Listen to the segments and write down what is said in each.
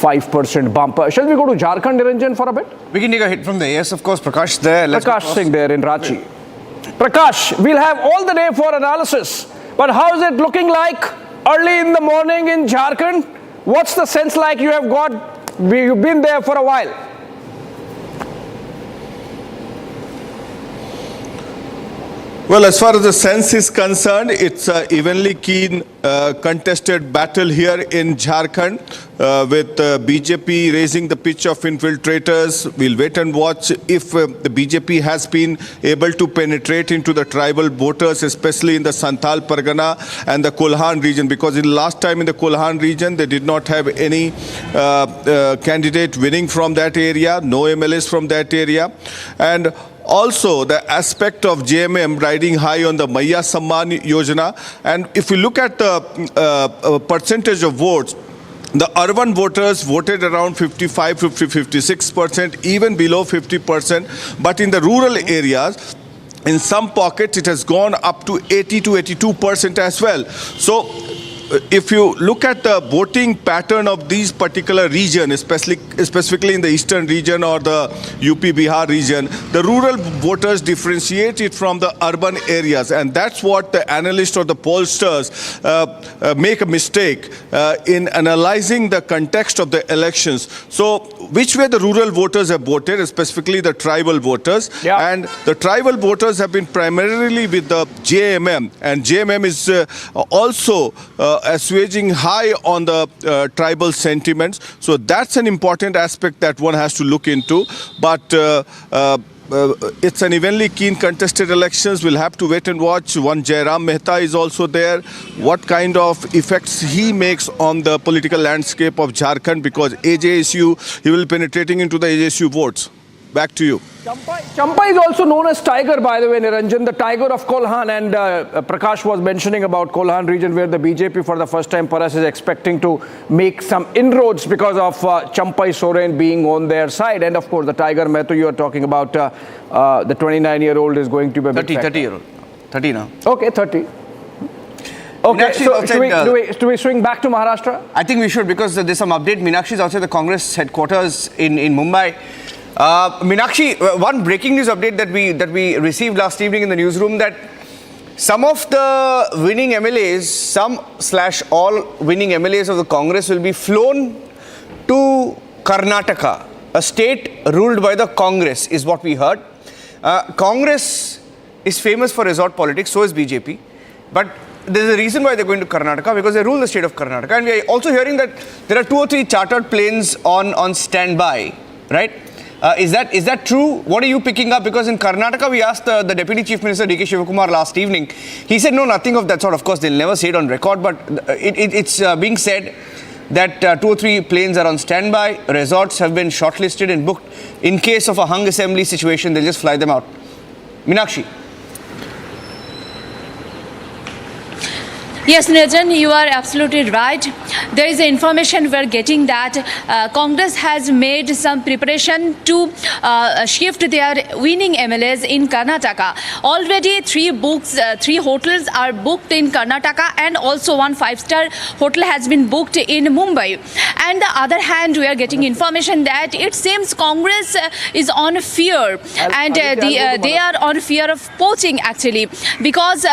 5% bump. Shall we go to Jharkhand, Niranjan, for a bit? We can take a hit from there. Yes, of course. Prakash there. Prakash Singh there in Ranchi. Prakash, we'll have all the day for analysis. But how is it looking like early in the morning in Jharkhand? What's the sense like you have got? You've been there for a while. Well, as far as the sense is concerned, it's an evenly keen contested battle here in Jharkhand with BJP raising the pitch of infiltrators. We'll wait and watch if the BJP has been able to penetrate into the tribal voters, especially in the Santhal Pargana and the Kolhan region, because in last time in the Kolhan region, they did not have any candidate winning from that area, no MLAs from that area. And also the aspect of JMM riding high on the Maya Samman Yojana. And if we look at the percentage of votes, the urban voters voted around 56%, even below 50%. But in the rural areas, in some pockets, it has gone up to 80 to 82% as well. So if you look at the voting pattern of these particular region, specifically in the eastern region or the UP Bihar region, the rural voters differentiate it from the urban areas, and that's what the analysts or the pollsters make a mistake in analyzing the context of the elections. So which way the rural voters have voted, specifically the tribal voters, and the tribal voters have been primarily with the JMM, and JMM is also assuaging high on the tribal sentiments. So that's an important aspect that one has to look into. But it's an evenly keen contested elections. We'll have to wait and watch. One Jairam Mehta is also there. What kind of effects he makes on the political landscape of Jharkhand, because AJSU, he will be penetrating into the AJSU votes. Back to you. Champa is also known as Tiger, by the way, Niranjan, the Tiger of Kolhan. And Prakash was mentioning about Kolhan region, where the BJP for the first time perhaps is expecting to make some inroads because of Hemant Soren being on their side. And of course, the Tiger Mehta you are talking about, the 29-year-old is going to be a big 30-year-old. 30 now. Okay, 30. Okay, so do we swing back to Maharashtra? I think we should, because there's some update. Meenakshi is outside the Congress headquarters in Mumbai. Meenakshi, one breaking news update that we received last evening in the newsroom, that some of the winning MLAs, all winning MLAs of the Congress will be flown to Karnataka, a state ruled by the Congress, is what we heard. Congress is famous for resort politics, so is BJP. But there's a reason why they're going to Karnataka, because they rule the state of Karnataka. And we are also hearing that there are 2 or 3 chartered planes on standby, right? Is that true? What are you picking up? Because in Karnataka, we asked the Deputy Chief Minister D.K. Shivakumar last evening. He said, no, nothing of that sort. Of course, they'll never say it on record, but it's being said that 2 or 3 planes are on standby. Resorts have been shortlisted and booked. In case of a hung assembly situation, they'll just fly them out. Meenakshi. Yes, Niranjan, you are absolutely right. There is information we are getting that Congress has made some preparation to shift their winning MLAs in Karnataka. Already 3 hotels are booked in Karnataka, and also 1 5-star hotel has been booked in Mumbai. And the other hand, we are getting information that it seems Congress is on fear, and they are on fear of poaching actually, because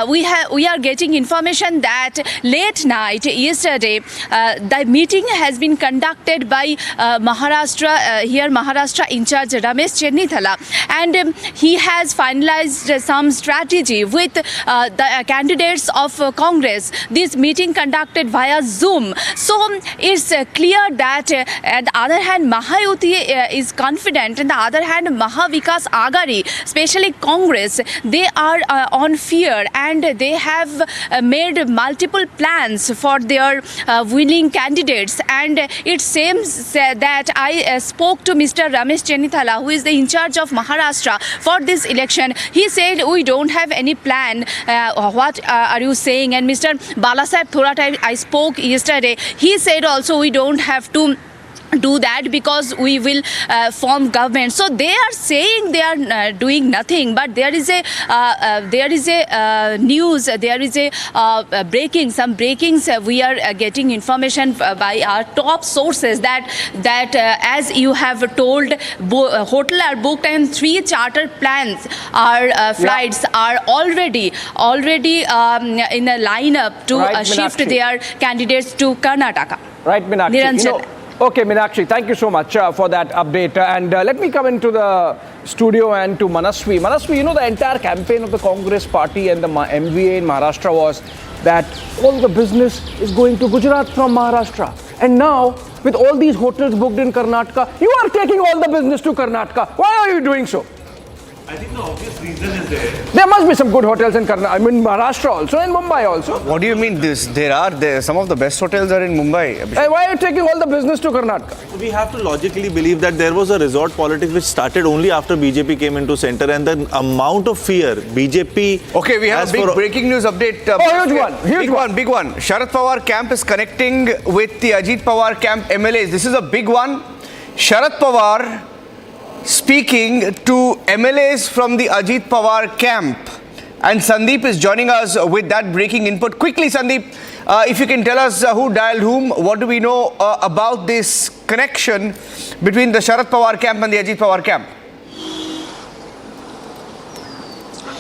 we are getting information that late night yesterday the meeting has been conducted by Maharashtra in charge Ramesh Chennithala, and he has finalized some strategy with the candidates of Congress. This meeting conducted via Zoom. So it's clear that at the other hand Mahayuti is confident, and the other hand Mahavikas Agari, especially Congress, they are on fear, and they have made multiple plans for their winning candidates. And it seems that I spoke to Mr. Ramesh Chennithala, who is the in charge of Maharashtra for this election. He said, we don't have any plan. What are you saying? And Mr. Balasaheb Thorat, I spoke yesterday. He said also we don't have to do that because we will form government. So they are saying they are doing nothing, but there is a news, there is a some breakings. We are getting information by our top sources that as you have told, hotel are booked and 3 charter plans are flights are already in a lineup to shift their candidates to Karnataka. Right, Meenakshi. Niranjan. Okay, Meenakshi, thank you so much for that update. And let me come into the studio and to Manaswi. Manaswi, the entire campaign of the Congress party and the MVA in Maharashtra was that all the business is going to Gujarat from Maharashtra. And now, with all these hotels booked in Karnataka, you are taking all the business to Karnataka. Why are you doing so? I think the obvious reason is there. There must be some good hotels in Karnataka. I mean, Maharashtra also and Mumbai also. What do you mean this? There are some of the best hotels are in Mumbai. Hey, why are you taking all the business to Karnataka? We have to logically believe that there was a resort politics which started only after BJP came into center, and the amount of fear BJP. Okay, we have a big breaking news update. Huge one. Big one. Sharad Pawar camp is connecting with the Ajit Pawar camp MLAs. This is a big one. Sharad Pawar speaking to MLAs from the Ajit Pawar camp. And Sandeep is joining us with that breaking input. Quickly, Sandeep, if you can tell us who dialed whom, what do we know about this connection between the Sharad Pawar camp and the Ajit Pawar camp?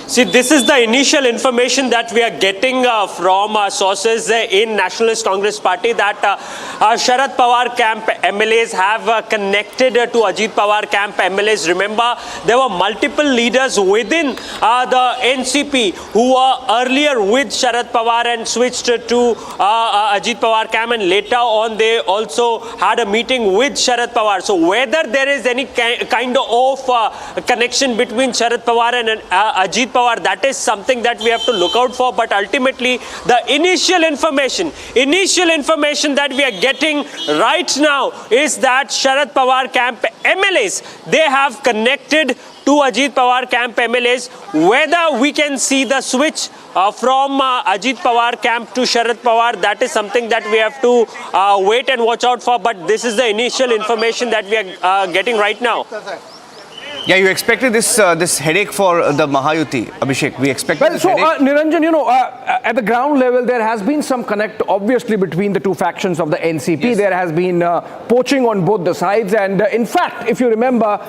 See, this is the initial information that we are getting from sources in Nationalist Congress Party that Sharad Pawar camp MLAs have connected to Ajit Pawar camp MLAs. Remember, there were multiple leaders within the NCP who were earlier with Sharad Pawar and switched to Ajit Pawar camp, and later on they also had a meeting with Sharad Pawar. So whether there is any kind of connection between Sharad Pawar and Ajit Pawar, that is something that we have to look out for. But ultimately, the initial information that we are getting right now is that Sharad Pawar camp MLAs, they have connected to Ajit Pawar camp MLAs. Whether we can see the switch from Ajit Pawar camp to Sharad Pawar, that is something that we have to wait and watch out for. But this is the initial information that we are getting right now. Yeah, you expected this headache for the Mahayuti, Abhishek. We expected this headache. Niranjan, at the ground level, there has been some connect, obviously, between the two factions of the NCP. Yes. There has been poaching on both the sides. And in fact, if you remember,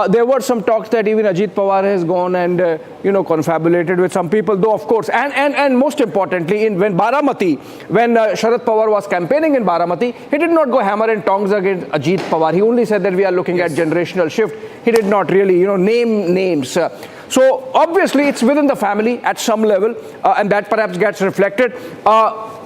there were some talks that even Ajit Pawar has gone and, confabulated with some people, though, of course. And most importantly, when Sharad Pawar was campaigning in Baramati, he did not go hammer and tongs against Ajit Pawar. He only said that we are looking at generational shift. He did not really, name names. So obviously it's within the family at some level, and that perhaps gets reflected.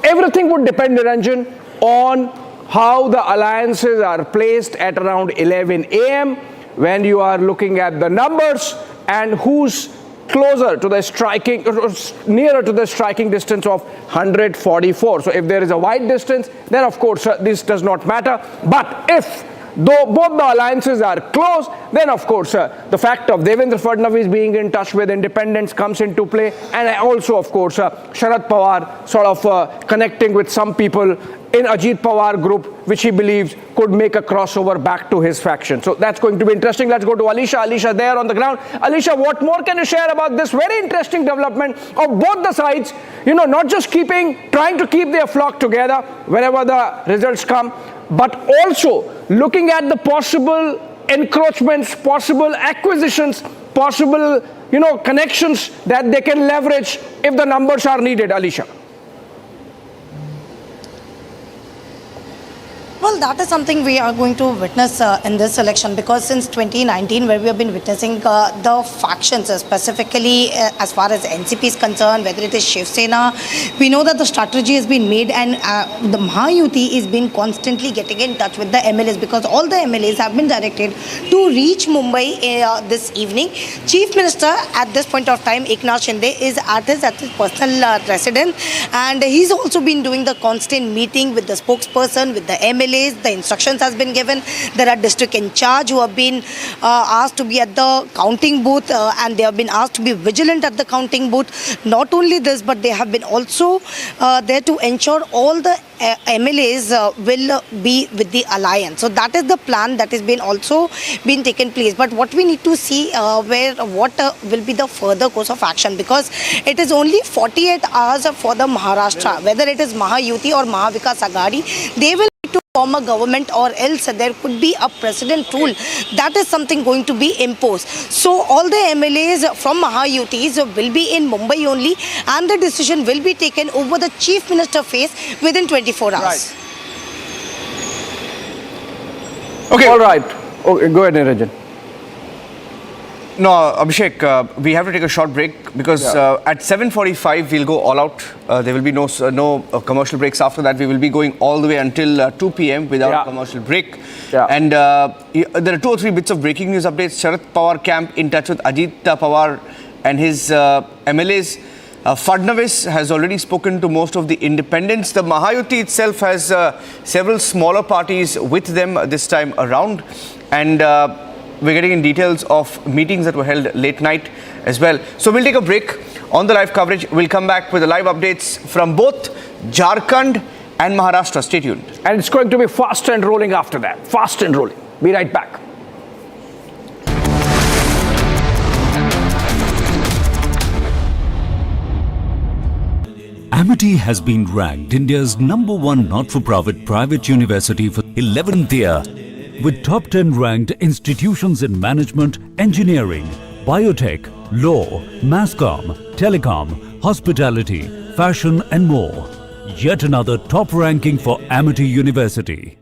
Everything would depend, Niranjan, on how the alliances are placed at around 11 a.m. when you are looking at the numbers and who's closer to the striking, or nearer to the striking distance of 144. So if there is a wide distance, then of course this does not matter. But if though both the alliances are close, then of course the fact of Devendra Fadnavis being in touch with independents comes into play, and also of course Sharad Pawar sort of connecting with some people in Ajit Pawar group, which he believes could make a crossover back to his faction. So that's going to be interesting. Let's go to Alisha. Alisha there on the ground. Alisha, what more can you share about this very interesting development of both the sides, not just trying to keep their flock together whenever the results come, but also looking at the possible encroachments, possible acquisitions, possible, connections that they can leverage if the numbers are needed, Alisha? Well, that is something we are going to witness in this election, because since 2019, where we have been witnessing the factions, specifically as far as NCP is concerned, whether it is Shiv Sena, we know that the strategy has been made, and the Maha-Yuti is been constantly getting in touch with the MLAs, because all the MLAs have been directed to reach Mumbai this evening. Chief Minister at this point of time, Eknath Shinde, is at his personal residence, and he's also been doing the constant meeting with the spokesperson, with the MLAs, place. The instructions has been given. There are district in charge who have been asked to be at the counting booth and they have been asked to be vigilant at the counting booth. Not only this, but they have been also there to ensure all the MLAs will be with the alliance. So that is the plan that has been also been taken place. But what we need to see what will be the further course of action, because it is only 48 hours for the Maharashtra, whether it is Maha-Yuti or Maha-Vikas Aghadi, they will need to form a government, or else there could be a precedent rule. That is something going to be imposed. So all the MLAs from Maha-Yutis will be in Mumbai only, and the decision will be taken over the Chief Minister face within 24 hours. Right. Okay. All right. Okay, go ahead, Niranjan. No, Abhishek, we have to take a short break because at 7:45 we'll go all out. There will be no commercial breaks after that. We will be going all the way until 2 p.m. without a commercial break. Yeah. And there are 2 or 3 bits of breaking news updates. Sharad Pawar camp in touch with Ajit Pawar and his MLAs. Fadnavis has already spoken to most of the independents. The Mahayuti itself has several smaller parties with them this time around. And we're getting in details of meetings that were held late night as well. So we'll take a break on the live coverage. We'll come back with the live updates from both Jharkhand and Maharashtra. Stay tuned. And it's going to be fast and rolling after that. Fast and rolling. Be right back. am.The has been ranked India's #1 not-for-profit private university for 11th year, with top 10 ranked institutions in management, engineering, biotech, law, masscom, telecom, hospitality, fashion and more. Yet another top ranking for am.The University.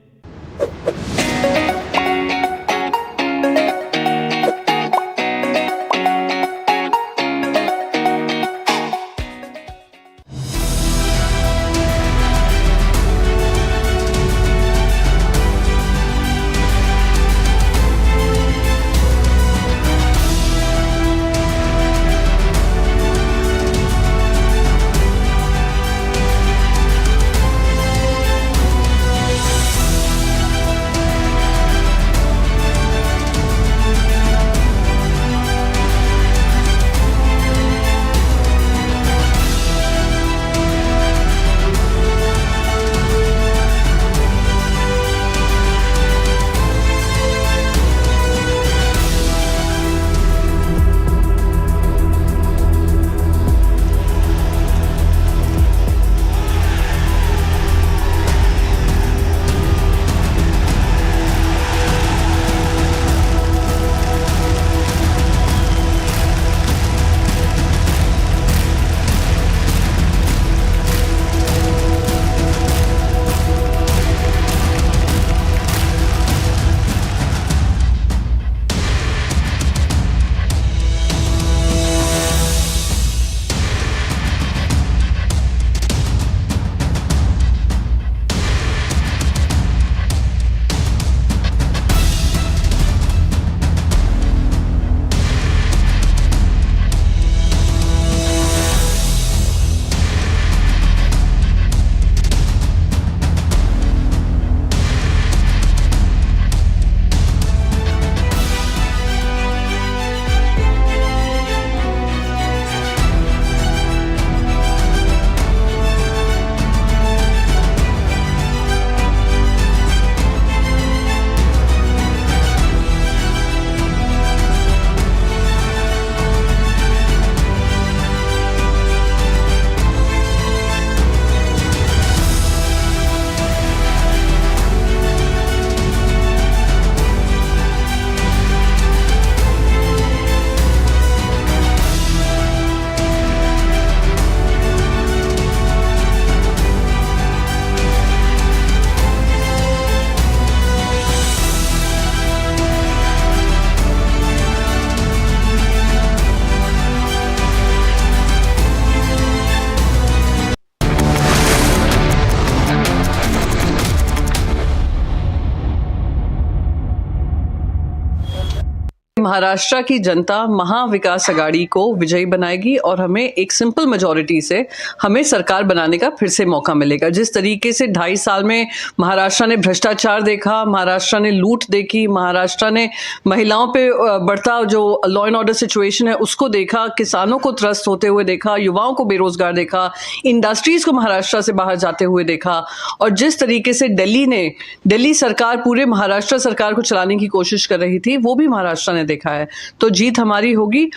Maharashtra की जनता महाविकास आघाड़ी को विजयी बनाएगी और हमें एक simple majority से हमें सरकार बनाने का फिर से मौका मिलेगा। जिस तरीके से 2.5 साल में महाराष्ट्र ने भ्रष्टाचार देखा, महाराष्ट्र ने लूट देखी, महाराष्ट्र ने महिलाओं पे बढ़ता जो लॉ एंड ऑर्डर सिचुएशन है उसको देखा, किसानों को त्रस्त होते हुए देखा, युवाओं को बेरोजगार देखा, इंडस्ट्रीज को महाराष्ट्र से बाहर जाते हुए देखा, और जिस तरीके से दिल्ली सरकार पूरे महाराष्ट्र सरकार को चलाने की कोशिश कर रही थी वो भी महाराष्ट्र ने देखा है। तो जीत हमारी होगी।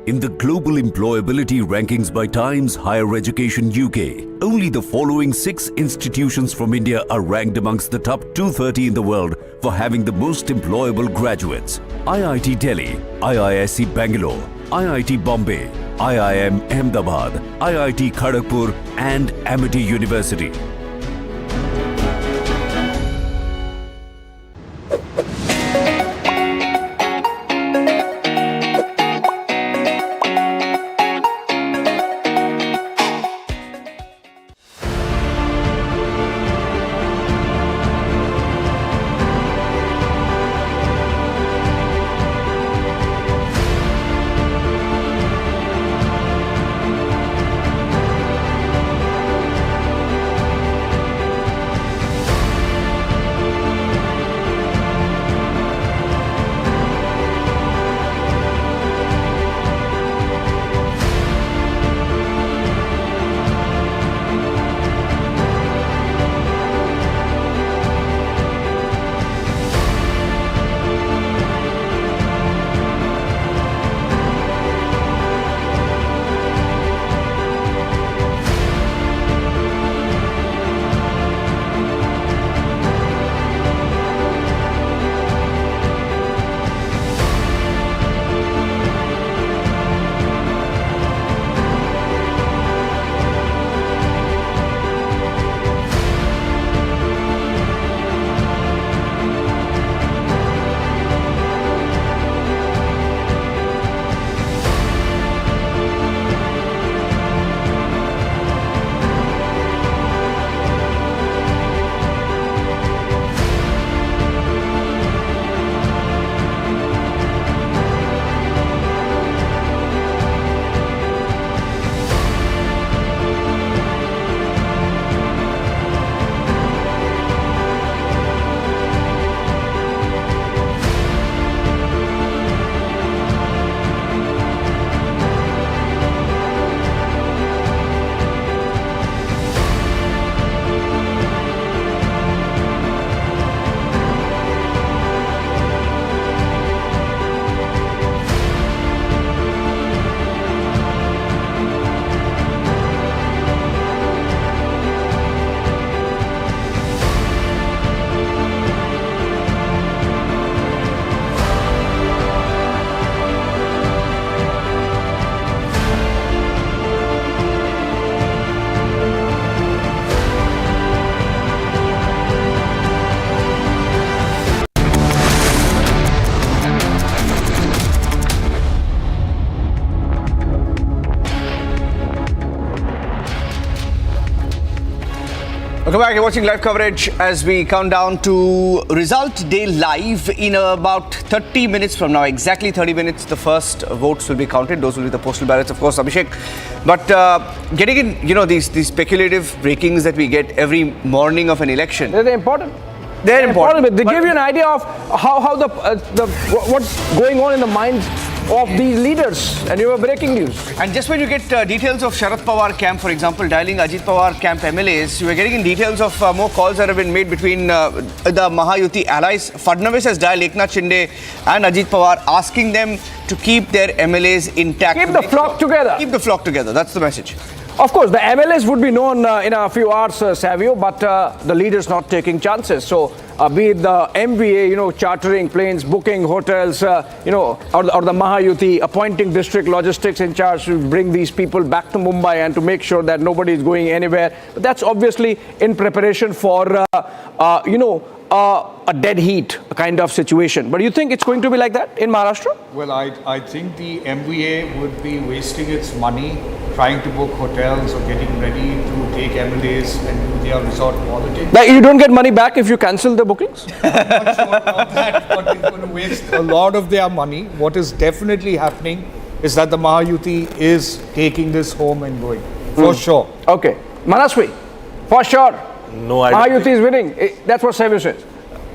In the global employability rankings by Times Higher Education UK, only the following 6 institutions from India are ranked amongst the top 230 in the world for having the most employable graduates: IIT Delhi, IISc Bangalore, IIT Bombay, IIM Ahmedabad, IIT Kharagpur and Amity University. Welcome back. You're watching live coverage as we count down to result day live in about 30 minutes from now. Exactly 30 minutes, the first votes will be counted. Those will be the postal ballots, of course, Abhishek. But getting in, these speculative breakings that we get every morning of an election. They're important. They're important. But they give you an idea of how what's going on in the minds of these leaders, and you were breaking news. And just when you get details of Sharad Pawar camp, for example, dialing Ajit Pawar camp MLAs, you are getting in details of more calls that have been made between the Maha-Yuti allies. Fadnavis has dialed Eknath Shinde and Ajit Pawar, asking them to keep their MLAs intact. Keep the flock together. Keep the flock together. That's the message. Of course, the MLAs would be known in a few hours, Savio, but the leaders not taking chances. So, be it the MVA, chartering planes, booking hotels, or the Maha-Yuti appointing district logistics in charge to bring these people back to Mumbai and to make sure that nobody is going anywhere. But that's obviously in preparation for, a dead heat kind of situation. But do you think it's going to be like that in Maharashtra? Well, I think the MVA would be wasting its money trying to book hotels or getting ready to take MLAs and do their resort politics. Like you don't get money back if you cancel the bookings? I'm not sure about that, but it's going to waste a lot of their money. What is definitely happening is that the Maha-Yuti is taking this home and going, for sure. Okay. Manaswi, for sure. No, I don't Maha-Yuti is winning. That's what Savio says.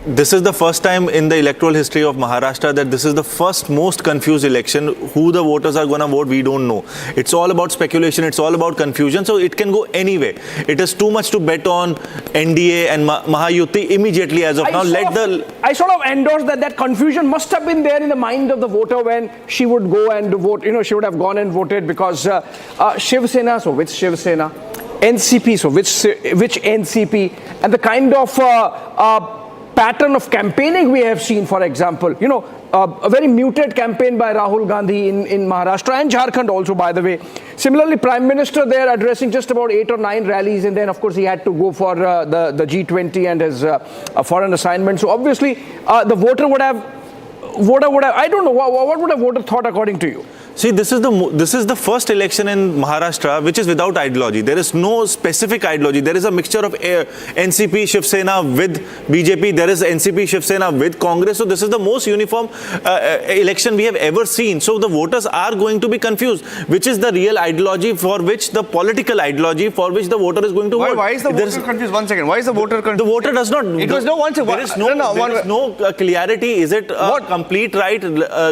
This is the first time in the electoral history of Maharashtra that this is the first most confused election. Who the voters are going to vote, we don't know. It's all about speculation. It's all about confusion. So it can go anyway. It is too much to bet on NDA and Maha-Yuti immediately as of now. I sort of endorse that confusion must have been there in the mind of the voter when she would go and vote. You know, she would have gone and voted because Shiv Sena, so which Shiv Sena? NCP, so which NCP? And the kind of pattern of campaigning we have seen, for example, you know, a very muted campaign by Rahul Gandhi in Maharashtra and Jharkhand also, by the way. Similarly, Prime Minister there addressing just about 8 or 9 rallies, and then of course he had to go for the G20 and his foreign assignment. So obviously the voter would have, I don't know, what would a voter thought according to you? See, this is the first election in Maharashtra which is without ideology. There is no specific ideology. There is a mixture of NCP, Shiv Sena with BJP. There is NCP, Shiv Sena with Congress. So this is the most uniform election we have ever seen. So the voters are going to be confused. Which is the real ideology for which the political ideology for which the voter is going to vote? Why is the voter confused? 1 second. Why is the voter confused? The voter does not. It was no one. There is no clarity. Is it complete right,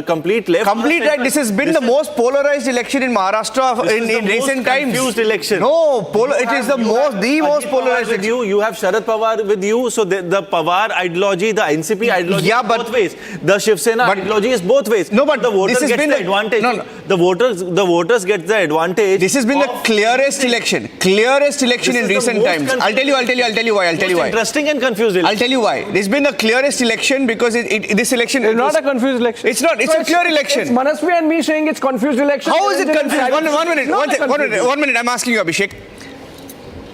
complete left? Complete right. This has been the most polarized election in Maharashtra in recent times. Confused election. No, it is the most polarized with election. You have Sharad Pawar with you, so the Pawar ideology, the NCP ideology is both ways. The Shiv Sena ideology is both ways. No, but the voters this has get been the advantage. No. The voters get the advantage. This has been the clearest election in recent times. I'll tell you why. Interesting and confused election. I'll tell you why. This has been the clearest election because this election is not a confused election. It's not. It's a clear election. It's Manasvi and me saying it's confused election. How is it confused? One minute. I'm asking you, Abhishek.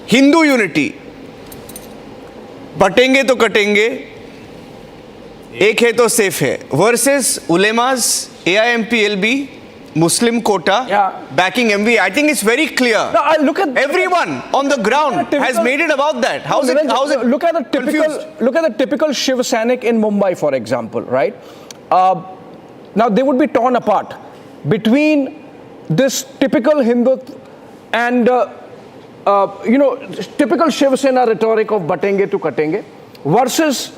Hindu unity. बटेंगे तो कटेंगे, एक है तो safe है. Versus ulemas, AIMPLB, Muslim quota, backing MV. I think it's very clear. No, look at everyone on the ground has made it about that. How's it look at the typical Shiv Sainik in Mumbai, for example, right? Now they would be torn apart between this typical Hindu and typical Shiv Sena rhetoric of batenge to katenge versus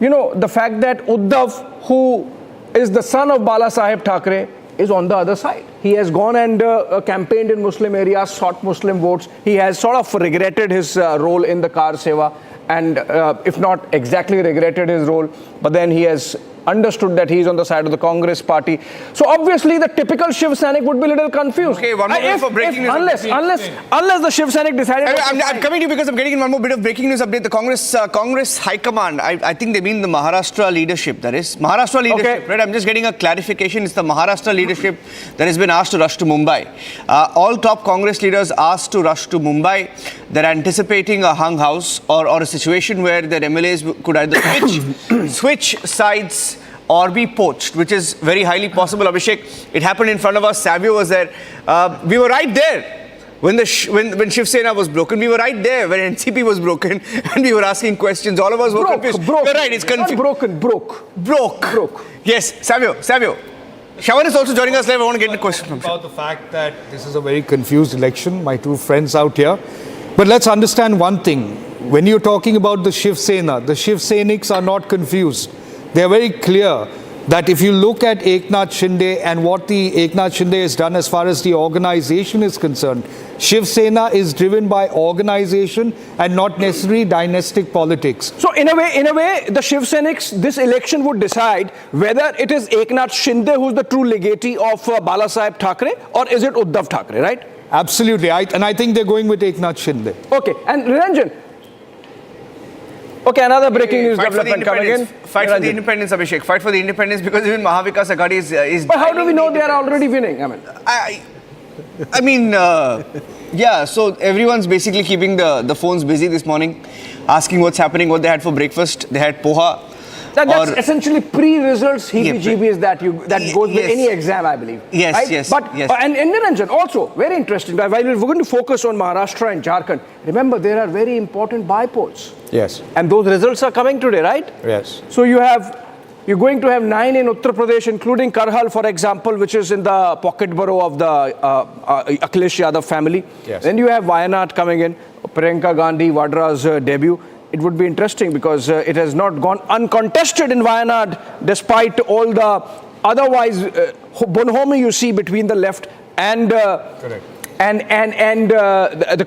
the fact that Uddhav, who is the son of Bala Saheb Thackeray, is on the other side. He has gone and campaigned in Muslim areas, sought Muslim votes. He has sort of regretted his role in the Kar Seva, and if not exactly regretted his role, but then he has understood that he is on the side of the Congress party. So obviously the typical Shiv Sainik would be a little confused. Okay, one more bit for breaking news. Unless the Shiv Sainik decided... I'm coming to you because I'm getting in one more bit of breaking news update. The Congress High Command, I think they mean the Maharashtra leadership, that is. Maharashtra leadership, right? I'm just getting a clarification. It's the Maharashtra leadership that has been asked to rush to Mumbai. All top Congress leaders asked to rush to Mumbai. They're anticipating a hung house or a situation where their MLAs could either switch sides or be poached, which is very highly possible. Abhishek, it happened in front of us. Savio was there. We were right there when Shiv Sena was broken. We were right there when NCP was broken, and we were asking questions. All of us were confused. You're right. It's confused. Broke. Yes, Savio. Shawan is also joining us live. I want to get the question from about the fact that this is a very confused election. My two friends out here. But let's understand one thing. When you're talking about the Shiv Sena, the Shiv Sainiks are not confused. They are very clear that if you look at Eknath Shinde and what the Eknath Shinde has done as far as the organization is concerned, Shiv Sena is driven by organization and not necessarily dynastic politics. So in a way, the Shiv Sainiks, this election would decide whether it is Eknath Shinde who's the true legatee of Bala Saheb Thackeray, or is it Uddhav Thackeray, right? Absolutely, and I think they're going with Eknath Shinde. Okay, and Niranjan. Okay, another breaking news development coming in. Fight for the independence, Abhishek. Fight for the independence because even Maha-Vikas Aghadi is... But how do we know they are already winning? I mean, I mean, yeah, so everyone's basically keeping the phones busy this morning, asking what's happening, what they had for breakfast. They had poha. That's essentially pre-results heebie-jeebies that goes with any exam, I believe. Yes, right? yes. But, yes. And Niranjan, also, very interesting, while we're going to focus on Maharashtra and Jharkhand, remember there are very important bypolls. Yes. And those results are coming today, right? Yes. So you're going to have 9 in Uttar Pradesh, including Karhal, for example, which is in the pocket borough of the Akhilesh Yadav family. Yes. Then you have Wayanad coming in, Priyanka Gandhi Vadra's debut. It would be interesting because it has not gone uncontested in Wayanad, despite all the otherwise bonhomie you see between the left and the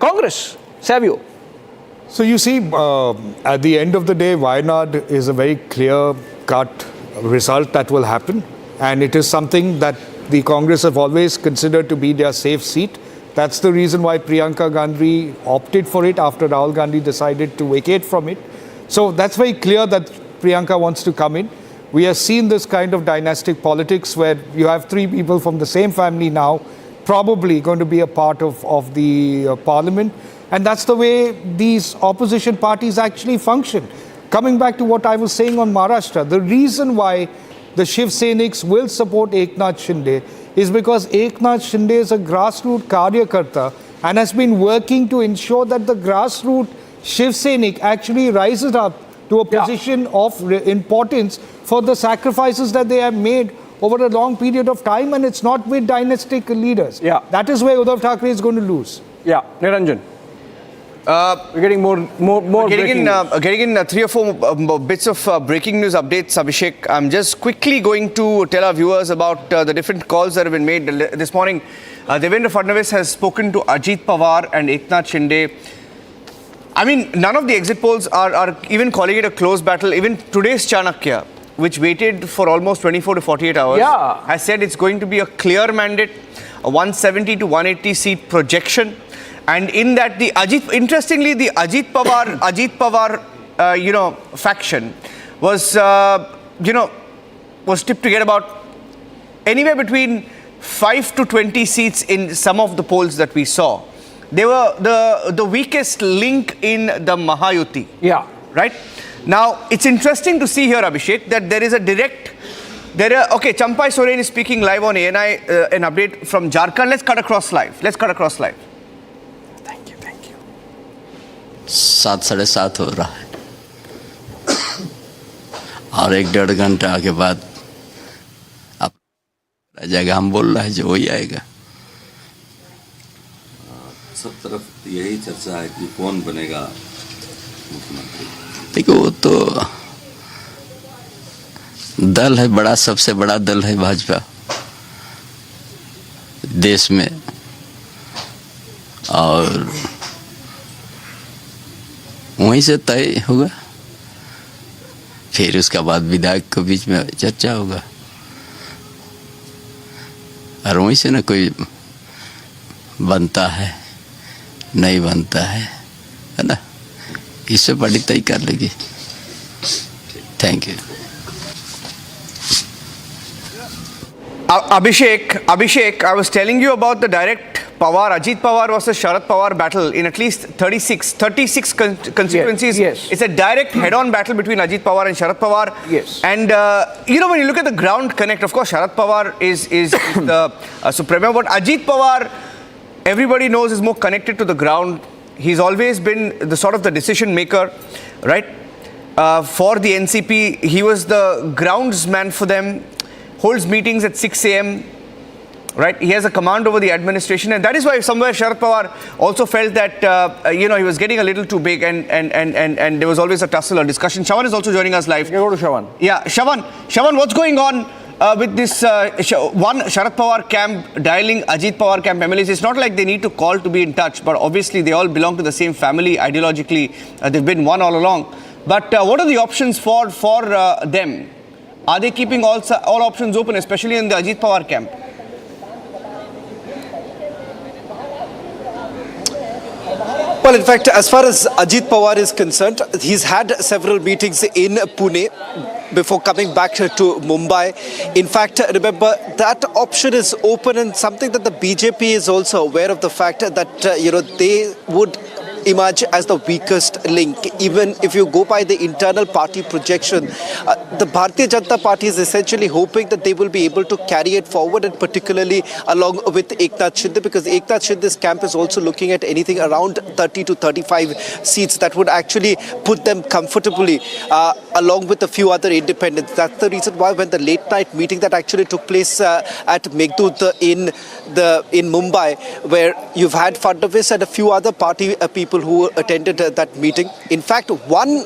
Congress. Savio. So you see, at the end of the day, Wayanad is a very clear-cut result that will happen. And it is something that the Congress have always considered to be their safe seat. That's the reason why Priyanka Gandhi opted for it after Rahul Gandhi decided to vacate from it. So that's very clear that Priyanka wants to come in. We have seen this kind of dynastic politics where you have 3 people from the same family now probably going to be a part of the parliament. And that's the way these opposition parties actually function. Coming back to what I was saying on Maharashtra, the reason why the Shiv Sainiks will support Eknath Shinde is because Eknath Shinde is a grassroots karyakarta and has been working to ensure that the grassroots Shiv Sainik actually rises up to a position of importance for the sacrifices that they have made over a long period of time, and it's not with dynastic leaders. Yeah. That is where Uddhav Thackeray is going to lose. Yeah, Niranjan. We're getting more getting in 3 or 4 bits of breaking news updates, Abhishek. I'm just quickly going to tell our viewers about the different calls that have been made this morning. Devendra Fadnavis has spoken to Ajit Pawar and Eknath Shinde. I mean, none of the exit polls are even calling it a close battle. Even today's Chanakya, which waited for almost 24 to 48 hours, has said it's going to be a clear mandate, a 170 to 180 seat projection. And in that, interestingly, the Ajit Pawar, faction was, was tipped to get about anywhere between 5 to 20 seats in some of the polls that we saw. They were the weakest link in the Maha-Yuti. Yeah. Right? Now, it's interesting to see here, Abhishek, that there is a direct... Okay, Champai Soren is speaking live on ANI, an update from Jharkhand. Let's cut across live. Thank you. 7, 7:30 हो रहा है और 1-1.5 घंटा के बाद अब रह जाएगा। हम बोल रहे हैं जो वही आएगा। सब तरफ यही चर्चा है कि कौन बनेगा मुख्यमंत्री। देखो, वो तो दल है बड़ा, सबसे बड़ा दल है भाजपा देश में, और वहीं से तय होगा। फिर उसके बाद विधायक के बीच में चर्चा होगा और वहीं से ना कोई बनता है नहीं बनता है ना, इससे पार्टी तय कर लेगी। Thank you. Abhishek, I was telling you about the direct Ajit Pawar versus Sharad Pawar battle in at least 36 constituencies. Yes. It's a direct head-on battle between Ajit Pawar and Sharad Pawar. Yes. And, when you look at the ground connect, of course, Sharad Pawar is the supremo, but Ajit Pawar, everybody knows, is more connected to the ground. He's always been the sort of the decision maker, right? For the NCP, he was the groundsman for them. Holds meetings at 6 a.m. Right? He has a command over the administration, and that is why somewhere Sharad Pawar also felt that he was getting a little too big, and there was always a tussle or discussion. Shawan is also joining us live. Go to Shawan. Yeah, Shawan, what's going on with this Sharad Pawar camp dialing Ajit Pawar camp MLAs? It's not like they need to call to be in touch, but obviously they all belong to the same family ideologically. They've been one all along. But what are the options for them? Are they keeping all options open, especially in the Ajit Pawar camp? Well, in fact, as far as Ajit Pawar is concerned, he's had several meetings in Pune. before coming back to Mumbai. In fact, remember, that option is open, and something that the BJP is also aware of the fact that, they would emerge as the weakest link. Even if you go by the internal party projection, the Bharatiya Janata Party is essentially hoping that they will be able to carry it forward, and particularly along with Eknath Shinde, because Eknath Shinde's camp is also looking at anything around 30 to 35 seats that would actually put them comfortably along with a few other independents. That's the reason why when the late night meeting that actually took place at am.The in Mumbai, where you've had Fadnavis and a few other party people who attended that meeting. In fact, one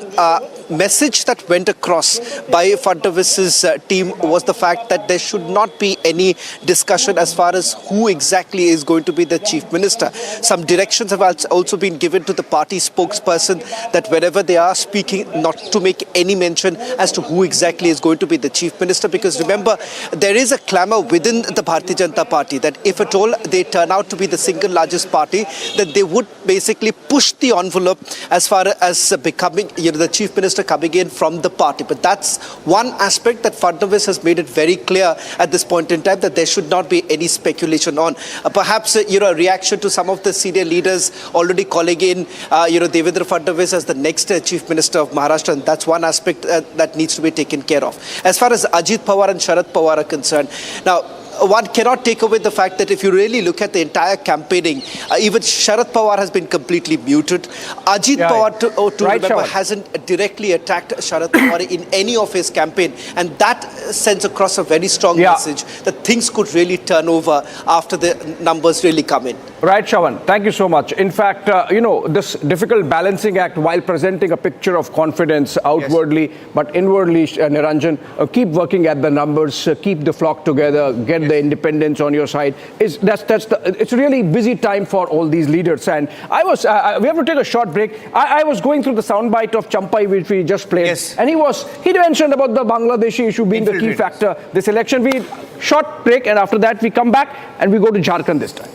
message that went across by Fadnavis's team was the fact that there should not be any discussion as far as who exactly is going to be the chief minister. Some directions have also been given to the party spokesperson that whenever they are speaking, not to make any mention as to who exactly is going to be the chief minister, because remember, there is a clamor within the Bharatiya Janata Party that if at all they turn out to be the single largest party, that they would basically push the envelope as far as becoming the chief minister coming in from the party. But that's one aspect that Fadnavis has made it very clear at this point in time, that there should not be any speculation on. Perhaps a reaction to some of the senior leaders already calling in Devendra Fadnavis as the next chief minister of Maharashtra, and that's one aspect that needs to be taken care of. As far as Ajit Pawar and Sharad Pawar are concerned, now one cannot take away the fact that if you really look at the entire campaigning, even Sharad Pawar has been completely muted. Ajit Pawar, remember, hasn't directly attacked Sharad Pawar in any of his campaign, and that sends across a very strong message that things could really turn over after the numbers really come in. Right, Shravan. Thank you so much. In fact, this difficult balancing act while presenting a picture of confidence outwardly, but inwardly, Niranjan, keep working at the numbers, keep the flock together, get the independence on your side. It's a really busy time for all these leaders. And we have to take a short break. I was going through the soundbite of Champai, which we just played, and he mentioned about the Bangladeshi issue being the key factor this election. Short break, and after that we come back and we go to Jharkhand this time.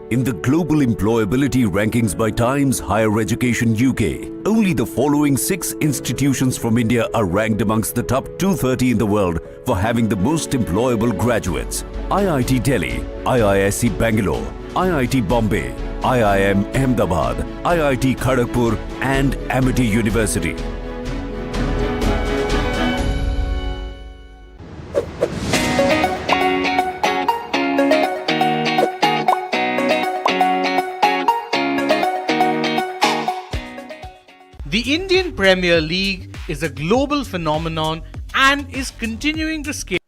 In the global employability rankings by Times Higher Education UK, only the following 6 institutions from India are ranked amongst the top 230 in the world for having the most employable graduates: IIT Delhi, IISc Bangalore, IIT Bombay, IIM Ahmedabad, IIT Kharagpur and Amity University. The Indian Premier League is a global phenomenon and is continuing to scale.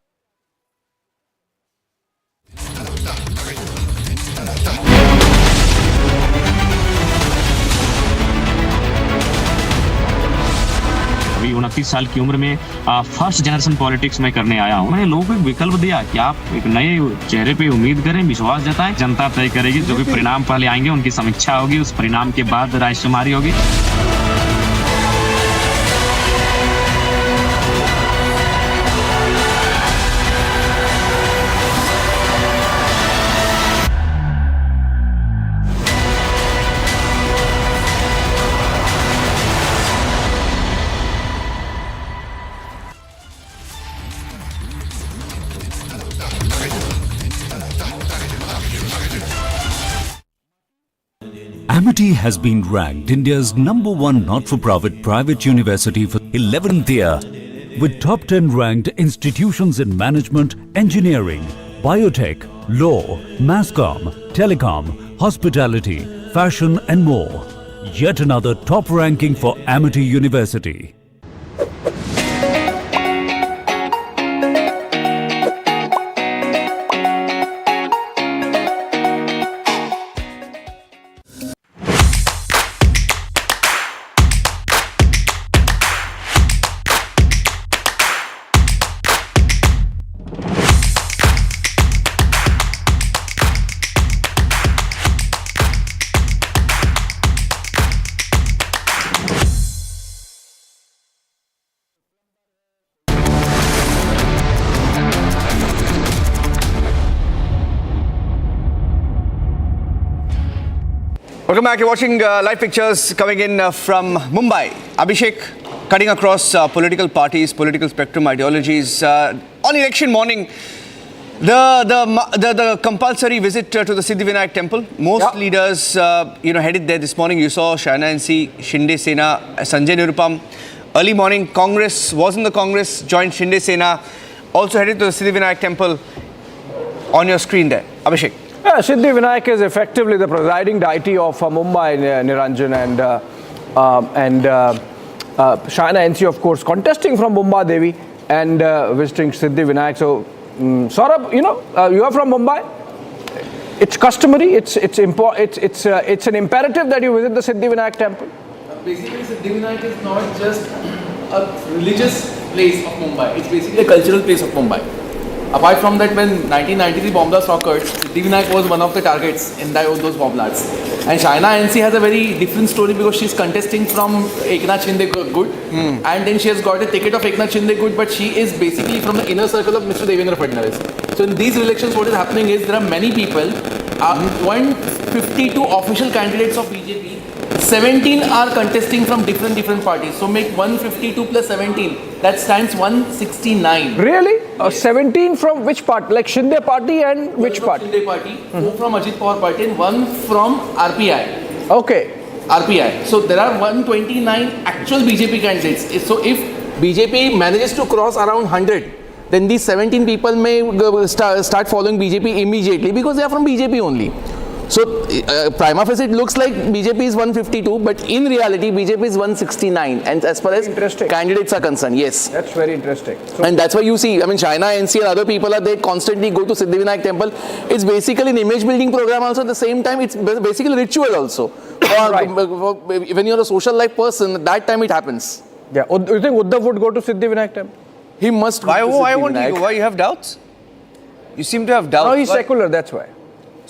अभी 29 साल की उम्र में first generation politics में करने आया हूँ। मैंने लोगों को एक विकल्प दिया कि आप एक नए चेहरे पे उम्मीद करें, विश्वास जताएं, जनता तय करेगी। जो भी परिणाम पहले आएंगे उनकी समीक्षा होगी, उस परिणाम के बाद रायशुमारी होगी। Amity has been ranked India's #1 not-for-profit private university for 11th year, with top 10 ranked institutions in management, engineering, biotech, law, masscom, telecom, hospitality, fashion and more. Yet another top ranking for Amity University. Welcome back. You're watching live pictures coming in from Mumbai. Abhishek, cutting across political parties, political spectrum, ideologies. On election morning, the compulsory visit to the Siddhivinayak temple. Most leaders, headed there this morning. You saw Shahina Shinde Sena, Sanjay Nirupam. Early morning, Congress was in the Congress, joined Shinde Sena, also headed to the Siddhivinayak temple. On your screen there, Abhishek. Yeah, Siddhivinayak is effectively the presiding deity of Mumbai, Niranjan, and Shahina NC, of course, contesting from Mumbai Devi and visiting Siddhivinayak. So, Saurabh, you are from Mumbai. It's customary. It's an imperative that you visit the Siddhivinayak temple. Basically, Siddhivinayak is not just a religious place of Mumbai. It's basically a cultural place of Mumbai. Apart from that, when 1993 bomb blast occurred, Siddhivinayak was one of the targets in those bomb blasts. And Shahina NC has a very different story because she's contesting from Eknath Shinde Good, and then she has got a ticket of Eknath Shinde Good, but she is basically from the inner circle of Mr. Devendra Fadnavis. So in these elections, what is happening is there are many people, 152 official candidates of BJP, 17 are contesting from different parties. So make 152 plus 17. That stands 169. Really? 17 from which part? Like Shinde party and which party? Shinde party, 4 from Ajit Pawar party and 1 from RPI. Okay. RPI. So there are 129 actual BJP candidates. So if BJP manages to cross around 100, then these 17 people may start following BJP immediately because they are from BJP only. So, prima facie it looks like BJP is 152, but in reality BJP is 169, and as far as candidates are concerned, yes. That's very interesting. So, and that's why you see, Shahina NC and other people they constantly go to Siddhivinayak temple. It's basically an image building program also, at the same time it's basically ritual also. Right. When you're a social life person, at that time it happens. Yeah. Do you think Uddhav would go to Siddhivinayak temple? He must go to Siddhivinayak. Why won't he go? Why you have doubts? You seem to have doubts. No, he's secular, that's why.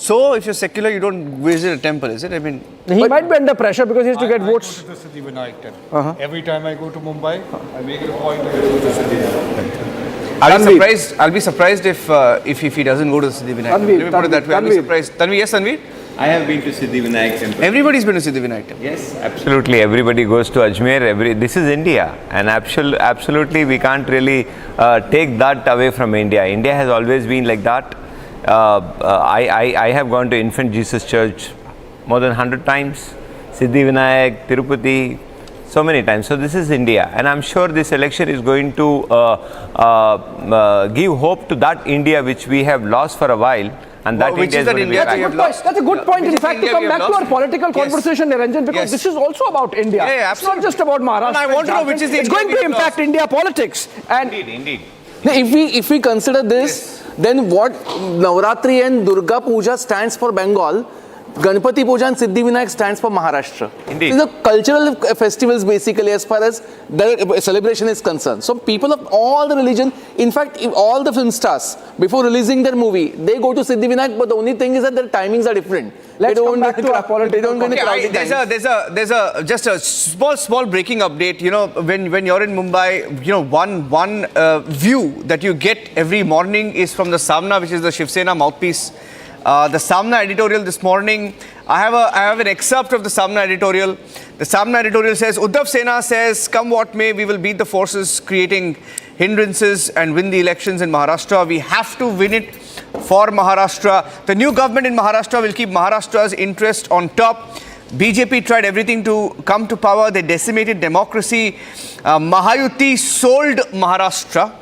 So, if you're secular, you don't visit a temple, is it? I mean, he might be under pressure because he has to get votes. I go to the Siddhivinayak temple. Every time I go to Mumbai, I make it a point to go to the Siddhivinayak temple. I'll be surprised if he doesn't go to the Siddhivinayak temple. Let me put it that way. I'll be surprised. Tanvi, yes, Tanvi? I have been to Siddhivinayak temple. Everybody's been to Siddhivinayak temple. Yes, absolutely. Everybody goes to Ajmer. This is India, and absolutely we can't really take that away from India. India has always been like that. I have gone to Infant Jesus Church more than 100 times, Siddhivinayak, Tirupati, so many times. So this is India, and I'm sure this election is going to give hope to that India which we have lost for a while, and that India is going to be back. That's a good point. In fact, to come back to our political conversation, Niranjan, because this is also about India. Yeah, it's not just about Maharashtra. I want to know which is the It's going to impact India politics. And indeed. If we consider this, then what Navratri and Durga Puja stands for Bengal, Ganpati Puja and Siddhivinayak stands for Maharashtra. Indeed. These are cultural festivals basically as far as the celebration is concerned. So people of all the religion, in fact, all the film stars, before releasing their movie, they go to Siddhivinayak, but the only thing is that their timings are different. Let's come back to our political. There's a small breaking update. When you're in Mumbai, one view that you get every morning is from the Samna, which is the Shiv Sena mouthpiece. The Samna editorial this morning, I have an excerpt of the Samna editorial. The Samna editorial says, Uddhav Sena says, come what may, we will beat the forces creating hindrances and win the elections in Maharashtra. We have to win it for Maharashtra. The new government in Maharashtra will keep Maharashtra's interest on top. BJP tried everything to come to power. They decimated democracy. Maha-Yuti sold Maharashtra.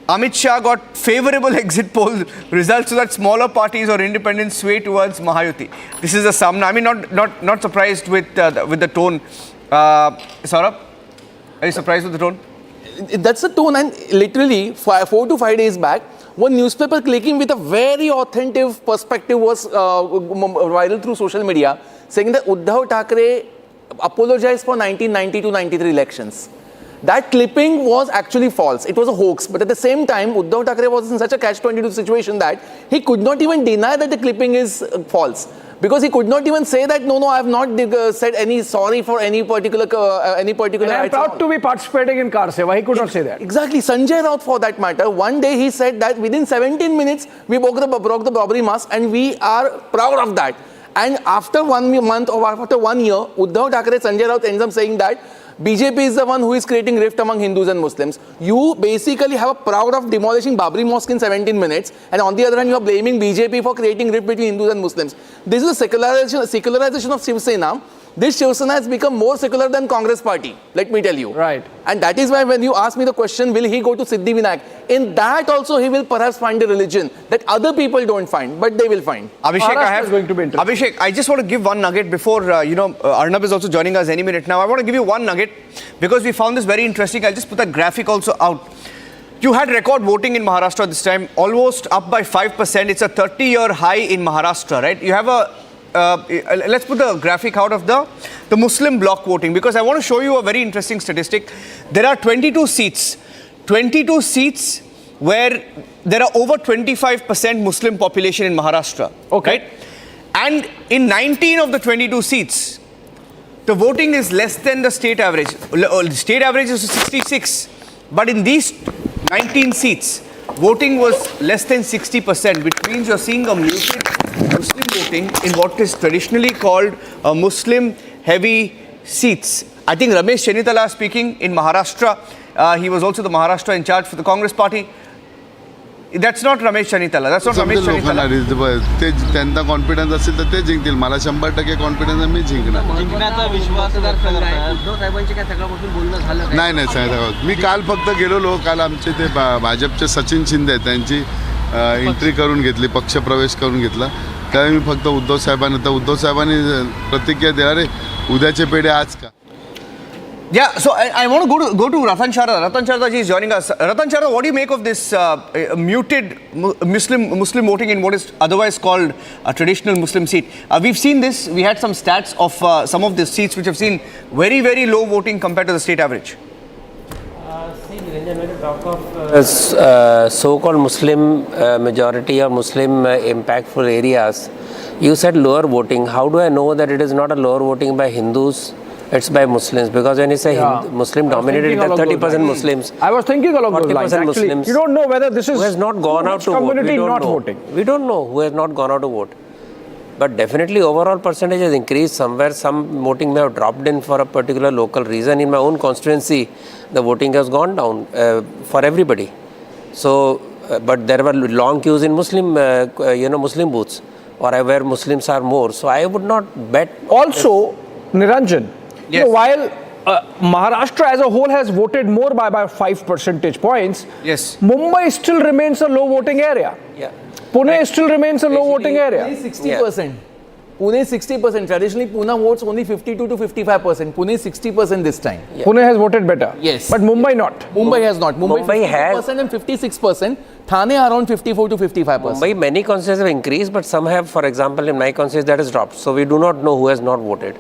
Amit Shah got favourable exit poll results so that smaller parties or independents sway towards Maha-Yuti. This is a Samna. I mean, not surprised with the tone. Saurabh, are you surprised with the tone? That's the tone, and literally 4 to 5 days back, one newspaper clicking with a very authentic perspective was viral through social media, saying that Uddhav Thackeray apologized for 1992-93 elections. That clipping was actually false. It was a hoax. But at the same time, Uddhav Thackeray was in such a catch-22 situation that he could not even deny that the clipping is false. Because he could not even say that, no, I have not said any sorry for any particular And I'm proud to be participating in Car Seva. He could not say that. Exactly. Sanjay Raut, for that matter, one day he said that within 17 minutes, we broke the robbery mask, and we are proud of that. And after 1 month or after 1 year, Uddhav Thackeray, Sanjay Raut ends up saying that BJP is the one who is creating rift among Hindus and Muslims. You basically have a proud of demolishing Babri Mosque in 17 minutes, and on the other hand, you are blaming BJP for creating rift between Hindus and Muslims. This is a secularization of Shiv Sena. This Shiv Sena has become more secular than Congress party, let me tell you. Right. And that is why when you ask me the question, will he go to Siddhivinayak? In that also he will perhaps find a religion that other people don't find, but they will find. Abhishek, going to be interesting. Abhishek, I just want to give one nugget before, Arnab is also joining us any minute now. I want to give you one nugget because we found this very interesting. I'll just put that graphic also out. You had record voting in Maharashtra this time, almost up by 5%. It's a 30-year high in Maharashtra, right? You have a let's put the graphic out of the Muslim bloc voting, because I want to show you a very interesting statistic. There are 22 seats where there are over 25% Muslim population in Maharashtra. Okay. Right? And in 19 of the 22 seats, the voting is less than the state average. The state average is 66. But in these 19 seats, voting was less than 60%, which means you're seeing a muted Muslim voting in what is traditionally called Muslim-heavy seats. I think Ramesh Chennithala speaking in Maharashtra. He was also the Maharashtra in charge for the Congress party. That's not Ramesh Chennithala. That's not Ramesh Chennithala. त्यांना confidence असेल तर ते जिंकतील. मला 100% confidence आहे, मी जिंकणार. नाही साहेब, मी काल फक्त गेलेलो. काल आमचे ते भाजपचे सचिन शिंदे त्यांची एंट्री करून घेतली, पक्षप्रवेश करून घेतला. त्यावेळी मी फक्त उद्धव साहेबांनी प्रतिक्रिया दिला, रे उद्याचे पेढे आज का. Yeah, so I want to go to Ratan Sharda. Ratan Sharda ji is joining us. Ratan Sharda, what do you make of this muted Muslim voting in what is otherwise called a traditional Muslim seat? We've seen this. We had some stats of some of the seats which have seen very, very low voting compared to the state average. See, Niranjan, when you talk of so-called Muslim majority or Muslim impactful areas, you said lower voting. How do I know that it is not a lower voting by Hindus? It's by Muslims, because when you say Muslim dominated, it has 30% Muslims. I was thinking along those lines. Actually, Muslims. You don't know whether this is who has not gone out to vote. Community not voting. We don't know who has not gone out to vote. But definitely overall percentage has increased. Somewhere some voting may have dropped in for a particular local reason. In my own constituency, the voting has gone down for everybody. So, but there were long queues in Muslim, Muslim booths, or where Muslims are more. So I would not bet. Also, Niranjan. Yes. You know, while Maharashtra as a whole has voted more by 5 percentage points, yes, Mumbai still remains a low voting area. Yeah. Pune still remains a low voting area. Pune 60%. Pune 60%. Traditionally, Pune votes only 52 to 55%. Pune 60% this time. Yeah. Pune has voted better. Yes. But Mumbai not. Mumbai has not. Mumbai has 50% and 56%. Thane around 54 to 55%. Mumbai, many constituencies have increased, but some have, for example, in my constituency, that has dropped. So we do not know who has not voted.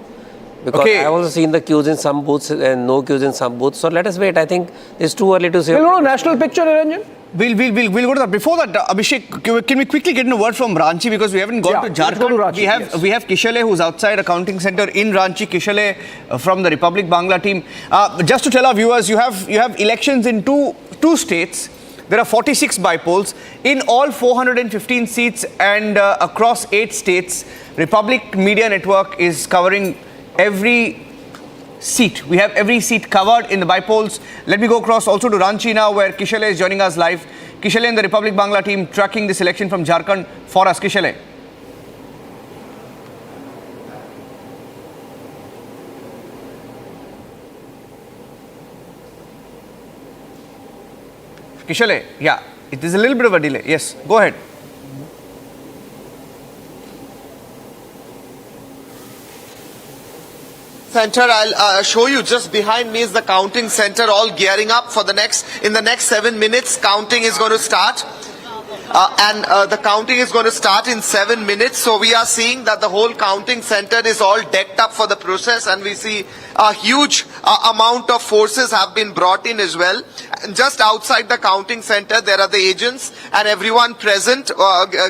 Because I have also seen the queues in some booths and no queues in some booths. So let us wait. I think it's too early to say. We'll go to national picture, Niranjan. We'll go to that. Before that, Abhishek, can we quickly get in a word from Ranchi, because we haven't gone to Jharkhand. Go to Ranchi, we have Kishale, who's outside a counting center in Ranchi. Kishale from the Republic Bangla team. Just to tell our viewers, you have elections in two states. There are 46 bypolls in all 415 seats, and across 8 states. Republic Media Network is covering every seat. We have every seat covered in the bypolls. Let me go across also to Ranchi now, where Kishale is joining us live. Kishale and the Republic Bangla team tracking this election from Jharkhand for us. Kishale. Kishale, yeah, it is a little bit of a delay. Yes, go ahead. Center, I'll show you. Just behind me is the counting center, all gearing up for in the next 7 minutes, counting is going to start. The counting is going to start in 7 minutes. So we are seeing that the whole counting center is all decked up for the process, and we see a huge amount of forces have been brought in as well. And just outside the counting center, there are the agents and everyone present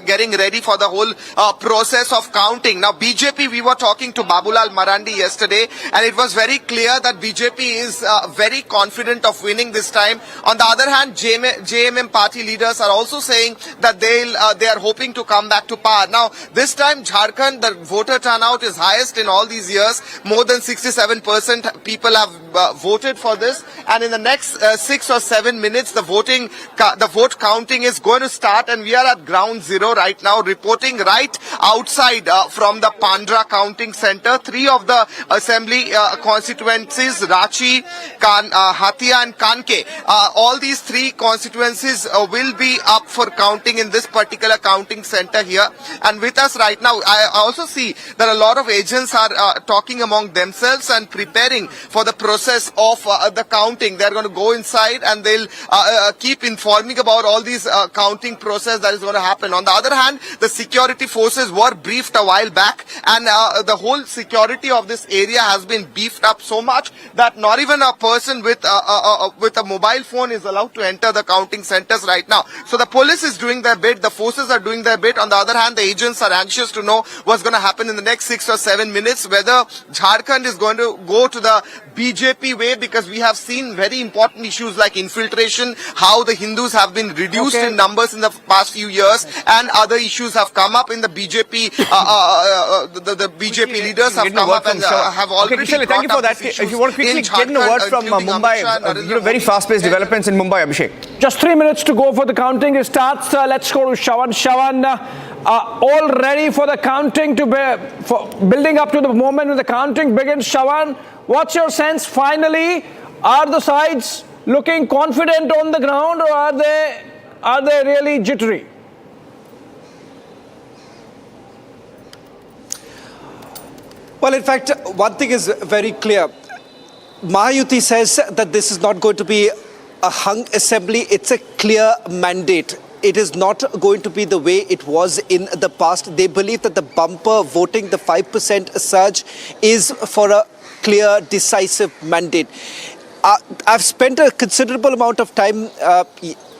getting ready for the whole process of counting. Now, BJP, we were talking to Babulal Marandi yesterday, and it was very clear that BJP is very confident of winning this time. On the other hand, JMM party leaders are also saying that they are hoping to come back to power. Now, this time, Jharkhand, the voter turnout is highest in all these years. More than 67% people have voted for this, and in the next 6 or 7 minutes, the vote counting is going to start, and we are at ground zero right now, reporting right outside from the Pandra counting center. 3 of the assembly constituencies, Ranchi, Hatia and Kanke, all these 3 constituencies will be up for counting in this particular counting center here. And with us right now, I also see that a lot of agents are talking among themselves and preparing for the process of the counting. They're going to go inside and they'll keep informing about all these counting process that is going to happen. On the other hand, the security forces were briefed a while back, and the whole security of this area has been beefed up so much that not even a person with a mobile phone is allowed to enter the counting centers right now. So the police is doing their bit, the forces are doing their bit. On the other hand, the agents are anxious to know what's going to happen in the next 6 or 7 minutes, whether Jharkhand is going to go to the BJP way, because we have seen very important issues like infiltration, how the Hindus have been reduced in numbers in the past few years, and other issues have come up in the BJP. The BJP leaders have come up and have already. Okay, thank you for that. If you want to quickly get in a word from Mumbai, very fast-paced developments in Mumbai, Abhishek. Just 3 minutes to go for the counting starts. Let's go to Shawan. Shawan, all ready for the counting for building up to the moment when the counting begins. Shawan, what's your sense finally? Are the sides looking confident on the ground, or are they really jittery? Well, in fact, one thing is very clear. Maha-Yuti says that this is not going to be a hung assembly. It's a clear mandate. It is not going to be the way it was in the past. They believe that the bumper voting, the 5% surge, is for a clear, decisive mandate. I've spent a considerable amount of time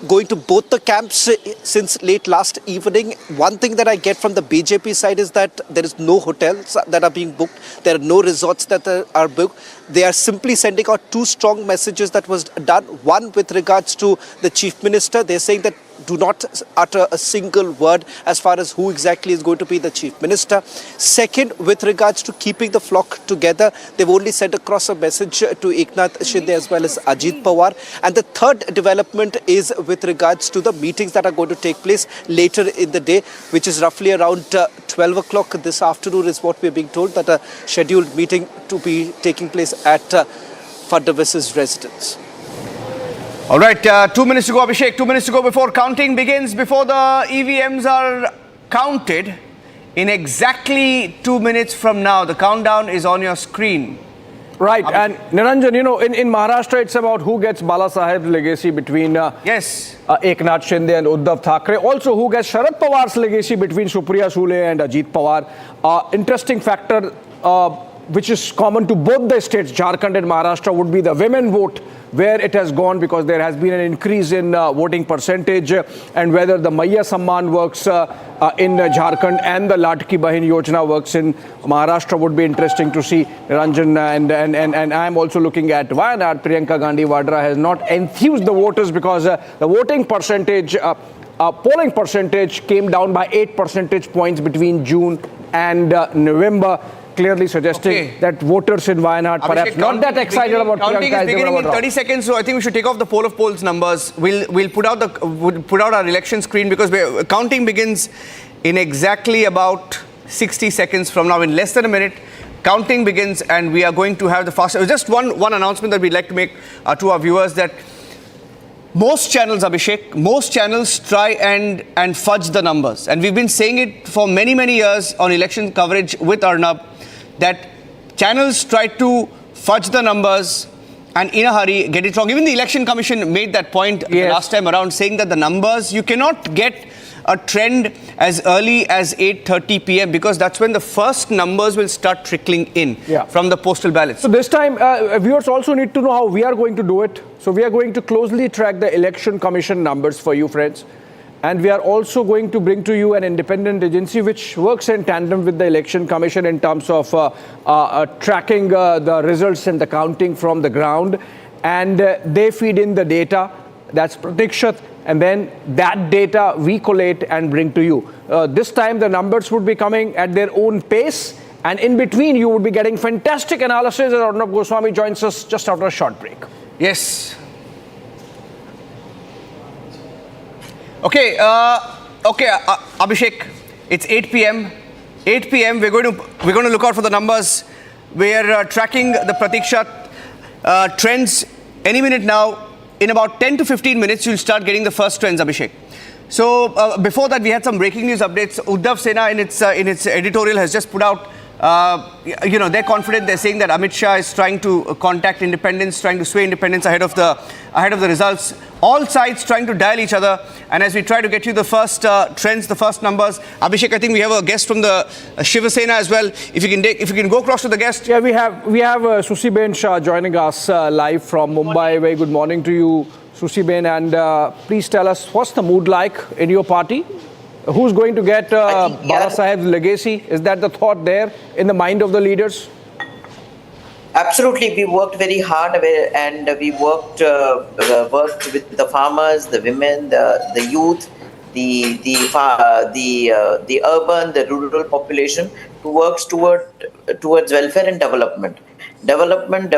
going to both the camps since late last evening. One thing that I get from the BJP side is that there is no hotels that are being booked. There are no resorts that are booked. They are simply sending out 2 strong messages that was done. One with regards to the chief minister. They're saying that do not utter a single word as far as who exactly is going to be the chief minister. Second, with regards to keeping the flock together, they've only sent across a message to Eknath Shinde as well as Ajit Pawar. And the third development is with regards to the meetings that are going to take place later in the day, which is roughly around 12 o'clock this afternoon is what we're being told, that a scheduled meeting to be taking place at Fadnavis's residence. All right, 2 minutes to go, Abhishek. 2 minutes to go before counting begins, before the EVMs are counted. In exactly 2 minutes from now, the countdown is on your screen. Right, and Niranjan, you know, in Maharashtra, it's about who gets Bala Saheb's legacy between Eknath Shinde and Uddhav Thackeray. Also, who gets Sharad Pawar's legacy between Supriya Sule and Ajit Pawar. Interesting factor, which is common to both the states, Jharkhand and Maharashtra, would be the women vote, where it has gone, because there has been an increase in voting percentage, and whether the Maiya Samman works in Jharkhand and the Latki Bahin Yojana works in Maharashtra would be interesting to see, Ranjan. And I am also looking at Wayanad. Priyanka Gandhi Vadra has not enthused the voters, because the voting percentage, polling percentage came down by 8 percentage points between June and November. Clearly suggesting that voters in Wayanad perhaps not that excited about counting is beginning in 30 seconds, so I think we should take off the poll of polls numbers. We'll put out our election screen, because counting begins in exactly about 60 seconds from now. In less than a minute, counting begins, and we are going to have the fast. Just one announcement that we'd like to make to our viewers, that most channels, Abhishek, most channels try and fudge the numbers, and we've been saying it for many years on election coverage with Arnab, that channels try to fudge the numbers and in a hurry get it wrong. Even the Election Commission made that point the last time around, saying that the numbers, you cannot get a trend as early as 8:30 p.m. because that's when the first numbers will start trickling in from the postal ballots. So this time, viewers also need to know how we are going to do it. So we are going to closely track the Election Commission numbers for you, friends. And we are also going to bring to you an independent agency which works in tandem with the Election Commission in terms of tracking the results and the counting from the ground. And they feed in the data, that's Pratikshat, and then that data we collate and bring to you. This time the numbers would be coming at their own pace, and in between you would be getting fantastic analysis as Arnab Goswami joins us just after a short break. Yes. Okay, Abhishek, it's 8 p.m. 8 p.m. We're going to look out for the numbers. We're tracking the Pratikshat trends any minute now. In about 10 to 15 minutes, you'll start getting the first trends, Abhishek. So before that, we had some breaking news updates. Uddhav Sena in its editorial has just put out, they're confident. They're saying that Amit Shah is trying to contact independents, trying to sway independents ahead of the results. All sides trying to dial each other. And as we try to get you the first trends, the first numbers, Abhishek, I think we have a guest from the Shiva Sena as well. If you can go across to the guest. Yeah, we have Susi Ben Shah joining us live from Mumbai. Very good morning to you, Susi Ben, and please tell us what's the mood like in your party? Who's going to get Bala Saheb's legacy? Is that the thought there in the mind of the leaders? Absolutely, we worked very hard and we worked with the farmers, the women, the youth, the urban, the rural population to work towards welfare and development. Development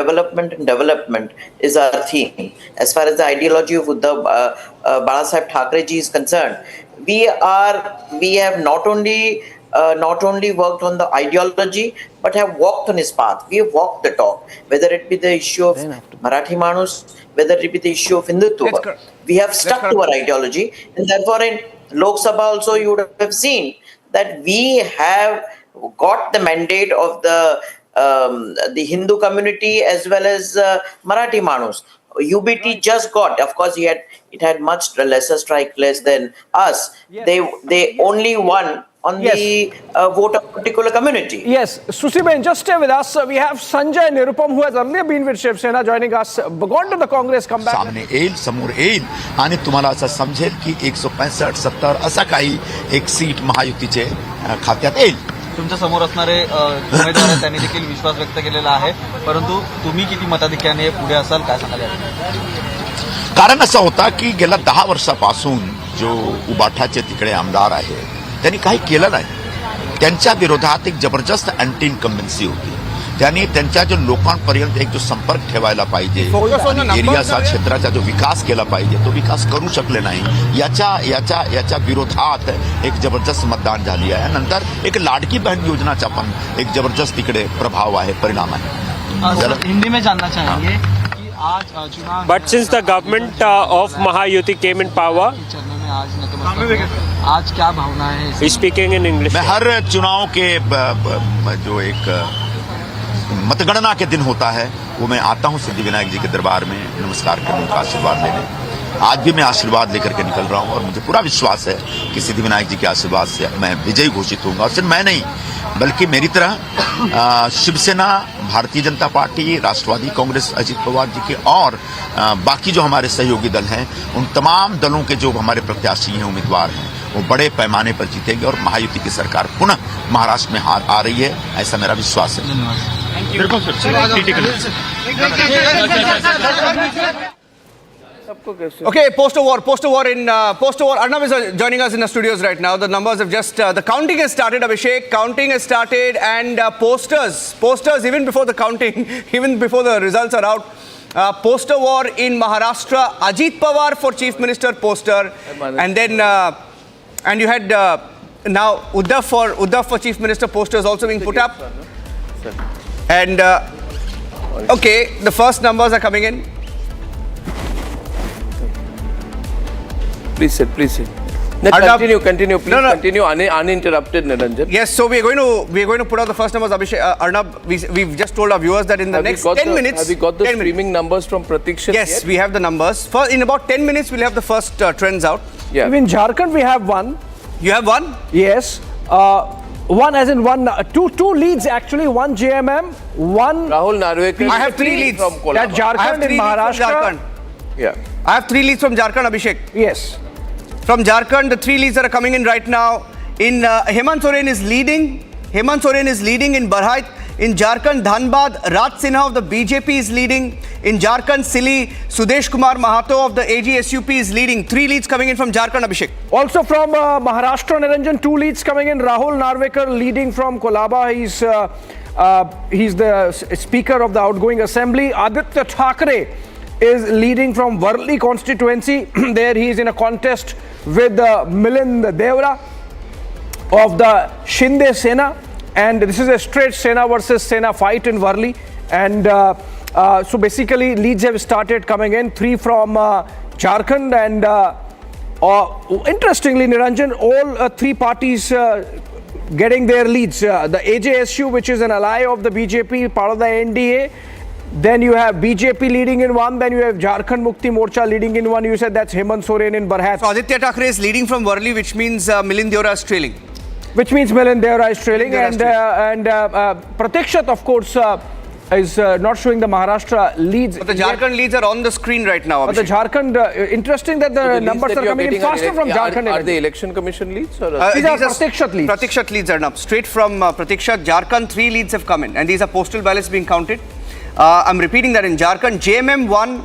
is our theme. As far as the ideology of Uddhav Bala Saheb Thackeray ji is concerned, we have not only worked on the ideology, but have walked on his path. We have walked the talk, whether it be the issue of Marathi Manus, whether it be the issue of Hindutva. We have stuck to our ideology, and therefore in Lok Sabha also you would have seen that we have got the mandate of the Hindu community as well as Marathi Manus. UBT just got, of course, it had much lesser strike less than us. They only won on the vote of a particular community. Yes, Susi Ben, just stay with us. We have Sanjay Nirupam, who has earlier been with Shiv Sena, joining us. Gone to the Congress, come back. सामने येईल, समोर येईल आणि तुम्हाला असं समजेल की 165-70 असा काही एक सीट महायुतीचे खात्यात येईल. तुमच्या समोर असणारे उमेदवार त्यांनी देखील विश्वास व्यक्त केलेला आहे, परंतु तुम्ही किती मताधिक्याने पुढे असाल काय सांगाल? कारण असं होता की गेल्या 10 वर्षापासून जो उबाठाचे तिकडे आमदार आहेत त्यांनी काही केलं नाही. त्यांच्या विरोधात एक जबरदस्त अँटी इन्कम्बन्सी होती. त्यांनी त्यांच्या जो लोकांपर्यंत एक जो संपर्क ठेवायला पाहिजे, एरियाचा क्षेत्राचा जो विकास केला पाहिजे तो विकास करू शकले नाही. याच्या विरोधात एक जबरदस्त मतदान झाली आहे. नंतर एक लाडकी बहन योजनाचा पण एक जबरदस्त तिकडे प्रभाव आहे, परिणाम आहे. हिंदी में जानना चाहेंगे कि आज चुनाव But since the government of Maha-Yuti came in power, आज क्या भावना है? he's speaking in English. मैं हर चुनाव के जो एक मतगणना के दिन होता है वो मैं आता हूं सिद्धिविनायक जी के दरबार में नमस्कार करने का आशीर्वाद लेने. आज भी मैं आशीर्वाद लेकर के निकल रहा हूं और मुझे पूरा विश्वास है कि सिद्धिविनायक जी के आशीर्वाद से मैं विजयी घोषित होऊंगा. और सिर्फ मैं नहीं बल्कि मेरी तरह शिवसेना, भारतीय जनता पार्टी, राष्ट्रवादी कांग्रेस अजित पवार जी के और बाकी जो हमारे सहयोगी दल हैं उन तमाम दलों के जो हमारे प्रत्याशी हैं, उम्मीदवार हैं, वो बड़े पैमाने पर जीतेंगे और महायुति की सरकार पुनः महाराष्ट्र में आ रही है, ऐसा मेरा विश्वास है. Okay, poster war. Arnab is joining us in the studios right now. The numbers have just, the counting has started, Abhishek. Counting has started, and posters even before the counting, even before the results are out. Poster war in Maharashtra. Ajit Pawar for Chief Minister poster, and then and you had now Uddhav for Chief Minister posters also being put up. And okay, the first numbers are coming in. Please sit. Continue. Please continue uninterrupted, Niranjan. Yes, so we're going to put out the first numbers, Abhishek. Arnab, we've just told our viewers that in the next 10 minutes... Have we got the streaming numbers from Pratikshat Yes, yet? we have the numbers. In about 10 minutes, we'll have the first trends out. Yeah. In Jharkhand, we have one. You have one? Yes. One as in one, two leads actually, one JMM, one... Rahul Narvekar. I have 3 leads. From Kolaba. That Jharkhand and Maharashtra. Yeah. I have 3 leads from Jharkhand, Abhishek. Yes. From Jharkhand, the 3 leads that are coming in right now. In Hemant Soren is leading. Hemant Soren is leading in Barhait. In Jharkhand, Dhanwar, Raj Sinha of the BJP is leading. In Jharkhand, Sili, Sudesh Kumar Mahato of the AGSUP is leading. 3 leads coming in from Jharkhand, Abhishek. Also from Maharashtra, Niranjan, 2 leads coming in. Rahul Narvekar leading from Kolaba. He's the speaker of the outgoing assembly. Aditya Thackeray is leading from Worli constituency. There he is in a contest with Milind Devra of the Shinde Sena. And this is a straight Sena versus Sena fight in Worli. And so basically leads have started coming in. 3 from Jharkhand. And interestingly, Niranjan, all 3 parties getting their leads. The AJSU, which is an ally of the BJP, part of the NDA. Then you have BJP leading in one. Then you have Jharkhand Mukti Morcha leading in one. You said that's Hemant Soren in Barhat. So Aditya Thackeray is leading from Worli, which means Milind Devra is trailing. Which means Milind Devra is trailing. And Pratikshat, of course, is not showing the Maharashtra leads. But the Jharkhand leads are on the screen right now, Abhishek. But the Jharkhand, interesting that the numbers are coming in faster from Jharkhand. Are the election commission leads? Or these are Pratikshat leads. Pratikshat leads are up. Straight from Pratikshat, Jharkhand, 3 leads have come in. And these are postal ballots being counted. I'm repeating that in Jharkhand, JMM 1,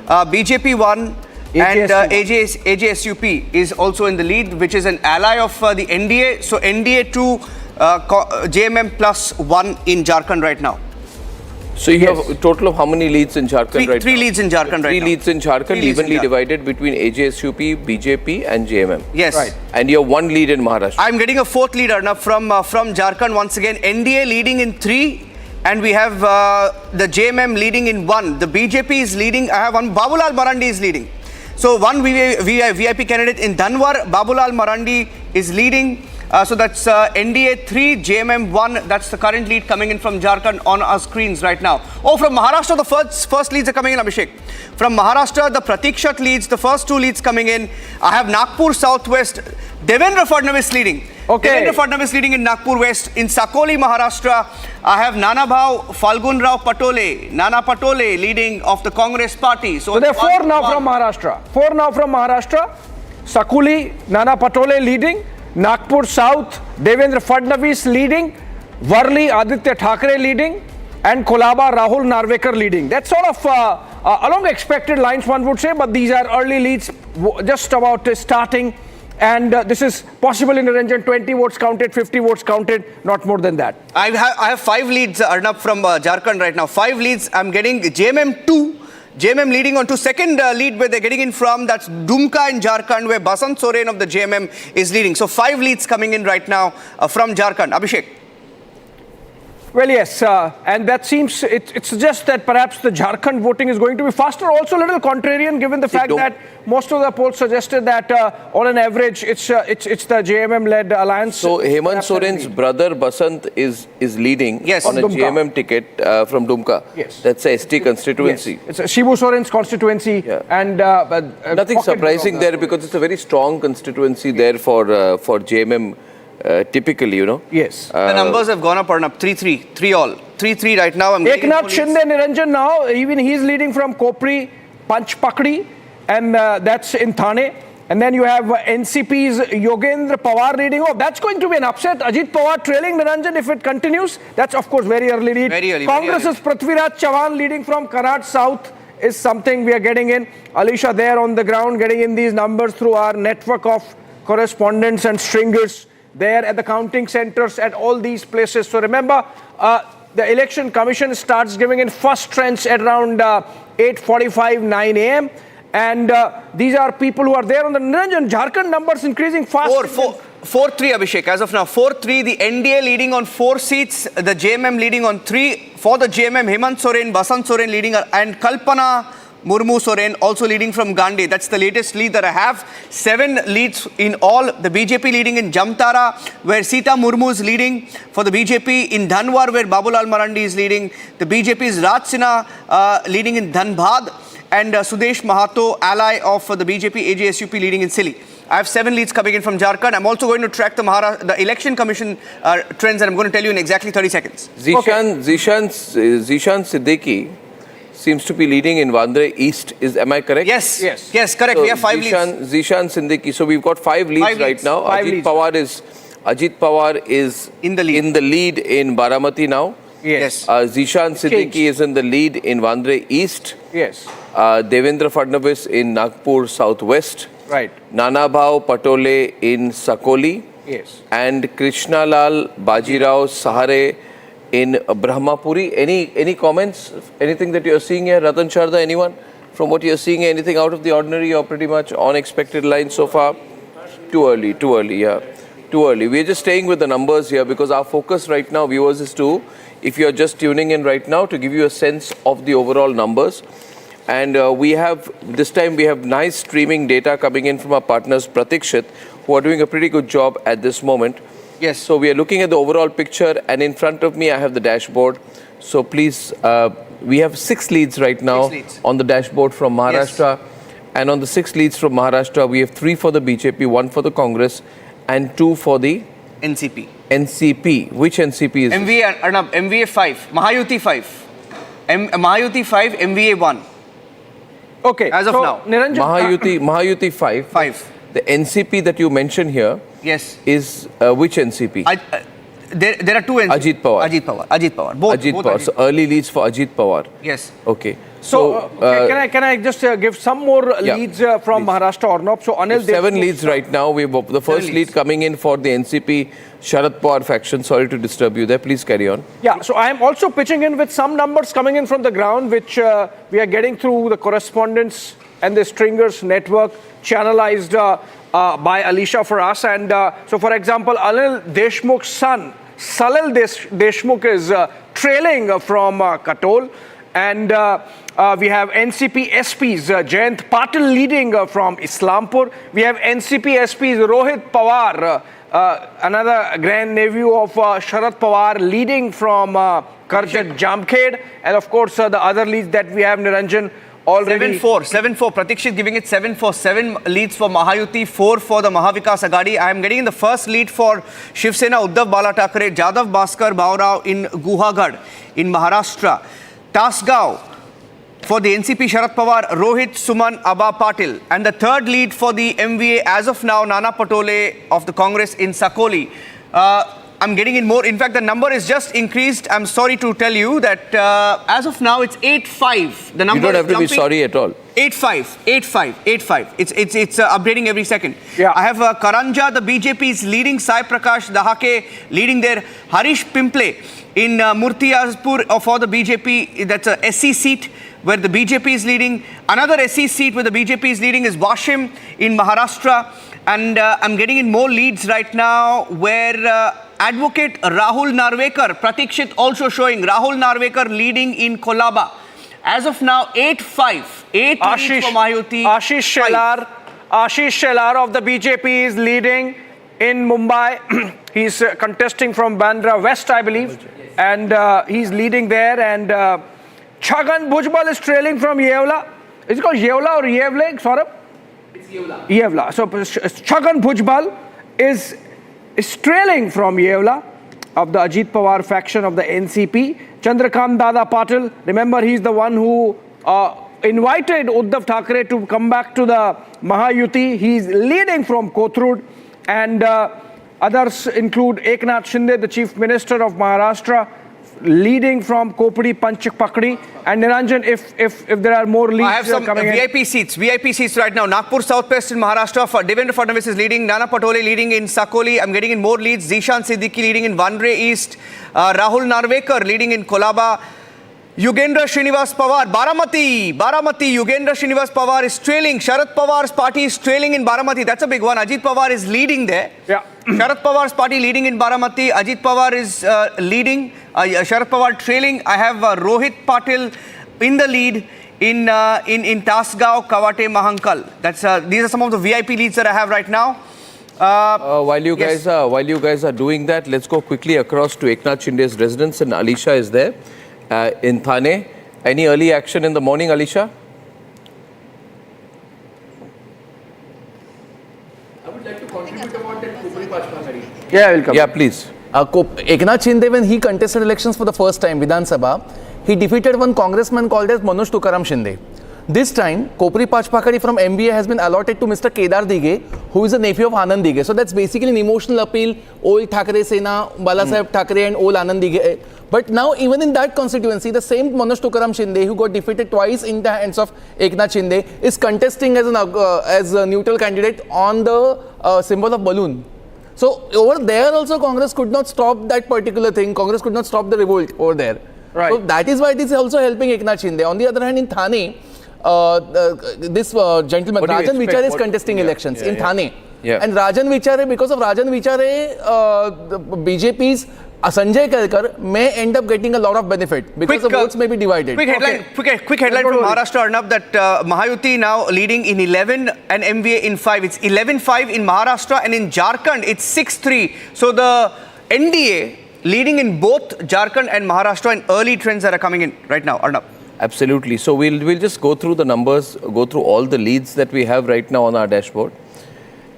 BJP 1, and AJSUP is also in the lead, which is an ally of the NDA. So NDA 2, JMM plus 1 in Jharkhand right now. So you have a total of how many leads in Jharkhand right now? 3 leads in Jharkhand right now. 3 leads in Jharkhand, evenly divided between AJSUP, BJP and JMM. Yes. Right. And you have 1 lead in Maharashtra. I'm getting a 4th lead, Arnab, from Jharkhand once again. NDA leading in 3. And we have the JMM leading in 1. The BJP is leading. I have one. Babulal Marandi is leading. So one VIP candidate in Dhanwar, Babulal Marandi is leading. So that's NDA 3, JMM 1. That's the current lead coming in from Jharkhand on our screens right now. Oh, from Maharashtra, the first leads are coming in, Abhishek. From Maharashtra, the Pratikshat leads, the first 2 leads coming in. I have Nagpur Southwest, Devendra Fadnavis leading. Okay. Devendra Fadnavis leading in Nagpur West. In Sakoli, Maharashtra, I have Nana Bhau Falgun Rao Patole, Nana Patole leading of the Congress party. So there are 4 now from Maharashtra. 4 now from Maharashtra. Sakuli, Nana Patole leading. Nagpur South, Devendra Fadnavis leading. Worli, Aditya Thackeray leading. And Kolaba, Rahul Narvekar leading. That's sort of along expected lines, one would say, but these are early leads just about starting. And this is possible in Niranjan, 20 votes counted, 50 votes counted, not more than that. I have 5 leads, Arnab, from Jharkhand right now. 5 leads. I'm getting JMM 2. JMM leading on to second lead where they're getting in from. That's Dumka in Jharkhand, where Hemant Soren of the JMM is leading. So 5 leads coming in right now from Jharkhand. Abhishek. Well, yes, and that seems, it suggests that perhaps the Jharkhand voting is going to be faster, also a little contrarian given the fact that most of the polls suggested that on an average it's the JMM-led alliance. So Hemant Soren's brother Basant is leading on a JMM ticket from Dumka. Yes. That's a ST constituency. Yes. It's Shibu Soren's constituency. And nothing surprising there because it's a very strong constituency there for JMM. Typically, you know. Yes. The numbers have gone up, Arnab. 3-3. 3 all. 3-3 right now. Eknath Shinde, Niranjan now, even he's leading from Kopri, Panchpakdi, and that's in Thane. And then you have NCP's Yogendra Pawar leading. Oh, that's going to be an upset. Ajit Pawar trailing Niranjan if it continues. That's, of course, very early lead. Very early. Congress's Prithviraj Chavan leading from Karaj South is something we are getting in. Alisha there on the ground getting in these numbers through our network of correspondents and stringers there at the counting centers at all these places. So remember, the election commission starts giving in first trends at around 8:45, 9 a.m. And these are people who are there on the Niranjan. Jharkhand numbers increasing fast. 4-3 Abhishek as of now. 4-3, the NDA leading on 4 seats, the JMM leading on 3. For the JMM, Hemant Soren, Hemant Soren leading, and Kalpana Murmu Soren also leading from Gandhi. That's the latest lead that I have. 7 leads in all. The BJP leading in Jamtara, where Sita Murmu is leading for the BJP. In Dhanwar, where Babulal Marandi is leading. The BJP's Raj Sinha leading in Dhanbad. And Sudesh Mahato, ally of the BJP AJSUP, leading in Sili. I have 7 leads coming in from Jharkhand. I'm also going to track the election commission trends, and I'm going to tell you in exactly 30 seconds. Zishan Siddiqui seems to be leading in Vandre East. Am I correct? Yes, correct. So we have 5 leads. Zishan Siddiqui. So we've got 5 leads right now. Ajit Pawar is in the lead in Baramati now. Yes. Zishan Siddiqui is in the lead in Vandre East. Yes. Devendra Fadnavis in Nagpur Southwest. Right. Nanabhau Patole in Sakoli. Yes. And Krishnalal Bajirao Sahare in Brahmapuri. Any comments? Anything that you're seeing here? Ratan Sharda, anyone? From what you're seeing, anything out of the ordinary or pretty much on expected lines so far? Too early, yeah. Too early. We're just staying with the numbers here because our focus right now, viewers, is to, if you're just tuning in right now, to give you a sense of the overall numbers. And this time we have nice streaming data coming in from our partners Pratikshit, who are doing a pretty good job at this moment. Yes. So we are looking at the overall picture, and in front of me I have the dashboard. So please, we have 6 leads right now on the dashboard from Maharashtra. Yes. And on the 6 leads from Maharashtra, we have 3 for the BJP, 1 for the Congress, and 2 for the NCP. NCP. Which NCP is MVA, Arnab, MVA 5, Maha-Yuti 5. Maha-Yuti 5, MVA 1. Okay. As of now. Niranjan, Maha-Yuti 5. 5. The NCP that you mentioned here is which NCP? There are 2 NCP. Ajit Pawar. Ajit Pawar. Both Pawar. So early leads for Ajit Pawar. Yes. Okay. So, can I just give some more leads from Maharashtra, Arnab? So, Anil, 7 leads right now. We have the first lead coming in for the NCP Sharad Pawar faction. Sorry to disturb you there. Please carry on. Yeah. So, I am also pitching in with some numbers coming in from the ground, which we are getting through the correspondence and the stringers network channelized by Alisha for us. And so, for example, Anil Deshmukh's son, Salil Deshmukh, is trailing from Katol. And we have NCP SPs, Jayant Patil leading from Islampur. We have NCP SPs, Rohit Pawar, another grandnephew of Sharad Pawar, leading from Karjat Jamkhed. And of course, the other leads that we have, Niranjan, already. 7-4. Pratikshit giving it 7-4. 7 leads for Maha-Yuti, 4 for the Mahavikas Aghadi. I am getting in the first lead for Shiv Sena, Uddhav Bala Thackeray, Jadav Bhaskar Baurao in Guhagad in Maharashtra. Tasgao for the NCP Sharad Pawar, Rohit Suman Abha Patil. And the third lead for the MVA as of now, Nana Patole of the Congress in Sakoli. I'm getting in more. In fact, the number is just increased. I'm sorry to tell you that as of now, it's 8-5. The number you don't have to be sorry at all. 8-5. It's updating every second. Yeah. I have Karanja, the BJP is leading. Sai Prakash Dahake leading there. Harish Pimple in Murtiyazpur for the BJP. That's a SC seat where the BJP is leading. Another SC seat where the BJP is leading is Washim in Maharashtra. And I'm getting in more leads right now where Advocate Rahul Narvekar, Pratikshit also showing Rahul Narvekar leading in Kolaba. As of now, 8-5. 8 leads for Mahayuti. Ashish Shelar of the BJP is leading in Mumbai. He's contesting from Bandra West, I believe. And he's leading there. And Chhagan Bhujbal is trailing from Yevla. Is it called Yevla or Yevle, Saurabh? It's Yevla. Yevla. So Chhagan Bhujbal is trailing from Yevla of the Ajit Pawar faction of the NCP. Chandrakant Dada Patil, remember he's the one who invited Uddhav Thackeray to come back to the Maha-Yuti. He's leading from Kothurud. And others include Eknath Shinde, the Chief Minister of Maharashtra, leading from Kopadi Panchpakdi. And Niranjan, if there are more leads I have some coming VIP seats right now. Nagpur Southwest in Maharashtra, for Devendra Fadnavis is leading. Nana Patole leading in Sakoli. I'm getting in more leads. Zishan Siddiqui leading in Vandre East. Rahul Narvekar leading in Kolaba. Yugendra Srinivas Pawar, Baramati, Yugendra Srinivas Pawar is trailing. Sharad Pawar's party is trailing in Baramati. That's a big one. Ajit Pawar is leading there. Yeah. Sharad Pawar's party leading in Baramati. Ajit Pawar is leading. Sharad Pawar trailing. I have Rohit Patil in the lead in Tasgao, Kawate, Mahankal. These are some of the VIP leads that I have right now. While you guys are doing that, let's go quickly across to Eknath Shinde's residence, and Alisha is there. In Thane. Any early action in the morning, Alisha? I would like to contribute about that Kopri Pachpakari. Yeah, welcome. Yeah, please. Eknath Shinde, when he contested elections for the first time, Vidhan Sabha, he defeated one congressman called as Manoj Tukaram Shinde. This time, Kopri Pachpakari from MBA has been allotted to Mr. Kedar Dige, who is a nephew of Anand Dige. So that's basically an emotional appeal, old Thackeray Sena, Balasaheb Thackeray and old Anand Dige. But now, even in that constituency, the same Manoj Tukaram Shinde, who got defeated twice in the hands of Eknath Shinde, is contesting as a neutral candidate on the symbol of balloon. So over there also, Congress could not stop that particular thing. Congress could not stop the revolt over there. Right. So that is why it is also helping Eknath Shinde. On the other hand, in Thane, this gentleman, Rajan Vichare, is contesting elections in Thane. Yeah. And Rajan Vichare, because of Rajan Vichare, BJP's Sanjay Kelkar may end up getting a lot of benefit because the votes may be divided. Quick headline, quick headline from Maharashtra, Arnab, that Maha-Yuti now leading in 11 and MVA in 5. It's 11-5 in Maharashtra, and in Jharkhand it's 6-3. So the NDA leading in both Jharkhand and Maharashtra, and early trends that are coming in right now, Arnab. Absolutely. So we'll just go through the numbers, go through all the leads that we have right now on our dashboard.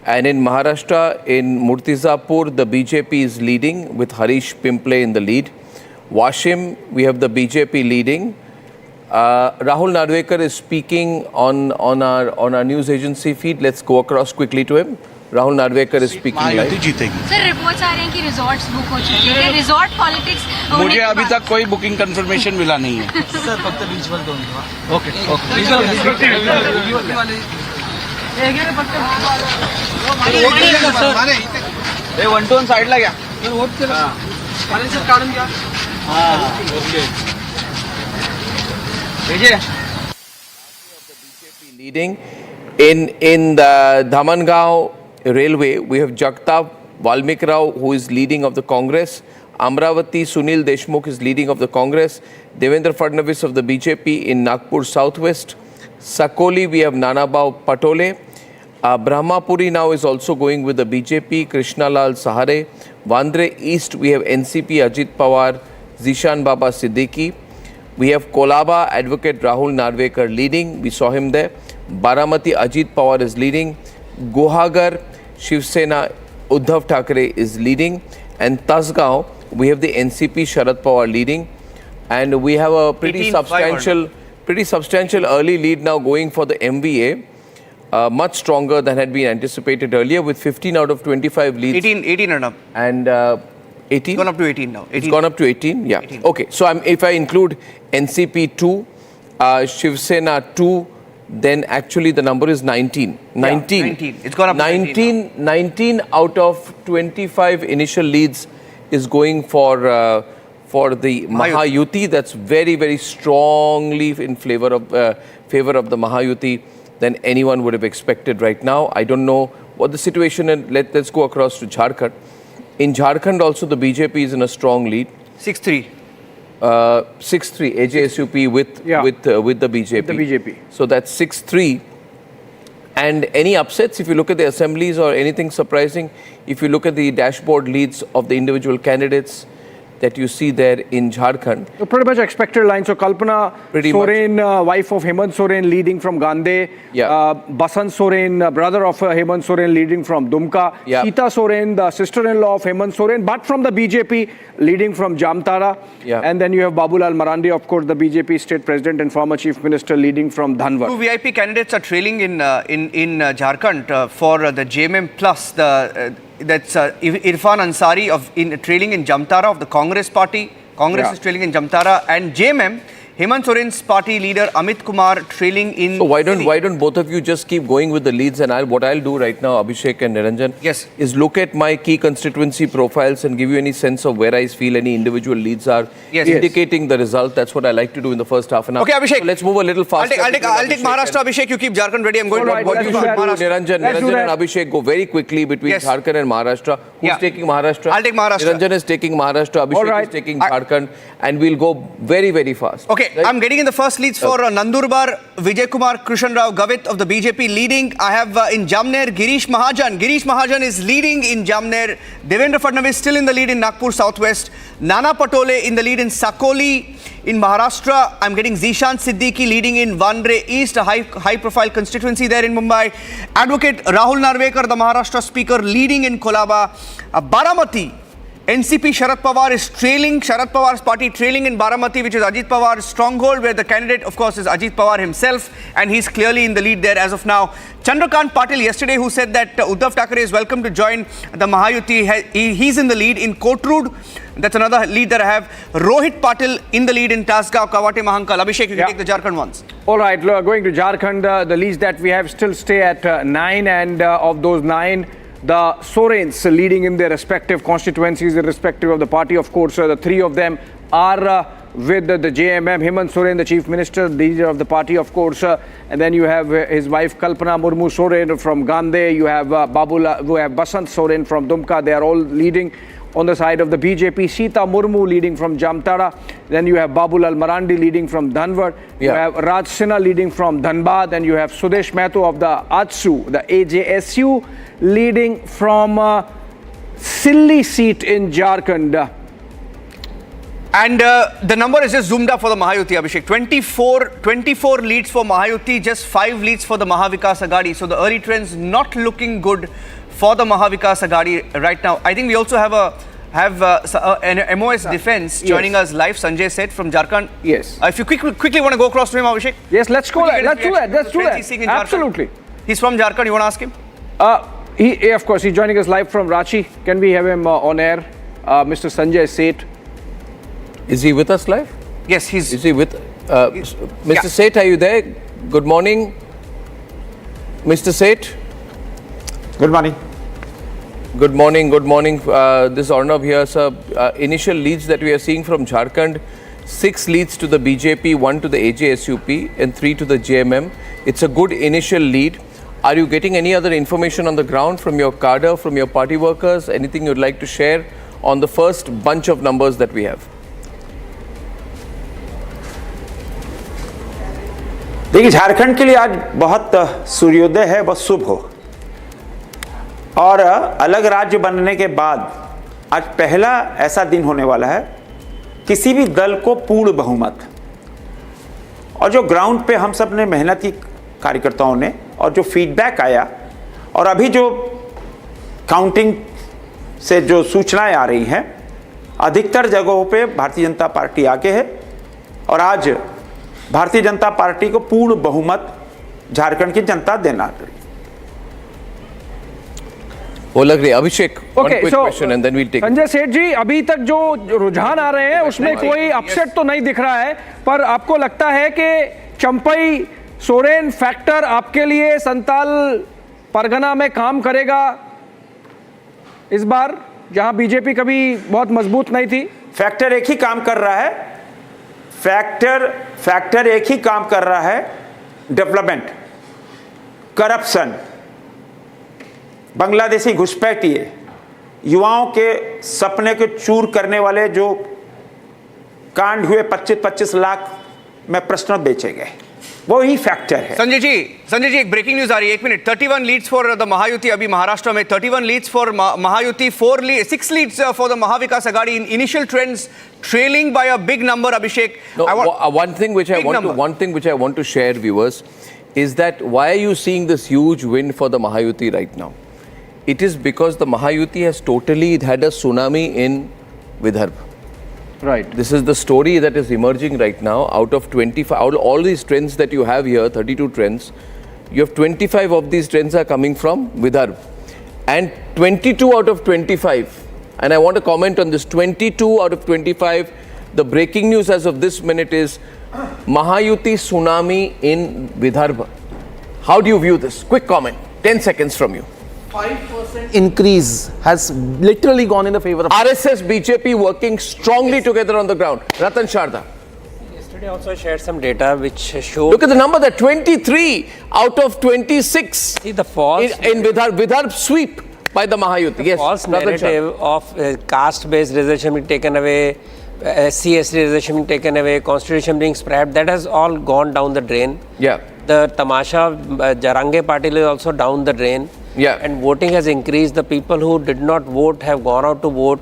And in Maharashtra, in Murtizapur, the BJP is leading with Harish Pimple in the lead. Washim, we have the BJP leading. Rahul Narvekar is speaking on our news agency feed. Let's go across quickly to him. Rahul Narvekar is speaking live. Sir reports आ रहे हैं कि resorts book हो चुके हैं resort politics मुझे अभी तक कोई बुकिंग कंफर्मेशन मिला नहीं है सर फक्त विजुअल दोन ओके हे 1-2 साइडला घ्या काढून घ्या Leading in the Dhamangao railway, we have Jagtap Valmik Rao, who is leading of the Congress. Amravati Sunil Deshmukh is leading of the Congress. Devendra Fadnavis of the BJP in Nagpur Southwest. Sakoli, we have Nanabao Patole. Brahmapuri now is also going with the BJP, Krishnalal Sahare. Vandre East, we have NCP, Ajit Pawar, Zishan Baba Siddiqui. We have Kolaba, Advocate Rahul Narvekar leading. We saw him there. Baramati, Ajit Pawar is leading. Guhagar, Shiv Sena, Uddhav Thackeray is leading. And Tasgaon, we have the NCP, Sharad Pawar leading. And we have a pretty substantial early lead now going for the MVA. Much stronger than had been anticipated earlier, with 15 out of 25 leads. 18 and up. And 18? It's gone up to 18 now. 18. It's gone up to 18? Yeah. 18. Okay. So if I include NCP 2, Shiv Sena 2, then actually the number is 19. 19. Yeah, 19. It's gone up to 19 out of 25 initial leads is going for the Maha-Yuti. That's very, very strongly in favor of the Maha-Yuti than anyone would have expected right now. I don't know what the situation is. Let's go across to Jharkhand. In Jharkhand also the BJP is in a strong lead. 6-3. 6-3 AJSUP with the BJP. The BJP. So that's 6-3. And any upsets, if you look at the assemblies or anything surprising, if you look at the dashboard leads of the individual candidates that you see there in Jharkhand. So pretty much expected line. So Kalpana Soren, wife of Hemant Soren, leading from Gandhe. Yeah. Basant Soren, brother of Hemant Soren, leading from Dumka. Yeah. Sita Soren, the sister-in-law of Hemant Soren, but from the BJP, leading from Jamtara. Yeah. And then you have Babulal Marandi, of course, the BJP state president and former chief minister, leading from Dhanwar. Two VIP candidates are trailing in Jharkhand for the JMM Plus. That's Irfan Ansari trailing in Jamtara of the Congress party. Congress is trailing in Jamtara, and JMM, Hemant Soren's party leader Amit Kumar trailing in. So why don't both of you just keep going with the leads, and what I'll do right now, Abhishek and Niranjan, is look at my key constituency profiles and give you any sense of where I feel any individual leads are indicating the result. That's what I like to do in the first half an hour. Okay, Abhishek. So let's move a little faster. I'll take Maharashtra, Abhishek. You keep Jharkhand ready. I'm going to what you should do, Niranjan and Abhishek, go very quickly between Jharkhand and Maharashtra. Who's taking Maharashtra? I'll take Maharashtra. Niranjan is taking Maharashtra. Abhishek is taking Jharkhand, and we'll go very, very fast. Okay. Okay, I'm getting in the first leads for Nandurbar, Vijay Kumar Krishan Rao Gavit of the BJP leading. I have in Jamner, Girish Mahajan. Girish Mahajan is leading in Jamner. Devendra Fadnavis still in the lead in Nagpur Southwest. Nana Patole in the lead in Sakoli. In Maharashtra, I'm getting Zishan Siddiqui leading in Vandre East, a high-profile constituency there in Mumbai. Advocate Rahul Narvekar, the Maharashtra speaker, leading in Kolaba. Baramati, NCP Sharad Pawar is trailing, Sharad Pawar's party trailing in Baramati, which is Ajit Pawar's stronghold, where the candidate, of course, is Ajit Pawar himself, and he's clearly in the lead there as of now. Chandrakant Patil yesterday, who said that Uddhav Thackeray is welcome to join the Mahayuti, he's in the lead in Kotrud. That's another lead that I have. Rohit Patil in the lead in Tasgaon, Kawate Mahankal. Abhishek, you can take the Jharkhand ones. All right, going to Jharkhand, the leads that we have still stay at 9, and of those 9, the Sorens leading in their respective constituencies, irrespective of the party. Of course, the 3 of them are with the JMM. Hemant Soren, the chief minister, leader of the party, of course. And then you have his wife Kalpana Murmu Soren from Gandhe. You have Basant Soren from Dumka. They are all leading on the side of the BJP. Sita Murmu leading from Jamtara. Then you have Babulal Marandi leading from Dhanwar. You have Raj Sinha leading from Dhanbad. Then you have Sudesh Mehto of the AJSU, the AJSU, leading from Silli seat in Jharkhand. And the number is just zoomed up for the Mahayuti, Abhishek. 24 leads for Mahayuti, just 5 leads for the Mahavikas Aghadi. So the early trends not looking good for the Mahavikas Aghadi right now. I think we also have an MOS Defense joining us live, Sanjay Seth from Jharkhand. Yes. If you quickly want to go across to him, Abhishek. Yes, let's go. Let's do that. Absolutely. He's from Jharkhand. You want to ask him? Of course, he's joining us live from Ranchi. Can we have him on air? Mr. Sanjay Seth. Is he with us live? Yes, he's... Is he with... Mr. Seth, are you there? Good morning. Mr. Seth? Good morning. Good morning, good morning. This is Arnab here, sir. Initial leads that we are seeing from Jharkhand, 6 leads to the BJP, 1 to the AJSUP and 3 to the JMM. It's a good initial lead. Are you getting any other information on the ground from your cadre, from your party workers? Anything you'd like to share on the first bunch of numbers that we have? देखिए, झारखंड के लिए आज बहुत सूर्योदय है, बहुत शुभ हो। और अलग राज्य बनने के बाद आज पहला ऐसा दिन होने वाला है किसी भी दल को पूर्ण बहुमत। और जो ग्राउंड पे हम सब ने मेहनत की कार्यकर्ताओं ने, और जो फीडबैक आया, और अभी जो काउंटिंग से जो सूचनाएं आ रही हैं, अधिकतर जगहों पे भारतीय जनता पार्टी आगे है। और आज भारतीय जनता पार्टी को पूर्ण बहुमत झारखंड की जनता देना। वो लग रही है। अभिषेक, one quick question and then we'll take. Sanjay Seth जी, अभी तक जो रुझान आ रहे हैं उसमें कोई अपसेट तो नहीं दिख रहा है, पर आपको लगता है कि चंपई सोरेन फैक्टर आपके लिए संताल परगना में काम करेगा इस बार, जहां बीजेपी कभी बहुत मजबूत नहीं थी? फैक्टर एक ही काम कर रहा है, फैक्टर एक ही काम कर रहा है, डेवलपमेंट, करप्शन, बांग्लादेशी घुसपैठिए, युवाओं के सपने को चूर करने वाले जो कांड हुए, 25-25 लाख में प्रश्न बेचे गए, वो ही फैक्टर है। संजय जी एक ब्रेकिंग न्यूज आ रही है, 1 minute. 31 leads for the Mahayuti अभी महाराष्ट्र में, 31 leads for Mahayuti, 6 leads for the Mahavikas Aghadi in initial trends, trailing by a big number. Abhishek, no, one thing which I want to share, viewers, is that why are you seeing this huge win for the Mahayuti right now? It is because the Mahayuti has totally had a tsunami in Vidarbha. Right. This is the story that is emerging right now. Out of 25, all these trends that you have here, 32 trends, you have 25 of these trends are coming from Vidarbha. And 22 out of 25, and I want to comment on this, 22 out of 25, the breaking news as of this minute is Mahayuti tsunami in Vidarbha. How do you view this? Quick comment, 10 seconds from you. 5% increase has literally gone in the favor of RSS, BJP working strongly together on the ground. Ratan Sharda. Yesterday also shared some data which showed... Look at the number there, 23 out of 26. See the false... In Vidarbha sweep by the Mahayuti. The yes, false narrative of caste-based reservation being taken away, SC/ST reservation taken away, constitution being scrapped, that has all gone down the drain. Yeah. The Tamasha Jarange Patil is also down the drain. Yeah. And voting has increased. The people who did not vote have gone out to vote.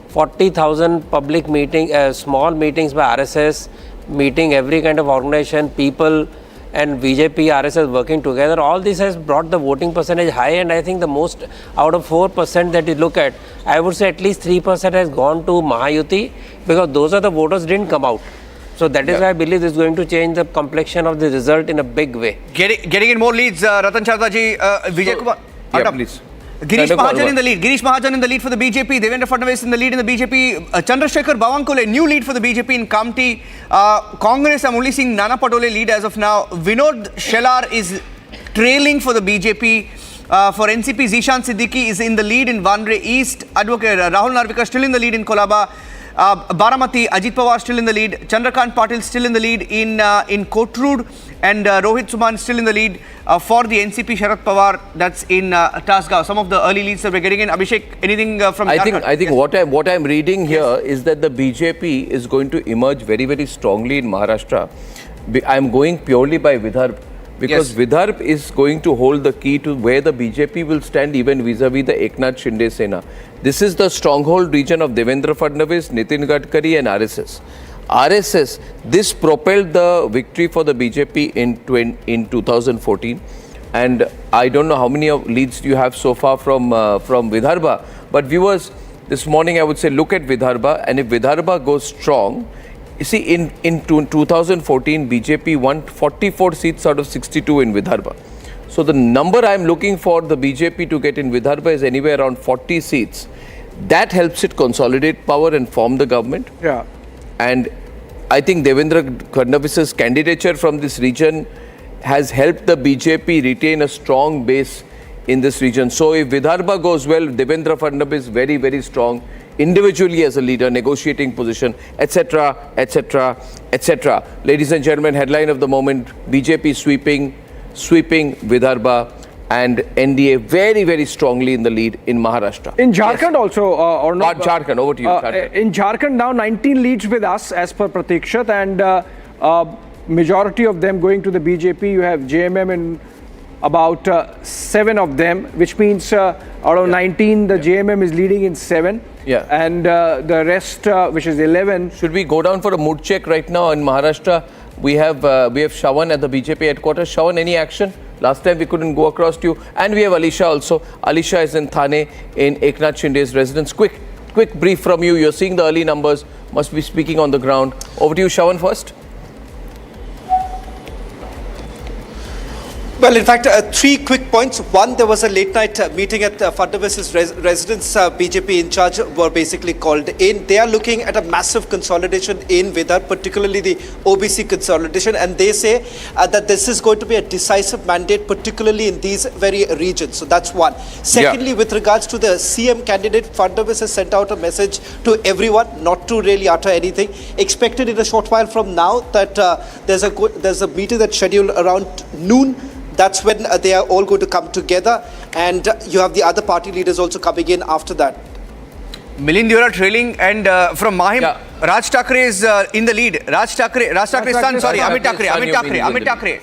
40,000 public meeting, small meetings by RSS, meeting every kind of organization, people and BJP, RSS working together. All this has brought the voting percentage high, and I think the most out of 4% that you look at, I would say at least 3% has gone to Maha-Yuti, because those are the voters didn't come out. So that is why I believe this is going to change the complexion of the result in a big way. Getting in more leads, Ratan Chadha ji, Vijay Kumar. Yeah, please. Girish Mahajan in the lead. Girish Mahajan in the lead for the BJP. Devendra Fadnavis in the lead in the BJP. Chandrasekhar Bawankole, new lead for the BJP in Kamti. Congress, I'm only seeing Nana Patole lead as of now. Vinod Shelar is trailing for the BJP. For NCP, Zishan Siddiqui is in the lead in Vanre East. Advocate Rahul Narvika still in the lead in Kolaba. Baramati, Ajit Pawar still in the lead. Chandrakant Patil still in the lead in Kotrud. And Rohit Suman still in the lead for the NCP. Sharad Pawar, that's in Tasgaon. Some of the early leads that we're getting in. Abhishek, anything from Jharkhand? I think what I'm reading here is that the BJP is going to emerge very, very strongly in Maharashtra. I'm going purely by Vidarbha, because Vidarbha is going to hold the key to where the BJP will stand even vis-a-vis the Eknath Shinde Sena. This is the stronghold region of Devendra Fadnavis, Nitin Gadkari and RSS. This propelled the victory for the BJP in 2014, and I don't know how many leads you have so far from Vidarbha, but viewers, this morning I would say look at Vidarbha, and if Vidarbha goes strong, you see in 2014 BJP won 44 seats out of 62 in Vidarbha. So the number I'm looking for the BJP to get in Vidarbha is anywhere around 40 seats. That helps it consolidate power and form the government. Yeah. And I think Devendra Fadnavis's candidature from this region has helped the BJP retain a strong base in this region. So if Vidarbha goes well, Devendra Fadnavis very, very strong individually as a leader, negotiating position, etc., etc., etc. Ladies and gentlemen, headline of the moment, BJP sweeping Vidarbha, and NDA very, very strongly in the lead in Maharashtra. In Jharkhand also, Arnab, Jharkhand, over to you. In Jharkhand now 19 leads with us as per Pratikshat, and majority of them going to the BJP. You have JMM in about 7 of them, which means out of 19, the JMM is leading in 7. Yeah. And the rest, which is 11. Should we go down for a mood check right now in Maharashtra? We have Shawan at the BJP headquarters. Shawan, any action? Last time we couldn't go across to you. And we have Alisha also. Alisha is in Thane in Eknath Shinde's residence. Quick brief from you. You're seeing the early numbers. Must be speaking on the ground. Over to you, Shawan, first. Well, in fact, 3 quick points. One, there was a late night meeting at Fadnavis's residence. BJP in charge were basically called in. They are looking at a massive consolidation in Vidarbha, particularly the OBC consolidation. And they say that this is going to be a decisive mandate, particularly in these very regions. So that's one. Secondly, with regards to the CM candidate, Fadnavis has sent out a message to everyone not to really utter anything. Expected in a short while from now that there's a meeting that's scheduled around noon. That's when they are all going to come together, and you have the other party leaders also coming in after that. Milind Deora trailing, and from Mahim, Raj Thackeray is in the lead. Raj Thackeray's son, sorry, Amit Thackeray.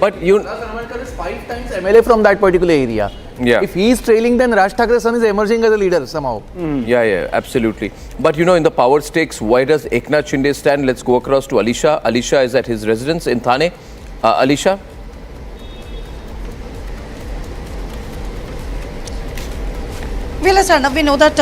But you... is 5 times MLA from that particular area. Yeah. If he is trailing, then Raj Thackeray's son is emerging as a leader somehow. Yeah, absolutely. But you know, in the power stakes, why does Eknath Shinde stand? Let's go across to Alisha. Alisha is at his residence in Thane. Alisha? Well, as Arnab, we know that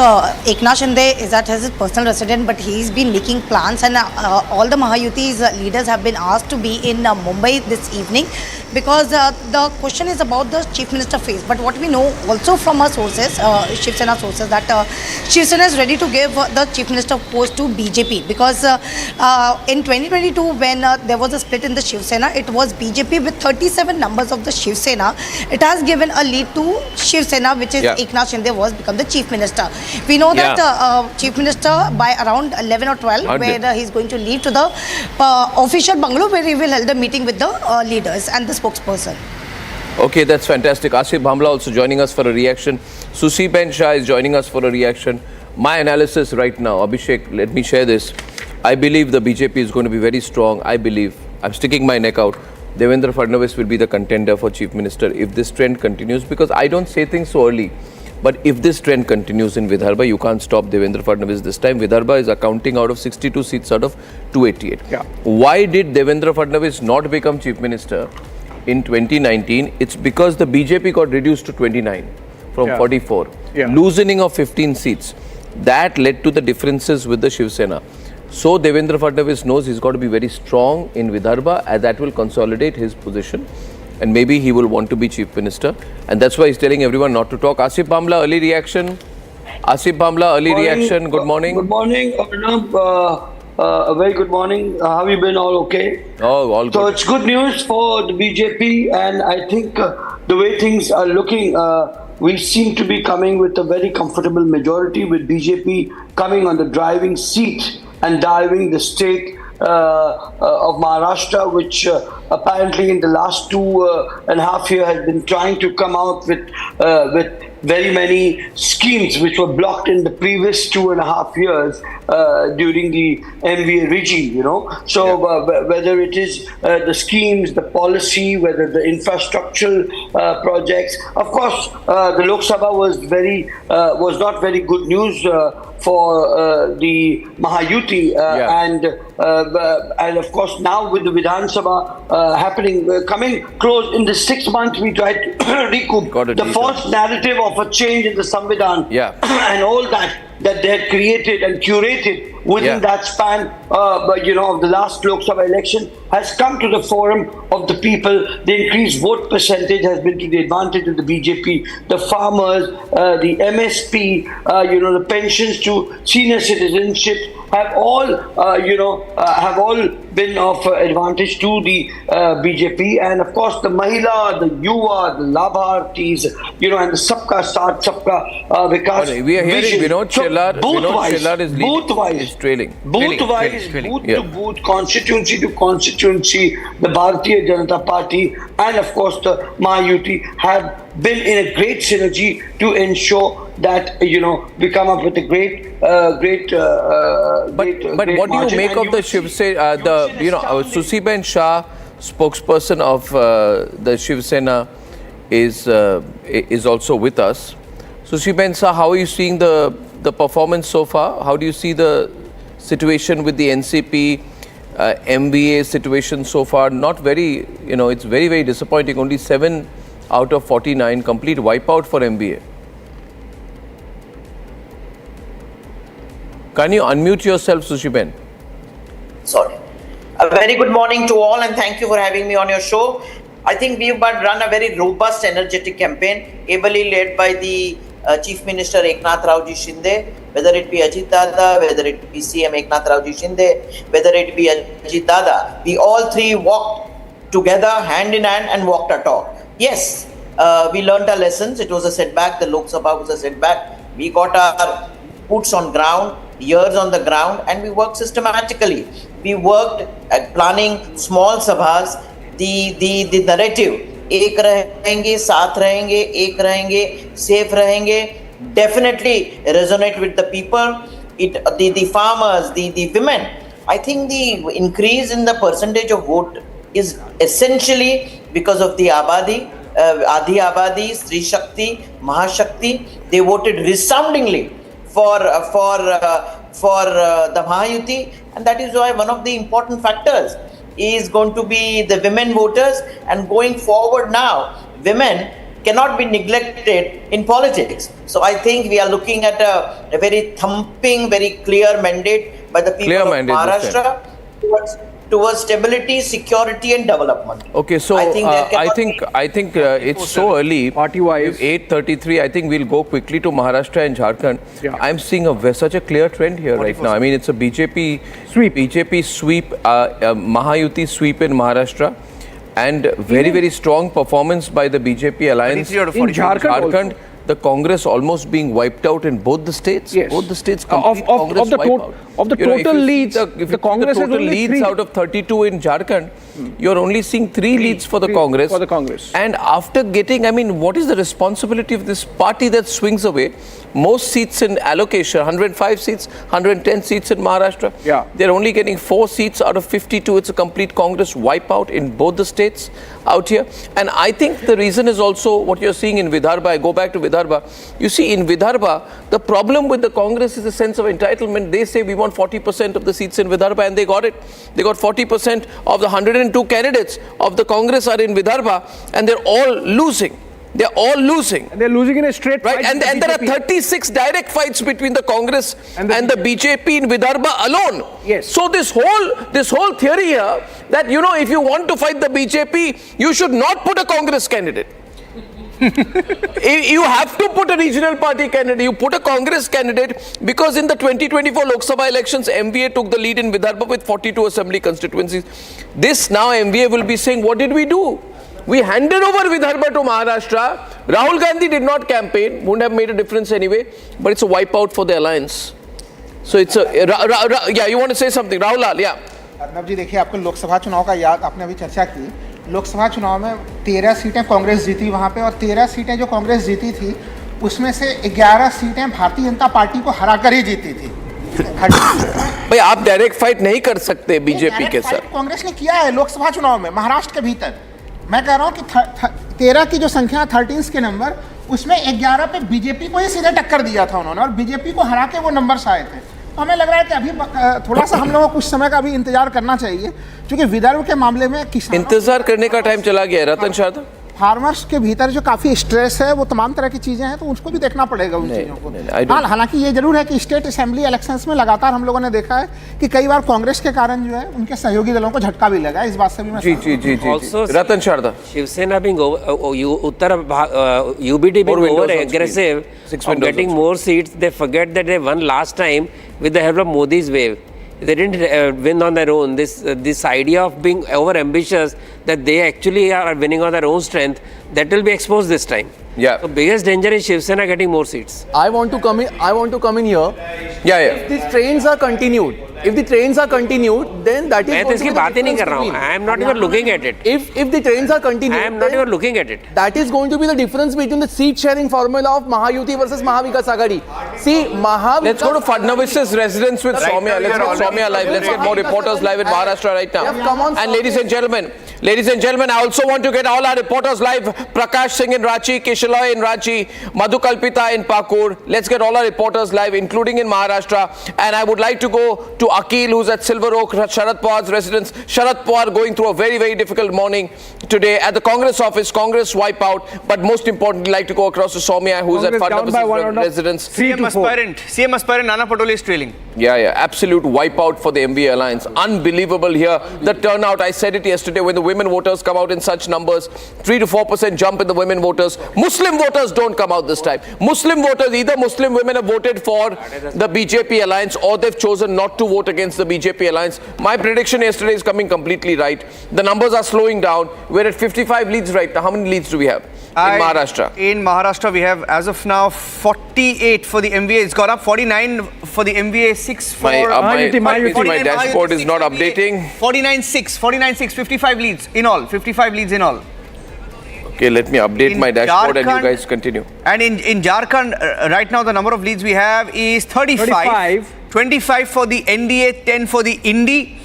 Eknath Shinde is at his personal residence, but he's been making plans, and all the Mahayuti's leaders have been asked to be in Mumbai this evening, because the question is about the Chief Minister phase. But what we know also from our sources, Shiv Sena sources, that Shiv Sena is ready to give the Chief Minister post to BJP, because in 2022, when there was a split in the Shiv Sena, it was BJP with 37 numbers of the Shiv Sena. It has given a lead to Shiv Sena, which is Eknath Shinde was become the Chief Minister. We know that Chief Minister by around 11 or 12, where he's going to leave to the official bungalow, where he will hold a meeting with the leaders and the spokesperson. Okay, that's fantastic. Asif Bhamla also joining us for a reaction. Susi Ben Shah is joining us for a reaction. my analysis right now, Abhishek, let me share this. I believe the BJP is going to be very strong. I believe, I'm sticking my neck out, Devendra Fadnavis will be the contender for Chief Minister if this trend continues, because I don't say things so early. But if this trend continues in Vidarbha, you can't stop Devendra Fadnavis this time. Vidarbha is accounting out of 62 seats out of 288. Yeah. Why did Devendra Fadnavis not become Chief Minister in 2019? It's because the BJP got reduced to 29 from 44. Loosening of 15 seats. That led to the differences with the Shiv Sena. So Devendra Fadnavis knows he's got to be very strong in Vidarbha, as that will consolidate his position. And maybe he will want to be Chief Minister. And that's why he's telling everyone not to talk. Asif Bamla, early reaction. Asif Bamla, early reaction. Good morning. Good morning, Arnab. A very good morning. How have you been? All okay? Oh, all good. So it's good news for the BJP, and I think the way things are looking, we seem to be coming with a very comfortable majority, with BJP coming on the driving seat and driving the state of Maharashtra, which apparently in the last 2.5 years has been trying to come out with very many schemes which were blocked in the previous 2.5 years during the NDA regime, you know. So whether it is the schemes, the policy, whether the infrastructural projects, of course, the Lok Sabha was not very good news for the Maha-Yuti, and of course now with the Vidhan Sabha happening, coming close in the 6 months, we tried to recoup the false narrative of a change in the Samvidhan and all that they had created and curated within that span, of the last Lok Sabha election has come to the forum of the people. The increased vote percentage has been to the advantage of the BJP, the farmers, the MSP, the pensions to senior citizenship have all, been of advantage to the BJP, and of course the Mahila, the Yuva, the Labhartis, and the Sabka Saath, Sabka Vikas. We are hearing Vinod Chellar. Booth-wise, is trailing. Booth-wise, booth to booth, constituency to constituency, the Bharatiya Janata Party and of course the Maha-Yuti have been in a great synergy to ensure that we come up with a great. But what do you make of the Shiv Sena? Susiben Shah, spokesperson of the Shiv Sena, is also with us. Susiben Shah, how are you seeing the performance so far? How do you see the situation with the NCP, MBA situation so far? Not very, it's very, very disappointing. Only 7 out of 49, complete wipeout for MBA. Can you unmute yourself, Sushiben? Sorry. A very good morning to all, and thank you for having me on your show. I think we've run a very robust, energetic campaign, ably led by the Chief Minister Eknath Shinde, whether it be Ajit Dada, whether it be CM Eknath Shinde, whether it be Ajit Dada. We all three walked together, hand in hand, and walked our talk. Yes, we learned our lessons. It was a setback. The Lok Sabha was a setback. We got our boots on ground, years on the ground, and we worked systematically. We worked at planning small sabhas, the narrative, एक रहेंगे, साथ रहेंगे, एक रहेंगे, safe रहेंगे, definitely resonate with the people, the farmers, the women. I think the increase in the percentage of vote is essentially because of the Abadi, Adi Abadi, Sri Shakti, Mahashakti. They voted resoundingly for the Mahayuti, and that is why one of the important factors is going to be the women voters. And going forward now, women cannot be neglected in politics. So I think we are looking at a very thumping, very clear mandate by the people of Maharashtra towards stability, security and development. Okay, so I think it's so early. Party-wise, 8:33. I think we'll go quickly to Maharashtra and Jharkhand. I'm seeing such a clear trend here right now. I mean, it's a BJP sweep, Maha-Yuti sweep in Maharashtra, and very strong performance by the BJP-Alliance in Jharkhand. the Congress almost being wiped out in both the states? Yes. Both the states Of Congress the wipeout. of the You know, if total you see leads, if the Congress the has total only leads 3. out of 32 in Jharkhand, you're only seeing 3 leads for the Congress. For the Congress. And after getting, I mean, what is the responsibility of this party that swings away most seats in allocation, 105 seats, 110 seats in Maharashtra? Yeah. They're only getting 4 seats out of 52. It's a complete Congress wipeout in both the states out here. And I think the reason is also what you're seeing in Vidarbha. I go back to Vidarbha. You see, in Vidarbha, the problem with the Congress is a sense of entitlement. They say we want 40% of the seats in Vidarbha, and they got it. They got 40% of the 102 candidates of the Congress are in Vidarbha, and they're all losing. They're all losing. And they're losing in a straight right? fight. And there are 36 direct fights between the Congress and the BJP in Vidarbha alone. Yes. So this whole theory here that, you know, if you want to fight the BJP, you should not put a Congress candidate. You have to put a regional party candidate. You put a Congress candidate because in the 2024 Lok Sabha elections, MVA took the lead in Vidarbha with 42 assembly constituencies. This now MVA will be saying, what did we do? We handed over Vidarbha to Maharashtra. Rahul Gandhi did not campaign, wouldn't have made a difference anyway, but it's a wipeout for the alliance. So it's a, yeah, you want to say something, Rahul Lal, yeah. Arnab जी देखिए, आपको लोकसभा चुनाव का याद, आपने अभी चर्चा की। लोकसभा चुनाव में 13 सीटें कांग्रेस जीती वहाँ पे, और 13 सीटें जो कांग्रेस जीती थी उसमें से 11 सीटें भारतीय जनता पार्टी को हराकर ही जीती थी। भाई आप डायरेक्ट फाइट नहीं कर सकते बीजेपी के साथ। कांग्रेस ने किया है लोकसभा चुनाव में महाराष्ट्र के भीतर। मैं कह रहा हूँ कि 13 की जो संख्या 13 के नंबर, उसमें 11 पे बीजेपी को ही सीधे टक्कर दिया था उन्होंने, और बीजेपी को हरा के वो नंबर्स आए थे। तो हमें लग रहा है कि अभी थोड़ा सा हम लोगों को कुछ समय का भी इंतजार करना चाहिए, क्योंकि विदर्भ के मामले में इंतजार करने का टाइम चला गया है। रतन शारदा, फार्मर्स के भीतर जो काफ़ी स्ट्रेस है, वो तमाम तरह की चीज़ें हैं, तो उसको भी देखना पड़ेगा उन चीज़ों को। हालांकि ये जरूर है कि स्टेट असेंबली इलेक्शंस में लगातार हम लोगों ने देखा है कि कई बार कांग्रेस के कारण जो है उनके सहयोगी दलों को झटका भी लगा। इस बात से भी मैं जी रतन Sharda, Shiv Sena being Uttar UBD being over aggressive of getting more seats, they forget that they won last time with the help of Modi's wave. They didn't win on their own. This idea of being over ambitious, that they actually are winning on their own strength, that will be exposed this time. Yeah. So biggest danger is Shiv Sena getting more seats. I want to come in here. Yeah. If these trains are continued, then that is. मैं तो इसकी बात ही नहीं कर रहा हूँ. I am not even looking at it. If the trains are continued, I am not even looking at it. That is going to be the difference between the seat sharing formula of Maha-Yuti versus Maha-Vikas Agadi. See, Let's go to Fadnavis's residence with Soumya. Let's get Soumya live. Let's get more reporters live in Maharashtra right now. Yeah, come on, and ladies and gentlemen, I also want to get all our reporters live. Prakash Singh in Ranchi, Kishalay in Ranchi, Madhu Kalpita in Pakur. Let's get all our reporters live, including in Maharashtra. And I would like to go to Akil, who's at Silver Oak, Sharad Pawar's residence. Sharad Pawar going through a very, very difficult morning today at the Congress office. Congress wipeout. But most importantly, like to go across to Soumya, who's at Fadnavis's residence. CM aspirant Nana Patole is trailing. Yeah. Absolute wipeout for the NDA-Alliance. Unbelievable here. The turnout, I said it yesterday, when the women voters come out in such numbers, 3 to 4% jump in the women voters. Muslim voters don't come out this time. Muslim voters, either Muslim women have voted for the BJP-Alliance or they've chosen not to vote against the BJP-Alliance. My prediction yesterday is coming completely right. The numbers are slowing down. We're at 55 leads right now. How many leads do we have in Maharashtra? In Maharashtra, we have, as of now, 48 for the MVA. It's gone up 49 for the MVA, 6 for my dashboard is not updating. 49-6, 55 leads in all. 55 leads in all. Okay, let me update my dashboard and you guys continue. And in Jharkhand, right now the number of leads we have is 35. 25 for the NDA, 10 for the Indi.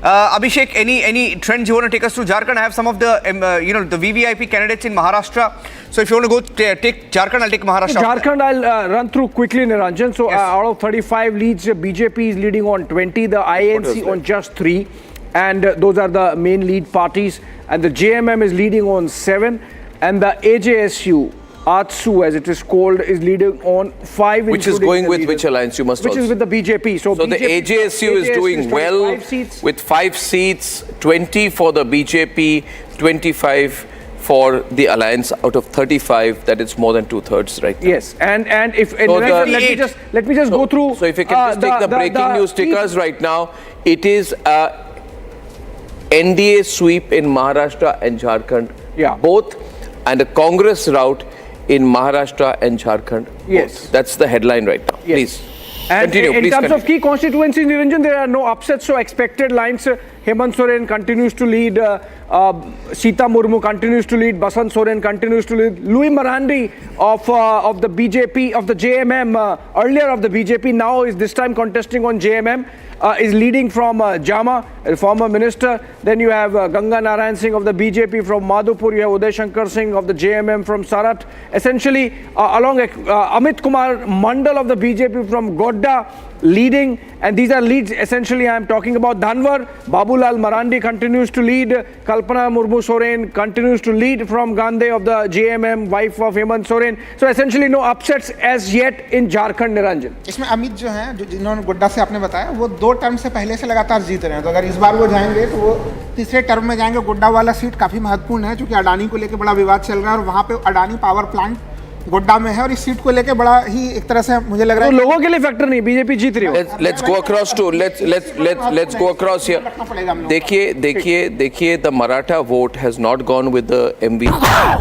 Abhishek, any trends you want to take us to Jharkhand? I have some of the the VVIP candidates in Maharashtra. So if you want to go take Jharkhand, I'll take Maharashtra. Jharkhand, I'll run through quickly, Niranjan. So out of 35 leads, BJP is leading on 20, the INC on just 3. And those are the main lead parties. And the JMM is leading on 7. And the AJSU, ATSU as it is called, is leading on 5. Which is going with which alliance? You must Which is with the BJP. So the AJSU is doing well with 5 seats, 20 for the BJP, 25 for the alliance out of 35. That is more than 2/3 right now. Yes, and if let me just go through. So if you can just take the breaking news stickers right now, it is NDA sweep in Maharashtra and Jharkhand. Yeah, both. And a Congress rout in Maharashtra and Jharkhand. Yes. That's the headline right now. Yes. Please. And Continue, in please terms continue. of key constituencies, Niranjan, there are no upsets, so expected lines. Hemant Soren continues to lead, Sita Murmu continues to lead, Basant Soren continues to lead, Louis Marandi of the BJP, of the JMM, earlier of the BJP, now is this time contesting on JMM, is leading from Jama, a former minister. Then you have Ganga Narayan Singh of the BJP from Madhupur, you have Uday Shankar Singh of the JMM from Sarat. Essentially, along Amit Kumar Mandal of the BJP from Godda leading, and these are leads. Essentially, I am talking about Dhanwar. Babulal Marandi continues to lead. Kalpana Murmu Soren continues to lead from Gandhi of the JMM, wife of Hemant Soren. So essentially, no upsets as yet in Jharkhand, Niranjan. इसमें अमित जो हैं, जो जिन्होंने गोड्डा से आपने बताया, वो 2 term से पहले से लगातार जीत रहे हैं, तो अगर इस बार वो जाएंगे तो वो तीसरे टर्म में जाएंगे। गोड्डा वाला सीट काफी महत्वपूर्ण है, क्योंकि अडानी को लेकर बड़ा विवाद चल रहा है और वहाँ पे अडानी पावर प्लांट गोड्डा में है, और इस सीट को लेकर बड़ा ही एक तरह से मुझे लग रहा है तो लोगों के लिए फैक्टर नहीं, बीजेपी जीत रही हो। Let's go across to let's go across here. देखिए the Maratha vote has not gone with the MV.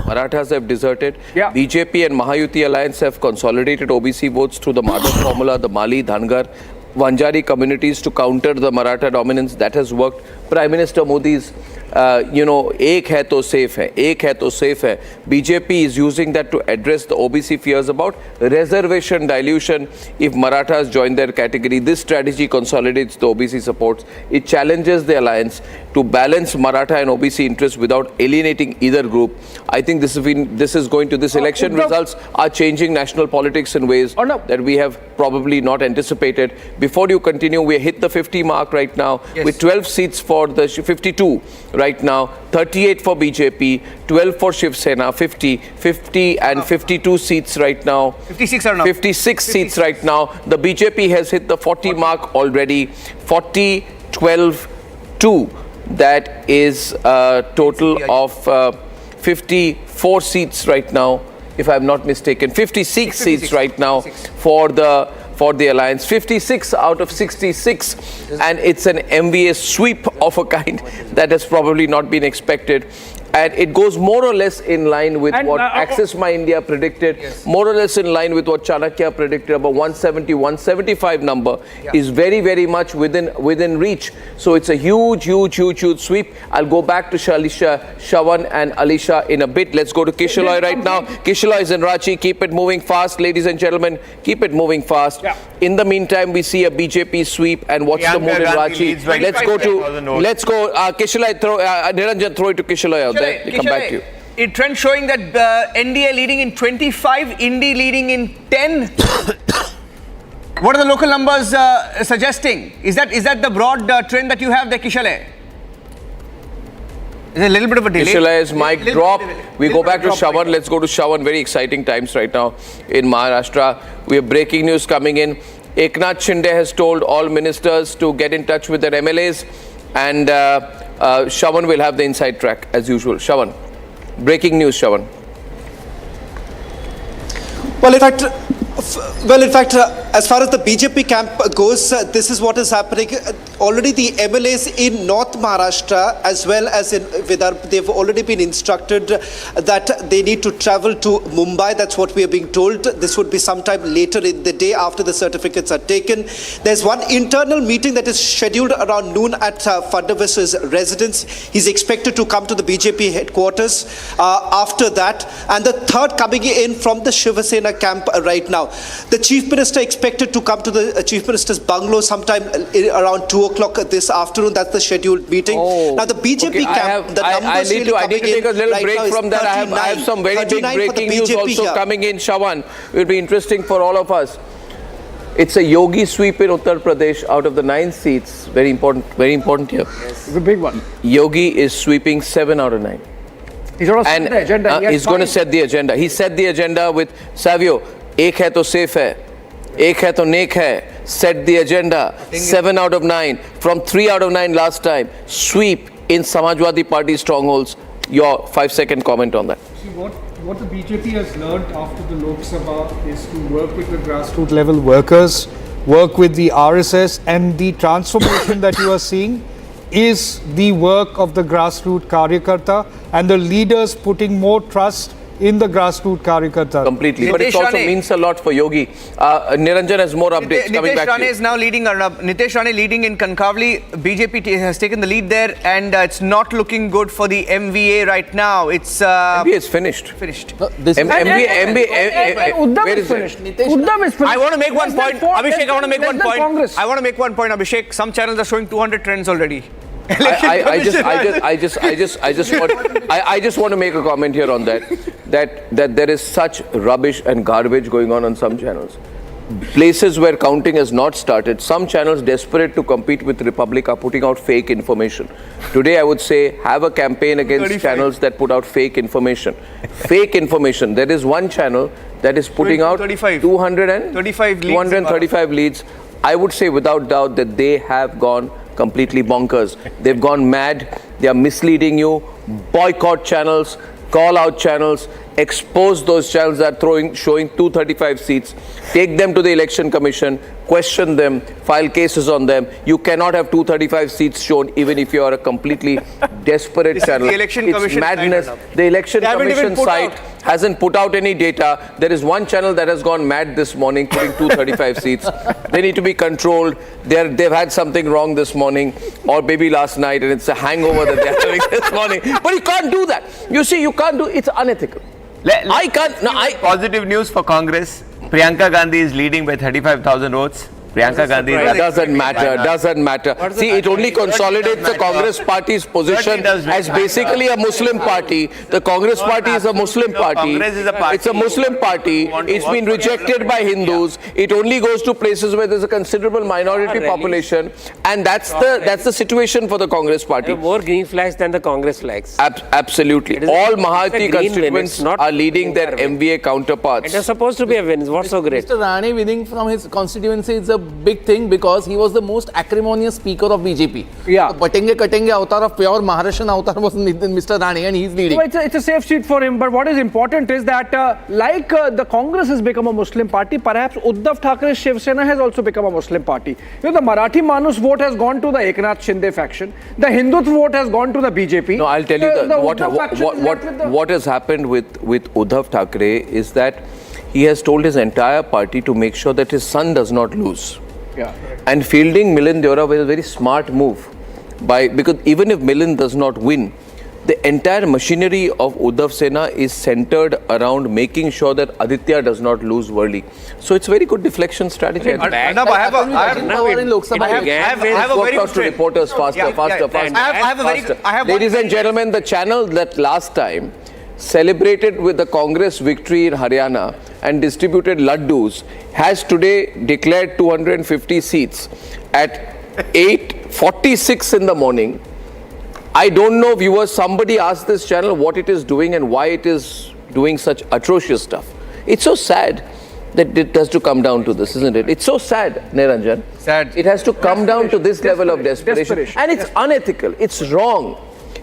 Marathas have deserted. Yeah. BJP and Maha-Yuti Alliance have consolidated OBC votes through the Madhav formula, the Mali, Dhangar, Vanjari communities to counter the Maratha dominance. That has worked. Prime Minister Modi's एक है तो safe है, एक है तो safe है. BJP is using that to address the OBC fears about reservation dilution if Marathas join their category. This strategy consolidates the OBC supports. It challenges the alliance to balance Maratha and OBC interests without alienating either group. I think this election results are changing national politics in ways that we have probably not anticipated. Before you continue, we hit the 50 mark right now with 12 seats for the 52 right now, 38 for BJP, 12 for Shiv Sena, 50 and 52 seats right now. 56 seats right now. The BJP has hit the 40 mark already. 40, 12, 2. That is a total of 54 seats right now, if I'm not mistaken. 56 seats right now for the alliance. 56 out of 66, and it's an MVA sweep of a kind that has probably not been expected. And it goes more or less in line with what Access My India predicted, more or less in line with what Chanakya predicted. About 170, 175 number is very, very much within reach. So it's a huge sweep. I'll go back to Shalisha, Shawan and Alisha in a bit. Let's go to Kishaloi right now. Kishaloi is in Ranchi. Keep it moving fast, ladies and gentlemen. Keep it moving fast. In the meantime, we see a BJP sweep, and what's the mood in Ranchi? Let's go. Kishaloi, Niranjan, throw it to Kishaloi out there. We'll come back to you. A trend showing that NDA leading in 25, Indi leading in 10. What are the local numbers suggesting? Is that the broad trend that you have there, Kishalai? There's a little bit of a delay. Kishalai's mic drop. We go back to Shawan. Let's go to Shawan. Very exciting times right now in Maharashtra. We have breaking news coming in. Eknath Shinde has told all ministers to get in touch with their MLAs, and Shawan will have the inside track as usual. Shawan. Breaking news, Shawan. Well, in fact, as far as the BJP camp goes, this is what is happening. Already the MLAs in North Maharashtra as well as in Vidarbha, they've already been instructed that they need to travel to Mumbai. That's what we are being told. This would be sometime later in the day after the certificates are taken. There's one internal meeting that is scheduled around noon at Fadnavis's residence. He's expected to come to the BJP headquarters after that. And the third coming in from the Shiv Sena camp right now. The Chief Minister expected to come to the Chief Minister's bungalow sometime around 2 o'clock this afternoon. That's the scheduled meeting. Now the BJP camp, the numbers I need to take a little break from that. I have some very big breaking news also coming in, Shawan. It will be interesting for all of us. It's a Yogi sweep in Uttar Pradesh out of the 9 seats. Very important here. Yes. It's a big one. Yogi is sweeping 7 out of 9. He's going to set the agenda. He's going to set the agenda. He set the agenda with Savio. एक है तो safe है, एक है तो नेक है. Set the agenda. 7 out of 9 from 3 out of 9 last time. Sweep in Samajwadi Party strongholds. Your 5-second comment on that. See, what the BJP has learned after the Lok Sabha is to work with the grassroots level workers, work with the RSS, and the transformation that you are seeing is the work of the grassroots Karyakarta and the leaders putting more trust in the grassroots Karyakarta. Completely. But it also means a lot for Yogi. Niranjan has more updates coming back Nitesh to you. Rane is now leading, Arnab. Nitesh Rane leading in Kankavli. BJP has taken the lead there, and it's not looking good for the MVA right now. It's MVA is finished. Finished. Uddhav is finished. Uddhav is finished. I want to make one point. Abhishek, I want to make one point. I want to make one point, Abhishek. Some channels are showing 200 trends already. I just want to make a comment here on that there is such rubbish and garbage going on some channels. Places where counting has not started, some channels desperate to compete with Republic are putting out fake information. Today I would say have a campaign against channels that put out fake information. Fake information. There is one channel that is putting out 235 leads. I would say without doubt that they have gone completely bonkers. They've gone mad. They are misleading you. Boycott channels, call out channels, expose those channels that are showing 235 seats, take them to the Election Commission, question them, file cases on them. You cannot have 235 seats shown even if you are a completely desperate channel. It's madness. The Election Commission site hasn't put out any data. There is one channel that has gone mad this morning, putting 235 seats. They need to be controlled. They've had something wrong this morning or maybe last night, and it's a hangover that they're having this morning. But you can't do that. You see, you can't do it. It's unethical. I can't. No, Positive news for Congress. Priyanka Gandhi is leading by 35,000 votes. Priyanka Gandhi doesn't matter. See, it only consolidates the Congress party's position as basically a Muslim party. The Congress party is a Muslim party. It's a Muslim party. It's been rejected by Hindus. It only goes to places where there's a considerable minority population, and that's the situation for the Congress party. There are more green flags than the Congress flags. Absolutely. All Mahayuti constituents are leading their MVA counterparts. It is supposed to be a win. What's so great? Mr. Rane winning from his constituency is a big thing because he was the most acrimonious speaker of BJP. Yeah. The Patenge avatar of pure Maharashtrian avatar was Mr. Rane, and he's leading. So it's a safe seat for him. But what is important is that the Congress has become a Muslim party, perhaps Uddhav Thakere's Shiv Sena has also become a Muslim party. You know, the Marathi Manus vote has gone to the Eknath Shinde faction. The Hindutva vote has gone to the BJP. No, I'll tell you what has happened with Uddhav Thakere is that he has told his entire party to make sure that his son does not lose. Yeah. And fielding Milind Deora was a very smart move, because even if Milind does not win, the entire machinery of Uddhav Sena is centered around making sure that Aditya does not lose Worli. So it's a very good deflection strategy. I have Ladies and gentlemen, the channel that last time celebrated with the Congress victory in Haryana and distributed laddus has today declared 250 seats at 8:46 in the morning. I don't know, viewers, somebody asked this channel what it is doing and why it is doing such atrocious stuff. It's so sad that it has to come down to this, isn't it? It's so sad, Niranjan. Sad. It has to come down to this level of desperation. And it's unethical. It's wrong.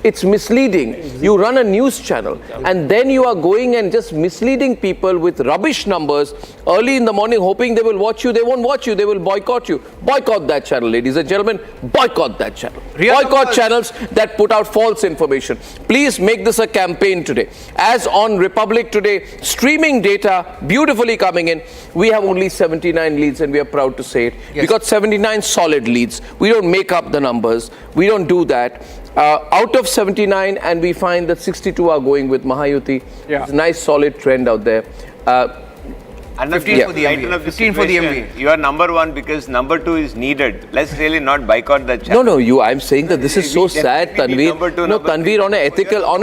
It's misleading. You run a news channel and then you are going and just misleading people with rubbish numbers early in the morning, hoping they will watch you. They won't watch you. They will boycott you. Boycott that channel, ladies and gentlemen. Boycott that channel. Boycott channels that put out false information. Please make this a campaign today. As on Republic today, streaming data beautifully coming in. We have only 79 leads and we are proud to say it. We got 79 solid leads. We don't make up the numbers. We don't do that. Out of 79, and we find that 62 are going with Maha-Yuti. Yeah. It's a nice solid trend out there. And 15 for the MVA. 15 for the MVA. You are number one because number two is needed. Let's really not boycott the channel. No, I'm saying that this is so sad, Tanveer. Tanveer, on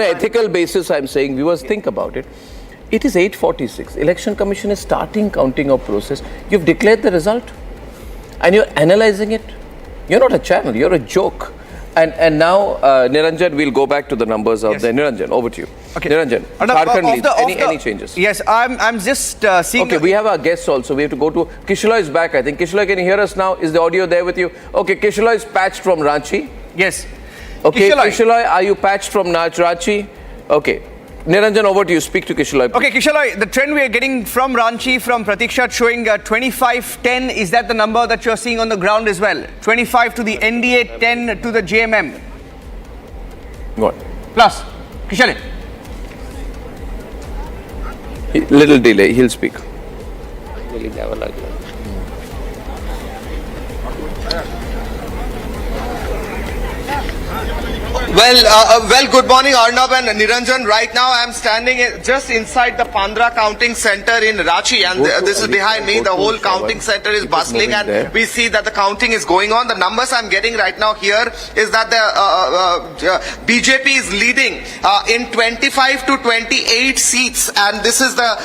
an ethical basis, I'm saying, viewers, think about it. It is 8:46. Election Commission is starting counting of process. You've declared the result and you're analyzing it. You're not a channel, you're a joke. And now, Niranjan, we'll go back to the numbers out there. Niranjan, over to you. Okay. Niranjan, Jharkhand leads. Any changes? Yes, I'm just seeing... Okay, we have our guests also. We have to go to... Kishalai is back, I think. Kishalai, can you hear us now? Is the audio there with you? Okay, Kishalai is patched from Ranchi. Yes. Okay, Kishalai, are you patched from Ranchi? Okay. Niranjan, over to you. Speak to Kishalai. Okay, Kishalai, the trend we are getting from Ranchi, from Pratiksha, showing 25-10. Is that the number that you're seeing on the ground as well? 25 to the NDA, 10 to the JMM. What? Plus, Kishalai. Little delay, he'll speak. Well, good morning, Arnab and Niranjan. Right now, I am standing just inside the Pandra counting center in Ranchi, and this is behind me. The whole counting center is bustling, and we see that the counting is going on. The numbers I'm getting right now here is that the BJP is leading in 25 to 28 seats, and this is the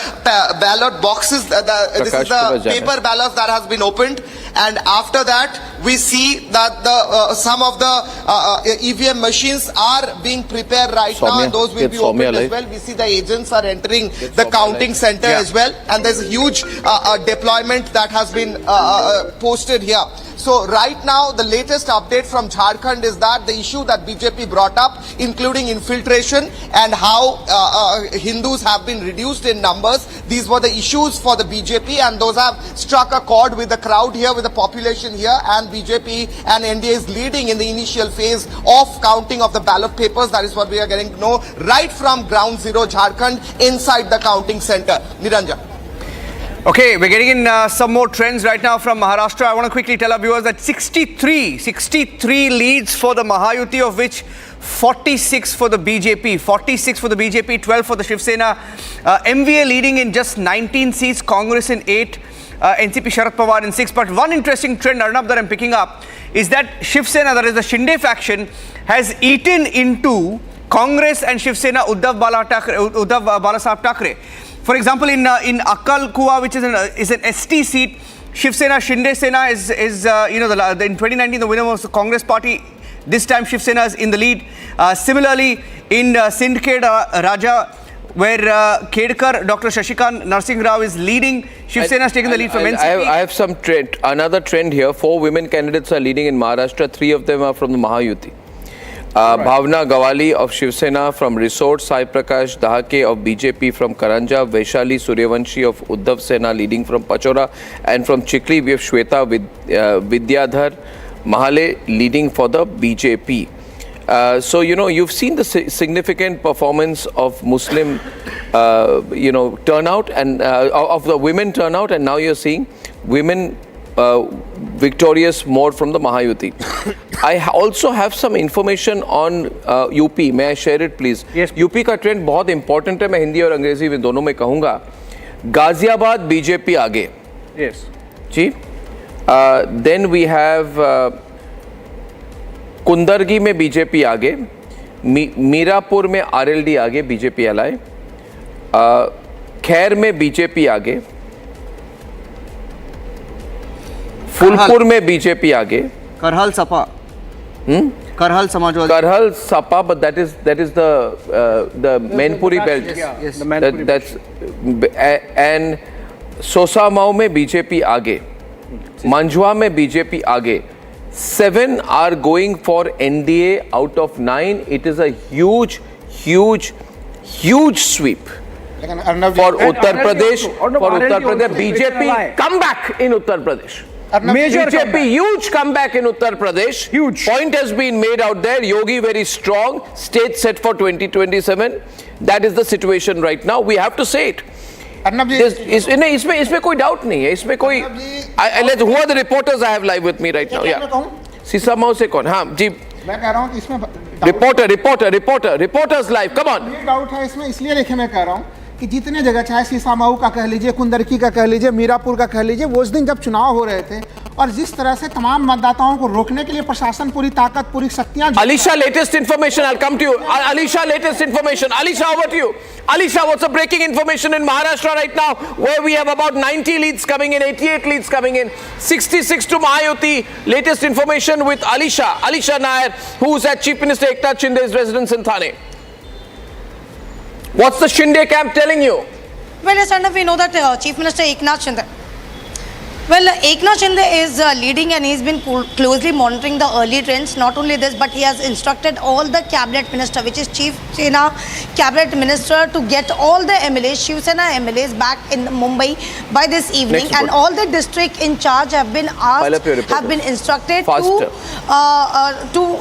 ballot boxes. This is the paper ballots that has been opened. And after that, we see that some of the EVM machines are being prepared right now, and those will be opened as well. We see the agents are entering the counting center as well, and there's a huge deployment that has been posted here. So right now, the latest update from Jharkhand is that the issue that BJP brought up, including infiltration and how Hindus have been reduced in numbers, these were the issues for the BJP, and those have struck a chord with the crowd here, with the population here, and BJP and NDA is leading in the initial phase of counting of the ballot papers. That is what we are getting to know right from ground zero Jharkhand inside the counting center. Niranjan. Okay, we're getting in some more trends right now from Maharashtra. I want to quickly tell our viewers that 63 leads for the Maha-Yuti, of which 46 for the BJP. 46 for the BJP, 12 for the Shiv Sena. MVA leading in just 19 seats, Congress in 8, NCP Sharad Pawar in 6. But one interesting trend, Arnab, that I'm picking up is that Shiv Sena, that is the Shinde faction, has eaten into Congress and Shiv Sena Uddhav Balasaheb Thackeray. For example, in Akal Kuwa, which is an ST seat, Shiv Sena, Shinde Sena is in 2019 the winner was the Congress party. This time Shiv Sena is in the lead. Similarly, in Sindkhed Raja, where Kedkar, Dr. Shashikant Narsingh Rao is leading, Shiv Sena has taken the lead from NCP. I have some trend, another trend here. 4 women candidates are leading in Maharashtra. 3 of them are from the Maha-Yuti. Bhavna Gawali of Shiv Sena from Resort, Sai Prakash Dahake of BJP from Karanja, Vaishali Suryavanshi of Uddhav Sena leading from Pachora, and from Chikli we have Shweta Vidyadhar Mahale leading for the BJP. So, you've seen the significant performance of Muslim, turnout and of the women turnout, and now you're seeing women victorious more from the Maha-Yuti. I also have some information on UP. May I share it, please? Yes. UP का trend बहुत important है. मैं हिंदी और अंग्रेजी में दोनों में कहूँगा. Ghaziabad BJP आगे. Yes. जी. Then we have कुंदरगी में बीजेपी आगे. मीरापुर में आरएलडी आगे, बीजेपी एलाय. खैर में बीजेपी आगे. फुलपुर में बीजेपी आगे. Karhal Sapa. Karhal Samajwadi. Karhal Sapa, but that is the Mainpuri belt. Yes, the Mainpuri belt. And Sosamau में बीजेपी आगे. Manjwa में बीजेपी आगे. 7 are going for NDA out of 9. It is a huge sweep. For Uttar Pradesh, BJP comeback in Uttar Pradesh. BJP huge comeback in Uttar Pradesh. Huge. Point has been made out there. Yogi very strong. State set for 2027. That is the situation right now. We have to say it. इसमें कोई doubt नहीं है. इसमें कोई who are the reporters I have live with me right now? Yeah. सीसामाओ से कौन? हाँ जी. मैं कह रहा हूँ कि इसमें reporters live. Come on. ये डाउट है इसमें, इसलिए देखिए मैं कह रहा हूँ कि जितने जगह, चाहे सीसामाऊ का कह लीजिए, कुंदरकी का कह लीजिए, मीरापुर का कह लीजिए, वो उस दिन जब चुनाव हो रहे थे और जिस तरह से तमाम मतदाताओं को रोकने के लिए प्रशासन पूरी ताकत, पूरी शक्तियां. Alisha, latest information. I'll come to you. Alisha, latest information. Alisha, over to you. Alisha, what's the breaking information in Maharashtra right now, where we have about 90 leads coming in, 88 leads coming in, 66 to Maha-Yuti. Latest information with Alisha Nair, who's at Chief Minister Eknath Shinde's residence in Thane. What's the Shinde camp telling you? Well, yes, Arnab, we know that Chief Minister Eknath Shinde Well, Eknath Shinde is leading and he's been closely monitoring the early trends. Not only this, but he has instructed all the cabinet minister, which is Chief Sena cabinet minister, to get all the MLAs, Shiv Sena MLAs back in Mumbai by this evening. And all the district in charge have been asked, have been instructed to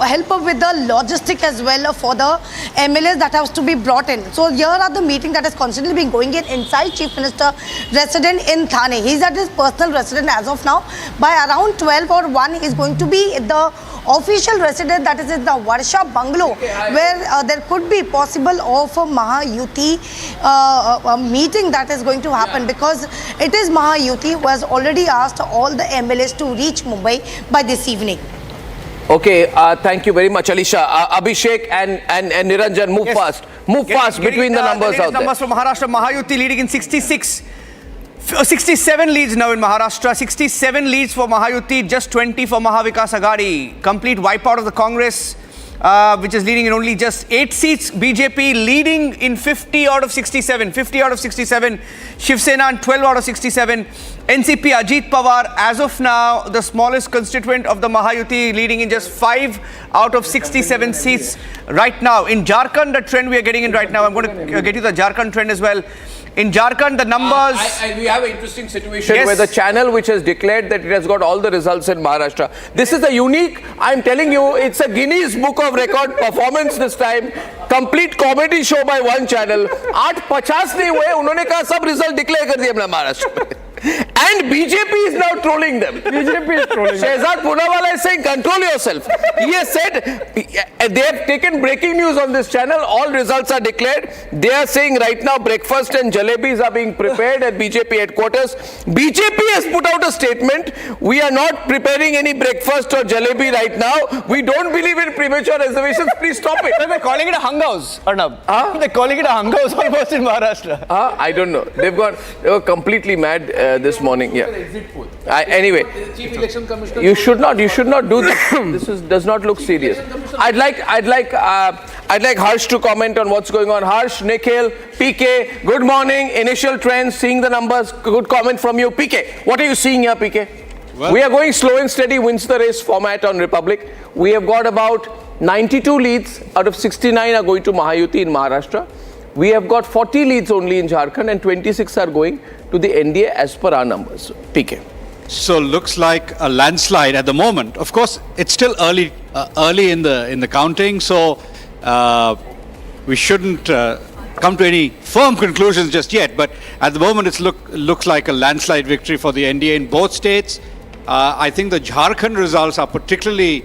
help up with the logistic as well for the MLAs that has to be brought in. So here are the meeting that has constantly been going in inside Chief Minister resident in Thane. He's at his personal residence as of now. By around 12 or 1, he is going to be the official residence, that is in the Varsha bungalow, where there could be possible of a Maha-Yuti meeting that is going to happen, because it is Maha-Yuti who has already asked all the MLAs to reach Mumbai by this evening. Okay, thank you very much, Alisha. Abhishek and Niranjan, move fast. Move fast between the numbers out there. Numbers from Maharashtra, Maha-Yuti leading in 67 leads now in Maharashtra, 67 leads for Maha-Yuti, just 20 for Mahavikas Aghadi. Complete wipeout of the Congress, which is leading in only just 8 seats. BJP leading in 50 out of 67. 50 out of 67. Shiv Sena and 12 out of 67. NCP, Ajit Pawar, as of now, the smallest constituent of the Maha-Yuti, leading in just 5 out of 67 seats right now. In Jharkhand, the trend we are getting in right now, I'm going to get you the Jharkhand trend as well. In Jharkhand, the numbers... we have an interesting situation where the channel which has declared that it has got all the results in Maharashtra. This is a unique, I'm telling you, it's a Guinness Book of Record performance this time. Complete comedy show by one channel. 8:50 नहीं हुए, उन्होंने कहा सब result declare कर दिए अपना महाराष्ट्र में. And BJP is now trolling them. BJP is trolling them. Shehzad Poonawala is saying, control yourself. He has said, they have taken breaking news on this channel. All results are declared. They are saying right now breakfast and jalebis are being prepared at BJP headquarters. BJP has put out a statement. We are not preparing any breakfast or jalebi right now. We don't believe in premature reservations. Please stop it. They're calling it a hung house, Arnab. They're calling it a hung house almost in Maharashtra. I don't know. They were completely mad this morning. Yeah. Anyway, Chief Election Commissioner, you should not do this. This does not look serious. I'd like Harsh to comment on what's going on. Harsh, Nikhil, PK, good morning. Initial trends, seeing the numbers. Good comment from you, PK. What are you seeing here, PK? Well, we are going slow and steady, wins the race format on Republic. We have got about 92 leads out of 69 are going to Maha-Yuti in Maharashtra. We have got 40 leads only in Jharkhand and 26 are going to the NDA as per our numbers. PK. So looks like a landslide at the moment. Of course, it's still early in the counting, so we shouldn't come to any firm conclusions just yet. But at the moment, it looks like a landslide victory for the NDA in both states. I think the Jharkhand results are particularly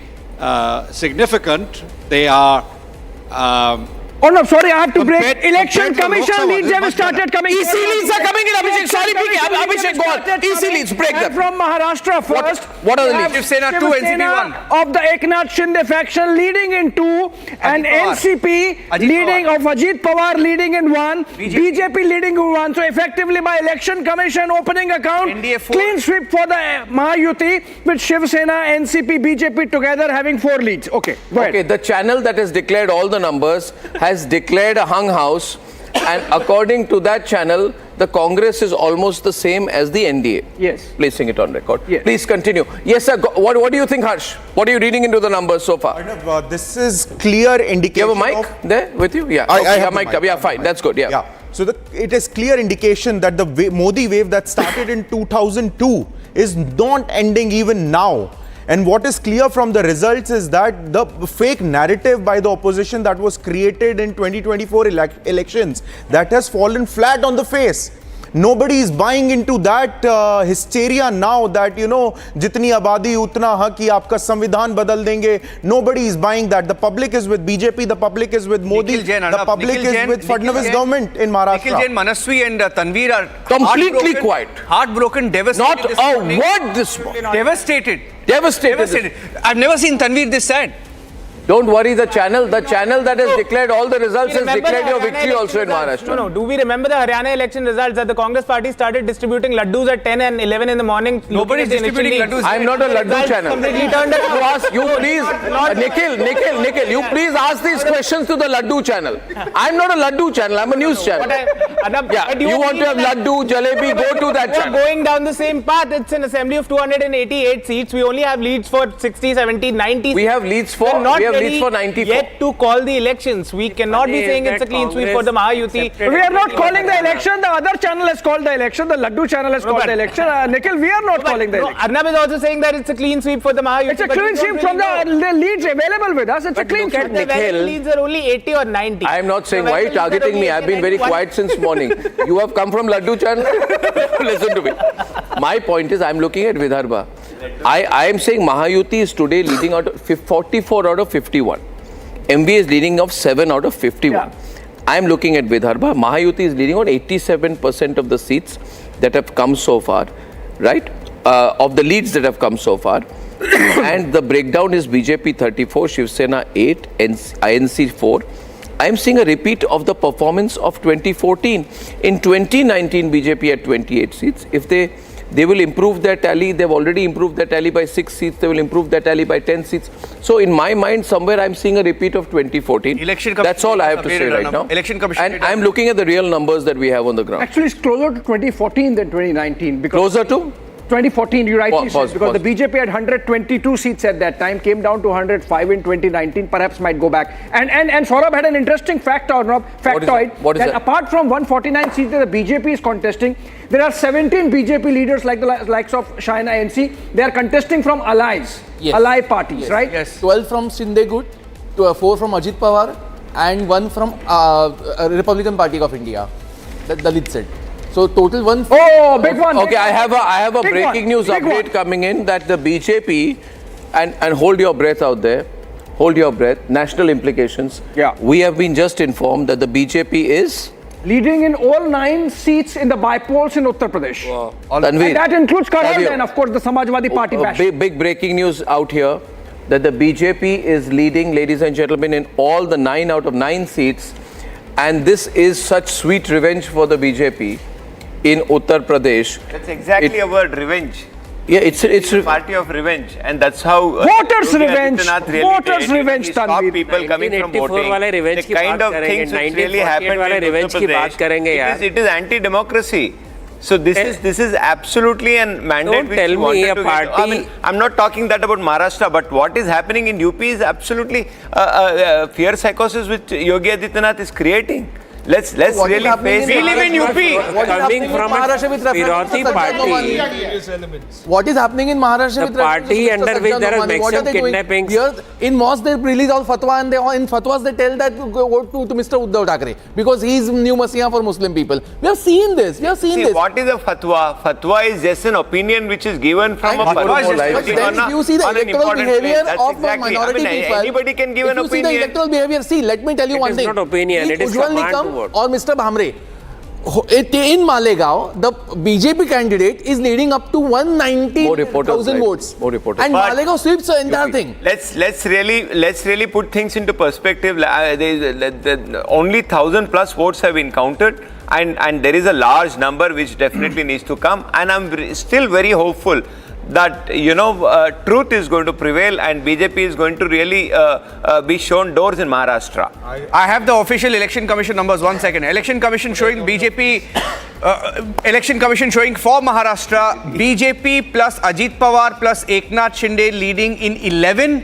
significant. They are. Oh no, sorry, I have to break. Election Commission leads have started coming. EC leads are coming in, Abhishek. Sorry, Abhishek, go on. EC leads, break them. From Maharashtra first. What are the leads? Shiv Sena 2, NCP 1. Of the Eknath Shinde faction leading in 2, and NCP leading of Ajit Pawar leading in 1, BJP leading in 1. So effectively by Election Commission opening account, clean sweep for the Maha-Yuti with Shiv Sena, NCP, BJP together having 4 leads. Okay, go ahead. Okay, the channel that has declared all the numbers has declared a hung house, and according to that channel, the Congress is almost the same as the NDA. Yes. Placing it on record. Yes. Please continue. Yes, sir. What do you think, Harsh? What are you reading into the numbers so far? Arnab, this is clear indication. You have a mic there with you? Yeah. I have mic up. Yeah, fine. That's good. Yeah. So it is clear indication that the Modi wave that started in 2002 is not ending even now. And what is clear from the results is that the fake narrative by the opposition that was created in 2024 elections, that has fallen flat on the face. Nobody is buying into that hysteria now that, you know, jitni abadi utna hak ki aapka samvidhan badal denge. Nobody is buying that. The public is with BJP, the public is with Modi, the public is with Fadnavis government in Maharashtra. Nikhil Jain, Manaswi and Tanveer are completely quiet. Heartbroken, devastated. Not a word this morning. Devastated. Devastated. I've never seen Tanveer this sad. Don't worry, the channel that has declared all the results has declared your victory also in Maharashtra. No, do we remember the Haryana election results that the Congress party started distributing laddus at 10 and 11 in the morning? Nobody is distributing laddus. I'm not a laddu channel. Completely turned around. You please, Nikhil, you please ask these questions to the laddu channel. I'm not a laddu channel, I'm a news channel. You want to have laddu, jalebi, go to that channel. We're going down the same path. It's an assembly of 288 seats. We only have leads for 60, 70, 90. We have leads for 94. Yet to call the elections. We cannot be saying it's a clean sweep for the Maha-Yuti. We are not calling the election. The other channel has called the election. The Laddu channel has called the election. Nikhil, we are not calling the election. Arnab is also saying that it's a clean sweep for the Maha-Yuti. It's a clean sweep from the leads available with us. It's a clean sweep. The available leads are only 80 or 90. I am not saying why are you targeting me. I've been very quiet since morning. You have come from Laddu channel. Listen to me. My point is, I'm looking at Vidarbha. I am saying Mahayuti is today leading out of 44 out of 51. MV is leading of 7 out of 51. Yeah. I am looking at Vidarbha. Mahayuti is leading on 87% of the seats that have come so far, right? Of the leads that have come so far. And the breakdown is BJP 34, Shiv Sena 8, INC 4. I am seeing a repeat of the performance of 2014. In 2019, BJP had 28 seats. If they will improve their tally. They've already improved their tally by 6 seats. They will improve their tally by 10 seats. So in my mind, somewhere I'm seeing a repeat of 2014. That's all I have to say right now. And I'm looking at the real numbers that we have on the ground. Actually, it's closer to 2014 than 2019. Closer to? 2014, you rightly said, because the BJP had 122 seats at that time, came down to 105 in 2019, perhaps might go back. And Saurabh had an interesting factoid that apart from 149 seats that the BJP is contesting, there are 17 BJP leaders like the likes of Shaina NC. They are contesting from allies, ally parties, right? Yes. 12 from Shinde Good, 4 from Ajit Pawar, and 1 from Republican Party of India. The Dalit said. So total one. Oh, big one. Okay, I have a breaking news update coming in that the BJP and hold your breath out there. Hold your breath. National implications. Yeah. We have been just informed that the BJP is leading in all 9 seats in the bypolls in Uttar Pradesh. Wow. And that includes Karad and of course the Samajwadi Party bash. Big breaking news out here that the BJP is leading, ladies and gentlemen, in all the 9 out of 9 seats, and this is such sweet revenge for the BJP. In Uttar Pradesh. That's exactly a word, revenge. Yeah, it's a party of revenge, and that's how voters revenge. Voters revenge. Stop people coming from voting. The kind of things which really happened in Uttar Pradesh. It is anti-democracy. So this is absolutely a mandate which you wanted to get. I mean, I'm not talking that about Maharashtra, but what is happening in UP is absolutely fear psychosis which Yogi Adityanath is creating. Let's really face it. We live in UP. Coming from Maharashtra with Piroti party. What is happening in Maharashtra with party under which there are maximum kidnappings? Here in mosque they release all fatwa, and in fatwas they tell that go to Mr. Uddhav Thackeray because he is new messiah for Muslim people. We have seen this. What is a fatwa? Fatwa is just an opinion which is given from a person. But then if you see the electoral behavior of minority people, anybody can give an opinion. If you see the electoral behavior, see, let me tell you one thing. It is not opinion, it is command. Or Mr. Bhamre, in Malegaon, the BJP candidate is leading up to 190,000 votes. And Malegaon sweeps the entire thing. Let's really put things into perspective. Only 1,000+ votes have been counted, and there is a large number which definitely needs to come. And I'm still very hopeful that truth is going to prevail and BJP is going to really be shown doors in Maharashtra. I have the official election commission numbers. 1 second. Election commission showing BJP. Election commission showing for Maharashtra BJP plus Ajit Pawar plus Eknath Shinde leading in 11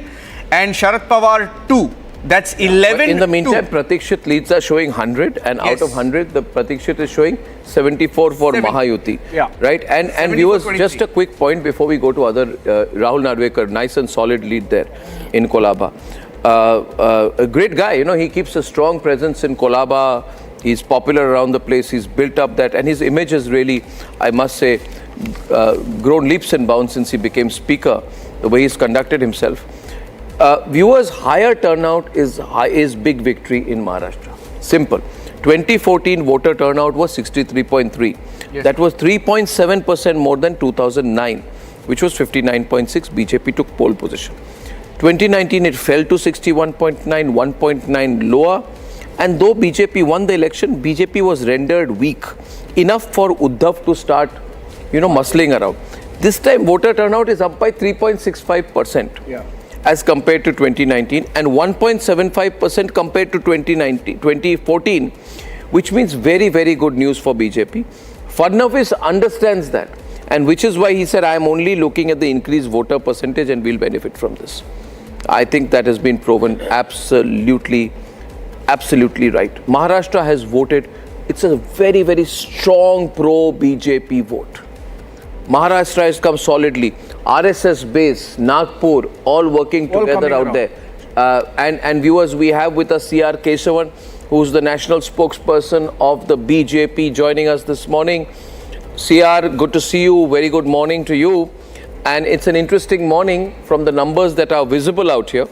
and Sharad Pawar 2. That's 11. In the meantime, Pratikshit leads are showing 100, and out of 100, the Pratikshit is showing 74 for Maha-Yuti. Yeah. Right? And viewers, just a quick point before we go to other. Rahul Narvekar, nice and solid lead there in Kolaba. A great guy, he keeps a strong presence in Kolaba. He's popular around the place. He's built up that, and his image has really, I must say, grown leaps and bounds since he became speaker. The way he's conducted himself. Viewers, higher turnout is big victory in Maharashtra. Simple. 2014 voter turnout was 63.3. Yes. That was 3.7% more than 2009, which was 59.6. BJP took pole position. 2019 it fell to 61.9, 1.9 lower. And though BJP won the election, BJP was rendered weak enough for Uddhav to start, muscling around. This time voter turnout is up by 3.65% as compared to 2019 and 1.75% compared to 2014, which means very, very good news for BJP. Fadnavis understands that, and which is why he said, I am only looking at the increased voter percentage and will benefit from this. I think that has been proven absolutely right. Maharashtra has voted. It's a very, very strong pro-BJP vote. Maharashtra has come solidly. RSS base, Nagpur, all working together out there. And viewers, we have with us CR Kesavan, who's the national spokesperson of the BJP, joining us this morning. CR, good to see you. Very good morning to you. And it's an interesting morning from the numbers that are visible out here,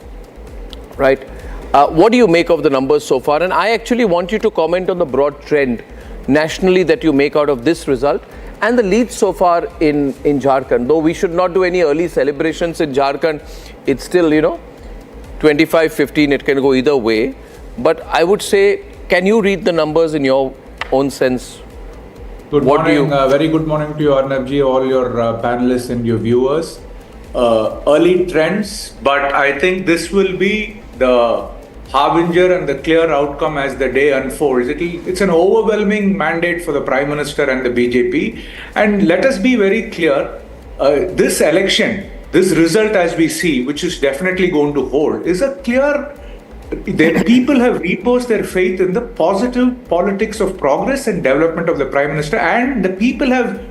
right? What do you make of the numbers so far? And I actually want you to comment on the broad trend nationally that you make out of this result and the lead so far in Jharkhand. Though we should not do any early celebrations in Jharkhand, it's still, 25-15, it can go either way. But I would say, can you read the numbers in your own sense? Good morning, very good morning to you, Arnab ji, all your panelists and your viewers. Early trends, but I think this will be the harbinger and the clear outcome as the day unfolds. It's an overwhelming mandate for the Prime Minister and the BJP. And let us be very clear, this election, this result as we see, which is definitely going to hold, is a clear, the people have reposed their faith in the positive politics of progress and development of the Prime Minister, and the people have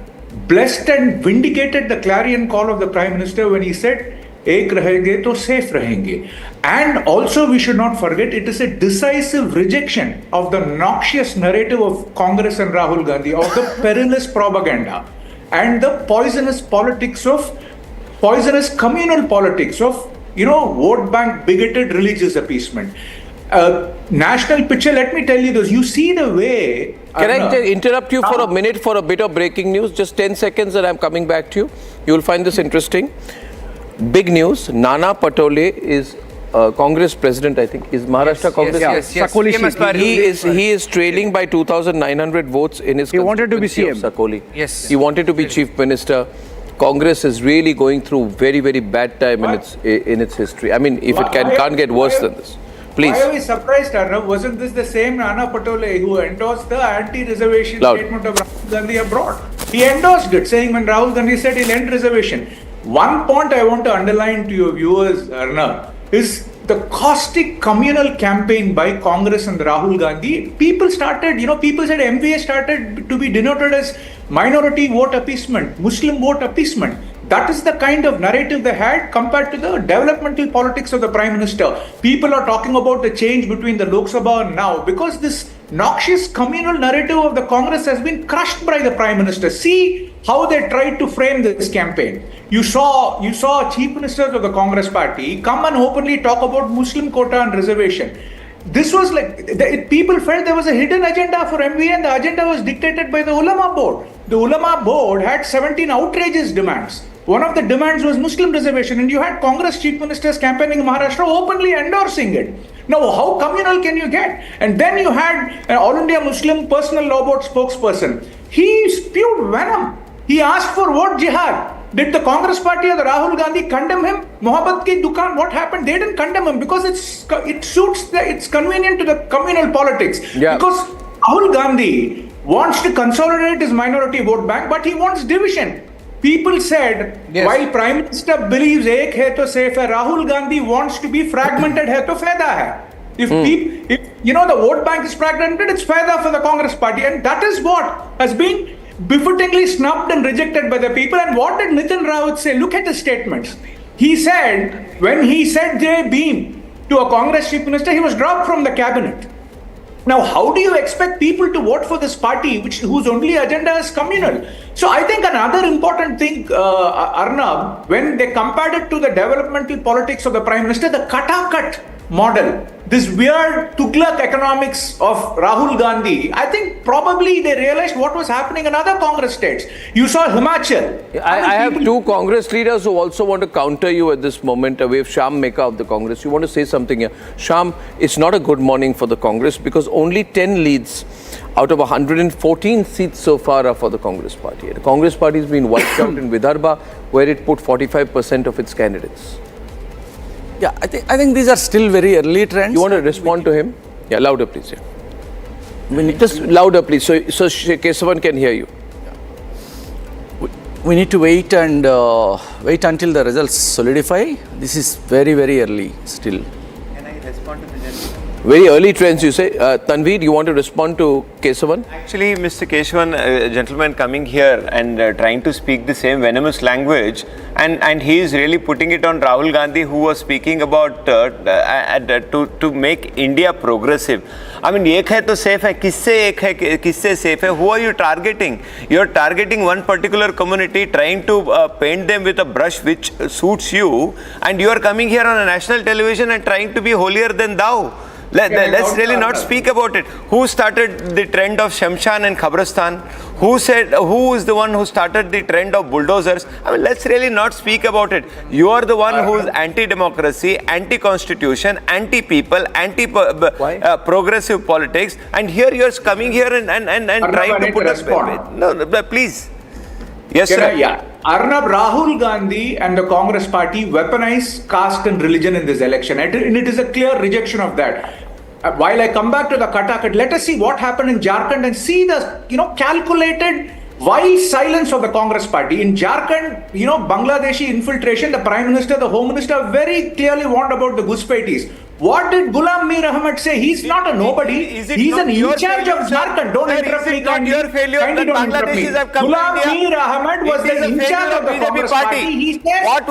blessed and vindicated the clarion call of the Prime Minister when he said, Ek rahenge to safe rahenge. And also we should not forget, it is a decisive rejection of the noxious narrative of Congress and Rahul Gandhi, of the perilous propaganda and the poisonous communal politics of, vote bank bigoted religious appeasement. National picture, let me tell you this, you see the way... Can I interrupt you for a minute for a bit of breaking news? Just 10 seconds and I'm coming back to you. You will find this interesting. Big news, Nana Patole is Congress president, I think, is Maharashtra Congress. Yes. He is trailing by 2,900 votes in his. He wanted to be CM. Sakoli. Yes. He wanted to be chief minister. Congress is really going through very, very bad time in its history. I mean, if it can't get worse than this. Please. Why are we surprised, Arnab? Wasn't this the same Nana Patole who endorsed the anti-reservation statement of Rahul Gandhi abroad? He endorsed it, saying when Rahul Gandhi said he'll end reservation. One point I want to underline to your viewers, Arnab, is the caustic communal campaign by Congress and Rahul Gandhi. People started, people said MVA started to be denoted as minority vote appeasement, Muslim vote appeasement. That is the kind of narrative they had compared to the developmental politics of the Prime Minister. People are talking about the change between the Lok Sabha and now because this noxious communal narrative of the Congress has been crushed by the Prime Minister. See how they tried to frame this campaign. You saw chief ministers of the Congress party come and openly talk about Muslim quota and reservation. This was like, people felt there was a hidden agenda for MVA and the agenda was dictated by the Ulama Board. The Ulama Board had 17 outrageous demands. One of the demands was Muslim reservation, and you had Congress chief ministers campaigning in Maharashtra openly endorsing it. Now, how communal can you get? And then you had an All India Muslim personal law board spokesperson. He spewed venom. He asked for vote jihad. Did the Congress party or the Rahul Gandhi condemn him? Mohabbat ki dukan, what happened? They didn't condemn him because it's convenient to the communal politics. Yeah. Because Rahul Gandhi wants to consolidate his minority vote bank, but he wants division. People said, while Prime Minister believes ek hai to safe hai, Rahul Gandhi wants to be fragmented hai to faida hai. If the vote bank is fragmented, it's faida for the Congress party, and that is what has been befittingly snubbed and rejected by the people. And what did Nitin Rawat say? Look at the statements. He said, when he said Jai Bhim to a Congress chief minister, he was dropped from the cabinet. Now, how do you expect people to vote for this party whose only agenda is communal? So I think another important thing, Arnab, when they compared it to the developmental politics of the Prime Minister, the cut model, this weird Tughlaq economics of Rahul Gandhi, I think probably they realized what was happening in other Congress states. You saw Himachal. I have two Congress leaders who also want to counter you at this moment. We have Shyam Meka of the Congress. You want to say something here? Shyam, it's not a good morning for the Congress because only 10 leads out of 114 seats so far are for the Congress party. The Congress party has been wiped out in Vidarbha, where it put 45% of its candidates. Yeah, I think these are still very early trends. You want to respond to him? Yeah, louder please. Yeah. Just louder please, so Kesavan can hear you. We need to wait and wait until the results solidify. This is very, very early still. Can I respond to the gentleman? Very early trends, you say. Tanveer, you want to respond to Kesavan? Actually, Mr. Kesavan, gentleman coming here and trying to speak the same venomous language, and he is really putting it on Rahul Gandhi, who was speaking about to make India progressive. I mean, ek hai to safe hai, kisse safe hai? Who are you targeting? You are targeting one particular community, trying to paint them with a brush which suits you, and you are coming here on a national television and trying to be holier than thou. Let's really not speak about it. Who started the trend of Shamshan and Khabristan? Who is the one who started the trend of bulldozers? I mean, let's really not speak about it. You are the one who is anti-democracy, anti-constitution, anti-people, anti-progressive politics, and here you are coming here and trying to put us. No, please. Yes, sir. Arnab, Rahul Gandhi and the Congress party weaponize caste and religion in this election, and it is a clear rejection of that. While I come back to the Katakhat, let us see what happened in Jharkhand and see the calculated wild silence of the Congress party. In Jharkhand, Bangladeshi infiltration, the Prime Minister, the Home Minister very clearly warned about the Ghuspatis. What did Ghulam Mir Ahmed say? He's not a nobody. He's in charge of Jharkhand. Don't interrupt me. Not your failure that Bangladeshis have come Ghulam Mir Ahmed was the in charge of the Congress party. He said, what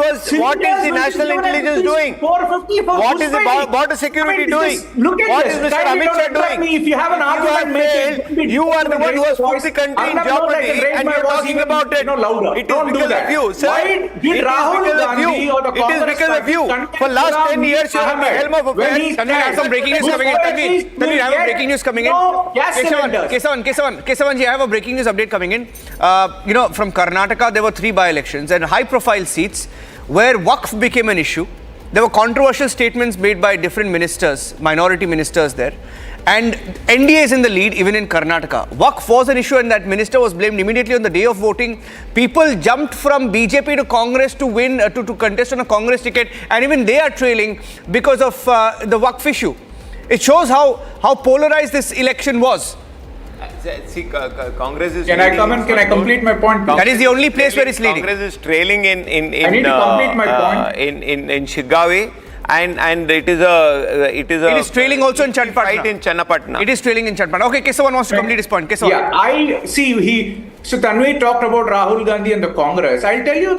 is the national intelligence doing? What is the security doing? Look at what this. is Mr. Amit Shah doing? If you have an argument, make it. You are the one who has put the country in jeopardy, and you are talking about it. Louder. It is because of you, sir. Why did Rahul Gandhi or the Congress party? It is because of you. For last 10 years, you are the helm of affairs. Tanveer, I have some breaking news coming in. Tanveer, I have breaking news coming in. Kesavan, I have a breaking news update coming in. From Karnataka, there were 3 by-elections and high-profile seats where Waqf became an issue. There were controversial statements made by different ministers, minority ministers there. And NDA is in the lead even in Karnataka. Waqf was an issue and that minister was blamed immediately on the day of voting. People jumped from BJP to Congress to win, to contest on a Congress ticket, and even they are trailing because of the Waqf issue. It shows how polarized this election was. See, Congress is. Can I come in? Can I complete my point? That is the only place where it's leading. Congress is trailing in I need to complete my point. in Shigawe. And it is trailing also in Channapatna. In Channapatna. It is trailing in Channapatna. Okay, Kesavan wants to complete his point. Kesavan. Yeah, I see. So Tanveer talked about Rahul Gandhi and the Congress. I'll tell you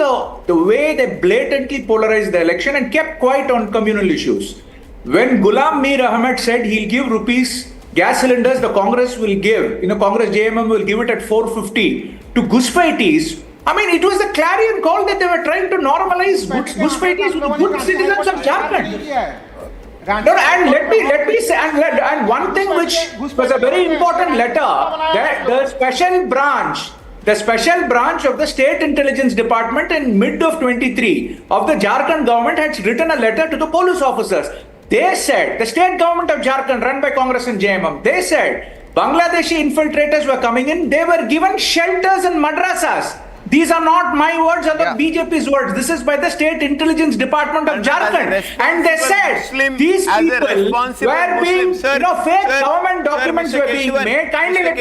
the way they blatantly polarized the election and kept quiet on communal issues. When Ghulam Mir Ahmed said he'll give rupees gas cylinders, the Congress will give. Congress JMM will give it at 450 to Ghuspatis. I mean, it was the clarion call that they were trying to normalize Ghuspatis with good citizens of Jharkhand. And let me say, and one thing which was a very important letter, that the special branch of the State Intelligence Department in mid of 23 of the Jharkhand government had written a letter to the police officers. They said, the state government of Jharkhand run by Congress and JMM, they said Bangladeshi infiltrators were coming in, they were given shelters in madrasas. These are not my words or the BJP's words. This is by the State Intelligence Department of Jharkhand. And they said these people were being, fake government documents were being made. Kindly let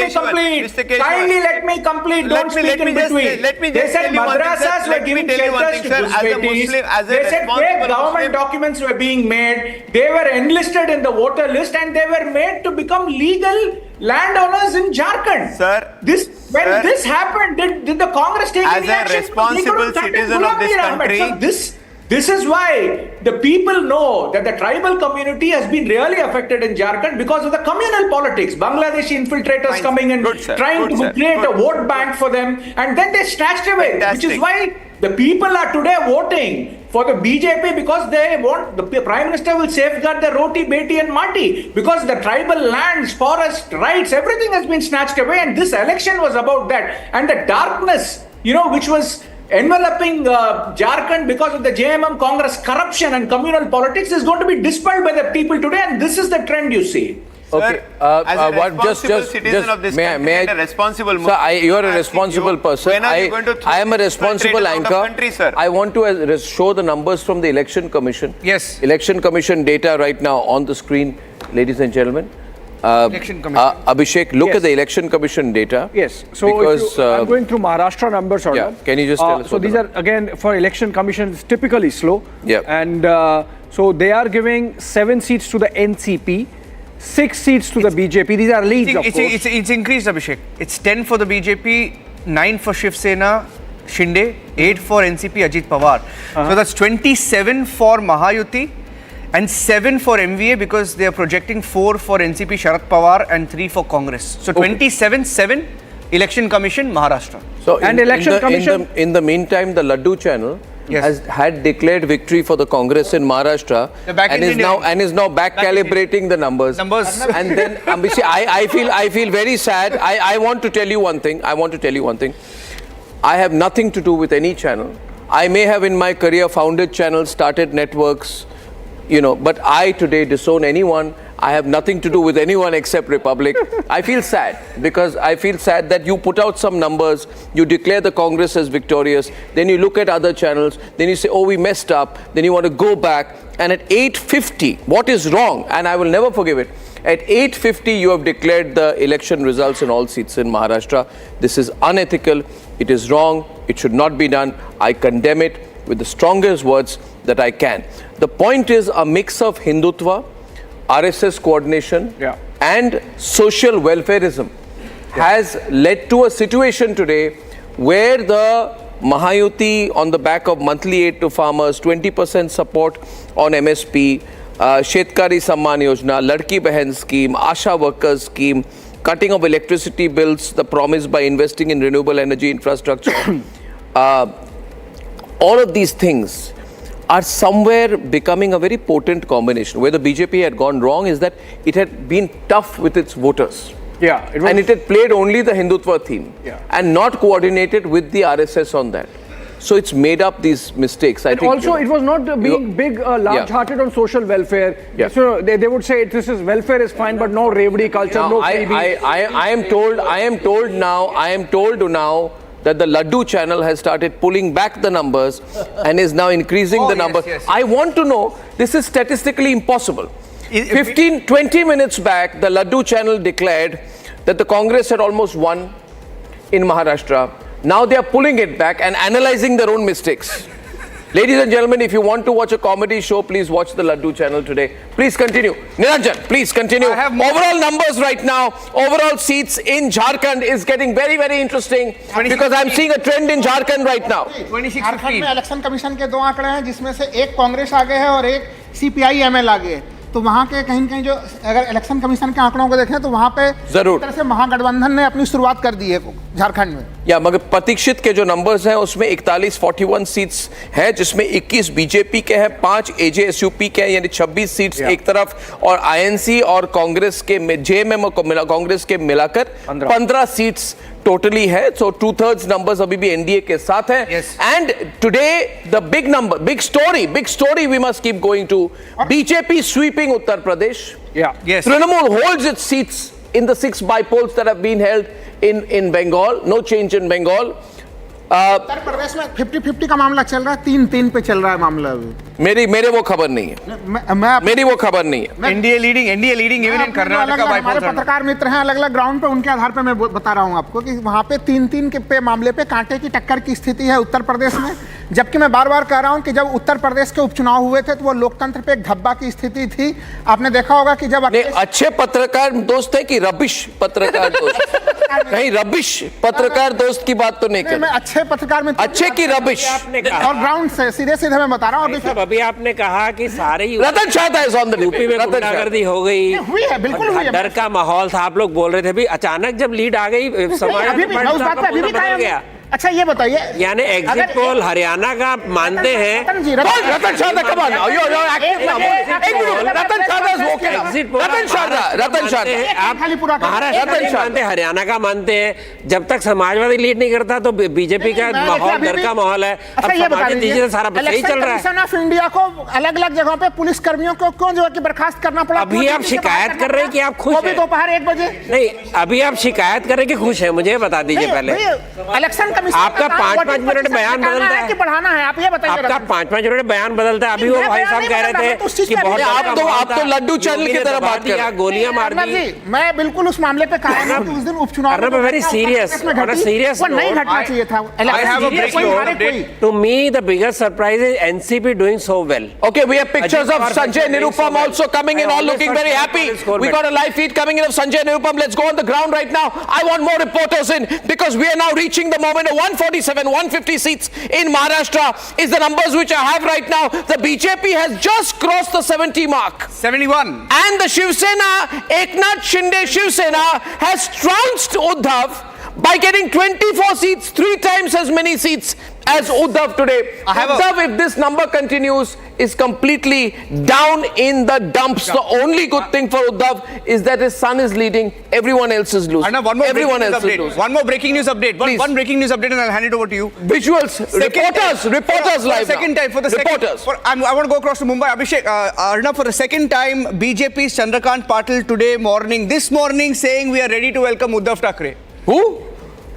me complete. Don't speak in between. They said madrasas were giving shelters to Ghuspatis. They said fake government documents were being made. They were enlisted in the voter list and they were made to become legal landowners in Jharkhand. Sir, when this happened, did the Congress take any action? As a responsible citizen of this country, so this is why the people know that the tribal community has been really affected in Jharkhand because of the communal politics. Bangladeshi infiltrators coming in, trying to create a vote bank for them, and then they snatched away. Which is why The people are today voting for the BJP because they want, the Prime Minister will safeguard the roti, beti and mati, because the tribal lands, forest rights, everything has been snatched away, and this election was about that. And the darkness, which was enveloping Jharkhand because of the JMM Congress corruption and communal politics is going to be dispelled by the people today, and this is the trend you see. Okay. As a responsible citizen of this country and a responsible Muslim, sir, you are a responsible person. When are you going to I am a responsible anchor. Country, sir? I want to show the numbers from the Election Commission. Yes. Election Commission data right now on the screen, ladies and gentlemen. Election Commission. Abhishek, look Yes. at the Election Commission data. Yes. So because, I'm going through Maharashtra numbers. Arnab. Yeah. Can you just tell us? So these are again for election commissions typically slow. Yeah. And so they are giving 7 seats to the NCP, 6 seats to the BJP. These are leads, of course. It's increased, Abhishek. It's 10 for the BJP, 9 for Shiv Sena, Shinde, 8 for NCP, Ajit Pawar. So that's 27 for Maha-Yuti and 7 for MVA, because they are projecting 4 for NCP, Sharad Pawar, and 3 for Congress. So 27, 7, Election Commission, Maharashtra. So Commission. In the meantime, the Laddu channel has had declared victory for the Congress in Maharashtra and is now back calibrating the numbers. And then Abhishek, I feel very sad. I want to tell you one thing. I have nothing to do with any channel. I may have in my career founded channels, started networks, but I today disown anyone. I have nothing to do with anyone except Republic. I feel sad because I feel sad that you put out some numbers, you declare the Congress as victorious, then you look at other channels, then you say, oh, we messed up, then you want to go back, and at 8:50, what is wrong? And I will never forgive it. At 8:50, you have declared the election results in all seats in Maharashtra. This is unethical, it is wrong, it should not be done. I condemn it with the strongest words that I can. The point is a mix of Hindutva, RSS coordination and social welfareism has led to a situation today where the Maha-Yuti, on the back of monthly aid to farmers, 20% support on MSP, Shetkari Samman Yojana, Ladki Behan scheme, Asha workers scheme, cutting of electricity bills, the promise by investing in renewable energy infrastructure, all of these things are somewhere becoming a very potent combination. Where the BJP had gone wrong is that it had been tough with its voters. Yeah. And it had played only the Hindutva theme and not coordinated with the RSS on that. So it's made up these mistakes. I think. Also, it was not being big, large-hearted on social welfare. So they would say this is welfare is fine, but no revdi culture, now, no freebie. I am told now that the Laddu channel has started pulling back the numbers and is now increasing the numbers. I want to know, this is statistically impossible. 20 minutes back, the Laddu channel declared that the Congress had almost won in Maharashtra. Now they are pulling it back and analyzing their own mistakes. Ladies and gentlemen, if you want to watch a comedy show, please watch the Laddu channel today. Please continue. Niranjan, please continue. Overall numbers right now, overall seats in Jharkhand is getting very, very interesting because I'm seeing a trend in Jharkhand right now. Jharkhand में election commission के 2 आंकड़े हैं, जिसमें से एक कांग्रेस आगे है और एक CPI-ML आगे है। तो वहाँ के कहीं कहीं जो अगर इलेक्शन कमीशन के आंकड़ों को देखें तो वहाँ पे जरूर तरह से महागठबंधन ने अपनी शुरुआत कर दी है झारखंड में। या मगर प्रतीक्षित के जो नंबर्स हैं उसमें 41 सीट्स हैं, जिसमें 21 बीजेपी के हैं, 5 AJSUP के हैं, यानी 26 सीट्स एक तरफ, और INC और कांग्रेस के JMM और कांग्रेस के मिलाकर 15 सीट्स टोटली है. सो 2/3 नंबर्स अभी भी एनडीए के साथ हैं. And today the big story we must keep going to BJP sweeping Uttar Pradesh. Trinamool holds its seats in the 6 bypolls that have been held in Bengal. No change in Bengal. Uttar Pradesh में 50-50 का मामला चल रहा है, 3-3 पे चल रहा है मामला अभी. मेरे वो खबर नहीं है. मेरी वो खबर नहीं है. NDA leading even in Karnataka. हमारे पत्रकार मित्र हैं अलग अलग ग्राउंड पे, उनके आधार पे मैं बता रहा हूं आपको कि वहां पे 3-3 के पे मामले पे कांटे की टक्कर की स्थिति है उत्तर प्रदेश में. जबकि मैं बार बार कह रहा हूं कि जब उत्तर प्रदेश के उपचुनाव हुए थे तो वो लोकतंत्र पे एक धब्बा की स्थिति थी. आपने देखा होगा कि जब अच्छे पत्रकार दोस्त है कि रबिश पत्रकार दोस्त. नहीं, रबिश पत्रकार दोस्त की बात तो नहीं कर. मैं अच्छे पत्रकार में अच्छे की रबिश और ग्राउंड से सीधे मैं बता रहा हूँ. अभी आपने कहा कि सारे रतन शाह यूपी में गुंडागर्दी हो गई, हुई है, बिल्कुल हुई है. डर का माहौल था. आप लोग बोल रहे थे भी अचानक जब लीड आ गई समाज अभी भी अच्छा ये बताइए, यानी एग्जिट पोल हरियाणा का मानते हैं। Ratan Sharda, come on now. You're active now. Ratan Sharda has woken up. Exit poll Ratan Sharda. आप महाराष्ट्र का मानते हैं, हरियाणा का मानते हैं। जब तक समाजवादी लीड नहीं करता तो बीजेपी का माहौल, डर का माहौल है। अब समाजवादी दीजिए सारा सही चल रहा है। इलेक्शन ऑफ इंडिया को अलग-अलग जगहों पे पुलिस कर्मियों को क्यों जो है कि बर्खास्त करना पड़ा? अभी आप शिकायत कर रहे हैं कि आप खुश हैं? दोपहर 1 बजे नहीं, अभी आप शिकायत कर रहे हैं कि खुश है? मुझे बता दीजिए पहले। इलेक्शन कमीशन आपका 5-5 मिनट बयान बदलता है कि बढ़ाना है, आप ये बताइए। आपका 5-5 मिनट बयान बदलता है। अभी वो भाई साहब कह रहे थे कि बहुत आप तो लड्डू चैनल की तरह बात कर रहे हैं। गोलियां मार दी। मैं बिल्कुल उस मामले पे कायम हूं कि उस दिन उपचुनाव में वेरी सीरियस वो नहीं घटना चाहिए था। To me, the biggest surprise is NCP doing so well. Okay, we have pictures of Sanjay Nirupam also coming in, all looking very happy. We got a live feed coming in of Sanjay Nirupam. Let's go on the ground right now. I want more reporters in because we are now reaching the moment of 147, 150 seats in Maharashtra is the numbers which I have right now. The BJP has just crossed the 70 mark. 71. And the Shiv Sena, Eknath Shinde Shiv Sena has trounced Uddhav by getting 24 seats, 3 times as many seats as Uddhav today. Uddhav, if this number continues, is completely down in the dumps. The only good thing for Uddhav is that his son is leading, everyone else is losing. Arnab, one more Everyone else breaking news is update. losing. One more breaking news update. One breaking news update, and I'll hand it over to you. Visuals, reporters live now. Second time for the reporters. I want to go across to Mumbai. Abhishek, Arnab, for the second time, BJP's Chandrakant Patil today morning, this morning, saying we are ready to welcome Uddhav Thackeray. Who?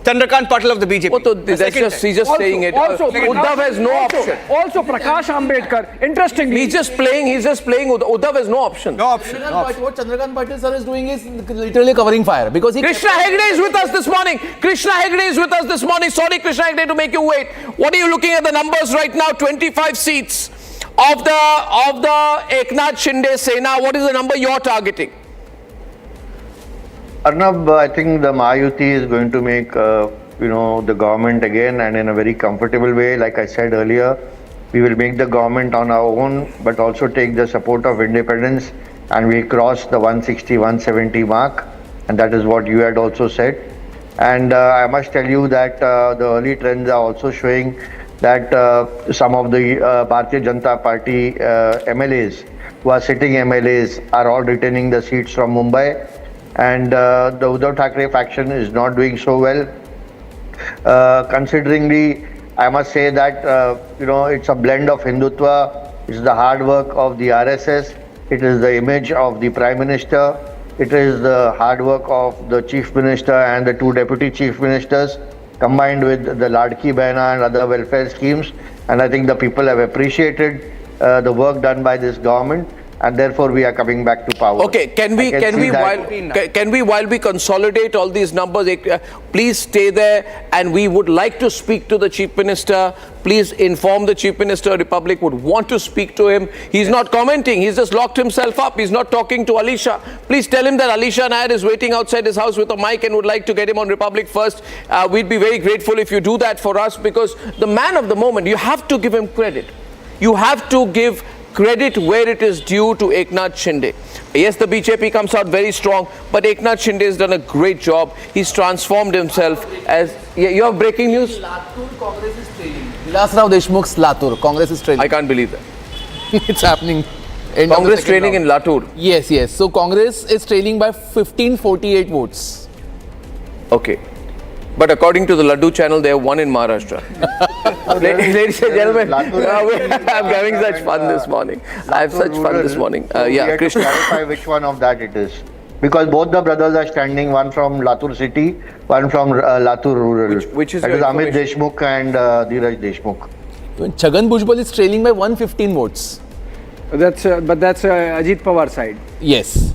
Chandrakant Patil of the BJP. Oh, he's just saying it. Also, Uddhav has no option. Also, Prakash Ambedkar. Interestingly, he's just playing. Uddhav has no option. No option. What Chandrakant Patil sir is doing is literally covering fire because Krishna Hegde is with us this morning. Sorry, Krishna Hegde, to make you wait. What are you looking at the numbers right now? 25 seats of the Eknath Shinde Sena. What is the number you're targeting? Arnab, I think the Maha-Yuti is going to make, the government again, and in a very comfortable way. Like I said earlier, we will make the government on our own, but also take the support of independence, and we cross the 160, 170 mark, and that is what you had also said. And I must tell you that the early trends are also showing that some of the Bharatiya Janata Party MLAs, who are sitting MLAs, are all retaining the seats from Mumbai. And the Uddhav Thackeray faction is not doing so well. Consideringly, I must say that it's a blend of Hindutva, it's the hard work of the RSS, it is the image of the Prime Minister, it is the hard work of the Chief Minister and the 2 Deputy Chief Ministers, combined with the Ladki Behna and other welfare schemes. And I think the people have appreciated the work done by this government. And therefore, we are coming back to power. Okay, can we while we consolidate all these numbers, please stay there, and we would like to speak to the Chief Minister. Please inform the Chief Minister. Republic would want to speak to him. He's not commenting. He's just locked himself up. He's not talking to Alisha. Please tell him that Alisha Nair is waiting outside his house with a mic and would like to get him on Republic first. We'd be very grateful if you do that for us, because the man of the moment, you have to give him credit. You have to give credit where it is due to Eknath Shinde. Yes, the BJP comes out very strong, but Eknath Shinde has done a great job. He's transformed himself as... you have breaking news? Latur Congress is trailing. Vilasrao Deshmukh's Latur Congress is trailing. I can't believe that. It's happening. Congress trailing in Latur? Yes. So Congress is trailing by 1548 votes. Okay. But according to the Laddu channel, they have won in Maharashtra. Ladies and gentlemen, I'm having such fun this morning. I have such fun this morning. Yeah, Krishna. Clarify which one of that it is. Because both the brothers are standing, one from Latur city, one from Latur rural. Which is that is Amit Deshmukh and Dheeraj Deshmukh. Chhagan Bhujbal is trailing by 115 votes. But that's Ajit Pawar side. Yes.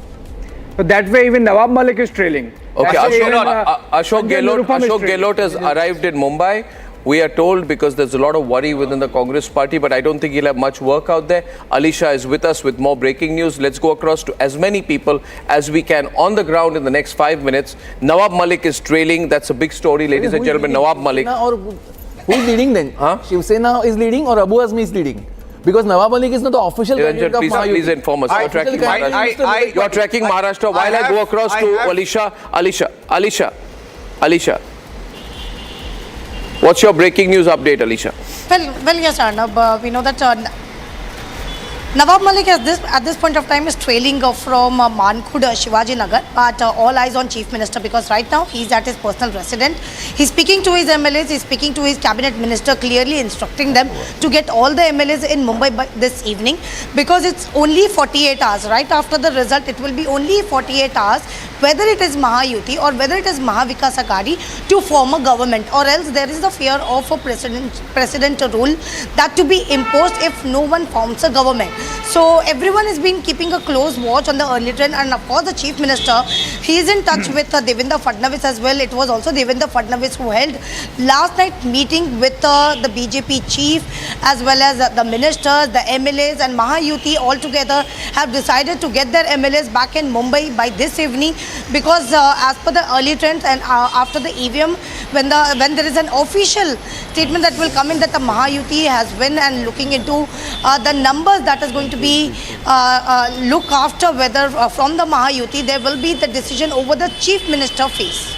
So that way even Nawab Malik is trailing. Okay, Ashok Gehlot has arrived in Mumbai. We are told, because there's a lot of worry within the Congress party, but I don't think he'll have much work out there. Alisha is with us with more breaking news. Let's go across to as many people as we can on the ground in the next 5 minutes. Nawab Malik is trailing. That's a big story, ladies and gentlemen. Nawab Malik. Who is leading then? Shiv Sena is leading or Abu Azmi is leading? Because Nawab Malik is not the official candidate of Maha-Yuti. Please inform us. You're tracking Maharashtra. While I go across to Alisha. What's your breaking news update, Alicia? Well, yes, Arnab. We know that Nawab Malik at this point of time is trailing from Mankhurd, Shivaji Nagar, but all eyes on Chief Minister, because right now he's at his personal residence. He's speaking to his MLAs, he's speaking to his cabinet minister, clearly instructing them to get all the MLAs in Mumbai by this evening, because it's only 48 hours. Right after the result, it will be only 48 hours, whether it is Maha-Yuti or whether it is Maha-Vikas Aghadi, to form a government, or else there is the fear of a president rule that to be imposed if no one forms a government. So everyone has been keeping a close watch on the early trend, and of course the Chief Minister, he is in touch with Devendra Fadnavis as well. It was also Devendra Fadnavis who held last night meeting with the BJP chief as well as the ministers, the MLAs, and Maha-Yuti all together have decided to get their MLAs back in Mumbai by this evening, because as per the early trends and after the EVM, when there is an official statement that will come in that the Maha-Yuti has won, and looking into the numbers that is going to be look after whether from the Maha-Yuti there will be the decision over the Chief Minister face.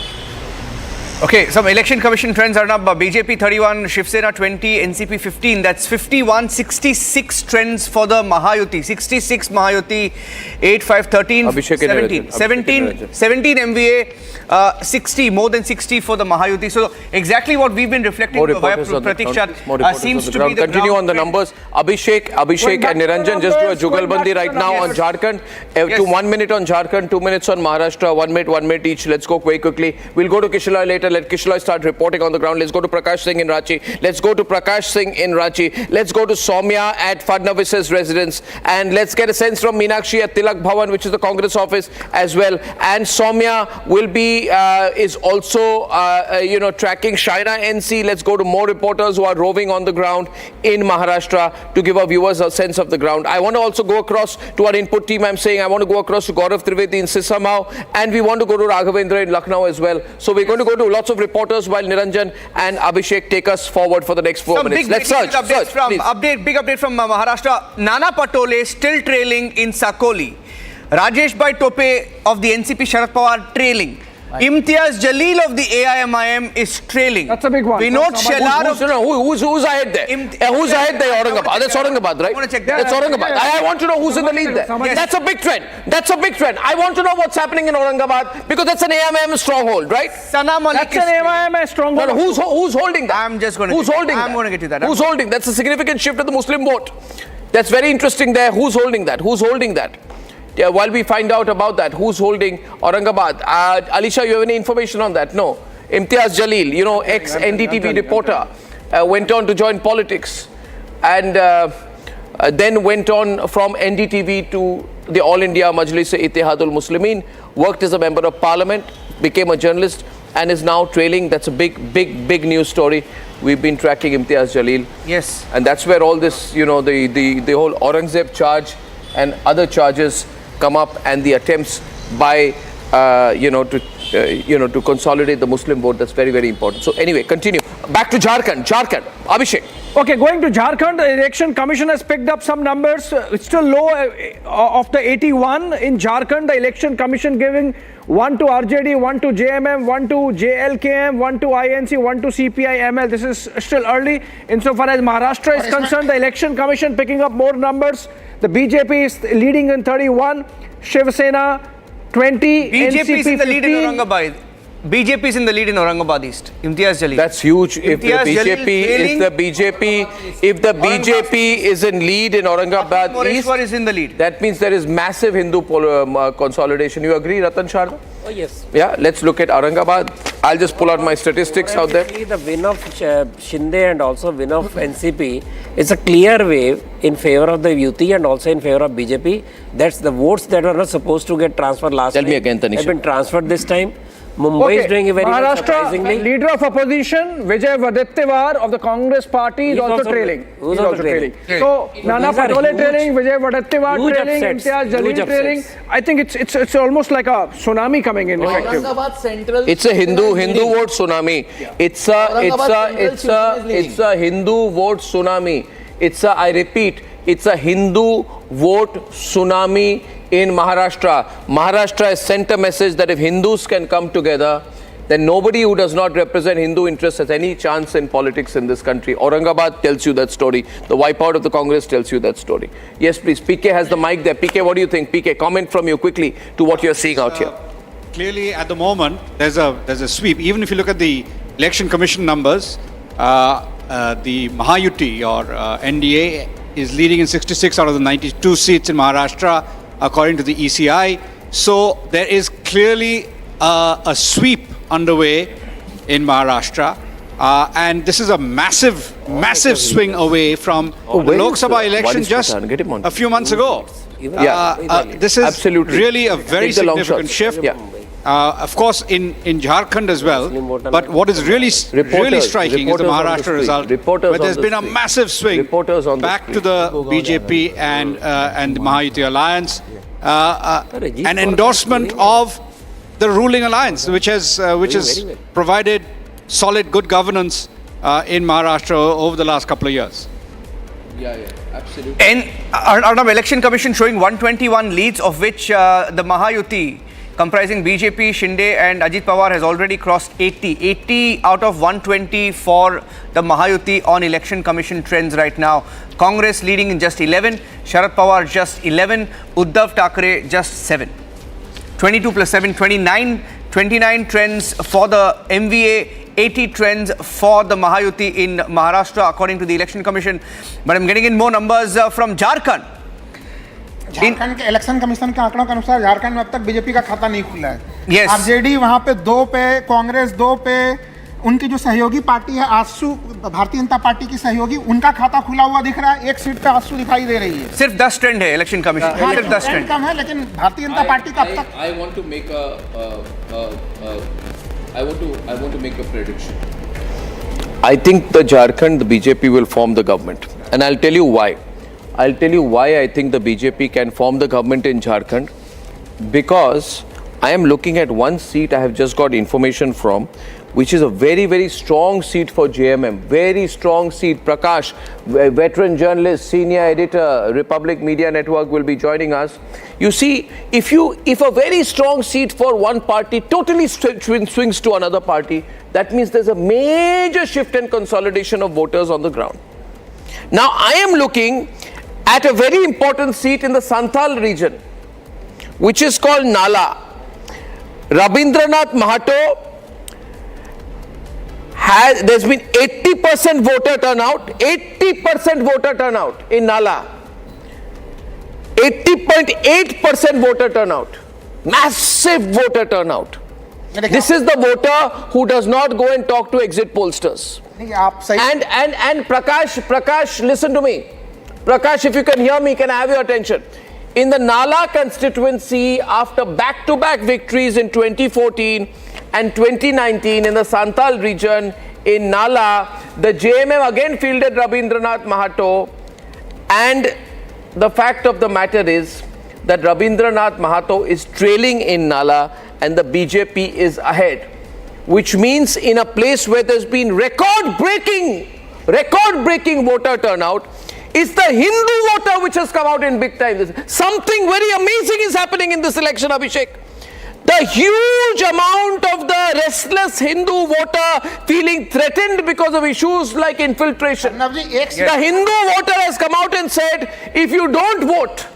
Okay, some election commission trends are up. BJP 31, Shiv Sena 20, NCP 15. That's 51, 66 trends for the Maha-Yuti. 66 Maha-Yuti, 8, 5, 13, 17. 17 MVA, 60, more than 60 for the Maha-Yuti. So exactly what we've been reflecting via Pratiksha seems to be the Continue on the numbers. Abhishek and Niranjan, just do a jugalbandi right now on Jharkhand. 1 minute on Jharkhand, 2 minutes on Maharashtra, 1 minute each. Let's go very quickly. We'll go to Kishalai later. Let Kishalai start reporting on the ground. Let's go to Prakash Singh in Ranchi. Let's go to Soumya at Fadnavis's residence. And let's get a sense from Meenakshi at Tilak Bhavan, which is the Congress office as well. And Soumya will be, is also, tracking Shaira NC. Let's go to more reporters who are roving on the ground in Maharashtra to give our viewers a sense of the ground. I want to also go across to our input team. I want to go across to Gaurav Trivedi in Sisamau, and we want to go to Raghavendra in Lucknow as well. So we're going to go to lots of reporters while Niranjan and Abhishek take us forward for the next 4 minutes. Let's search. Big update from Maharashtra. Nana Patole still trailing in Sakoli. Rajesh Bhai Tope of the NCP Sharad Pawar trailing. Imtiaz Jalil of the AIMIM is trailing. That's a big one. Vinod Shelar of... Who's ahead there? Who's ahead there? Aurangabad. That's Aurangabad, right? I want to check that. That's Aurangabad. I want to know who's in the lead there. Yes. That's a big trend. I want to know what's happening in Aurangabad, because that's an AIMIM stronghold, right? Sana Malik. That's an AIMIM stronghold. No, who's holding that? I'm just going to... Who's holding that? I'm going to get to that. Who's holding? That's a significant shift of the Muslim vote. That's very interesting there. Who's holding that? Yeah, while we find out about that, who's holding Aurangabad? Alisha, you have any information on that? No. Imtiaz Jalil, ex-NDTV reporter, went on to join politics, and then went on from NDTV to the All India Majlis-e-Ittihadul Muslimin, worked as a member of parliament, became a journalist, and is now trailing. That's a big news story. We've been tracking Imtiaz Jalil. Yes. And that's where all this, the whole Aurangzeb charge and other charges come up, and the attempts by to consolidate the Muslim vote. That's very, very important. So anyway, continue. Back to Jharkhand. Abhishek. Okay, going to Jharkhand, the Election Commission has picked up some numbers. It's still low of the 81 in Jharkhand. The Election Commission giving 1 to RJD, 1 to JMM, 1 to JLKM, 1 to INC, 1 to CPI-ML. This is still early. Insofar as Maharashtra is concerned, the Election Commission picking up more numbers. The BJP is leading in 31, Shiv Sena 20, BJP is in the lead in 15. Aurangabad. BJP is in the lead in Aurangabad East. Imtiaz Jalil. That's huge. If the BJP is in lead in Aurangabad East, is in the lead. That means there is massive Hindu consolidation. You agree, Ratan Sharda? Oh, yes. Yeah, let's look at Aurangabad. I'll just pull out my statistics out there. The win of Shinde and also win of NCP is a clear wave in favor of the Yuti and also in favor of BJP. That's the votes that were not supposed to get transferred last time. Tell me again, Tanisha. Have been transferred this time. Mumbai is doing a very well, surprisingly. Maharashtra, leader of opposition, Vijay Vadattewar of the Congress party is also trailing. He's also trailing. So, Nana Patole trailing, Vijay Vadattewar trailing, Imtiaz Jalil trailing. I think it's almost like a tsunami coming in effective. It's a Hindu vote tsunami. It's a Hindu vote tsunami. I repeat, it's a Hindu vote tsunami in Maharashtra. Maharashtra has sent a message that if Hindus can come together, then nobody who does not represent Hindu interests has any chance in politics in this country. Aurangabad tells you that story. The wipeout of the Congress tells you that story. Yes, please. PK has the mic there. PK, what do you think? PK, comment from you quickly to what you're seeing out here. Clearly, at the moment, there's a sweep. Even if you look at the Election Commission numbers, the Maha-Yuti or NDA is leading in 66 out of the 92 seats in Maharashtra, according to the ECI. So there is clearly a sweep underway in Maharashtra. And this is a massive swing away from the Lok Sabha election just a few months ago. This is absolutely really a very significant shift. Of course, in Jharkhand as well. But what is really striking is the Maharashtra result, where there's been a massive swing back to the BJP and the Maha-Yuti Alliance, an endorsement of the ruling alliance, which has provided solid, good governance in Maharashtra over the last couple of years. Absolutely. And Arnab, Election Commission showing 121 leads, of which the Maha-Yuti, comprising BJP, Shinde and Ajit Pawar, has already crossed 80. 80 out of 120 for the Maha-Yuti on Election Commission trends right now. Congress leading in just 11, Sharad Pawar just 11, Uddhav Thackeray just 7. 22 plus 7, 29. 29 trends for the MVA, 80 trends for the Maha-Yuti in Maharashtra, according to the Election Commission. But I'm getting in more numbers from Jharkhand. Jharkhand के election commission के आंकड़ों के अनुसार झारखंड में अब तक BJP का खाता नहीं खुला है। Yes. आरजेडी वहां पे 2 पे, कांग्रेस 2 पे, उनकी जो सहयोगी पार्टी है आसू, भारतीय जनता पार्टी की सहयोगी, उनका खाता खुला हुआ दिख रहा है। एक सीट पे आसू दिखाई दे रही है। सिर्फ 10 ट्रेंड है इलेक्शन कमीशन, सिर्फ 10 ट्रेंड कम है, लेकिन भारतीय जनता पार्टी का अब तक I want to make a prediction. I think the Jharkhand, the BJP will form the government, and I'll tell you why. I'll tell you why I think the BJP can form the government in Jharkhand, because I am looking at one seat I have just got information from, which is a very, very strong seat for JMM. Very strong seat. Prakash, veteran journalist, senior editor, Republic Media Network, will be joining us. You see, if a very strong seat for one party totally swings to another party, that means there's a major shift and consolidation of voters on the ground. Now, I am looking at a very important seat in the Santhal region, which is called Nala. Rabindranath Mahato there's been 80% voter turnout, 80% voter turnout in Nala. 80.8% voter turnout. Massive voter turnout. This is the voter who does not go and talk to exit pollsters. And Prakash, listen to me. Prakash, if you can hear me, can I have your attention? In the Nala constituency, after back-to-back victories in 2014 and 2019 in the Santhal region, in Nala, the JMM again fielded Rabindranath Mahato, and the fact of the matter is that Rabindranath Mahato is trailing in Nala and the BJP is ahead, which means in a place where there's been record-breaking voter turnout, it's the Hindu voter which has come out in big time. Something very amazing is happening in this election, Abhishek. The huge amount of the restless Hindu voter feeling threatened because of issues like infiltration. The Hindu voter has come out and said, if you don't vote,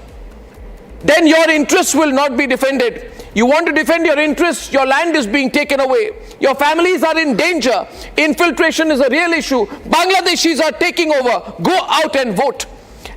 then your interests will not be defended. You want to defend your interests, your land is being taken away. Your families are in danger. Infiltration is a real issue. Bangladeshis are taking over. Go out and vote.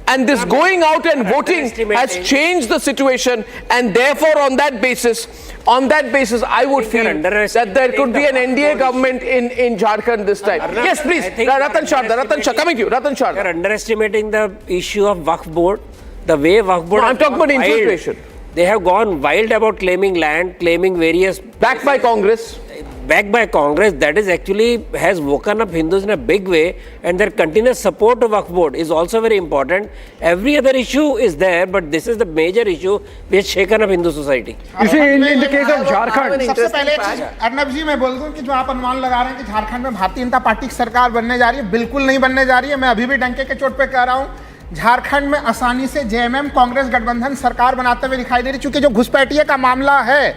And this going out and voting has changed the situation, and therefore on that basis, I would feel that there could be an NDA government in Jharkhand this time. Yes, please. Ratan Shah, coming to you. Ratan Shah. You're underestimating the issue of Waqf board. The way Waqf board... No, I'm talking about infiltration. They have gone wild about claiming land, claiming various... Backed by Congress. Backed by Congress, that is actually has woken up Hindus in a big way, and their continuous support to Waqf board is also very important. Every other issue is there, but this is the major issue which has shaken up Hindu society. You see, in the case of Jharkhand... सबसे पहले अर्नब जी मैं बोल दूं कि जो आप अनुमान लगा रहे हैं कि झारखंड में भारतीय जनता पार्टी की सरकार बनने जा रही है, बिल्कुल नहीं बनने जा रही है। मैं अभी भी डंके के चोट पे कह रहा हूं, झारखंड में आसानी से जेएमएम कांग्रेस गठबंधन सरकार बनाते हुए दिखाई दे रही, क्योंकि जो घुसपैठिए का मामला है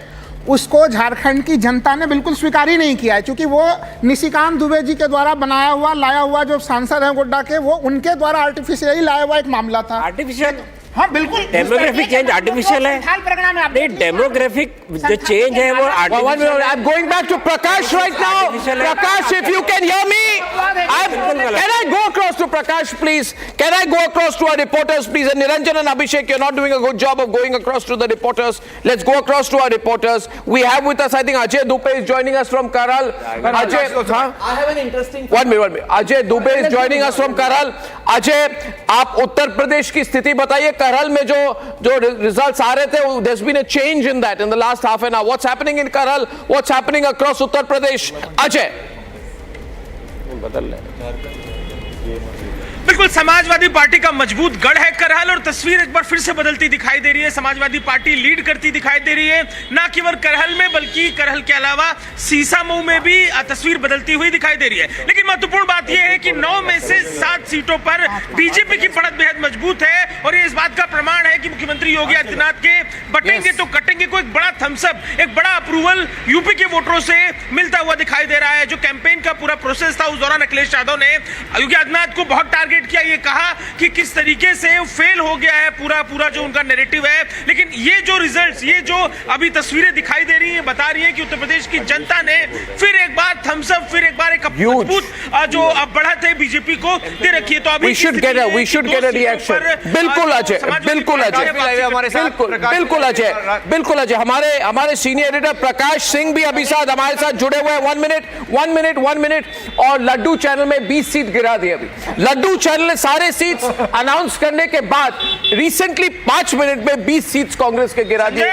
उसको झारखंड की जनता ने बिल्कुल स्वीकार ही नहीं किया है, क्योंकि वो निशिकांत दुबे जी के द्वारा बनाया हुआ लाया हुआ जो सांसद हैं गोड्डा के, वो उनके द्वारा आर्टिफिशियली लाया हुआ एक मामला था। आर्टिफिशियल? हाँ बिल्कुल, डेमोग्राफिक चेंज आर्टिफिशियल है। नहीं, डेमोग्राफिक जो चेंज है वो artificial. I'm going back to Prakash right now. Prakash, if you can hear me, can I go across to Prakash, please? Can I go across to our reporters, please? And Niranjan and Abhishek, you're not doing a good job of going across to the reporters. Let's go across to our reporters. We have with us, I think, Ajay Dupe is joining us from Karal. Ajay, I have an interesting. One minute. Ajay Dupe is joining us from Karal. Ajay, आप उत्तर प्रदेश की स्थिति बताइए. करहल में जो results आ रहे थे, there's been a change in that in the last half an hour. What's happening in Karhal? What's happening across Uttar Pradesh? Ajay. बिल्कुल Samajwadi party का मजबूत गढ़ है करहल और तस्वीर एक बार फिर से बदलती दिखाई दे रही है। समाजवादी पार्टी लीड करती दिखाई दे रही है, ना केवल करहल में बल्कि करहल के अलावा सीसामऊ में भी तस्वीर बदलती हुई दिखाई दे रही है। लेकिन महत्वपूर्ण बात यह है कि 9 में से 7 सीटों पर बीजेपी की बढ़त बेहद मजबूत है और ये इस बात का प्रमाण है कि मुख्यमंत्री योगी आदित्यनाथ के बटेंगे तो कटेंगे को एक बड़ा थम्सअप, एक बड़ा अप्रूवल यूपी के वोटरों से मिलता हुआ दिखाई दे रहा है। जो कैंपेन का पूरा प्रोसेस था उस दौरान अखिलेश यादव ने योगी आदित्यनाथ को बहुत टारगेट किया, ये कहा कि किस तरीके से फेल हो गया है पूरा जो उनका नैरेटिव है। लेकिन ये जो रिजल्ट्स, ये जो अभी तस्वीरें दिखाई दे रही हैं, बता रही है कि उत्तर प्रदेश की जनता ने फिर एक बार थम्स अप, फिर एक बार एक मजबूत जो बढ़त है बीजेपी को दे रखी है। तो अभी we should get a reaction. बिल्कुल अजय, बिल्कुल अजय, बिल्कुल अजय। हमारे सीनियर एडिटर प्रकाश सिंह भी अभी साथ हमारे साथ जुड़े हुए हैं। 1 मिनट और लड्डू चैनल में 20 सीट गिरा दी। अभी लड्डू चैनल ने सारे सीट्स अनाउंस करने के बाद रिसेंटली 5 मिनट में 20 सीट्स कांग्रेस के गिरा दिए।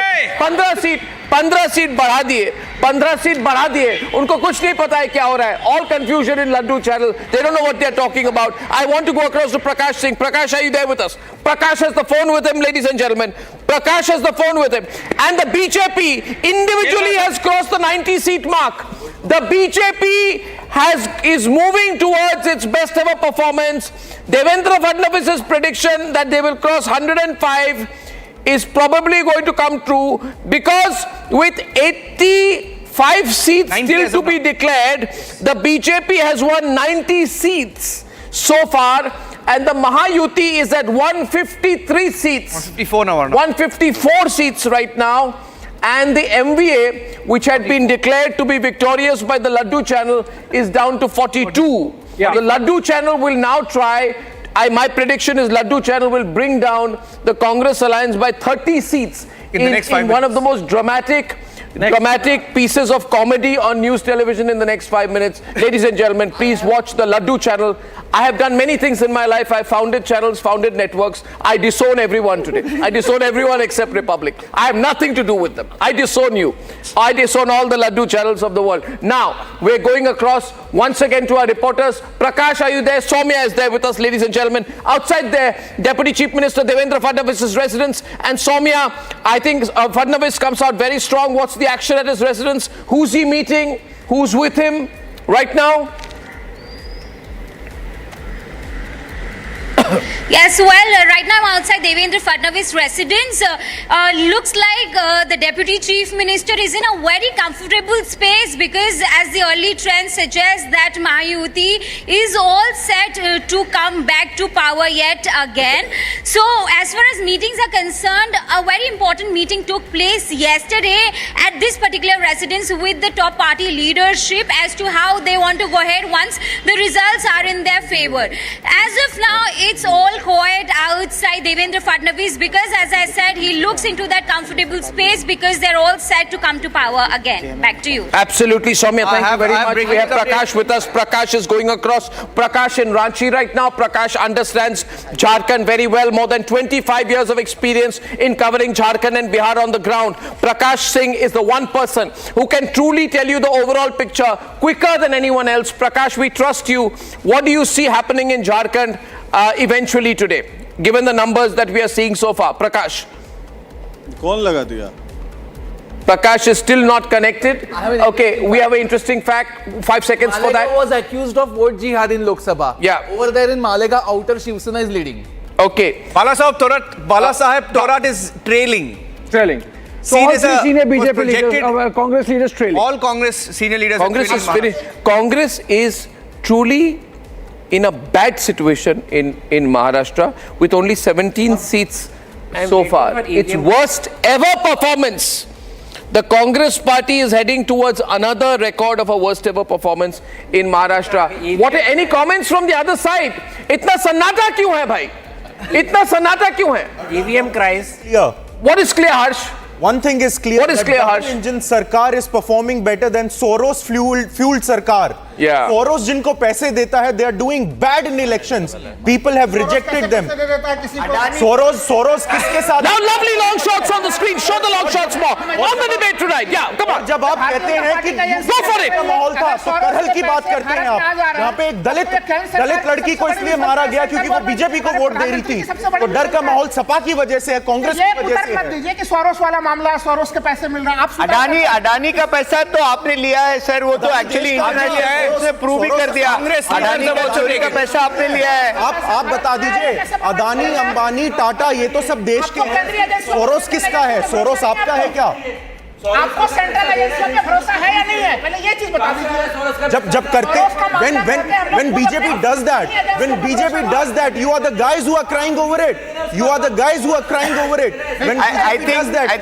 15 सीट बढ़ा दिए। उनको कुछ नहीं पता है क्या हो रहा है। All confusion in laddu channel, they don't know what they are talking about. I want to go across to Prakash Singh. Prakash, are you there with us? Prakash has the phone with him, ladies and gentlemen. Prakash has the phone with him. And the BJP individually has crossed the 90 seat mark. The BJP is moving towards its best ever performance. Devendra Fadnavis's prediction that they will cross 105 is probably going to come true, because with 85 seats still to be declared, the BJP has won 90 seats so far, and the Maha-Yuti is at 153 seats. 154 now. 154 seats right now. And the MVA, which had been declared to be victorious by the Laddu channel, is down to 42. Yeah. The Laddu channel will now try. My prediction is Laddu channel will bring down the Congress alliance by 30 seats in the next 5 minutes. One of the most dramatic pieces of comedy on news television in the next 5 minutes. Ladies and gentlemen, please watch the Laddu channel. I have done many things in my life. I founded channels, founded networks. I disown everyone today. I disown everyone except Republic. I have nothing to do with them. I disown you. I disown all the Laddu channels of the world. Now, we're going across once again to our reporters. Prakash, are you there? Soumya is there with us, ladies and gentlemen. Outside there, Deputy Chief Minister Devendra Fadnavis's residence. And Soumya, I think Fadnavis comes out very strong. What's the action at his residence? Who's he meeting? Who's with him right now? Yes, well, right now I'm outside Devendra Fadnavis' residence. Looks like the Deputy Chief Minister is in a very comfortable space, because as the early trend suggests that Mahayuti is all set to come back to power yet again. So as far as meetings are concerned, a very important meeting took place yesterday at this particular residence with the top party leadership as to how they want to go ahead once the results are in their favor. As of now, it's all quiet outside Devendra Fadnavis, because as I said, he looks into that comfortable space because they're all set to come to power again. Back to you. Absolutely, Soumya. Thank you very much. We have Prakash with us. Prakash is going across. Prakash in Ranchi right now. Prakash understands Jharkhand very well. More than 25 years of experience in covering Jharkhand and Bihar on the ground. Prakash Singh is the one person who can truly tell you the overall picture quicker than anyone else. Prakash, we trust you. What do you see happening in Jharkhand eventually today, given the numbers that we are seeing so far? Prakash. कौन लगा दिया? Prakash is still not connected. Okay, we have an interesting fact. 5 seconds for that. Malega was accused of vote jihad in Lok Sabha. Yeah. Over there in Malega, outer Shiv Sena is leading. Okay. Bala Sahib Thorat is trailing. seen as a senior was BJP projected- leaders, Congress leaders trailing. All Congress senior leaders. Congress are is trailing finished. Congress is truly in a bad situation in Maharashtra with only 17 seats so far. Its worst ever performance. The Congress party is heading towards another record of a worst ever performance in Maharashtra. What any comments from the other side? इतना सन्नाटा क्यों है भाई? इतना सन्नाटा क्यों है? EVM crisis. Yeah. What is clear, Harsh? One thing is clear. What is clear, Harsh? Engine Sarkar is performing better than Soros fueled Sarkar. Yeah. Soros जिनको पैसे देता है, they are doing bad in elections. People have rejected them. Soros किसके साथ? Now lovely long shots on the screen. Show the long shots more on the debate tonight. Yeah, come on. जब आप कहते हैं कि Go for it. माहौल था, तो करहल की बात करते हैं आप. यहाँ पे एक दलित लड़की को इसलिए मारा गया क्योंकि वो बीजेपी को वोट दे रही थी. तो डर का माहौल सपा की वजह से है, कांग्रेस की वजह से है. दीजिए कि सोरोस वाला मामला है, सोरोस के पैसे मिल रहे हैं. आप अडानी का पैसा तो आपने लिया है सर, वो तो एक्चुअली इंटरनेट लिया है, उसने प्रूव भी कर दिया. अडानी का चोरी का पैसा आपने लिया है. आप बता दीजिए, अदानी, अंबानी, टाटा, ये तो सब देश के हैं. सोरोस किसका है? सोरोस आपका है क्या? आपको सेंट्रल एजेंसियों पे भरोसा है या नहीं है? पहले ये चीज बता दीजिए. जब करते when BJP does that, you are the guys who are crying over it. When I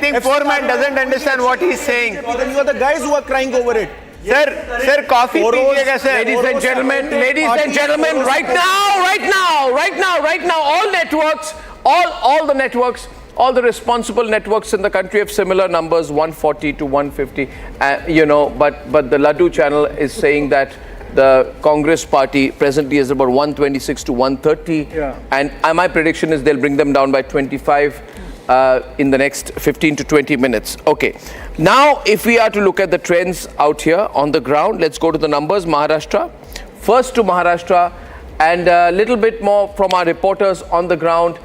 think foreman doesn't understand what he's saying. Then you are the guys who are crying over it. Sir, coffee पीजिएगा sir. Ladies and gentlemen, right now, all the networks, all the responsible networks in the country have similar numbers, 140 to 150. But the Laddu channel is saying that the Congress party presently is about 126 to 130. Yeah. And my prediction is they'll bring them down by 25 in the next 15 to 20 minutes. Okay. Now, if we are to look at the trends out here on the ground, let's go to the numbers. Maharashtra. First to Maharashtra, and a little bit more from our reporters on the ground.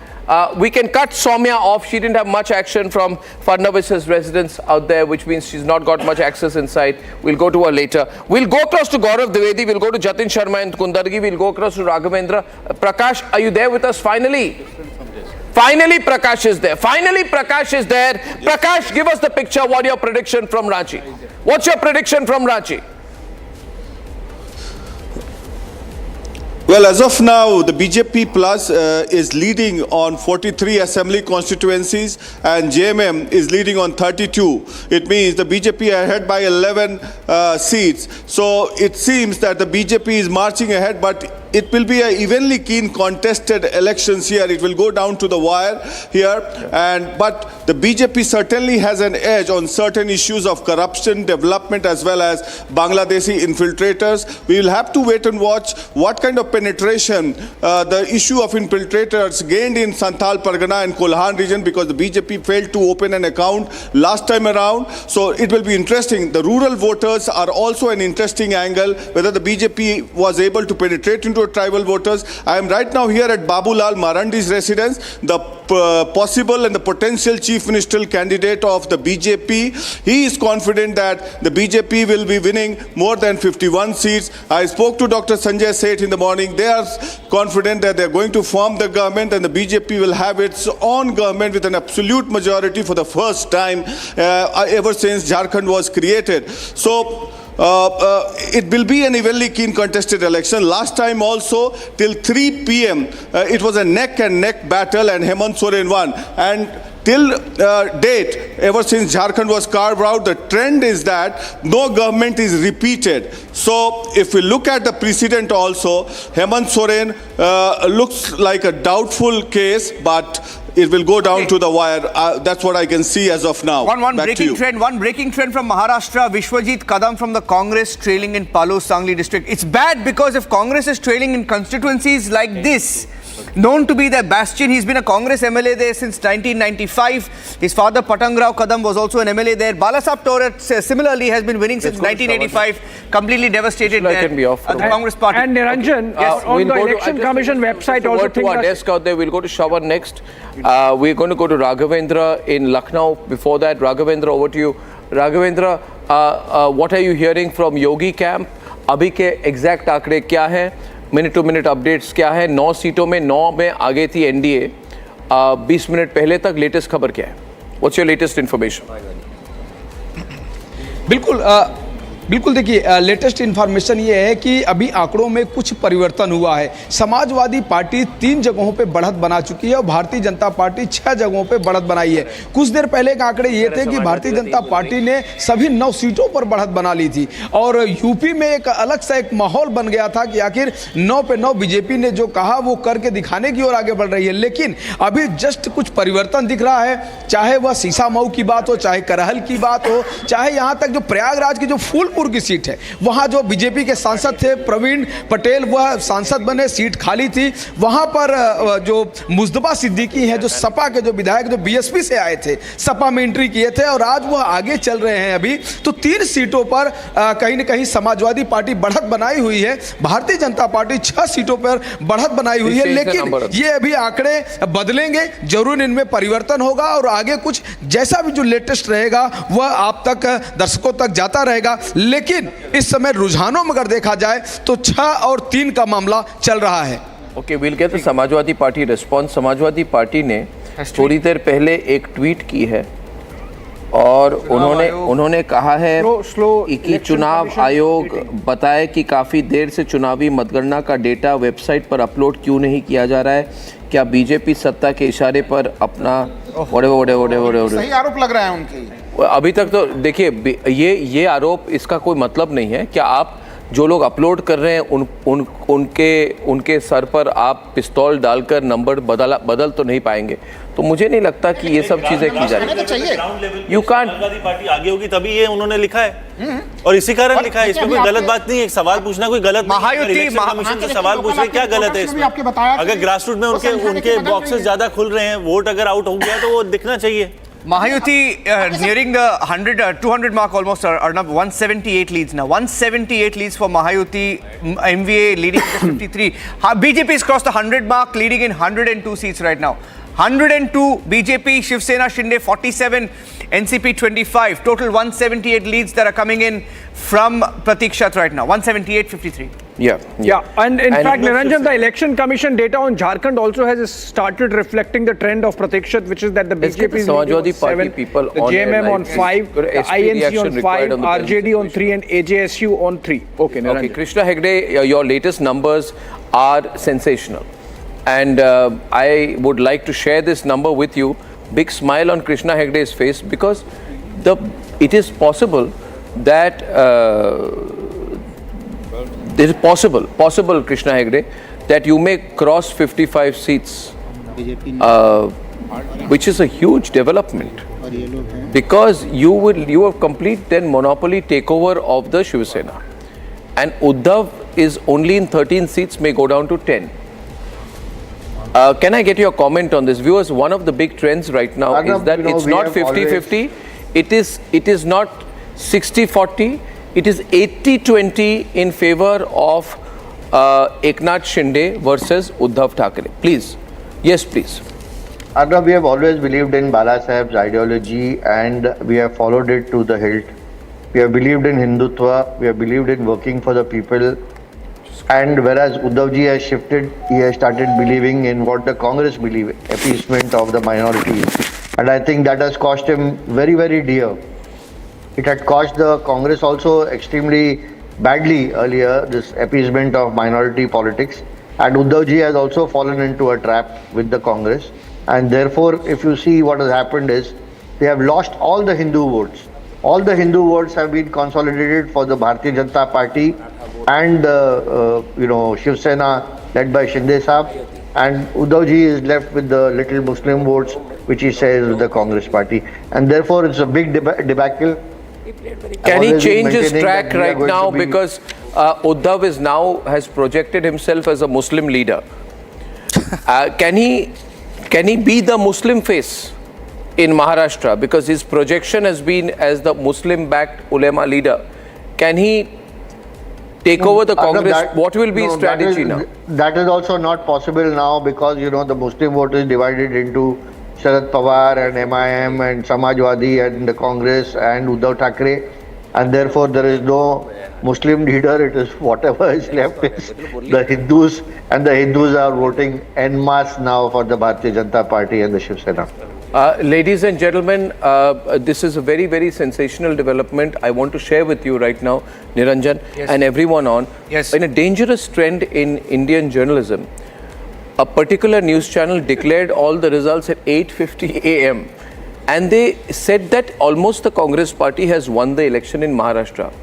We can cut Soumya off. She didn't have much action from Fadnavis's residence out there, which means she's not got much access inside. We'll go to her later. We'll go across to Gaurav Dwivedi. We'll go to Jatin Sharma and Kundargi. We'll go across to Raghavendra. Prakash, are you there with us finally? Finally, Prakash is there. Prakash, give us the picture. What your prediction from Ranchi? What's your prediction from Ranchi? Well, as of now, the BJP Plus is leading on 43 assembly constituencies and JMM is leading on 32. It means the BJP are ahead by 11 seats. So it seems that the BJP is marching ahead, but it will be an evenly keen contested elections here. It will go down to the wire here. But the BJP certainly has an edge on certain issues of corruption, development, as well as Bangladeshi infiltrators. We will have to wait and watch what kind of penetration the issue of infiltrators gained in Santhal Pargana and Kolhan region, because the BJP failed to open an account last time around. So it will be interesting. The rural voters are also an interesting angle, whether the BJP was able to penetrate into tribal voters. I am right now here at Babulal Marandi's residence, the possible and the potential chief ministerial candidate of the BJP. He is confident that the BJP will be winning more than 51 seats. I spoke to Dr. Sanjay Seth in the morning. They are confident that they are going to form the government and the BJP will have its own government with an absolute majority for the first time ever since Jharkhand was created. So it will be an evenly keen contested election. Last time also, till 3 p.m., it was a neck and neck battle and Hemant Soren won. And till date, ever since Jharkhand was carved out, the trend is that no government is repeated. So if we look at the precedent also, Hemant Soren looks like a doubtful case, but it will go down to the wire. That's what I can see as of now. One breaking trend from Maharashtra. Vishwajit Kadam from the Congress trailing in Palu Sangli district. It's bad because if Congress is trailing in constituencies like this, known to be their bastion, he's been a Congress MLA there since 1995. His father Patangrao Kadam was also an MLA there. Balasab Torat similarly has been winning since 1985. Completely devastated there. The Congress party. And Niranjan, on the Election Commission website also to our desk out there. We'll go to Shravan next. We're going to go to Raghavendra in Lucknow. Before that, Raghavendra, over to you. Raghavendra, what are you hearing from Yogi camp? Abhi ke exact आंकड़े क्या हैं? Minute to minute updates क्या है? 9 सीटों में 9 में आगे थी एनडीए. 20 मिनट पहले तक लेटेस्ट खबर क्या है? What's your latest information? बिल्कुल देखिए, लेटेस्ट इन्फॉर्मेशन ये है कि अभी आंकड़ों में कुछ परिवर्तन हुआ है। समाजवादी पार्टी 3 जगहों पे बढ़त बना चुकी है और भारतीय जनता पार्टी 6 जगहों पे बढ़त बनाई है। कुछ देर पहले के आंकड़े ये थे कि भारतीय जनता पार्टी ने सभी 9 सीटों पर बढ़त बना ली थी और यूपी में एक अलग सा एक माहौल बन गया था कि आखिर 9 पे 9 बीजेपी ने जो कहा वो करके दिखाने की ओर आगे बढ़ रही है। लेकिन अभी जस्ट कुछ परिवर्तन दिख रहा है, चाहे वह सीसामऊ की बात हो, चाहे करहल की बात हो, चाहे यहाँ तक जो प्रयागराज की जो फूलपुर की सीट है, वहां जो बीजेपी के सांसद थे प्रवीण पटेल, वह सांसद बने, सीट खाली थी। वहां पर जो मुस्तफा सिद्दीकी हैं, जो सपा के जो विधायक जो बीएसपी से आए थे, सपा में एंट्री किए थे और आज वह आगे चल रहे हैं। अभी तो 3 सीटों पर कहीं न कहीं समाजवादी पार्टी बढ़त बनाई हुई है, भारतीय जनता पार्टी 6 सीटों पर बढ़त बनाई हुई है। लेकिन ये अभी आंकड़े बदलेंगे, जरूर इनमें परिवर्तन होगा और आगे कुछ जैसा भी जो लेटेस्ट रहेगा वह आप तक, दर्शकों तक जाता रहेगा। लेकिन इस समय रुझानों में अगर देखा जाए तो 6 और 3 का मामला चल रहा है। Okay, will get the Samajwadi party response. Samajwadi party ने थोड़ी देर पहले एक ट्वीट की है और उन्होंने कहा है कि चुनाव आयोग बताए कि काफ़ी देर से चुनावी मतगणना का डेटा वेबसाइट पर अपलोड क्यों नहीं किया जा रहा है। क्या बीजेपी सत्ता के इशारे पर अपना सही आरोप लग रहा है उनके? अभी तक तो देखिए, ये आरोप, इसका कोई मतलब नहीं है। क्या आप जो लोग अपलोड कर रहे हैं उनके सर पर आप पिस्तौल डालकर नंबर बदल तो नहीं पाएंगे? तो मुझे नहीं लगता कि ये सब चीजें की जा रही है। You can't. पार्टी आगे होगी तभी ये उन्होंने लिखा है और इसी कारण लिखा है। इसमें कोई गलत बात नहीं है। एक सवाल पूछना कोई गलत महायुति कमीशन से सवाल पूछ रहे, क्या गलत है इसमें? अगर ग्रास रूट में उनके बॉक्सेस ज्यादा खुल रहे हैं, वोट अगर आउट हो गया तो वो दिखना चाहिए। Mahayuti nearing the 200 mark almost, Arnab, 178 leads now. 178 leads for Maha-Yuti, MVA leading with 53. BJP has crossed the 100 mark, leading in 102 seats right now. 102 BJP, Shiv Sena, Shinde 47, NCP 25. Total 178 leads that are coming in from Pratikshat right now. 178-53. Yeah. And in fact, Niranjan, the election commission data on Jharkhand also has started reflecting the trend of Pratikshat, which is that the BJP is on 7, people the JMM on 5, the INC on 5, RJD on 3 and AJSU on 3. Okay, Niranjan. Okay, Krishna Hegde, your latest numbers are sensational. And I would like to share this number with you. Big smile on Krishna Hegde's face, because it is possible that it is possible, Krishna Hegde, that you may cross 55 seats, which is a huge development, because you have complete then monopoly takeover of the Shiv Sena, and Uddhav is only in 13 seats, may go down to 10. Can I get your comment on this? Viewers, one of the big trends right now is that it's not 50-50, it is not 60-40, it is 80-20 in favor of Eknath Shinde versus Uddhav Thackeray. Please. Yes, please. Arnab, we have always believed in Bala Saheb's ideology and we have followed it to the hilt. We have believed in Hindutva, we have believed in working for the people. And whereas Uddhavji has shifted, he has started believing in what the Congress believe, appeasement of the minorities. And I think that has cost him very, very dear. It had cost the Congress also extremely badly earlier, this appeasement of minority politics. And Uddhavji has also fallen into a trap with the Congress. And therefore, if you see what has happened is, they have lost all the Hindu votes. All the Hindu votes have been consolidated for the Bharatiya Janata Party and Shiv Sena led by Shinde Saab, and Uddhavji is left with the little Muslim votes which he says is the Congress Party, and therefore it's a big debacle. Can he change his track right now, because Uddhav has projected himself as a Muslim leader? Can he be the Muslim face in Maharashtra, because his projection has been as the Muslim-backed ulema leader? Can he take over the Congress? What will be his strategy now? That is also not possible now, because the Muslim vote is divided into Sharad Pawar and MIM and Samajwadi and the Congress and Uddhav Thackeray, and therefore there is no Muslim leader. It is whatever is left is the Hindus, and the Hindus are voting en masse now for the Bharatiya Janata Party and the Shiv Sena. Ladies and gentlemen, this is a very, very sensational development I want to share with you right now, Niranjan, and everyone on. Yes. In a dangerous trend in Indian journalism, a particular news channel declared all the results at 8:50 a.m. and they said that almost the Congress party has won the election in Maharashtra.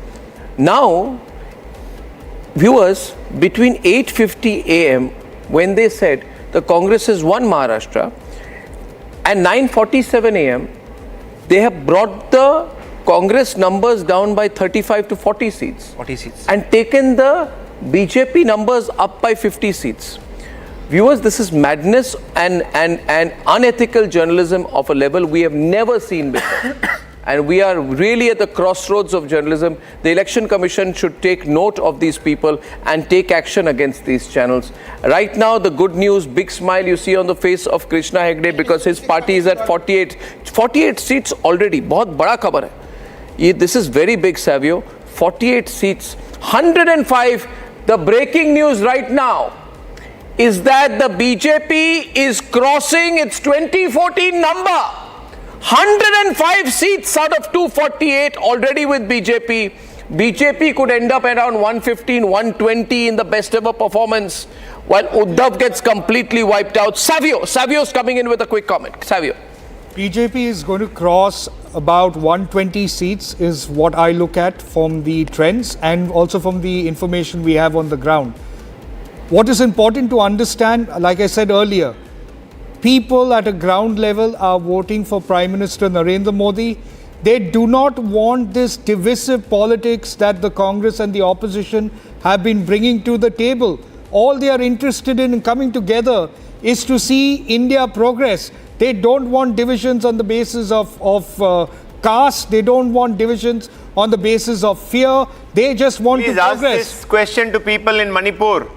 Now, viewers, between 8:50 a.m. when they said the Congress has won Maharashtra, and 9:47 a.m., they have brought the Congress numbers down by 35 to 40 seats. 40 seats. And taken the BJP numbers up by 50 seats. Viewers, this is madness and unethical journalism of a level we have never seen before. And we are really at the crossroads of journalism. The Election Commission should take note of these people and take action against these channels. Right now, the good news, big smile you see on the face of Krishna Hegde because his party is at 48. 48 seats already. बहुत बड़ा खबर है. This is very big, Savio. 48 seats. 105. The breaking news right now is that the BJP is crossing its 2014 number. 105 seats out of 248 already with BJP. BJP could end up around 115, 120 in the best ever performance, while Uddhav gets completely wiped out. Savio's coming in with a quick comment. Savio. BJP is going to cross about 120 seats is what I look at from the trends and also from the information we have on the ground. What is important to understand, like I said earlier, people at a ground level are voting for Prime Minister Narendra Modi. They do not want this divisive politics that the Congress and the opposition have been bringing to the table. All they are interested in coming together is to see India progress. They don't want divisions on the basis of caste. They don't want divisions on the basis of fear. They just want to progress. Please ask this question to people in Manipur.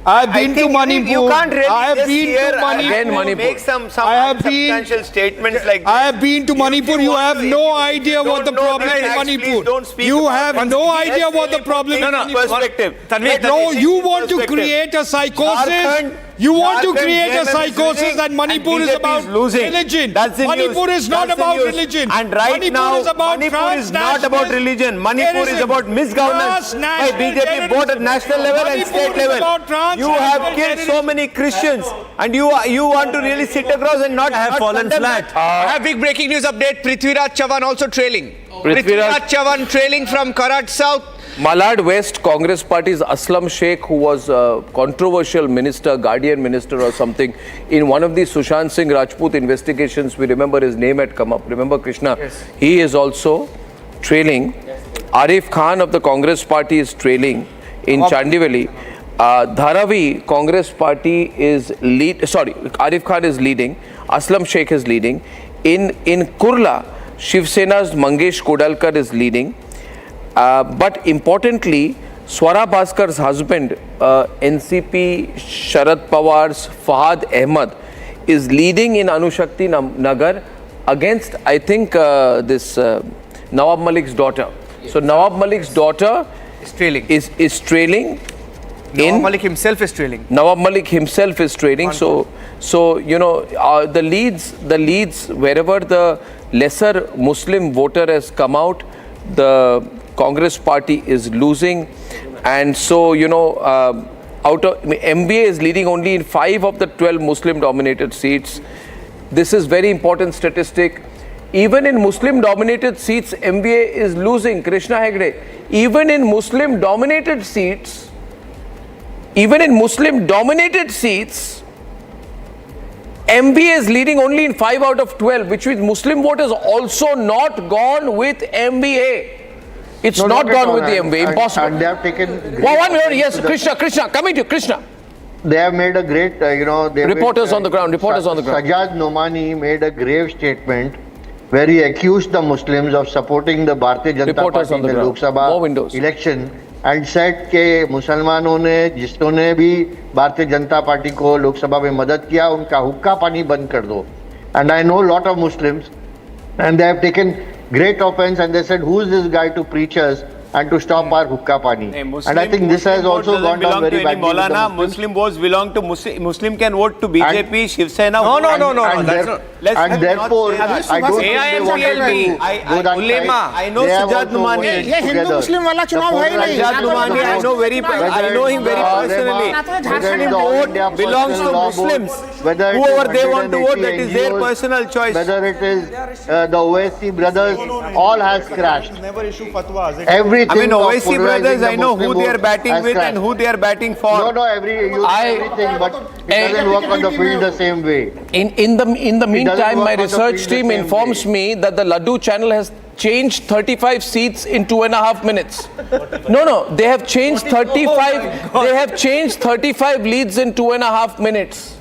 I have been to Manipur. You can't really I have just been here to Manipur. make some I have substantial statements like this. I have been to Manipur. You have no idea what the problem in Manipur. You have no idea what the problem in Manipur. Perspective. No, you want to create a psychosis. You want to create a psychosis that Manipur is about religion. Manipur is not about religion. And right now, Manipur is not about religion. Manipur is about misgovernance by BJP both at national level and state level. You have killed so many Christians and you want to really sit across and not have fallen flat. I have big breaking news update. Prithviraj Chavan also trailing. Prithviraj Chavan trailing from Karat South. Malad West, Congress Party's Aslam Sheikh, who was a controversial minister, guardian minister or something, in one of the Sushant Singh Rajput investigations, we remember his name had come up. Remember Krishna? Yes. He is also trailing. Arif Khan of the Congress Party is trailing in Chandivali. Dharavi, Congress Party is Arif Khan is leading. Aslam Sheikh is leading. In Kurla, Shiv Sena's Mangesh Kodalkar is leading. But importantly, Swara Bhaskar's husband, NCP Sharad Pawar's Fahad Ahmed, is leading in Anushakti Nagar against, I think, this Nawab Malik's daughter. So Nawab Malik's daughter is trailing. Nawab Malik himself is trailing. Nawab Malik himself is trailing. So you know, the leads wherever the lesser Muslim voter has come out, the Congress Party is losing, and so you know, MBA is leading only in 5 of the 12 Muslim-dominated seats. This is very important statistic. Even in Muslim-dominated seats, MBA is losing. Krishna Hegde. Even in Muslim-dominated seats, MBA is leading only in 5 out of 12, which means Muslim voters also not gone with MBA. It's not gone with the MBA. Impossible. And they have taken. One minute. Yes, Krishna. Coming to you, Krishna. They have made a great, Reporters on the ground. Sajjad Nomani made a grave statement where he accused the Muslims of supporting the Bharatiya Janata Party in the Lok Sabha election and said कि मुसलमानों ने जिसने भी Bharatiya Janata party को लोकसभा में मदद किया उनका हुक्का पानी बंद कर दो. And I know a lot of Muslims and they have taken great offense and they said, who is this guy to preach us and to stop our hookah pani. And I think this has also gone down very badly. Muslim votes belong to Muslim can vote to BJP, Shiv Sena. And therefore, I don't think they want to go that side. I know Sajjad Numani. ये हिंदू मुस्लिम वाला चुनाव है ही नहीं. Sajjad Numani, I know him very personally. Muslim vote belongs to Muslims. Whoever they want to vote, that is their personal choice. Whether it is the OSC brothers, all has crashed. Never issue fatwas. Everything. I mean, OSC brothers, I know who they are batting with and who they are batting for. No, everything, but it doesn't work on the field the same way. In the meantime, my research team informs me that the Laddu channel has changed 35 seats in 2.5 minutes. No, they have changed 35. They have changed 35 leads in 2.5 minutes.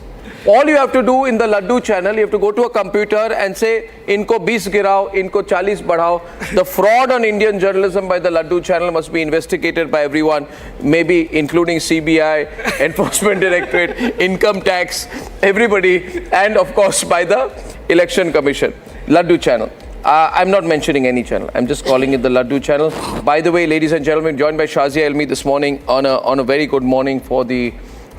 All you have to do in the Laddu channel, you have to go to a computer and say, inko 20 girao, inko 40 badhao. The fraud on Indian journalism by the Laddu channel must be investigated by everyone, maybe including CBI, Enforcement Directorate, Income Tax, everybody, and of course by the Election Commission. Laddu channel. I'm not mentioning any channel. I'm just calling it the Laddu channel. By the way, ladies and gentlemen, joined by Shazia Elmi this morning on a very good morning for the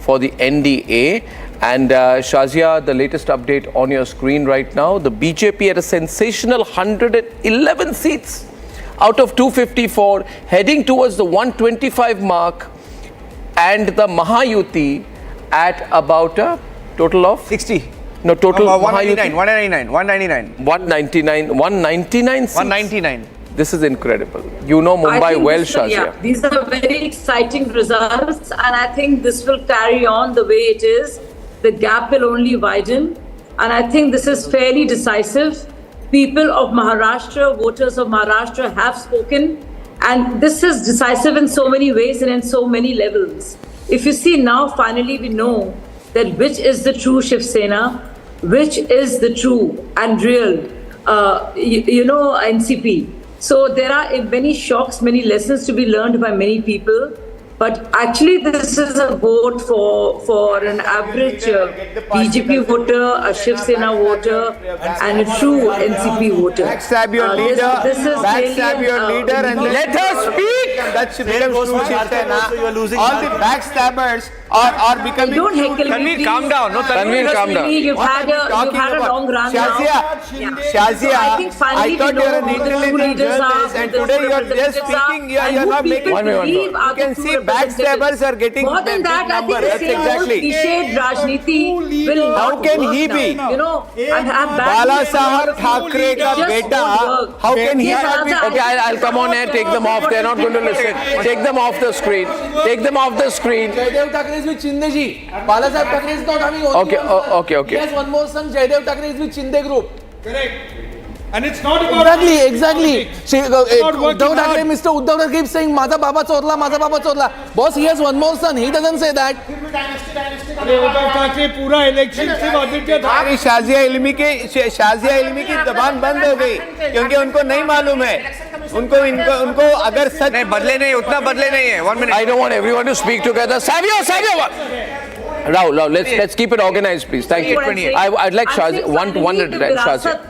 NDA. And Shazia, the latest update on your screen right now, the BJP at a sensational 111 seats out of 254, heading towards the 125 mark, and the Maha-Yuti at about a total of 60. No, total 199 seats. 199. This is incredible. You know Mumbai well, Shazia. These are very exciting results, and I think this will carry on the way it is. The gap will only widen, and I think this is fairly decisive. People of Maharashtra, voters of Maharashtra have spoken, and this is decisive in so many ways and in so many levels. If you see now, finally we know that which is the true Shiv Sena, which is the true and real, NCP. So there are many shocks, many lessons to be learned by many people. But actually, this is a vote for an average BJP voter, a Shiv Sena voter, and a true NCP voter. Backstab your leader. And let her speak. That should become true Shiv Sena. All the backstabbers are becoming. Don't heckle me. Tanvir, calm down. No, Tanvir, calm down. You've had a long run now. Shazia, I think finally I thought you were an intelligent journalist, and today you are just speaking. You are not making. You can see backstabbers are getting more than that. I think the same old cliched Rajniti will not How can work he now. be? And have Bala Sahab Thackeray ka beta. How can he not be? Okay, I'll come on and take them off. They're not going to listen. Take them off the screen. Take them off the screen. Jaidev Thackeray is with Shinde ji. Bala Saheb Thackeray is not having only Okay. Yes, one more son, Jaidev Thackeray is with Shinde group. Correct. And it's not about Exactly. Uddhav Thackeray, Mr. Uddhav Thackeray keeps saying, Maza Baba Chorla. Boss, he has one more son. He doesn't say that. Uddhav Thackeray पूरा election सिर्फ आदित्य ठाकरे शाजिया इल्मी की जबान बंद हो गई क्योंकि उनको नहीं मालूम है उनको अगर सच नहीं बदले नहीं उतना बदले नहीं है 1 minute I don't want everyone to speak together. Savio. Rahul, let's keep it organized, please. Thank you. I'd like Shazia, one at a time. Shazia.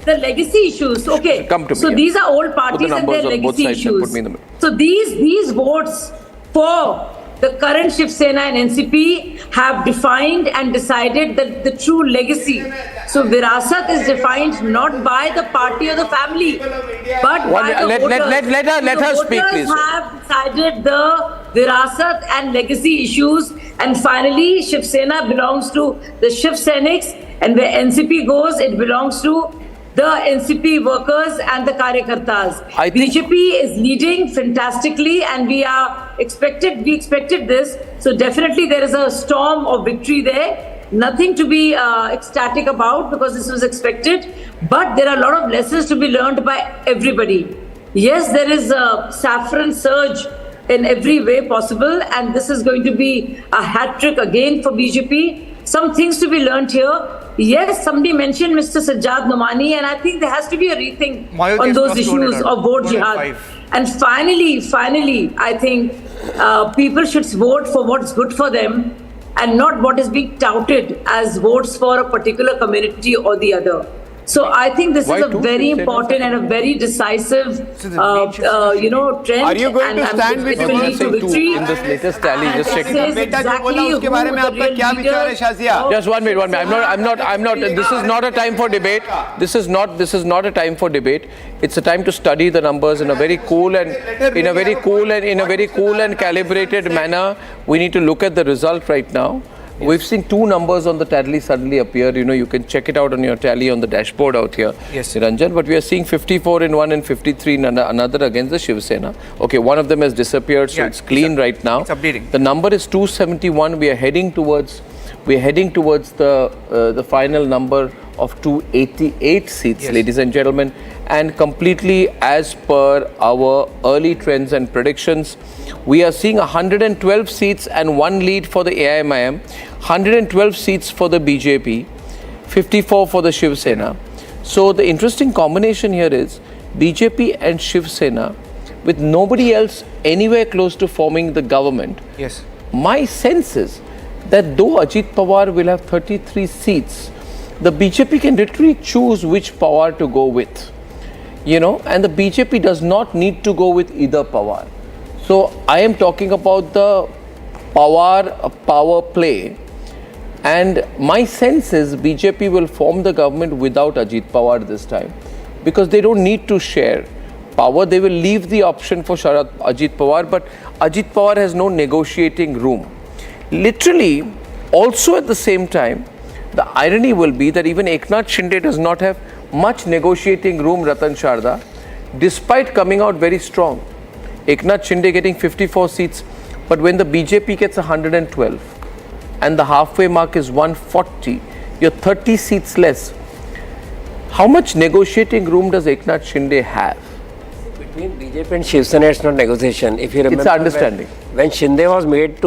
The legacy issues, okay. Come to me. So these are old parties and their legacy issues. So these votes for the current Shiv Sena and NCP have defined and decided the true legacy. So Virasat is defined not by the party or the family, but by the voters. Let her speak, please. Voters have decided the Virasat and legacy issues, and finally Shiv Sena belongs to the Shiv Senics, and where NCP goes, it belongs to the NCP workers and the Karyakartas. BJP is leading fantastically, and we expected this. So definitely there is a storm of victory there. Nothing to be ecstatic about because this was expected. But there are a lot of lessons to be learned by everybody. Yes, there is a saffron surge in every way possible, and this is going to be a hat trick again for BJP. Some things to be learned here. Yes, somebody mentioned Mr. Sajjad Numani, and I think there has to be a rethink on those issues of vote jihad. And finally, I think people should vote for what's good for them and not what is being touted as votes for a particular community or the other. So I think this Why is a two very Shiv Sena? important and a very decisive, trend. Are you going to stand with it will lead to victory. In this latest tally, And just it checking. says exactly who the real leaders of- Just 1 minute. I'm not. This is not a time for debate. This is not a time for debate. It's a time to study the numbers in a very cool and calibrated manner. We need to look at the result right now. Yes. We've seen two numbers on the tally suddenly appear. You can check it out on your tally on the dashboard out here. Yes, Ranjan. But we are seeing 54 in one and 53 in another against the Shiv Sena. Okay, one of them has disappeared, so it's clean right now. It's updating. The number is 271. We are heading towards the final number of 288 seats, ladies and gentlemen, and completely as per our early trends and predictions, we are seeing 112 seats and one lead for the AIMIM, 112 seats for the BJP, 54 for the Shiv Sena. So the interesting combination here is BJP and Shiv Sena with nobody else anywhere close to forming the government. Yes. My sense is that though Ajit Pawar will have 33 seats, the BJP can literally choose which Pawar to go with, and the BJP does not need to go with either Pawar. So I am talking about the power play, and my sense is BJP will form the government without Ajit Pawar this time, because they don't need to share power. They will leave the option for Ajit Pawar, but Ajit Pawar has no negotiating room. Literally, also at the same time, the irony will be that even Eknath Shinde does not have much negotiating room, Ratan Sharda, despite coming out very strong. Eknath Shinde getting 54 seats, but when the BJP gets 112 and the halfway mark is 140, you're 30 seats less. How much negotiating room does Eknath Shinde have? Between BJP and Shiv Sena, it's not negotiation. If you remember, it's understanding. When Shinde was made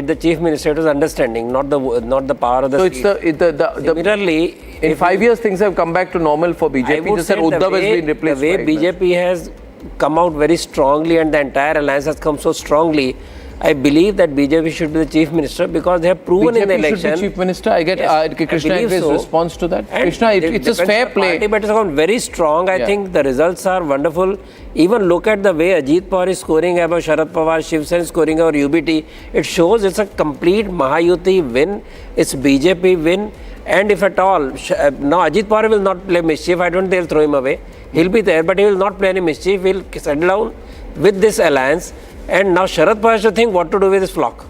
the chief minister, it was understanding, not the power of the. So seat. Similarly, in 5 years, things have come back to normal for BJP. Just that Uddhav has been replaced. The way BJP has come out very strongly and the entire alliance has come so strongly, I believe that BJP should be the chief minister because they have proven BJP in the election. Should be chief minister. I get Krishna Hegde's response to that. And Krishna, it's a fair play. Party, but it's gone very strong. I think the results are wonderful. Even look at the way Ajit Pawar is scoring above Sharad Pawar, Shiv Sena is scoring over UBT. It shows it's a complete Maha-Yuti win. It's BJP win. And if at all, now Ajit Pawar will not play mischief. I don't think they'll throw him away. He'll be there, but he will not play any mischief. He'll settle down with this alliance. And now Sharad Pawar has to think what to do with his flock.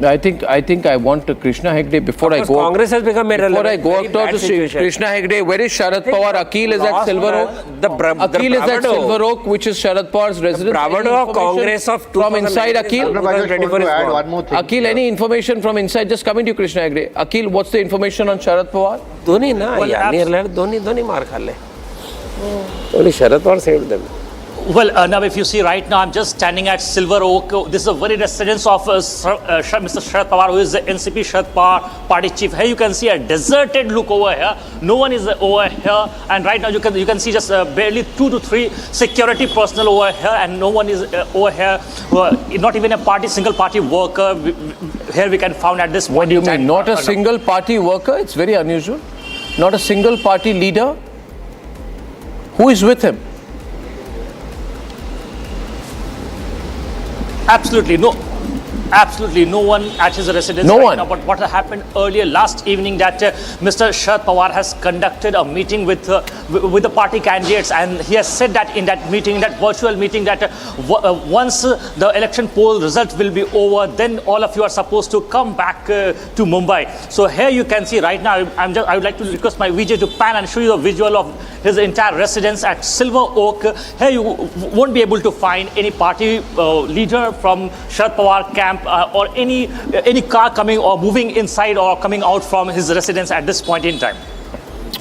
I think I want to Krishna Hegde before I go. Congress has become irrelevant. Before I go up to Krishna Hegde, where is Sharad Pawar? Akil is at Silver Oak. Akil is at Silver Oak, which is Sharad Pawar's residence. The bravado of Congress of from inside Akil. Akil, any information from inside? Just coming to you, Krishna Hegde. Akil, what's the information on Sharad Pawar? Dhoni na, Dhoni maar kha le. Only Sharad Pawar saved them. Well, now if you see right now, I'm just standing at Silver Oak. This is a very residence of Mr. Sharad Pawar, who is the NCP Sharad Pawar party chief. Here you can see a deserted look over here. No one is over here, and right now you can see just barely 2 to 3 security personnel over here, and no one is over here. Not even a single party worker here we can found at this point. What do you mean? Not a single party worker? It's very unusual. Not a single party leader. Who is with him? Absolutely no one at his residence now. But what happened earlier last evening that Mr. Sharad Pawar has conducted a meeting with the party candidates, and he has said that in that meeting, that virtual meeting, that once the election poll result will be over, then all of you are supposed to come back to Mumbai. So here you can see right now, I would like to request my VJ to pan and show you a visual of his entire residence at Silver Oak. Here you won't be able to find any party leader from Sharad Pawar camp or any car coming or moving inside or coming out from his residence at this point in time.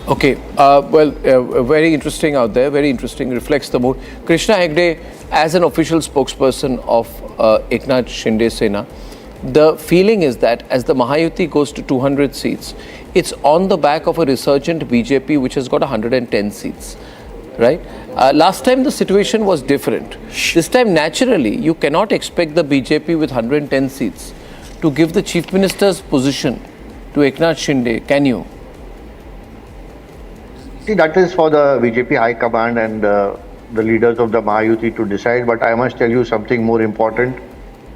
Okay, very interesting out there, very interesting, reflects the mood. Krishna Hegde, as an official spokesperson of Eknath Shinde Sena, the feeling is that as the Mahayuti goes to 200 seats, it's on the back of a resurgent BJP which has got 110 seats. Right? Last time the situation was different. This time, naturally, you cannot expect the BJP with 110 seats to give the chief minister's position to Eknath Shinde, can you? See, that is for the BJP High Command and the leaders of the Maha-Yuti to decide. But I must tell you something more important.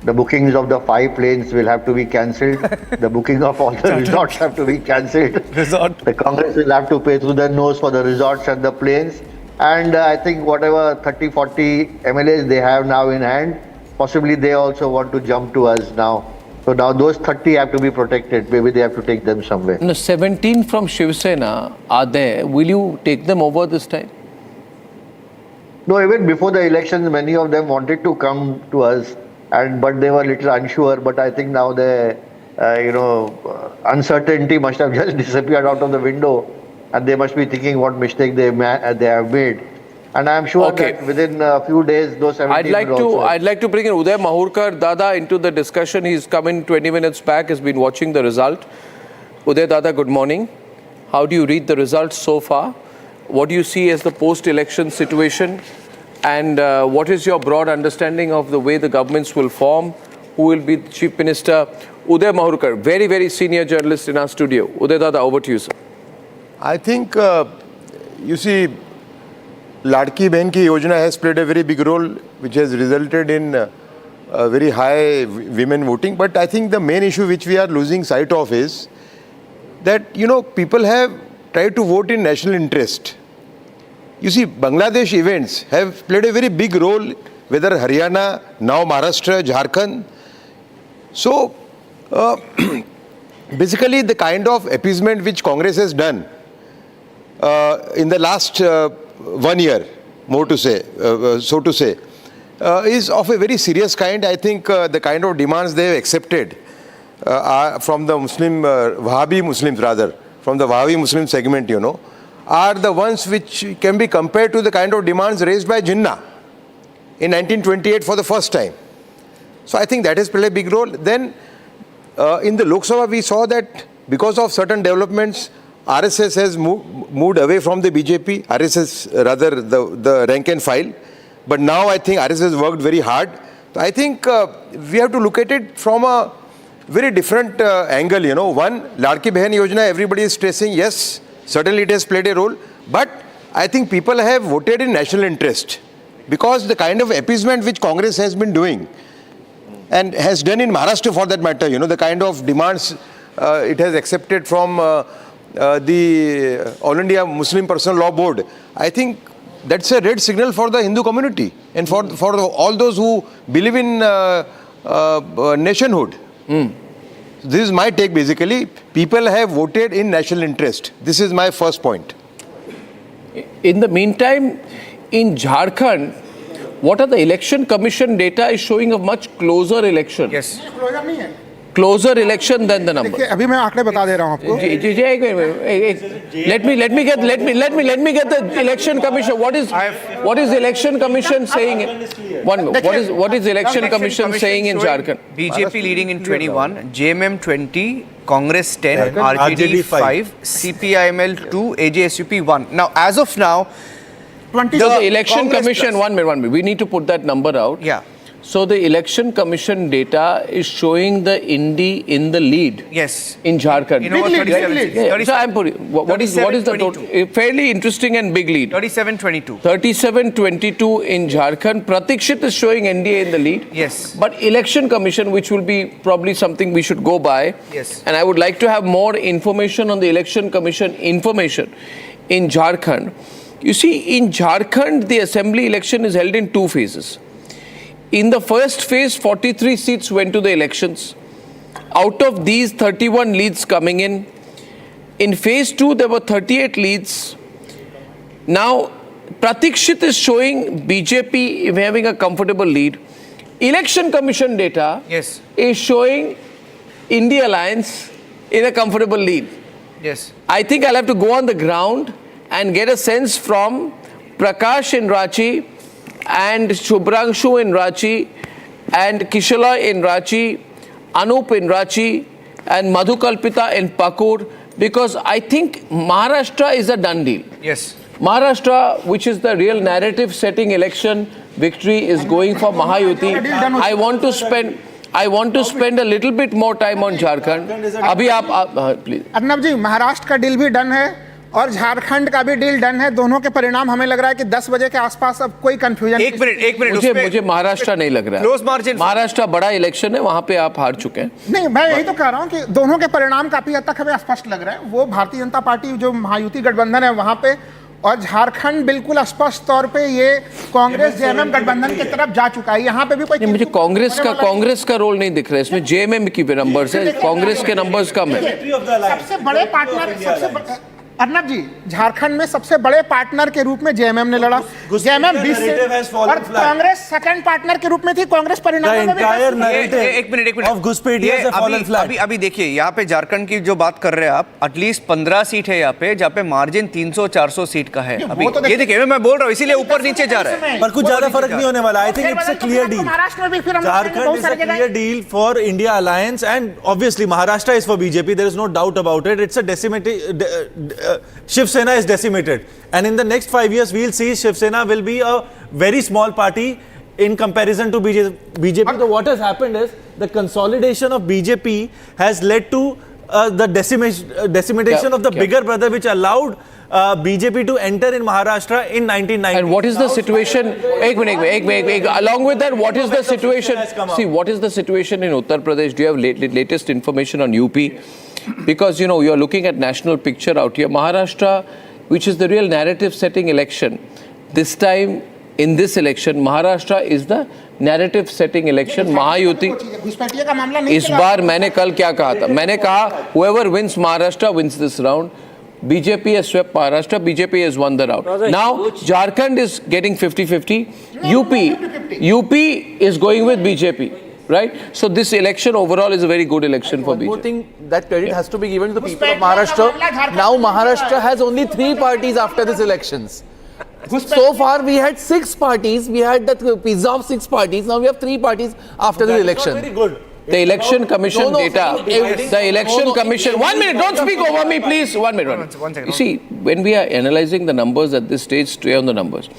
The bookings of the 5 planes will have to be cancelled. The booking of all the resorts have to be cancelled. The Congress will have to pay through the nose for the resorts and the planes. And I think whatever 30-40 MLAs they have now in hand, possibly they also want to jump to us now. So now those 30 have to be protected. Maybe they have to take them somewhere. No, 17 from Shiv Sena are there. Will you take them over this time? No, even before the elections, many of them wanted to come to us, but they were a little unsure. But I think now the uncertainty must have just disappeared out of the window, and they must be thinking what mistake they have made. And I am sure that within a few days, those 17 I'd like to bring in Uday Mahurkar Dada into the discussion. He's come in 20 minutes back, has been watching the result. Uday Dada, good morning. How do you read the results so far? What do you see as the post-election situation? And what is your broad understanding of the way the governments will form? Who will be the Chief Minister? Uday Mahurkar, very, very senior journalist in our studio. Uday Dada, over to you, sir. I think, you see, Ladki Behan Ki Yojana has played a very big role, which has resulted in very high women voting. But I think the main issue which we are losing sight of is that, people have tried to vote in national interest. You see, Bangladesh events have played a very big role, whether Haryana, now Maharashtra, Jharkhand. So, basically the kind of appeasement which Congress has done in the last 1 year, more to say, is of a very serious kind. I think the kind of demands they have accepted from the Wahhabi Muslims rather, from the Wahhabi Muslim segment, are the ones which can be compared to the kind of demands raised by Jinnah in 1928 for the first time. So I think that has played a big role. Then in the Lok Sabha, we saw that because of certain developments, RSS has moved away from the BJP, RSS rather the rank and file. But now I think RSS has worked very hard. So I think we have to look at it from a very different angle. One, Ladki Behan Yojana, everybody is stressing, yes, certainly it has played a role. But I think people have voted in national interest because the kind of appeasement which Congress has been doing and has done in Maharashtra for that matter, the kind of demands it has accepted from the All India Muslim Personal Law Board, I think that's a red signal for the Hindu community and for all those who believe in nationhood. This is my take basically. People have voted in national interest. This is my first point. In the meantime, in Jharkhand, what are the election commission data is showing a much closer election. Yes. Closer election than the number. अभी मैं आंकड़े बता दे रहा हूं आपको. Let me get the election commission. What is the election commission saying? What is the election commission saying in Jharkhand? BJP leading in 21, JMM 20, Congress 10, RJD 5, CPIML 2, AJSUP 1. Now, as of now, the election commission, one minute. We need to put that number out. Yeah. So the election commission data is showing the Indi in the lead. Yes. In Jharkhand. Big lead. Yeah. So I'm putting, what is the total? A fairly interesting and big lead. 37-22. 37-22 in Jharkhand. Pratikshit is showing NDA in the lead. Yes. But election commission, which will be probably something we should go by. Yes. And I would like to have more information on the election commission information in Jharkhand. You see, in Jharkhand, the assembly election is held in 2 phases. In the first phase, 43 seats went to the elections. Out of these, 31 leads coming in. In phase 2, there were 38 leads. Now, Pratikshit is showing BJP having a comfortable lead. Election Commission data is showing NCP-Alliance in a comfortable lead. Yes. I think I'll have to go on the ground and get a sense from Prakash in Ranchi and Shubhranshu in Ranchi and Kishala in Ranchi, Anup in Ranchi and Madhukalpita in Pakur, because I think Maharashtra is a done deal. Yes. Maharashtra, which is the real narrative setting election, victory is going for Maha-Yuti. I want to spend a little bit more time on Jharkhand. Abhi aap please. Arnab जी, महाराष्ट्र का deal भी done है और झारखंड का भी deal done है। दोनों के परिणाम हमें लग रहा है कि 10 बजे के आसपास अब कोई कंफ्यूजन एक मिनट मुझे महाराष्ट्र नहीं लग रहा है। क्लोज मार्जिन, महाराष्ट्र बड़ा इलेक्शन है, वहां पे आप हार चुके हैं। नहीं, मैं यही तो कह रहा हूं कि दोनों के परिणाम काफी हद तक हमें स्पष्ट लग रहे हैं। वो भारतीय जनता पार्टी जो महायुति गठबंधन है वहां पे, और झारखंड बिल्कुल स्पष्ट तौर पे ये कांग्रेस जेएमएम गठबंधन की तरफ जा चुका है। यहाँ पे भी कोई मुझे कांग्रेस का रोल नहीं दिख रहा है इसमें। जेएमएम की नंबर्स है, कांग्रेस के नंबर्स कम है। सबसे बड़े पार्टनर, अर्नब जी, झारखंड में सबसे बड़े पार्टनर के रूप में जेएमएम ने लड़ा। जेएमएम 20 से, और कांग्रेस सेकंड पार्टनर के रूप में थी। कांग्रेस परिणाम में एक मिनट अभी देखिए, यहाँ पे झारखंड की जो बात कर रहे हैं आप, एटलीस्ट 15 सीट है यहाँ पे, जहाँ पे मार्जिन 300-400 सीट का है। अभी ये देखिए, मैं बोल रहा हूँ, इसीलिए ऊपर नीचे जा रहा है, पर कुछ ज्यादा फर्क नहीं होने वाला। I think it's a clear deal. Maharashtra में भी फिर Jharkhand is a clear deal for India alliance, and obviously Maharashtra is for BJP, there is no doubt about it. It's a decimated, Shiv Sena is decimated, and in the next 5 years we'll see Shiv Sena will be a very small party in comparison to BJP. So what has happened is the consolidation of BJP has led to the decimation of the bigger brother, which allowed BJP to enter in Maharashtra in 1990. And what is the situation? Ek minute. Along with that, what is the situation? See, what is the situation in Uttar Pradesh? Do you have latest information on UP? Because you know, you are looking at national picture out here. Maharashtra, which is the real narrative setting election, this time in this election Maharashtra is the narrative setting election. Mahayuti, इस बार मैंने कल क्या कहा था? मैंने कहा whoever wins Maharashtra wins this round. BJP has swept Maharashtra, BJP has won the round. Now Jharkhand is getting 50-50. UP is going with BJP. Right? So this election overall is a very good election for BJP. One more thing, that credit has to be given to the people of Maharashtra. Now Maharashtra has only 3 parties after these elections. So far we had 6 parties. We had that pizza of 6 parties. Now we have 3 parties after the election. Very good. The election commission data. The election commission. 1 minute. Don't speak over me, please. 1 minute. You see, when we are analyzing the numbers at this stage, stay on the numbers.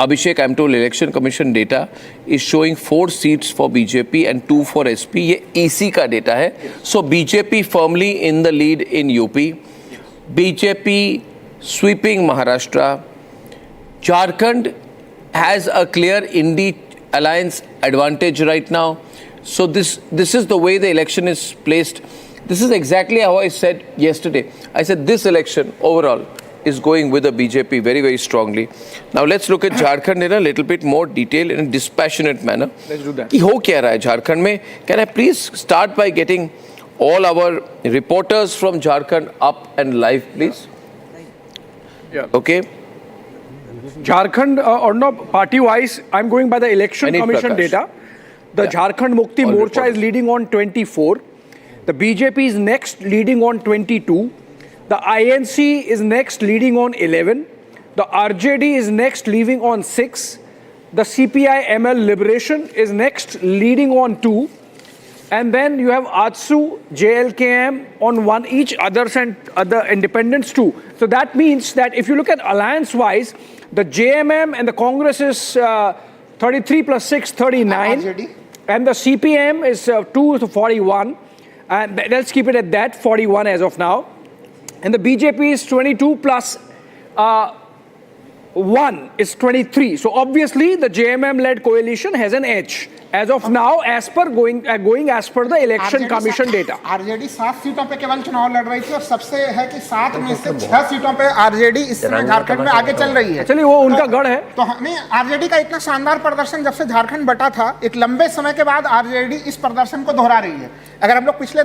Abhishek, I'm told election commission data is showing 4 seats for BJP and 2 for SP. ये EC का data है. So BJP firmly in the lead in UP. BJP sweeping Maharashtra. Jharkhand has a clear Indi alliance advantage right now. So this is the way the election is placed. This is exactly how I said yesterday. I said this election overall is going with the BJP very, very strongly. Now let's look at Jharkhand in a little bit more detail in a dispassionate manner. Let's do that. कि हो क्या रहा है Jharkhand में? Can I please start by getting all our reporters from Jharkhand up and live, please? Yeah. Okay. Jharkhand, Arnab, party-wise, I'm going by the election commission Prakash. data. The Jharkhand Mukti All Morcha reporters. is leading on 24. The BJP is next leading on 22. The INC is next leading on 11. The RJD is next leading on 6. The CPI-ML Liberation is next leading on 2. And then you have ATSU, JLKM on 1 each, others and other independents 2. So that means that if you look at alliance-wise, the JMM and the Congress is 33 plus 6, 39. And the CPM is 2 to 41. And let's keep it at that, 41 as of now. And the BJP is 22 plus 1 is 23. So obviously the JMM-led coalition has an edge as of now, as per going as per the election commission data. RJD 7 सीटों पे केवल चुनाव लड़ रही थी, और सबसे है कि 7 में से 6 सीटों पे आरजेडी इस समय झारखंड में आगे चल रही है। चलिए, वो उनका गढ़ है। तो हमें आरजेडी का इतना शानदार प्रदर्शन जब से झारखंड बटा था, एक लंबे समय के बाद आरजेडी इस प्रदर्शन को दोहरा रही है। अगर हम लोग पिछले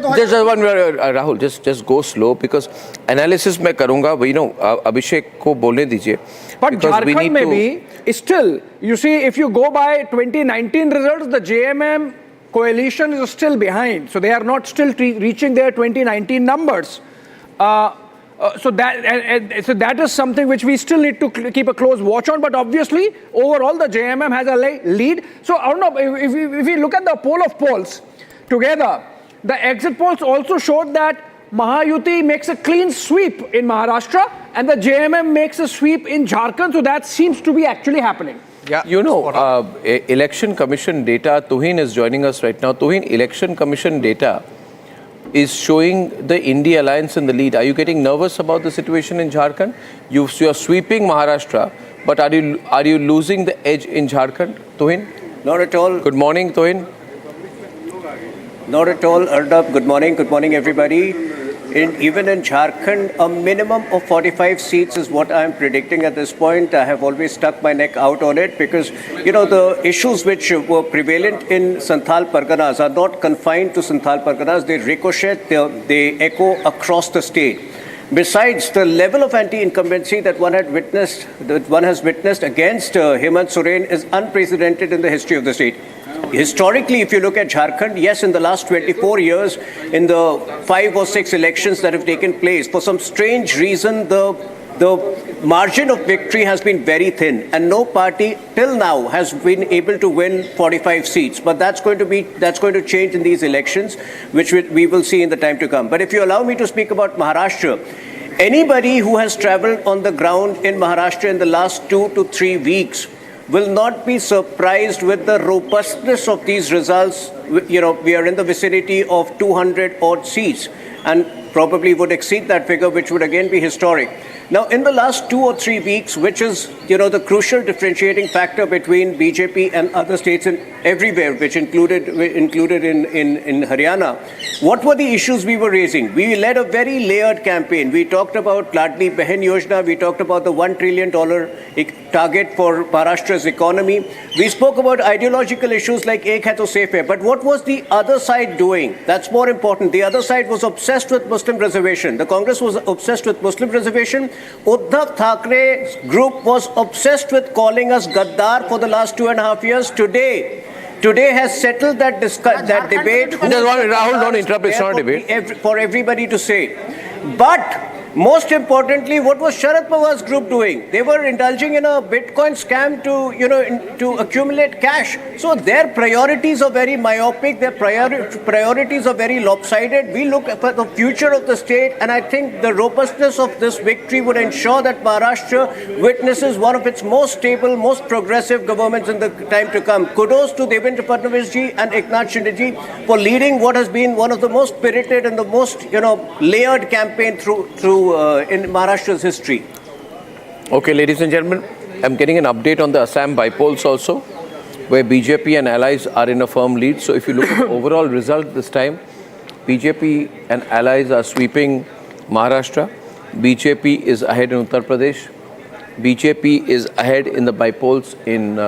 Rahul, just go slow because analysis मैं करूँगा. You know, अभिषेक को बोलने दीजिए. But Jharkhand में भी still, you see, if you go by 2019 results, the JMM coalition is still behind. So they are not still reaching their 2019 numbers. So that is something which we still need to keep a close watch on. But obviously, overall, the JMM has a lead. So I don't know, if we look at the poll of polls together, the exit polls also showed that Maha-Yuti makes a clean sweep in Maharashtra and the JMM makes a sweep in Jharkhand. So that seems to be actually happening. Yeah, you know, election commission data, Tuhin is joining us right now. Tuhin, election commission data is showing the India Alliance in the lead. Are you getting nervous about the situation in Jharkhand? You are sweeping Maharashtra, but are you losing the edge in Jharkhand, Tuhin? Not at all. Good morning, Tuhin. Not at all, Arnab. Good morning everybody. Even in Jharkhand, a minimum of 45 seats is what I'm predicting at this point. I have always stuck my neck out on it because, the issues which were prevalent in Santhal Parganas are not confined to Santhal Parganas. They ricochet, they echo across the state. Besides, the level of anti-incumbency that one has witnessed against Hemant Soren is unprecedented in the history of the state. Historically, if you look at Jharkhand, yes, in the last 24 years, in the 5 or 6 elections that have taken place, for some strange reason, the margin of victory has been very thin, and no party till now has been able to win 45 seats. But that's going to change in these elections, which we will see in the time to come. But if you allow me to speak about Maharashtra, anybody who has traveled on the ground in Maharashtra in the last 2 to 3 weeks will not be surprised with the robustness of these results. We are in the vicinity of 200 odd seats and probably would exceed that figure, which would again be historic. Now, in the last 2 or 3 weeks, which is, the crucial differentiating factor between BJP and other states and everywhere, which included in Haryana, what were the issues we were raising? We led a very layered campaign. We talked about Ladli Behan Yojana. We talked about the $1 trillion target for Maharashtra's economy. We spoke about ideological issues like Ek Hai to Safe Hai. But what was the other side doing? That's more important. The other side was obsessed with Muslim reservation. The Congress was obsessed with Muslim reservation. Uddhav Thackeray's group was obsessed with calling us Gaddar for the last 2.5 years. Today has settled that debate. Rahul, don't interrupt. It's not a debate. For everybody to say. But most importantly, what was Sharad Pawar's group doing? They were indulging in a Bitcoin scam to accumulate cash. So their priorities are very myopic. Their priorities are very lopsided. We look at the future of the state, and I think the robustness of this victory would ensure that Maharashtra witnesses one of its most stable, most progressive governments in the time to come. Kudos to Devendra Fadnavis ji and Eknath Shinde ji for leading what has been one of the most spirited and the most layered campaign through in Maharashtra's history. Okay, ladies and gentlemen, I'm getting an update on the Assam bypolls also, where BJP and allies are in a firm lead. So if you look at the overall result this time, BJP and allies are sweeping Maharashtra. BJP is ahead in Uttar Pradesh. BJP is ahead in the bypolls in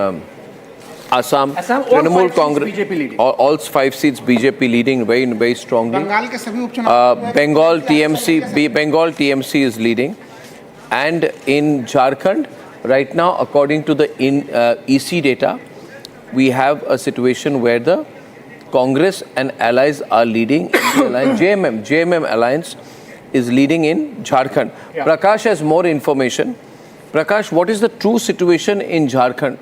Assam. Trinamool Congress, BJP leading. All 5 seats BJP leading very strongly. Bengal TMC is leading. And in Jharkhand, right now, according to the EC data, we have a situation where the Congress and allies are leading. JMM-Alliance is leading in Jharkhand. Yeah. Prakash has more information. Prakash, what is the true situation in Jharkhand?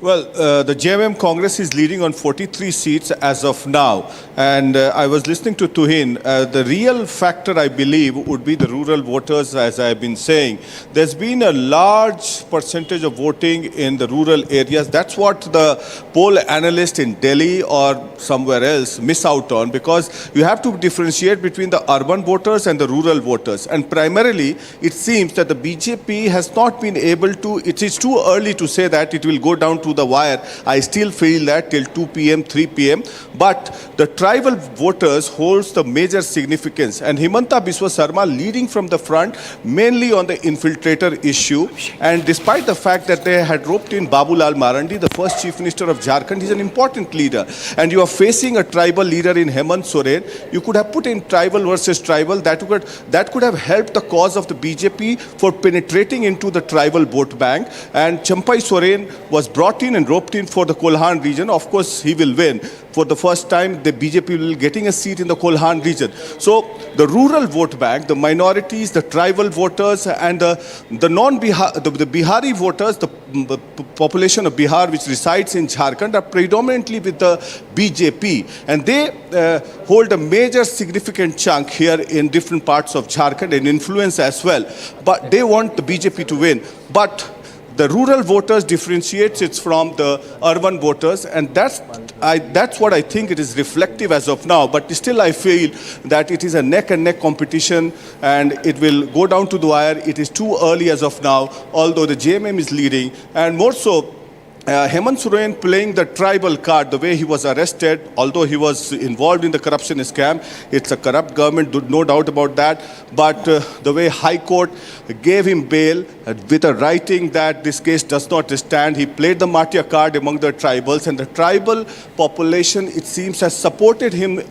Well, the JMM Congress is leading on 43 seats as of now. And I was listening to Tuhin. The real factor, I believe, would be the rural voters, as I've been saying. There's been a large percentage of voting in the rural areas. That's what the poll analysts in Delhi or somewhere else miss out on, because you have to differentiate between the urban voters and the rural voters. And primarily, it seems that the BJP has not been able to, it is too early to say that it will go down to the wire. I still feel that till 2 p.m., 3 p.m. But the tribal voters holds the major significance. And Himanta Biswa Sarma leading from the front, mainly on the infiltrator issue. And despite the fact that they had roped in Babulal Marandi, the first chief minister of Jharkhand, he's an important leader. And you are facing a tribal leader in Hemant Soren. You could have put in tribal versus tribal. That could have helped the cause of the BJP for penetrating into the tribal vote bank. And Champai Soren was brought in and roped in for the Kolhan region. Of course, he will win. For the first time, the BJP will getting a seat in the Kolhan region. So the rural vote bank, the minorities, the tribal voters, and the non-Bihar, the Bihari voters, the population of Bihar which resides in Jharkhand are predominantly with the BJP, and they hold a major significant chunk here in different parts of Jharkhand and influence as well. But they want the BJP to win. But the rural voters differentiates it from the urban voters, and that's what I think it is reflective as of now. But still I feel that it is a neck and neck competition and it will go down to the wire. It is too early as of now, although the JMM is leading, and more so Hemant Soren playing the tribal card, the way he was arrested, although he was involved in the corruption scam. It's a corrupt government, no doubt about that. But the way High Court gave him bail with a writing that this case does not stand, he played the martyr card among the tribals, and the tribal population, it seems, has supported him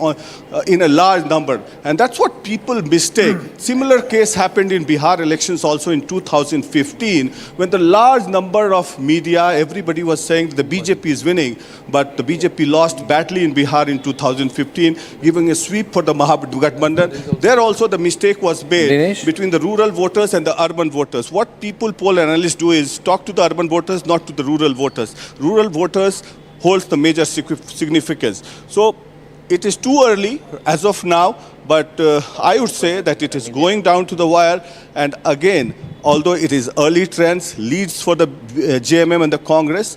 in a large number. And that's what people mistake. Similar case happened in Bihar elections also in 2015, when the large number of media, everybody was saying that the BJP is winning, but the BJP lost badly in Bihar in 2015, giving a sweep for the Maha-Yuti. There also the mistake was made between the rural voters and the urban voters. What people, poll analysts do is talk to the urban voters, not to the rural voters. Rural voters holds the major significance. So it is too early as of now, but I would say that it is going down to the wire. And again, although it is early trends, leads for the JMM and the Congress,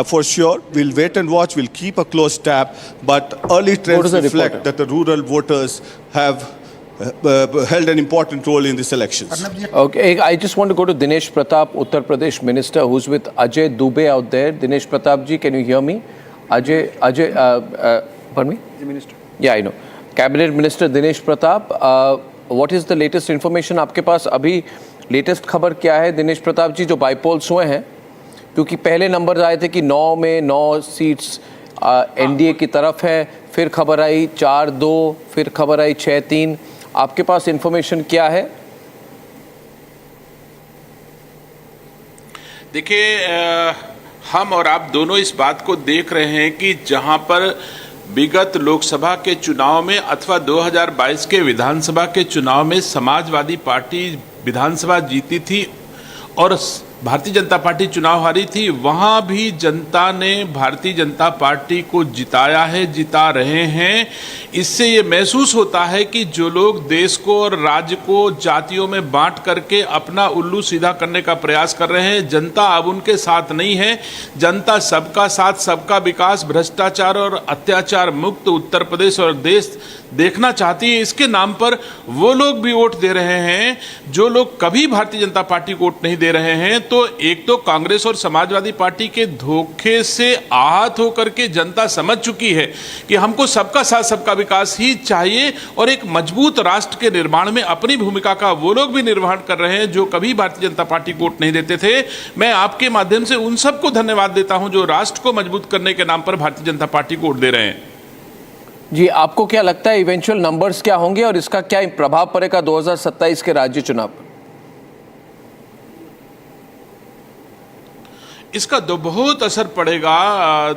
for sure. We'll wait and watch. We'll keep a close tab. But early trends reflect that the rural voters have held an important role in this elections. Okay, I just want to go to Dinesh Pratap, Uttar Pradesh Minister, who's with Ajay Dubey out there. Dinesh Pratap ji, can you hear me? Pardon me? The Minister. Yeah, I know. Cabinet Minister Dinesh Pratap, what is the latest information आपके पास? अभी latest खबर क्या है दिनेश प्रताप जी, जो bypolls हुए हैं? क्योंकि पहले नंबर आए थे कि 9 में 9 सीट्स एनडीए की तरफ है, फिर खबर आई 4-2, फिर खबर आई 6-3. आपके पास इंफॉर्मेशन क्या है? देखिए, हम और आप दोनों इस बात को देख रहे हैं कि जहां पर विगत लोकसभा के चुनाव में अथवा 2022 के विधानसभा के चुनाव में समाजवादी पार्टी विधानसभा जीती थी और भारतीय जनता पार्टी चुनाव हारी थी, वहां भी जनता ने भारतीय जनता पार्टी को जिताया है, जिता रहे हैं. इससे ये महसूस होता है कि जो लोग देश को और राज्य को जातियों में बांट करके अपना उल्लू सीधा करने का प्रयास कर रहे हैं, जनता अब उनके साथ नहीं है. जनता सबका साथ, सबका विकास, भ्रष्टाचार और अत्याचार मुक्त उत्तर प्रदेश और देश देखना चाहती है. इसके नाम पर वो लोग भी वोट दे रहे हैं जो लोग कभी भारतीय जनता पार्टी को वोट नहीं दे रहे हैं. तो एक तो कांग्रेस और समाजवादी पार्टी के धोखे से आहत होकर के जनता समझ चुकी है कि हमको सबका साथ, सबका विकास ही चाहिए और एक मजबूत राष्ट्र के निर्माण में अपनी भूमिका का वो लोग भी निर्वहन कर रहे हैं जो कभी भारतीय जनता पार्टी को वोट नहीं देते थे. मैं आपके माध्यम से उन सबको धन्यवाद देता हूं जो राष्ट्र को मजबूत करने के नाम पर भारतीय जनता पार्टी को वोट दे रहे हैं. जी, आपको क्या लगता है इवेंचुअल नंबर्स क्या होंगे और इसका क्या प्रभाव पड़ेगा 2027 के राज्य चुनाव पर? इसका बहुत असर पड़ेगा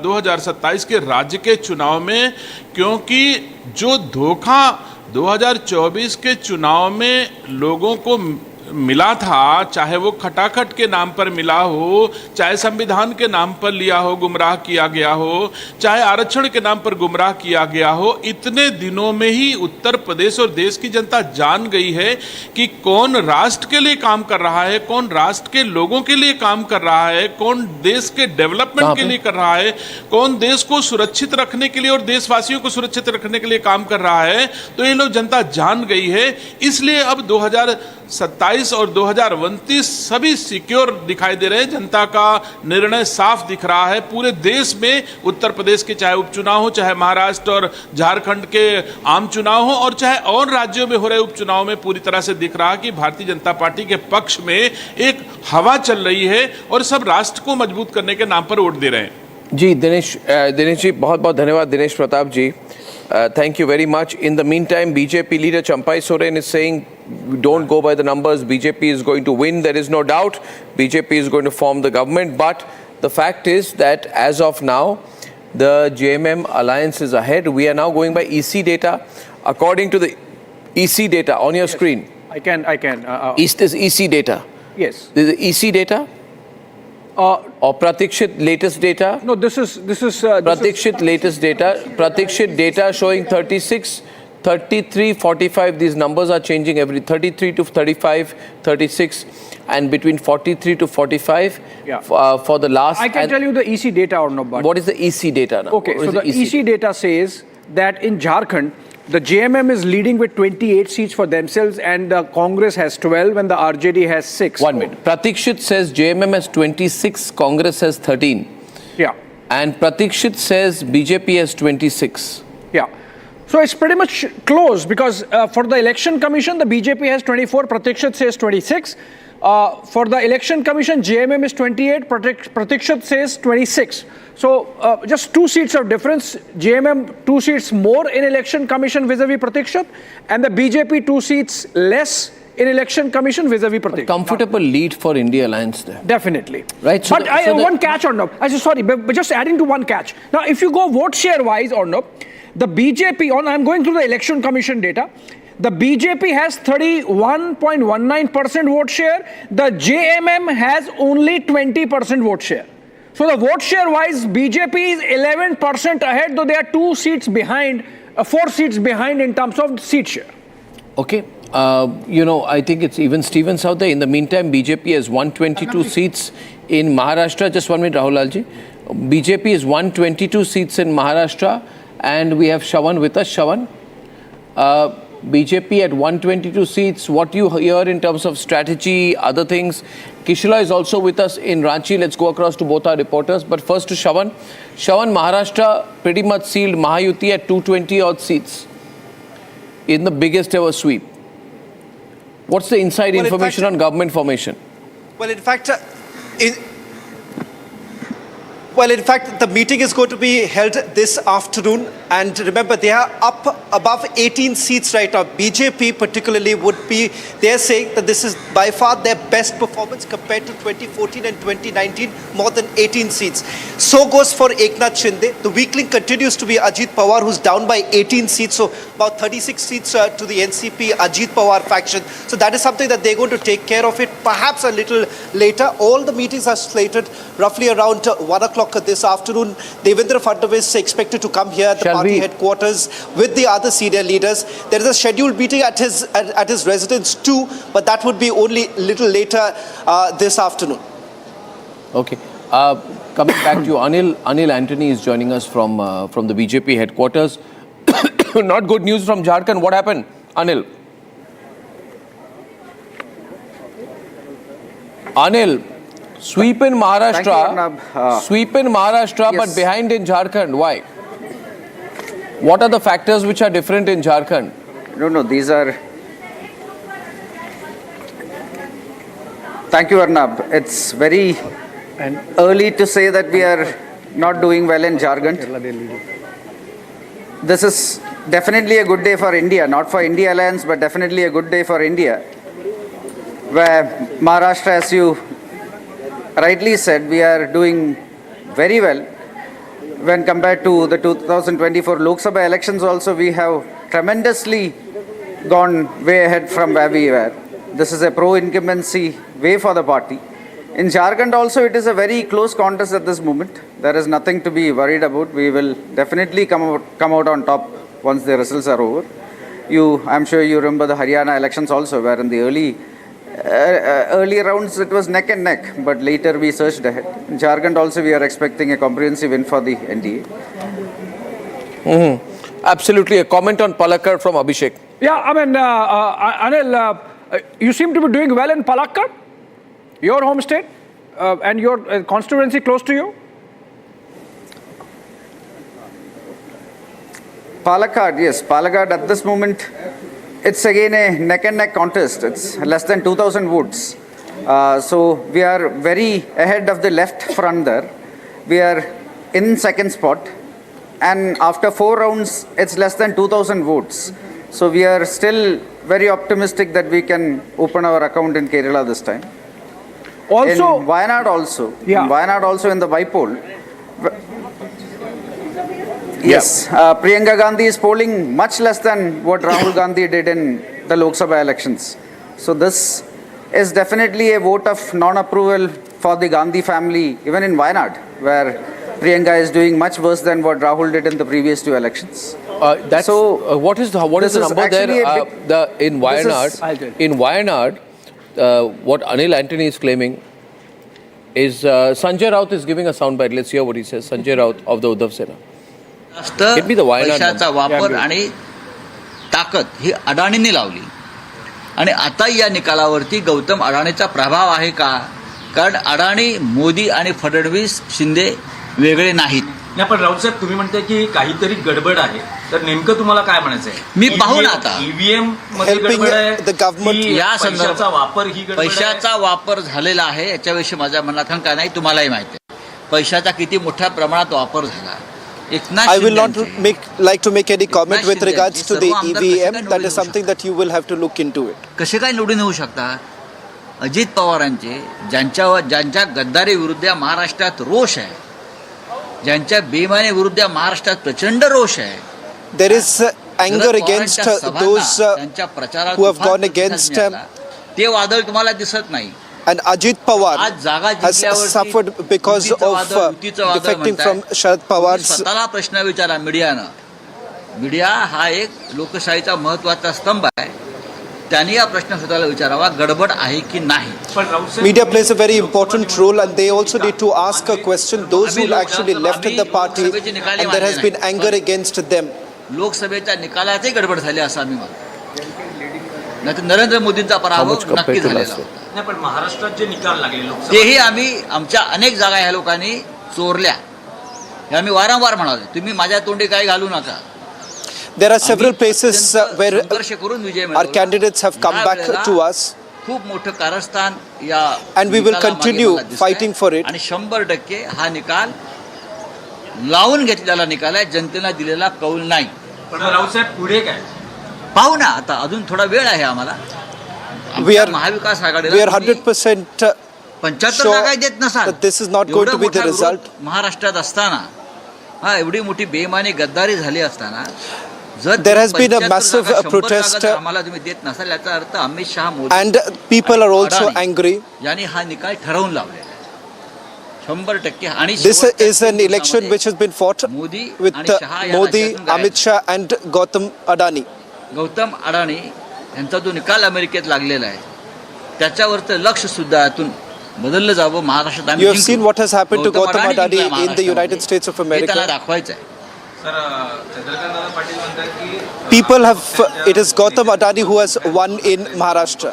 2027 के राज्य के चुनाव में, क्योंकि जो धोखा 2024 के चुनाव में लोगों को मिला था, चाहे वो खटाखट के नाम पर मिला हो, चाहे संविधान के नाम पर लिया हो, गुमराह किया गया हो, चाहे आरक्षण के नाम पर गुमराह किया गया हो, इतने दिनों में ही उत्तर प्रदेश और देश की जनता जान गई है कि कौन राष्ट्र के लिए काम कर रहा है, कौन राष्ट्र के लोगों के लिए काम कर रहा है, कौन देश के डेवलपमेंट के लिए कर रहा है, कौन देश को सुरक्षित रखने के लिए और देशवासियों को सुरक्षित रखने के लिए काम कर रहा है. तो ये लोग जनता जान गई है. इसलिए अब 2027 और 2029 सभी सिक्योर दिखाई दे रहे हैं. जनता का निर्णय साफ दिख रहा है. पूरे देश में उत्तर प्रदेश के चाहे उपचुनाव हो, चाहे महाराष्ट्र और झारखंड के आम चुनाव हो और चाहे और राज्यों में हो रहे उपचुनाव में पूरी तरह से दिख रहा है कि भारतीय जनता पार्टी के पक्ष में एक हवा चल रही है और सब राष्ट्र को मजबूत करने के नाम पर वोट दे रहे हैं. जी दिनेश जी, बहुत बहुत धन्यवाद दिनेश प्रताप जी. Thank you very much. In the meantime, BJP leader Hemant Soren is saying, don't go by the numbers. BJP is going to win. There is no doubt. BJP is going to form the government. But the fact is that as of now, the JMM-Alliance is ahead. We are now going by EC data. According to the EC data on your screen. I can. Is this EC data? Yes. This is EC data? Or Pratikshit latest data? No, this is Pratikshit latest data. Pratikshit data showing 36 33, 45, these numbers are changing every 33 to 35, 36, and between 43 to 45 for the last. I can tell you the EC data or not. What is the EC data now? Okay, so the EC data says that in Jharkhand, the JMM is leading with 28 seats for themselves and the Congress has 12 and the RJD has 6. 1 minute. Pratikshit says JMM has 26, Congress has 13. Yeah. And Pratikshit says BJP has 26. Yeah. So it's pretty much close because for the Election Commission, the BJP has 24, Pratikshit says 26. For the Election Commission, JMM is 28, Pratikshit says 26. So just 2 seats of difference. JMM 2 seats more in Election Commission vis-a-vis Pratikshit, and the BJP 2 seats less in Election Commission vis-a-vis Pratikshit. Comfortable lead for India Alliance there. Definitely. Right. So but one catch or no? I say sorry, but just adding to one catch. Now, if you go vote share wise or no, the BJP I'm going through the Election Commission data. The BJP has 31.19% vote share. The JMM has only 20% vote share. So the vote share wise, BJP is 11% ahead, though they are 2 seats behind, 4 seats behind in terms of seat share. Okay. I think it's even Stevens out there. In the meantime, BJP has 122 seats in Maharashtra. Just 1 minute, Rahul Lalji. BJP is 122 seats in Maharashtra, and we have Shawan with us. Shawan, BJP at 122 seats. What you hear in terms of strategy, other things? Kishla is also with us in Ranchi. Let's go across to both our reporters. But first to Shawan. Shawan, Maharashtra pretty much sealed Maha-Yuti at 220 odd seats in the biggest ever sweep. What's the inside information on government formation? Well, in fact, the meeting is going to be held this afternoon. And remember, they are up above 18 seats right now. BJP particularly would be, they're saying that this is by far their best performance compared to 2014 and 2019, more than 18 seats. So goes for Eknath Shinde. The weakling continues to be Ajit Pawar, who's down by 18 seats. So about 36 seats to the NCP Ajit Pawar faction. So that is something that they're going to take care of it perhaps a little later. All the meetings are slated roughly around 1 o'clock this afternoon. Devendra Fadnavis is expected to come here at the party headquarters with the other senior leaders. There is a scheduled meeting at his residence too, but that would be only a little later this afternoon. Okay. Coming back to you, Anil Anthony is joining us from the BJP headquarters. Not good news from Jharkhand. What happened, Anil? Anil, sweep in Maharashtra. Sweep in Maharashtra, yes. But behind in Jharkhand. Why? What are the factors which are different in Jharkhand? No, these are... Thank you, Arnab. It's very early to say that we are not doing well in Jharkhand. This is definitely a good day for India, not for India Alliance, but definitely a good day for India. Where Maharashtra, as you rightly said, we are doing very well. When compared to the 2024 Lok Sabha elections also, we have tremendously gone way ahead from where we were. This is a pro-incumbency way for the party. In Jharkhand also, it is a very close contest at this moment. There is nothing to be worried about. We will definitely come out on top once the results are over. I'm sure you remember the Haryana elections also, where in the early rounds it was neck and neck, but later we surged ahead. In Jharkhand also, we are expecting a comprehensive win for the NDA. Absolutely. A comment on Palakkad from Abhishek. Yeah, I mean, Anil, you seem to be doing well in Palakkad, your home state, and your constituency close to you. Palakkad, yes. Palakkad at this moment, it's again a neck and neck contest. It's less than 2,000 votes. So we are very ahead of the left front there. We are in second spot. And after 4 rounds, it's less than 2,000 votes. So we are still very optimistic that we can open our account in Kerala this time. Also, in Wayanad also. Yeah. In Wayanad also in the Bypoll. Yes, Priyanka Gandhi is polling much less than what Rahul Gandhi did in the Lok Sabha elections. So this is definitely a vote of non-approval for the Gandhi family, even in Wayanad, where Priyanka is doing much worse than what Rahul did in the previous 2 elections. That's what is the number there? In Wayanad, what Anil Antony is claiming is Sanjay Raut is giving a soundbite. Let's hear what he says. Sanjay Raut of the Uddhav Sena. Give me the Wayanad पैशाचा वापर आणि ताकद ही अडाणींनी लावली आणि आता या निकालावरती गौतम अडाणीचा प्रभाव आहे का? कारण अडाणी, मोदी आणि फडणवीस, शिंदे वेगळे नाहीत. नाही, पण राऊत साहेब तुम्ही म्हणताय की काहीतरी गडबड आहे, तर नेमकं तुम्हाला काय म्हणायचं आहे? मी पाहू ना आता ईव्हीएम मध्ये गडबड आहे, या पैशाचा वापर ही गडबड आहे. पैशाचा वापर झालेला आहे याच्याविषयी माझ्या मनात काय नाही, तुम्हालाही माहिती आहे. पैशाचा किती मोठ्या प्रमाणात वापर झाला. I will not like to make any comment with regards to the EVM. That is something that you will have to look into it. कसे काय निवडून येऊ शकतात? अजित पवारांचे ज्यांच्या गद्दारी विरुद्ध या महाराष्ट्रात रोष आहे, ज्यांच्या बेईमानी विरुद्ध या महाराष्ट्रात प्रचंड रोष आहे. There is anger against those who have gone against ते वादळ तुम्हाला दिसत नाही. And Ajit Pawar has suffered because of defecting from Sharad Pawar's. स्वतःला प्रश्न विचारा मीडियानं. मीडिया हा एक लोकशाहीचा महत्त्वाचा स्तंभ आहे. त्यांनी हा प्रश्न स्वतःला विचारावा, गडबड आहे की नाही. Media plays a very important role, and they also need to ask a question. Those who actually left the party, and there has been anger against them. लोकसभेच्या निकालातही गडबड झाली असं आम्ही म्हणतो. नाहीतर नरेंद्र मोदींचा पराभव नक्की झालेला होता. पण महाराष्ट्रात जे निकाल लागले तेही आम्ही आमच्या अनेक जागा ह्या लोकांनी चोरल्या. हे आम्ही वारंवार म्हणालो, तुम्ही माझ्या तोंडी काही घालू नका. There are several places where our candidates have come back to us. खूप मोठं कारस्थान या and we will continue fighting for it. आणि 100% हा निकाल लावून घेतलेला निकाल आहे, जनतेला दिलेला कौल नाही. पण राऊत साहेब पुढे काय पाहू ना, आता अजून थोडा वेळ आहे आम्हाला. महाविकास आघाडीला we are 100% 75 जागा देत नसाल, this is not going to be the result. महाराष्ट्रात असताना हा एवढी मोठी बेईमानी गद्दारी झाली असताना जर there has been a massive protest आम्हाला तुम्ही देत नसाल, याचा अर्थ Amit Shah, Modi and people are also angry. यांनी हा निकाल ठरवून लावलेला 100%. आणि this is an election which has been fought with Modi, Amit Shah and Gautam Adani. Gautam अडाणी यांचा जो निकाल अमेरिकेत लागलेला आहे त्याच्यावरचं लक्ष सुद्धा यातून बदललं जावं. महाराष्ट्रात you have seen what has happened to Gautam Adani in the United States of America. त्याला दाखवायचं आहे. People have, it is Gautam Adani who has won in Maharashtra.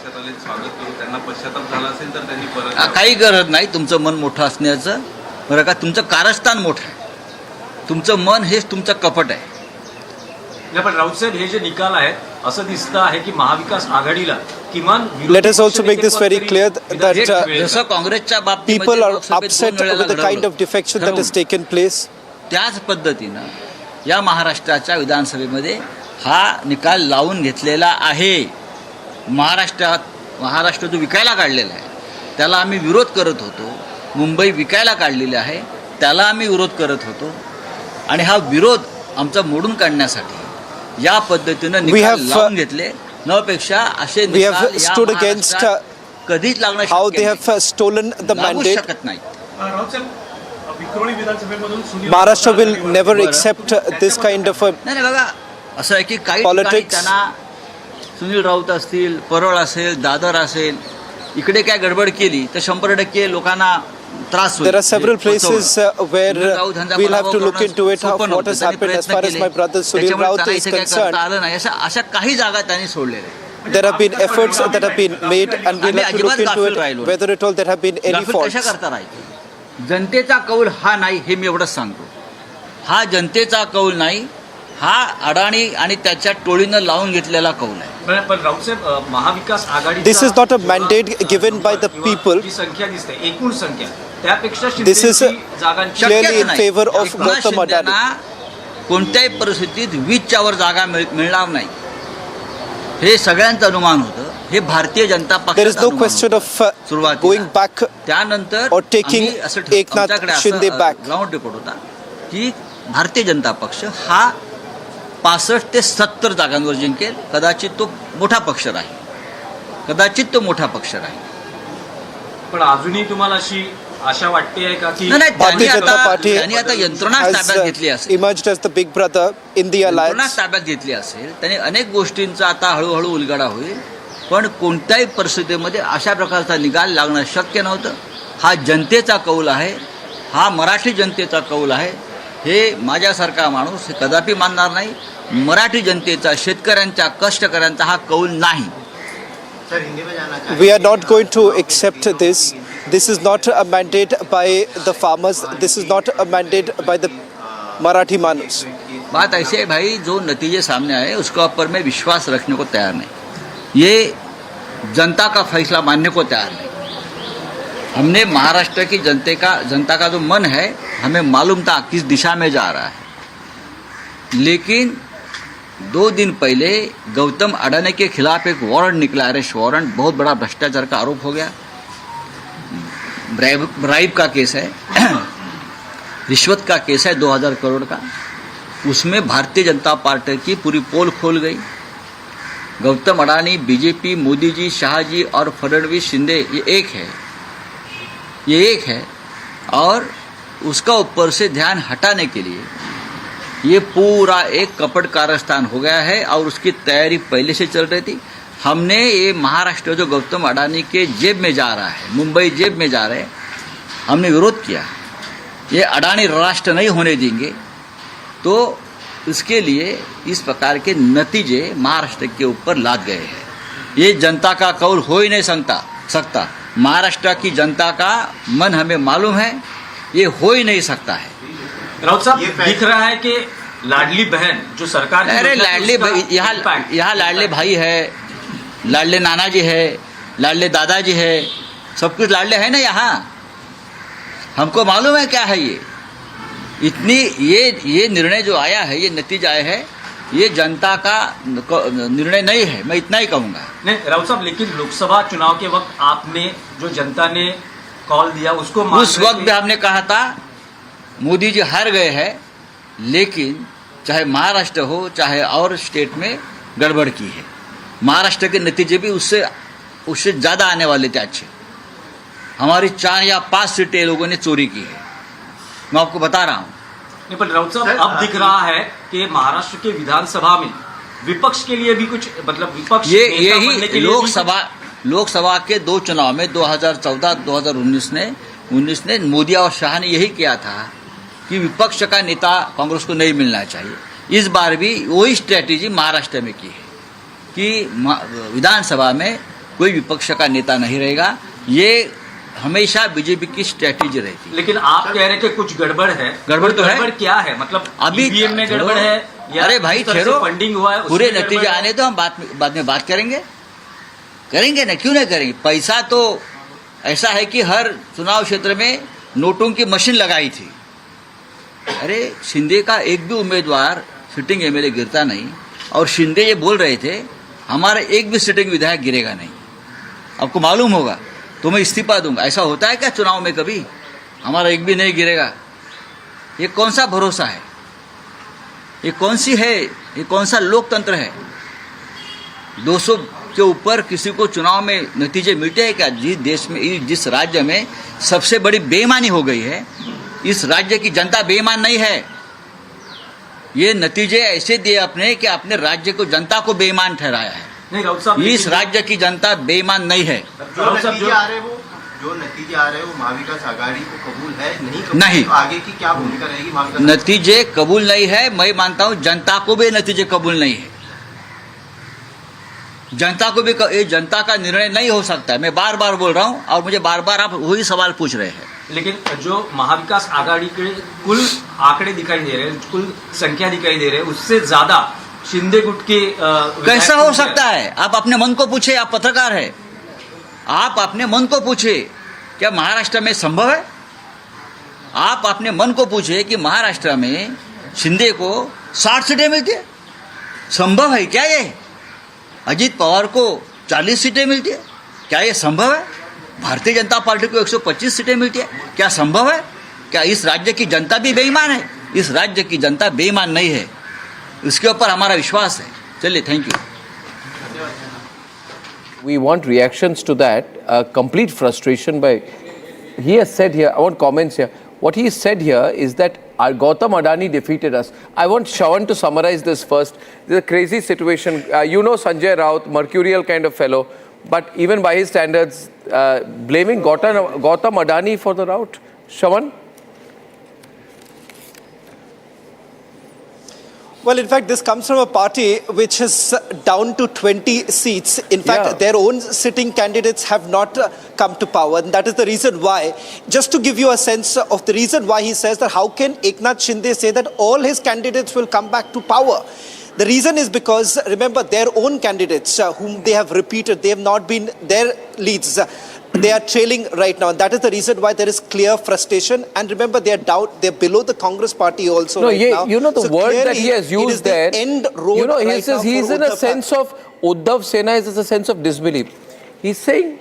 काही गरज नाही तुमचं मन मोठं असण्याचं, बरं का. तुमचं कारस्थान मोठं आहे, तुमचं मन हेच तुमचं कपट आहे. पण राऊत साहेब हे जे निकाल आहेत असं दिसतं आहे की महाविकास आघाडीला किमान let us also make this very clear that जसं काँग्रेसच्या बाबतीत people are upset with the kind of defection that has taken place. त्याच पद्धतीनं या महाराष्ट्राच्या विधानसभेमध्ये हा निकाल लावून घेतलेला आहे. महाराष्ट्र जो विकायला काढलेला आहे त्याला आम्ही विरोध करत होतो. मुंबई विकायला काढलेली आहे त्याला आम्ही विरोध करत होतो. आणि हा विरोध आमचा मोडून काढण्यासाठी या पद्धतीनं निकाल लावून घेतले. नपेक्षा असे निकाल stood against कधीच लागणार how they have stolen the mandate. शकत नाही. Maharashtra will never accept this kind of a नाही बघा असं आहे की काही ठिकाणी त्यांना सुनील राऊत असतील, परळ असेल, दादर असेल, इकडे काय गडबड केली तर 100% लोकांना त्रास होईल. There are several places where we'll have to look into it of what has happened as far as my brother Sunil Raut is concerned. अशा काही जागा त्यांनी सोडलेल्या. There have been efforts that have been made and we'll have to look into it whether at all there have been any faults. कशा करता राहील? जनतेचा कौल हा नाही हे मी एवढंच सांगतो. हा जनतेचा कौल नाही, हा अडाणी आणि त्याच्या टोळीनं लावून घेतलेला कौल आहे. पण राऊतसाहेब महाविकास आघाडी This is not a mandate given by the people. जी संख्या दिसते एकूण संख्या त्यापेक्षा This is clearly in favor of Gautam Adani. कोणत्याही परिस्थितीत 20च्या वर जागा मिळणार नाही हे सगळ्यांचं अनुमान होतं. हे भारतीय जनता पक्ष There is no question of going back त्यानंतर or taking Eknath Shinde back. Ground report होता की भारतीय जनता पक्ष हा 65 ते 70 जागांवर जिंकेल. कदाचित तो मोठा पक्ष राहील, कदाचित तो मोठा पक्ष राहील. पण अजूनही तुम्हाला अशी आशा वाटते का की नाही, Bharatiya Janata Party त्यांनी आता यंत्रणा ताब्यात घेतली has असेल, emerged as the big brother in the यंत्रणा alliance. ताब्यात घेतली असेल, त्याने अनेक गोष्टींचा आता हळूहळू उलगडा होईल. पण कोणत्याही परिस्थितीमध्ये अशा प्रकारचा निकाल लागणं शक्य नव्हतं. हा जनतेचा कौल आहे, हा मराठी जनतेचा कौल आहे. हे माझ्यासारखा माणूस हे कदापि मानणार नाही. मराठी जनतेचा, शेतकऱ्यांच्या, कष्टकऱ्यांचा हा कौल नाही. We are not going to accept this. This is not a mandate by the farmers. This is not a mandate by the Marathi Manus. बात ऐसी है भाई, जो नतीजे सामने आए उसके ऊपर मैं विश्वास रखने को तैयार नहीं. ये जनता का फैसला मानने को तैयार नहीं. हमने महाराष्ट्र की जनता का जो मन है, हमें मालूम था किस दिशा में जा रहा है. लेकिन 2 दिन पहले गौतम अडानी के खिलाफ एक वारंट निकला, अरेस्ट वारंट. बहुत बड़ा भ्रष्टाचार का आरोप हो गया. ब्राइब का केस है, रिश्वत का केस है 2000 करोड़ का. उसमें भारतीय जनता पार्टी की पूरी पोल खोल गई. गौतम अडानी, बीजेपी, मोदी जी, शाह जी और फडणवीस, शिंदे, ये एक है. और उसका ऊपर से ध्यान हटाने के लिए ये पूरा एक कपट कारस्तान हो गया है. और उसकी तैयारी पहले से चल रही थी. हमने ये महाराष्ट्र जो गौतम अडानी के जेब में जा रहा है, मुंबई जेब में जा रहे हैं, हमने विरोध किया. ये अडानी राष्ट्र नहीं होने देंगे. तो इसके लिए इस प्रकार के नतीजे महाराष्ट्र के ऊपर लाद गए हैं. ये जनता का कौल हो ही नहीं सकता. महाराष्ट्र की जनता का मन हमें मालूम है, ये हो ही नहीं सकता है. राउत साहब, दिख रहा है कि लाडली बहन जो सरकार, अरे लाडली भाई, यहाँ लाडले भाई है, लाडले नाना जी है, लाडले दादाजी है, सब कुछ लाडले है ना यहाँ. हमको मालूम है क्या है ये. इतनी ये निर्णय जो आया है, ये नतीजा आया है, ये जनता का निर्णय नहीं है, मैं इतना ही कहूँगा. नहीं राउत साहब, लेकिन लोकसभा चुनाव के वक्त आपने जो जनता ने कॉल दिया उसको उस वक्त भी हमने कहा था मोदी जी हार गए हैं, लेकिन चाहे महाराष्ट्र हो चाहे और स्टेट में गड़बड़ की है. महाराष्ट्र के नतीजे भी उससे ज़्यादा आने वाले थे अच्छे. हमारी 4 या 5 सीटें लोगों ने चोरी की है, मैं आपको बता रहा हूँ. नहीं, पर राउत साहब, अब दिख रहा है कि महाराष्ट्र के विधानसभा में विपक्ष के लिए भी कुछ, मतलब विपक्ष यही लोकसभा के 2 चुनाव में 2014-2019 में मोदी और शाह ने यही किया था कि विपक्ष का नेता कांग्रेस को नहीं मिलना चाहिए. इस बार भी वही स्ट्रेटेजी महाराष्ट्र में की है कि विधानसभा में कोई विपक्ष का नेता नहीं रहेगा. ये हमेशा बीजेपी की स्ट्रेटेजी रहती है. लेकिन आप कह रहे हैं कि कुछ गड़बड़ है. गड़बड़ तो है. गड़बड़ क्या है, मतलब अभी ईवीएम में गड़बड़ है या अरे भाई ठहरो, फंडिंग हुआ है, पूरे नतीजे आने तो हम बाद में बात करेंगे ना. क्यों नहीं करेंगे. पैसा तो ऐसा है कि हर चुनाव क्षेत्र में नोटों की मशीन लगाई थी. अरे शिंदे का एक भी उम्मीदवार सिटिंग एमएलए गिरता नहीं. और शिंदे ये बोल रहे थे हमारा एक भी सिटिंग विधायक गिरेगा नहीं. आपको मालूम होगा तो मैं इस्तीफा दूंगा. ऐसा होता है क्या चुनाव में कभी? हमारा एक भी नहीं गिरेगा. ये कौन सा भरोसा है? ये कौन सा लोकतंत्र है? 200 के ऊपर किसी को चुनाव में नतीजे मिलते हैं क्या? जिस देश में, जिस राज्य में सबसे बड़ी बेईमानी हो गई है, इस राज्य की जनता बेईमान नहीं है. ये नतीजे ऐसे दिए अपने कि अपने राज्य को, जनता को बेईमान ठहराया है. नहीं राउत साहब, इस राज्य की जनता बेईमान नहीं है. जो नतीजे आ रहे वो महाविकास आघाड़ी को कबूल है नहीं. तो आगे की क्या भूमिका रहेगी महाविकास? नतीजे कबूल नहीं है. मैं मानता हूं जनता को भी नतीजे कबूल नहीं है. जनता को भी ये जनता का निर्णय नहीं हो सकता है. मैं बार बार बोल रहा हूं और मुझे बार बार आप वही सवाल पूछ रहे हैं. लेकिन जो महाविकास आघाड़ी के कुल आंकड़े दिखाई दे रहे हैं, कुल संख्या दिखाई दे रहे हैं, उससे ज्यादा शिंदे गुट के कैसा हो सकता है? आप अपने मन को पूछे. आप पत्रकार है, आप अपने मन को पूछे क्या महाराष्ट्र में संभव है? आप अपने मन को पूछे कि महाराष्ट्र में शिंदे को 60 सीटें मिलती है. संभव है क्या ये? अजीत पवार को 40 सीटें मिलती है, क्या ये संभव है? भारतीय जनता पार्टी को 125 सीटें मिलती है, क्या संभव है? क्या इस राज्य की जनता भी बेईमान है? इस राज्य की जनता बेईमान नहीं है. इसके ऊपर हमारा विश्वास है. चलिए, thank you. We want reactions to that. Complete frustration by he has said here, I want comments here. What he said here is that our Gautam Adani defeated us. I want Shravan to summarize this first. This is a crazy situation. You know Sanjay Raut, mercurial kind of fellow, but even by his standards, blaming Gautam Adani for the rout. Shravan? Well, in fact, this comes from a party which is down to 20 seats. In fact, their own sitting candidates have not come to power. And that is the reason why, just to give you a sense of the reason why he says that how can Eknath Shinde say that all his candidates will come back to power? The reason is because, remember, their own candidates whom they have repeated, they have not been their leads. They are trailing right now, and that is the reason why there is clear frustration. And remember, they are down; they're below the Congress party also now. You know the word that he has used there. End road You know, he right says he's in a sense of Uddhav Sena is a sense of disbelief. He's saying,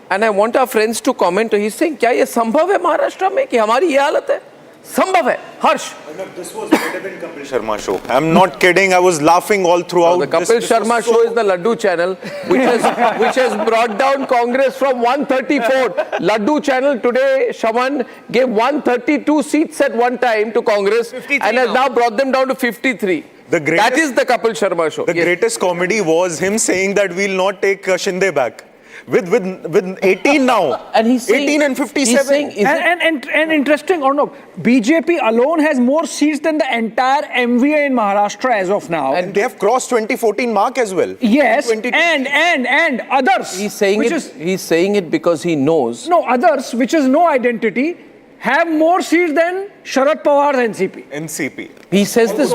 and I want our friends to comment. He's saying, क्या ये संभव है महाराष्ट्र में कि हमारी ये हालत है? संभव है, Harsh. This was better than Kapil Sharma show. I'm not kidding. I was laughing all throughout. The Kapil Sharma show is the Laddu channel, which has brought down Congress from 134. Laddu channel today, Shravan gave 132 seats at one time to Congress and has now brought them down to 53. That is the Kapil Sharma show. The greatest comedy was him saying that we'll not take Shinde back. With 18 now, and he's saying, 18 and 57. And interesting, Arnab, BJP alone has more seats than the entire MVA in Maharashtra as of now. And they have crossed 2014 mark as well. Yes, and others. He's saying it because he knows. No, others, which is no identity, have more seats than Sharad Pawar's NCP. He says this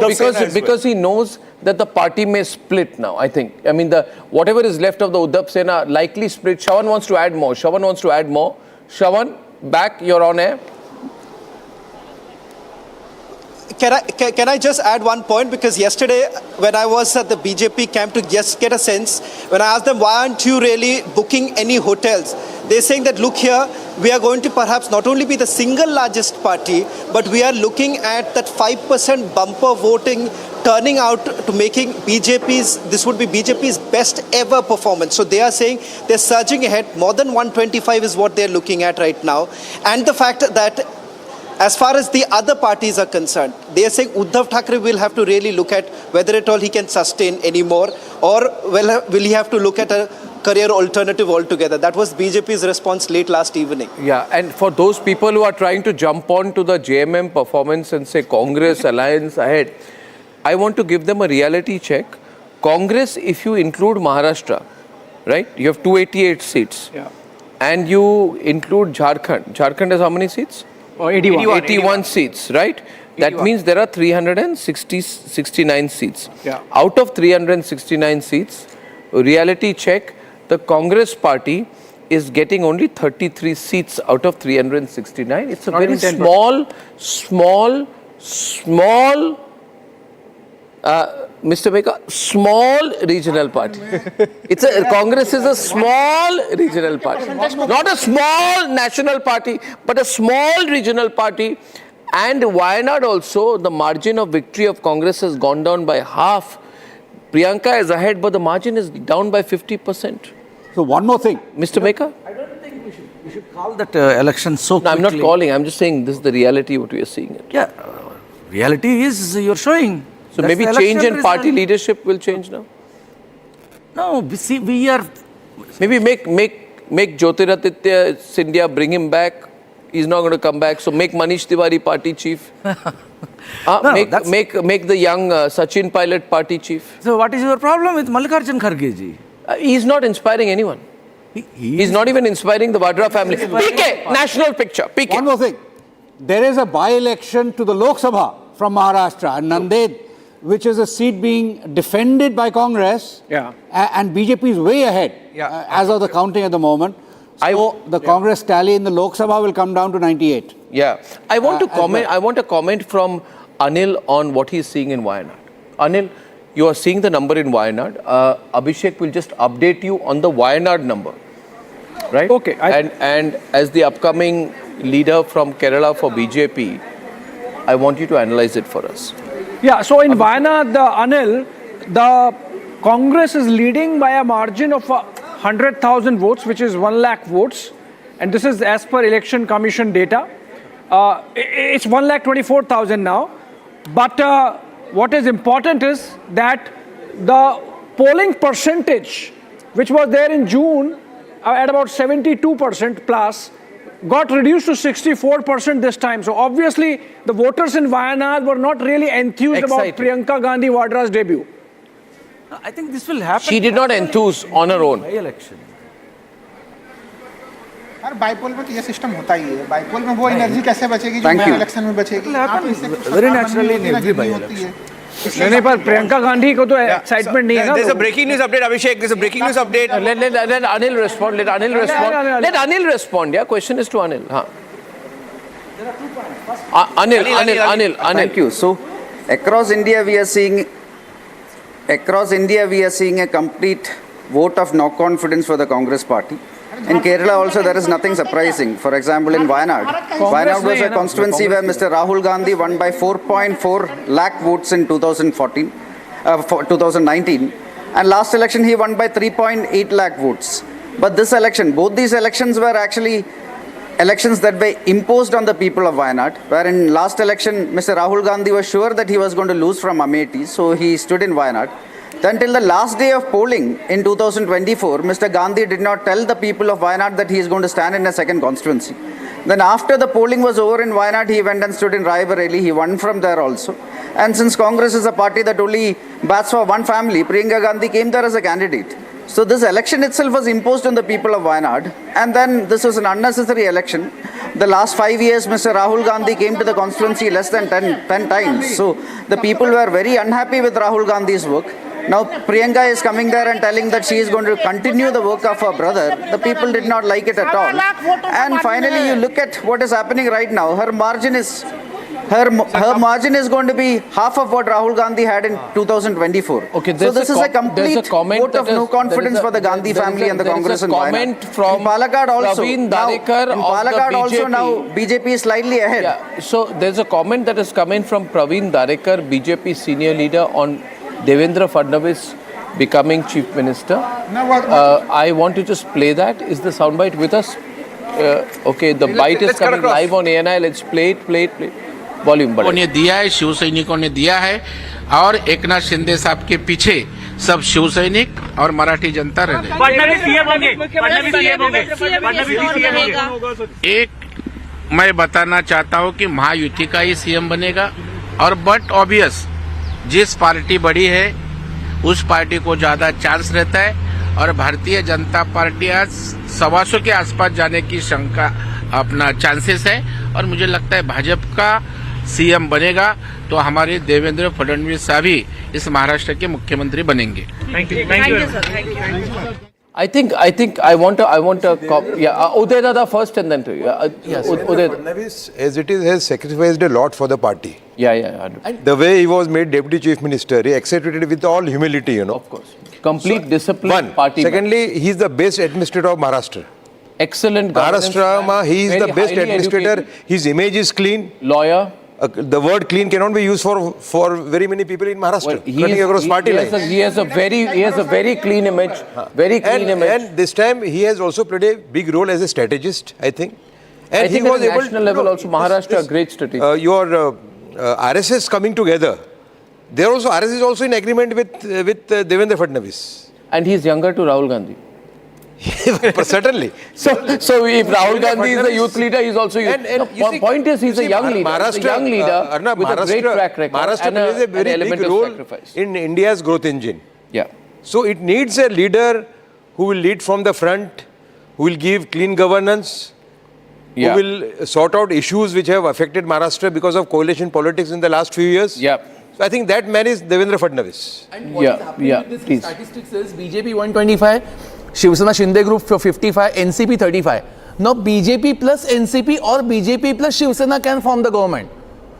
because he knows that the party may split now, I think. I mean, whatever is left of the Uddhav Sena likely split. Shravan wants to add more. Shravan, back, you're on air. Can I just add one point? Because yesterday, when I was at the BJP camp to just get a sense, when I asked them, why aren't you really booking any hotels? They're saying that, look here, we are going to perhaps not only be the single largest party, but we are looking at that 5% bumper voting turning out to making this would be BJP's best ever performance. So they are saying they're surging ahead. More than 125 is what they're looking at right now. And the fact that as far as the other parties are concerned, they are saying Uddhav Thackeray will have to really look at whether at all he can sustain anymore, or will he have to look at a career alternative altogether. That was BJP's response late last evening. Yeah, and for those people who are trying to jump on to the JMM performance and say Congress Alliance ahead, I want to give them a reality check. Congress, if you include Maharashtra, right, you have 288 seats. Yeah. And you include Jharkhand. Jharkhand has how many seats? 81 seats, right? 81. That means there are 369 seats. Yeah. Out of 369 seats, reality check, the Congress party is getting only 33 seats out of 369. It's a very small, Mr. Baker, small regional party. Congress is a small regional party. Not a small national party, but a small regional party. And Wayanad also, the margin of victory of Congress has gone down by half. Priyanka is ahead, but the margin is down by 50%. So one more thing. Mr. Baker? I don't think we should call that election so quickly. No, I'm not calling. I'm just saying this is the reality what we are seeing. Yeah, reality is you're showing. So maybe change in party leadership will change now? No, we are... Maybe make Jyotiraditya Scindia, bring him back. He's not going to come back. So make Manish Tiwari party chief. Make the young Sachin Pilot party chief. So what is your problem with Mallikarjun Kharge ji? He's not inspiring anyone. He's not even inspiring the Vadra family. PK, national picture. PK. One more thing. There is a by-election to the Lok Sabha from Maharashtra and Nanded, which is a seat being defended by Congress, and BJP is way ahead as of the counting at the moment. So the Congress tally in the Lok Sabha will come down to 98. Yeah, I want to comment. I want a comment from Anil on what he's seeing in Wayanad. Anil, you are seeing the number in Wayanad. Abhishek will just update you on the Wayanad number, right? Okay. And as the upcoming leader from Kerala for BJP, I want you to analyze it for us. Yeah, so in Wayanad, Anil, the Congress is leading by a margin of 100,000 votes, which is 1 lakh votes. and this is as per Election Commission data. It's 1,24,000 now. But what is important is that the polling percentage, which was there in June at about 72% plus, got reduced to 64% this time. So obviously, the voters in Wayanad were not really enthused about Priyanka Gandhi Vadra's debut. I think this will happen. She did not enthuse on her own. By-election. Her bipole में तो ये system होता ही है. Bipole में वो energy कैसे बचेगी जो नए इलेक्शन में बचेगी? Very naturally in every by-election. नहीं पर प्रियंका गांधी को तो एक्साइटमेंट नहीं है ना. There's a breaking news update, Abhishek. There's a breaking news update. Let Anil respond. Let Anil respond. Yeah, question is to Anil. Anil. Thank you. So, across India we are seeing a complete vote of no confidence for the Congress party. In Kerala also there is nothing surprising. For example, in Wayanad was a constituency where Mr. Rahul Gandhi won by 4.4 lakh votes in 2019, and last election he won by 3.8 lakh votes. But this election, both these elections were actually elections that were imposed on the people of Wayanad, where in last election Mr. Rahul Gandhi was sure that he was going to lose from Am.The, so he stood in Wayanad. Then till the last day of polling in 2024, Mr. Gandhi did not tell the people of Wayanad that he is going to stand in a second constituency. Then after the polling was over in Wayanad, he went and stood in Raebareli. He won from there also. And since Congress is a party that only bats for one family, Priyanka Gandhi came there as a candidate. So this election itself was imposed on the people of Wayanad. And then this was an unnecessary election. The last 5 years, Mr. Rahul Gandhi came to the constituency less than 10 times. So the people were very unhappy with Rahul Gandhi's work. Now Priyanka is coming there and telling that she is going to continue the work of her brother. The people did not like it at all. And finally, you look at what is happening right now. Her margin is going to be half of what Rahul Gandhi had in 2024. Okay, so this is a complete vote of no confidence for the Gandhi family and the Congress in Wayanad. From Palakkad also. Praveen Darekar In Palakkad also now BJP is slightly ahead. Yeah. So there's a comment that is coming from Praveen Darekar, BJP senior leader, on Devendra Fadnavis becoming chief minister. I want to just play that. Is the soundbite with us? Okay, the bite is coming live on ANI. Let's play it. Volume बढ़ाओ. ने दिया है, शिव सैनिकों ने दिया है, और एकनाथ शिंदे साहब के पीछे सब शिव सैनिक और मराठी जनता रह गई. एक मैं बताना चाहता हूं कि महायुति का ही सीएम बनेगा, और बट ऑब्वियस जिस पार्टी बड़ी है उस पार्टी को ज्यादा चांस रहता है, और भारतीय जनता पार्टी आज 125 के आसपास जाने की शंका अपना चांसेस है, और मुझे लगता है भाजपा का सीएम बनेगा तो हमारे देवेंद्र फडणवीस साहब ही इस महाराष्ट्र के मुख्यमंत्री बनेंगे. Thank you, sir. I think I want to Uday Dada first and then to you. Yes. Uday. Fadnavis, as it is, has sacrificed a lot for the party. Yeah. The way he was made deputy chief minister, he accepted it with all humility, Of course. Complete discipline. Party. Secondly, he is the best administrator of Maharashtra. Excellent. Maharashtra, he is the best administrator. Educated. His image is clean. Lawyer. The word clean cannot be used for very many people in Maharashtra. Cutting across party lines. He has a very clean image. Very clean image. And this time he has also played a big role as a strategist, I think. And I think he was at able national level also Maharashtra a great strategist. Your RSS coming together. RSS is also in agreement with Devendra Fadnavis. And he is younger to Rahul Gandhi. Certainly. So if Rahul Gandhi is a youth leader, he is also youth. And point is, he's a young leader. Arnab, with a great track record. Maharashtra plays a very big role in India's growth engine. Yeah. So it needs a leader who will lead from the front, who will give clean governance, who will sort out issues which have affected Maharashtra because of coalition politics in the last few years. Yeah. So I think that man is Devendra Fadnavis. And what is happening with this statistics is BJP 125, Shiv Sena Shinde group for 55, NCP 35. Now BJP plus NCP or BJP plus Shiv Sena can form the government.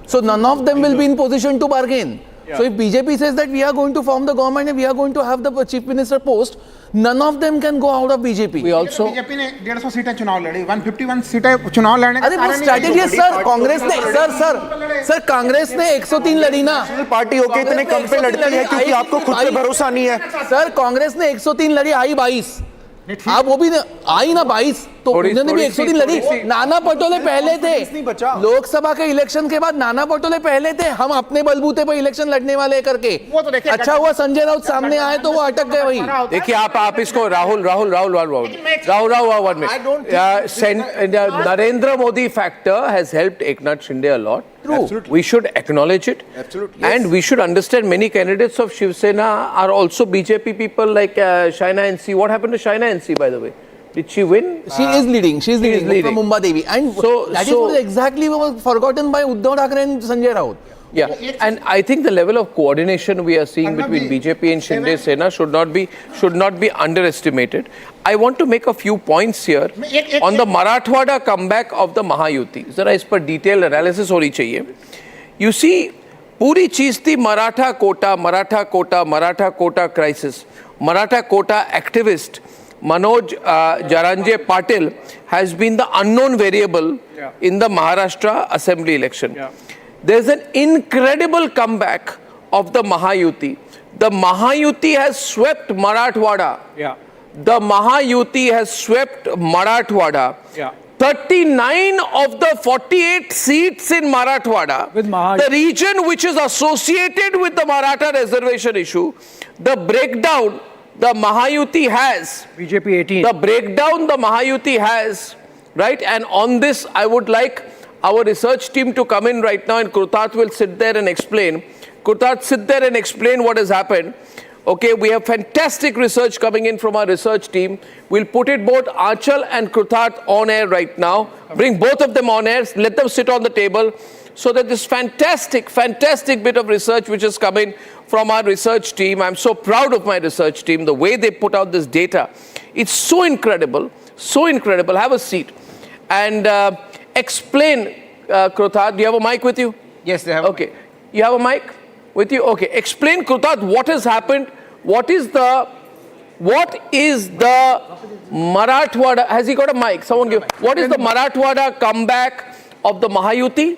So none of them will be in position to bargain. So if BJP says that we are going to form the government and we are going to have the chief minister post, none of them can go out of BJP. We also BJP ने 150 सीटें चुनाव लड़ी, 151 सीटें चुनाव लड़ने का अरे वो स्ट्रैटेजी है सर. कांग्रेस ने सर कांग्रेस ने 103 लड़ी ना. पार्टी होके इतने कम पे लड़ती है क्योंकि आपको खुद पे भरोसा नहीं है. सर कांग्रेस ने 103 लड़ी, आई 22. आप वो भी आई ना 22, तो उन्होंने भी 103 लड़ी। नाना पटोले पहले थे, लोकसभा के इलेक्शन के बाद नाना पटोले पहले थे, हम अपने बलबूते पर इलेक्शन लड़ने वाले करके। अच्छा हुआ संजय राउत सामने आए तो वो अटक गए वही। देखिए आप इसको Rahul Narendra Modi factor has helped Eknath Shinde a lot. True. Absolutely. We should acknowledge it. Absolutely. And we should understand many candidates of Shiv Sena are also BJP people like Shaina NC. What happened to Shaina NC, by the way? Did she win? She is leading. She is leading from Mumbai Devi. And that is exactly what was forgotten by Uddhav Thackeray and Sanjay Raut. Yeah, and I think the level of coordination we are seeing between BJP and Shinde Sena should not be underestimated. I want to make a few points here on the Marathwada comeback of the Maha-Yuti. Zara is per detailed analysis honi chahiye. You see, puri cheez thi Maratha quota crisis. Maratha quota activist Manoj Jaranje Patil has been the unknown variable in the Maharashtra Assembly election. There's an incredible comeback of the Maha-Yuti. The Maha-Yuti has swept Marathwada. The Maha-Yuti has swept Marathwada. 39 of the 48 seats in Marathwada, the region which is associated with the Maratha reservation issue, the breakdown the Maha-Yuti has. BJP 18. The breakdown the Maha-Yuti has, right? And on this, I would like our research team to come in right now, and Kurtat will sit there and explain. Kurtat, sit there and explain what has happened. Okay, we have fantastic research coming in from our research team. We'll put it both Achal and Kurtat on air right now. Bring both of them on air. Let them sit on the table so that this fantastic bit of research which is coming from our research team. I'm so proud of my research team, the way they put out this data. It's so incredible, so incredible. Have a seat. And explain, Kurtat, do you have a mic with you? Yes, they have. Okay. You have a mic with you? Okay. Explain, Kurtat, what has happened. What is the Marathwada? Has he got a mic? Someone give. What is the Marathwada comeback of the Maha-Yuti?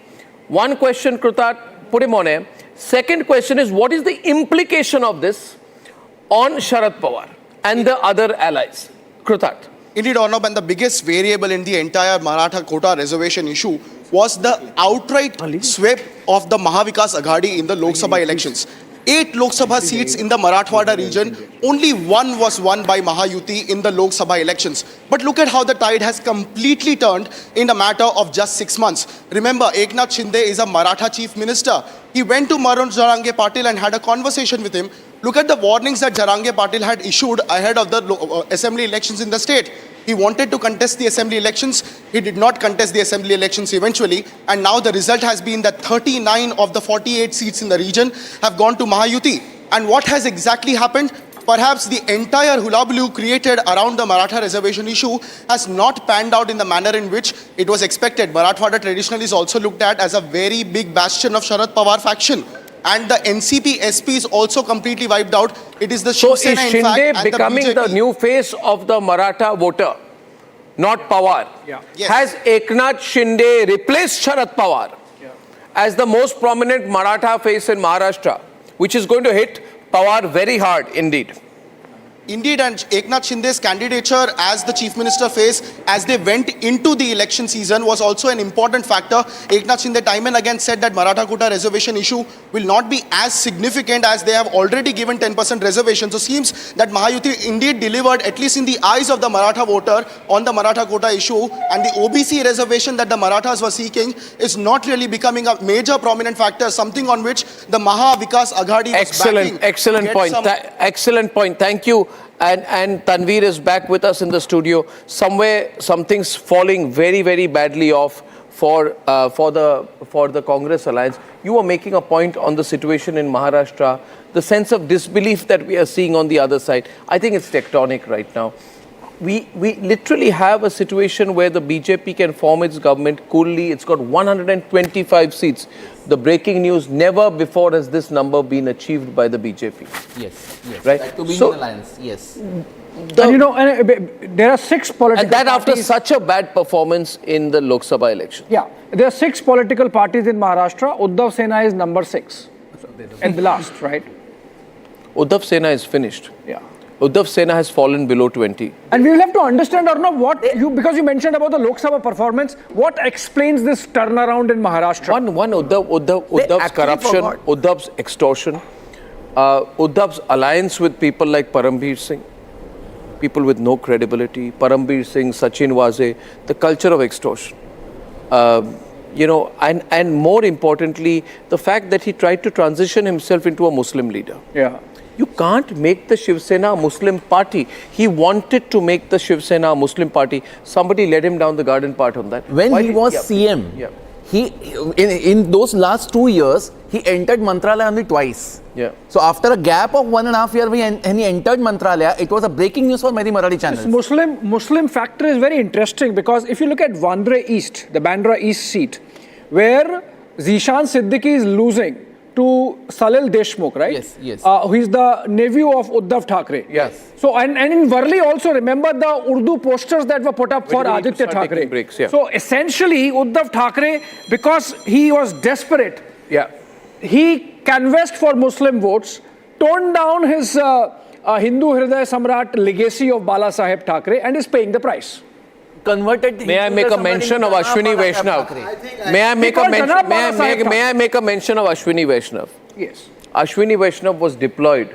One question, Kurtat, put him on air. Second question is, what is the implication of this on Sharad Pawar and the other allies? Kurtat. Indeed, Arnab, and the biggest variable in the entire Maratha quota reservation issue was the outright sweep of the Mahavikas Aghadi in the Lok Sabha elections. 8 Lok Sabha seats in the Marathwada region, only one was won by Maha-Yuti in the Lok Sabha elections. But look at how the tide has completely turned in a matter of just 6 months. Remember, Eknath Shinde is a Maratha chief minister. He went to Manoj Jaranje Patil and had a conversation with him. Look at the warnings that Jaranje Patil had issued ahead of the assembly elections in the state. He wanted to contest the assembly elections. He did not contest the assembly elections eventually. And now the result has been that 39 of the 48 seats in the region have gone to Maha-Yuti. And what has exactly happened? Perhaps the entire hullabaloo created around the Maratha reservation issue has not panned out in the manner in which it was expected. Marathwada traditionally is also looked at as a very big bastion of Sharad Pawar faction. And the NCP SP is also completely wiped out. It is the Shiv Sena, in fact, Shinde and becoming the BJP. the new face of the Maratha voter, not Pawar? Yes. Has Eknath Shinde replaced Sharad Pawar as the most prominent Maratha face in Maharashtra, which is going to hit Pawar very hard indeed? Indeed, and Eknath Shinde's candidature as the chief minister face as they went into the election season was also an important factor. Eknath Shinde time and again said that Maratha quota reservation issue will not be as significant as they have already given 10% reservation. So seems that Maha-Yuti indeed delivered, at least in the eyes of the Maratha voter, on the Maratha quota issue, and the OBC reservation that the Marathas were seeking is not really becoming a major prominent factor, something on which the Maha-Vikas Aghadi was backing. Excellent point. Excellent point. Thank you. And Tanveer is back with us in the studio. Somewhere, something's falling very, very badly off for the Congress alliance. You were making a point on the situation in Maharashtra, the sense of disbelief that we are seeing on the other side. I think it's tectonic right now. We literally have a situation where the BJP can form its government coolly. It's got 125 seats. The breaking news, never before has this number been achieved by the BJP. Yes. Right? To be in alliance, yes. And there are 6 political And that after parties. such a bad performance in the Lok Sabha election. Yeah, there are 6 political parties in Maharashtra. Uddhav Sena is number 6 at the last, right? Uddhav Sena is finished. Yeah. Uddhav Sena has fallen below 20. And we will have to understand, Arnab, because you mentioned about the Lok Sabha performance, what explains this turnaround in Maharashtra? One Uddhav's corruption, Uddhav's extortion, Uddhav's alliance with people like Parambir Singh, people with no credibility, Parambir Singh, Sachin Waze, the culture of extortion. And more importantly, the fact that he tried to transition himself into a Muslim leader. Yeah. You can't make the Shiv Sena a Muslim party. He wanted to make the Shiv Sena a Muslim party. Somebody led him down the garden path on that. When he was CM, he in those last 2 years, he entered Mantralaya only twice. Yeah. So after a gap of 1.5 years, when he entered Mantralaya, it was a breaking news for many Marathi channels. This Muslim factor is very interesting because if you look at Vandre East, the Bandra East seat, where Zishan Siddiqui is losing to Salil Deshmukh, right? Yes, yes. Who is the nephew of Uddhav Thackeray. Yes. So, and in Worli also, remember the Urdu posters that were put up for Aditya Thackeray. Breaks, yeah. So, essentially, Uddhav Thackeray, because he was desperate, he canvassed for Muslim votes, toned down his Hindu Hriday Samrat legacy of Bala Saheb Thackeray and is paying the price. Converted. May I make a mention of Ashwini Vaishnav? May I make a mention of Ashwini Vaishnav? Yes. Ashwini Vaishnav was deployed,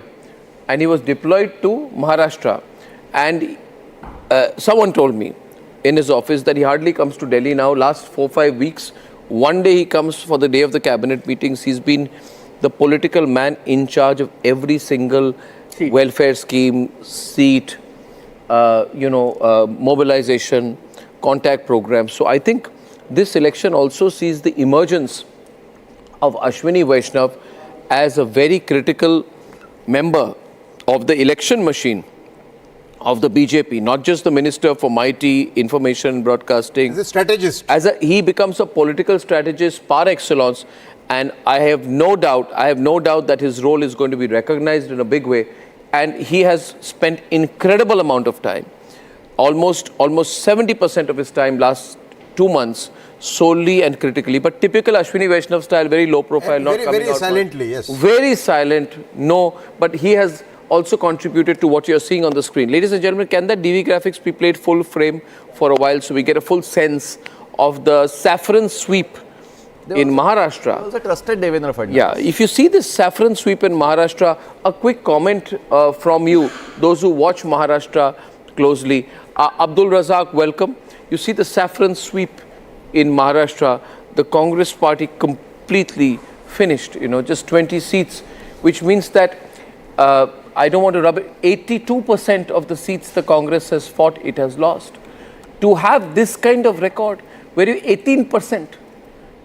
and he was deployed to Maharashtra. And someone told me in his office that he hardly comes to Delhi now. Last 4-5 weeks, one day he comes for the day of the cabinet meetings. He's been the political man in charge of every single welfare scheme, seat, mobilization, contact programs. So I think this election also sees the emergence of Ashwini Vaishnav as a very critical member of the election machine of the BJP, not just the Minister for Mighty, Information, Broadcasting. As a strategist. He becomes a political strategist par excellence, and I have no doubt that his role is going to be recognized in a big way. And he has spent incredible amount of time, almost 70% of his time last 2 months, solely and critically. But typical Ashwini Vaishnav style, very low profile, not coming very out silently, much. yes. Very silent, no. But he has also contributed to what you're seeing on the screen. Ladies and gentlemen, can that DV graphics be played full frame for a while so we get a full sense of the saffron sweep in Maharashtra? Also trusted Devendra Fadnavis. Yeah, if you see this saffron sweep in Maharashtra, a quick comment from you, those who watch Maharashtra closely. Abdul Razak, welcome. You see the saffron sweep in Maharashtra, the Congress party completely finished, just 20 seats, which means that, I don't want to rub it, 82% of the seats the Congress has fought, it has lost. To have this kind of record, where you 18%,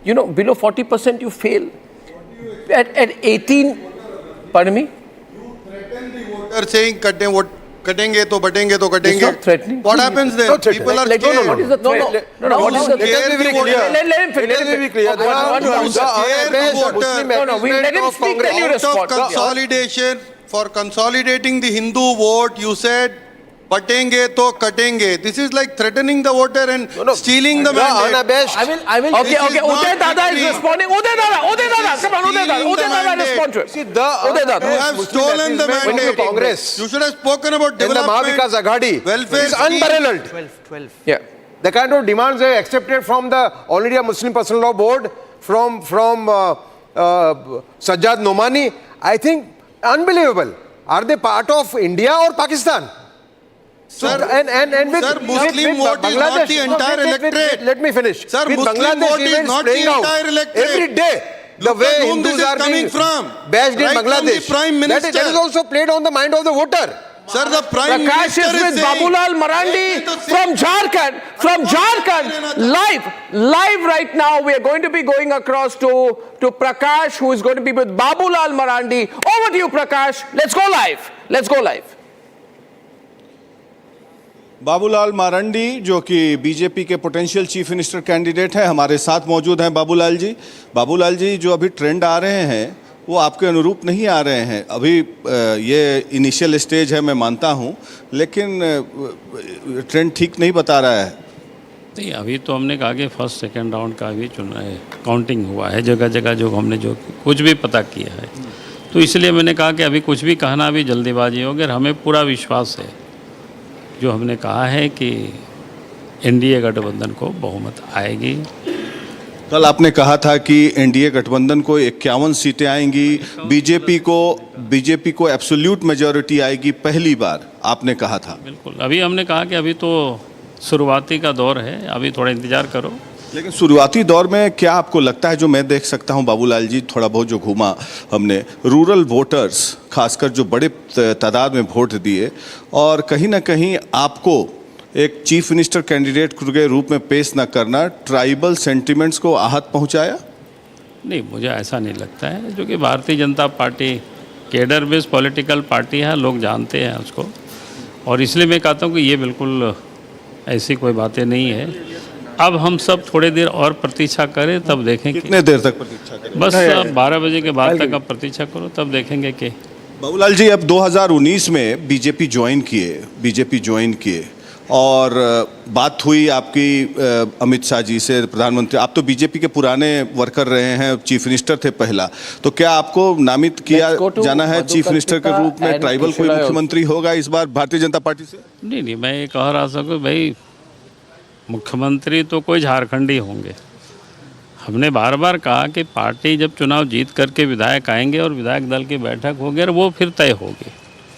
below 40% you fail. At 18, pardon me? You threaten the voter saying katenge to batenge to katenge. It's not threatening. What happens there? People are scared. What is the threat? What is the Let him be clear. Let him speak, then you respond. Consolidation, for consolidating the Hindu vote, you said batenge to katenge. This is like threatening the voter and stealing the mandate. I will. Okay. Uday Dada is responding. Uday Dada. Come on, Uday Dada, respond to it. See, Uday Dada. You have stolen the mandate. Congress. You should have spoken about In the development. Maha-Vikas Aghadi Welfare is unparalleled. 12. Yeah. The kind of demands they accepted from the already a Muslim Personal Law Board, from Sajjad Nomani, I think unbelievable. Are they part of India or Pakistan? Sir, Muslim vote is not the entire electorate. Let me finish. Sir, With Muslim vote is not the entire electorate. Every day, the Look way at whom Hindus this is are coming being from. bashed Right in from the Bangladesh. Prime Minister. That is also played on the mind of the voter. Sir, the Prime Prakash Minister is with saying, Babulal Marandi from Jharkhand. Live right now, we are going to be going across to Prakash, who is going to be with Babulal Marandi. Over to you, Prakash. Let's go live. Babulal Marandi जो कि BJP के potential chief minister candidate है, हमारे साथ मौजूद हैं बाबूलाल जी जो अभी ट्रेंड आ रहे हैं वो आपके अनुरूप नहीं आ रहे हैं. अभी ये इनिशियल स्टेज है, मैं मानता हूं, लेकिन ट्रेंड ठीक नहीं बता रहा है. नहीं, अभी तो हमने कहा कि फर्स्ट सेकंड राउंड का भी चुना है, काउंटिंग हुआ है जगह जगह, जो हमने जो कुछ भी पता किया है तो इसलिए मैंने कहा कि अभी कुछ भी कहना अभी जल्दीबाजी होगी। और हमें पूरा विश्वास है, जो हमने कहा है कि एनडीए गठबंधन को बहुमत आएगी। कल आपने कहा था कि एनडीए गठबंधन को 51 सीटें आएंगी, बीजेपी को एब्सोल्यूट मेजॉरिटी आएगी, पहली बार आपने कहा था। बिल्कुल, अभी हमने कहा कि अभी तो शुरुआती का दौर है, अभी थोड़ा इंतजार करो। लेकिन शुरुआती दौर में क्या आपको लगता है, जो मैं देख सकता हूं बाबूलाल जी, थोड़ा बहुत जो घूमा हमने, रूरल वोटर्स खासकर जो बड़े तादाद में वोट दिए, और कहीं ना कहीं आपको एक चीफ मिनिस्टर कैंडिडेट के रूप में पेश न करना ट्राइबल सेंटिमेंट्स को आहत पहुंचाया? नहीं, मुझे ऐसा नहीं लगता है, जो कि Bharatiya Janata party cadre based political party है, लोग जानते हैं उसको। और इसलिए मैं कहता हूँ कि ये बिल्कुल ऐसी कोई बातें नहीं है। अब हम सब थोड़ी देर और प्रतीक्षा करें, तब देखेंगे। कितने देर तक प्रतीक्षा करें? बस 12 बजे के बाद तक अब प्रतीक्षा करो, तब देखेंगे कि। बाबूलाल जी, अब 2019 में बीजेपी ज्वाइन किए और बात हुई आपकी अमित शाह जी से, प्रधानमंत्री। आप तो बीजेपी के पुराने वर्कर रहे हैं, चीफ मिनिस्टर थे पहला, तो क्या आपको नामित किया जाना है चीफ मिनिस्टर के रूप में? ट्राइबल कोई मुख्यमंत्री होगा इस बार भारतीय जनता पार्टी से? नहीं, मैं ये कह रहा था कि भाई मुख्यमंत्री तो कोई झारखंडी होंगे। हमने बार बार कहा कि पार्टी जब चुनाव जीत करके विधायक आएंगे और विधायक दल की बैठक होगी और वो फिर तय होगी।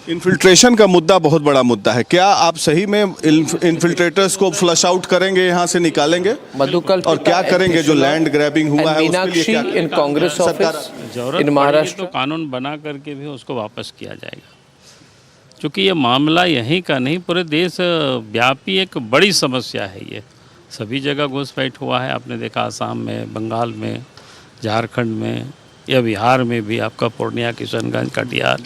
इन्फिल्ट्रेशन का मुद्दा बहुत बड़ा मुद्दा है। क्या आप सही में इन्फिल्ट्रेटर्स को फ्लश आउट करेंगे, यहाँ से निकालेंगे, और क्या करेंगे जो लैंड ग्रैबिंग हुआ है उसके लिए क्या? इन कांग्रेस ऑफिस इन महाराष्ट्र तो कानून बना करके भी उसको वापस किया जाएगा, क्योंकि ये मामला यहीं का नहीं, पूरे देश व्यापी एक बड़ी समस्या है। ये सभी जगह घुसपैठ हुआ है, आपने देखा आसाम में, बंगाल में, झारखंड में, या बिहार में भी, आपका पूर्णिया, किशनगंज, कटिहार,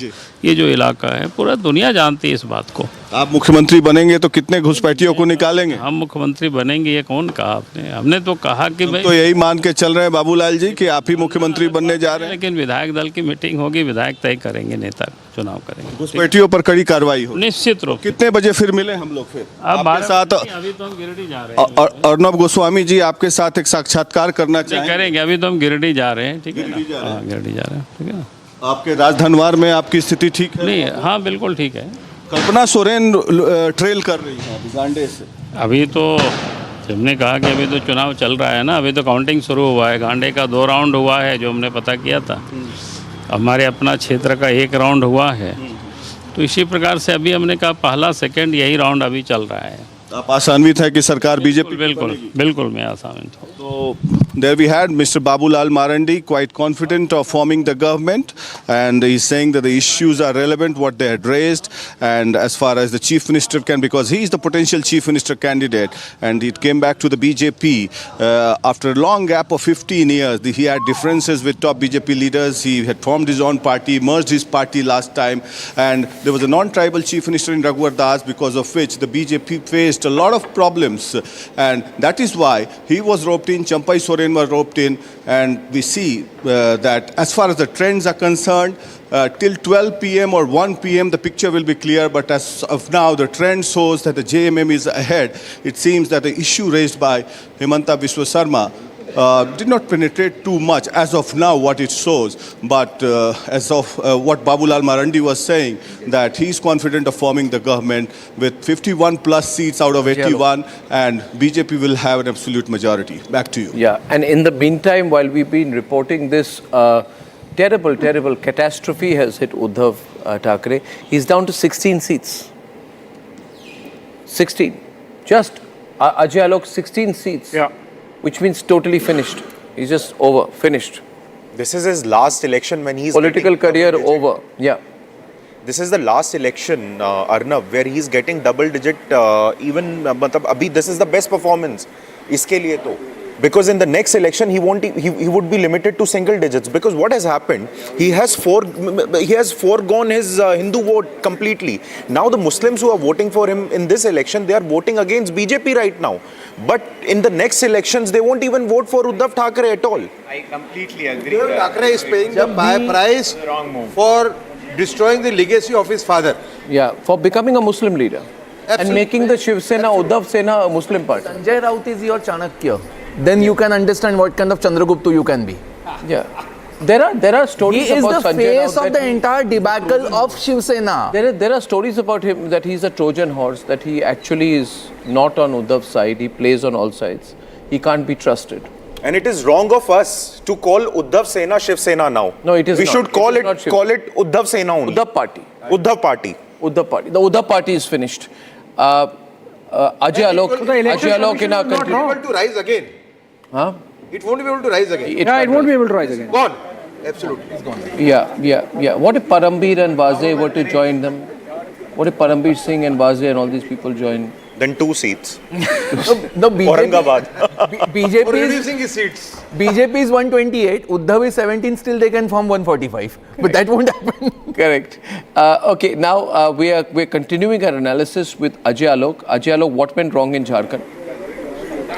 ये जो इलाका है, पूरा दुनिया जानती है इस बात को। आप मुख्यमंत्री बनेंगे तो कितने घुसपैठियों को निकालेंगे? हम मुख्यमंत्री बनेंगे, ये कौन कहा आपने? हमने तो कहा कि भाई, तो यही मान के चल रहे हैं बाबूलाल जी कि आप ही मुख्यमंत्री बनने जा रहे हैं। लेकिन विधायक दल की मीटिंग होगी, विधायक तय करेंगे, नेता चुनाव करेंगे, घुसपैठियों पर कड़ी कार्रवाई हो निश्चित रूप। कितने बजे फिर मिले हम लोग? फिर आपके साथ अभी तो हम गिरिडीह जा रहे हैं। अर्नब गोस्वामी जी आपके साथ एक साक्षात्कार करना चाहेंगे? करेंगे, अभी तो हम गिरिडीह जा रहे हैं, ठीक है ना? गिरिडीह जा रहे हैं, ठीक है ना? आपके राजधनवार में आपकी स्थिति ठीक है? नहीं, हाँ बिल्कुल ठीक है। कल्पना सोरेन ट्रेल कर रही है गांडे से। अभी तो हमने कहा कि अभी तो चुनाव चल रहा है ना, अभी तो काउंटिंग शुरू हुआ है, गांडे का 2 राउंड हुआ है जो हमने पता किया था, हमारे अपना क्षेत्र का 1 राउंड हुआ है। तो इसी प्रकार से अभी हमने कहा पहला सेकंड यही राउंड अभी चल रहा है। आप आशान्वित है कि सरकार बीजेपी? बिल्कुल मैं आशान्वित हूँ। So there we had Mr. Babulal Marandi quite confident of forming the government, and he's saying that the issues are relevant, what they had raised, and as far as the chief minister can, because he is the potential chief minister candidate, and it came back to the BJP after a long gap of 15 years. He had differences with top BJP leaders. He had formed his own party, merged his party last time, and there was a non-tribal chief minister in Raghuvar Das, because of which the BJP faced a lot of problems, and that is why he was roped in, Champai Soren was roped in, and we see that as far as the trends are concerned, till 12 p.m. or 1 p.m. the picture will be clear, but as of now the trend shows that the JMM is ahead. It seems that the issue raised by Hemanta Sarma did not penetrate too much as of now what it shows, but as of what Babulal Marandi was saying, that he is confident of forming the government with 51 plus seats out of 81, and BJP will have an absolute majority. Back to you. Yeah, and in the meantime, while we've been reporting this terrible catastrophe has hit Uddhav Thackeray, he's down to 16 seats. 16. Just Ajay Alok, 16 seats. Yeah. Which means totally finished. He's just over, finished. This is his last election when he's political career over. Yeah. This is the last election, Arnab, where he's getting double digit. Even abhi, this is the best performance. Iske liye to. Because in the next election he would be limited to single digits, because what has happened, he has foregone his Hindu vote completely. Now the Muslims who are voting for him in this election, they are voting against BJP right now, but in the next elections they won't even vote for Uddhav Thackeray at all. I completely agree. Uddhav Thackeray is paying the price for destroying the legacy of his father. Yeah, for becoming a Muslim leader. Absolutely. And making the Shiv Sena, Uddhav Sena a Muslim party. Sanjay Raut is your Chanakya. Then you can understand what kind of Chandragupta you can be. Yeah. There are stories He is about the Sanjay face Raut of the entire debacle of Shiv Sena. There are stories about him that he's a Trojan horse, that he actually is not on Uddhav's side, he plays on all sides. He can't be trusted. And it is wrong of us to call Uddhav Sena Shiv Sena now. No, it is we not. should call It is not call it Uddhav Sena only. Uddhav Party. Uddhav Party. Uddhav Party. The Uddhav Party is finished. Ajay Alok in our country. Able to rise again. Huh? It won't be able to rise again. It won't be able to rise again. Gone. Absolutely. It's gone. Yeah. What if Parambir and Vazeh were to join them? What if Parambir Singh and Vazeh and all these people join? Then 2 seats. The BJP, Aurangabad. BJP Reducing his seats. BJP is 128, Uddhav is 17, still they can form 145. But that won't happen. Correct. Okay, now we're continuing our analysis with Ajay Alok. Ajay Alok, what went wrong in Jharkhand?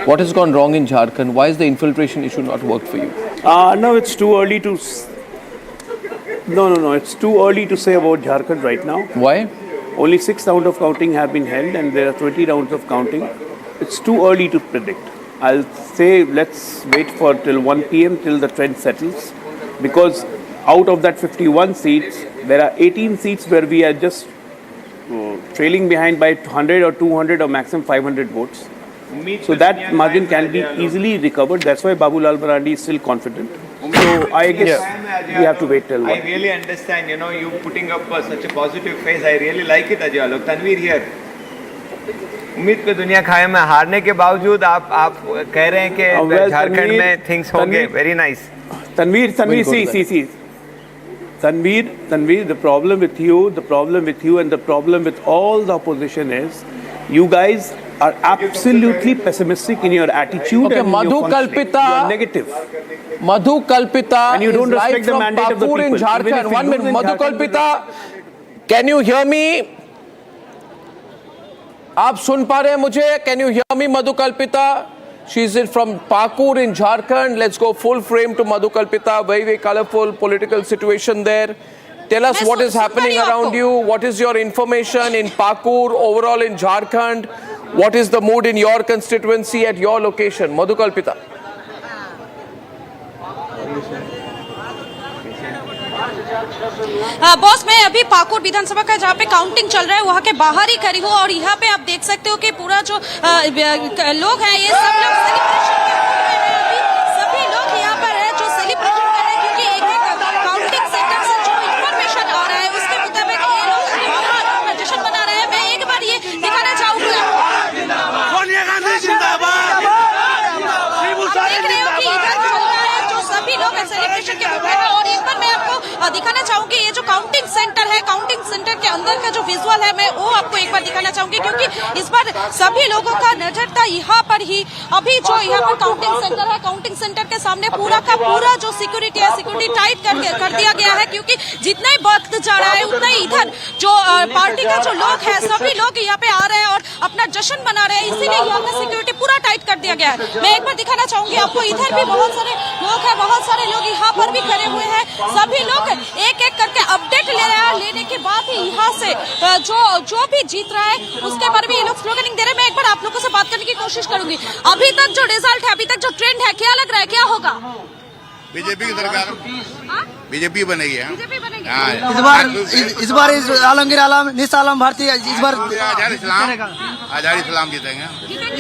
What has gone wrong in Jharkhand? Why is the infiltration issue not worked for you? No, it's too early to... No. It's too early to say about Jharkhand right now. Why? Only 6 rounds of counting have been held and there are 20 rounds of counting. It's too early to predict. I'll say let's wait for till 1 p.m. till the trend settles. Because out of that 51 seats, there are 18 seats where we are just trailing behind by 100 or 200 or maximum 500 votes. So that margin can be easily recovered. That's why Babulal Marandi is still confident. So I guess we have to wait till 1. I really understand, you putting up such a positive face. I really like it, Ajay Alok. Tanveer here. उम्मीद पे दुनिया खाए में हारने के बावजूद आप कह रहे हैं कि झारखंड में things होंगे. Very nice. Tanveer, see. Tanveer, the problem with you and the problem with all the opposition is you guys are absolutely pessimistic in your attitude and in your functioning. You are negative. Madhu Kalpita and you don't is respect live the from mandate of the Pakur people. in Jharkhand. 1 minute, Madhu Kalpita, can you hear me? आप सुन पा रहे हैं मुझे? Can you hear me, Madhu Kalpita? She's from Pakur in Jharkhand. Let's go full frame to Madhu Kalpita. Very, very colorful political situation there. Tell us what is happening around you. What is your information in Pakur, overall in Jharkhand? What is the mood in your constituency at your location? Madhu Kalpita. Boss, मैं अभी पाकुर विधानसभा का जहाँ पे counting चल रहा है वहाँ के बाहर ही खड़ी हूँ और यहाँ पे आप देख सकते हो कि पूरा जो लोग हैं ये सब लोग सेलिब्रेशन के मूड में हैं। अभी सभी लोग यहाँ पर हैं जो सेलिब्रेशन कर रहे हैं क्योंकि एक काउंटिंग सेंटर से जो इंफॉर्मेशन आ रहा है उसके मुताबिक ये लोग बाहर अपना जश्न मना रहे हैं। मैं एक बार ये दिखाना चाहूंगा। देख रहे हो कि इधर चल रहा है जो सभी लोग सेलिब्रेशन के मूड में हैं और एक बार मैं आपको दिखाना चाहूंगी ये जो काउंटिंग सेंटर है, काउंटिंग सेंटर के अंदर का जो विजुअल है मैं वो आपको एक बार दिखाना चाहूंगी क्योंकि इस बार सभी लोगों का नजर था यहाँ पर ही। अभी जो यहाँ पर काउंटिंग सेंटर है, काउंटिंग सेंटर के सामने पूरा का पूरा जो सिक्योरिटी है, सिक्योरिटी टाइट कर दिया गया है क्योंकि जितना ही वक्त जा रहा है उतना ही इधर जो पार्टी का जो लोग है सभी लोग यहाँ पे आ रहे हैं और अपना जश्न मना रहे हैं, इसीलिए यहाँ का सिक्योरिटी पूरा टाइट कर दिया गया है। मैं एक बार दिखाना चाहूंगी आपको, इधर भी बहुत सारे लोग हैं, बहुत सारे लोग यहाँ पर भी खड़े हुए हैं। सभी लोग एक एक करके अपडेट ले रहे हैं, लेने के बाद ही यहाँ से जो भी जीत रहा है उसके बारे में ये लोग स्लोगनिंग दे रहे हैं। मैं एक बार आप लोगों से बात करने की कोशिश करूंगी। अभी तक जो रिजल्ट है, अभी तक जो ट्रेंड है, क्या लग रहा है, क्या होगा? बीजेपी की सरकार बीजेपी बनेगी। इस बार आलमगीर आलम निसा आलम भारतीय इस बार आजाद इस्लाम जीतेंगे।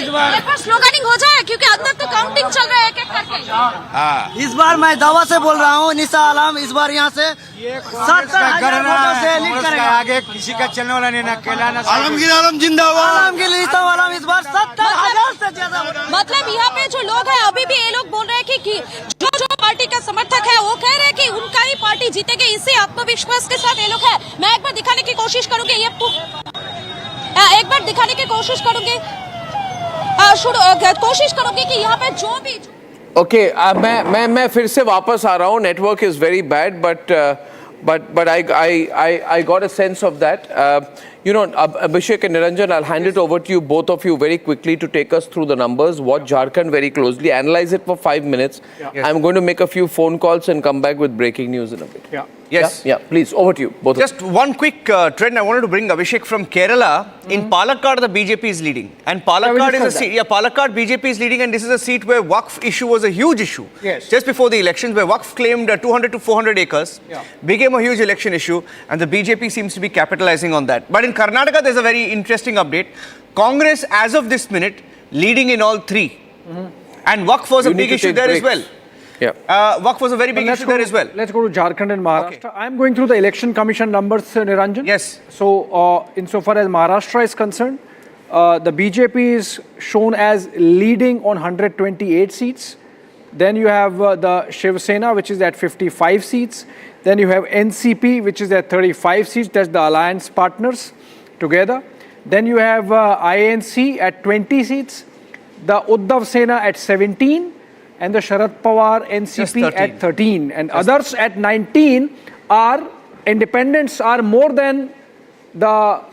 इस बार स्लोगनिंग हो जाए क्योंकि अंदर तो काउंटिंग चल रहा है एक एक करके। इस बार मैं दावा से बोल रहा हूँ निसा आलम इस बार यहाँ से 70,000 वोटों से लीड करेगा। आगे किसी का चलने वाला नहीं, ना केला ना आलमगीर आलम जिंदाबाद। आलमगीर निसा आलम इस बार 70,000 से ज्यादा। मतलब यहाँ पे जो लोग हैं अभी भी ये लोग बोल रहे हैं कि जो पार्टी का समर्थक है वो कह रहे हैं कि उनका ही पार्टी जीतेगी, इसी आत्मविश्वास के साथ ये लोग है। मैं एक बार दिखाने की कोशिश करूंगी, ये एक बार दिखाने की कोशिश करूंगी कि यहाँ पे जो भी Okay, मैं फिर से वापस आ रहा हूँ. Network is very bad, but I got a sense of that. Abhishek and Niranjan, I'll hand it over to you, both of you, very quickly to take us through the numbers. Watch Jharkhand very closely. Analyze it for 5 minutes. I'm going to make a few phone calls and come back with breaking news in a bit. Yes. Yeah, please, over to you, both Just one quick trend I wanted to bring, Abhishek, from Kerala. In Palakkad, the BJP is leading. And Palakkad is a seat. Palakkad BJP is leading, and this is a seat where Waqf issue was a huge issue. Yes. Just before the elections, where Waqf claimed 200 to 400 acres, became a huge election issue, and the BJP seems to be capitalizing on that. But in Karnataka, there's a very interesting update. Congress, as of this minute, leading in all three. And Waqf was a big issue there as well. Waqf was a very big issue there as well. Let's go to Jharkhand and Maharashtra. I'm going through the election commission numbers, Niranjan. Yes. So, insofar as Maharashtra is concerned, the BJP is shown as leading on 128 seats. Then you have the Shiv Sena, which is at 55 seats. Then you have NCP, which is at 35 seats. That's the alliance partners together. Then you have INC at 20 seats. The Uddhav Sena at 17. And the Sharad Pawar NCP at 13. And others at 19 are independents, are more than the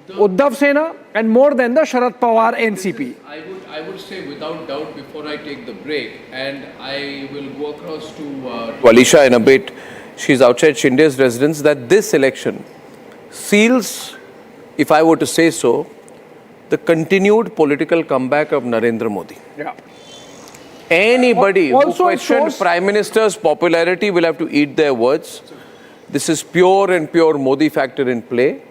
Uddhav Sena and more than the Sharad Pawar NCP. I would say without doubt, before I take the break, and I will go across to Alisha in a bit, she's outside Shinde's residence, that this election seals, if I were to say so, the continued political comeback of Narendra Modi. Anybody who questioned Prime Minister's popularity will have to eat their words. This is pure and pure Modi factor in play.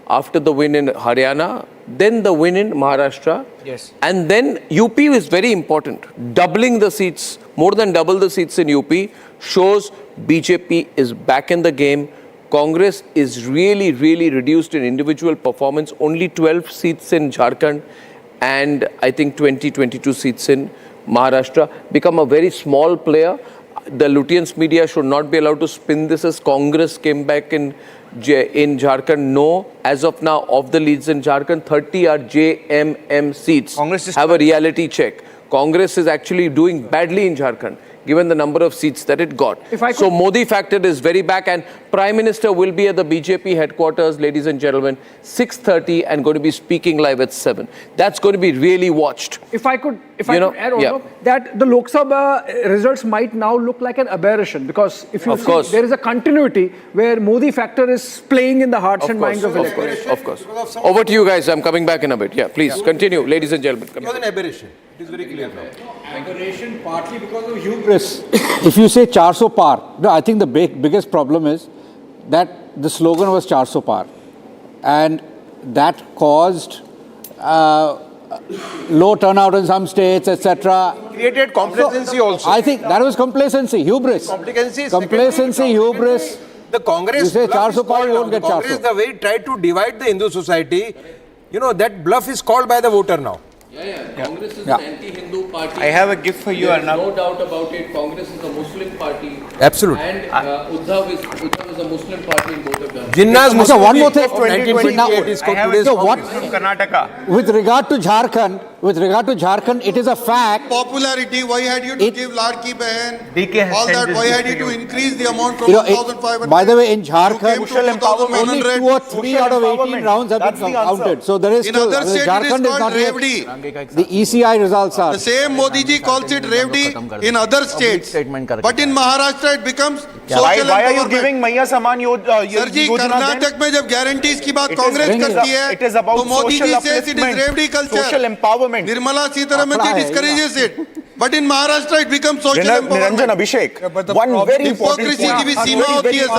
After the win in Haryana, then the win in Maharashtra. Yes. And then UP is very important. Doubling the seats, more than double the seats in UP, shows BJP is back in the game. Congress is really, really reduced in individual performance. Only 12 seats in Jharkhand and I think 22 seats in Maharashtra, become a very small player. The Lutyens media should not be allowed to spin this as Congress came back in Jharkhand. No, as of now, of the leads in Jharkhand, 30 are JMM seats. Congress have a reality check. Congress is actually doing badly in Jharkhand, given the number of seats that it got. So Modi factor is very back, and Prime Minister will be at the BJP headquarters, ladies and gentlemen, 6:30 and going to be speaking live at 7. That's going to be really watched. If I could add on that the Lok Sabha results might now look like an aberration, because if you see, there is a continuity where Modi factor is playing in the hearts and minds of electors. Of course. Over to you guys. I'm coming back in a bit. Yeah, please continue, ladies and gentlemen. It was an aberration. It is very clear now. Aberration partly because of hubris. If you say 400 par, no, I think the biggest problem is that the slogan was 400 par, and that caused low turnout in some states, etc. Created complacency also. I think that was complacency, hubris. Complacency, hubris. The Congress, you say 400 par, you won't get 400. Congress, the way it tried to divide the Hindu society, that bluff is called by the voter now. Congress is an anti-Hindu party. I have a gift for you, Arnab. No doubt about it. Congress is a Muslim party. Absolutely. And Uddhav is a Muslim party in both of them. Jinnah's Muslim. One more thing. I have a gift from Karnataka. With regard to Jharkhand, it is a fact. Popularity, why had you to give Larki Behan? All that, why had you to increase the amount from 1,500? By the way, in Jharkhand, only 2 or 3 out of 18 rounds have been counted. So there is still, Jharkhand is not yet. The ECI results are. The same Modi ji calls it Revdi in other states. But in Maharashtra it becomes social Why are you giving Maiya Saman Sir ji, Karnataka mein jab guarantees ki baat Congress karti hai, it is about to Modi ji social says it is Revdi culture. Social empowerment. Nirmala Sitharaman ji discourages it. But in Maharashtra it becomes social empowerment. Niranjan Abhishek, one very important point,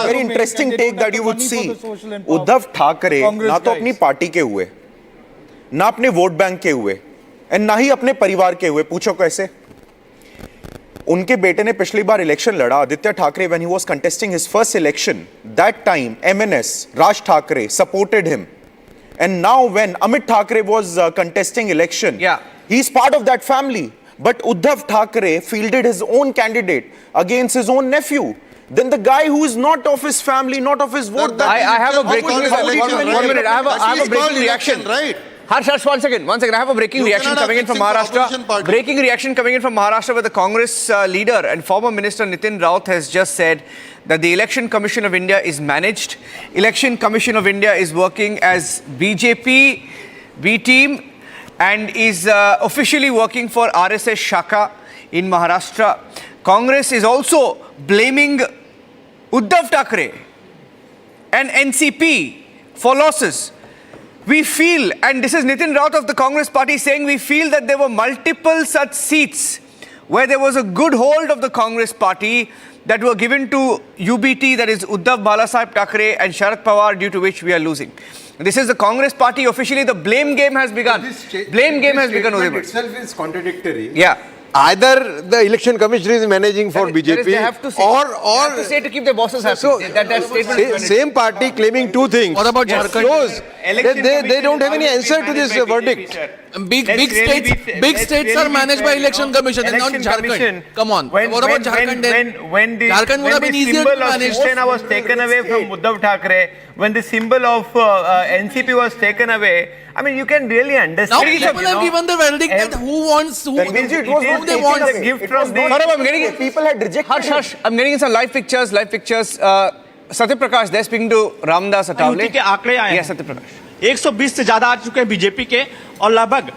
very interesting take that you would see. Uddhav Thackeray ना तो अपनी party के हुए, ना अपने vote bank के हुए, and ना ही अपने परिवार के हुए. पूछो कैसे? उनके बेटे ने पिछली बार इलेक्शन लड़ा, Aditya Thackeray, when he was contesting his first election, that time MNS Raj Thackeray supported him, and now when Amit Thackeray was contesting election, he's part of that family. But Uddhav Thackeray fielded his own candidate against his own nephew. Then the guy who is not of his family, not of his vote. I have a breaking news. 1 minute. I have a breaking reaction. Right. Harsh, one second. I have a breaking reaction coming in from Maharashtra. Breaking reaction coming in from Maharashtra, where the Congress leader and former Minister Nitin Raut has just said that the Election Commission of India is managed. Election Commission of India is working as BJP B team and is officially working for RSS Shaka in Maharashtra. Congress is also blaming Uddhav Thackeray and NCP for losses. We feel, and this is Nitin Raut of the Congress party saying, we feel that there were multiple such seats where there was a good hold of the Congress party that were given to UBT, that is Uddhav Balasaheb Thackeray and Sharad Pawar, due to which we are losing. This is the Congress party. Officially, the blame game has begun. Blame game has begun. This itself is contradictory. Yeah. Either the election commission is managing for BJP, they have to say, or they have to say to keep their bosses happy. So, that statement same party claiming two things. What about Jharkhand? Shows that they don't have any answer to this verdict. Big states are managed by election commission and not Jharkhand. Come on. What about Jharkhand then? When the Jharkhand would have been easier to manage. Shiv was taken away from Uddhav Thackeray, when the symbol of NCP was taken away, I mean, you can really understand. Now people have given the verdict that who they want. A gift from the I'm getting people had rejected. Hush. I'm getting some live pictures. Satya Prakash, they're speaking to Ramdas Atawale. के आंकड़े आए Yes, Satya Prakash. 120 से ज्यादा आ चुके हैं BJP के और लगभग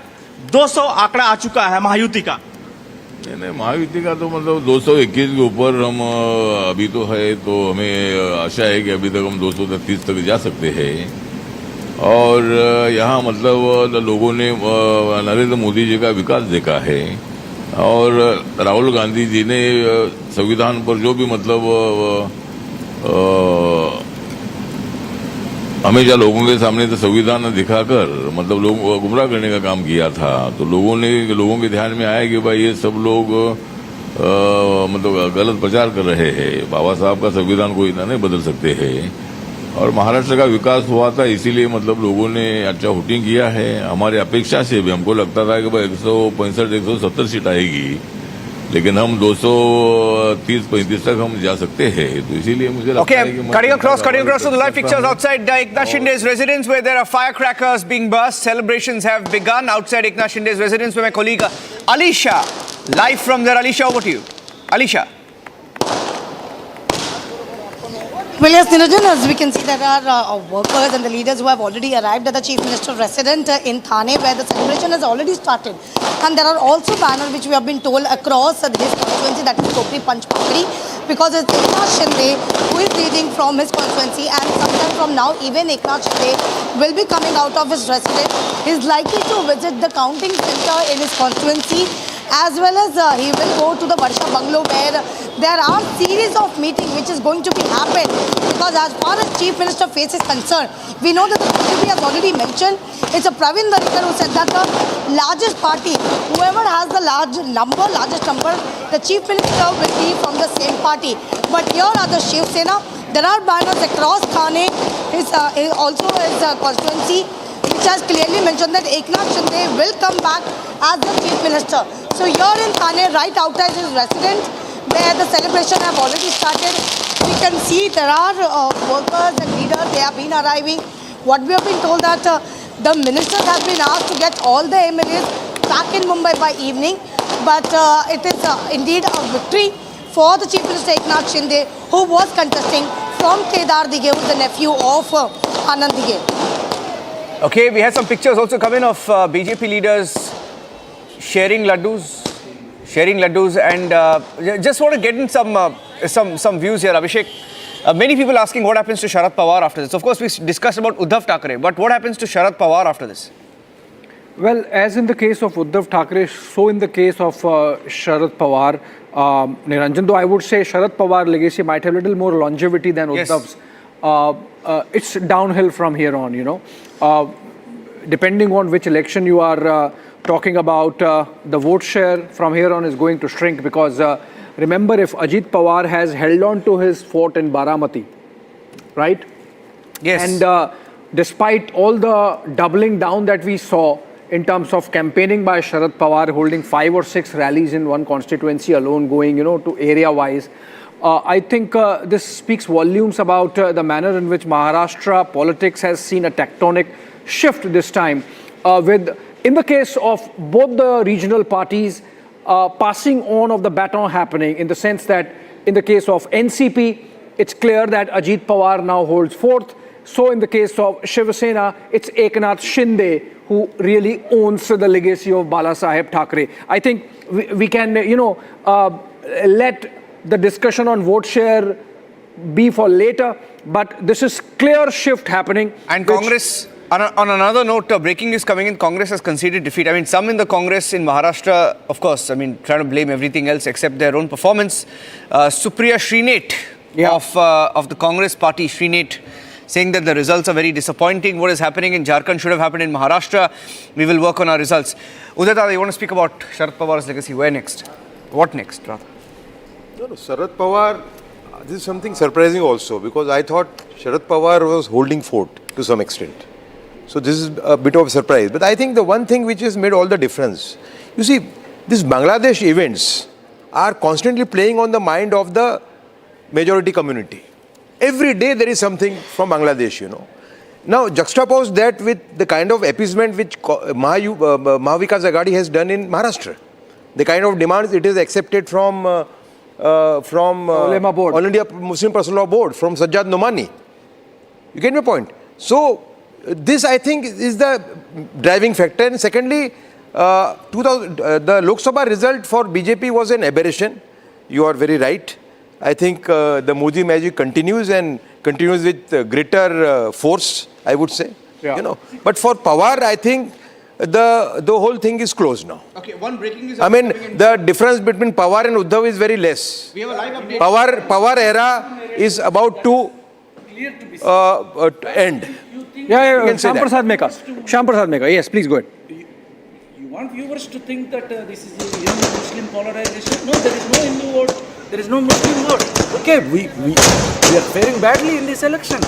200 आंकड़ा आ चुका है महायुति का। नहीं, महायुति का तो मतलब 221 के ऊपर हम अभी तो है, तो हमें आशा है कि अभी तक हम 230 तक जा सकते हैं। और यहाँ मतलब लोगों ने नरेंद्र मोदी जी का विकास देखा है और राहुल गांधी जी ने संविधान पर जो भी मतलब हमेशा लोगों के सामने तो संविधान दिखाकर मतलब लोग गुमराह करने का काम किया था, तो लोगों के ध्यान में आया कि भाई ये सब लोग मतलब गलत प्रचार कर रहे हैं, बाबा साहब का संविधान को इतना नहीं बदल सकते हैं। और महाराष्ट्र का विकास हुआ था, इसीलिए मतलब लोगों ने अच्छा वोटिंग किया है। हमारी अपेक्षा से भी हमको लगता था कि भाई 165-170 सीट आएगी, लेकिन हम 230-35 तक हम जा सकते हैं, तो इसीलिए मुझे लगता है कि cutting across to the live pictures outside Eknath Shinde's residence, where there are firecrackers being burst. Celebrations have begun outside Eknath Shinde's residence, where my colleague Alisha, live from there. Alisha, over to you. Alisha. Well, yes, Niranjan, as we can see, there are workers and the leaders who have already arrived at the Chief Minister's residence in Thane, where the celebration has already started. And there are also banners which we have been told across his constituency, that is Kopri Panchpakri, because it's Eknath Shinde who is leading from his constituency, and sometime from now, even Eknath Shinde will be coming out of his residence. He is likely to visit the counting center in his constituency, as well as he will go to the Varsha Bungalow, where there are series of meetings which is going to be happened, because as far as Chief Minister face is concerned, we know that the BJP has already mentioned, it's a Pravin Darikar who said that the largest party, whoever has the largest number, the Chief Minister will be from the same party. But here are the Shiv Sena, there are banners across Thane, also his constituency, which has clearly mentioned that Eknath Shinde will come back as the Chief Minister. So here in Thane, right outside his residence, where the celebration have already started, we can see there are workers and leaders, they have been arriving. What we have been told that the ministers have been asked to get all the MLAs back in Mumbai by evening, but it is indeed a victory for the Chief Minister Eknath Shinde, who was contesting from Kedar Dighe, who is the nephew of Anand Dighe. Okay, we had some pictures also coming of BJP leaders sharing laddus, and just want to get in some views here, Abhishek. Many people asking what happens to Sharad Pawar after this. Of course, we discussed about Uddhav Thackeray, but what happens to Sharad Pawar after this? Well, as in the case of Uddhav Thackeray, so in the case of Sharad Pawar, Niranjan, though I would say Sharad Pawar legacy might have a little more longevity than Uddhav's. It's downhill from here on, you know. Depending on which election you are talking about, the vote share from here on is going to shrink, because remember, if Ajit Pawar has held on to his fort in Baramati, right? Yes. And despite all the doubling down that we saw in terms of campaigning by Sharad Pawar, holding 5 or 6 rallies in one constituency alone, going, you know, to area-wise, I think this speaks volumes about the manner in which Maharashtra politics has seen a tectonic shift this time. in the case of both the regional parties, passing on of the baton happening, in the sense that in the case of NCP, it's clear that Ajit Pawar now holds fourth. So in the case of Shiv Sena, it's Eknath Shinde who really owns the legacy of Bala Saheb Thackeray. I think we can, let the discussion on vote share be for later, but this is clear shift happening. And Congress, on another note, breaking news coming in, Congress has conceded defeat. I mean, some in the Congress in Maharashtra, of course, trying to blame everything else except their own performance. Supriya Srinath of the Congress party, Srinath, saying that the results are very disappointing. What is happening in Jharkhand should have happened in Maharashtra. We will work on our results. Udita, you want to speak about Sharad Pawar's legacy? Where next? What next, rather? No, Sharad Pawar, this is something surprising also, because I thought Sharad Pawar was holding fort to some extent. So this is a bit of a surprise. But I think the one thing which has made all the difference, you see, these Bangladesh events are constantly playing on the mind of the majority community. Every day there is something from Bangladesh, Now juxtapose that with the kind of appeasement which Mahavikas Aghadi has done in Maharashtra. The kind of demands it is accepted from Ulema Board. All India Muslim Personal Law Board, from Sajjad Nomani. You get my point? So this, I think, is the driving factor. And secondly, the Lok Sabha result for BJP was an aberration. You are very right. I think the Modi magic continues, and continues with greater force, I would say. Yeah. But for Pawar, I think the whole thing is closed now. Okay, one breaking news. I mean, the difference between Pawar and Uddhav is very less. We have a live update. Pawar era is about to end. Shyam Prasad Meka. Yes, please go ahead. You want viewers to think that this is a Muslim polarization? No, there is no Hindu vote. There is no Muslim vote. Okay, we are faring badly in this election.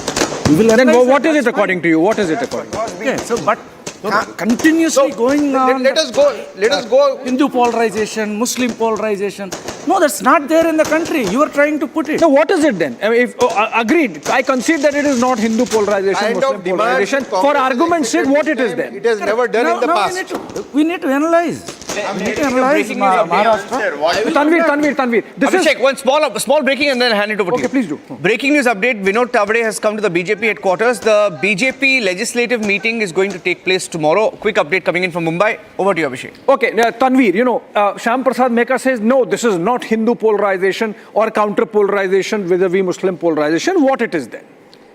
We will then what is it according to you? What is it according to you? Okay, so but continuously going on. Let us go. Hindu polarization, Muslim polarization. No, that's not there in the country. You are trying to put it. So what is it then? I mean, agreed. I concede that it is not Hindu polarization, Muslim polarization. For argument's sake, what it is then? It has never done in the past. We need to analyze. We need to analyze Maharashtra. Tanvir. Abhishek, one small breaking and then hand it over to you. Okay, please do. Breaking news update. Vinod Tavade has come to the BJP headquarters. The BJP legislative meeting is going to take place tomorrow. Quick update coming in from Mumbai. Over to you, Abhishek. Okay, Tanvir, Shyam Prasad Meka says, no, this is not Hindu polarization or counter polarization vis-a-vis Muslim polarization. What it is then?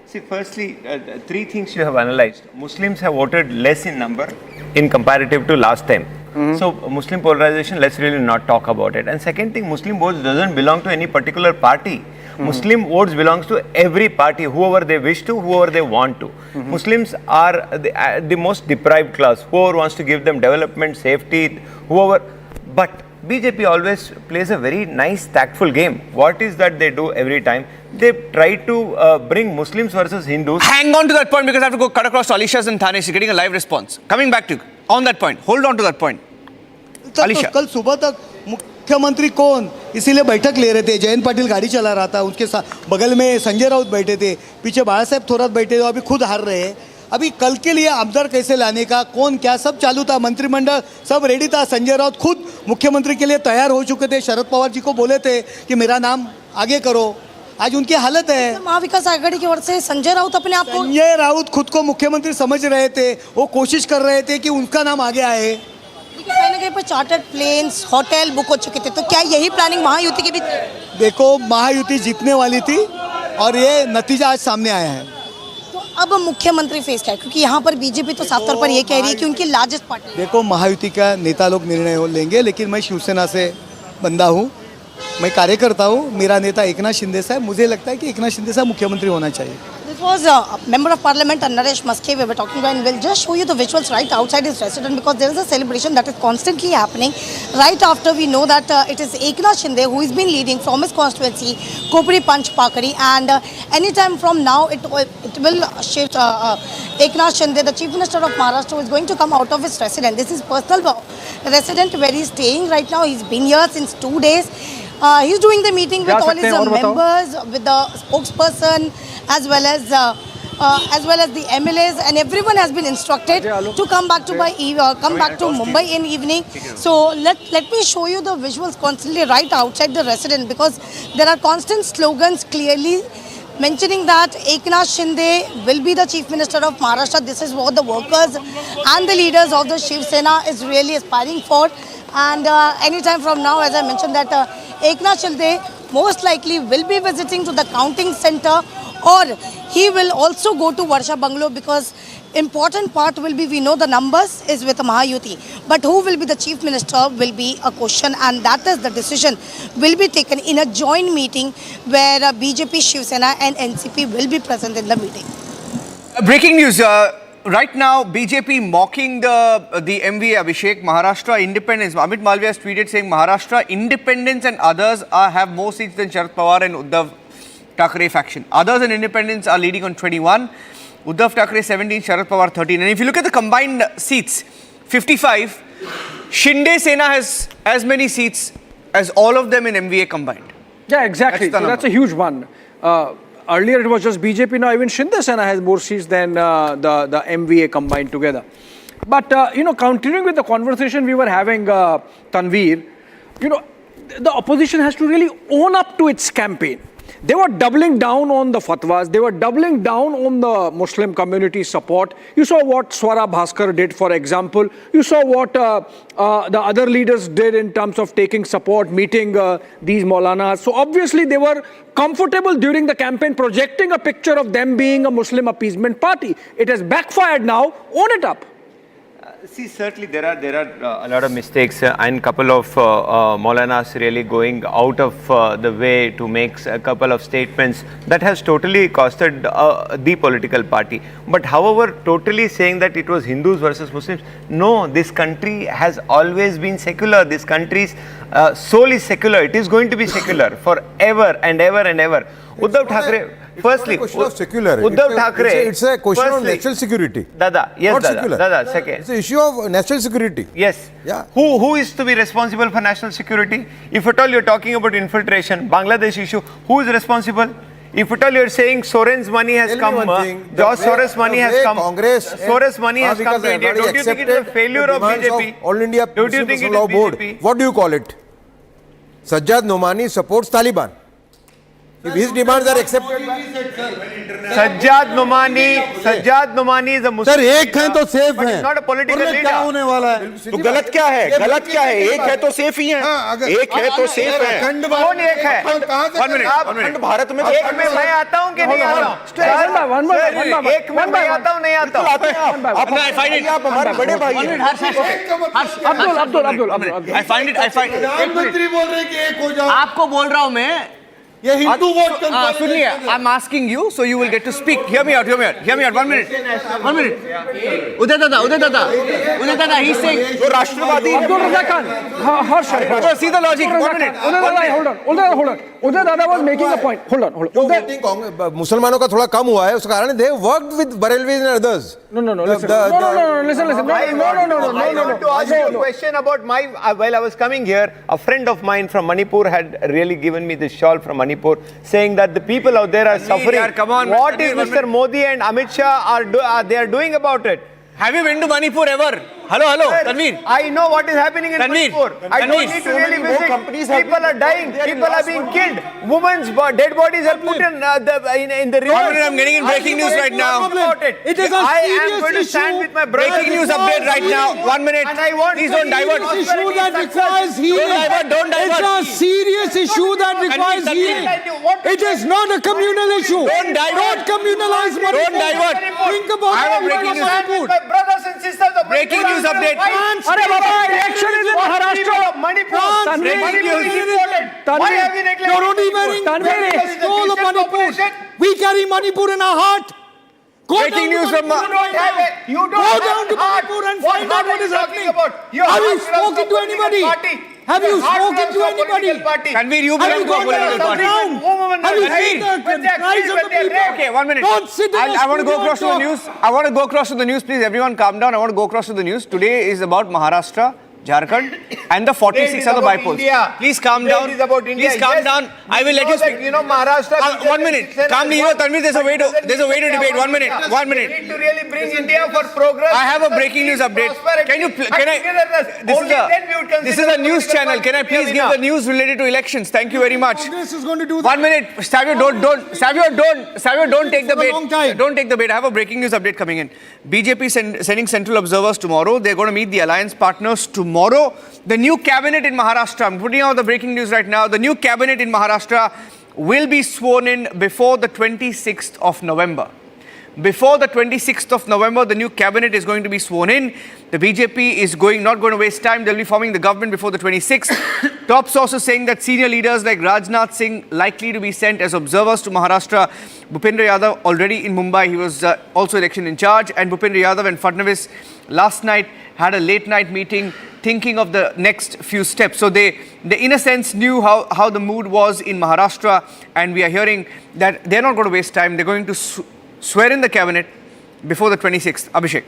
See, firstly, three things you have analyzed. Muslims have voted less in number in comparative to last time. So Muslim polarization, let's really not talk about it. And second thing, Muslim votes doesn't belong to any particular party. Muslim votes belongs to every party, whoever they wish to, whoever they want to. Muslims are the most deprived class. Whoever wants to give them development, safety, whoever. But BJP always plays a very nice, tactful game. What is that they do every time? They try to bring Muslims versus Hindus. Hang on to that point, because I have to go cut across to Alisha's in Thane. She's getting a live response. Coming back to you on that point. Hold on to that point. Alisha. कल सुबह तक मुख्यमंत्री कौन इसीलिए बैठक ले रहे थे. जयंत पाटिल गाड़ी चला रहा था, उनके बगल में संजय राउत बैठे थे, पीछे बाला साहब थोरात बैठे थे. अभी खुद हार रहे हैं. अभी कल के लिए आमदार कैसे लाने का, कौन क्या, सब चालू था. मंत्रिमंडल सब रेडी था. संजय राउत खुद मुख्यमंत्री के लिए तैयार हो चुके थे. शरद पवार जी को बोले थे कि मेरा नाम आगे करो. आज उनकी हालत है. महाविकास आघाड़ी की ओर से संजय राउत अपने आप को, संजय राउत खुद को मुख्यमंत्री समझ रहे थे. वो कोशिश कर रहे थे कि उनका नाम आगे आए. कहीं ना कहीं पर चार्टर्ड प्लेन्स, होटल बुक हो चुके थे. तो क्या यही प्लानिंग महायुति की भी थी? देखो, महायुति जीतने वाली थी और ये नतीजा आज सामने आया है. तो अब मुख्यमंत्री फेस क्या है? क्योंकि यहाँ पर बीजेपी तो साफ तौर पर ये कह रही है कि उनकी लार्जेस्ट पार्टी. देखो, महायुति का नेता लोग निर्णय लेंगे, लेकिन मैं शिवसेना से बंदा हूँ, मैं कार्यकर्ता हूँ. मेरा नेता एकनाथ शिंदे साहब, मुझे लगता है कि एकनाथ शिंदे साहब मुख्यमंत्री होना चाहिए. This was a member of parliament Naresh Maske we were talking about, and we'll just show you the visuals right outside his residence, because there is a celebration that is constantly happening right after we know that it is Eknath Shinde who has been leading from his constituency, Kopri Panch Pakari, and anytime from now it will shift. Eknath Shinde, the Chief Minister of Maharashtra, is going to come out of his residence. This is personal residence where he is staying right now. He's been here since 2 days. He's doing the meeting with all his members, with the spokesperson, as well as as well as the MLAs, and everyone has been instructed to come back to Mumbai in evening. So let me show you the visuals constantly right outside the residence, because there are constant slogans clearly mentioning that Eknath Shinde will be the Chief Minister of Maharashtra. This is what the workers and the leaders of the Shiv Sena is really aspiring for. And anytime from now, as I mentioned, that Eknath Shinde most likely will be visiting to the counting center, or he will also go to Varsha Bungalow, because important part will be, we know the numbers is with Maha-Yuti, but who will be the Chief Minister will be a question, and that is the decision will be taken in a joint meeting where BJP, Shiv Sena and NCP will be present in the meeting. Breaking news. Right now, BJP mocking the MVA Abhishek. Maharashtra independence. Amit Malviya has tweeted saying Maharashtra independents and others have more seats than Sharad Pawar and Uddhav Thackeray faction. Others and independents are leading on 21. Uddhav Thackeray 17, Sharad Pawar 13. And if you look at the combined seats, 55, Shinde Sena has as many seats as all of them in MVA combined. Yeah, exactly. That's a huge one. Earlier it was just BJP, now even Shinde Sena has more seats than the MVA combined together. But, continuing with the conversation we were having, Tanveer, the opposition has to really own up to its campaign. They were doubling down on the fatwas. They were doubling down on the Muslim community support. You saw what Swara Bhaskar did, for example. You saw what the other leaders did in terms of taking support, meeting these Maulanas. So obviously they were comfortable during the campaign projecting a picture of them being a Muslim appeasement party. It has backfired now. Own it up. See, certainly there are a lot of mistakes and a couple of Maulanas really going out of the way to make a couple of statements that has totally costed the political party. But however, totally saying that it was Hindus versus Muslims, no, this country has always been secular. This country's soul is secular. It is going to be secular forever and ever and ever. Uddhav Thackeray, firstly, Uddhav Thackeray, it's a question of national security. Dada, yes, not Dada, secular. Dada, second. It's an issue of national security. Yes. Yeah. Who is to be responsible for national security? If at all you're talking about infiltration, Bangladesh issue, who is responsible? If at all you're saying Soren's money has come, George Soros' money has come, Soros' money has come to India, don't you think it's a failure of BJP? All India Don't you think it is BJP? What do you call it? Sajjad Nomani supports Taliban. If his demands are accepted by Sajjad Nomani is a Muslim. Sir एक है तो safe है, not a political leader. क्या होने वाला है? तो गलत क्या है? गलत क्या है? एक है तो सेफ ही है। एक है तो सेफ है। कौन एक है? खंड भारत में एक में मैं आता हूँ कि नहीं आता हूँ? एक में मैं आता हूँ नहीं आता हूँ? आप हमारे बड़े भाई हैं। Abdul I find it. प्रधानमंत्री बोल रहे हैं कि एक हो जाओ। आपको बोल रहा हूँ मैं ये हिंदू वोट सुनिए, I'm asking you, so you will get to speak. Hear me out. 1 minute. Uday Dada, he's saying, जो राष्ट्रवादी Abdul Razak Khan, see the logic. 1 minute. hold on. Uday Dada was making a point. Hold on. जो voting मुसलमानों का थोड़ा कम हुआ है, उसका कारण they worked with Barelvis and others. No, listen. No. I want to ask you a question about while I was coming here, a friend of mine from Manipur had really given me this shawl from Manipur, saying that the people out there are suffering. Come on, what is Mr. Modi and Amit Shah are doing about it? Have you been to Manipur ever? Hello, Tanveer. I know what is happening in Manipur. I don't need to really visit. People are dying. People are being killed. Women's dead bodies are put in the river. I'm getting in breaking news right now. It is I am going to stand with my brother. Breaking news update right now. 1 minute. And I want please don't divert. It's an issue that requires healing. Don't divert. It's a serious issue that requires healing. It is not a communal issue. Don't divert. Don't communalize Manipur. Don't divert. Think about I have a breaking news. My brothers and sisters of Breaking news update. Arre Baba, election is in Maharashtra. Manipur. Manipur is important. Why have we neglected You're only wearing the soul of Manipur. We carry Manipur in our heart. Breaking news from You don't Go down to Manipur and find out what is happening. Have you spoken to anybody? Have you spoken to anybody? Tanveer, you belong to a political party. Have you seen the cries of the people? Okay, 1 minute. Don't sit in I want to go across to the news. Please, everyone calm down. I want to go across to the news. Today is about Maharashtra. Jharkhand, and the 46 are the bypolls. Please calm down. Please calm down. I will let you speak. Maharashtra. 1 minute. Calmly, Tanvir, there's a way to debate. 1 minute. 1 minute. We need to really bring India for progress. I have a breaking news update. This is a news channel. Can I please give the news related to elections? Thank you very much. Congress is going to do 1 minute. Savio, don't take the bait. Don't take the bait. I have a breaking news update coming in. BJP sending central observers tomorrow. They're going to meet the alliance partners tomorrow. The new cabinet in Maharashtra, I'm putting out the breaking news right now. The new cabinet in Maharashtra will be sworn in before the 26th of November. Before the 26th of November, the new cabinet is going to be sworn in. The BJP is not going to waste time. They'll be forming the government before the 26th. Top sources saying that senior leaders like Rajnath Singh likely to be sent as observers to Maharashtra. Bhupendra Yadav already in Mumbai. He was also election in charge. And Bhupendra Yadav and Fadnavis last night had a late night meeting thinking of the next few steps. So they in a sense knew how the mood was in Maharashtra. And we are hearing that they're not going to waste time. They're going to swear in the cabinet before the 26th. Abhishek.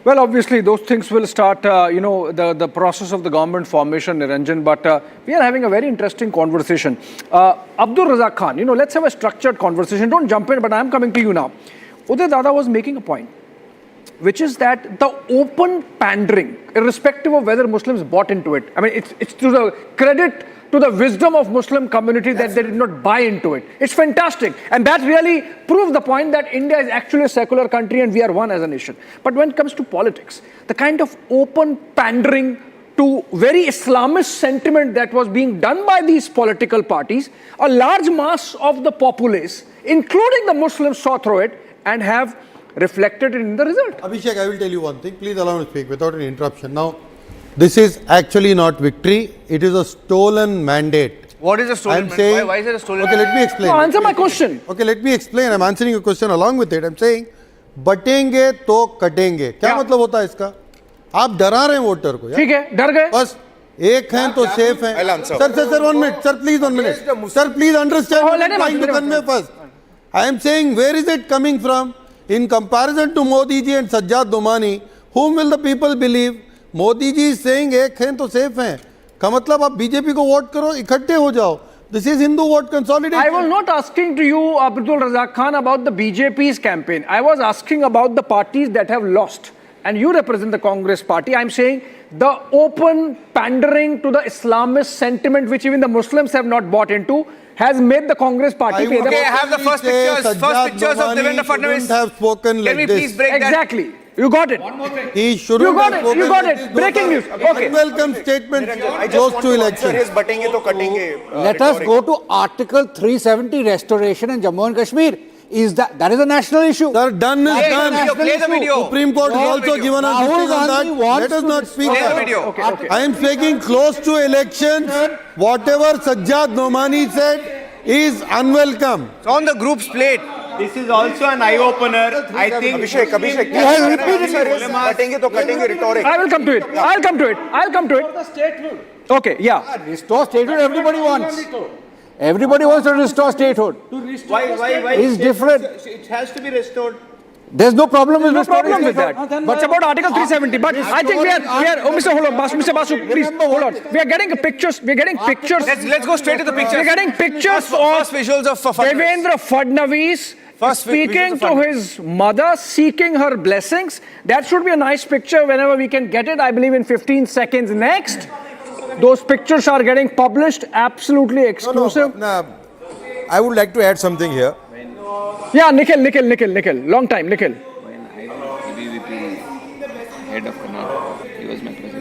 Well, obviously, those things will start, the process of the government formation, Niranjan, but we are having a very interesting conversation. Abdul Razak Khan, let's have a structured conversation. Don't jump in, but I'm coming to you now. Uday Dada was making a point, which is that the open pandering, irrespective of whether Muslims bought into it, I mean, it's to the credit to the wisdom of Muslim community that they did not buy into it. It's fantastic. And that really proves the point that India is actually a secular country and we are one as a nation. But when it comes to politics, the kind of open pandering to very Islamist sentiment that was being done by these political parties, a large mass of the populace, including the Muslims, saw through it and have reflected in the result. Abhishek, I will tell you one thing. Please allow me to speak without any interruption. Now, this is actually not victory. It is a stolen mandate. What is a stolen mandate? Why is it a stolen mandate? Okay, let me explain. No, answer my question. Okay, let me explain. I'm answering your question along with it. I'm saying, बटेंगे तो कटेंगे. क्या मतलब होता है इसका? आप डरा रहे हैं वोटर को. ठीक है, डर गए. बस एक हैं तो सेफ हैं. Sir, 1 minute. Sir, please 1 minute. Sir, please understand what I'm trying to convey first. I am saying, where is it coming from? In comparison to Modi ji and Sajjad Domani, whom will the people believe? Modi ji is saying एक हैं तो safe हैं का मतलब आप BJP को vote करो इकट्ठे हो जाओ this is Hindu vote consolidation I was not asking to you Abdul Razak Khan about the BJP's campaign. I was asking about the parties that have lost and you represent the Congress party. I'm saying the open pandering to the Islamist sentiment which even the Muslims have not bought into has made the Congress party pay the Okay, I have the first pictures of Devendra Fadnavis. Have spoken like Can we please break that? Exactly. You got it. He shouldn't have spoken. You got it. Breaking news. Okay. Welcome statement close to election. बटेंगे तो कटेंगे. Let us go to Article 370 restoration in Jammu and Kashmir. That is a national issue? Sir, done is done. Play the video. Supreme Court has also given us decision on that. Let us not speak. Play the video. Okay. I am speaking close to elections. Whatever Sajjad Nomani said is unwelcome. It's on the group's plate. This is also an eye-opener. I think Abhishek, बटेंगे तो कटेंगे rhetoric. I will come to it. I'll come to it. Okay, yeah. Restore statehood, everybody wants. Everybody wants to restore statehood. Why? It's different. It has to be restored. There's no problem with restoring with that. But it's about Article 370. But I think we are. Oh, Mr. Basu, please hold on. We are getting pictures. Let's go straight to the pictures. We're getting pictures First visuals of Devendra Fadnavis speaking to his mother, seeking her blessings. That should be a nice picture whenever we can get it. I believe in 15 seconds. Next, those pictures are getting published. Absolutely exclusive. No, I would like to add something here. Yeah, Nikhil. Long time, Nikhil. When I was BJP head of Karnataka, he was my president.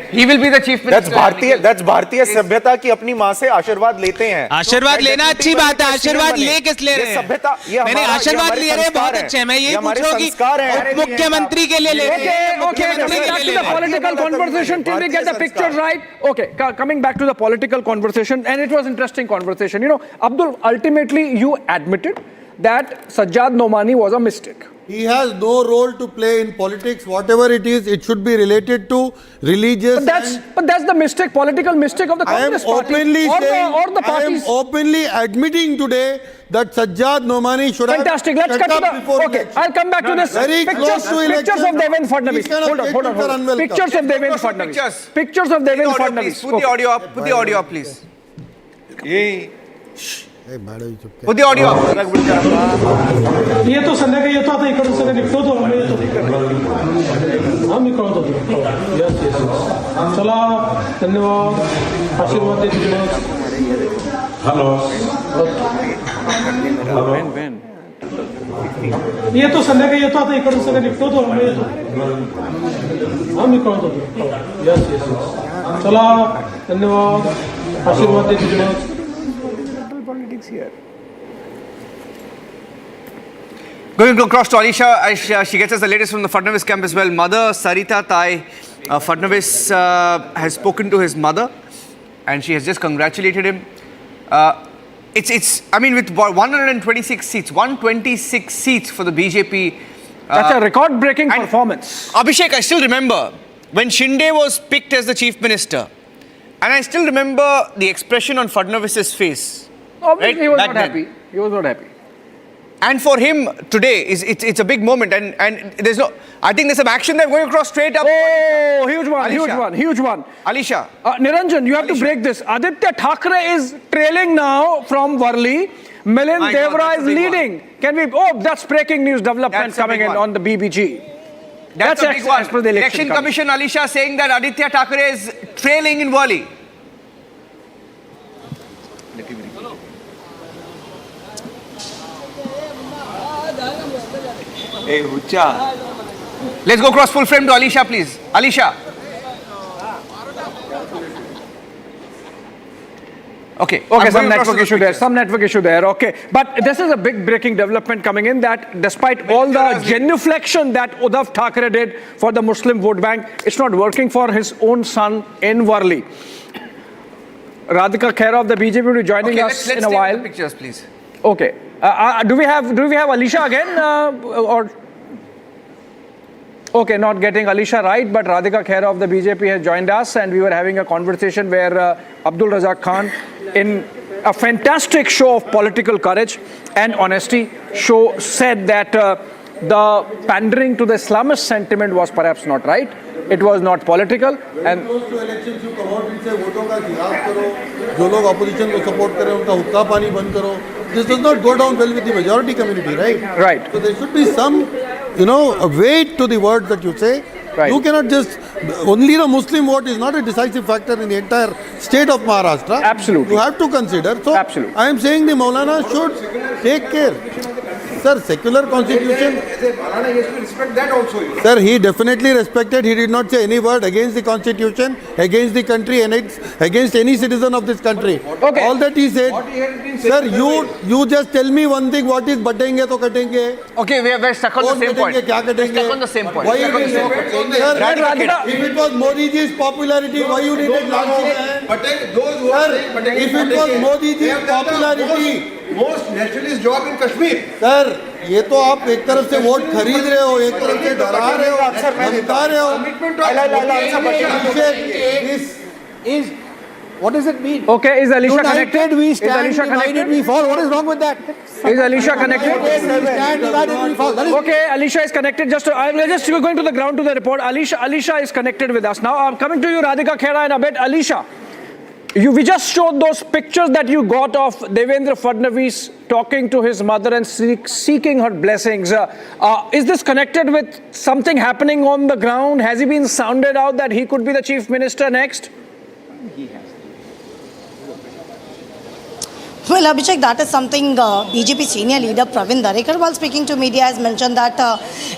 He will be the chief minister. That's भारतीय सभ्यता की अपनी माँ से आशीर्वाद लेते हैं. आशीर्वाद लेना अच्छी बात है. आशीर्वाद ले किस ले रहे हैं? सभ्यता ये मैंने आशीर्वाद ले रहे हैं बहुत अच्छे. मैं यही पूछ रहा हूँ कि मुख्यमंत्री के लिए ले रहे हैं. Okay. Political conversation. Till we get the picture right. Okay. Coming back to the political conversation, and it was interesting conversation. Abdul, ultimately you admitted that Sajjad Nomani was a mistake. He has no role to play in politics. Whatever it is, it should be related to religious. But that's the mistake, political mistake of the Congress party or the parties. I am openly admitting today that Sajjad Nomani should Fantastic. have Let's cut to the. Okay, election. I'll come back to this. Very close to pictures of Devendra Fadnavis. Hold on. Pictures of Devendra Fadnavis. Pictures of Devendra Fadnavis. Put the audio up. Put the audio up, please. Put the audio up. ये तो संध्याकाळी येतो आता इकडून सगळं निघतो तो हा मी कळवतो चला धन्यवाद आशीर्वाद देतो हॅलो येतो संध्याकाळी येतो आता इकडून सगळं निघतो तो हा मी कळवतो चला धन्यवाद आशीर्वाद देतो Politics here. Going across to Alisha, she gets us the latest from the Fadnavis camp as well. Mother Sarita Tai Fadnavis has spoken to his mother, and she has just congratulated him. I mean, with 126 seats for the BJP. That's a record-breaking performance. Abhishek, I still remember when Shinde was picked as the chief minister, and I still remember the expression on Fadnavis's face. Obviously, he was not happy. He was not happy. And for him today, it's a big moment. And there's no, I think there's some action there going across straight up. Oh, huge one. Alisha. Niranjan, you have to break this. Aditya Thackeray is trailing now from Worli. Milind Devra is leading. That's breaking news development coming in on the BBG. That's a big one. As per the Election Commission, Alisha saying that Aditya Thackeray is trailing in Worli. Hey, Hucha. Let's go across full frame to Alisha, please. Alisha. Okay, some network issue there. Okay, but this is a big breaking development coming in that despite all the genuflection that Uddhav Thackeray did for the Muslim vote bank, it's not working for his own son in Worli. Radhika Khera of the BJP will be joining us in a while. Let's take the pictures, please. Okay. Do we have Alisha again or? Okay, not getting Alisha right, but Radhika Khera of the BJP has joined us, and we were having a conversation where Abdul Razak Khan, in a fantastic show of political courage and honesty, said that the pandering to the Islamist sentiment was perhaps not right. It was not political, and this does not go down well with the majority community, right? Right. So there should be some, a weight to the words that you say. Right. You cannot just, only the Muslim vote is not a decisive factor in the entire state of Maharashtra. Absolutely. You have to consider. So, absolutely. I am saying the Maulana should take care. Sir, secular constitution. Maulana has to respect that also. Sir, he definitely respected. He did not say any word against the constitution, against the country, and against any citizen of this country. Okay. All that he said. Sir, you just tell me one thing. What is batenge to katenge? Okay, we're stuck on the same point. We're stuck on the same point. Why you did Sir, if it was Modi ji's popularity, why you needed Ranchi? If it was Modi ji's popularity, most nationalist job in Kashmir. Sir, ये तो आप एक तरफ से vote खरीद रहे हो, एक तरफ से डरा रहे हो, धमका रहे हो. What does it mean? Okay, is Alisha connected? United we stand, divided we fall. What is wrong with that? Is Alisha connected? United we stand, divided we fall. Okay, Alisha is connected. We're just going to the ground to the report. Alisha is connected with us now. I'm coming to you, Radhika Khera, in a bit. Alisha, we just showed those pictures that you got of Devendra Fadnavis talking to his mother and seeking her blessings. Is this connected with something happening on the ground? Has he been sounded out that he could be the chief minister next? Well, Abhishek, that is something BJP senior leader Pravin Darekar, while speaking to media, has mentioned that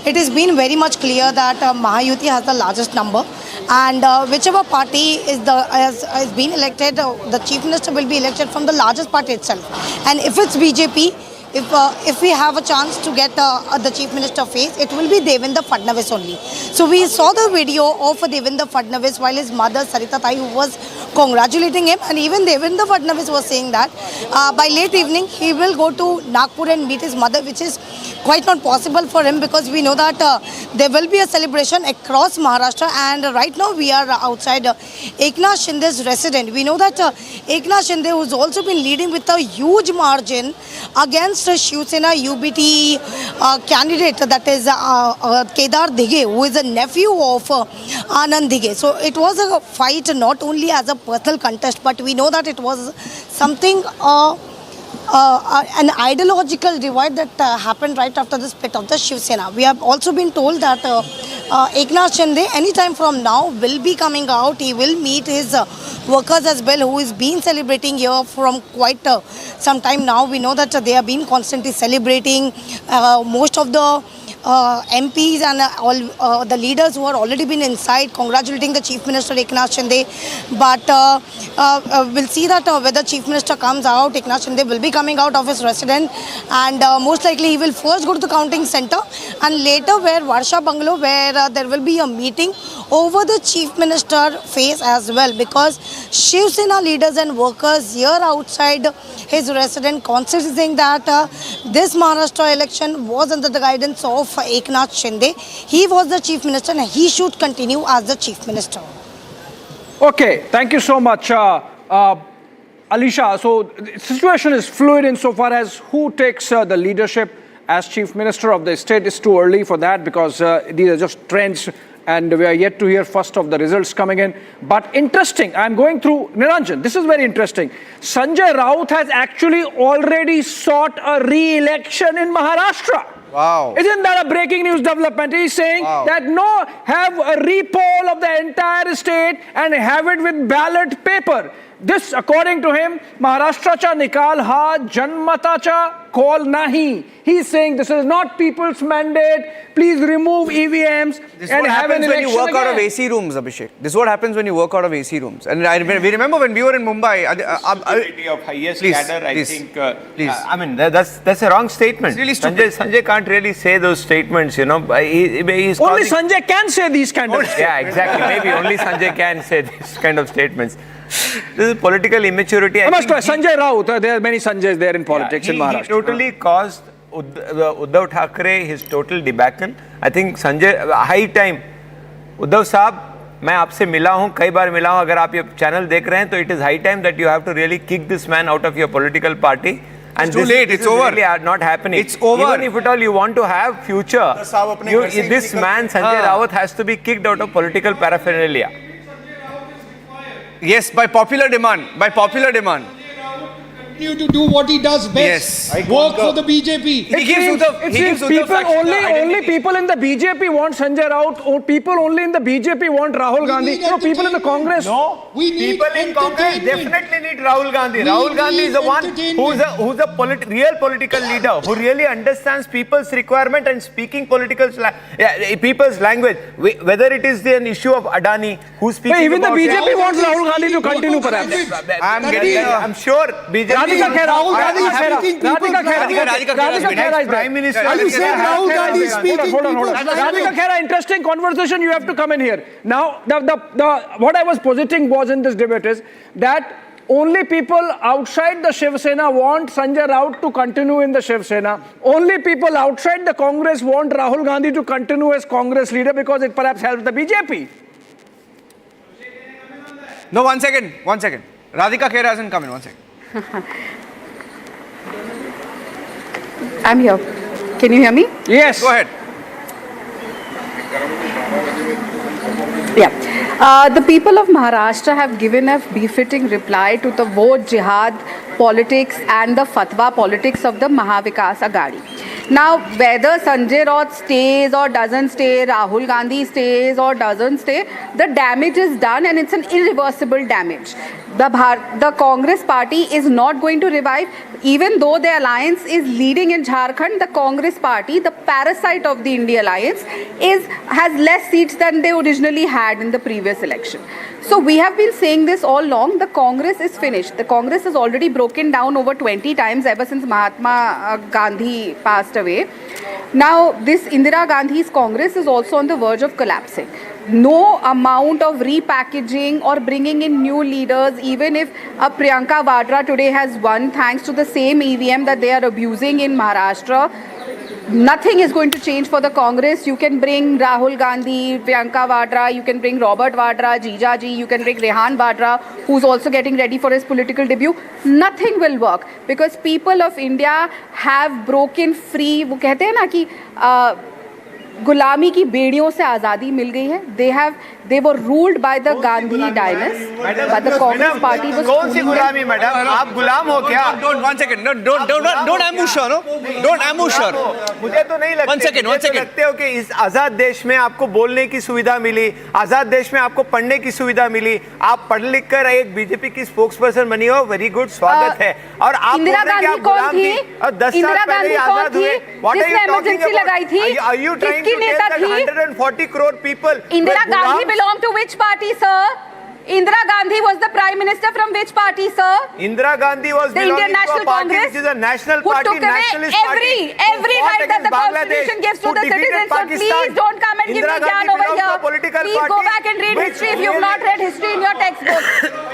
it has been very much clear that Maha-Yuti has the largest number, and whichever party has been elected, the chief minister will be elected from the largest party itself. And if it's BJP, if we have a chance to get the chief minister face, it will be Devendra Fadnavis only. So we saw the video of Devendra Fadnavis while his mother Sarita Tai, who was congratulating him, and even Devendra Fadnavis was saying that by late evening he will go to Nagpur and meet his mother, which is quite not possible for him because we know that there will be a celebration across Maharashtra, and right now we are outside Eknath Shinde's residence. We know that Eknath Shinde, who's also been leading with a huge margin against Shiv Sena UBT candidate, that is Kedar Dighe, who is a nephew of Anand Dighe. So it was a fight not only as a personal contest, but we know that it was something an ideological divide that happened right after the split of the Shiv Sena. We have also been told that Eknath Shinde anytime from now will be coming out. He will meet his workers as well, who is been celebrating here from quite some time now. We know that they have been constantly celebrating. Most of the MPs and all the leaders who are already been inside congratulating the Chief Minister Eknath Shinde. But we'll see that whether Chief Minister comes out, Eknath Shinde will be coming out of his residence, and most likely he will first go to the counting center and later where Varsha Bungalow, where there will be a meeting over the Chief Minister face as well, because Shiv Sena leaders and workers here outside his residence constantly saying that this Maharashtra election was under the guidance of Eknath Shinde. He was the Chief Minister and he should continue as the Chief Minister. Okay, thank you so much. Alisha, so the situation is fluid insofar as who takes the leadership as Chief Minister of the state. Is too early for that because these are just trends and we are yet to hear first of the results coming in. But interesting, I'm going through, Niranjan, this is very interesting. Sanjay Raut has actually already sought a re-election in Maharashtra. Wow. Isn't that a breaking news development? He's saying that no, have a re-poll of the entire state and have it with ballot paper. This, according to him, Maharashtracha nikal ha janmatacha call nahi. He's saying this is not people's mandate. Please remove EVMs and have an election again. This is what happens when you work out of AC rooms, Abhishek. This is what happens when you work out of AC rooms. And we remember when we were in Mumbai. Of highest cadre, I think. I mean, that's a wrong statement. Really Sanjay can't really say those statements, you know. He's only Sanjay can say these kind of statements. Yeah, exactly. Maybe only Sanjay can say these kind of statements. This is political immaturity. I must try. Sanjay Raut, there are many Sanjays there in politics in Maharashtra. He totally caused Uddhav Thackeray his total debacle. I think Sanjay, high time. Uddhav Saab, मैं आपसे मिला हूँ, कई बार मिला हूँ. अगर आप ये चैनल देख रहे हैं, तो it is high time that you have to really kick this man out of your political party. And it's too late. It's over. Really not happening. It's over. Even if at all you want to have future, this man Sanjay Raut has to be kicked out of political paraphernalia. Yes, by popular demand. By popular demand. To do what he does best. Yes. Work for the BJP. Only people in the BJP want Sanjay Raut, or people only in the BJP want Rahul Gandhi. You know, people in the Congress. No, people in Congress definitely need Rahul Gandhi. Rahul Gandhi is the one who's a real political leader, who really understands people's requirement and speaking people's language. Whether it is an issue of Adani, who's speaking even the BJP wants Rahul Gandhi to continue perhaps. I'm sure BJP. Prime Minister. Are you saying Rahul Gandhi is speaking? Hold on. Radhika Khera, interesting conversation you have to come in here. Now, what I was positing was in this debate is that only people outside the Shiv Sena want Sanjay Raut to continue in the Shiv Sena. Only people outside the Congress want Rahul Gandhi to continue as Congress leader because it perhaps helps the BJP. No, one second. Radhika Khera hasn't come in, 1 second. I'm here. Can you hear me? Yes. Go ahead. Yeah. The people of Maharashtra have given a befitting reply to the vote jihad politics and the fatwa politics of the Mahavikas Aghadi. Now, whether Sanjay Raut stays or doesn't stay, Rahul Gandhi stays or doesn't stay, the damage is done and it's an irreversible damage. The Congress party is not going to revive. Even though the alliance is leading in Jharkhand, the Congress party, the parasite of the India alliance, has less seats than they originally had in the previous election. So we have been saying this all along, the Congress is finished. The Congress has already broken down over 20 times ever since Mahatma Gandhi passed away. Now this Indira Gandhi's Congress is also on the verge of collapsing. no amount of repackaging or bringing in new leaders, even if a Priyanka Vadra today has won thanks to the same EVM that they are abusing in Maharashtra, nothing is going to change for the Congress. You can bring Rahul Gandhi, Priyanka Vadra, you can bring Robert Vadra, Jijaji, you can bring Rehan Vadra, who's also getting ready for his political debut. Nothing will work because people of India have broken free. वो कहते हैं ना कि गुलामी की बेड़ियों से आज़ादी मिल गई है. They were ruled by the Gandhi dynasty, but the Congress party was कौन सी गुलामी मैडम? आप गुलाम हो क्या? Don't, 1 second. No, don't ambush her, no? Don't ambush her. मुझे तो नहीं लगता. 1 second. लगते हो कि इस आजाद देश में आपको बोलने की सुविधा मिली, आजाद देश में आपको पढ़ने की सुविधा मिली, आप पढ़ लिख कर एक बीजेपी की स्पोक्स पर्सन बनी हो, वेरी गुड, स्वागत है. और आप इंदिरा गांधी कौन थी? और 10 साल पहले आजाद हुए. जिसने इमरजेंसी लगाई थी? किसकी नेता थी? 140 crore people. Indira Gandhi belonged to which party, sir? Indira Gandhi was the Prime Minister from which party, sir? Indira Gandhi was the Indian National Congress, which is a national who party, took away every right that the Constitution gives to the citizens. So please don't come and give me gyan over here. Please go back and read history if you've not read history in your textbook.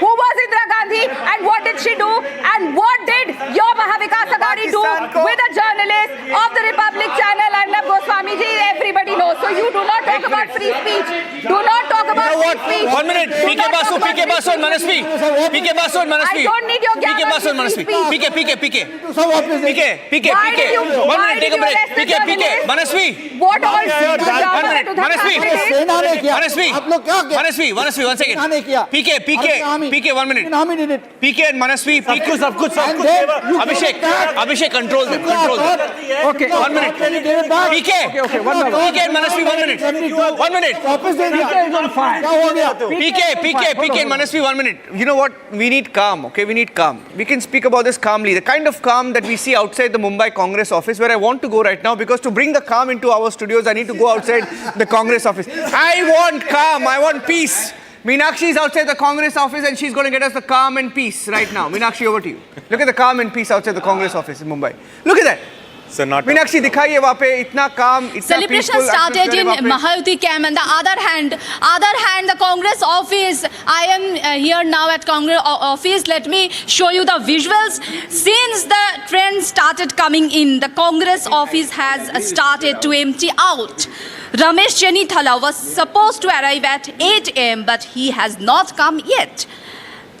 Who was Indira Gandhi and what did she do? And what did your Maha-Vikas Aghadi do with a journalist of the Republic channel, Arnab Goswami ji? Everybody knows. So you do not talk about free speech. Do not talk about free speech. 1 minute. PK Basu and Manasvi. I don't need your PK Basu and Manasvi. PK. 1 minute, take a break. PK, Manasvi. What all? 1 minute, Manasvi, 1 second. PK, 1 minute. PK and Manasvi. Abhishek, control them. Okay. 1 minute. PK and Manasvi, 1 minute. 1 minute. PK is on fire. PK and Manasvi, 1 minute. You know what? We need calm, okay? We need calm. We can speak about this calmly. The kind of calm that we see outside the Mumbai Congress office, where I want to go right now, because to bring the calm into our studios, I need to go outside the Congress office. I want calm. I want peace. Meenakshi is outside the Congress office and she's going to get us the calm and peace right now. Meenakshi, over to you. Look at the calm and peace outside the Congress office in Mumbai. Look at that. Meenakshi, दिखाइए वहाँ पे इतना calm, इतना Celebration started in Maha-Yuti camp, and the other hand, the Congress office. I am here now at Congress office. Let me show you the visuals. Since the trend started coming in, the Congress office has started to empty out. Ramesh Chenithala was supposed to arrive at 8 a.m., but he has not come yet.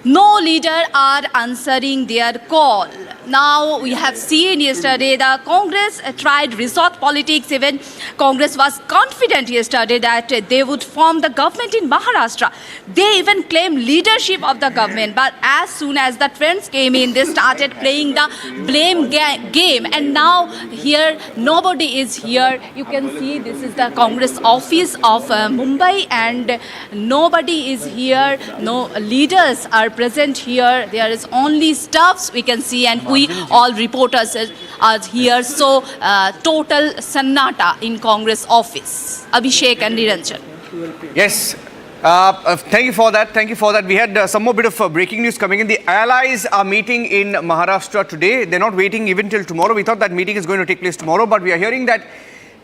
No leader are answering their call. Now we have seen yesterday the Congress tried resort politics. Even Congress was confident yesterday that they would form the government in Maharashtra. They even claimed leadership of the government. But as soon as the trends came in, they started playing the blame game. And now here nobody is here. You can see this is the Congress office of Mumbai, and nobody is here. No leaders are present here. There is only staffs we can see, and we all reporters are here. So total sannata in Congress office. Abhishek and Niranjan. Yes. Thank you for that. We had some more bit of breaking news coming in. The allies are meeting in Maharashtra today. They're not waiting even till tomorrow. We thought that meeting is going to take place tomorrow, but we are hearing that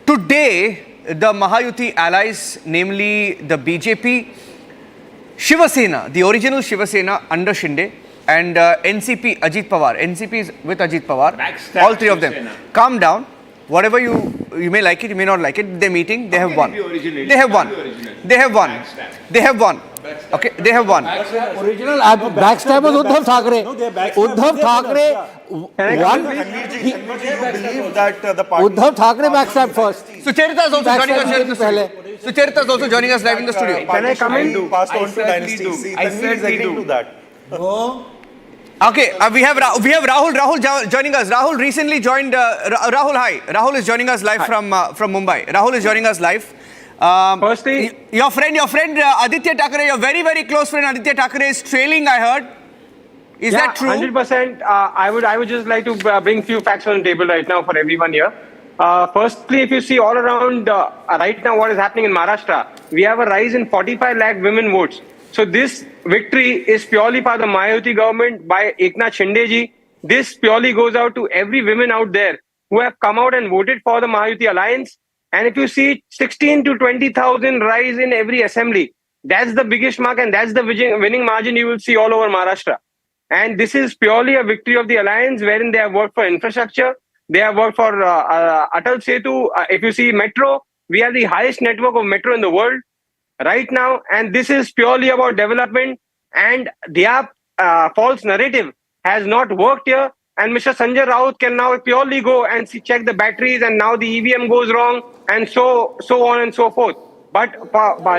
today the Maha-Yuti allies, namely the BJP, Shiva Sena, the original Shiva Sena under Shinde, and NCP, Ajit Pawar. NCP is with Ajit Pawar. All three of them. Calm down. Whatever you may like it, you may not like it. They're meeting. They have won. They have won. Okay, they have won. Original backstab was Uddhav Thackeray. Uddhav Thackeray won. Uddhav Thackeray backstabbed first. Sucharita is also joining us in the studio. Sucharita is also joining us live in the studio. Can I come in? Passed on to dynasty. I said agreeing to that. No. Okay, we have Rahul joining us. Rahul recently joined. Rahul, hi. Rahul is joining us live from Mumbai. Rahul is joining us live. Firstly, your friend Aditya Thackeray, your very, very close friend Aditya Thackeray is trailing, I heard. Is that true? 100%. I would just like to bring few facts on the table right now for everyone here. Firstly, if you see all around right now what is happening in Maharashtra, we have a rise in 45 lakh women votes. So this victory is purely by the Maha-Yuti government, by Eknath Shinde ji. This purely goes out to every woman out there who have come out and voted for the Maha-Yuti Alliance. And if you see 16 to 20,000 rise in every assembly, that's the biggest mark, and that's the winning margin you will see all over Maharashtra. And this is purely a victory of the alliance, wherein they have worked for infrastructure, they have worked for Atal Setu. If you see metro, we have the highest network of metro in the world right now, and this is purely about development. And their false narrative has not worked here. And Mr. Sanjay Raut can now purely go and check the batteries, and now the EVM goes wrong, and so on and so forth. But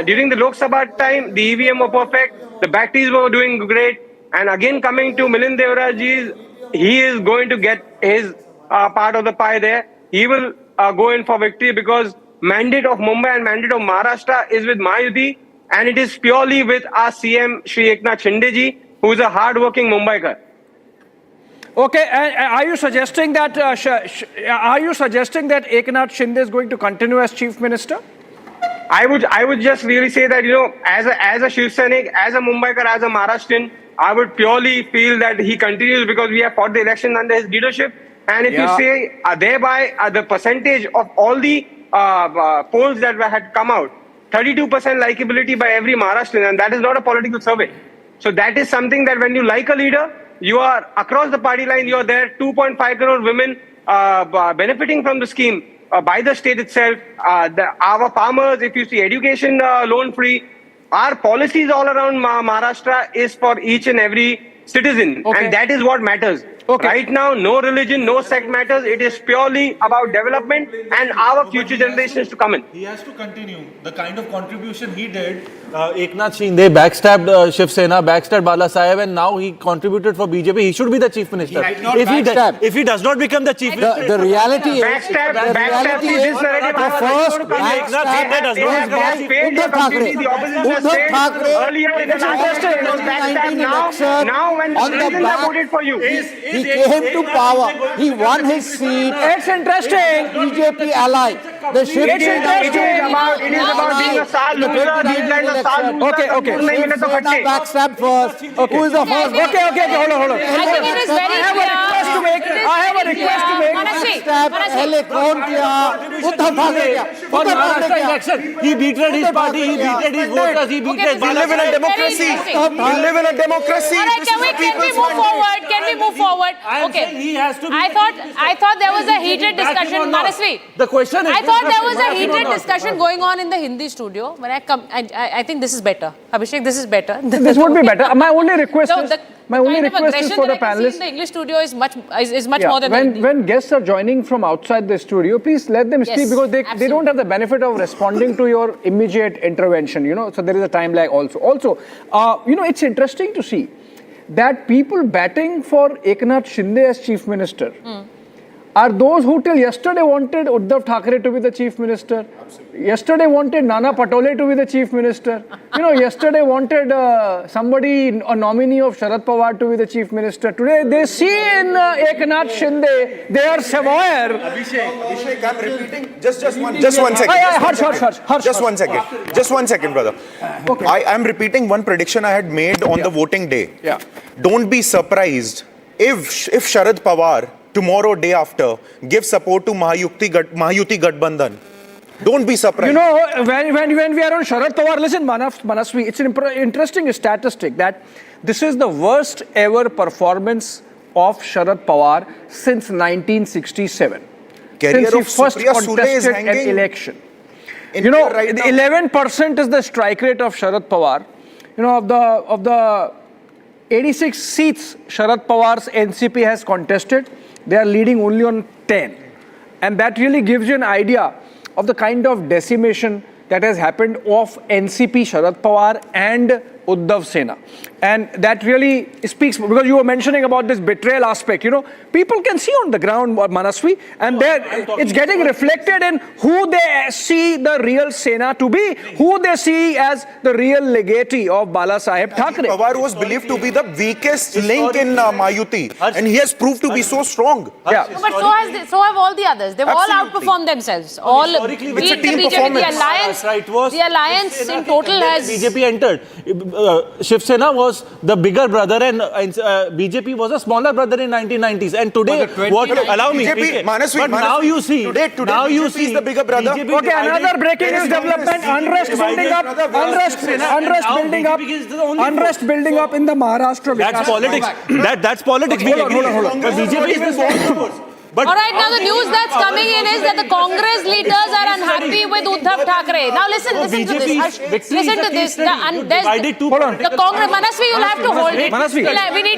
during the Lok Sabha time, the EVM were perfect, the batteries were doing great. And again, coming to Milind Deoraji, he is going to get his part of the pie there. He will go in for victory, because mandate of Mumbai and mandate of Maharashtra is with Maha-Yuti, and it is purely with our CM Shri Eknath Shinde ji, who is a hard-working Mumbaikar. Okay, are you suggesting that Eknath Shinde is going to continue as Chief Minister? I would just really say that, as a Shiv Sainik, as a Mumbaikar, as a Maharashtrian, I would purely feel that he continues, because we have fought the election under his leadership. And if you say thereby the percentage of all the polls that had come out, 32% likability by every Maharashtrian, and that is not a political survey. So that is something that when you like a leader, you are across the party line, you are there. 2.5 crore women benefiting from the scheme by the state itself. Our farmers, if you see education loan free, our policies all around Maharashtra is for each and every citizen. And that is what matters. Right now, no religion, no sect matters. It is purely about development and our future generations to come in. He has to continue the kind of contribution he did. Eknath Shinde backstabbed Shiv Sena, backstabbed Bala Saheb, and now he contributed for BJP. He should be the chief minister. If he does not become the chief minister, the reality is backstab this narrative. the first Eknath Shinde does not have the Uddhav Thackeray. Uddhav Thackeray earlier in the now when the citizens have voted for you. He came to power. He won his seat. It's interesting. BJP ally. The shift It is about being a star loser. These guys are star losers. Okay. Backstab first. Who is the first? Okay. Hold on. I think it is very I have a request to make. Backstab पहले कौन किया? उद्धव ठाकरे किया. for Maharashtra election, he betrayed his party, he betrayed his voters, he betrayed. We live in a democracy. We live in a democracy. All right, can we move forward? Can we move forward? Okay. He has to be. I thought there was a heated discussion, Manasvi. The question is. I thought there was a heated discussion going on in the Hindi studio. When I come, I think this is better. Abhishek, this is better. This would be better. My only request is for the in panelists. the English studio is much more than when guests are joining from outside the studio, please let them speak, because they don't have the benefit of responding to your immediate intervention. So there is a time lag also. Also, it's interesting to see that people batting for Eknath Shinde as chief minister are those who till yesterday wanted Uddhav Thackeray to be the chief minister. Yesterday wanted Nana Patole to be the chief minister. Yesterday wanted somebody, a nominee of Sharad Pawar to be the chief minister. Today they see in Eknath Shinde, they are savoir. Abhishek, I'm repeating. Just one second. Harsh. Just 1 second, brother. Okay. I'm repeating one prediction I had made on the voting day. Yeah. Don't be surprised if Sharad Pawar tomorrow, day after, give support to Maha-Yuti Gadbandhan. Don't be surprised. When we are on Sharad Pawar, listen, Manasvi, it's an interesting statistic that this is the worst ever performance of Sharad Pawar since 1967. Since he first contested an election. 11% is the strike rate of Sharad Pawar. Of the 86 seats Sharad Pawar's NCP has contested, they are leading only on 10. And that really gives you an idea of the kind of decimation that has happened of NCP, Sharad Pawar and Uddhav Sena. And that really speaks, because you were mentioning about this betrayal aspect. People can see on the ground, Manasvi, and it's getting reflected in who they see the real Sena to be, who they see as the real legatee of Bala Saheb Thackeray. Pawar was believed to be the weakest link in Mahayuti, and he has proved to be so strong. Yeah. But so have all the others. They've all outperformed themselves. All it's a team BJP, performance. the alliance in total has. BJP entered. Shiv Sena was the bigger brother and BJP was a smaller brother in 1990s. And today, allow me. BJP, But now you see, today now you BJP see is the bigger brother. BJP Okay, another breaking news development. Unrest building up. Unrest building up in the Maharashtra. That's politics. That's politics. Hold on. But BJP is the All right, now the news that's coming in is that the Congress leaders are unhappy with Uddhav Thackeray. Now listen to this. Listen to this. The Congress, Manasvi, you'll have to hold it. Manasvi,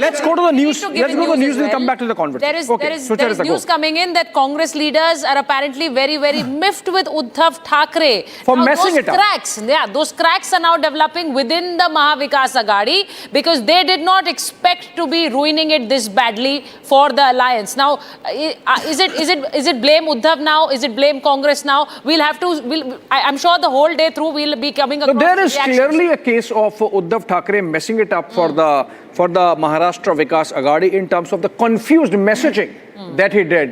let's go to the news. Let's go to the news. We'll come back to the conversation. There is news coming in that Congress leaders are apparently very, very miffed with Uddhav Thackeray. For messing it up. Those cracks are now developing within the Maha-Vikas Aghadi because they did not expect to be ruining it this badly for the alliance. Now, is it blame Uddhav now? Is it blame Congress now? I'm sure the whole day through we'll be coming across there is reactions. clearly a case of Uddhav Thackeray messing it up for the Maharashtra Vikas Aghadi in terms of the confused messaging that he did.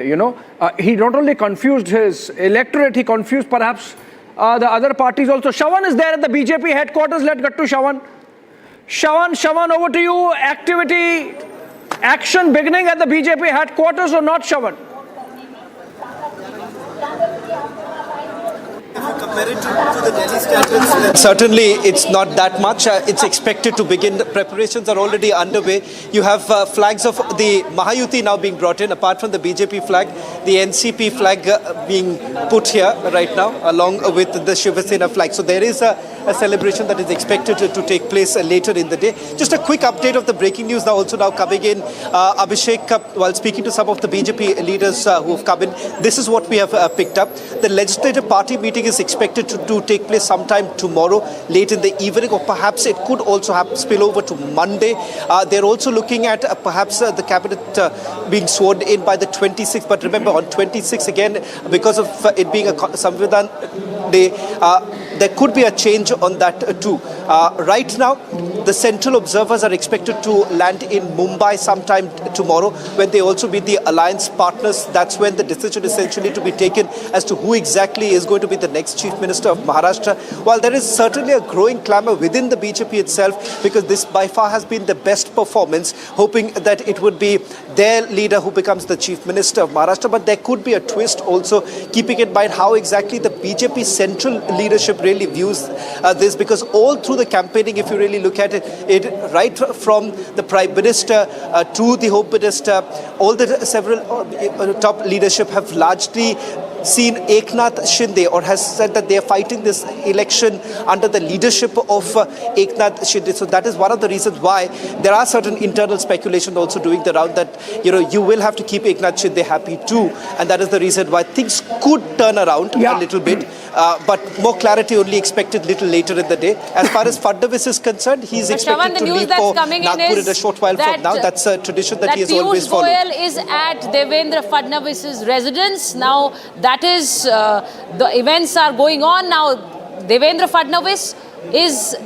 He not only confused his electorate, he confused perhaps the other parties also. Shravan is there at the BJP headquarters. Let's get to Shravan. Shravan, over to you. Action beginning at the BJP headquarters or not, Shravan? Certainly, it's not that much. It's expected to begin. Preparations are already underway. You have flags of the Mahayuti now being brought in, apart from the BJP flag, the NCP flag being put here right now, along with the Shiv Sena flag. So there is a celebration that is expected to take place later in the day. Just a quick update of the breaking news now coming in. Abhishek, while speaking to some of the BJP leaders who have come in, this is what we have picked up. The legislative party meeting is expected to take place sometime tomorrow, late in the evening, or perhaps it could also spill over to Monday. They're also looking at perhaps the cabinet being sworn in by the 26th. But remember, on 26th again, because of it being a Samvidhan Day, there could be a change on that too. Right now, the central observers are expected to land in Mumbai sometime tomorrow, when they also meet the alliance partners. That's when the decision essentially to be taken as to who exactly is going to be the next Chief Minister of Maharashtra. While there is certainly a growing clamour within the BJP itself, because this by far has been the best performance, hoping that it would be their leader who becomes the Chief Minister of Maharashtra. But there could be a twist also, keeping in mind how exactly the BJP central leadership really views this, because all through the campaigning, if you really look at it right from the Prime Minister to the Home Minister, all the several top leadership have largely seen Eknath Shinde, or has said that they are fighting this election under the leadership of Eknath Shinde. So that is one of the reasons why there are certain internal speculation also doing the round that, you will have to keep Eknath Shinde happy too. And that is the reason why things could turn around a little bit. But more clarity only expected little later in the day. As far as Fadnavis is concerned, he's expected to leave for Nagpur in a short while from now. That's a tradition that he has always followed. Piyush Goyal is at Devendra Fadnavis's residence. Now, that is, the events are going on now. Devendra Fadnavis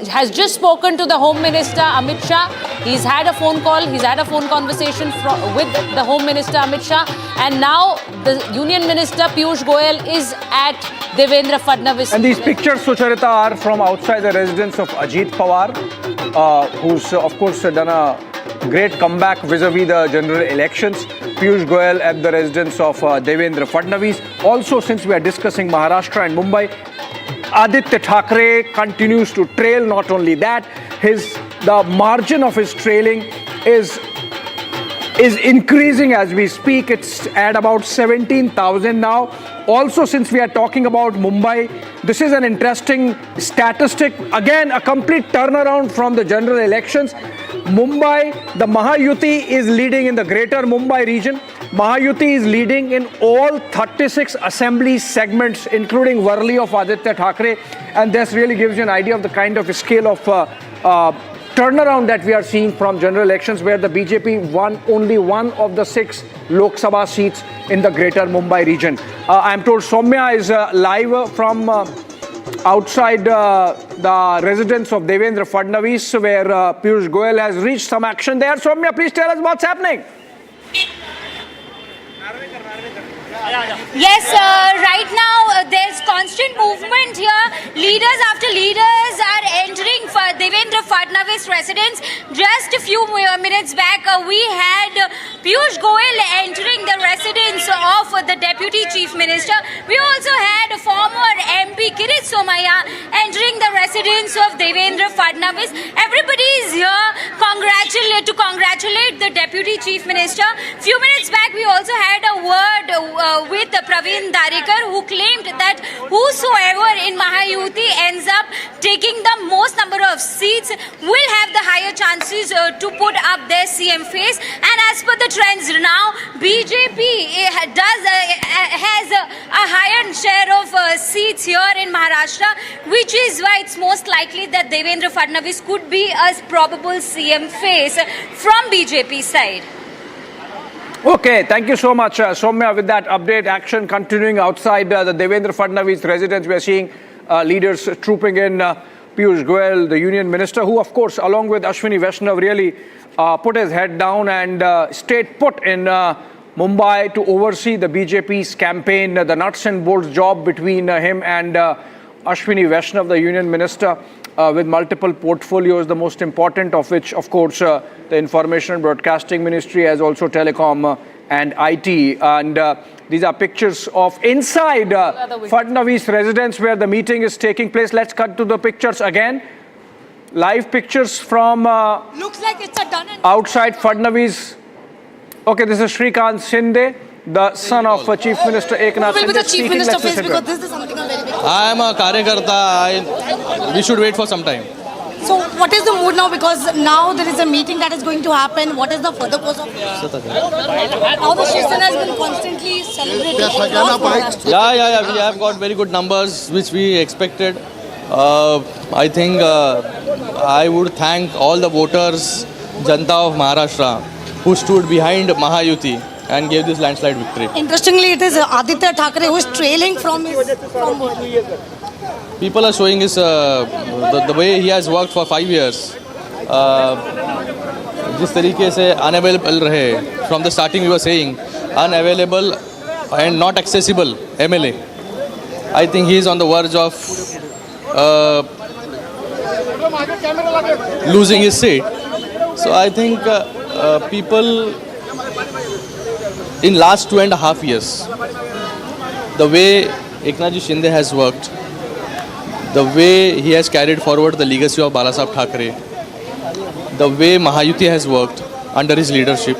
has just spoken to the Home Minister Amit Shah. He's had a phone call. He's had a phone conversation with the Home Minister Amit Shah. And now the Union Minister Piyush Goyal is at Devendra Fadnavis. And these pictures, Sucharita, are from outside the residence of Ajit Pawar, who's of course done a great comeback vis-a-vis the general elections. Piyush Goyal at the residence of Devendra Fadnavis. Also, since we are discussing Maharashtra and Mumbai, Aditya Thackeray continues to trail. Not only that, the margin of his trailing is increasing as we speak. It's at about 17,000 now. Also, since we are talking about Mumbai, this is an interesting statistic. Again, a complete turnaround from the general elections. Mumbai, the Maha-Yuti is leading in the greater Mumbai region. Maha-Yuti is leading in all 36 assembly segments, including Worli of Aditya Thackeray. And this really gives you an idea of the kind of scale of turnaround that we are seeing from general elections, where the BJP won only one of the 6 Lok Sabha seats in the greater Mumbai region. I'm told Soumya is live from outside the residence of Devendra Fadnavis, where Piyush Goyal has reached some action there. Soumya, please tell us what's happening. Yes, right now there's constant movement here. Leaders after leaders are entering Devendra Fadnavis residence. Just a few minutes back, we had Piyush Goyal entering the residence of the Deputy Chief Minister. We also had former MP Kirit Somaya entering the residence of Devendra Fadnavis. Everybody is here to congratulate the Deputy Chief Minister. Few minutes back, we also had a word with Praveen Darikar, who claimed that whosoever in Maha-Yuti ends up taking the most number of seats will have the higher chances to put up their CM face. And as per the trends now, BJP has a higher share of seats here in Maharashtra, which is why it's most likely that Devendra Fadnavis could be a probable CM face from BJP side. Okay, thank you so much, Soumya, with that update. Action continuing outside the Devendra Fadnavis residence. We are seeing leaders trooping in. Piyush Goyal, the union minister, who, of course, along with Ashwini Vaishnav, really put his head down and stayed put in Mumbai to oversee the BJP's campaign. The nuts and bolts job between him and Ashwini Vaishnav, the union minister, with multiple portfolios, the most important of which, of course, the Information and Broadcasting Ministry, as also Telecom and IT. And these are pictures of inside Fadnavis residence where the meeting is taking place. Let's cut to the pictures again. Live pictures from Looks like it's a done and outside Fadnavis. Okay, this is Shrikant Shinde, the son of Chief Minister Eknath Will be Shinde. the Chief Minister face because this is something very big. I am a Karyakarta. We should wait for some time. So what is the mood now? Because now there is a meeting that is going to happen. What is the further course of how the Shiv Sena has been constantly celebrated across Maharashtra? Yeah. We have got very good numbers, which we expected. I think I would thank all the voters, Janta of Maharashtra, who stood behind Maha-Yuti and gave this landslide victory. Interestingly, it is Aditya Thackeray who is trailing from his People are showing his the way he has worked for 5 years. जिस तरीके से unavailable रहे, from the starting we were saying, unavailable and not accessible MLA. I think he is on the verge of losing his seat. So I think people in last 2.5 years, the way Eknath Shinde has worked, the way he has carried forward the legacy of Balasaheb Thackeray, the way Maha-Yuti has worked under his leadership,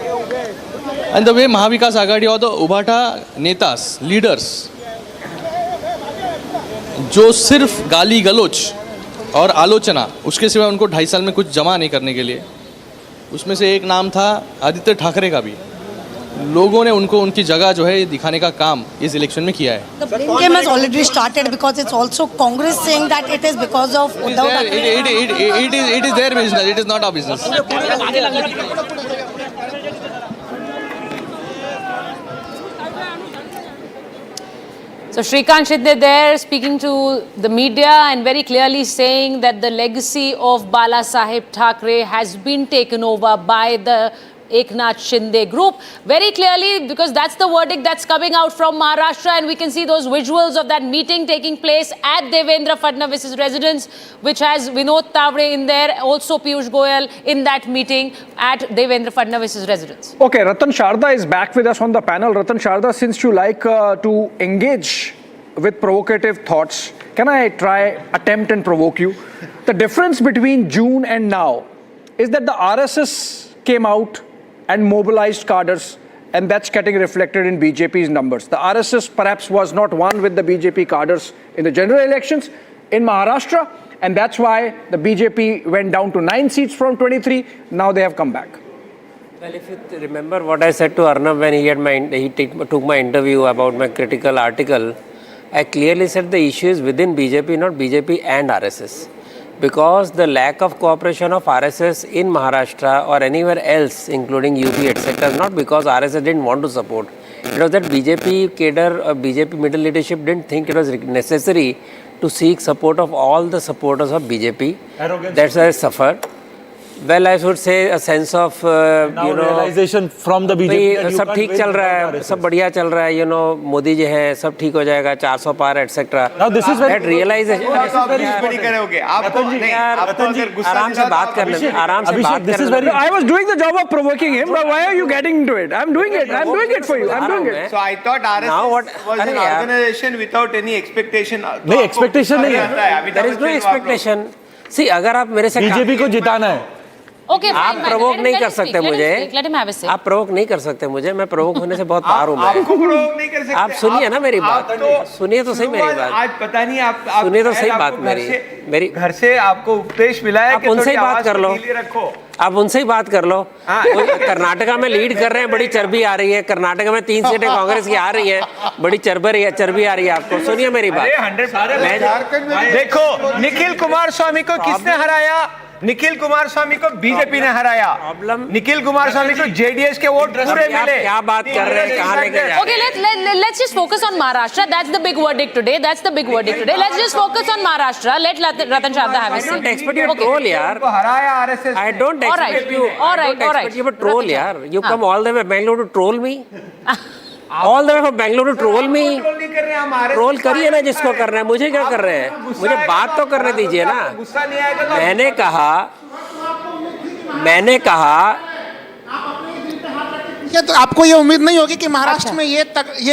and the way Mahavikas Aghadi or the Ubhata Netas, leaders, जो सिर्फ गाली गलोच और आलोचना, उसके सिवा उनको 2.5 साल में कुछ जमा नहीं करने के लिए, उसमें से एक नाम था आदित्य ठाकरे का भी. लोगों ने उनको उनकी जगह जो है दिखाने का काम इस इलेक्शन में किया है. The blame game has already started because it's also Congress saying that it is because of Uddhav Thackeray. It is their business. It is not our business. So Shrikant Shinde there speaking to the media and very clearly saying that the legacy of Balasaheb Thackeray has been taken over by the Eknath Shinde group. Very clearly, because that's the verdict that's coming out from Maharashtra, and we can see those visuals of that meeting taking place at Devendra Fadnavis' residence, which has Vinod Tavre in there, also Piyush Goyal in that meeting at Devendra Fadnavis' residence. Okay, Ratan Sharda is back with us on the panel. Ratan Sharda, since you like to engage with provocative thoughts, can I attempt and provoke you? The difference between June and now is that the RSS came out and mobilized cadres, and that's getting reflected in BJP's numbers. The RSS perhaps was not one with the BJP cadres in the general elections in Maharashtra, and that's why the BJP went down to 9 seats from 23. Now they have come back. Well, if you remember what I said to Arnab when he took my interview about my critical article, I clearly said the issue is within BJP, not BJP and RSS. Because the lack of cooperation of RSS in Maharashtra or anywhere else, including UP, etc., not because RSS didn't want to support. It was that BJP cadre or BJP middle leadership didn't think it was necessary to seek support of all the supporters of BJP. Arrogance. That's why I suffered. Well, I should say a sense of, realization from the BJP. सब ठीक चल रहा है, सब बढ़िया चल रहा है, मोदी जी हैं, सब ठीक हो जाएगा, 400 पार, etc. Now this is that realization. आराम से बात कर लें, आराम से बात कर लें. I was doing the job of provoking him, but why are you getting into it? I'm doing it for you. I'm doing it. So I thought RSS was an organization without any expectation. नहीं, expectation नहीं है. There is no expectation. See, अगर आप मेरे से BJP को जिताना है. Okay, आप प्रवोक नहीं कर सकते मुझे. आप प्रवोक नहीं कर सकते मुझे. मैं प्रवोक होने से बहुत पार हूँ. आपको प्रवोक नहीं कर सकते. आप सुनिए ना मेरी बात. सुनिए तो सही मेरी बात. आज पता नहीं आप सुनिए तो सही बात मेरी घर से आपको उपदेश मिला है कि उनसे ही बात कर लो. आप उनसे ही बात कर लो. कर्नाटका में लीड कर रहे हैं, बड़ी चर्बी आ रही है. कर्नाटका में 3 सीटें कांग्रेस की आ रही है, बड़ी चर्बी आ रही है आपको. सुनिए मेरी बात. देखो, निखिल कुमार स्वामी को किसने हराया? निखिल कुमार स्वामी को बीजेपी ने हराया. निखिल कुमार स्वामी को जेडीएस के वोट पूरे मिले. क्या बात कर रहे हैं? कहां लेके जा रहे हैं? Okay, let's just focus on Maharashtra. That's the big verdict today. Let's just focus on Maharashtra. Let Ratan Shande have a say. I don't expect you to troll, yaar. हराया RSS. I don't expect you. All right. You to troll, yaar. You come all the way Bangalore to troll me. All the way from Bangalore to troll me. Troll करिए ना जिसको कर रहे हैं. मुझे क्या कर रहे हैं? मुझे बात तो करने दीजिए ना. मैंने कहा तो आपको ये उम्मीद नहीं होगी कि महाराष्ट्र में ये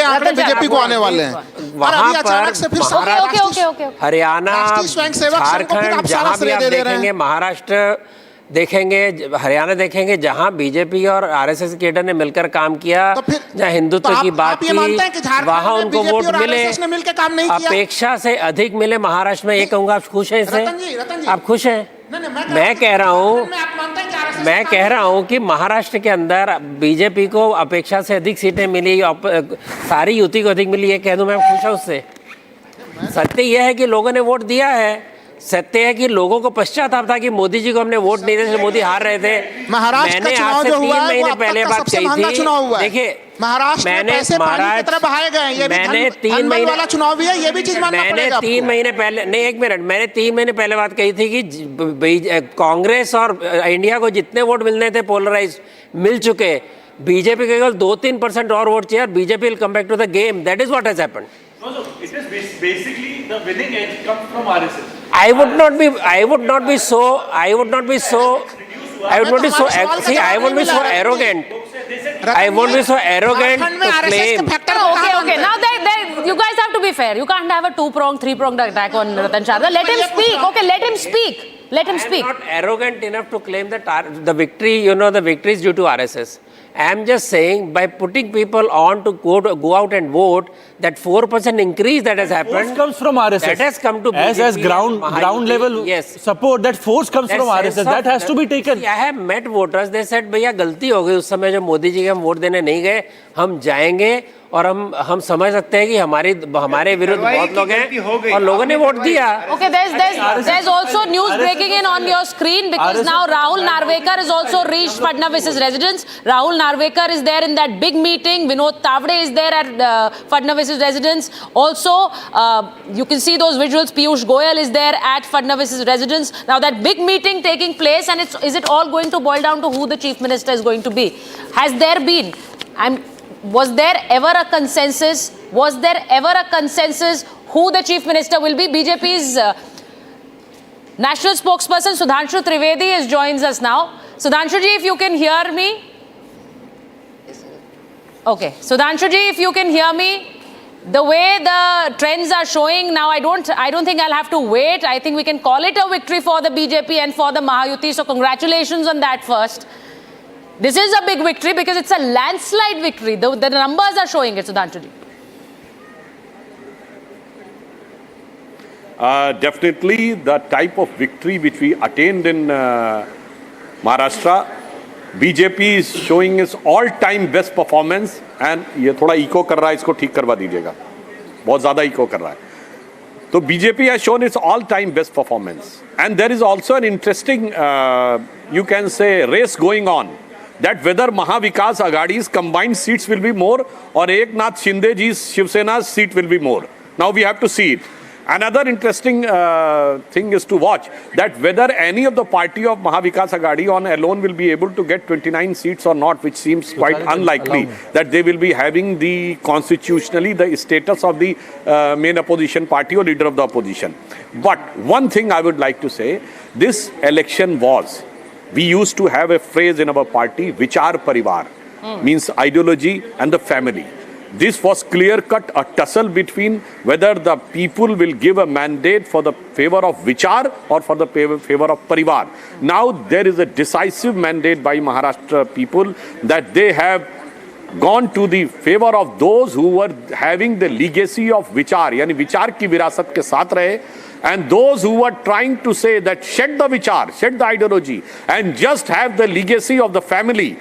आंकड़े बीजेपी को आने वाले हैं. वहाँ पर हरियाणा, झारखंड, जहाँ भी आप देखेंगे, महाराष्ट्र देखेंगे, हरियाणा देखेंगे, जहां बीजेपी और आरएसएस केडर ने मिलकर काम किया, जहां हिंदुत्व की बात की, वहां उनको वोट मिले. अपेक्षा से अधिक मिले महाराष्ट्र में. ये कहूंगा आप खुश हैं इससे? आप खुश हैं? मैं कह रहा हूं कि महाराष्ट्र के अंदर बीजेपी को अपेक्षा से अधिक सीटें मिली, सारी युति को अधिक मिली. ये कह दूं मैं खुश हूं उससे. सत्य यह है कि लोगों ने वोट दिया है. सत्य है कि लोगों को पश्चाताप था कि मोदी जी को हमने वोट नहीं दिए, मोदी हार रहे थे. मैंने आज से 3 महीने पहले बात कही थी. देखिए, मैंने 3 महीने पहले नहीं, 1 मिनट, मैंने 3 महीने पहले बात कही थी कि कांग्रेस और इंडिया को जितने वोट मिलने थे पोलराइज मिल चुके. बीजेपी के केवल 2-3% और वोट चाहिए और BJP will come back to the game. That is what has happened. It is basically the winning edge comes from RSS. I would not be so arrogant. I won't be so arrogant to claim. Okay. Now you guys have to be fair. You can't have a 2-pronged, 3-pronged attack on Ratan Shande. Let him speak. Okay, let him speak. I'm not arrogant enough to claim that the victory, the victory is due to RSS. I'm just saying, by putting people on to go out and vote, that 4% increase that has happened, force comes from RSS. That has come to BJP as ground level support. That force comes from RSS. That has to be taken. I have met voters. They said, भैया गलती हो गई उस समय जब मोदी जी के हम vote देने नहीं गए. हम जाएंगे और हम समझ सकते हैं कि हमारे विरुद्ध बहुत लोग हैं और लोगों ने वोट दिया. Okay, there's also news breaking in on your screen because now Rahul Narvekar has also reached Fadnavis's residence. Rahul Narvekar is there in that big meeting. Vinod Tavde is there at Fadnavis's residence. Also, you can see those visuals. Piyush Goyal is there at Fadnavis's residence. Now that big meeting taking place, and is it all going to boil down to who the chief minister is going to be? Has there been? Was there ever a consensus? Who the chief minister will be? BJP's national spokesperson Sudhanshu Trivedi joins us now. Sudhanshu ji, if you can hear me. Okay, Sudhanshu ji, if you can hear me. The way the trends are showing now, I don't think I'll have to wait. I think we can call it a victory for the BJP and for the Maha-Yuti. So congratulations on that first. This is a big victory because it's a landslide victory. The numbers are showing it, Sudhanshu ji. Definitely the type of victory which we attained in Maharashtra, BJP is showing its all-time best performance. And ये थोड़ा eco कर रहा है, इसको ठीक करवा दीजिएगा, बहुत ज़्यादा इको कर रहा है. So BJP has shown its all-time best performance. And there is also an interesting, you can say, race going on. That whether Maha-Vikas Aghadi's combined seats will be more or Eknath Shinde ji's Shiv Sena's seat will be more. Now we have to see it. Another interesting thing is to watch that whether any of the party of Maha-Vikas Aghadi on alone will be able to get 29 seats or not, which seems quite unlikely, that they will be having the constitutionally the status of the main opposition party or leader of the opposition. But one thing I would like to say, this election we used to have a phrase in our party, Vichar Parivar, means ideology and the family. This was clear-cut, a tussle between whether the people will give a mandate for the favor of Vichar or for the favor of Parivar. Now there is a decisive mandate by Maharashtra people that they have gone to the favor of those who were having the legacy of Vichar, yani Vichar ki virasat ke saath rahe, and those who were trying to say that shed the Vichar, shed the ideology and just have the legacy of the family,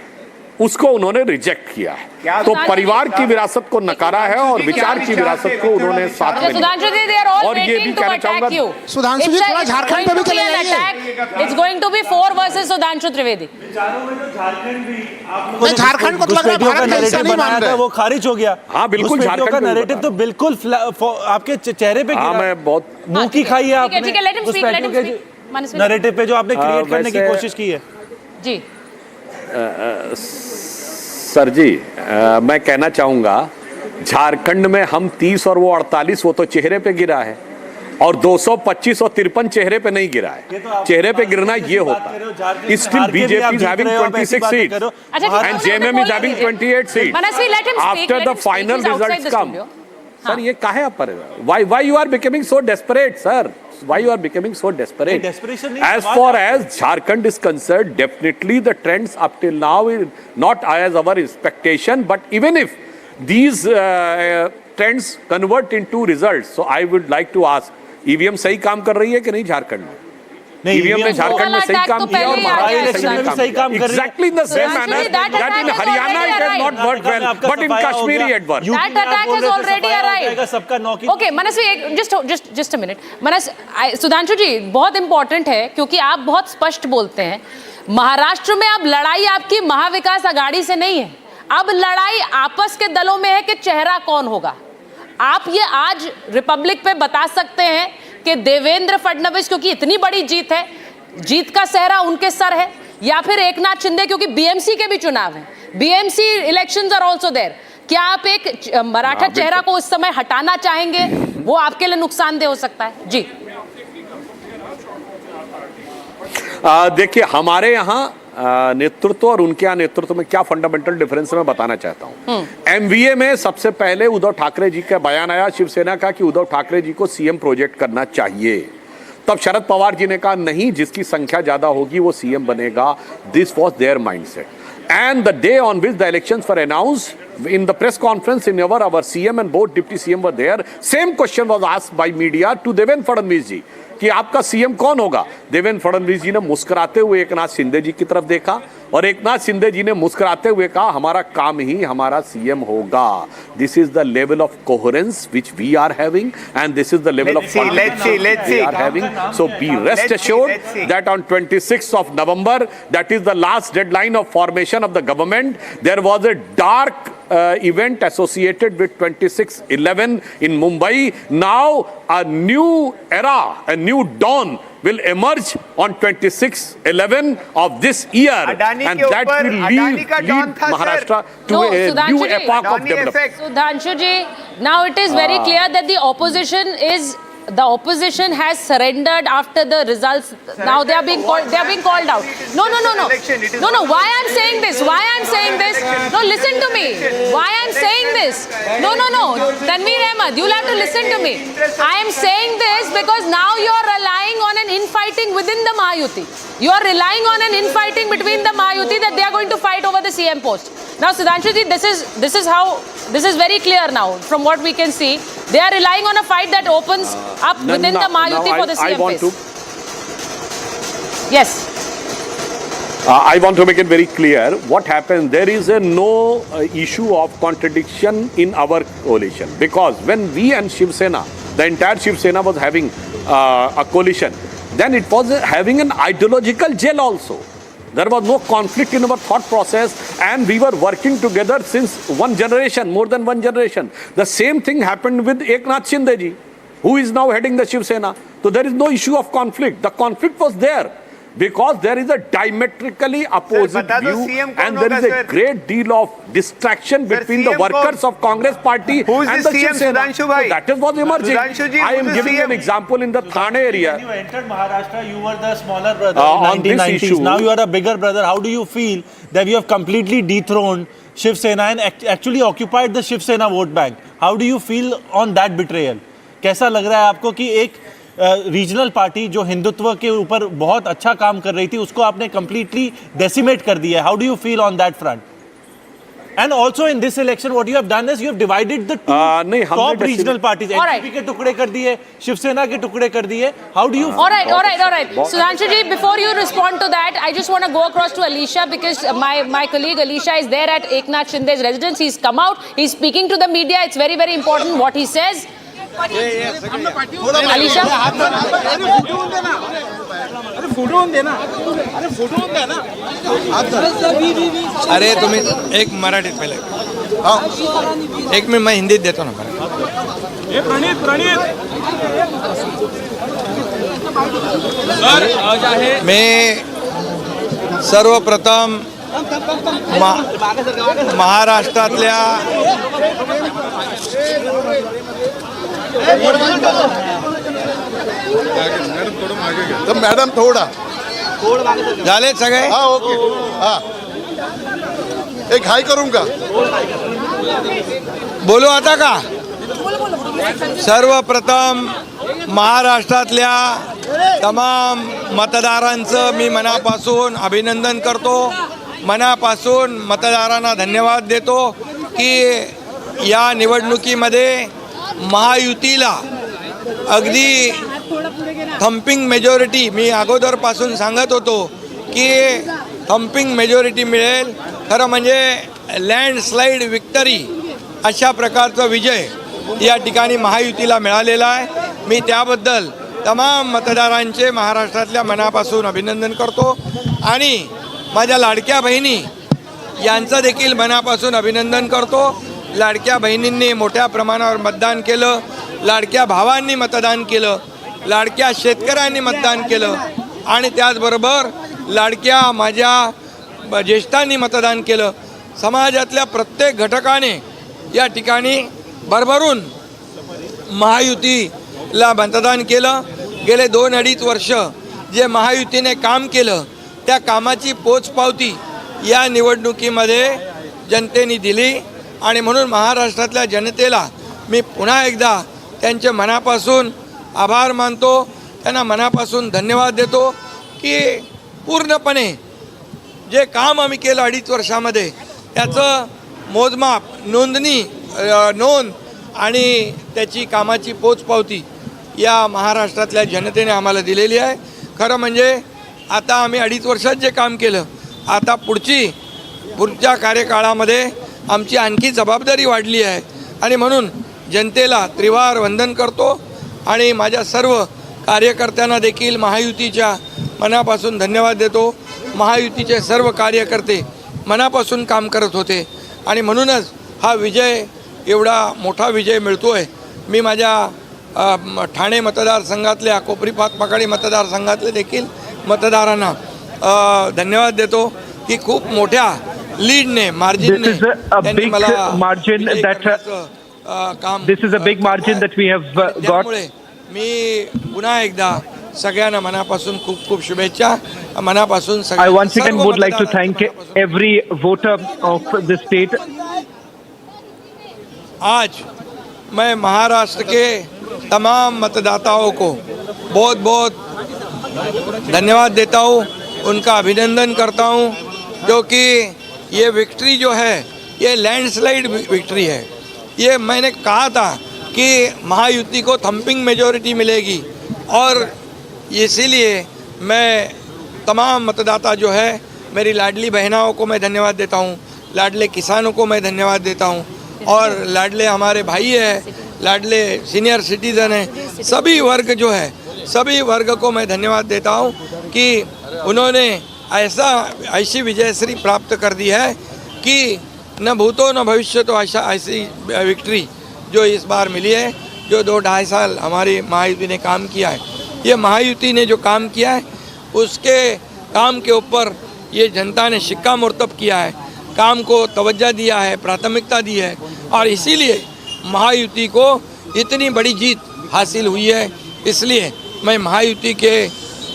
उसको उन्होंने reject किया है। तो परिवार की विरासत को नकारा है और विचार की विरासत को उन्होंने साथ में लिया। और ये भी कहना चाहूंगा सुधांशु जी थोड़ा झारखंड पे भी चले जाइए। It's going to be 4 versus Sudhanshu Trivedi. Jharkhand को तो लग रहा है भारत का हिस्सा नहीं मान रहे। वो खारिज हो गया। हाँ बिल्कुल झारखंड का नैरेटिव तो बिल्कुल आपके चेहरे पे गिरा। हाँ मैं बहुत मुंह की खाई है आपने। ठीक है, let him speak. नैरेटिव पे जो आपने क्रिएट करने की कोशिश की है। जी सर जी, मैं कहना चाहूंगा झारखंड में हम 30 और वो 48 वो तो चेहरे पे गिरा है और 225 और 53 चेहरे पे नहीं गिरा है। चेहरे पे गिरना ये होता है। Still BJP is having 26 seats and JMM is having 28 seats. After the final results come, sir ये काहे आप पर? Why you are becoming so desperate, sir? Why you are becoming so desperate? As far as Jharkhand is concerned, definitely the trends up till now is not as our expectation, but even if these trends convert into results, so I would like to ask, EVM सही काम कर रही है कि नहीं झारखंड में? EVM ने झारखंड में सही काम किया और महाराष्ट्र में सही काम किया। Exactly in the same manner that in Haryana it has not worked well, but in Kashmir it worked. That attack has already arrived. Okay, Manas, just a minute. Manas, Sudhanshu जी बहुत इंपॉर्टेंट है क्योंकि आप बहुत स्पष्ट बोलते हैं। महाराष्ट्र में अब लड़ाई आपकी महाविकास आघाड़ी से नहीं है, अब लड़ाई आपस के दलों में है कि चेहरा कौन होगा। आप ये आज रिपब्लिक पे बता सकते हैं कि देवेंद्र फडणवीस क्योंकि इतनी बड़ी जीत है, जीत का सेहरा उनके सर है, या फिर एकनाथ शिंदे क्योंकि बीएमसी के भी चुनाव हैं, BMC elections are also there. क्या आप एक मराठा चेहरा को उस समय हटाना चाहेंगे? वो आपके लिए नुकसानदेह हो सकता है। जी देखिए हमारे यहाँ नेतृत्व और उनके यहाँ नेतृत्व में क्या फंडामेंटल डिफरेंस मैं बताना चाहता हूँ। एमवीए में सबसे पहले उद्धव ठाकरे जी का बयान आया शिवसेना का कि उद्धव ठाकरे जी को सीएम प्रोजेक्ट करना चाहिए। तब शरद पवार जी ने कहा नहीं, जिसकी संख्या ज्यादा होगी वो सीएम बनेगा। This was there mindset and the day on which the elections were announced, in the press conference in our CM and both deputy CM were there, same question was asked by media to Devendra Fadnavis ji कि आपका CM कौन होगा। देवेंद्र फडणवीस जी ने मुस्कुराते हुए एकनाथ शिंदे जी की तरफ देखा और एकनाथ शिंदे जी ने मुस्कुराते हुए कहा हमारा काम ही हमारा सीएम होगा। This is the level of coherence which we are having and this is the level of let's see we are having. So be rest assured that on 26th of November, that is the last deadline of formation of the government, there was a dark event associated with 26/11 in Mumbai. Now a new era, a new dawn will emerge on 26/11 of this year, and that will lead Maharashtra to a new epoch of development. Sudhanshu ji, now it is very clear that the opposition has surrendered after the results. Now they are being called out. No. Why I'm saying this? No, listen to me. Why I'm saying this? No. Tanveer Ahmed, you'll have to listen to me. I am saying this because now you are relying on an infighting within the Maha-Yuti. You are relying on an infighting between the Maha-Yuti that they are going to fight over the CM post. Now, Sudhanshu ji, this is very clear now from what we can see. They are relying on a fight that opens up within the Maha-Yuti for the CM post. Yes. I want to make it very clear what happens. There is no issue of contradiction in our coalition, because when we and Shiv Sena, the entire Shiv Sena was having a coalition, then it was having an ideological gel also. There was no conflict in our thought process, and we were working together since one generation, more than one generation. The same thing happened with Eknath Shinde ji. who is now heading the Shiv Sena. So there is no issue of conflict. The conflict was there because there is a diametrically opposite view and there is a great deal of distraction between the workers of Congress party and the Shiv Sena. So that is what emerging. I am giving an example in the Thane area. When you entered Maharashtra, you were the smaller brother On in this 1990s. issue. Now you are a bigger brother. How do you feel that you have completely dethroned Shiv Sena and actually occupied the Shiv Sena vote bank? How do you feel on that betrayal? कैसा लग रहा है आपको कि एक regional party जो हिंदुत्व के ऊपर बहुत अच्छा काम कर रही थी उसको आपने कंप्लीटली डेसिमेट कर दिया है? How do you feel on that front? And also in this election what you have done is you have divided the top regional parties. NCP के टुकड़े कर दिए, शिवसेना के टुकड़े कर दिए. How do you? All right. Sudhanshu ji, before you respond to that, I just want to go across to Alisha because my colleague Alisha is there at Eknath Shinde's residence. He's come out. He's speaking to the media. It's very, very important what he says. Alisha? अरे तुम्ही एक मराठीत पहिले एक minute मैं हिंदीत देतो ना. मी सर्वप्रथम महाराष्ट्रातल्या तर मॅडम थोडा झाले सगळे. हा ओके. हा एक हाय करून का बोलू आता का? सर्वप्रथम महाराष्ट्रातल्या तमाम मतदारांचं मी मनापासून अभिनंदन करतो. मनापासून मतदारांना धन्यवाद देतो की या निवडणुकीमध्ये महायुतीला अगदी थम्पिंग मेजॉरिटी, मी अगोदरपासून सांगत होतो की थम्पिंग मेजॉरिटी मिळेल. खरं म्हणजे लँडस्लाईड विक्टरी अशा प्रकारचा विजय या ठिकाणी महायुतीला मिळालेला आहे. मी त्याबद्दल तमाम मतदारांचे महाराष्ट्रातल्या मनापासून अभिनंदन करतो आणि माझ्या लाडक्या बहिणी यांचं देखील मनापासून अभिनंदन करतो. लाडक्या बहिणींनी मोठ्या प्रमाणावर मतदान केलं, लाडक्या भावांनी मतदान केलं, लाडक्या शेतकऱ्यांनी मतदान केलं आणि त्याचबरोबर लाडक्या माझ्या ज्येष्ठांनी मतदान केलं. समाजातल्या प्रत्येक घटकाने या ठिकाणी भरभरून महायुतीला मतदान केलं. गेले 2-2.5 वर्ष जे महायुतीने काम केलं त्या कामाची पोचपावती या निवडणुकीमध्ये जनतेने दिली आणि म्हणून महाराष्ट्रातल्या जनतेला मी पुन्हा एकदा त्यांचे मनापासून आभार मानतो, त्यांना मनापासून धन्यवाद देतो की पूर्णपणे जे काम आम्ही केलं 2.5 वर्षामध्ये त्याचं मोजमाप, नोंद आणि त्याची कामाची पोचपावती या महाराष्ट्रातल्या जनतेने आम्हाला दिलेली आहे. खरं म्हणजे आता आम्ही 2.5 वर्षात जे काम केलं, आता पुढच्या कार्यकाळामध्ये आमची आणखी जबाबदारी वाढली आहे आणि म्हणून जनतेला त्रिवार वंदन करतो आणि माझ्या सर्व कार्यकर्त्यांना देखील महायुतीच्या मनापासून धन्यवाद देतो. महायुतीचे सर्व कार्यकर्ते मनापासून काम करत होते आणि म्हणूनच हा विजय, एवढा मोठा विजय मिळतोय. मी माझ्या ठाणे मतदारसंघातल्या कोपरी-पाचपकाडी मतदारसंघातले देखील मतदारांना धन्यवाद देतो की खूप मोठ्या लीडने, मार्जिनने त्यांनी मला काम. त्यामुळे मी पुन्हा एकदा सगळ्यांना मनापासून खूप खूप शुभेच्छा. मनापासून I once again would like to thank every voter of the state. आज मैं महाराष्ट्र के तमाम मतदाताओं को बहुत बहुत धन्यवाद देता हूँ, उनका अभिनंदन करता हूँ क्योंकि ये विक्ट्री जो है ये लैंडस्लाइड विक्ट्री है. ये मैंने कहा था कि महायुति को थम्पिंग मेजॉरिटी मिलेगी और इसीलिए मैं तमाम मतदाता जो है, मेरी लाडली बहनाओं को मैं धन्यवाद देता हूँ, लाडले किसानों को मैं धन्यवाद देता हूँ और लाडले हमारे भाई हैं, लाडले सीनियर सिटीज़न हैं, सभी वर्ग जो है, सभी वर्ग को मैं धन्यवाद देता हूँ कि उन्होंने ऐसी विजयश्री प्राप्त कर दी है कि न भूतो न भविष्य तो ऐसी विक्ट्री जो इस बार मिली है जो 2-2.5 साल हमारी महायुति ने काम किया है, ये महायुति ने जो काम किया है उसके काम के ऊपर ये जनता ने शिक्का मोर्तब किया है, काम को तवज्जो दिया है, प्राथमिकता दी है, और इसीलिए महायुति को इतनी बड़ी जीत हासिल हुई है। इसलिए मैं महायुति के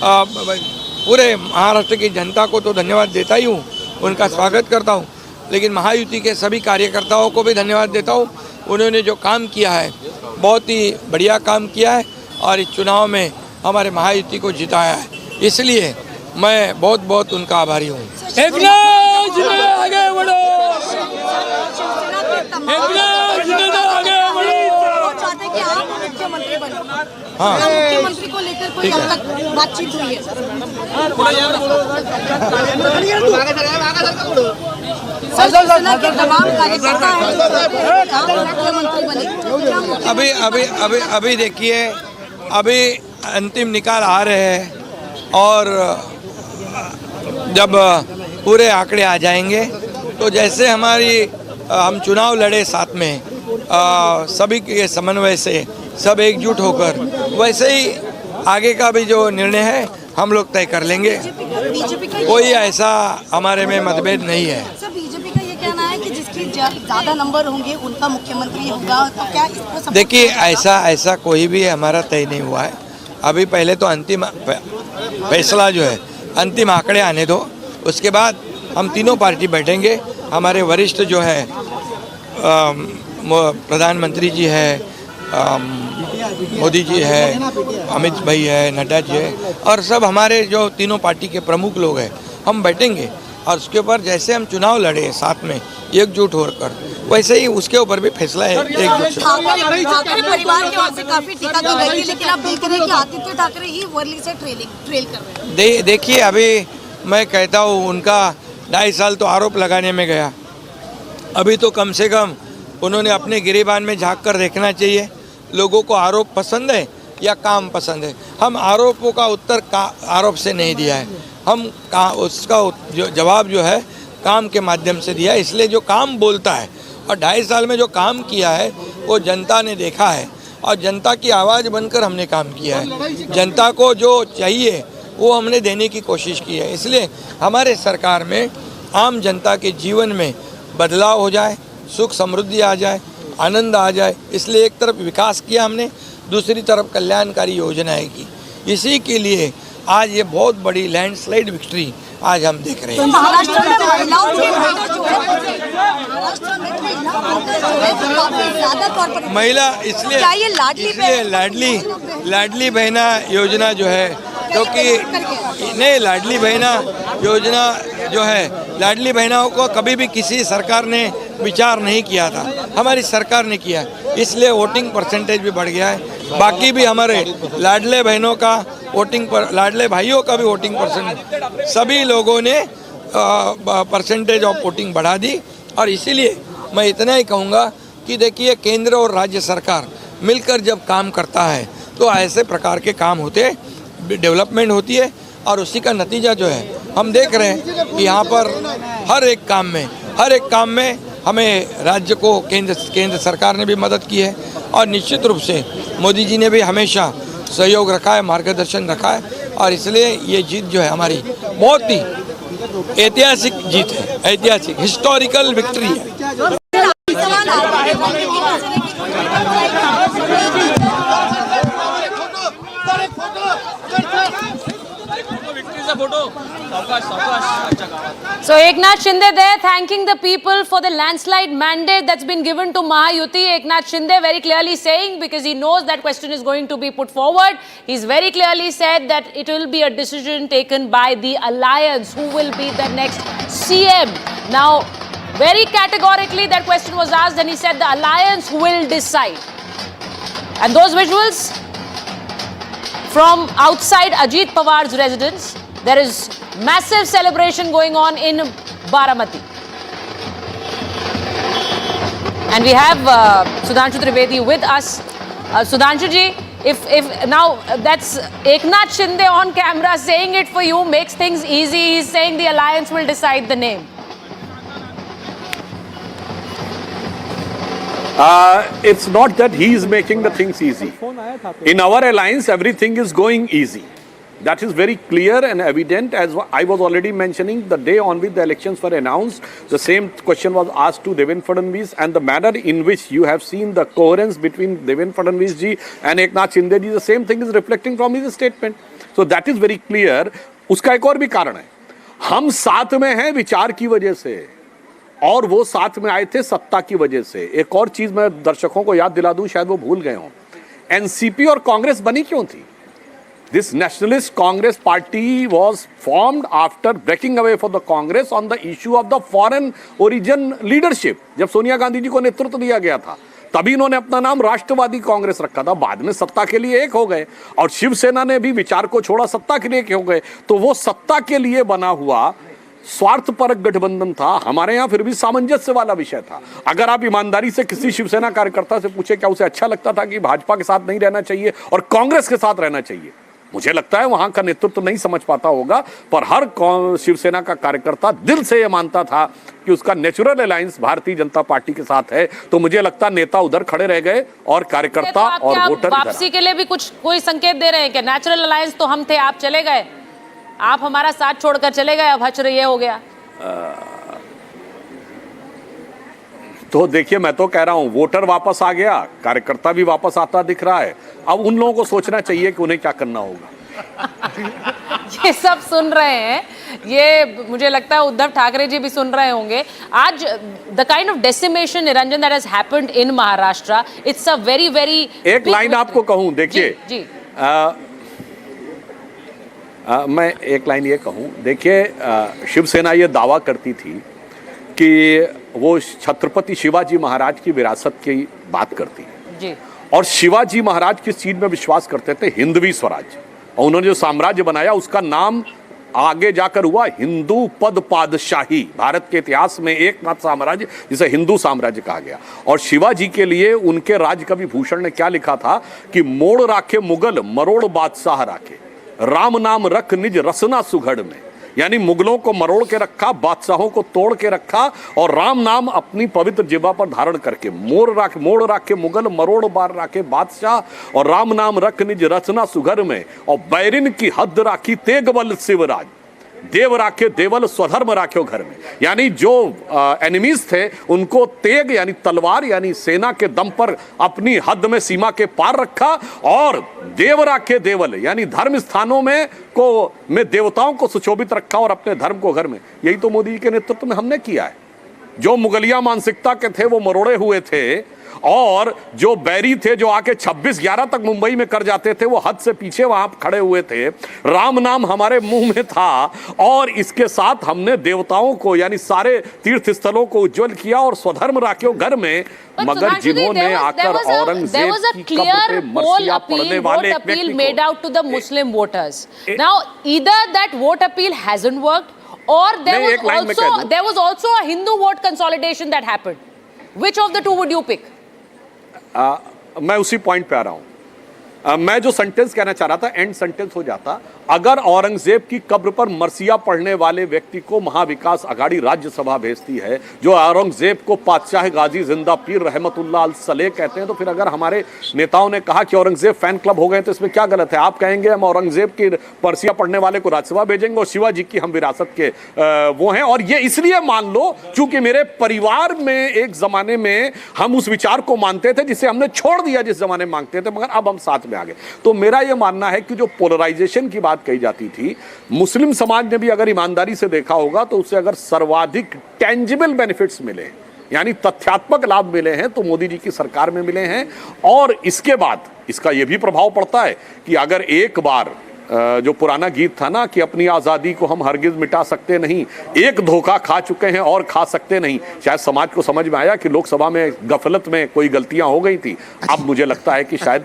पूरे महाराष्ट्र की जनता को तो धन्यवाद देता ही हूँ, उनका स्वागत करता हूँ, लेकिन महायुति के सभी कार्यकर्ताओं को भी धन्यवाद देता हूँ। उन्होंने जो काम किया है बहुत ही बढ़िया काम किया है और इस चुनाव में हमारे महायुति को जिताया है, इसलिए मैं बहुत बहुत उनका आभारी हूँ। एकनाथ शिंदे आगे बढ़ो, एकनाथ शिंदे आगे बढ़ो। चाहते हैं कि आप मुख्यमंत्री बनो। हाँ, मुख्यमंत्री को लेकर कोई अब तक बातचीत हुई है? तमाम कार्यकर्ता मुख्यमंत्री बने। अभी देखिए, अभी अंतिम निकाल आ रहे हैं और जब पूरे आंकड़े आ जाएंगे तो जैसे हम चुनाव लड़े साथ में सभी के समन्वय से सब एकजुट होकर, वैसे ही आगे का भी जो निर्णय है हम लोग तय कर लेंगे। कोई ऐसा हमारे में मतभेद नहीं है। सर, बीजेपी का ये कहना है कि जिसके ज़्यादा नंबर होंगे उनका मुख्यमंत्री होगा, तो क्या इसको देखिए, ऐसा कोई भी हमारा तय नहीं हुआ है। अभी पहले तो अंतिम फैसला जो है, अंतिम आंकड़े आने दो, उसके बाद हम तीनों पार्टी बैठेंगे। हमारे वरिष्ठ जो है प्रधानमंत्री जी है, मोदी जी है, अमित भाई है, नड्डा जी है, और सब हमारे जो तीनों पार्टी के प्रमुख लोग हैं, हम बैठेंगे और उसके ऊपर जैसे हम चुनाव लड़े साथ में एकजुट होकर, वैसे ही उसके ऊपर भी फैसला है एकजुट से। ठाकरे परिवार की ओर से काफी टीका की गई, लेकिन आप देख रहे हैं कि आदित्य ठाकरे ही वर्ली से ट्रेल कर रहे हैं। देखिए, अभी मैं कहता हूँ उनका 2.5 साल तो आरोप लगाने में गया, अभी तो कम से कम उन्होंने अपने गिरेबान में झाँक कर देखना चाहिए। लोगों को आरोप पसंद है या काम पसंद है? हम आरोपों का उत्तर आरोप से नहीं दिया है, हम उसका जवाब जो है काम के माध्यम से दिया है। इसलिए जो काम बोलता है और 2.5 साल में जो काम किया है वो जनता ने देखा है और जनता की आवाज़ बनकर हमने काम किया है। जनता को जो चाहिए वो हमने देने की कोशिश की है। इसलिए हमारे सरकार में आम जनता के जीवन में बदलाव हो जाए, सुख समृद्धि आ जाए, आनंद आ जाए, इसलिए एक तरफ विकास किया हमने, दूसरी तरफ कल्याणकारी योजनाएं की। इसी के लिए आज ये बहुत बड़ी लैंडस्लाइड विक्ट्री आज हम देख रहे हैं। महाराष्ट्र में महिलाओं के वोटर जो है, महाराष्ट्र में काफी ज्यादा तौर पर महिला इसलिए लाडली बहना योजना जो है, क्योंकि नहीं, लाडली बहना योजना जो है, लाडली बहनाओं को कभी भी किसी सरकार ने विचार नहीं किया था, हमारी सरकार ने किया, इसलिए वोटिंग परसेंटेज भी बढ़ गया है। बाकी भी हमारे लाडले बहनों का लाडले भाइयों का भी वोटिंग परसेंटेज, सभी लोगों ने परसेंटेज ऑफ वोटिंग बढ़ा दी। और इसीलिए मैं इतना ही कहूँगा कि देखिए, केंद्र और राज्य सरकार मिलकर जब काम करता है तो ऐसे प्रकार के काम होते हैं, डेवलपमेंट होती है, और उसी का नतीजा जो है हम देख रहे हैं कि यहाँ पर हर एक काम में हमें राज्य को केंद्र सरकार ने भी मदद की है, और निश्चित रूप से मोदी जी ने भी हमेशा सहयोग रखा है, मार्गदर्शन रखा है, और इसलिए ये जीत जो है हमारी बहुत ही ऐतिहासिक जीत है, ऐतिहासिक हिस्टोरिकल विक्ट्री है। So Eknath Shinde there thanking the people for the landslide mandate that's been given to Maha-Yuti. Eknath Shinde very clearly saying, because he knows that question is going to be put forward, he's very clearly said that it will be a decision taken by the alliance who will be the next CM. Now, very categorically that question was asked and he said the alliance will decide. And those visuals from outside Ajit Pawar's residence, there is massive celebration going on in Baramati. And we have Sudhanshu Trivedi with us. Sudhanshu ji, if now that's Eknath Shinde on camera saying it for you makes things easy. He's saying the alliance will decide the name. It's not that he is making the things easy. In our alliance, everything is going easy. That is very clear and evident. As I was already mentioning, the day on which the elections were announced, the same question was asked to Devendra Fadnavis, and the manner in which you have seen the coherence between Devendra Fadnavis ji and Eknath Shinde ji, the same thing is reflecting from his statement. So that is very clear. उसका एक और भी कारण है, हम साथ में हैं विचार की वजह से, और वो साथ में आए थे सत्ता की वजह से। एक और चीज मैं दर्शकों को याद दिला दूं, शायद वो भूल गए हों, एनसीपी और कांग्रेस बनी क्यों थी? This nationalist Congress party was formed after breaking away from the Congress on the issue of the foreign origin leadership. जब सोनिया गांधी जी को नेतृत्व दिया गया था, तभी इन्होंने अपना नाम राष्ट्रवादी कांग्रेस रखा था। बाद में सत्ता के लिए एक हो गए, और शिवसेना ने भी विचार को छोड़ा, सत्ता के लिए एक हो गए। तो वो सत्ता के लिए बना हुआ स्वार्थपरक गठबंधन था। हमारे यहाँ फिर भी सामंजस्य वाला विषय था। अगर आप ईमानदारी से किसी शिवसेना कार्यकर्ता से पूछे क्या उसे अच्छा लगता था कि भाजपा के साथ नहीं रहना चाहिए और कांग्रेस के साथ रहना चाहिए, मुझे लगता है वहां का नेतृत्व नहीं समझ पाता होगा, पर हर शिवसेना का कार्यकर्ता दिल से यह मानता था कि उसका natural alliance Bharatiya Janata party के साथ है। तो मुझे लगता है नेता उधर खड़े रह गए और कार्यकर्ता और वोटर वापसी के लिए भी कोई संकेत दे रहे हैं कि नेचुरल अलायंस तो हम थे, आप चले गए, आप हमारा साथ छोड़कर चले गए, अब हच ये हो गया। तो देखिए, मैं तो कह रहा हूं वोटर वापस आ गया, कार्यकर्ता भी वापस आता दिख रहा है। अब उन लोगों को सोचना चाहिए कि उन्हें क्या करना होगा। ये सब सुन रहे हैं, ये मुझे लगता है उद्धव ठाकरे जी भी सुन रहे होंगे। आज the kind of decimation Niranjan that has happened in Maharashtra, it's a very very. एक लाइन आपको कहूं, देखिए जी, मैं एक लाइन ये कहूं, देखिए शिवसेना ये दावा करती थी कि वो छत्रपति शिवाजी महाराज की विरासत की बात करती है जी, और शिवाजी महाराज किस चीज में विश्वास करते थे? हिंदवी स्वराज्य। और उन्होंने जो साम्राज्य बनाया उसका नाम आगे जाकर हुआ हिंदू पद पादशाही। भारत के इतिहास में एकमात्र साम्राज्य जिसे हिंदू साम्राज्य कहा गया। और शिवाजी के लिए उनके राजकवि भूषण ने क्या लिखा था कि मोड़ राखे मुगल मरोड़ बादशाह राखे, राम नाम रख निज रसना सुघड़ में। यानी मुगलों को मरोड़ के रखा, बादशाहों को तोड़ के रखा, और राम नाम अपनी पवित्र जिह्वा पर धारण करके मोड़ राखे मुगल मरोड़ बार राखे बादशाह, और राम नाम रख निज रचना सुघर में, और बैरिन की हद राखी तेग बल शिवराज, देव राखे देवल स्वधर्म राख्यो घर में। यानी जो एनिमीज थे उनको तेग यानी तलवार यानी सेना के दम पर अपनी हद में सीमा के पार रखा, और देव राखे देवल यानी धर्म स्थानों में देवताओं को सुशोभित रखा और अपने धर्म को घर में। यही तो मोदी जी के नेतृत्व में हमने किया है। जो मुगलिया मानसिकता के थे वो मरोड़े हुए थे, और जो बैरी थे जो आके 26/11 तक मुंबई में कर जाते थे वो हद से पीछे वहां खड़े हुए थे। राम नाम हमारे मुंह में था, और इसके साथ हमने देवताओं को यानी सारे तीर्थ स्थलों को उज्जवल किया और स्वधर्म राख्यो घर में। मगर जिन्होंने आकर औरंगजेब की कब्र पे मरसिया पढ़ने वाले एक व्यक्ति को made out to the Muslim voters. Now either that vote appeal hasn't worked, or there was also a Hindu vote consolidation that happened. Which of the two would you pick? मैं उसी पॉइंट पे आ रहा हूं। मैं जो sentence कहना चाह रहा था एंड सेंटेंस हो जाता, अगर औरंगजेब की कब्र पर मरसिया पढ़ने वाले व्यक्ति को महाविकास अघाड़ी राज्यसभा भेजती है, जो औरंगजेब को पातशाह गाजी जिंदा पीर रहमतुल्लाह अल सलेह कहते हैं, तो फिर अगर हमारे नेताओं ने कहा कि औरंगजेब फैन क्लब हो गए तो इसमें क्या गलत है? आप कहेंगे हम औरंगजेब की मरसिया पढ़ने वाले को राज्यसभा भेजेंगे और शिवाजी की हम विरासत के वो हैं। और ये इसलिए मान लो चूंकि मेरे परिवार में एक जमाने में हम उस विचार को मानते थे जिसे हमने छोड़ दिया जिस जमाने में मांगते थे, मगर अब हम साथ में आ गए। तो मेरा यह मानना है कि जो पोलराइजेशन की बात कही जाती थी, मुस्लिम समाज ने भी अगर ईमानदारी से देखा होगा तो उससे अगर सर्वाधिक टेंजिबल बेनिफिट्स मिले यानी तथ्यात्मक लाभ मिले हैं तो मोदी जी की सरकार में मिले हैं। और इसके बाद इसका यह भी प्रभाव पड़ता है कि अगर एक बार जो पुराना गीत था ना कि अपनी आज़ादी को हम हरगिज मिटा सकते नहीं, एक धोखा खा चुके हैं और खा सकते नहीं, शायद समाज को समझ में आया कि लोकसभा में गफलत में कोई गलतियां हो गई थी। अब मुझे लगता है कि शायद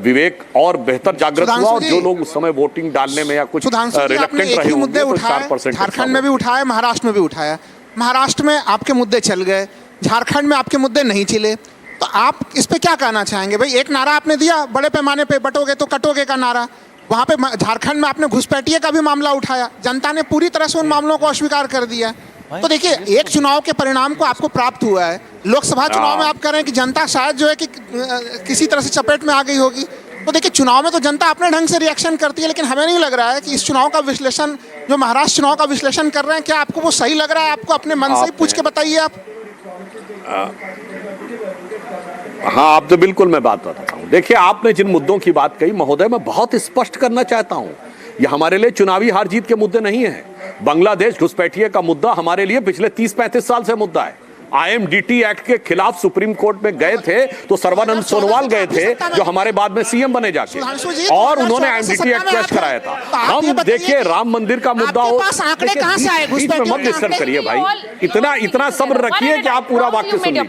विवेक और बेहतर जागृत हुआ, और जो लोग उस समय वोटिंग डालने में या कुछ रिलक्टेंट रहे होंगे तो 4% झारखंड में भी उठाया, महाराष्ट्र में भी उठाया। महाराष्ट्र में आपके मुद्दे चल गए, झारखंड में आपके मुद्दे नहीं चले, तो आप इस पे क्या कहना चाहेंगे? भाई एक नारा आपने दिया, बड़े पैमाने पे बटोगे तो कटोगे का नारा, वहाँ पे झारखंड में आपने घुसपैठिए का भी मामला उठाया, जनता ने पूरी तरह से उन मामलों को अस्वीकार कर दिया, तो देखिए, एक चुनाव के परिणाम को आपको प्राप्त हुआ है। लोकसभा चुनाव में आप कह रहे हैं कि जनता शायद जो है कि किसी तरह से चपेट में आ गई होगी। तो देखिए, चुनाव में तो जनता अपने ढंग से रिएक्शन करती है, लेकिन हमें नहीं लग रहा है कि इस चुनाव का विश्लेषण, जो महाराष्ट्र चुनाव का विश्लेषण कर रहे हैं, क्या आपको वो सही लग रहा है? आपको अपने मन से ही पूछ के बताइए आप। हाँ, आप तो बिल्कुल मैं बात बताता हूँ। देखिए, आपने जिन मुद्दों की बात कही महोदय, मैं बहुत स्पष्ट करना चाहता हूँ, ये हमारे लिए चुनावी हार जीत के मुद्दे नहीं है। बांग्लादेश घुसपैठिए का मुद्दा हमारे लिए पिछले 30-35 साल से मुद्दा है। IMDT एक्ट के खिलाफ सुप्रीम कोर्ट में गए थे तो सर्बानंद सोनोवाल गए थे, जो हमारे बाद में सीएम बने जाके, और उन्होंने IMDT एक्ट क्रश कराया था। हम देखिए, राम मंदिर का मुद्दा हो, बीच में मत डिस्टर्ब करिए भाई, इतना सब्र रखिए कि आप पूरा वाक्य सुनिए।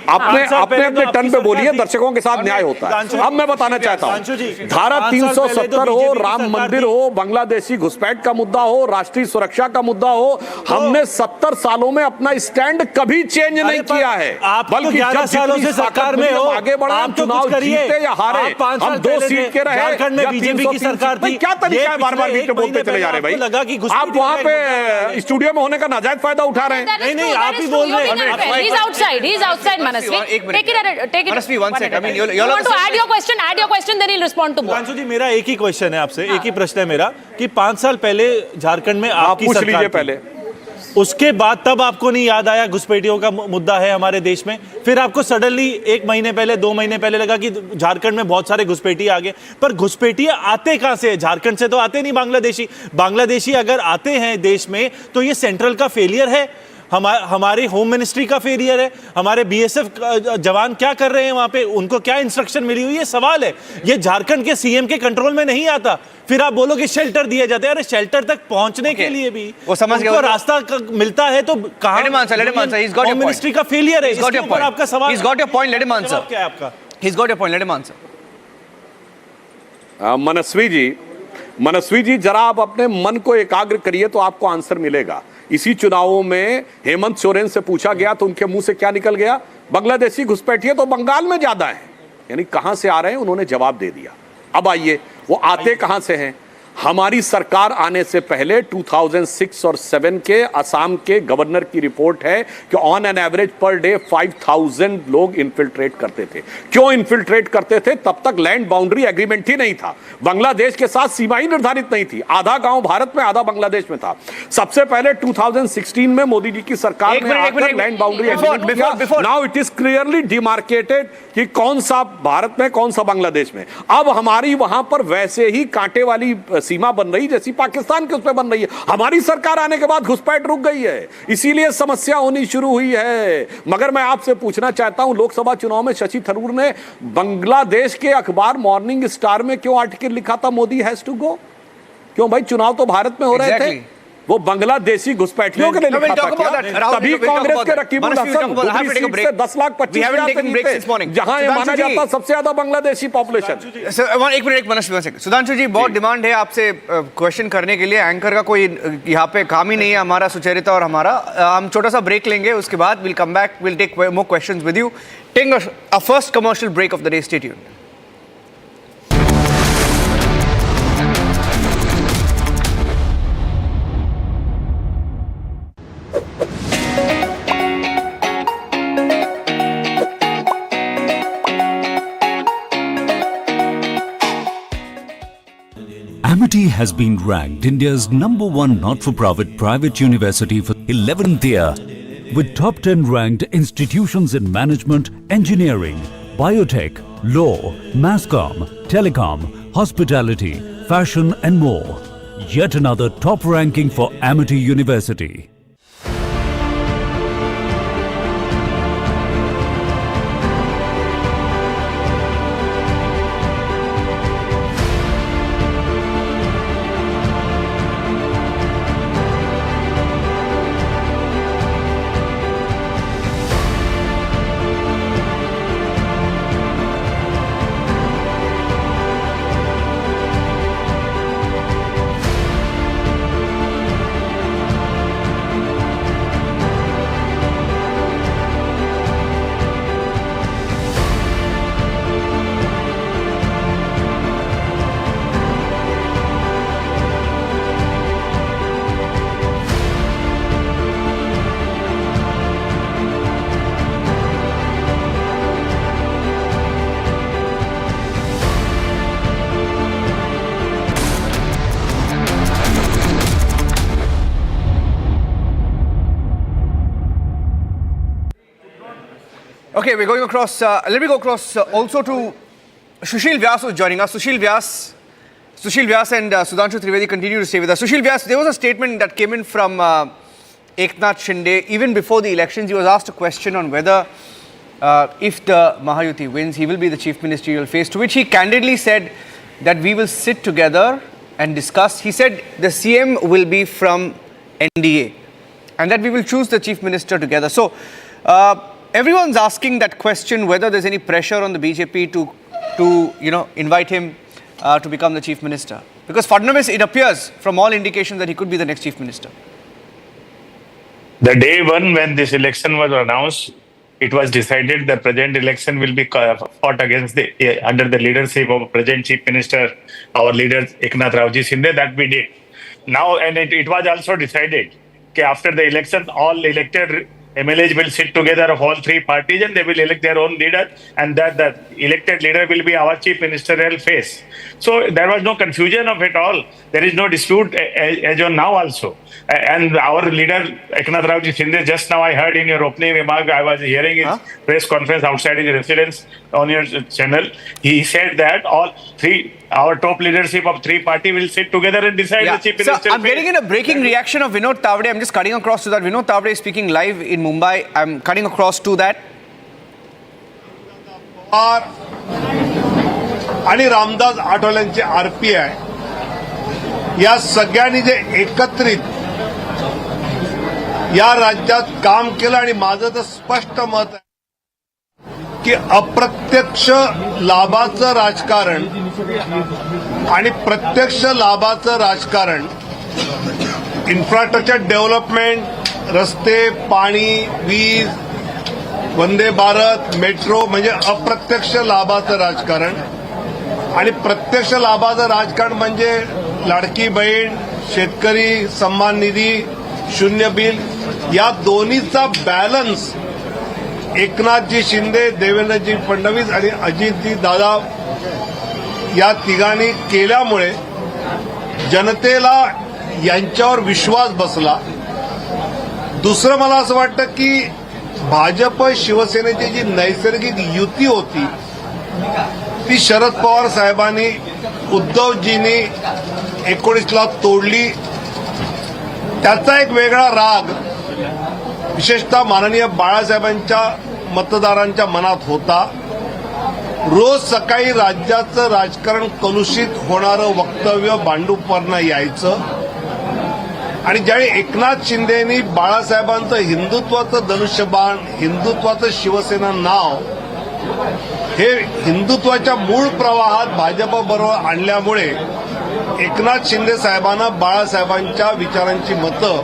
आपने अपने टर्न पे बोलिए, दर्शकों के साथ न्याय होता है। अब मैं बताना चाहता हूँ, धारा 370 हो, राम मंदिर हो, बांग्लादेशी घुसपैठ का मुद्दा हो, राष्ट्रीय सुरक्षा का मुद्दा हो, हमने 70 सालों में अपना स्टैंड कभी चेंज नहीं किया है। बल्कि 11 सालों से सरकार में हो, आगे बढ़े, आप तो चुनाव जीते या हारे, हम 2 सीट के रहे, झारखंड में बीजेपी की सरकार थी। क्या तरीका है बार-बार बीच में बोलते चले जा रहे भाई? आप वहां पे स्टूडियो में होने का नाजायज फायदा उठा रहे हैं। नहीं, आप ही बोल रहे हैं। He's outside, Manasvi. Take it. Manasvi, one second. I mean, you want to add your question, then he'll respond to both. Sudhanshu जी, मेरा एक ही क्वेश्चन है आपसे, एक ही प्रश्न है मेरा कि 5 साल पहले झारखंड में आपकी पूछ सरकार लीजिए थी। पहले, उसके बाद तब आपको नहीं याद आया घुसपैठियों का मुद्दा है हमारे देश में? फिर आपको सडनली 1 महीने पहले, 2 महीने पहले लगा कि झारखंड में बहुत सारे घुसपैठी आ गए। पर घुसपैठिए आते कहां से? झारखंड से तो आते नहीं। बांग्लादेशी अगर आते हैं देश में तो ये सेंट्रल का फेलियर है, हमारी होम मिनिस्ट्री का फेलियर है, हमारे बीएसएफ जवान क्या कर रहे हैं वहां पे, उनको क्या इंस्ट्रक्शन मिली हुई है? सवाल है। ये झारखंड के सीएम के कंट्रोल में नहीं आता। फिर आप बोलो कि शेल्टर दिए जाते हैं। अरे शेल्टर तक पहुंचने के लिए भी वो समझ गया, रास्ता मिलता है तो कहां? होम मिनिस्ट्री का फेलियर है। इसके ऊपर आपका सवाल, He's got your point, let him answer. क्या है आपका? He's got your point, let him answer. मनस्वी जी, जरा आप अपने मन को एकाग्र करिए तो आपको आंसर मिलेगा। इसी चुनावों में हेमंत सोरेन से पूछा गया तो उनके मुंह से क्या निकल गया? बांग्लादेशी घुसपैठिए तो बंगाल में ज्यादा है, यानी कहां से आ रहे हैं उन्होंने जवाब दे दिया। अब आइए, वो आते कहां से हैं? हमारी सरकार आने से पहले 2006 और 7 के असम के गवर्नर की रिपोर्ट है कि on an average per day 5000 लोग इन्फिल्ट्रेट करते थे। क्यों इन्फिल्ट्रेट करते थे? तब तक लैंड बाउंड्री एग्रीमेंट ही नहीं था, बांग्लादेश के साथ सीमा ही निर्धारित नहीं थी। आधा गांव भारत में, आधा बांग्लादेश में था। सबसे पहले 2016 में मोदी जी की सरकार ने आकर लैंड बाउंड्री एग्रीमेंट किया। Now it is clearly demarcated कि कौन सा भारत में, कौन सा बांग्लादेश में। अब हमारी वहां पर वैसे ही कांटे वाली सीमा बन रही जैसी पाकिस्तान के उस पर बन रही है। हमारी सरकार आने के बाद घुसपैठ रुक गई है, इसीलिए समस्या होनी शुरू हुई है। मगर मैं आपसे पूछना चाहता हूं, लोकसभा चुनाव में शशि थरूर ने बांग्लादेश के अखबार मॉर्निंग स्टार में क्यों आर्टिकल लिखा था, मोदी हैज टू गो? क्यों भाई, चुनाव तो भारत में हो रहे थे, वो बांग्लादेशी घुसपैठियों के लिए लिखा था क्या? तभी कांग्रेस के रकीबुल हसन 10 लाख 25,000 जहां ये माना जाता सबसे ज्यादा बांग्लादेशी पॉपुलेशन। एक मिनट, सुधांशु जी, बहुत डिमांड है आपसे क्वेश्चन करने के लिए। एंकर का कोई यहाँ पे काम ही नहीं है हमारा, सुचरिता और हमारा। हम छोटा सा ब्रेक लेंगे, उसके बाद will come back, will take more questions with you. Taking a first commercial break of the day, stay tuned. am.The has been ranked India's #1 not-for-profit private university for 11th year, with top 10 ranked institutions in management, engineering, biotech, law, mass comm, telecom, hospitality, fashion and more. Yet another top ranking for am.The University. Okay, we're going across. Let me go across also to Sushil Vyas, who's joining us. Sushil Vyas and Sudhanshu Trivedi continue to stay with us. Sushil Vyas, there was a statement that came in from Eknath Shinde. Even before the elections, he was asked a question on whether if the Maha-Yuti wins, he will be the chief ministerial face, to which he candidly said that we will sit together and discuss. He said the CM will be from NDA and that we will choose the chief minister together. So everyone's asking that question, whether there's any pressure on the BJP to invite him to become the chief minister. Because Fadnavis, it appears from all indications that he could be the next chief minister. The day one when this election was announced, it was decided the present election will be fought against under the leadership of present Chief Minister, our leader Eknath Shinde, that we did. Now, and it was also decided that after the election, all elected MLAs will sit together of all three parties and they will elect their own leader, and that the elected leader will be our chief ministerial face. So there was no confusion of it all. There is no dispute as on now also. And our leader Eknath Shinde, just now I heard in your opening remark, I was hearing his press conference outside his residence on your channel. He said that our top leadership of three parties will sit together and decide the chief minister. I'm getting in a breaking reaction of Vinod Tavade. I'm just cutting across to that. Vinod Tavade is speaking live in Mumbai. I'm cutting across to that. आणि Ramdas आठवलेंचे RPI या सगळ्यांनी जे एकत्रित या राज्यात काम केलं आणि माझं तर स्पष्ट मत आहे की अप्रत्यक्ष लाभाचं राजकारण आणि प्रत्यक्ष लाभाचं राजकारण, इन्फ्रास्ट्रक्चर डेव्हलपमेंट, रस्ते, पाणी, वीज, वंदे भारत, मेट्रो म्हणजे अप्रत्यक्ष लाभाचं राजकारण, आणि प्रत्यक्ष लाभाचं राजकारण म्हणजे लाडकी बहीण, शेतकरी सन्मान निधी, शून्य बिल, या दोन्हीचा बॅलन्स एकनाथजी शिंदे, देवेंद्रजी फडणवीस आणि अजितजी दादा या तिघांनी केल्यामुळे जनतेला यांच्यावर विश्वास बसला. दुसरं मला असं वाटतं की भाजप शिवसेनेची जी नैसर्गिक युती होती ती शरद पवार साहेबांनी, उद्धवजींनी 19ला तोडली. त्याचा एक वेगळा राग विशेषतः माननीय बाळासाहेबांच्या मतदारांच्या मनात होता. रोज सकाळी राज्याचं राजकारण कलुषित होणारं वक्तव्य भांडूपवरनं यायचं, आणि ज्यावेळी एकनाथ शिंदेनी बाळासाहेबांचं हिंदुत्वाचं धनुष्यबाण, हिंदुत्वाचं शिवसेना नाव हे हिंदुत्वाच्या मूळ प्रवाहात भाजपबरोबर आणल्यामुळे एकनाथ शिंदे साहेबांना बाळासाहेबांच्या विचारांची मतं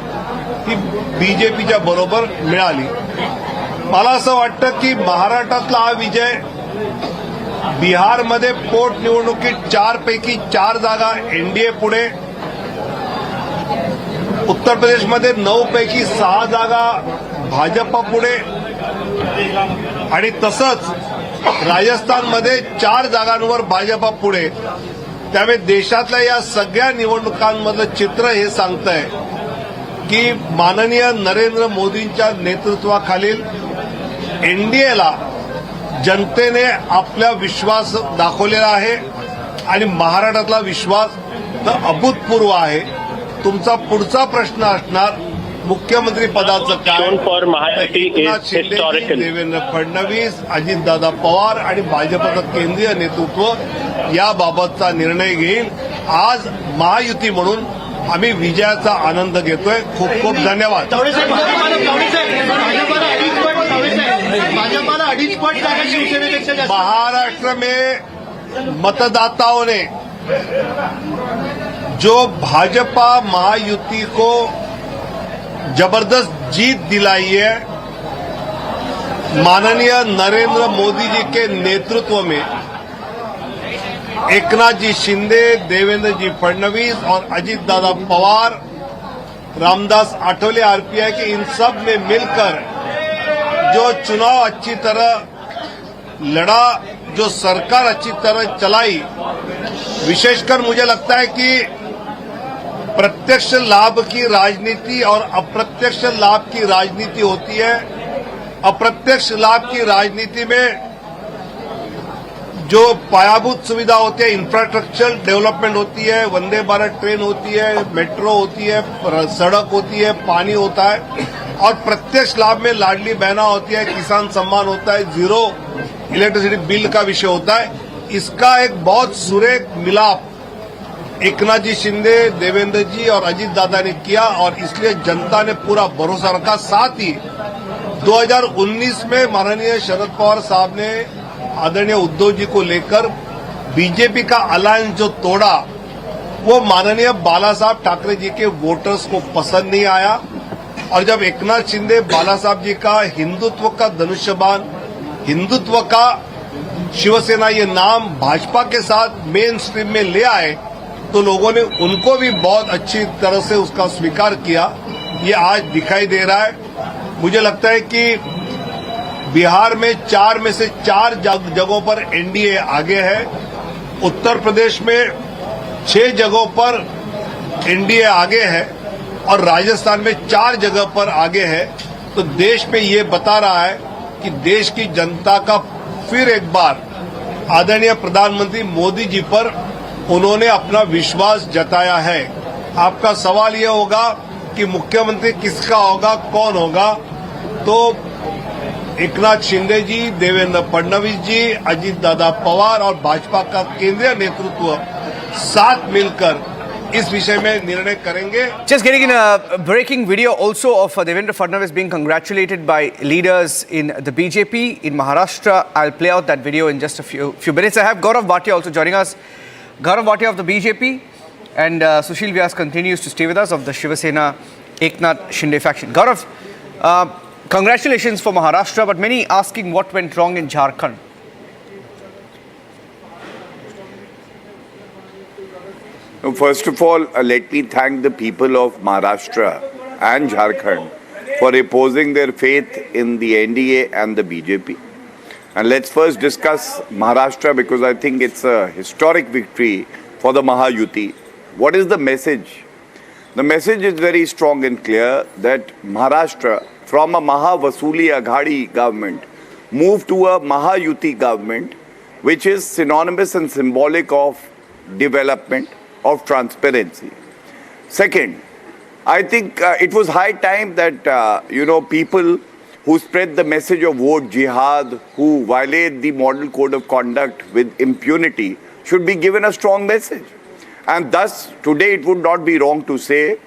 ही बीजेपीच्या बरोबर मिळाली. मला असं वाटतं की महाराष्ट्रातला हा विजय, बिहारमध्ये पोटनिवडणुकीत 4 पैकी 4 जागा एनडीए पुढे, उत्तर प्रदेशमध्ये 9 पैकी 6 जागा भाजप पुढे, आणि तसंच राजस्थानमध्ये 4 जागांवर भाजप पुढे. त्यामुळे देशातल्या या सगळ्या निवडणुकांमधलं चित्र हे सांगतंय की माननीय नरेंद्र मोदींच्या नेतृत्वाखालील एनडीएला जनतेने आपला विश्वास दाखवलेला आहे, आणि महाराष्ट्रातला विश्वास तर अभूतपूर्व आहे. तुमचा पुढचा प्रश्न असणार मुख्यमंत्री पदाचं काय. एकनाथ शिंदे, देवेंद्र फडणवीस, अजितदादा पवार आणि भाजपचं केंद्रीय नेतृत्व याबाबतचा निर्णय घेईल. आज महायुती म्हणून आम्ही विजयाचा आनंद घेतोय. खूप खूप धन्यवाद. महाराष्ट्र में मतदाताओं ने जो भाजपा महायुति को जबरदस्त जीत दिलाई है, माननीय नरेंद्र मोदी जी के नेतृत्व में एकनाथ जी शिंदे, देवेंद्र जी फडणवीस और अजित दादा पवार, रामदास आठवले आरपीआई के, इन सब ने मिलकर जो चुनाव अच्छी तरह लड़ा, जो सरकार अच्छी तरह चलाई, विशेषकर मुझे लगता है कि प्रत्यक्ष लाभ की राजनीति और अप्रत्यक्ष लाभ की राजनीति होती है. अप्रत्यक्ष लाभ की राजनीति में जो पायाभूत सुविधा होती है, इंफ्रास्ट्रक्चर डेवलपमेंट होती है, वंदे भारत ट्रेन होती है, मेट्रो होती है, सड़क होती है, पानी होता है, और प्रत्यक्ष लाभ में लाडली बहना होती है, किसान सम्मान होता है, जीरो इलेक्ट्रिसिटी बिल का विषय होता है। इसका एक बहुत सुरेख मिलाप एकनाथ जी शिंदे, देवेंद्र जी और अजीत दादा ने किया, और इसलिए जनता ने पूरा भरोसा रखा। साथ ही 2019 में माननीय शरद पवार साहब ने आदरणीय उद्धव जी को लेकर बीजेपी का अलायंस जो तोड़ा, वो माननीय बाला साहब ठाकरे जी के वोटर्स को पसंद नहीं आया। और जब एकनाथ शिंदे बाला साहब जी का हिंदुत्व का धनुष्यबाण, हिंदुत्व का शिवसेना ये नाम भाजपा के साथ मेन स्ट्रीम में ले आए, तो लोगों ने उनको भी बहुत अच्छी तरह से उसका स्वीकार किया। ये आज दिखाई दे रहा है। मुझे लगता है कि बिहार में 4 में से 4 जगहों पर एनडीए आगे है, उत्तर प्रदेश में 6 जगहों पर एनडीए आगे है, और राजस्थान में 4 जगह पर आगे है। तो देश में ये बता रहा है कि देश की जनता का फिर एक बार आदरणीय प्रधानमंत्री मोदी जी पर उन्होंने अपना विश्वास जताया है। आपका सवाल ये होगा कि मुख्यमंत्री किसका होगा, कौन होगा? तो एकनाथ शिंदे जी, देवेंद्र फडणवीस जी, अजीत दादा पवार और भाजपा का केंद्रीय नेतृत्व साथ मिलकर इस विषय में निर्णय करेंगे। Just getting in a breaking video also of Devendra Fadnavis being congratulated by leaders in the BJP in Maharashtra. I'll play out that video in just a few minutes. I have Gaurav Bhatia also joining us. Gaurav Bhatia of the BJP, and Sushil Vyas continues to stay with us of the Shiva Sena Eknath Shinde faction. Gaurav, congratulations for Maharashtra, but many asking what went wrong in Jharkhand. First of all, let me thank the people of Maharashtra and Jharkhand for reposing their faith in the NDA and the BJP. And let's first discuss Maharashtra, because I think it's a historic victory for the Maha-Yuti. What is the message? The message is very strong and clear that Maharashtra, from a Maha-Vasuli Aghadi government, moved to a Maha-Yuti government, which is synonymous and symbolic of development, of transparency. Second, I think it was high time that, people who spread the message of vote jihad, who violate the model code of conduct with impunity, should be given a strong message. And thus, today it would not be wrong to say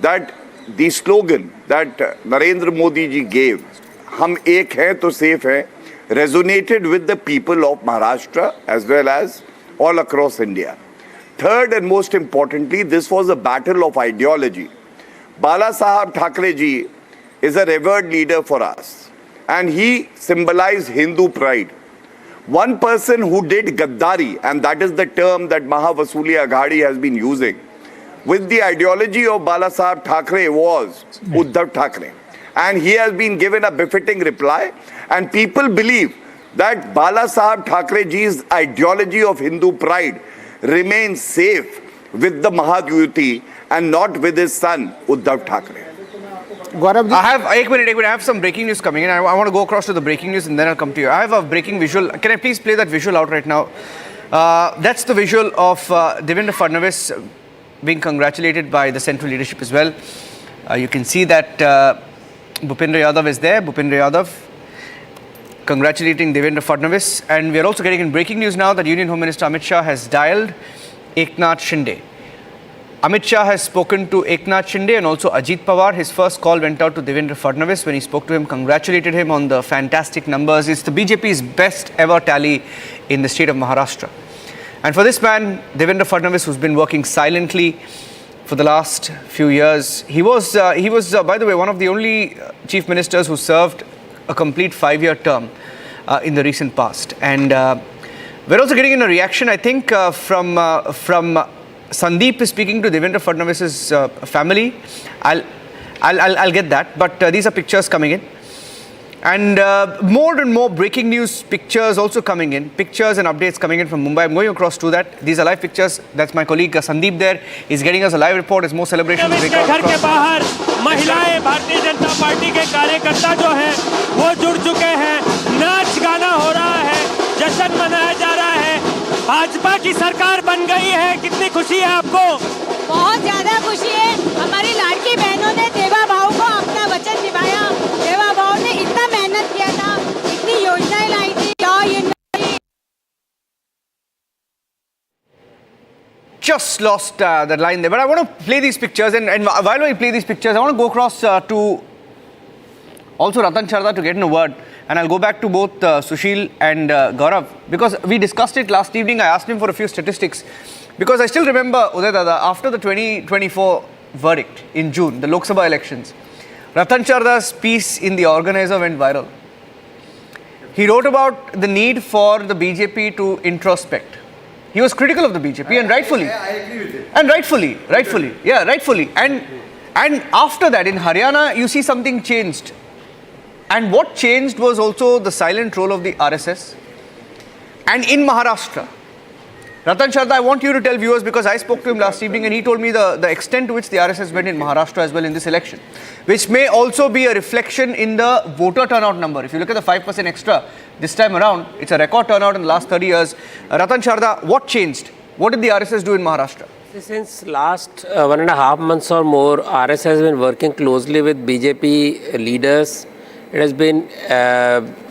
that the slogan that Narendra Modi ji gave, "Hum ek hain to safe hain," resonated with the people of Maharashtra as well as all across India. Third and most importantly, this was a battle of ideology. Bala Sahab Thackeray ji is a revered leader for us, and he symbolized Hindu pride. One person who did Gaddari, and that is the term that Maha-Vasuli Aghadi has been using, with the ideology of Bala Sahab Thackeray was Uddhav Thackeray. And he has been given a befitting reply, and people believe that Bala Sahab Thackeray ji's ideology of Hindu pride remains safe with the Maha-Yuti and not with his son Uddhav Thackeray. I have I have some breaking news coming in. I want to go across to the breaking news and then I'll come to you. I have a breaking visual. Can I please play that visual out right now? That's the visual of Devendra Fadnavis being congratulated by the central leadership as well. You can see that Bhupendra Yadav is there. Bhupendra Yadav congratulating Devendra Fadnavis. And we are also getting in breaking news now that Union Home Minister Amit Shah has dialed Eknath Shinde. Amit Shah has spoken to Eknath Shinde and also Ajit Pawar. His first call went out to Devendra Fadnavis. When he spoke to him, congratulated him on the fantastic numbers. It's the BJP's best ever tally in the state of Maharashtra. And for this man, Devendra Fadnavis, who's been working silently for the last few years, he was by the way, one of the only chief ministers who served a complete 5-year term in the recent past. And we're also getting in a reaction, I think, from Sandeep is speaking to Devendra Fadnavis's family. I'll get that, but these are pictures coming in. And more and more breaking news pictures also coming in. Pictures and updates coming in from Mumbai. I'm going across to that. These are live pictures. That's my colleague Sandeep there. He's getting us a live report. There's more celebrations. Party के कार्यकर्ता जो है वो जुड़ चुके हैं, नाच गाना हो रहा है, जश्न मनाया जा रहा है, भाजपा की सरकार बन गई है। कितनी खुशी है आपको? बहुत ज्यादा खुशी है। हमारी लाडकी बहनों ने देवा भाव को अपना वचन निभाया। देवा भाव ने इतना मेहनत किया था, इतनी योजनाएं लाई थी। Just lost that line there, but I want to play these pictures, and while I play these pictures, I want to go across to also Ratan Sharda to get in a word, and I'll go back to both Sushil and Gaurav, because we discussed it last evening. I asked him for a few statistics, because I still remember, Uday Dada, after the 2024 verdict in June, the Lok Sabha elections, Ratan Sharda's piece in The Organizer went viral. He wrote about the need for the BJP to introspect. He was critical of the BJP, and rightfully. I agree with it. And rightfully. Yeah, rightfully. And after that, in Haryana, you see something changed. And what changed was also the silent role of the RSS. And in Maharashtra, Ratan Sharda, I want you to tell viewers, because I spoke to him last evening and he told me the extent to which the RSS went in Maharashtra as well in this election, which may also be a reflection in the voter turnout number. If you look at the 5% extra this time around, it's a record turnout in the last 30 years. Ratan Sharda, what changed? What did the RSS do in Maharashtra? Since last 1.5 months or more, RSS has been working closely with BJP leaders. It has been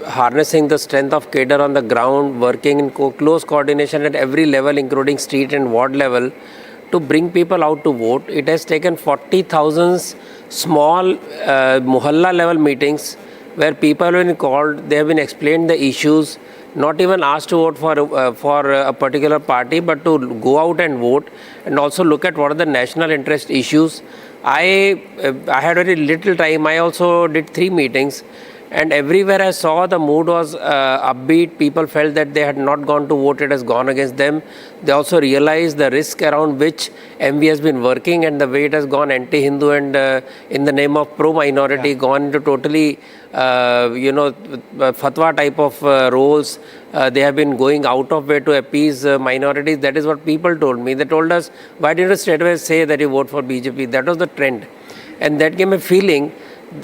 harnessing the strength of cadre on the ground, working in close coordination at every level, including street and ward level, to bring people out to vote. It has taken 40,000 small mohalla level meetings where people have been called, they have been explained the issues, not even asked to vote for a particular party, but to go out and vote and also look at what are the national interest issues. I had very little time. I also did 3 meetings, and everywhere I saw the mood was upbeat. People felt that they had not gone to vote, it has gone against them. They also realized the risk around which MV has been working and the way it has gone anti-Hindu and in the name of pro-minority, gone into totally fatwa type of roles. They have been going out of way to appease minorities. That is what people told me. They told us, why didn't you straight away say that you vote for BJP? That was the trend. And that gave me a feeling.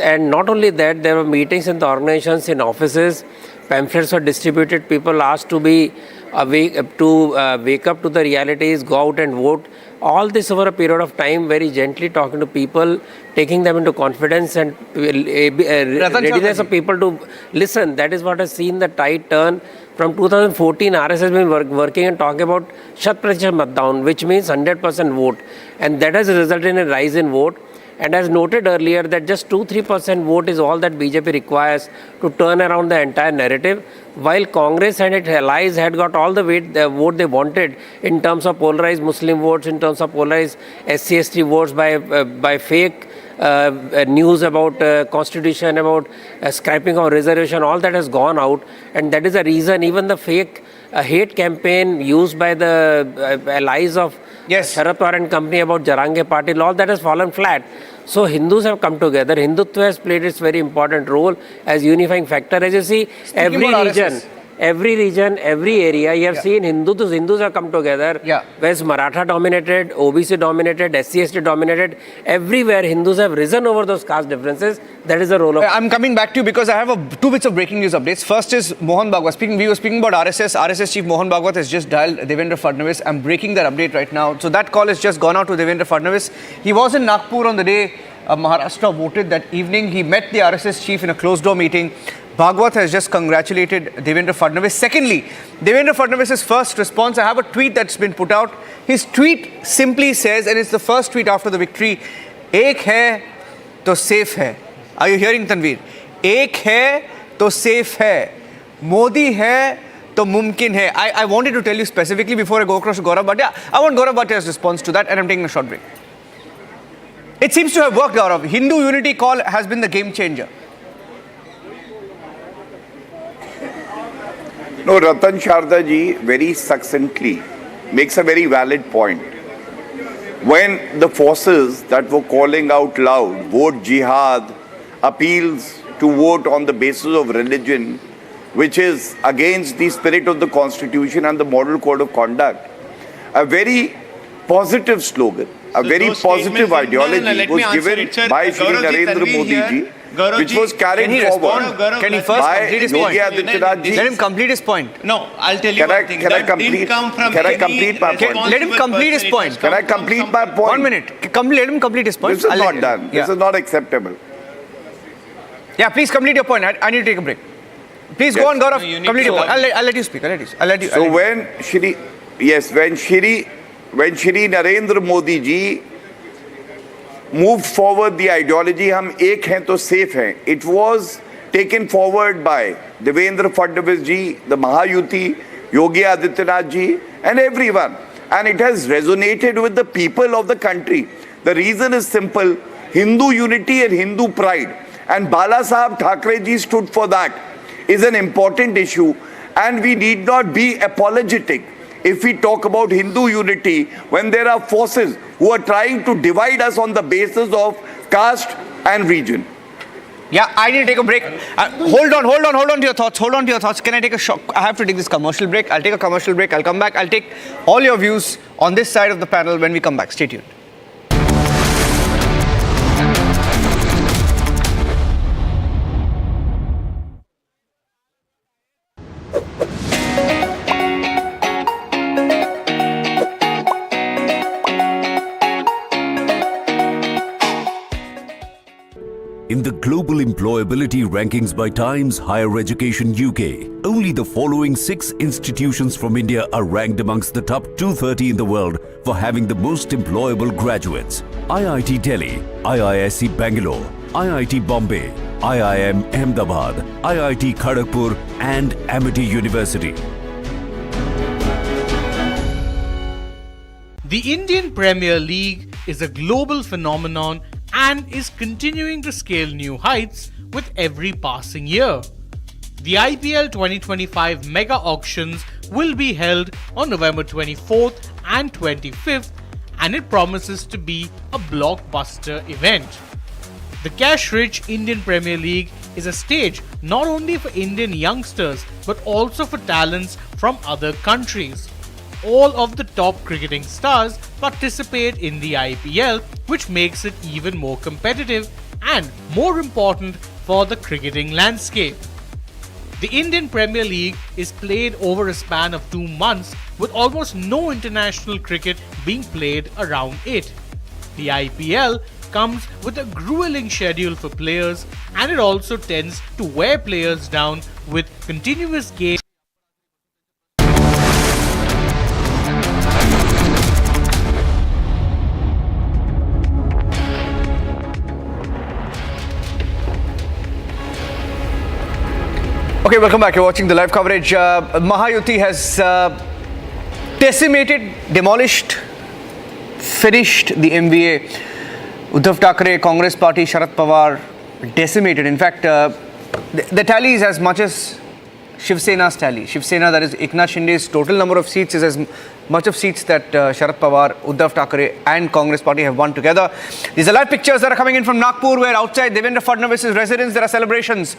And not only that, there were meetings in the organizations, in offices, pamphlets were distributed, people asked to be wake up to the realities, go out and vote. All this over a period of time, very gently talking to people, taking them into confidence and readiness of people to listen. That is what has seen the tide turn. From 2014, RS has been working and talking about Shat Pratishat Matdaun, which means 100% vote. And that has resulted in a rise in vote. And as noted earlier, that just 2-3% vote is all that BJP requires to turn around the entire narrative, while Congress and its allies had got all the vote they wanted in terms of polarized Muslim votes, in terms of polarized SC/ST votes by fake news about constitution, about scrapping of reservation. All that has gone out, and that is the reason even the fake hate campaign used by the allies of Sharad Pawar and company about Jarange Patil, all that has fallen flat. So Hindus have come together. Hindutva has played its very important role as unifying factor. As you see, every region, every area, you have seen Hindus have come together. Whereas Maratha dominated, OBC dominated, SC/ST dominated. Everywhere Hindus have risen over those caste differences. That is the role of... I'm coming back to you because I have 2 bits of breaking news updates. First is Mohan Bhagwat. We were speaking about RSS. RSS Chief Mohan Bhagwat has just dialed Devendra Fadnavis. I'm breaking that update right now. So that call has just gone out to Devendra Fadnavis. He was in Nagpur on the day Maharashtra voted that evening. He met the RSS chief in a closed-door meeting. Bhagwat has just congratulated Devendra Fadnavis. Secondly, Devendra Fadnavis' first response, I have a tweet that's been put out. His tweet simply says, and it's the first tweet after the victory, "Ek hai to safe hai." Are you hearing, Tanveer? "Ek hai to safe hai. Modi hai to mumkin hai." I wanted to tell you specifically before I go across to Gaurav Bhatia. I want Gaurav Bhatia's response to that, and I'm taking a short break. It seems to have worked, Gaurav. Hindu unity call has been the game changer. No, Ratan Sharda ji very succinctly makes a very valid point. When the forces that were calling out loud, vote jihad, appeals to vote on the basis of religion, which is against the spirit of the constitution and the model code of conduct, a very positive slogan, a very positive ideology was given by Shri Narendra Modi ji, which was carried forward Can he first by complete his point? Yogi Adityanath ji. Let him complete his point. No, I'll tell you Can I one thing. can I That didn't complete? come from Can I any complete my point? Let him complete his point. Can I complete my point? 1 minute. Let him complete his point. This is I'll let not him. done. This Yeah. is not acceptable. Yeah, please complete your point. I need to take a break. Please go Yes. on, Gaurav. No, you need Complete to your point. allow I'll let you speak. I'll let you. So when Shri Narendra Modi ji moved forward the ideology, हम एक हैं तो safe हैं, it was taken forward by Devendra Fadnavis ji, the Maha-Yuti, Yogi Adityanath ji, and everyone. And it has resonated with the people of the country. The reason is simple: Hindu unity and Hindu pride. And Bala Saheb Thackeray ji stood for that. Is an important issue, and we need not be apologetic if we talk about Hindu unity when there are forces who are trying to divide us on the basis of caste and region. Yeah, I need to take a break. Hold on to your thoughts. Hold on to your thoughts. Can I take a short? I have to take this commercial break. I'll take a commercial break. I'll come back. I'll take all your views on this side of the panel when we come back. Stay tuned. In the global employability rankings by Times Higher Education UK, only the following 6 institutions from India are ranked amongst the top 230 in the world for having the most employable graduates: IIT Delhi, IISc Bangalore, IIT Bombay, IIM Ahmedabad, IIT Kharagpur and Amity University. The Indian Premier League is a global phenomenon and is continuing to scale new heights with every passing year. The IPL 2025 mega auctions will be held on November 24th and 25th, and it promises to be a blockbuster event. The cash-rich Indian Premier League is a stage not only for Indian youngsters but also for talents from other countries. All of the top cricketing stars participate in the IPL, which makes it even more competitive and more important for the cricketing landscape. The Indian Premier League is played over a span of 2 months, with almost no international cricket being played around it. The IPL comes with a grueling schedule for players, and it also tends to wear players down with continuous games. Okay, welcome back. You're watching the live coverage. Maha-Yuti has decimated, demolished, finished the MVA. Uddhav Thackeray, Congress Party, Sharad Pawar, decimated. In fact, the tally is as much as Shiv Sena's tally. Shiv Sena, that is Eknath Shinde's total number of seats, is as much of seats that Sharad Pawar, Uddhav Thackeray and Congress Party have won together. These are live pictures that are coming in from Nagpur, where outside Devendra Fadnavis' residence there are celebrations.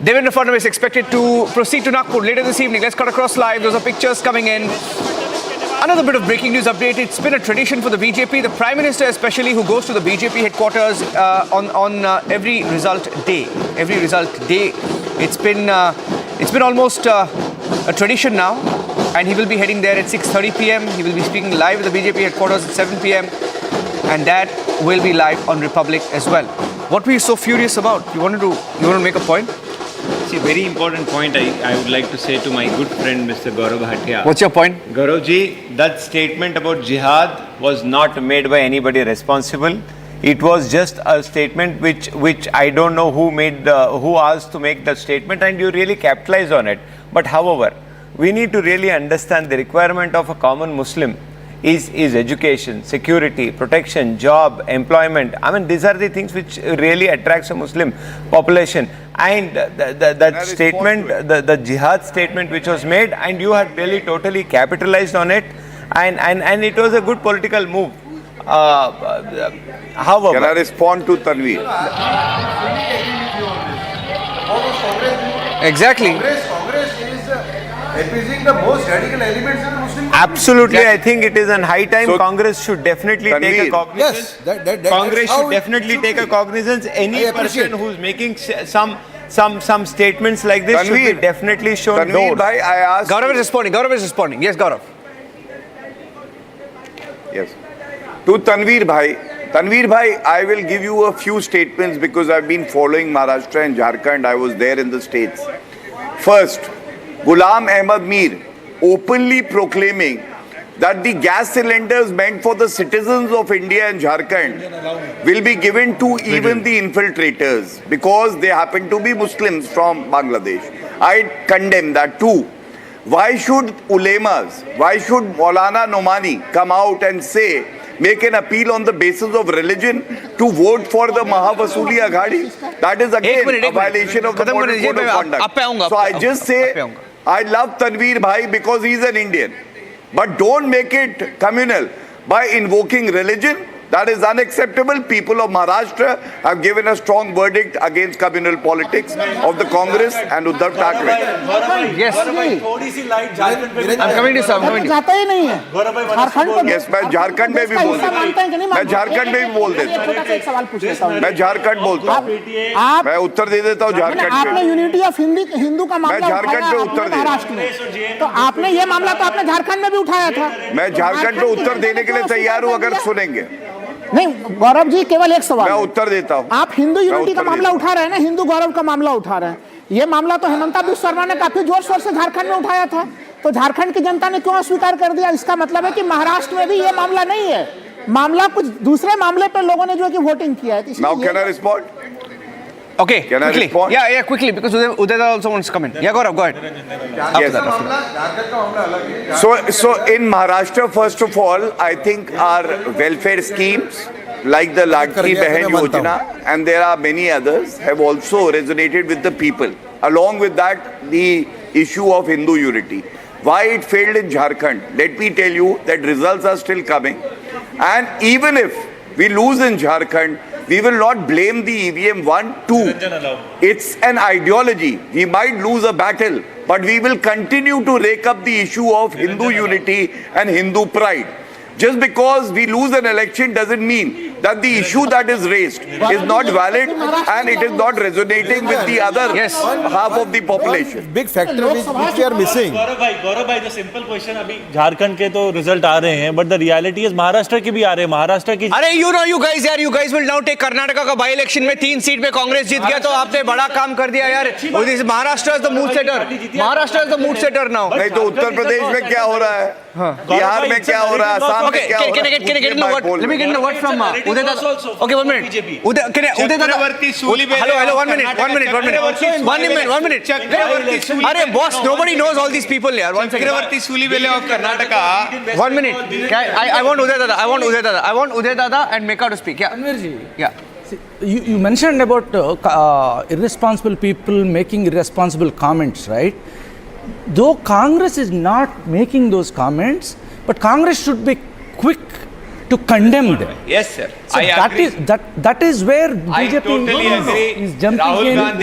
Devendra Fadnavis expected to proceed to Nagpur later this evening. Let's cut across live. Those are pictures coming in. Another bit of breaking news update. It's been a tradition for the BJP, the Prime Minister especially, who goes to the BJP headquarters on every result day. Every result day. It's been almost a tradition now, and he will be heading there at 6:30 p.m. He will be speaking live at the BJP headquarters at 7 p.m. and that will be live on Republic as well. What were you so furious about? You want to make a point? See, very important point I would like to say to my good friend Mr. Gaurav Bhatia. What's your point? Gauravji, that statement about jihad was not made by anybody responsible. It was just a statement which I don't know who asked to make that statement, and you really capitalize on it. But however, we need to really understand the requirement of a common Muslim is education, security, protection, job, employment. I mean, these are the things which really attracts a Muslim population. And that statement, the jihad statement which was made, and you had really totally capitalized on it, and it was a good political move. However, can I respond to Tanveer? Exactly. appeasing the most radical elements in the Muslim community. Absolutely, I think it is on high time. So, Congress should definitely take a cognizance. Yes, Congress should definitely take a cognizance. Any person who's making some statements like this should be definitely shown. Tanveer bhai, I asked. Gaurav is responding. Yes, Gaurav. Yes. To Tanveer bhai, I will give you a few statements because I've been following Maharashtra and Jharkhand. I was there in the states. First, Ghulam Ahmad Mir openly proclaiming that the gas cylinders meant for the citizens of India and Jharkhand will be given to even the infiltrators because they happen to be Muslims from Bangladesh. I condemn that too. Why should ulemas, why should Maulana Nomani come out and say, make an appeal on the basis of religion to vote for the Mahavasuli Aghadi? That is again a violation of the model code of conduct. So I just say, I love Tanveer bhai because he's an Indian. But don't make it communal by invoking religion. That is unacceptable. People of Maharashtra have given a strong verdict against communal politics of the Congress and Uddhav Thackeray. Yes. I'm coming to some. Yes, मैं झारखंड में भी बोल देता हूँ. मैं झारखंड में भी बोल देता हूँ. मैं झारखंड बोलता हूँ. मैं उत्तर दे देता हूँ झारखंड में. आपने यूनिटी ऑफ हिंदू का मामला मैं झारखंड पे उत्तर दे महाराष्ट्र में, तो आपने ये मामला तो आपने झारखंड में भी उठाया था. मैं झारखंड पे उत्तर देने के लिए तैयार हूँ अगर सुनेंगे. नहीं गौरव जी, केवल एक सवाल. मैं उत्तर देता हूँ. आप हिंदू यूनिटी का मामला उठा रहे हैं ना, हिंदू गौरव का मामला उठा रहे हैं. ये मामला तो हेमंत बिस्वा शर्मा ने काफी जोर शोर से झारखंड में उठाया था, तो झारखंड की जनता ने क्यों अस्वीकार कर दिया? इसका मतलब है कि महाराष्ट्र में भी ये मामला नहीं है, मामला कुछ दूसरे मामले पे लोगों ने जो है कि वोटिंग किया है. Now can I respond? Okay, can quickly. I respond? Yeah, quickly, because Uday also wants to come in. Yeah, Gaurav, go ahead. Yes. So in Maharashtra, first of all, I think our welfare schemes like the Ladki Behan Yojana and there are many others have also resonated with the people. Along with that, the issue of Hindu unity. Why it failed in Jharkhand? Let me tell you that results are still coming. And even if we lose in Jharkhand, we will not blame the EVM 1, 2. It's an ideology. We might lose a battle, but we will continue to rake up the issue of Hindu unity and Hindu pride. Just because we lose an election doesn't mean that the issue that is raised is not valid and it is not resonating with the other half of the population. Big factor which we are missing. गौरव भाई, the simple question, अभी झारखंड के तो result आ रहे हैं, but the reality is Maharashtra के भी आ रहे हैं. महाराष्ट्र की अरे you guys will now take Karnataka का बाई इलेक्शन में 3 सीट पे कांग्रेस जीत गया, तो आपने बड़ा काम कर दिया यार. Maharashtra is the mood setter. Maharashtra is the mood setter now. नहीं तो उत्तर प्रदेश में क्या हो रहा है? बिहार में क्या हो रहा है? असम में क्या हो रहा है? Can I get the word? Let me get the word from Uday Dada. Okay, 1 minute. Uday Dada. Hello, 1 minute. अरे boss, nobody knows all these people यार. चक्रवर्ती सूलीबेले of Karnataka. 1 minute. I want Uday Dada and Meka to speak. Yeah. You mentioned about irresponsible people making irresponsible comments, right? Though Congress is not making those comments, but Congress should be quick to condemn them. Yes, sir. So that is where BJP is jumping in and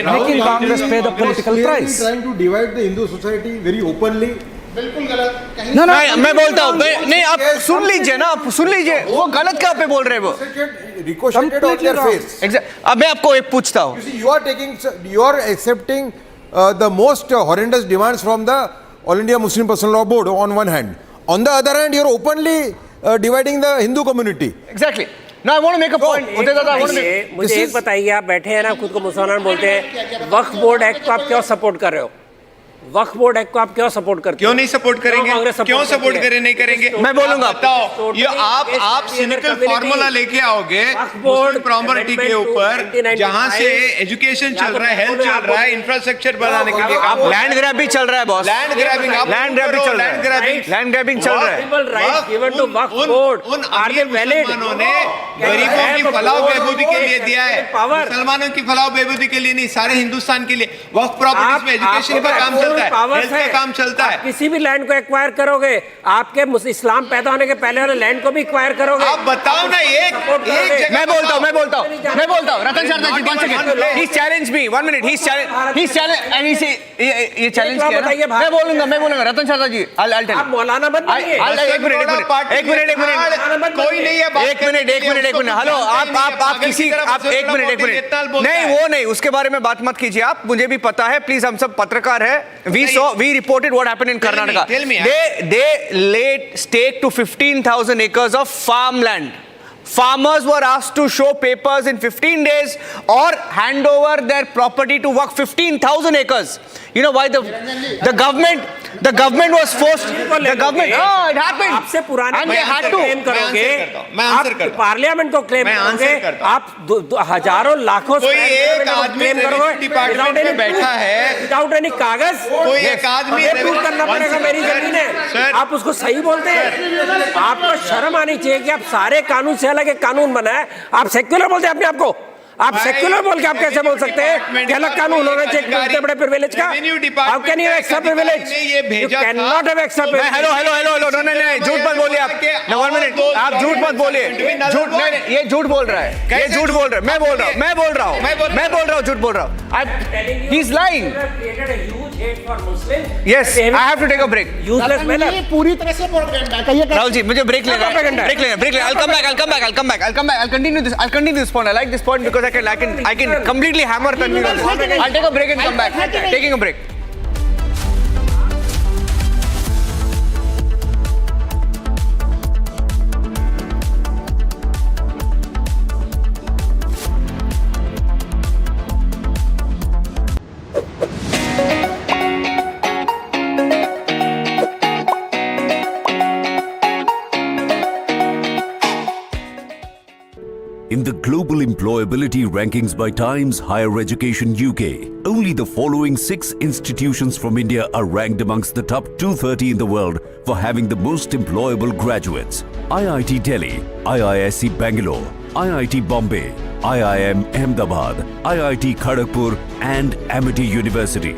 making Congress pay the political price. Trying to divide the Hindu society very openly. No, मैं बोलता हूँ. नहीं, आप सुन लीजिए ना, वो गलत क्या पे बोल रहे हैं वो? Ricocheted on their face. अब मैं आपको एक पूछता हूँ. You are accepting the most horrendous demands from the All India Muslim Personal Law Board on one hand. On the other hand, you are openly dividing the Hindu community. Exactly. Now I want to make a point. मुझे एक बताइए, आप बैठे हैं ना, खुद को मुसलमान बोलते हैं, वक्फ बोर्ड एक्ट को आप क्यों सपोर्ट कर रहे हो? वक्फ बोर्ड एक्ट को आप क्यों सपोर्ट करते हो? क्यों नहीं सपोर्ट करेंगे? क्यों सपोर्ट नहीं करेंगे? मैं बोलूंगा. बताओ, ये आप सिनिकल फार्मूला लेके आओगे मुस्लिम प्रॉपर्टी के ऊपर, जहां से एजुकेशन चल रहा है, हेल्थ चल रहा है, इंफ्रास्ट्रक्चर बनाने के लिए. लैंड ग्रैब भी चल रहा है बॉस. लैंड ग्रैबिंग चल रहा है. उन आगे मुसलमानों ने गरीबों की फलाह बहबूदी के लिए दिया है, मुसलमानों की फलाह बहबूदी के लिए नहीं, सारे हिंदुस्तान के लिए. वक्फ प्रॉपर्टीज में एजुकेशन का काम चलता है. है, हेल्थ का काम चलता है। किसी भी लैंड को एक्वायर करोगे, आपके इस्लाम पैदा होने के पहले वाले लैंड को भी एक्वायर करोगे। आप बताओ ना, एक मैं बोलता हूँ रतन Sharma ji, 1 second, he challenge me, 1 minute, he challenge and he से ये चैलेंज किया ना, मैं बोलूंगा रतन शर्मा जी, I'll tell आप मौलाना मत बनिए। एक मिनट, कोई नहीं है, एक मिनट, हेलो, आप किसी, आप एक मिनट, नहीं वो नहीं, उसके बारे में बात मत कीजिए आप, मुझे भी पता है, प्लीज, हम सब पत्रकार है, we reported what happened in Karnataka. They laid stake to 15,000 acres of farmland. Farmers were asked to show papers in 15 days or hand over their property to work 15,000 acres. You know why the government was forced, the government, no, it happened. आपसे पुराने and they had to claim करोगे, मैं answer करता हूं, parliament को claim करोगे, आप हजारों लाखों कोई एक आदमी डिपार्टमेंट में बैठा है विदाउट एनी कागज, कोई एक आदमी प्रूव करना पड़ेगा मेरी जमीन है, आप उसको सही बोलते हैं। आपको शर्म आनी चाहिए कि आप सारे कानून से अलग एक कानून बना है, आप सेक्युलर बोलते हैं अपने आप को, आप सेक्युलर बोल के आप कैसे बोल सकते हैं कि अलग कानून होना चाहिए इतने बड़े प्रिविलेज का? How can you extra privilege? You can not have extra privilege. Hello, नहीं, झूठ मत बोलिए आप, 1 मिनट, आप झूठ मत बोलिए, ये झूठ बोल रहा है, ये झूठ बोल रहा है, मैं बोल रहा हूँ, झूठ बोल रहा हूँ, he is lying. Yes, I have to take a break. Useless manner. पूरी तरह से राहुल जी, मुझे ब्रेक लेना है, I'll come back, I'll continue this point. I like this point because I can completely hammer Tanveer on this. I'll take a break and come back. Taking a break. In the global employability rankings by Times Higher Education UK, only the following 6 institutions from India are ranked amongst the top 230 in the world for having the most employable graduates. IIT Delhi, IISc Bangalore, IIT Bombay, IIM Ahmedabad, IIT Kharagpur and Amity University.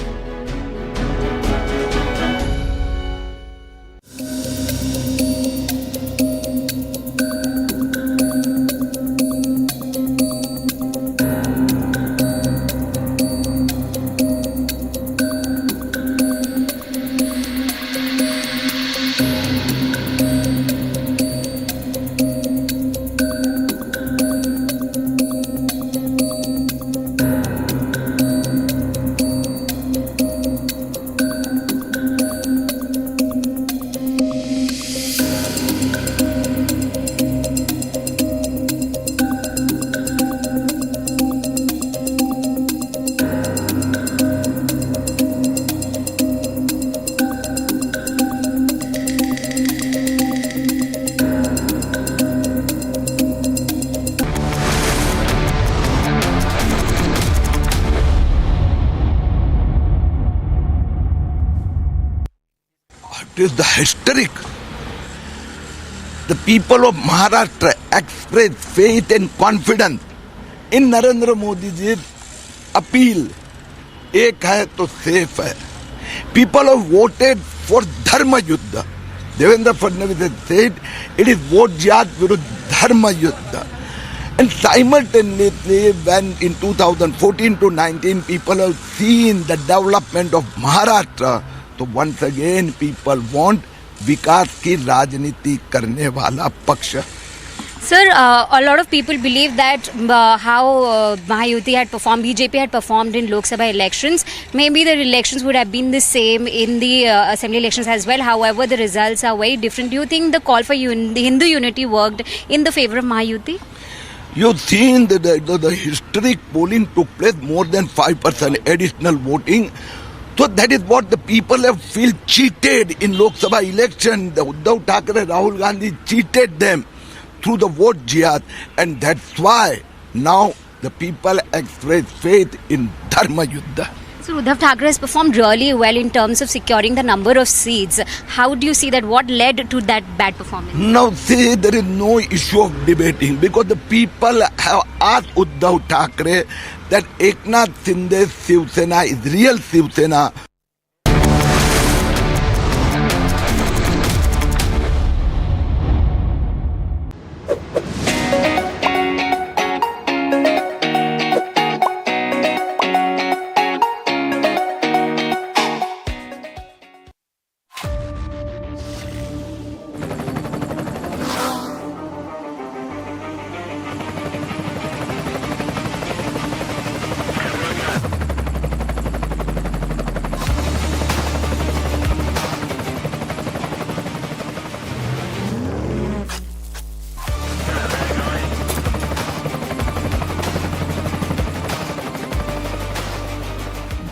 It is the hysteric. The people of Maharashtra express faith and confidence in Narendra Modi ji's appeal. एक है तो safe है. People have voted for Dharma Yuddha. Devendra Fadnavis has said it is vote jihad viruddh Dharma Yuddha. And simultaneously, when in 2014 to 19 people have seen the development of Maharashtra, so once again people want विकास की राजनीति करने वाला पक्ष. Sir, a lot of people believe that how Maha-Yuti had performed, BJP had performed in Lok Sabha elections, maybe the elections would have been the same in the assembly elections as well. However, the results are very different. Do you think the call for the Hindu unity worked in the favor of Maha-Yuti? You've seen the historic polling took place, more than 5% additional voting. So that is what the people have feel cheated in Lok Sabha election. The Uddhav Thackeray, Rahul Gandhi cheated them through the vote jihad, and that's why now the people express faith in Dharma Yuddha. So Uddhav Thackeray has performed really well in terms of securing the number of seats. How do you see that? What led to that bad performance? Now see, there is no issue of debating because the people have asked Uddhav Thackeray that Eknath Shinde's Shiv Sena is real Shiv Sena.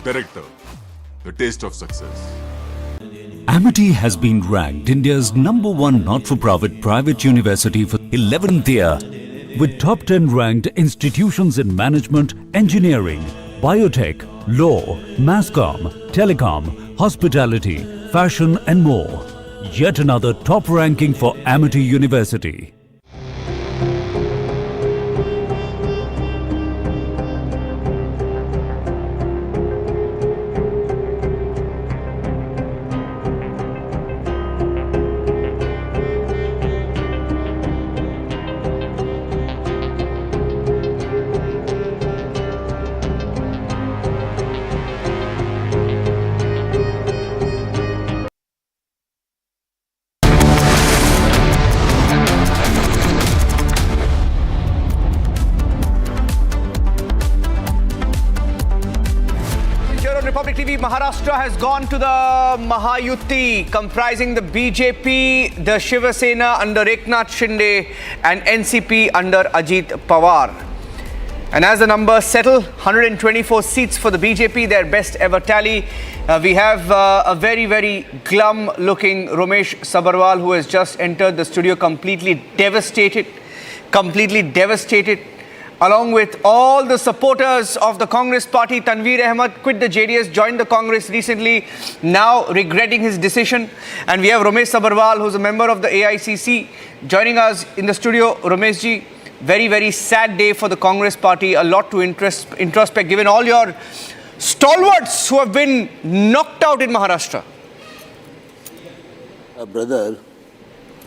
director, the taste of success. am.The has been ranked India's #1 not-for-profit private university for 11th year, with top 10 ranked institutions in management, engineering, biotech, law, mass comm, telecom, hospitality, fashion and more. Yet another top ranking for am.The University. Republic TV, Maharashtra has gone to the Maha-Yuti, comprising the BJP, the Shiva Sena under Eknath Shinde and NCP under Ajit Pawar. And as the numbers settle, 124 seats for the BJP, their best ever tally. We have a very, very glum looking Ramesh Sabarwal, who has just entered the studio completely devastated, along with all the supporters of the Congress party. Tanveer Ahmed quit the JDS, joined the Congress recently, now regretting his decision. And we have Ramesh Sabarwal, who's a member of the AICC, joining us in the studio. Ramesh ji, very, very sad day for the Congress party. A lot to introspect, given all your stalwarts who have been knocked out in Maharashtra. Brother,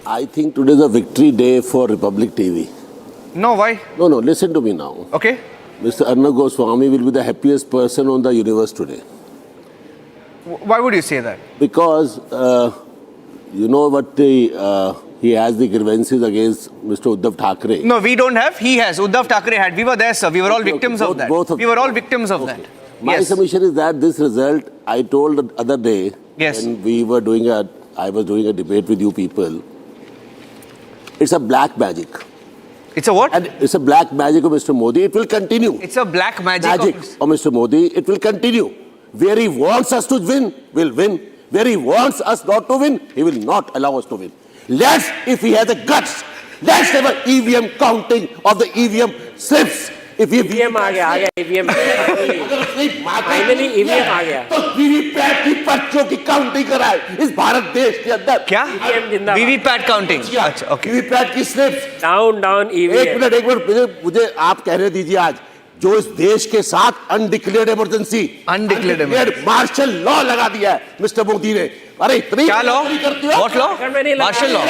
I think today is a victory day for Republic TV. No, why? No, listen to me now. Okay. Mr. Arnab Goswami will be the happiest person on the universe today. Why would you say that? Because, you know what, he has the grievances against Mr. Uddhav Thackeray. No, we don't have. He has. Uddhav Thackeray had. We were there, sir. We were all victims of that. We were all victims of that. My submission is that this result, I told the other day, when we were doing I was doing a debate with you people, it's a black magic. It's a what? And it's a black magic of Mr. Modi. It will continue. It's a black magic of Mr. Modi. It will continue. Where he wants us to win, we'll win. Where he wants us not to win, he will not allow us to win. If he has the guts, let's have an EVM counting of the EVM slips. If EVM आ गया EVM finally EVM आ गया तो VVPAT की पर्चियों की counting कराए इस भारत देश के अंदर क्या वीवीपैट काउंटिंग अच्छा ओके वीवीपैट की स्लिप्स डाउन EVM एक मिनट मुझे आप कहने दीजिए आज जो इस देश के साथ अनडिक्लेयर्ड इमरजेंसी मार्शल लॉ लगा दिया है मिस्टर मोदी ने अरे इतनी क्या लॉ करते हो व्हाट लॉ मार्शल लॉ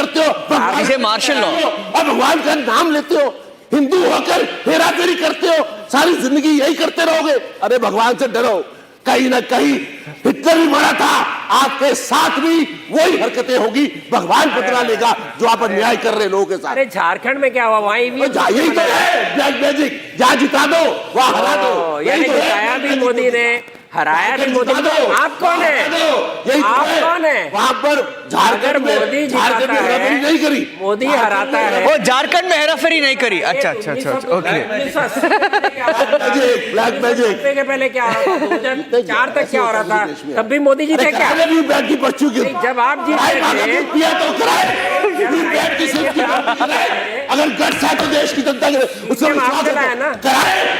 करते हो इसे मार्शल लॉ और भगवान का नाम लेते हो हिंदू होकर हेराफेरी करते हो सारी जिंदगी यही करते रहोगे अरे भगवान से डरो कहीं ना कहीं हिटलर भी मरा था आपके साथ भी वही हरकतें होगी भगवान बदला लेगा जो आप अन्याय कर रहे लोगों के साथ अरे झारखंड में क्या हुआ वहीं भी यही तो है ब्लैक मैजिक जहाँ जिता दो वहाँ हरा दो यानी जिताया भी मोदी ने हराया भी मोदी ने आप कौन है आप कौन है वहाँ पर झारखंड में मोदी जिताता है नहीं करी मोदी हराता है वो झारखंड में हेराफेरी नहीं करी अच्छा ओके ब्लैक मैजिक के पहले क्या हो रहा था 2004 तक क्या हो रहा था तब भी मोदी जी थे क्या जब आप जीते अगर गट्स है तो देश की जनता उसको कराए ना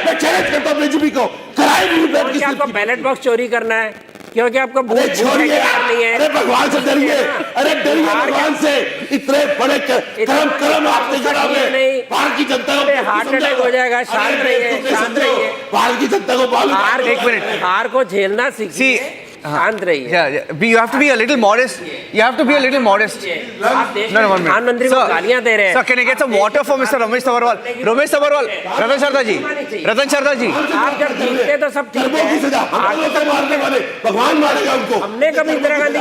मैं चैलेंज करता हूँ बीजेपी को कराए आपको बैलेट बॉक्स चोरी करना है क्योंकि आपको नहीं है अरे भगवान से डरिए अरे डरिए भगवान से इतने बड़े कर्म आपने करावे नहीं भारत की जनता को हार्ट अटैक हो जाएगा शांत रहिए भारत की जनता को मालूम एक मिनट हार को झेलना सीखिए शांत रहिए you have to be a little modest no 1 minute प्रधानमंत्री को गालियां दे रहे हैं sir can I get some water for Mr. Ramesh Sabarwal रतन शर्मा जी आप जब जीतते तो सब ठीक है भगवान मारेगा उनको हमने कभी इंदिरा गांधी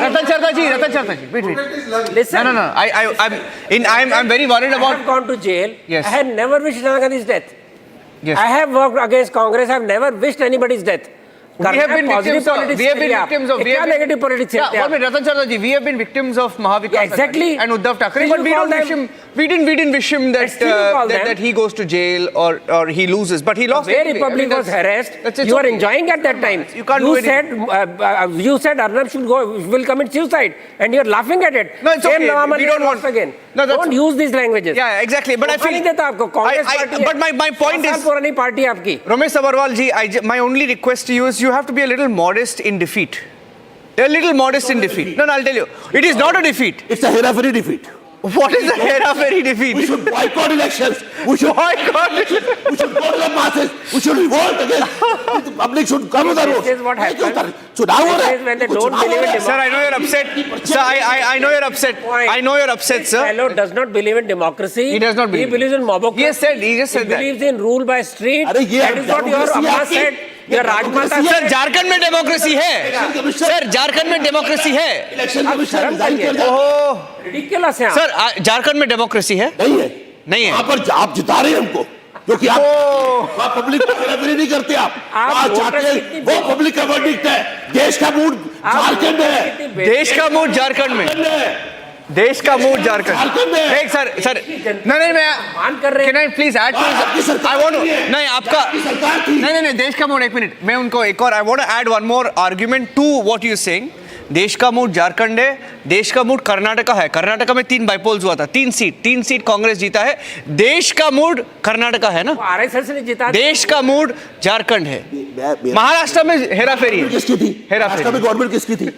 रतन Sharma ji wait listen no I'm very worried about I have gone to jail yes I have never wished Indira Gandhi's death yes I have worked against Congress I have never wished anybody's death We have been victims of. We have been victims of. क्या negative politics है? Yeah, Ratan Chadha ji, we have been victims of Maha-Vikas exactly. and Uddhav Thackeray, but we don't wish him. We didn't wish him that he goes to jail or he loses. But he lost. The Republic was harassed. You were enjoying at that time. You can't do anything. You said Arnab will commit suicide, and you're laughing at it. No, it's okay. We don't want again. No, don't use these languages. Yeah, exactly. But I feel. नहीं देता आपको Congress party. But my point is. पुरानी party आपकी. Ramesh Sabarwal ji, my only request to you is you have to be a little modest in defeat. A little modest in defeat. No, I'll tell you. It is not a defeat. It's a hera-fairy defeat. What is a hera-fairy defeat? We should boycott elections. We should boycott. We should go to the masses. We should revolt against. The public should come to the road. This is what happens. So now when they don't believe in democracy. Sir, I know you're upset. Sir, I know you're upset. I know you're upset, sir. Fellow does not believe in democracy. He does not believe. He believes in mobocracy. He just said that. He believes in rule by street. That is what your Amma said. Your Rajmata said. Sir, Jharkhand में democracy है. Sir, Jharkhand में democracy है. Election Commission resign कर दो. ओह. Ridiculous है. Sir, Jharkhand में democracy है? नहीं है. नहीं है. वहाँ पर आप जिता रहे हैं हमको. क्योंकि आप वहाँ पब्लिक को हेराफेरी नहीं करते आप. आप चाहते हैं वो पब्लिक का वर्डिक्ट है. देश का मूड झारखंड है. देश का मूड झारखंड में. देश का मूड झारखंड. एक सर नहीं मैं मान कर रहे हैं. Can I please add to I want to नहीं आपका नहीं देश का मूड. एक मिनट मैं उनको एक और I want to add one more argument to what you saying. देश का मूड झारखंड है. देश का मूड कर्नाटका है. कर्नाटका में 3 बाइपोल्स हुआ था. 3 सीट कांग्रेस जीता है. देश का मूड कर्नाटका है ना. आरएसएस ने जीता. देश का मूड झारखंड है. महाराष्ट्र में हेराफेरी है. किसकी थी? हेराफेरी में गवर्नमेंट किसकी थी?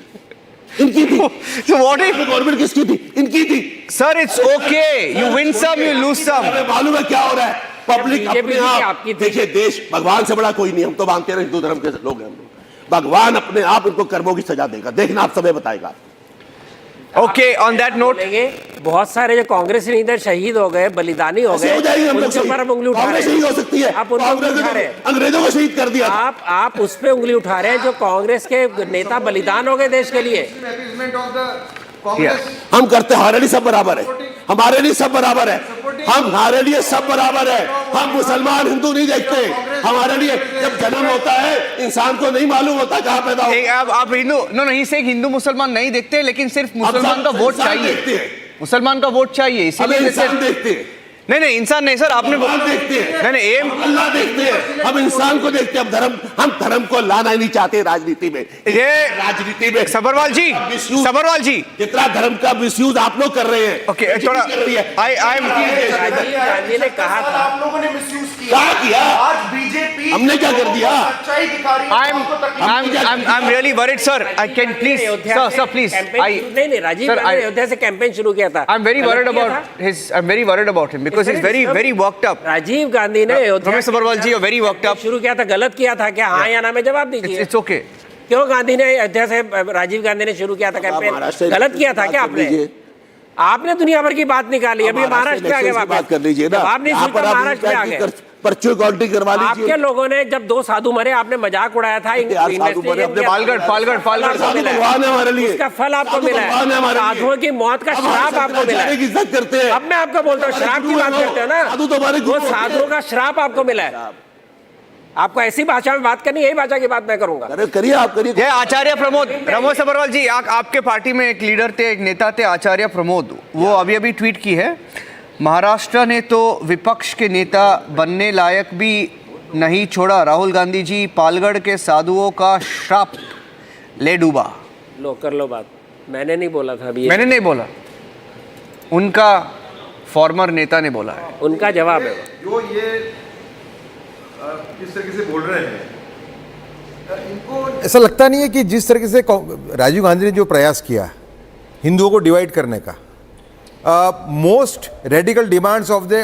इनकी थी. So what if गवर्नमेंट किसकी थी? इनकी थी. Sir, it's okay. You win some, you lose some. मालूम है क्या हो रहा है? पब्लिक अपने आप देखिए. देश भगवान से बड़ा कोई नहीं. हम तो मानते हैं हिंदू धर्म के लोग हैं. भगवान अपने आप इनको कर्मों की सजा देगा. देखना आप समय बताएगा. Okay, on that note, बहुत सारे जो कांग्रेस लीडर शहीद हो गए, बलिदानी हो गए, उनके ऊपर हम उंगली उठा रहे हैं. हो सकती है. आप उंगली उठा रहे हैं. अंग्रेजों को शहीद कर दिया. आप उस पे उंगली उठा रहे हैं जो कांग्रेस के नेता बलिदान हो गए देश के लिए. हम करते हमारे लिए सब बराबर है. हमारे लिए सब बराबर है. हमारे लिए सब बराबर है. हम मुसलमान हिंदू नहीं देखते. हमारे लिए जब जन्म होता है इंसान को नहीं मालूम होता कहाँ पैदा होता. आप हिंदू नहीं से हिंदू मुसलमान नहीं देखते, लेकिन सिर्फ मुसलमान का वोट चाहिए. मुसलमान का वोट चाहिए, इसीलिए इंसान देखते हैं. नहीं इंसान नहीं सर. आपने देखते हैं. नहीं अल्लाह देखते हैं. हम इंसान को देखते हैं. हम धर्म को लाना ही नहीं चाहते राजनीति में. ये राजनीति में सबरवाल जी जितना धर्म का मिसयूज आप लोग कर रहे हैं. ओके थोड़ा राजीव गांधी ने कहा था. आप लोगों ने मिसयूज किया. आज बीजेपी हमने क्या कर दिया? I'm really worried, sir. I can please, sir, please. नहीं राजीव गांधी ने अयोध्या से कैंपेन शुरू किया था. I'm very worried about him because he's very worked up. Rajiv Gandhi ने रमेश सबरवाल जी very worked up. शुरू किया था. गलत किया था क्या? हाँ या ना में जवाब दीजिए. It's okay. क्यों गांधी ने अयोध्या से राजीव गांधी ने शुरू किया था कैंपेन? गलत किया था क्या आपने दुनिया भर की बात निकाली. अभी महाराष्ट्र में आ गए. बात कर लीजिए ना. आपने महाराष्ट्र में आ गए. पर्ची काउंटिंग करवा लीजिए. आपके लोगों ने जब 2 साधु मरे आपने मजाक उड़ाया था. पालगढ़ भगवान है हमारे लिए. उसका फल आपको मिला है. साधुओं की मौत का श्राप आपको मिला है. इज्जत करते हैं. अब मैं आपको बोलता हूँ श्राप की बात करते हो ना. वो साधुओं का श्राप आपको मिला है. आपको ऐसी भाषा में बात करनी, यही भाषा की बात मैं करूंगा. करिए आप करिए. आचार्य प्रमोद रमेश सबरवाल जी आपके पार्टी में एक लीडर थे, एक नेता थे आचार्य प्रमोद. वो अभी ट्वीट की है. महाराष्ट्र ने तो विपक्ष के नेता बनने लायक भी नहीं छोड़ा. राहुल गांधी जी पालगढ़ के साधुओं का श्राप ले डूबा. लो कर लो बात. मैंने नहीं बोला था अभी. मैंने नहीं बोला. उनका फॉर्मर नेता ने बोला है. उनका जवाब है जो ये किस तरीके से बोल रहे हैं. इनको ऐसा लगता नहीं है कि जिस तरीके से राजीव गांधी ने जो प्रयास किया हिंदुओं को डिवाइड करने का, most radical demands of the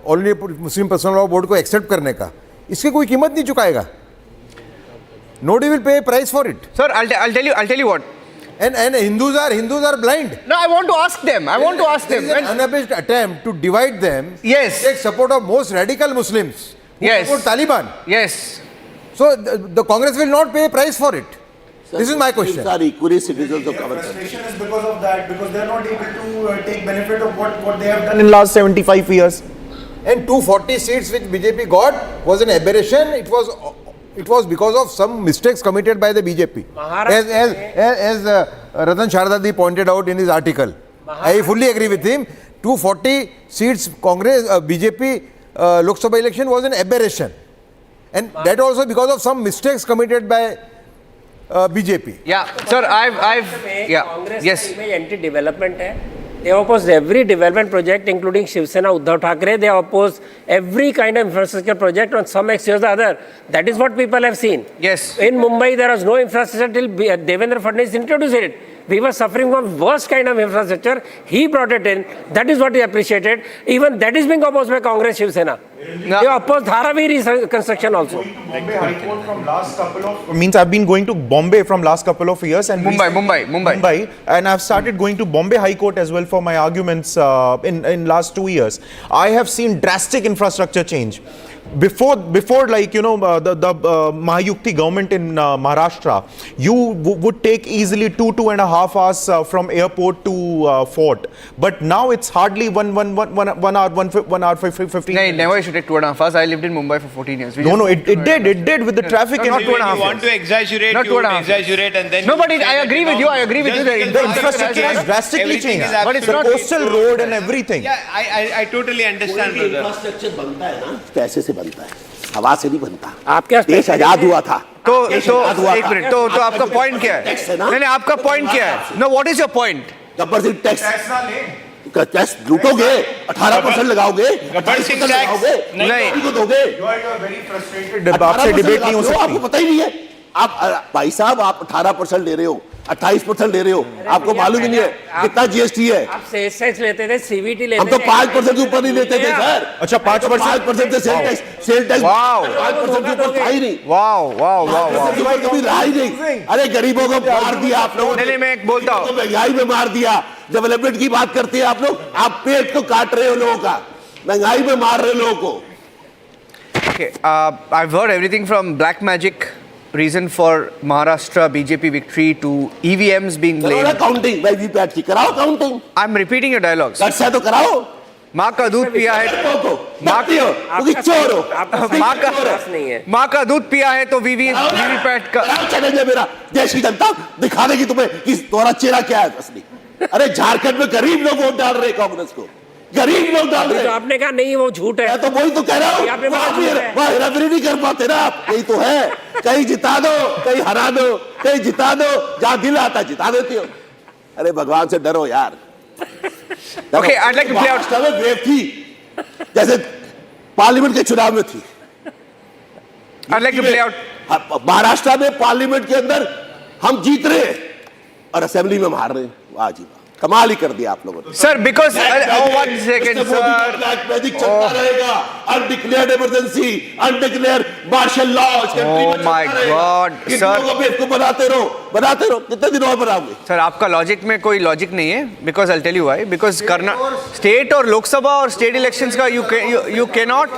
all India Muslim personal law board को एक्सेप्ट करने का, इसकी कोई कीमत नहीं चुकाएगा. Nobody will pay a price for it. Sir, I'll tell you what. And Hindus are blind. No, I want to ask them. An unabashed attempt to divide them. Yes. Take support of most radical Muslims. Who support Taliban. Yes. So the Congress will not pay a price for it. Sir, this is my question. These are equally citizens of our country. Is because of that, because they are not able to take benefit of what they have done in last 75 years. And 240 seats which BJP got was an aberration. It was It was because of some mistakes committed by the BJP. As Ratan Shardadi pointed out in his article. I fully agree with him. 240 seats Congress, BJP Lok Sabha election was an aberration. And that also because of some mistakes committed by BJP. Yeah, sir, Congress anti-development hai. They opposed every development project, including Shiv Sena, Uddhav Thackeray. They opposed every kind of infrastructure project on some excuse or the other. That is what people have seen. Yes. In Mumbai, there was no infrastructure till Devendra Fadnavis introduced it. We were suffering from worst kind of infrastructure. He brought it in. That is what he appreciated. Even that is being opposed by Congress, Shiv Sena. They opposed Dharavi reconstruction also. Bombay High Court from last couple of means I've been going to Bombay from last couple of years and Mumbai, and I've started going to Bombay High Court as well for my arguments in last 2 years. I have seen drastic infrastructure change. Before like the Maha-Yuti government in Maharashtra, you would take easily 2.5 hours from airport to fort. But now it's hardly 1 hour 15 minutes. Never used to take 2.5 hours. I lived in Mumbai for 14 years. It did with the traffic. Not 2.5 You want to exaggerate, not you would exaggerate and then... No, but I agree with you. I agree with you. The infrastructure has drastically changed. But it's the coastal road and everything. Yeah, I totally understand, brother. Infrastructure बनता है ना, पैसे से बनता है, हवा से नहीं बनता। आपके देश आजाद हुआ था। तो एक मिनट, तो आपका पॉइंट क्या है? नहीं, आपका पॉइंट क्या है? No, what is your point? Gabbar Singh tax tax लूटोगे, 18% लगाओगे, 28% लगाओगे, नहीं को दोगे। आपसे डिबेट नहीं हो सकती। आपको पता ही नहीं है। आप भाई साहब, आप 18% ले रहे हो, 28% ले रहे हो, आपको मालूम ही नहीं है कितना जीएसटी है। आप सेस लेते थे, सीवीटी लेते थे। हम तो 5% के ऊपर नहीं लेते थे सर। अच्छा 5% से सेल टैक्स 5% के ऊपर था ही नहीं। वाह कभी रहा ही नहीं। अरे गरीबों को मार दिया आप लोगों ने। मैं एक बोलता हूँ, महंगाई में मार दिया। डेवलपमेंट की बात करते हैं आप लोग, आप पेट तो काट रहे हो लोगों का, महंगाई में मार रहे लोगों को। Okay, I've heard everything from black magic, reason for Maharashtra BJP victory, to EVMs being blamed. Counting भाई वीपैट की कराओ counting. I'm repeating your dialogues. अच्छा तो कराओ। माँ का दूध पिया है, माँ का दूध पिया है तो वीवीपैट का चैलेंज है मेरा। देश की जनता दिखा देगी तुम्हें कि तुम्हारा चेहरा क्या है असली। अरे झारखंड में गरीब लोग वोट डाल रहे कांग्रेस को, गरीब लोग डाल रहे। तो आपने कहा नहीं वो झूठ है, तो वही तो कह रहा हूँ। वहाँ हेराफेरी नहीं कर पाते ना आप, यही तो है। कहीं जिता दो, कहीं हरा दो, कहीं जिता दो, जहाँ दिल आता जिता देती हो। अरे भगवान से डरो यार। Okay, I'd like to play out. Wave थी जैसे पार्लियामेंट के चुनाव में थी। I'd like to play out. Maharashtra में पार्लियामेंट के अंदर हम जीत रहे हैं और असेंबली में हार रहे हैं। वाह जी वाह, कमाल ही कर दिया आप लोगों ने। Sir, because 1 second, sir. Magic चलता रहेगा। Undeclared emergency, undeclared martial law. Oh my God, sir. इसको बनाते रहो। कितने दिन और बनाओगे? सर, आपका लॉजिक में कोई लॉजिक नहीं है। Because I'll tell you why. Because state और लोकसभा और स्टेट इलेक्शंस का you cannot.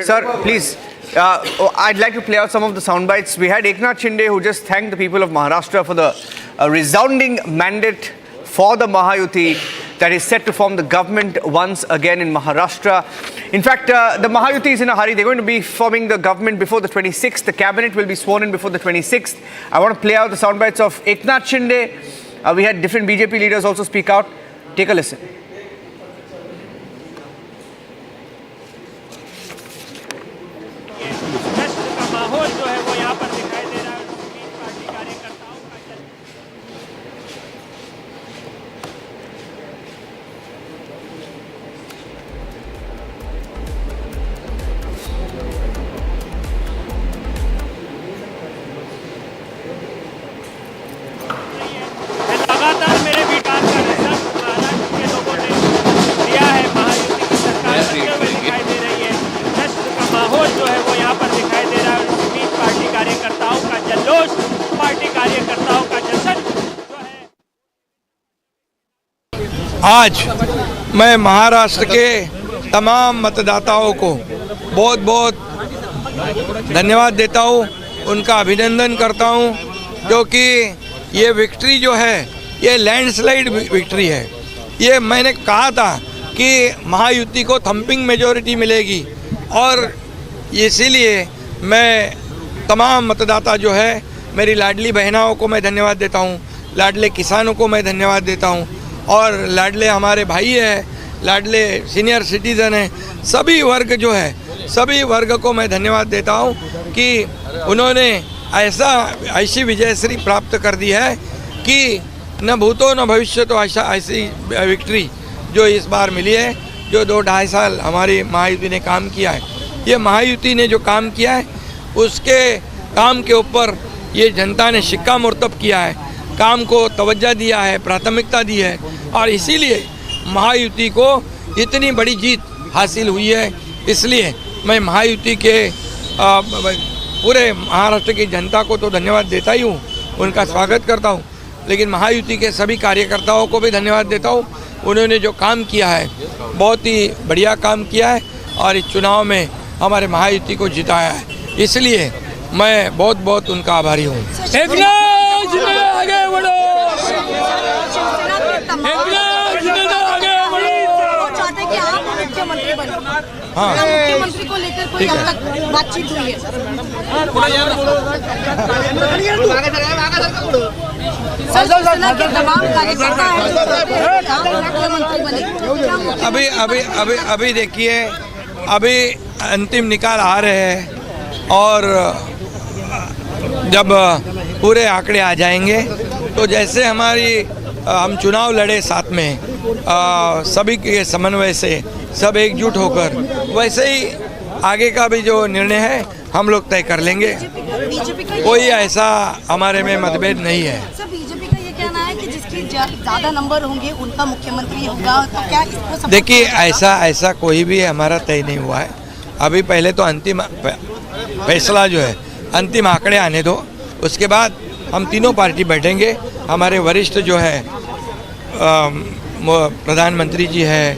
Sir, please. I'd like to play out some of the sound bites. We had Eknath Shinde, who just thanked the people of Maharashtra for the resounding mandate for the Maha-Yuti that is set to form the government once again in Maharashtra. In fact, the Maha-Yuti is in a hurry. They're going to be forming the government before the 26th. The cabinet will be sworn in before the 26th. I want to play out the sound bites of Eknath Shinde. We had different BJP leaders also speak out. Take a listen. आज मैं महाराष्ट्र के तमाम मतदाताओं को बहुत बहुत धन्यवाद देता हूँ, उनका अभिनंदन करता हूँ, क्योंकि ये विक्ट्री जो है ये लैंडस्लाइड विक्ट्री है। ये मैंने कहा था कि महायुति को थंपिंग मेजॉरिटी मिलेगी और इसीलिए मैं तमाम मतदाता जो है, मेरी लाडली बहनाओं को मैं धन्यवाद देता हूँ, लाडले किसानों को मैं धन्यवाद देता हूँ, और लाडले हमारे भाई हैं, लाडले सीनियर सिटीज़न हैं, सभी वर्ग जो है, सभी वर्ग को मैं धन्यवाद देता हूँ कि उन्होंने ऐसी विजयश्री प्राप्त कर दी है कि न भूतो न भविष्य तो ऐसी विक्ट्री जो इस बार मिली है, जो 2-2.5 साल हमारी महायुति ने काम किया है। ये महायुति ने जो काम किया है उसके काम के ऊपर ये जनता ने शिक्का मुर्तब किया है, काम को तवज्जो दिया है, प्राथमिकता दी है, और इसीलिए महायुति को इतनी बड़ी जीत हासिल हुई है। इसलिए मैं महायुति के पूरे महाराष्ट्र की जनता को तो धन्यवाद देता ही हूँ, उनका स्वागत करता हूँ, लेकिन महायुति के सभी कार्यकर्ताओं को भी धन्यवाद देता हूँ। उन्होंने जो काम किया है बहुत ही बढ़िया काम किया है और इस चुनाव में हमारे महायुति को जिताया है, इसलिए मैं बहुत बहुत उनका आभारी हूँ। हाँ, मुख्यमंत्री को लेकर कोई अब तक बातचीत हुई है? अभी देखिए, अभी अंतिम निकाल आ रहे हैं और जब पूरे आंकड़े आ जाएंगे तो जैसे हम चुनाव लड़े साथ में सभी के समन्वय से, सब एकजुट होकर, वैसे ही आगे का भी जो निर्णय है हम लोग तय कर लेंगे। कोई ऐसा हमारे में मतभेद नहीं है। सर, बीजेपी का ये कहना है कि जिसके ज़्यादा नंबर होंगे उनका मुख्यमंत्री होगा, तो क्या इसको? देखिए, ऐसा कोई भी हमारा तय नहीं हुआ है। अभी पहले तो अंतिम फैसला जो है, अंतिम आंकड़े आने दो, उसके बाद हम तीनों पार्टी बैठेंगे। हमारे वरिष्ठ जो है प्रधानमंत्री जी है,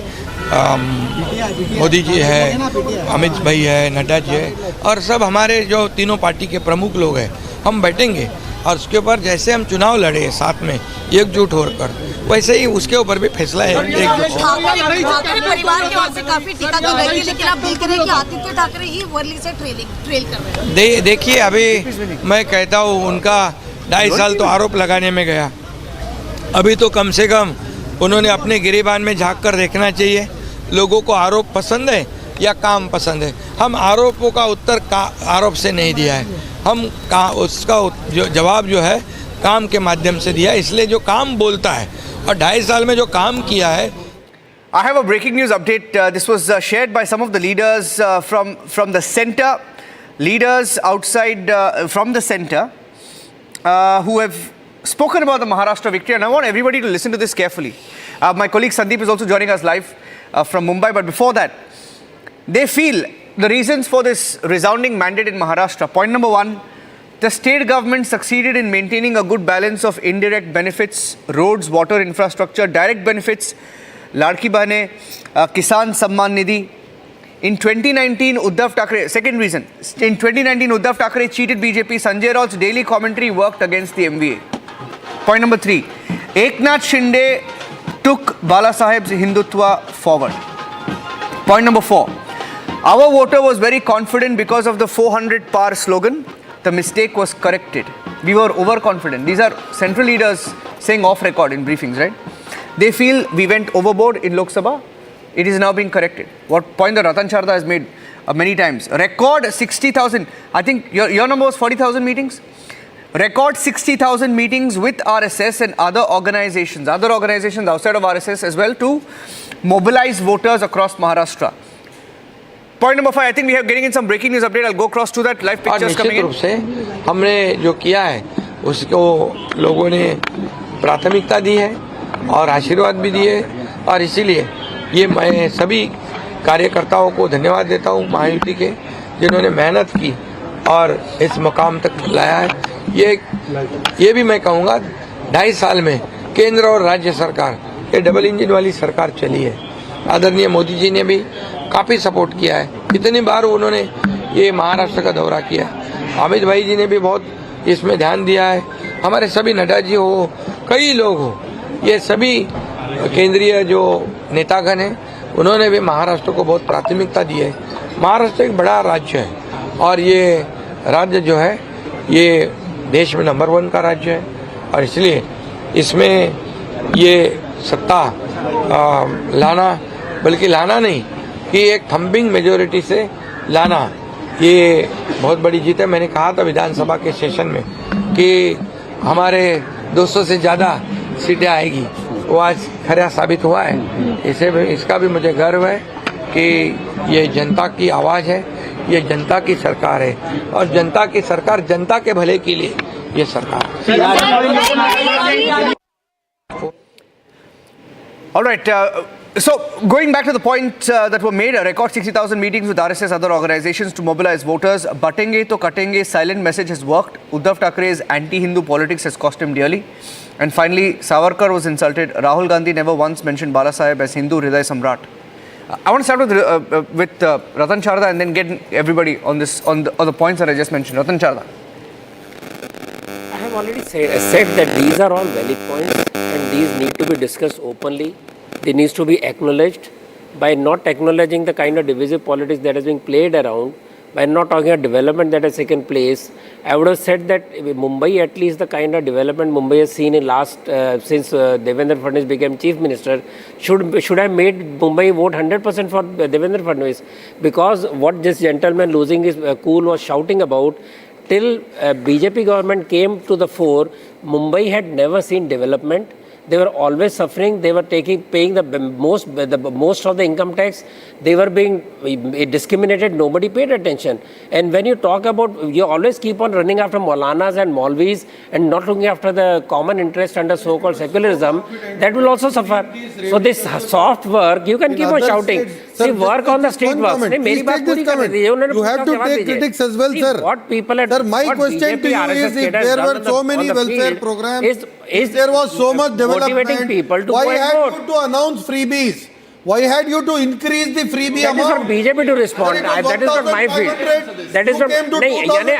मोदी जी है, अमित भाई है, नड्डा जी है, और सब हमारे जो तीनों पार्टी के प्रमुख लोग हैं, हम बैठेंगे और उसके ऊपर जैसे हम चुनाव लड़े साथ में एकजुट होकर, वैसे ही उसके ऊपर भी फैसला है। परिवार की ओर से काफी टीका तो लगी, लेकिन आप देख रहे हैं कि आदित्य ठाकरे ही वर्ली से ट्रेल कर रहे हैं। देखिए, अभी मैं कहता हूँ उनका 2.5 साल तो आरोप लगाने में गया, अभी तो कम से कम उन्होंने अपने गिरेबान में झांक कर देखना चाहिए। लोगों को आरोप पसंद है या काम पसंद है? हम आरोपों का उत्तर आरोप से नहीं दिया है, हम उसका जवाब जो है काम के माध्यम से दिया है। इसलिए जो काम बोलता है और 2.5 साल में जो काम किया है। I have a breaking news update. This was shared by some of the leaders from the centre, leaders outside from the centre who have spoken about the Maharashtra victory, and I want everybody to listen to this carefully. My colleague Sandeep is also joining us live from Mumbai, but before that, they feel the reasons for this resounding mandate in Maharashtra. Point number 1, the state government succeeded in maintaining a good balance of indirect benefits, roads, water infrastructure, direct benefits, Ladki Bahne, Kisan Samman Nidhi. In 2019, Uddhav Thackeray, second reason, in 2019, Uddhav Thackeray cheated BJP. Sanjay Raut's daily commentary worked against the MVA. Point number 3, Eknath Shinde took Bala Saheb's Hindutva forward. Point number 4, our voter was very confident because of the 400 par slogan. The mistake was corrected. We were overconfident. These are central leaders saying off record in briefings, right? They feel we went overboard in Lok Sabha. It is now being corrected. What point that Ratan Sharda has made many times. Record 60,000. I think your number was 40,000 meetings. Record 60,000 meetings with RSS and other organizations outside of RSS as well, to mobilize voters across Maharashtra. Point number 5, I think we are getting in some breaking news update. I'll go across to that. Live pictures coming in. निश्चित रूप से हमने जो किया है उसको लोगों ने प्राथमिकता दी है और आशीर्वाद भी दिए, और इसीलिए ये मैं सभी कार्यकर्ताओं को धन्यवाद देता हूँ महायुति के, जिन्होंने मेहनत की और इस मुकाम तक लाया है। ये भी मैं कहूँगा 2.5 साल में केंद्र और राज्य सरकार, ये डबल इंजन वाली सरकार चली है। आदरणीय मोदी जी ने भी काफ़ी सपोर्ट किया है, कितनी बार उन्होंने ये महाराष्ट्र का दौरा किया। अमित भाई जी ने भी बहुत इसमें ध्यान दिया है। हमारे सभी नड्डा जी हो, कई लोग हो, ये सभी केंद्रीय जो नेतागण हैं, उन्होंने भी महाराष्ट्र को बहुत प्राथमिकता दी है। महाराष्ट्र एक बड़ा राज्य है और ये राज्य जो है ये देश में नंबर 1 का राज्य है और इसलिए इसमें ये सत्ता लाना, बल्कि लाना नहीं कि एक थम्बिंग मेजोरिटी से लाना, ये बहुत बड़ी जीत है। मैंने कहा था विधानसभा के सेशन में कि हमारे 200 से ज़्यादा सीटें आएगी, वो आज खरा साबित हुआ है। इसका भी मुझे गर्व है कि ये जनता की आवाज़ है, ये जनता की सरकार है और जनता की सरकार जनता के भले के लिए ये सरकार है। All right. So, going back to the point that were made, a record 60,000 meetings with RSS, other organizations to mobilize voters. Batenge to katenge, silent message has worked. Uddhav Thackeray's anti-Hindu politics has cost him dearly. And finally, Savarkar was insulted. Rahul Gandhi never once mentioned Bala Saheb as Hindu Hriday Samrat. I want to start with Ratan Sharda and then get everybody on this on the points that I just mentioned. Ratan Sharda. I have already said that these are all valid points and these need to be discussed openly. They needs to be acknowledged. By not acknowledging the kind of divisive politics that is being played around, by not talking about development that has taken place, I would have said that Mumbai, at least the kind of development Mumbai has seen in since Devendra Fadnavis became Chief Minister, should have made Mumbai vote 100% for Devendra Fadnavis. Because what this gentleman losing his cool was shouting about, till BJP government came to the fore, Mumbai had never seen development. They were always suffering. They were paying the most of the income tax. They were being discriminated. Nobody paid attention. And when you talk about, you always keep on running after Maulanas and Maulvis and not looking after the common interest under so-called secularism, that will also suffer. So this soft work, you can keep on shouting. See, work on the street works. You have to take critics as well, sir. What people had, sir, my question to you is, if there were so many welfare programs, if there was so much development, why had you to announce freebies? Why had you to increase the freebie amount? That is not BJP to respond. That is not my field. That is not. नहीं, यानी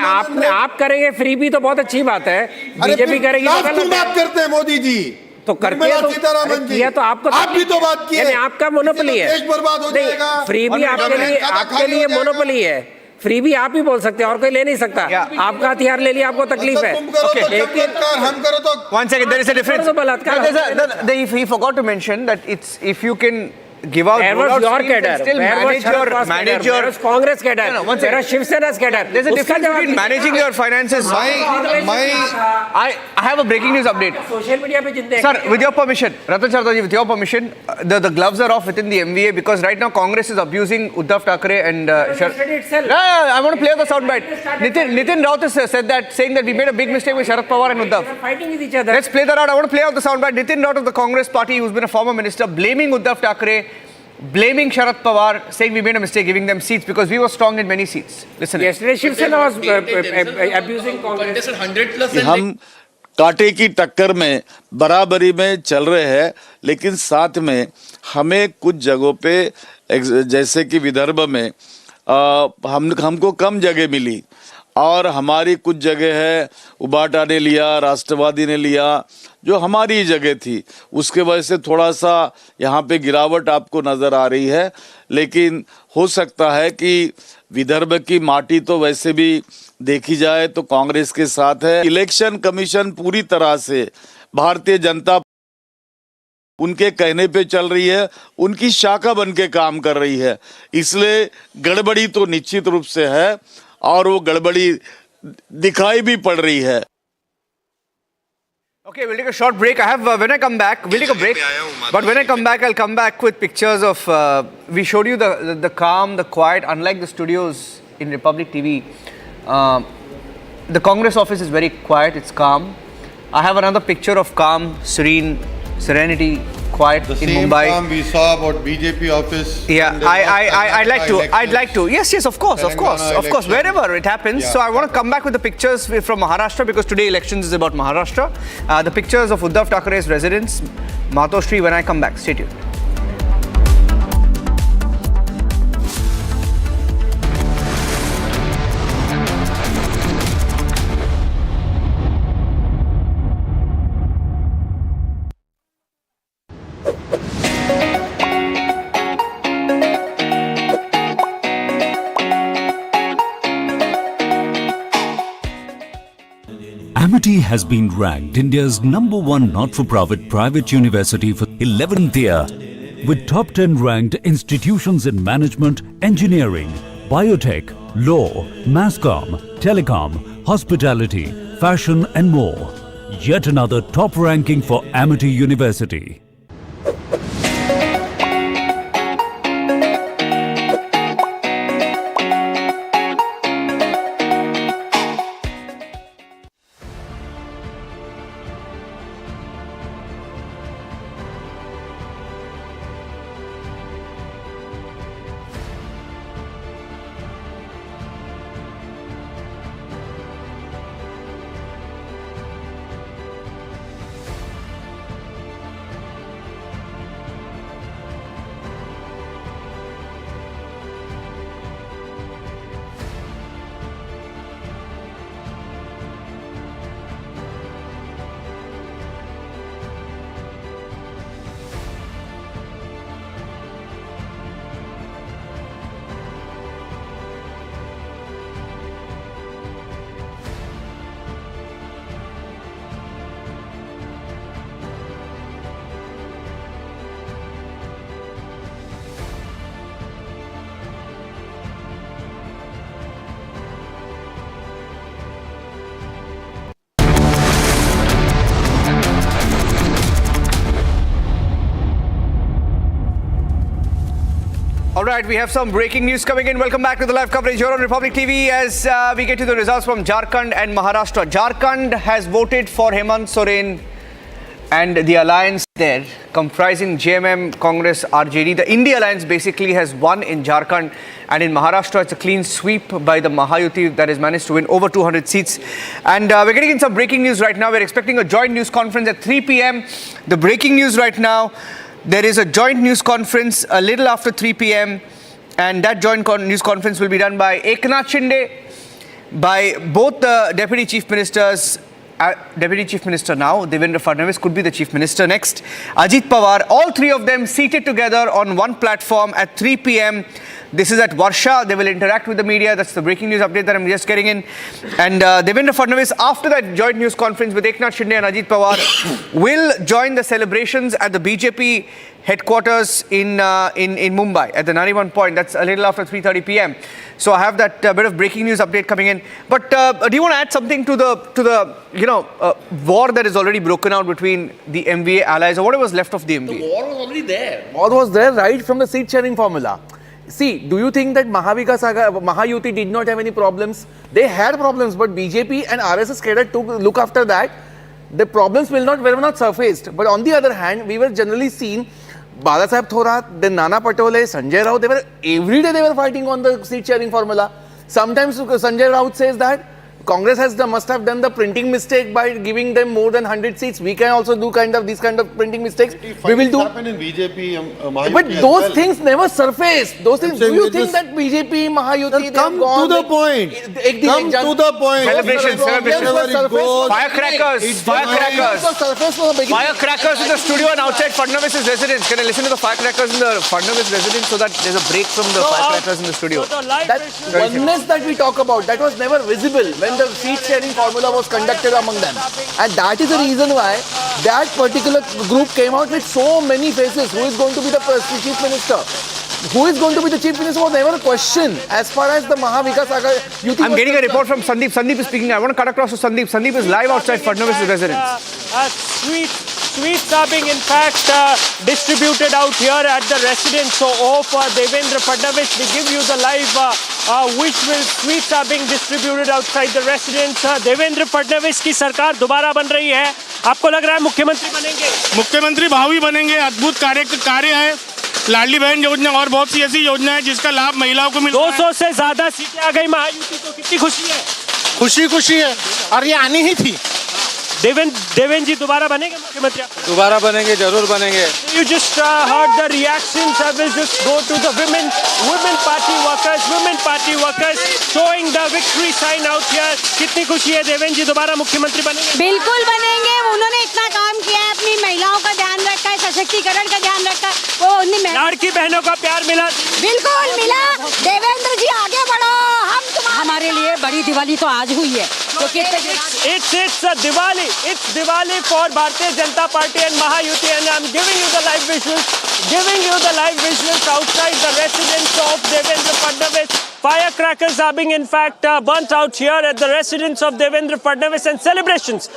आप करेंगे freebie तो बहुत अच्छी बात है. BJP करेगी तो गलत है. बात करते हैं मोदी जी. तो करके तो किया तो आपको. आप भी तो बात किए. यानी आपका मोनोपोली है. देश बर्बाद हो जाएगा. Freebie आपके लिए मोनोपोली है. फ्रीबी आप ही बोल सकते हैं और कोई ले नहीं सकता. आपका हथियार ले लिया, आपको तकलीफ है. हम करो तो. One second, there is a difference. He forgot to mention that it's if you can give out. Where was your cadre? Still manage your Congress cadre. Where was Shiv Sena's cadre? There's a difference between managing your finances. I have a breaking news update. Social media पे जितने. Sir, with your permission, Ratan Sharda ji, with your permission, the gloves are off within the MVA because right now Congress is abusing Uddhav Thackeray and. I want to play out the soundbite. Nitin Raut has said that, saying that we made a big mistake with Sharad Pawar and Uddhav. They're fighting with each other. Let's play that out. I want to play out the soundbite. Nitin Raut of the Congress party, who's been a former minister, blaming Uddhav Thackeray, blaming Sharad Pawar, saying we made a mistake giving them seats because we were strong in many seats. Listen. Yesterday, Shiv Sena was abusing Congress. हम कांटे की टक्कर में बराबरी में चल रहे हैं, लेकिन साथ में हमें कुछ जगहों पे जैसे कि विदर्भ में हमको कम जगह मिली और हमारी कुछ जगह है उबाटा ने लिया, राष्ट्रवादी ने लिया, जो हमारी जगह थी, उसके वजह से थोड़ा सा यहाँ पे गिरावट आपको नजर आ रही है. लेकिन हो सकता है कि विदर्भ की माटी तो वैसे भी देखी जाए तो कांग्रेस के साथ है. इलेक्शन कमीशन पूरी तरह से भारतीय जनता उनके कहने पे चल रही है, उनकी शाखा बन के काम कर रही है. इसलिए गड़बड़ी तो निश्चित रूप से है और वो गड़बड़ी दिखाई भी पड़ रही है. Okay, we'll take a short break. When I come back, we'll take a break. But when I come back, I'll come back with pictures of. We showed you the calm, the quiet. Unlike the studios in Republic TV, the Congress office is very quiet. It's calm. I have another picture of calm, serenity, quiet in Mumbai. The same calm we saw about BJP office. Yeah, I'd like to. Yes, of course. Wherever it happens. Yeah. So I want to come back with the pictures from Maharashtra because today elections is about Maharashtra. The pictures of Uddhav Thackeray's residence, Matoshri, when I come back. Stay tuned. Amity has been ranked India's #1 not-for-profit private university for 11th year, with top 10 ranked institutions in management, engineering, biotech, law, masscom, telecom, hospitality, fashion and more. Yet another top ranking for Amity University. All right, we have some breaking news coming in. Welcome back to the live coverage here on Republic TV as we get to the results from Jharkhand and Maharashtra. Jharkhand has voted for Hemant Soren and the alliance there, comprising JMM, Congress, RJD. The India alliance basically has won in Jharkhand, and in Maharashtra it's a clean sweep by the Maha-Yuti that has managed to win over 200 seats. And we're getting in some breaking news right now. We're expecting a joint news conference at 3 p.m. The breaking news right now: there is a joint news conference a little after 3 p.m. and that joint news conference will be done by Eknath Shinde, by both the Deputy Chief Ministers, Deputy Chief Minister now, Devendra Fadnavis could be the Chief Minister next, Ajit Pawar, all three of them seated together on one platform at 3 p.m. This is at Varsha. They will interact with the media. That's the breaking news update that I'm just getting in. And Devendra Fadnavis, after that joint news conference with Eknath Shinde and Ajit Pawar, will join the celebrations at the BJP headquarters in Mumbai at the Nariman Point. That's a little after 3:30 p.m. So I have that bit of breaking news update coming in. But do you want to add something to the war that is already broken out between the MVA allies, or whatever was left of the MVA? The war was already there. War was there right from the seat sharing formula. See, do you think that Maha-Yuti did not have any problems? They had problems, but BJP and RSS cadre took look after that. The problems were not surfaced. But on the other hand, we were generally seen Bala Saheb Thorat, then Nana Patole, Sanjay Raut, every day they were fighting on the seat sharing formula. Sometimes Sanjay Raut says that Congress must have done the printing mistake by giving them more than 100 seats. We can also do these kind of printing mistakes. We will do. Happen in BJP, but those things never surface. Those things. Do you think that BJP, Maha-Yuti, come to the point? Come to the point. Celebrations. Firecrackers in the studio and outside Fadnavis' residence. Can I listen to the firecrackers in the Fadnavis residence so that there's a break from the firecrackers in the studio? That oneness that we talk about, that was never visible when the seat sharing formula was conducted among them. And that is the reason why that particular group came out with so many faces. Who is going to be the Chief Minister? Who is going to be the Chief Minister was never a question as far as the Maha-Vikas Yuti. I'm getting a report from Sandeep. Sandeep is speaking. I want to cut across to Sandeep. Sandeep is live outside Fadnavis' residence. Sweets are being in fact distributed out here at the residence. So of Devendra Fadnavis, we give you the live sweets are being distributed outside the residence. Devendra Fadnavis की सरकार दोबारा बन रही है. आपको लग रहा है मुख्यमंत्री बनेंगे? मुख्यमंत्री भावी बनेंगे. अद्भुत कार्य है. लाडली बहन योजना और बहुत सी ऐसी योजना है जिसका लाभ महिलाओं को मिल 200 से ज्यादा सीटें आ गई महायुति को. कितनी खुशी है? खुशी है और ये आनी ही थी. देवेंद्र जी दोबारा बनेंगे मुख्यमंत्री? दोबारा बनेंगे, जरूर बनेंगे. You just heard the reactions. I will just go to the women party workers showing the victory sign out here. कितनी खुशी है देवेंद्र जी दोबारा मुख्यमंत्री बनेंगे? बिल्कुल बनेंगे. उन्होंने इतना काम किया है, अपनी महिलाओं का ध्यान रखा है, सशक्तिकरण का ध्यान रखा है. वो लाड़की बहनों का प्यार मिला? बिल्कुल मिला. देवेंद्र जी आगे बढ़ो. हमारे लिए बड़ी दिवाली तो आज हुई है तो It's Diwali for Bharatiya Janata Party and Maha-Yuti, and I'm giving you the live visuals outside the residence of Devendra Fadnavis. Firecrackers are being in fact burnt out here at the residence of Devendra Fadnavis, and celebrations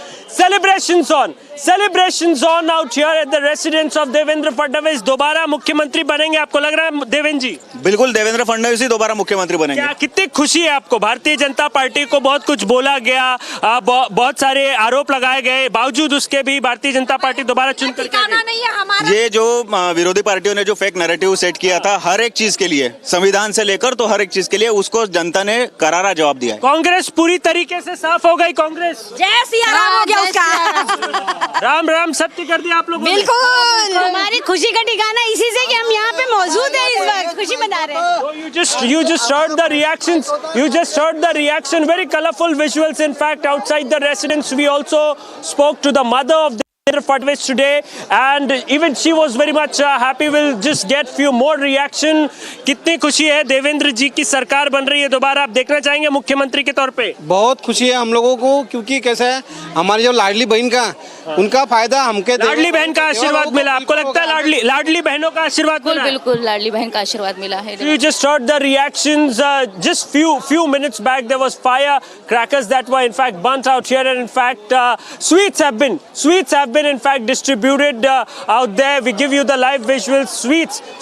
on out here at the residence of Devendra Fadnavis. दोबारा मुख्यमंत्री बनेंगे आपको लग रहा है देवेंद्र जी? बिल्कुल देवेंद्र फडणवीस ही दोबारा मुख्यमंत्री बनेंगे। क्या कितनी खुशी है आपको? भारतीय जनता पार्टी को बहुत कुछ बोला गया, बहुत सारे आरोप लगाए गए, बावजूद उसके भी भारतीय जनता पार्टी दोबारा चुन कर ये जो विरोधी पार्टियों ने जो फेक नैरेटिव सेट किया था हर एक चीज के लिए, संविधान से लेकर तो हर एक चीज के लिए, उसको जनता ने करारा जवाब दिया है। कांग्रेस पूरी तरीके से साफ हो गई। कांग्रेस जय सिया राम हो गया उसका। राम राम सत्य कर दिया आप लोगों ने। बिल्कुल, हमारी खुशी का ठिकाना इसी से कि हम यहाँ पे मौजूद हैं, इस वक्त खुशी मना रहे हैं। You just heard the reactions. Very colorful visuals. In fact, outside the residence, we also spoke to the mother of Devendra Fadnavis today, and even she was very much happy. We'll just get few more reaction. कितनी खुशी है देवेंद्र जी की सरकार बन रही है दोबारा, आप देखना चाहेंगे मुख्यमंत्री के तौर पे? बहुत खुशी है हम लोगों को, क्योंकि कैसा है हमारी जो लाडली बहन का उनका फायदा हमके लाडली बहन का आशीर्वाद मिला। आपको लगता है लाडली बहनों का आशीर्वाद मिला? बिल्कुल लाडली बहन का आशीर्वाद मिला है। You just heard the reactions. Just few minutes back there was firecrackers that were in fact burnt out here, and in fact sweets have been in fact distributed out there. We give you the live visuals.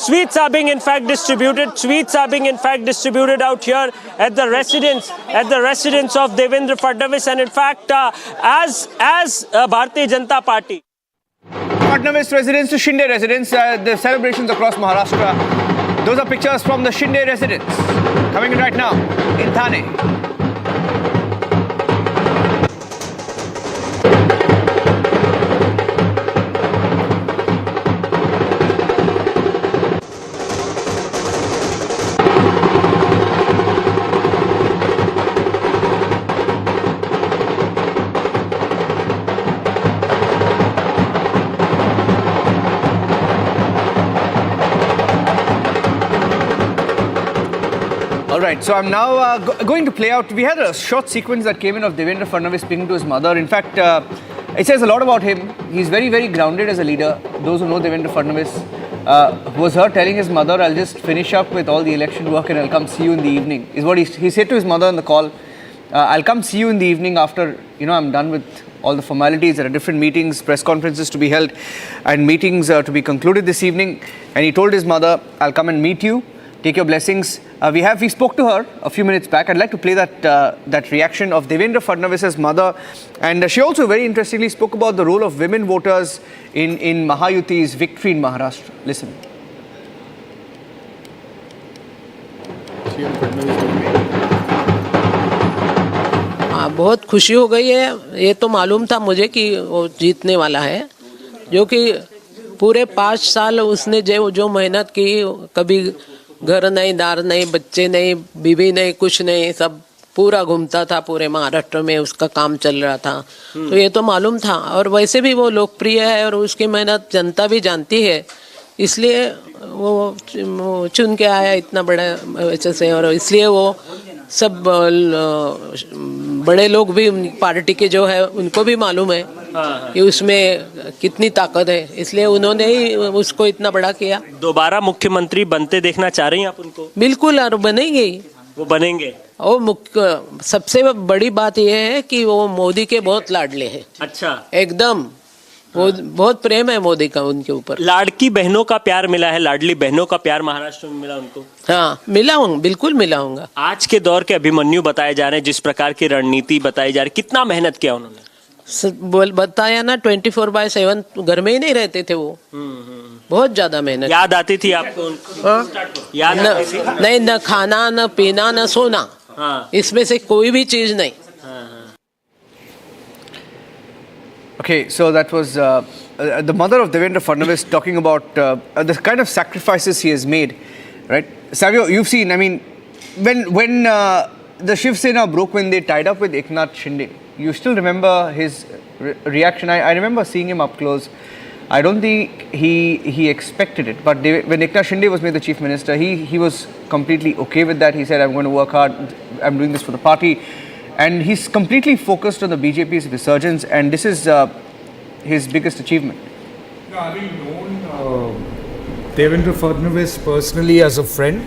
Sweets are being in fact distributed. Sweets are being in fact distributed out here at the residence of Devendra Fadnavis, and in fact as Bharatiya Janata Party. Fadnavis residence to Shinde residence, the celebrations across Maharashtra. Those are pictures from the Shinde residence coming in right now in Thane. All right, so I'm now going to play out. We had a short sequence that came in of Devendra Fadnavis speaking to his mother. In fact, it says a lot about him. He's very, very grounded as a leader. Those who know Devendra Fadnavis was her telling his mother, I'll just finish up with all the election work and I'll come see you in the evening, is what he said to his mother on the call. I'll come see you in the evening after, I'm done with all the formalities. There are different meetings, press conferences to be held and meetings to be concluded this evening. And he told his mother, I'll come and meet you. Take your blessings. We spoke to her a few minutes back. I'd like to play that reaction of Devendra Fadnavis's mother, and she also very interestingly spoke about the role of women voters in Maha-Yuti's victory in Maharashtra. Listen. बहुत खुशी हो गई है। ये तो मालूम था मुझे कि वो जीतने वाला है, जो कि पूरे 5 साल उसने जो मेहनत की, कभी घर नहीं, दार नहीं, बच्चे नहीं, बीवी नहीं, कुछ नहीं, सब पूरा घूमता था पूरे महाराष्ट्र में, उसका काम चल रहा था। तो ये तो मालूम था, और वैसे भी वो लोकप्रिय है और उसकी मेहनत जनता भी जानती है, इसलिए वो चुन के आया इतना बड़ा वैसे से, और इसलिए वो सब बड़े लोग भी पार्टी के जो है उनको भी मालूम है कि उसमें कितनी ताकत है, इसलिए उन्होंने ही उसको इतना बड़ा किया। दोबारा मुख्यमंत्री बनते देखना चाह रही हैं आप उनको? बिल्कुल, और बनेंगे ही। वो बनेंगे। और सबसे बड़ी बात यह है कि वो मोदी के बहुत लाडले हैं। अच्छा, एकदम वो बहुत प्रेम है मोदी का उनके ऊपर। लाड़की बहनों का प्यार मिला है, लाडली बहनों का प्यार महाराष्ट्र में मिला उनको? हाँ, मिला हूँ, बिल्कुल मिला हूँगा। आज के दौर के अभिमन्यु बताए जा रहे हैं, जिस प्रकार की रणनीति बताई जा रही, कितना मेहनत किया उन्होंने? बताया ना 24/7 घर में ही नहीं रहते थे वो, बहुत ज्यादा मेहनत। याद आती थी आपको? याद नहीं, न खाना, न पीना, न सोना, इसमें से कोई भी चीज नहीं। Okay, so that was the mother of Devendra Fadnavis talking about the kind of sacrifices he has made, right? Savio, you've seen, I mean, when the Shiv Sena broke, when they tied up with Eknath Shinde, you still remember his reaction. I remember seeing him up close. I don't think he expected it, but when Eknath Shinde was made the chief minister, he was completely okay with that. He said, I'm going to work hard, I'm doing this for the party. and he's completely focused on the BJP's resurgence, and this is his biggest achievement. No, having known Devendra Fadnavis personally as a friend,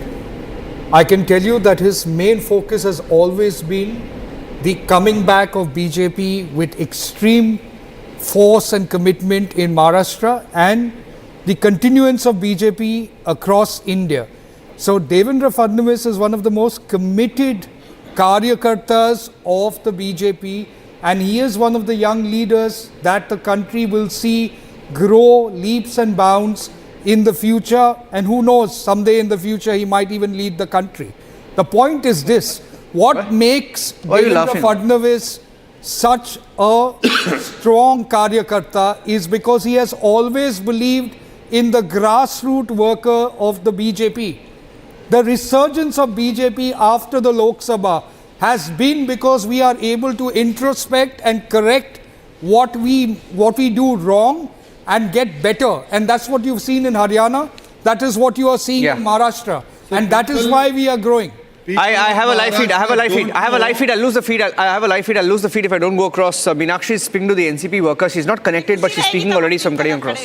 I can tell you that his main focus has always been the coming back of BJP with extreme force and commitment in Maharashtra and the continuance of BJP across India. So Devendra Fadnavis is one of the most committed Karyakartas of the BJP, and he is one of the young leaders that the country will see grow leaps and bounds in the future, and who knows, someday in the future he might even lead the country. The point is this: what makes Devendra Fadnavis such a strong Karyakarta is because he has always believed in the grassroots worker of the BJP. The resurgence of BJP after the Lok Sabha has been because we are able to introspect and correct what we do wrong and get better. And that's what you've seen in Haryana. That is what you are seeing in Maharashtra. So and that is why we are growing. I have a live feed. I have a live feed. I'll lose the feed. I have a live feed. I'll lose the feed if I don't go across. Meenakshi is speaking to the NCP worker. She's not connected, but she's speaking already, so I'm cutting across.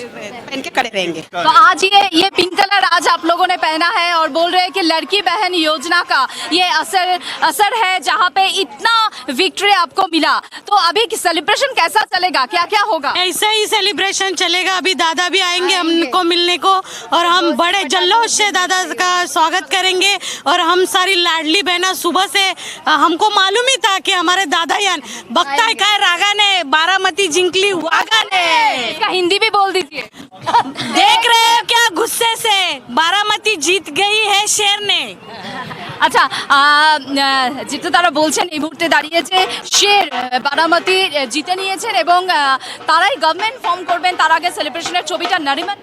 तो आज ये pink colour आज आप लोगों ने पहना है और बोल रहे हैं कि लड़की बहन योजना का ये असर है, जहाँ पे इतना विक्ट्री आपको मिला। तो अभी सेलिब्रेशन कैसा चलेगा, क्या क्या होगा? ऐसा ही सेलिब्रेशन चलेगा। अभी दादा भी आएंगे हमको मिलने को और हम बड़े जल्लोष से दादा का स्वागत करेंगे। और हम सारी लाडली बहना सुबह से हमको मालूम ही था कि हमारे दादा यान बक्ता काय रागा ने बारामती जिंकली वागा ने। इसका हिंदी भी बोल दीजिए। देख रहे हो क्या गुस्से से बारामती जीत गई है शेर ने। আচ্ছা, যেটা তারা বলছেন এই মুহূর্তে দাঁড়িয়ে যে শের বারামতি জিতে নিয়েছেন এবং তারাই গভর্নমেন্ট ফর্ম করবেন, তার আগে সেলিব্রেশনের ছবিটা Nariman.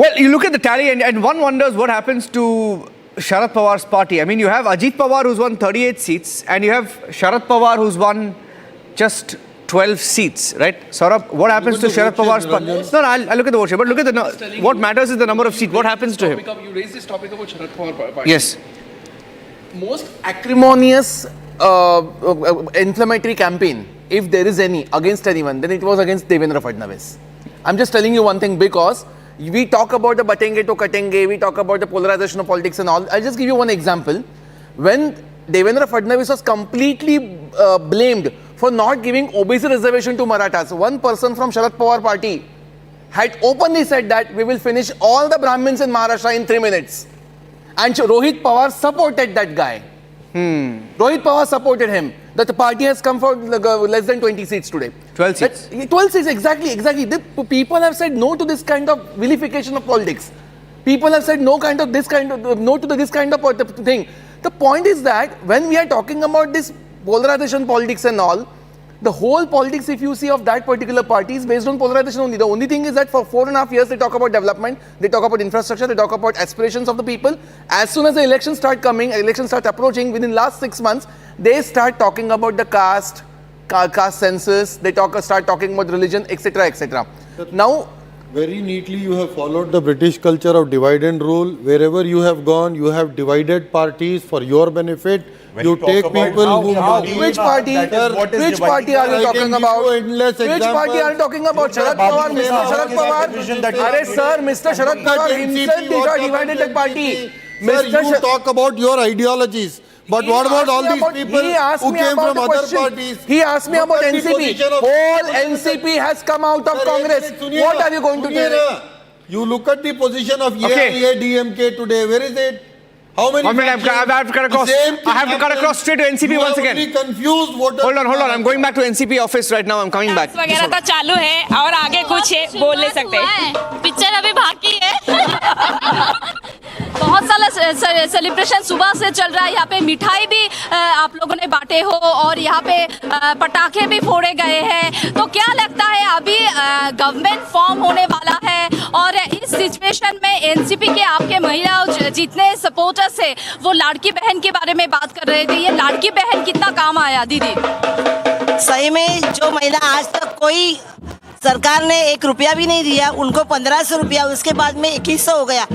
Well, you look at the tally and one wonders what happens to Sharad Pawar's party. I mean, you have Ajit Pawar who's won 38 seats and you have Sharad Pawar who's won just 12 seats, right? Saurabh, what happens to Sharad Pawar's party? No, I'll look at the vote share, but look at what matters is the number of seats. What happens to him? You raised this topic about Sharad Pawar party. Yes. Most acrimonious inflammatory campaign, if there is any, against anyone, then it was against Devendra Fadnavis. I'm just telling you one thing, because we talk about the batenge to katenge, we talk about the polarization of politics and all. I'll just give you one example. When Devendra Fadnavis was completely blamed for not giving OBC reservation to Marathas, one person from Sharad Pawar party had openly said that we will finish all the Brahmins in Maharashtra in 3 minutes. And Rohit Pawar supported that guy. Rohit Pawar supported him. That the party has come for less than 20 seats today. 12 seats. 12 seats, exactly. The people have said no to this kind of vilification of politics. People have said no to this kind of thing. The point is that when we are talking about this polarization politics and all, the whole politics, if you see, of that particular party is based on polarization only. The only thing is that for 4.5 years they talk about development, they talk about infrastructure, they talk about aspirations of the people. As soon as the elections start coming, elections start approaching, within last 6 months, they start talking about the caste census, they start talking about religion, etc., etc. Now, very neatly you have followed the British culture of divide and rule. Wherever you have gone, you have divided parties for your benefit. You take people who... Which party? Which party are you talking about? Which party are you talking about? Sharad Pawar, Mr. Sharad Pawar? Arey sir, Mr. Sharad Pawar himself divided the party. Sir, you talk about your ideologies. But what about all these people who came from other parties? He asked me about NCP. Whole NCP has come out of Congress. What are you going to do? You look at the position of AIADMK today. Where is it? How many? 1 minute, I have to cut across. I have to cut across straight to NCP once again. Confused voters. Hold on. I'm going back to NCP office right now. I'm coming back. वगैरह तो चालू है और आगे कुछ बोल नहीं सकते। पिक्चर अभी बाकी है। बहुत सारा सेलिब्रेशन सुबह से चल रहा है। यहाँ पे मिठाई भी आप लोगों ने बांटे हो और यहाँ पे पटाखे भी फोड़े गए हैं। तो क्या लगता है अभी गवर्नमेंट फॉर्म होने वाला है और इस सिचुएशन में एनसीपी के आपके महिला जितने सपोर्टर्स है वो लाड़की बहन के बारे में बात कर रहे थे। ये लाड़की बहन कितना काम आया दीदी? सही में जो महिला आज तक कोई सरकार ने 1 रुपया भी नहीं दिया, उनको 1500 रुपया, उसके बाद में 2100 हो गया।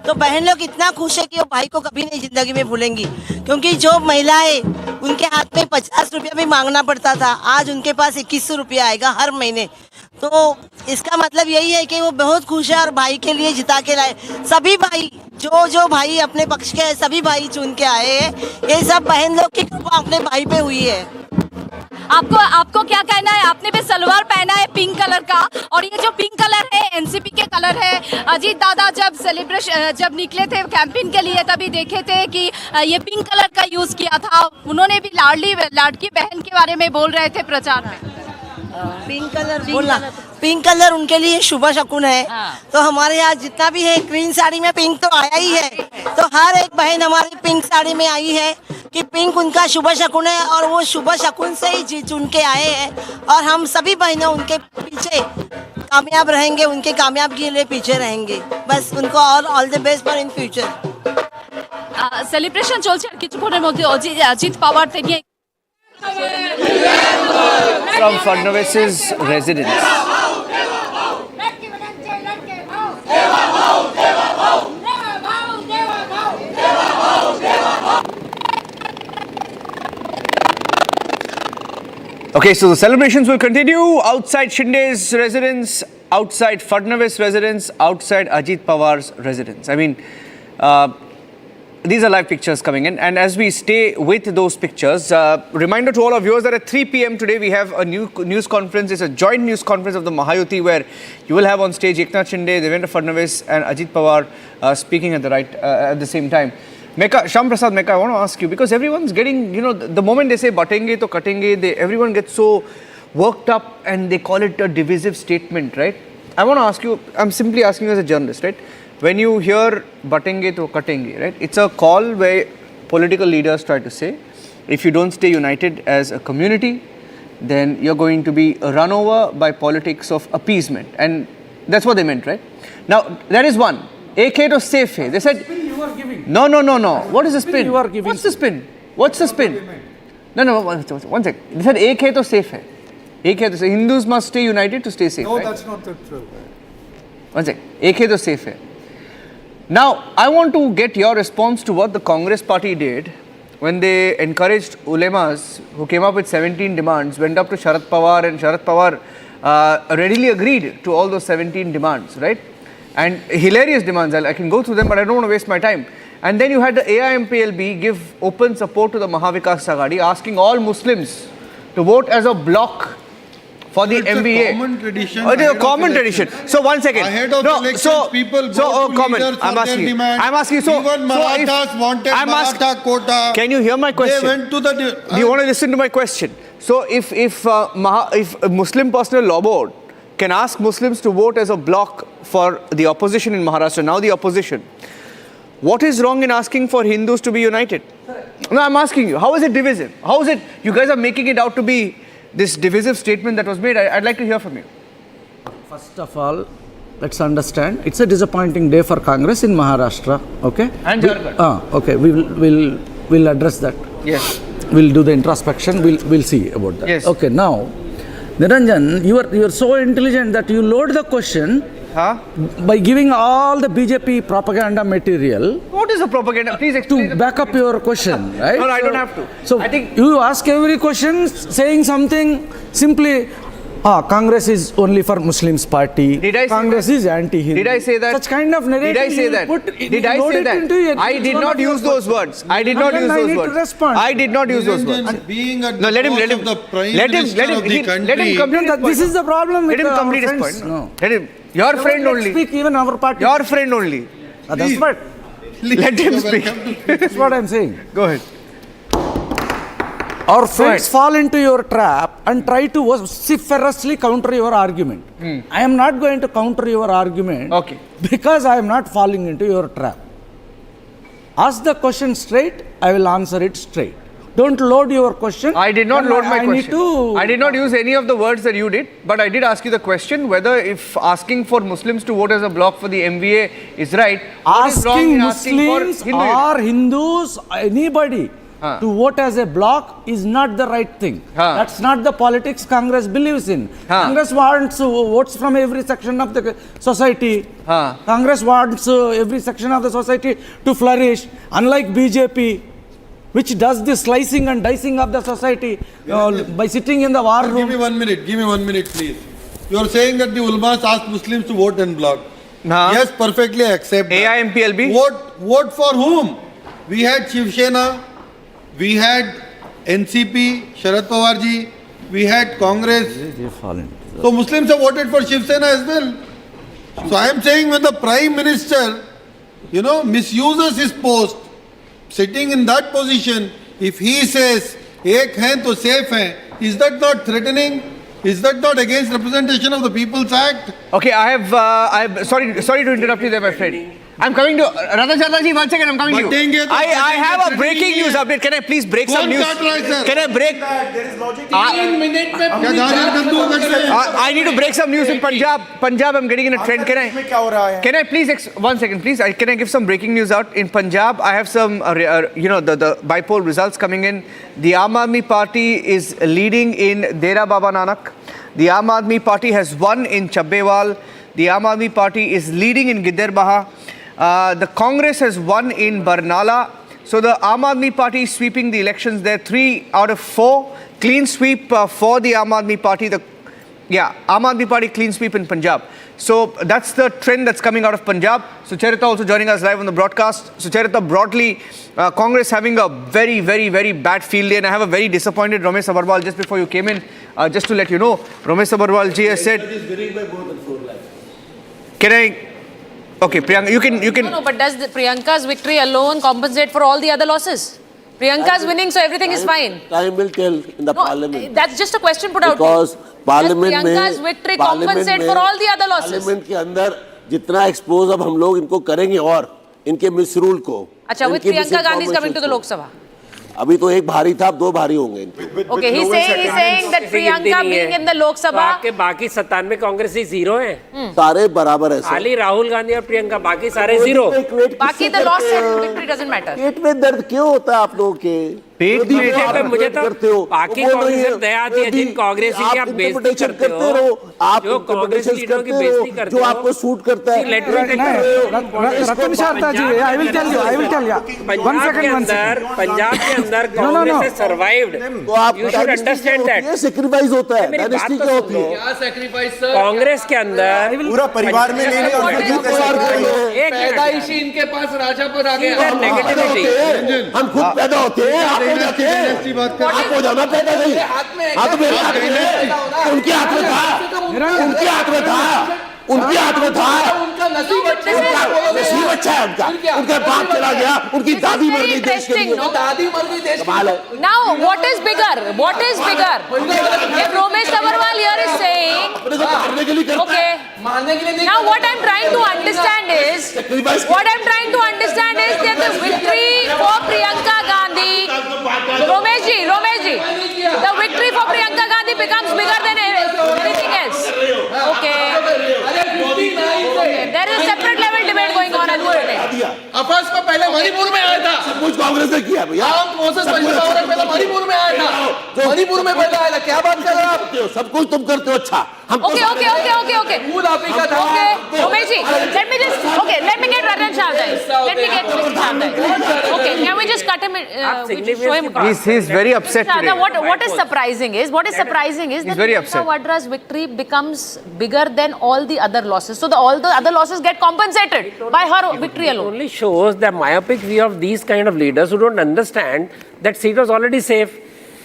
तो बहन लोग इतना खुश है कि वो भाई को कभी नहीं जिंदगी में भूलेंगी, क्योंकि जो महिलाएं उनके हाथ में 50 रुपया भी मांगना पड़ता था, आज उनके पास 2100 रुपया आएगा हर महीने। तो इसका मतलब यही है कि वो बहुत खुश है और भाई के लिए जिता के लाए। सभी भाई जो भाई अपने पक्ष के हैं, सभी भाई चुन के आए हैं। ये सब बहन लोग की कृपा अपने भाई पे हुई है। आपको क्या कहना है? आपने भी सलवार पहना है पिंक कलर का, और ये जो पिंक कलर है एनसीपी के कलर है। अजीत दादा जब निकले थे कैंपेन के लिए तभी देखे थे कि ये पिंक कलर का यूज किया था। उन्होंने भी लाडकी बहन के बारे में बोल रहे थे प्रचार में। पिंक कलर उनके लिए शुभ शकुन है। तो हमारे यहाँ जितना भी है ग्रीन साड़ी में पिंक तो आया ही है, तो हर एक बहन हमारी पिंक साड़ी में आई है कि पिंक उनका शुभ शकुन है, और वो शुभ शकुन से ही चुन के आए हैं। और हम सभी बहनों उनके पीछे कामयाब रहेंगे, उनके कामयाबी के लिए पीछे रहेंगे। बस उनको all the best for in future. Celebration चलছে আর কিছুক্ষণের মধ্যে অজিত পাওয়ার থেকে from Fadnavis's residence. Okay, so the celebrations will continue outside Shinde's residence, outside Fadnavis' residence, outside Ajit Pawar's residence. I mean, these are live pictures coming in, and as we stay with those pictures, reminder to all our viewers that at 3 p.m. today we have a new news conference. It's a joint news conference of the Maha-Yuti, where you will have on stage Eknath Shinde, Devendra Fadnavis and Ajit Pawar speaking at the same time. Shyam Prasad Meka, I want to ask you, because everyone's getting, the moment they say batenge to katenge, everyone gets so worked up and they call it a divisive statement, right? I want to ask you, I'm simply asking you as a journalist, right? When you hear batenge to katenge, right? It's a call where political leaders try to say, if you don't stay united as a community, then you're going to be run over by politics of appeasement. And that's what they meant, right? Now, that is one. AK to safe hai. They said, no. What is the spin? What's the spin? What's the spin? No, one sec. They said AK to safe hai. AK to safe. Hindus must stay united to stay safe. No, right? that's not the truth. One sec. AK to safe hai. Now, I want to get your response to what the Congress party did when they encouraged ulemas who came up with 17 demands, went up to Sharad Pawar, and Sharad Pawar readily agreed to all those 17 demands, right? And hilarious demands, I can go through them, but I don't want to waste my time. And then you had the AIMPLB give open support to the Mahavikas Aghadi, asking all Muslims to vote as a bloc for the MBA. Common tradition. It is a common tradition. So one second. Ahead of elections, people go to common. leaders for I'm asking their you. demands. I'm asking you. Even Marathas wanted Maratha quota. Can you hear my question? They went to the... Do you want to listen to my question? So if a Muslim Personal Law Board can ask Muslims to vote as a bloc for the opposition in Maharashtra, now the opposition, what is wrong in asking for Hindus to be united? No, I'm asking you, how is it divisive? How is it, you guys are making it out to be this divisive statement that was made? I'd like to hear from you. First of all, let's understand, it's a disappointing day for Congress in Maharashtra, okay? And Jharkhand. Okay, we'll address that. Yes. We'll do the introspection, we'll see about that. Yes. Okay, now, Niranjan, you are so intelligent that you load the question by giving all the BJP propaganda material. What is the propaganda? Please explain. To back up your question, right? No, I don't have to. So, I think you ask every question saying something simply, Congress is only for Muslims party. Did I say Congress is anti-Hindu. Did I say that? Such kind of narrative. Did I say that? Did I say that? I did not use those words. I did not use those words. I did not use those words. Being at No, let him of the Prime let Minister of the country. Let him complete his point. This is the problem with Let him our complete his friends. point. No. Let him. Your friend only. Speak even our party. Your friend only. That's what. Let him speak. That's what I'm saying. Go ahead. Our friends fall into your trap and try to vociferously counter your argument. I am not going to counter your argument because I am not falling into your trap. Ask the question straight, I will answer it straight. Don't load your question. I did not load my question. I did not use any of the words that you did, but I did ask you the question whether if asking for Muslims to vote as a bloc for the MVA is right, what is wrong in asking for Muslims or Hindus, anybody to vote as a bloc is not the right thing. That's not the politics Congress believes in. Congress wants votes from every section of the society. Congress wants every section of the society to flourish. Unlike BJP, which does the slicing and dicing of the society by sitting in the war room. Give me 1 minute, please. You are saying that the ulmas asked Muslims to vote en bloc. Yes, perfectly accept that. AIMPLB? Vote for whom? We had Shiv Sena, we had NCP, Sharad Pawar ji, we had Congress. So Muslims have voted for Shiv Sena as well. So I am saying when the Prime Minister, misuses his post, sitting in that position, if he says, ek hain to safe hain, is that not threatening? Is that not against representation of the People's Act? Okay, I have sorry to interrupt you there, my friend. I'm coming to Radha Chandra ji. 1 second, I'm coming to you. I have a breaking news update. Can I please break some news? Can I break? There is logic. 3 minutes में I need to break some news in Punjab. I'm getting in a trend. Can I please 1 second, please? Can I give some breaking news out in Punjab? I have some the Bypoll results coming in. The Aam Aadmi Party is leading in Dera Baba Nanak. The Aam Aadmi Party has won in Chabbewal. The Aam Aadmi Party is leading in Giderbaha. The Congress has won in Barnala. So the Aam Aadmi Party is sweeping the elections there. 3 out of 4 clean sweep for the Aam Aadmi Party. Aam Aadmi Party clean sweep in Punjab. So that's the trend that's coming out of Punjab. Sucharita also joining us live on the broadcast. Sucharita, broadly, Congress having a very, very, very bad field day. And I have a very disappointed Ramesh Agarwal just before you came in. Just to let you know, Ramesh Agarwal ji has said... Can I... Okay, Priyanka, you can... No, but does Priyanka's victory alone compensate for all the other losses? Priyanka's winning, so everything is fine. Time will tell in the parliament. That's just a question put out. Because parliament में Priyanka's victory compensate for all the other losses? Parliament के अंदर जितना expose अब हम लोग इनको करेंगे और इनके misrule को. अच्छा, with Priyanka Gandhi is coming to the Lok Sabha. अभी तो एक भारी था, अब 2 भारी होंगे. Okay, he's saying that Priyanka being in the Lok Sabha. आपके बाकी 97 कांग्रेसी जीरो हैं. सारे बराबर है. खाली राहुल गांधी और प्रियंका, बाकी सारे जीरो. बाकी the loss and victory doesn't matter. पेट में दर्द क्यों होता है आप लोगों के? मुझे तो बाकी कांग्रेस दया आती है जिन कांग्रेसी की आप बेइज्जती करते हो, जो कांग्रेस लीडरों की बेइज्जती करते हो, जो आपको सूट करता है. रतन Sharda ji, I will tell you. Punjab के अंदर कांग्रेस है survived. You should understand that. ये सैक्रिफाइस होता है. डायनेस्टी क्या होती है? क्या सैक्रिफाइस सर? कांग्रेस के अंदर पूरा परिवार में ले लिया. पैदाइशी इनके पास राजा पर आ गया. नेगेटिविटी. हम खुद पैदा होते हैं, आप हो जाते हैं. आप हो जाना पैदा नहीं. हाँ तो मेरे हाथ में, उनके हाथ में था. उनके हाथ में था. उनके हाथ में था. उनका नसीब अच्छा है उनका. उनका बाप चला गया, उनकी दादी मर गई देश के लिए. दादी मर गई देश के लिए. Now, what is bigger? If Ramesh Agarwal here is saying, okay. Now, what I'm trying to understand is that the victory for Priyanka Gandhi, Ramesh ji, the victory for Priyanka Gandhi becomes bigger than anything else. Okay. There is a separate level debate going on at the moment. अफस को पहले मणिपुर में आया था. सब कुछ कांग्रेस ने किया भैया. मोसेस पहले मणिपुर में आया था. मणिपुर में पहले आया था. क्या बात कर रहे हो आप? सब कुछ तुम करते हो. अच्छा. Okay. Cool Africa था. Okay, Ramesh ji, let me get Ratan Shardai. Okay, can we just cut him? Show him across. He's very upset today. What is surprising is that Priyanka Vadra's victory becomes bigger than all the other losses. So all the other losses get compensated by her victory alone. It only shows the myopic view of these kind of leaders who don't understand that seat was already safe.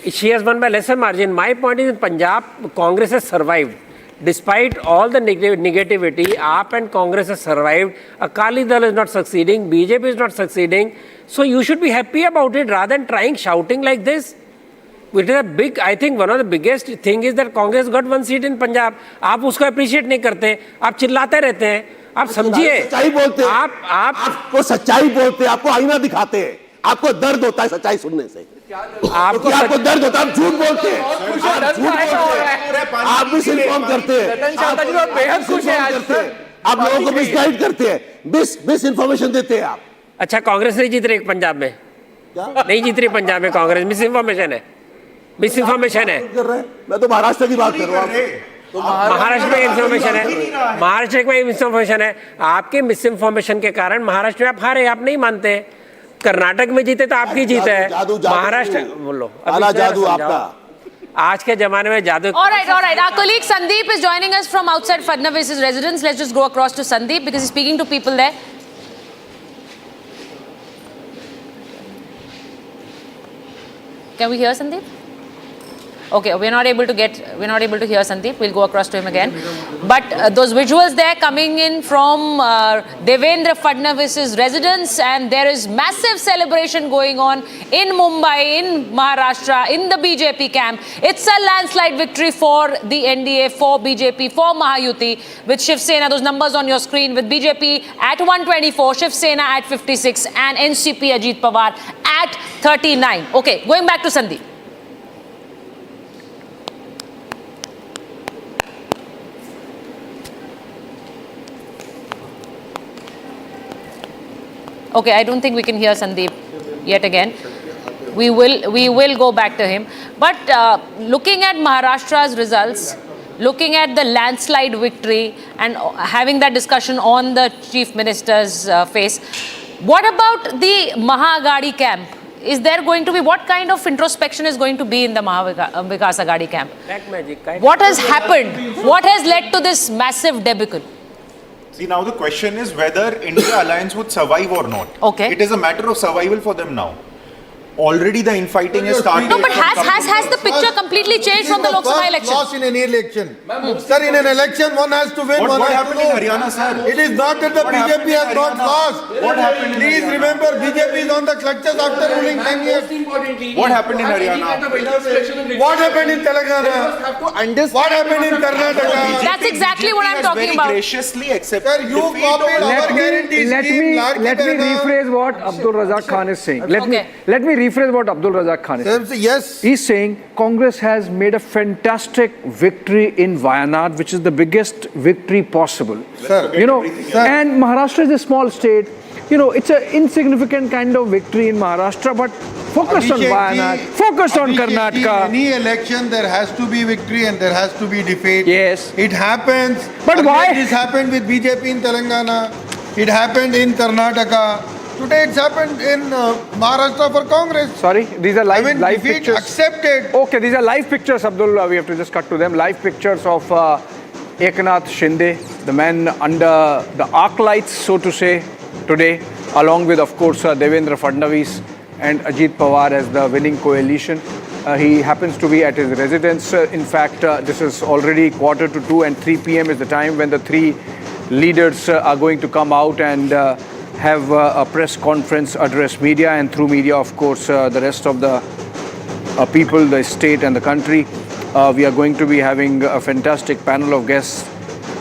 She has won by lesser margin. My point is in Punjab, Congress has survived. Despite all the negativity, AAP and Congress has survived. Akali Dal is not succeeding. BJP is not succeeding. So you should be happy about it rather than shouting like this. It is a big, I think one of the biggest thing is that Congress got 1 seat in Punjab. आप उसको appreciate नहीं करते. आप चिल्लाते रहते हैं. आप समझिए. सच्चाई बोलते हैं. आपको सच्चाई बोलते हैं. आपको आईना दिखाते हैं. आपको दर्द होता है सच्चाई सुनने से. आपको दर्द होता है. आप झूठ बोलते हैं. आप मिस इन्फॉर्म करते हैं. बेहद खुश है. आप लोगों को मिसगाइड करते हैं. मिस इन्फॉर्मेशन देते हैं आप. अच्छा, कांग्रेस नहीं जीत रही पंजाब में. नहीं जीत रही पंजाब में कांग्रेस, मिस इन्फॉर्मेशन है, मिस इन्फॉर्मेशन है। मैं तो महाराष्ट्र की बात कर रहा हूँ। तो महाराष्ट्र में इन्फॉर्मेशन है, महाराष्ट्र में इन्फॉर्मेशन है। आपके मिस इन्फॉर्मेशन के कारण महाराष्ट्र में आप हारे, आप नहीं मानते। कर्नाटक में जीते तो आपकी जीत है, महाराष्ट्र बोलो जादू आपका। आज के जमाने में जादू। All right. Our colleague Sandeep is joining us from outside Fadnavis's residence. Let's just go across to Sandeep because he's speaking to people there. Can we hear Sandeep? Okay, we're not able to hear Sandeep. We'll go across to him again. But those visuals there coming in from Devendra Fadnavis's residence, and there is massive celebration going on in Mumbai, in Maharashtra, in the BJP camp. It's a landslide victory for the NDA, for BJP, for Maha-Yuti, with Shiv Sena, those numbers on your screen, with BJP at 124, Shiv Sena at 56, and NCP Ajit Pawar at 39. Okay, going back to Sandeep. Okay, I don't think we can hear Sandeep yet again. We will go back to him. But looking at Maharashtra's results, looking at the landslide victory and having that discussion on the Chief Minister's face, what about the Maha-Agadi camp? Is there going to be, what kind of introspection is going to be in the Maha-Vikas Agadi camp? What has happened? What has led to this massive debacle? See, now the question is whether India Alliance would survive or not. Okay. It is a matter of survival for them now. Already the infighting has started. No, but has the picture completely changed from the Lok Sabha election? Lost in any election. Sir, in an election, one has to win, one what has to happened in lose. Haryana, sir? It is not that the BJP has not lost. What happened? Please remember, BJP is on the clutches after ruling 10 years. What happened in Haryana? What happened in Telangana? What happened in Karnataka? That's exactly what I'm talking about. Graciously accepted. Sir, you copied our guarantee scheme. Let me rephrase what Abdul Razak Khan is saying. Let me rephrase what Abdul Razak Khan is saying. Yes. He's saying Congress has made a fantastic victory in Wayanad, which is the biggest victory possible. Sir, and Maharashtra is a small state. It's an insignificant kind of victory in Maharashtra, but focus on Wayanad, focus on Karnataka. In any election, there has to be victory and there has to be defeat. Yes. It happens. But why? This happened with BJP in Telangana. It happened in Karnataka. Today it's happened in Maharashtra for Congress. Sorry, these are live defeat pictures. Accepted. Okay, these are live pictures, Abdul. We have to just cut to them. Live pictures of Eknath Shinde, the man under the arc lights, so to say, today, along with, of course, Devendra Fadnavis and Ajit Pawar as the winning coalition. He happens to be at his residence. In fact, this is already 1:45 and 3 p.m. is the time when the three leaders are going to come out and have a press conference, address media, and through media, of course, the rest of the people, the state and the country. We are going to be having a fantastic panel of guests,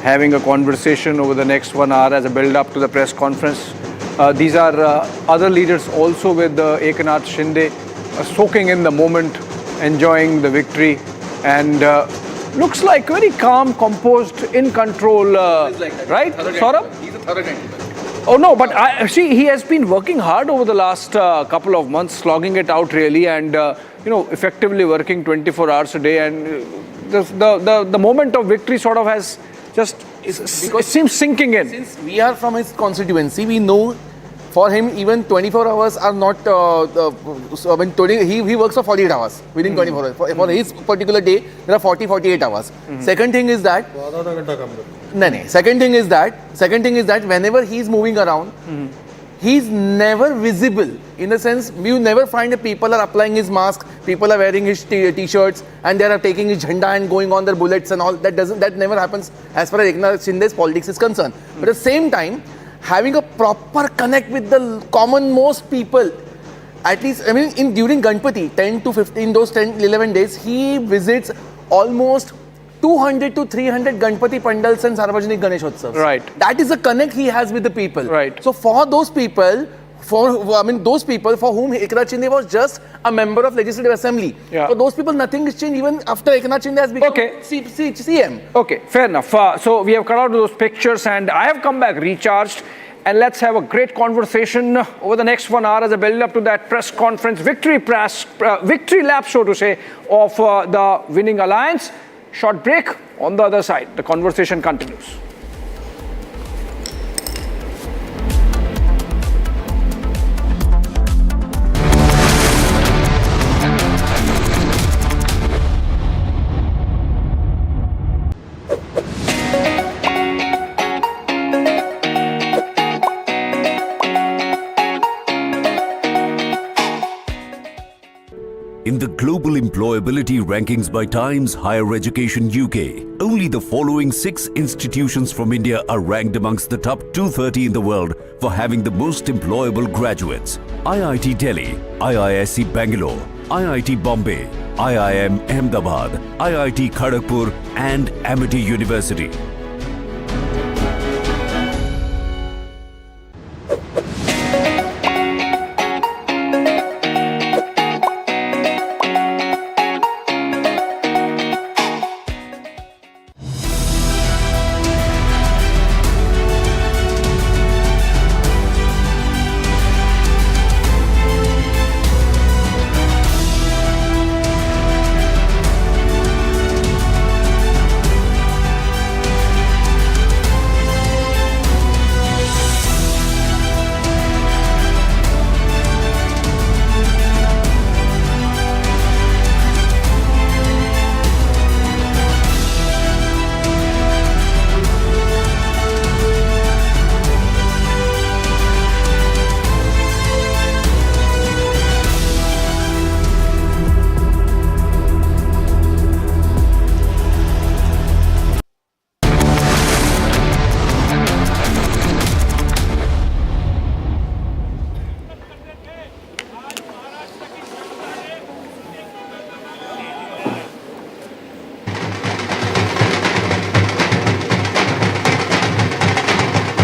having a conversation over the next 1 hour as a build-up to the press conference. These are other leaders also with Eknath Shinde soaking in the moment, enjoying the victory, and looks like very calm, composed, in control, right, Saurabh? He's a thorough gentleman. Oh no, but see, he has been working hard over the last couple of months, slogging it out really, and effectively working 24 hours a day, and the moment of victory sort of has just it seems sinking in. Since we are from his constituency, we know for him even 24 hours are not. He works for 48 hours within 24 hours. For his particular day, there are 48 hours. Second thing is that. Second thing is that whenever he's moving around, he's never visible. In the sense, you never find people are applying his mask, people are wearing his t-shirts, and they are taking his jhanda and going on their bullets and all. That never happens as far as Eknath Shinde's politics is concerned. But at the same time, having a proper connect with the commonmost people, at least, during Ganpati, 10 to 15, those 10, 11 days, he visits almost 200 to 300 Ganpati Pandals and Sarvajanik Ganeshotsav. Right. That is the connect he has with the people. Right. So for those people, for whom Eknath Shinde was just a member of Legislative Assembly. Yeah. For those people, nothing has changed even after Eknath Shinde has become CM. Okay, fair enough. So we have cut out those pictures and I have come back recharged. And let's have a great conversation over the next 1 hour as a build up to that press conference, victory lap, so to say, of the winning alliance. Short break. On the other side, the conversation continues. In the global employability rankings by Times Higher Education UK, only the following 6 institutions from India are ranked amongst the top 230 in the world for having the most employable graduates. IIT Delhi, IISc Bangalore, IIT Bombay, IIM Ahmedabad, IIT Kharagpur and Amity University.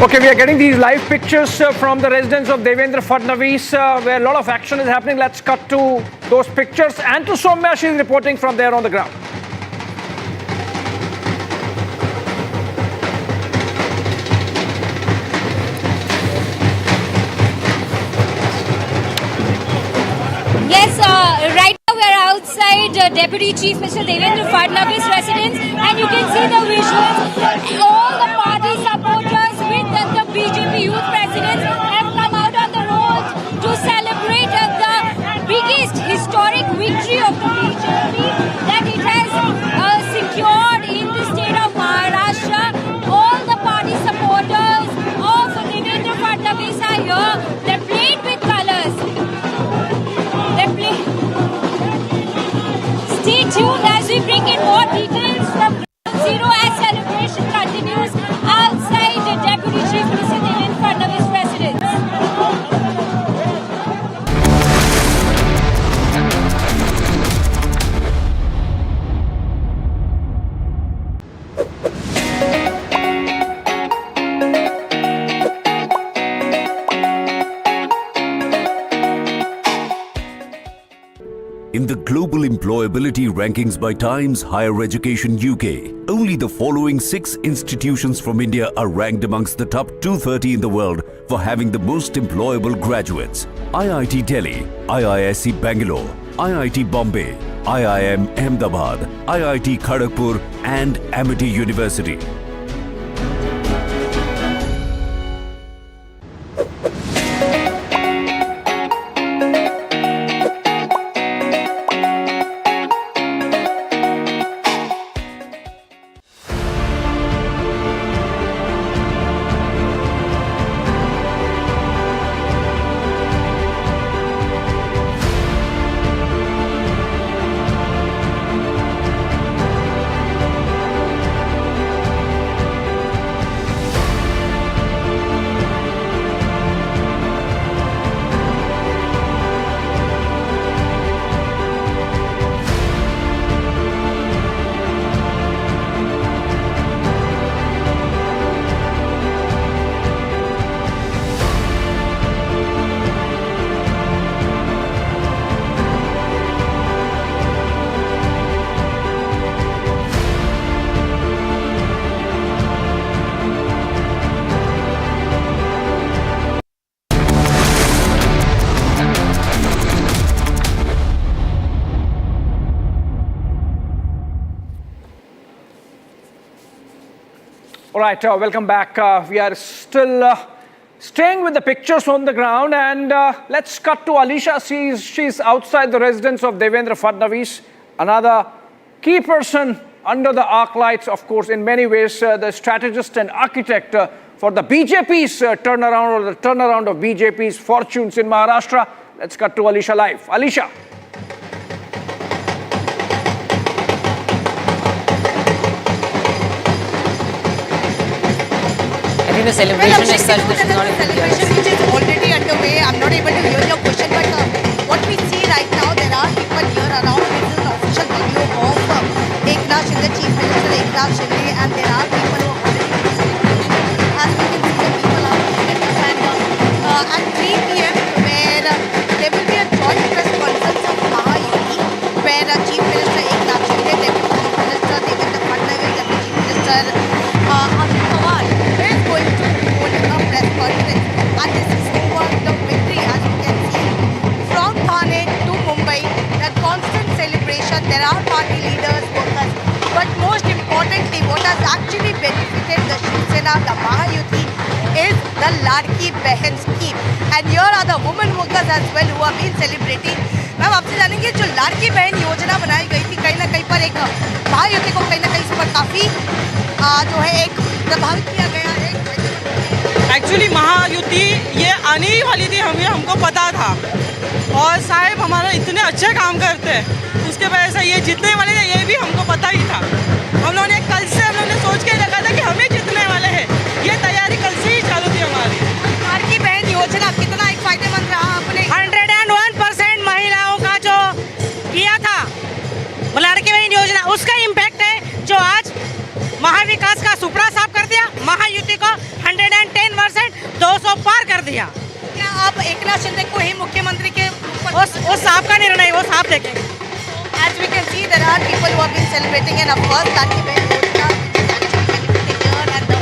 Okay, we are getting these live pictures from the residence of Devendra Fadnavis, where a lot of action is happening. Let's cut to those pictures and to Soumya. She is reporting from there on the ground. Yes, right now we are outside Deputy Chief Mr. Devendra Fadnavis' residence, and you can see the visuals. All the party supporters with the BJP youth presidents have come out on the road to celebrate the biggest historic victory of the BJP that it has secured in the state of Maharashtra. All the party supporters of Devendra Fadnavis are here. They played with colors. Stay tuned as we bring in more details from Ground Zero as celebration continues outside the Deputy Chief Mr. Devendra Fadnavis' residence. In the global employability rankings by Times Higher Education UK, only the following 6 institutions from India are ranked amongst the top 230 in the world for having the most employable graduates. IIT Delhi, IISc Bangalore, IIT Bombay, IIM Ahmedabad, IIT Kharagpur and Amity University. All right, welcome back. We are still staying with the pictures on the ground, and let's cut to Alisha. She's outside the residence of Devendra Fadnavis, another key person under the arc lights, of course, in many ways, the strategist and architect for the BJP's turnaround, or the turnaround of BJP's fortunes in Maharashtra. Let's cut to Alisha live. Alisha. I think the celebration is such that celebration which is already underway. I'm not able to hear your question, but what we see right now, there are people here around. This is an official video of Eknath Shinde, Chief Minister Eknath Shinde, and there are people who are already in celebration. As we can see, the people are here, and at 3 p.m. where there will be a joint press conference of Maha-Yuti, where Chief Minister Eknath Shinde, Deputy Chief Minister Devendra Fadnavis, Deputy Chief Minister is going to hold a press conference, and this is over the victory, as you can see from Thane to Mumbai. The constant celebration. There are party leaders, workers, but most importantly, what has actually benefited the Shiv Sena, the Mahayuti, is the Ladki Behan scheme. And here are the women workers as well who have been celebrating. Ma'am आपसे जानेंगे जो लाडकी बहन योजना बनाई गई थी, कहीं ना कहीं पर एक महायुति को कहीं ना कहीं इस पर काफी जो है एक प्रभावित किया गया है। एक्चुअली महायुति ये आने ही वाली थी, हमको पता था, और साहब हमारा इतने अच्छे काम करते हैं, उसके वजह से ये जीतने वाले थे, ये भी हमको पता ही था। हम लोगों ने कल से सोच के रखा था कि हमें जीतने वाले हैं, ये तैयारी कल से ही चालू थी हमारी। लाडकी बहन योजना कितना एक फायदेमंद रहा आपने? 101% महिलाओं का जो किया था लाडकी बहन योजना, उसका इम्पैक्ट है जो आज महाविकास का सुपड़ा साफ कर दिया, महायुति को 110% 200 पार कर दिया। क्या आप एकनाथ शिंदे को ही मुख्यमंत्री के वो साफ का निर्णय, वो साफ देखेंगे। As we can see, there are people who have been celebrating, and of course, Ladki Behan Yojana is actually benefiting here, and the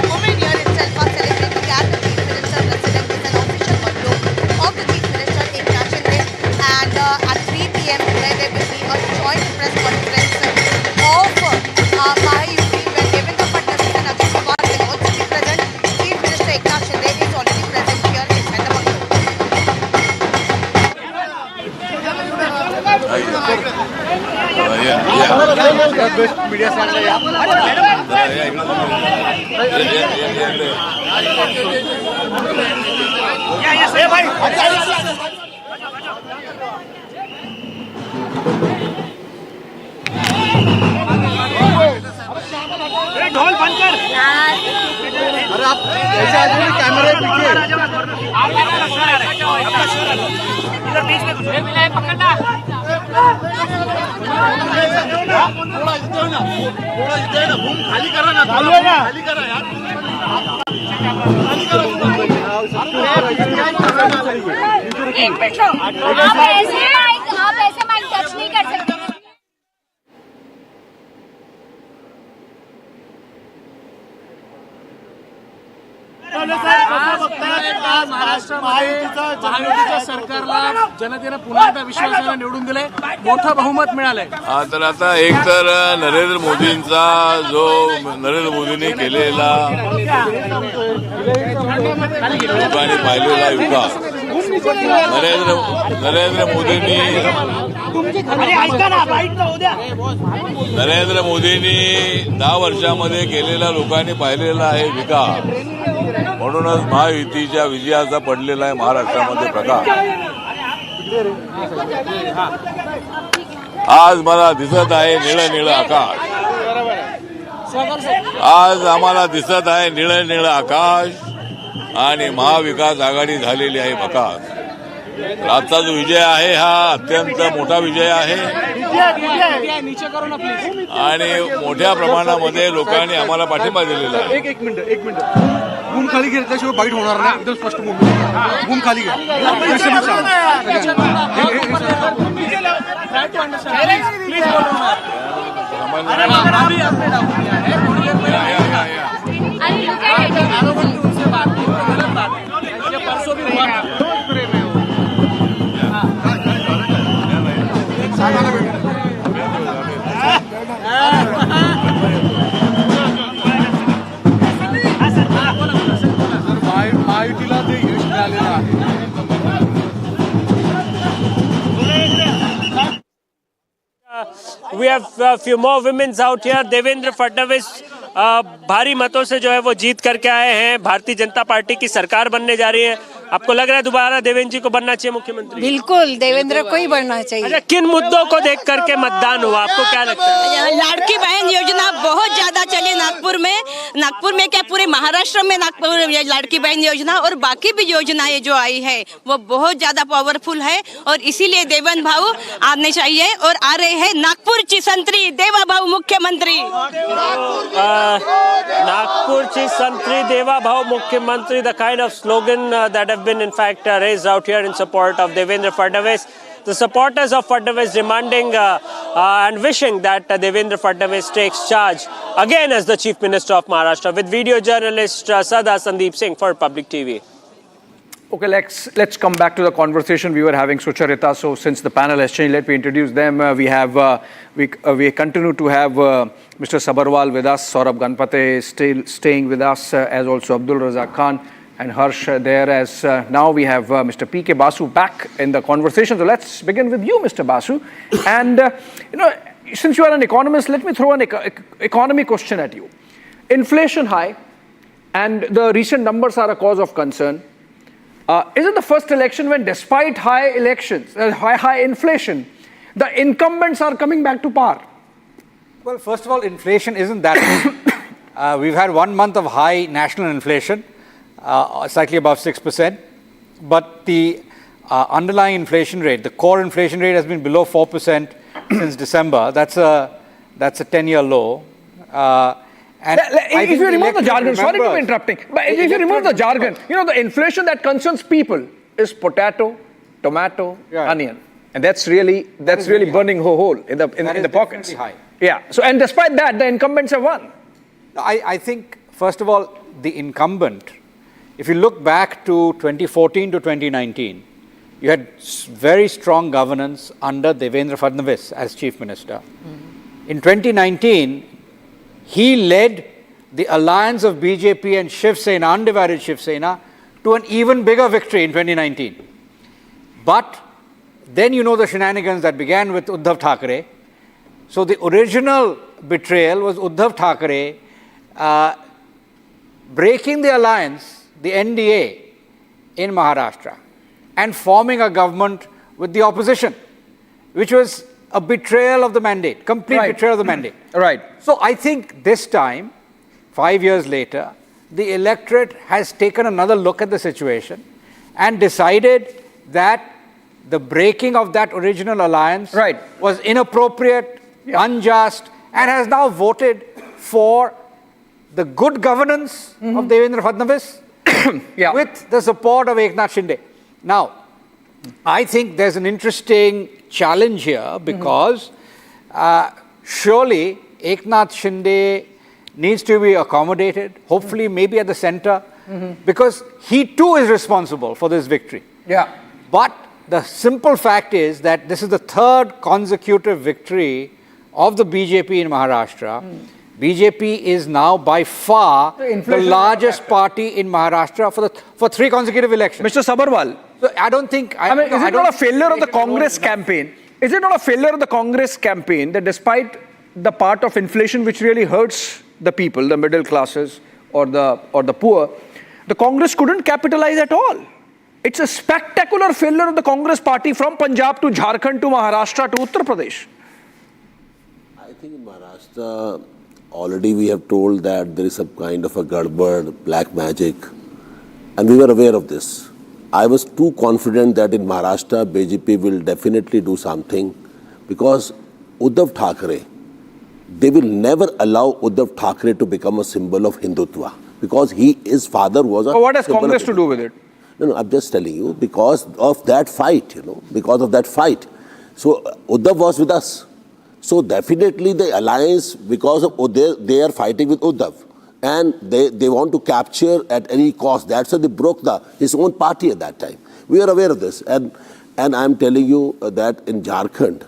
women here itself are celebrating at the Chief Minister's residence. It's an official bungalow of the Chief Minister Eknath Shinde, and at 3 p.m. where there will be a joint press conference of Maha-Yuti, where Devendra Fadnavis and Ajit Pawar will also be present. Chief Minister Eknath Shinde is already present here inside the bungalow. ढोल बंद कर। अरे आप ऐसे आ जाओ, कैमरे पीछे। इधर बीच में कुछ पकड़ना। घूम खाली करा ना, खाली करा यार, खाली करा। एक मिनट, आप ऐसे माइक टच नहीं कर सकते। महायुतीच्या सरकारला जनतेनं पुन्हा एकदा विश्वासाने निवडून दिले, मोठं बहुमत मिळालंय। तर आता एक तर नरेंद्र मोदींनी केलेला लोकांनी पाहिलेला विकास, नरेंद्र मोदींनी 10 वर्षामध्ये केलेला लोकांनी पाहिलेला आहे विकास, म्हणूनच महायुतीच्या विजयाचा पडलेला आहे महाराष्ट्रामध्ये प्रकाश। आज मला दिसत आहे निळं आकाश, आज आम्हाला दिसत आहे निळं आकाश, आणि महाविकास आघाडी झालेली आहे भकास। आजचा जो विजय आहे हा अत्यंत मोठा विजय आहे, आणि मोठ्या प्रमाणामध्ये लोकांनी आम्हाला पाठिंबा दिलेला आहे। एक मिनिट घूम खाली घेतल्याशिवाय बाईट होणार नाही, एकदम स्पष्ट घूम खाली घ्या। परसों भी हुआ था। have a few more women's out here. Devendra Fadnavis भारी मतों से जो है वो जीत करके आए हैं. भारतीय जनता पार्टी की सरकार बनने जा रही है. आपको लग रहा है दोबारा देवेंद्र जी को बनना चाहिए मुख्यमंत्री? बिल्कुल, देवेंद्र को ही बनना चाहिए. अच्छा, किन मुद्दों को देख करके मतदान हुआ, आपको क्या लगता है? लाड़की बहन योजना बहुत ज्यादा चली नागपुर में क्या पूरे महाराष्ट्र में नागपुर लाड़की बहन योजना और बाकी भी योजनाएं जो आई है वो बहुत ज्यादा पावरफुल है और इसीलिए देवेंद्र भाऊ आने चाहिए और आ रहे हैं. नागपुर ची संतरी देवा भाऊ मुख्यमंत्री. नागपुर ची संतरी देवा भाऊ मुख्यमंत्री, the kind of slogan that have been in fact raised out here in support of Devendra Fadnavis. The supporters of Fadnavis demanding and wishing that Devendra Fadnavis takes charge again as the Chief Minister of Maharashtra. With video journalist Sada Sandeep Singh for Public TV. Okay, let's come back to the conversation we were having, Sucharita. So since the panel has changed, let me introduce them. We continue to have Mr. Sabarwal with us. Saurabh Ganpate is still staying with us, as also Abdul Razak Khan and Harsh there. As now we have Mr. P.K. Basu back in the conversation. So let's begin with you, Mr. Basu. And since you are an economist, let me throw an economy question at you. Inflation high, and the recent numbers are a cause of concern. Is it the first election when, despite high inflation, the incumbents are coming back to par? Well, first of all, inflation isn't that high. We've had 1 month of high national inflation, slightly above 6%, but the underlying inflation rate, the core inflation rate, has been below 4% since December. That's a 10-year low. And if you remove the jargon, sorry to be interrupting, but if you remove the jargon, the inflation that concerns people is potato, tomato, onion, and that's really burning a hole in the pockets. High. Yeah. So, and despite that, the incumbents have won. I think, first of all, the incumbent, if you look back to 2014 to 2019, you had very strong governance under Devendra Fadnavis as Chief Minister. In 2019, he led the alliance of BJP and Shiv Sena, undivided Shiv Sena, to an even bigger victory in 2019. But then the shenanigans that began with Uddhav Thackeray. So the original betrayal was Uddhav Thackeray breaking the alliance, the NDA, in Maharashtra and forming a government with the opposition, which was a betrayal of the mandate, complete betrayal of the mandate. Right. So I think this time, 5 years later, the electorate has taken another look at the situation and decided that the breaking of that original alliance was inappropriate, unjust, and has now voted for the good governance of Devendra Fadnavis with the support of Eknath Shinde. Now, I think there's an interesting challenge here because surely Eknath Shinde needs to be accommodated, hopefully maybe at the center, because he too is responsible for this victory. Yeah. But the simple fact is that this is the third consecutive victory of the BJP in Maharashtra. BJP is now by far the largest party in Maharashtra for 3 consecutive elections. Mr. Sabarwal, so I don't think... is it not a failure of the Congress campaign? Is it not a failure of the Congress campaign that despite the part of inflation which really hurts the people, the middle classes or the poor, the Congress couldn't capitalize at all? It's a spectacular failure of the Congress party from Punjab to Jharkhand to Maharashtra to Uttar Pradesh. I think in Maharashtra, already we have told that there is some kind of a gadbad, black magic, and we were aware of this. I was too confident that in Maharashtra, BJP will definitely do something because Uddhav Thackeray, they will never allow Uddhav Thackeray to become a symbol of Hindutva because his father was a... So what has Congress to do with it? No, I'm just telling you because of that fight, because of that fight. So Uddhav was with us. So definitely the alliance, because of they are fighting with Uddhav and they want to capture at any cost. That's why they broke his own party at that time. We are aware of this. And I'm telling you that in Jharkhand,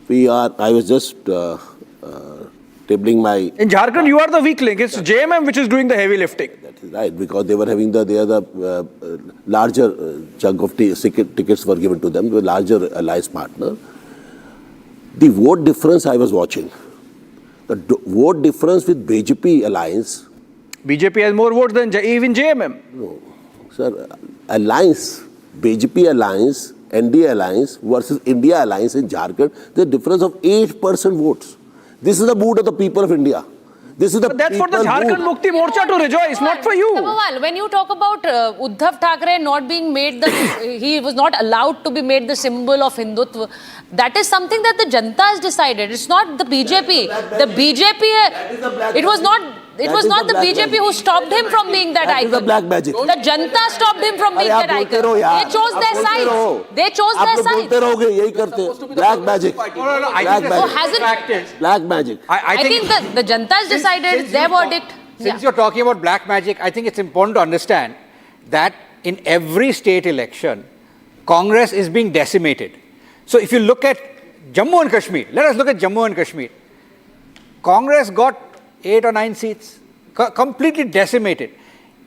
I was just tabling my... In Jharkhand, you are the weak link. It's JMM which is doing the heavy lifting. That is right, because they were having the larger chunk of tickets were given to them, the larger alliance partner. The vote difference I was watching. The vote difference with BJP-Alliance. BJP has more votes than even JMM. No, sir, Alliance, BJP-Alliance, NDA-Alliance versus India-Alliance in Jharkhand, there's a difference of 8% votes. This is the mood of the people of India. This is the. But that's for the Jharkhand Mukti Morcha to rejoice, not for you. When you talk about Uddhav Thackeray not being made he was not allowed to be made the symbol of Hindutva, that is something that the Janta has decided. It's not the BJP. The BJP, it was not. It was not the BJP who stopped him from being that icon. That is the black magic. The Janta stopped him from being that icon. They chose their sides. They chose their sides. Black magic. No, I think has it? Black magic. I think the Janta has decided their verdict. Since you're talking about black magic, I think it's important to understand that in every state election, Congress is being decimated. So if you look at Jammu and Kashmir, let us look at Jammu and Kashmir. Congress got 8 or 9 seats, completely decimated.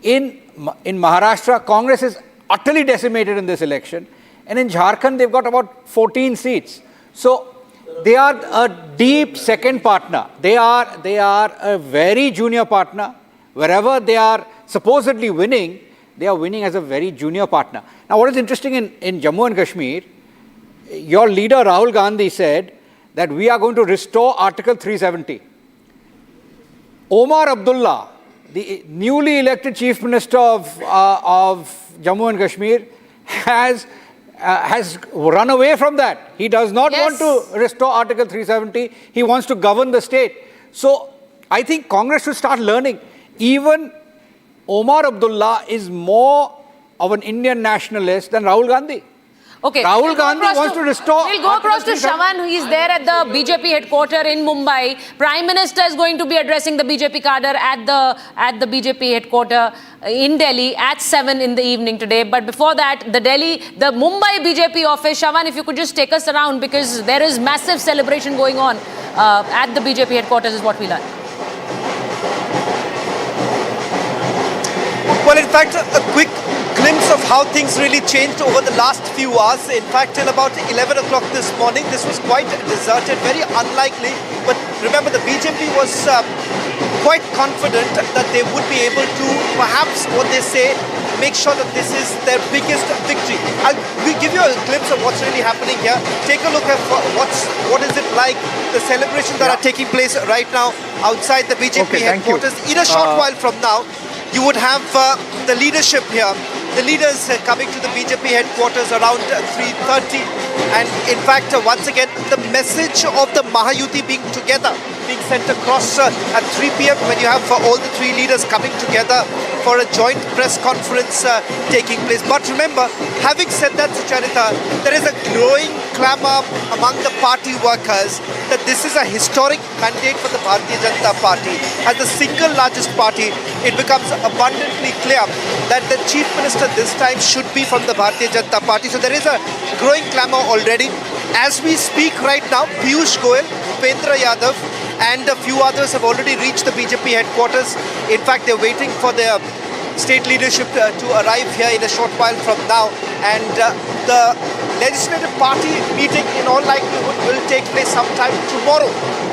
In Maharashtra, Congress is utterly decimated in this election. And in Jharkhand, they've got about 14 seats. So they are a deep second partner. They are a very junior partner. Wherever they are supposedly winning, they are winning as a very junior partner. Now, what is interesting in Jammu and Kashmir, your leader Rahul Gandhi said that we are going to restore Article 370. Omar Abdullah, the newly elected Chief Minister of Jammu and Kashmir, has run away from that. He does not want to restore Article 370. He wants to govern the state. So I think Congress should start learning. Even Omar Abdullah is more of an Indian nationalist than Rahul Gandhi. Okay. Rahul Gandhi wants to restore. We'll go across to Shravan. He's there at the BJP headquarters in Mumbai. Prime Minister is going to be addressing the BJP cadre at the BJP headquarters in Delhi at 7 in the evening today. But before that, the Mumbai BJP office. Shravan, if you could just take us around, because there is massive celebration going on at the BJP headquarters is what we learned. Well, in fact, a quick glimpse of how things really changed over the last few hours. In fact, till about 11 o'clock this morning, this was quite deserted, very unlikely. But remember, the BJP was quite confident that they would be able to, perhaps what they say, make sure that this is their biggest victory. We'll give you a glimpse of what's really happening here. Take a look at what is it like, the celebrations that are taking place right now outside the BJP headquarters. In a short while from now, you would have the leadership here, the leaders coming to the BJP headquarters around 3:30. And in fact, once again, the message of the Maha-Yuti being together, being sent across at 3 p.m. when you have all the three leaders coming together for a joint press conference taking place. But remember, having said that, Sucharita, there is a growing clamor among the party workers that this is a historic mandate for the Bharatiya Janata Party. As the single largest party, it becomes abundantly clear that the Chief Minister this time should be from the Bharatiya Janata Party. So there is a growing clamor already. As we speak right now, Piyush Goyal, Upendra Yadav and a few others have already reached the BJP headquarters. In fact, they're waiting for their state leadership to arrive here in a short while from now. And the legislative party meeting in all likelihood will take place sometime tomorrow.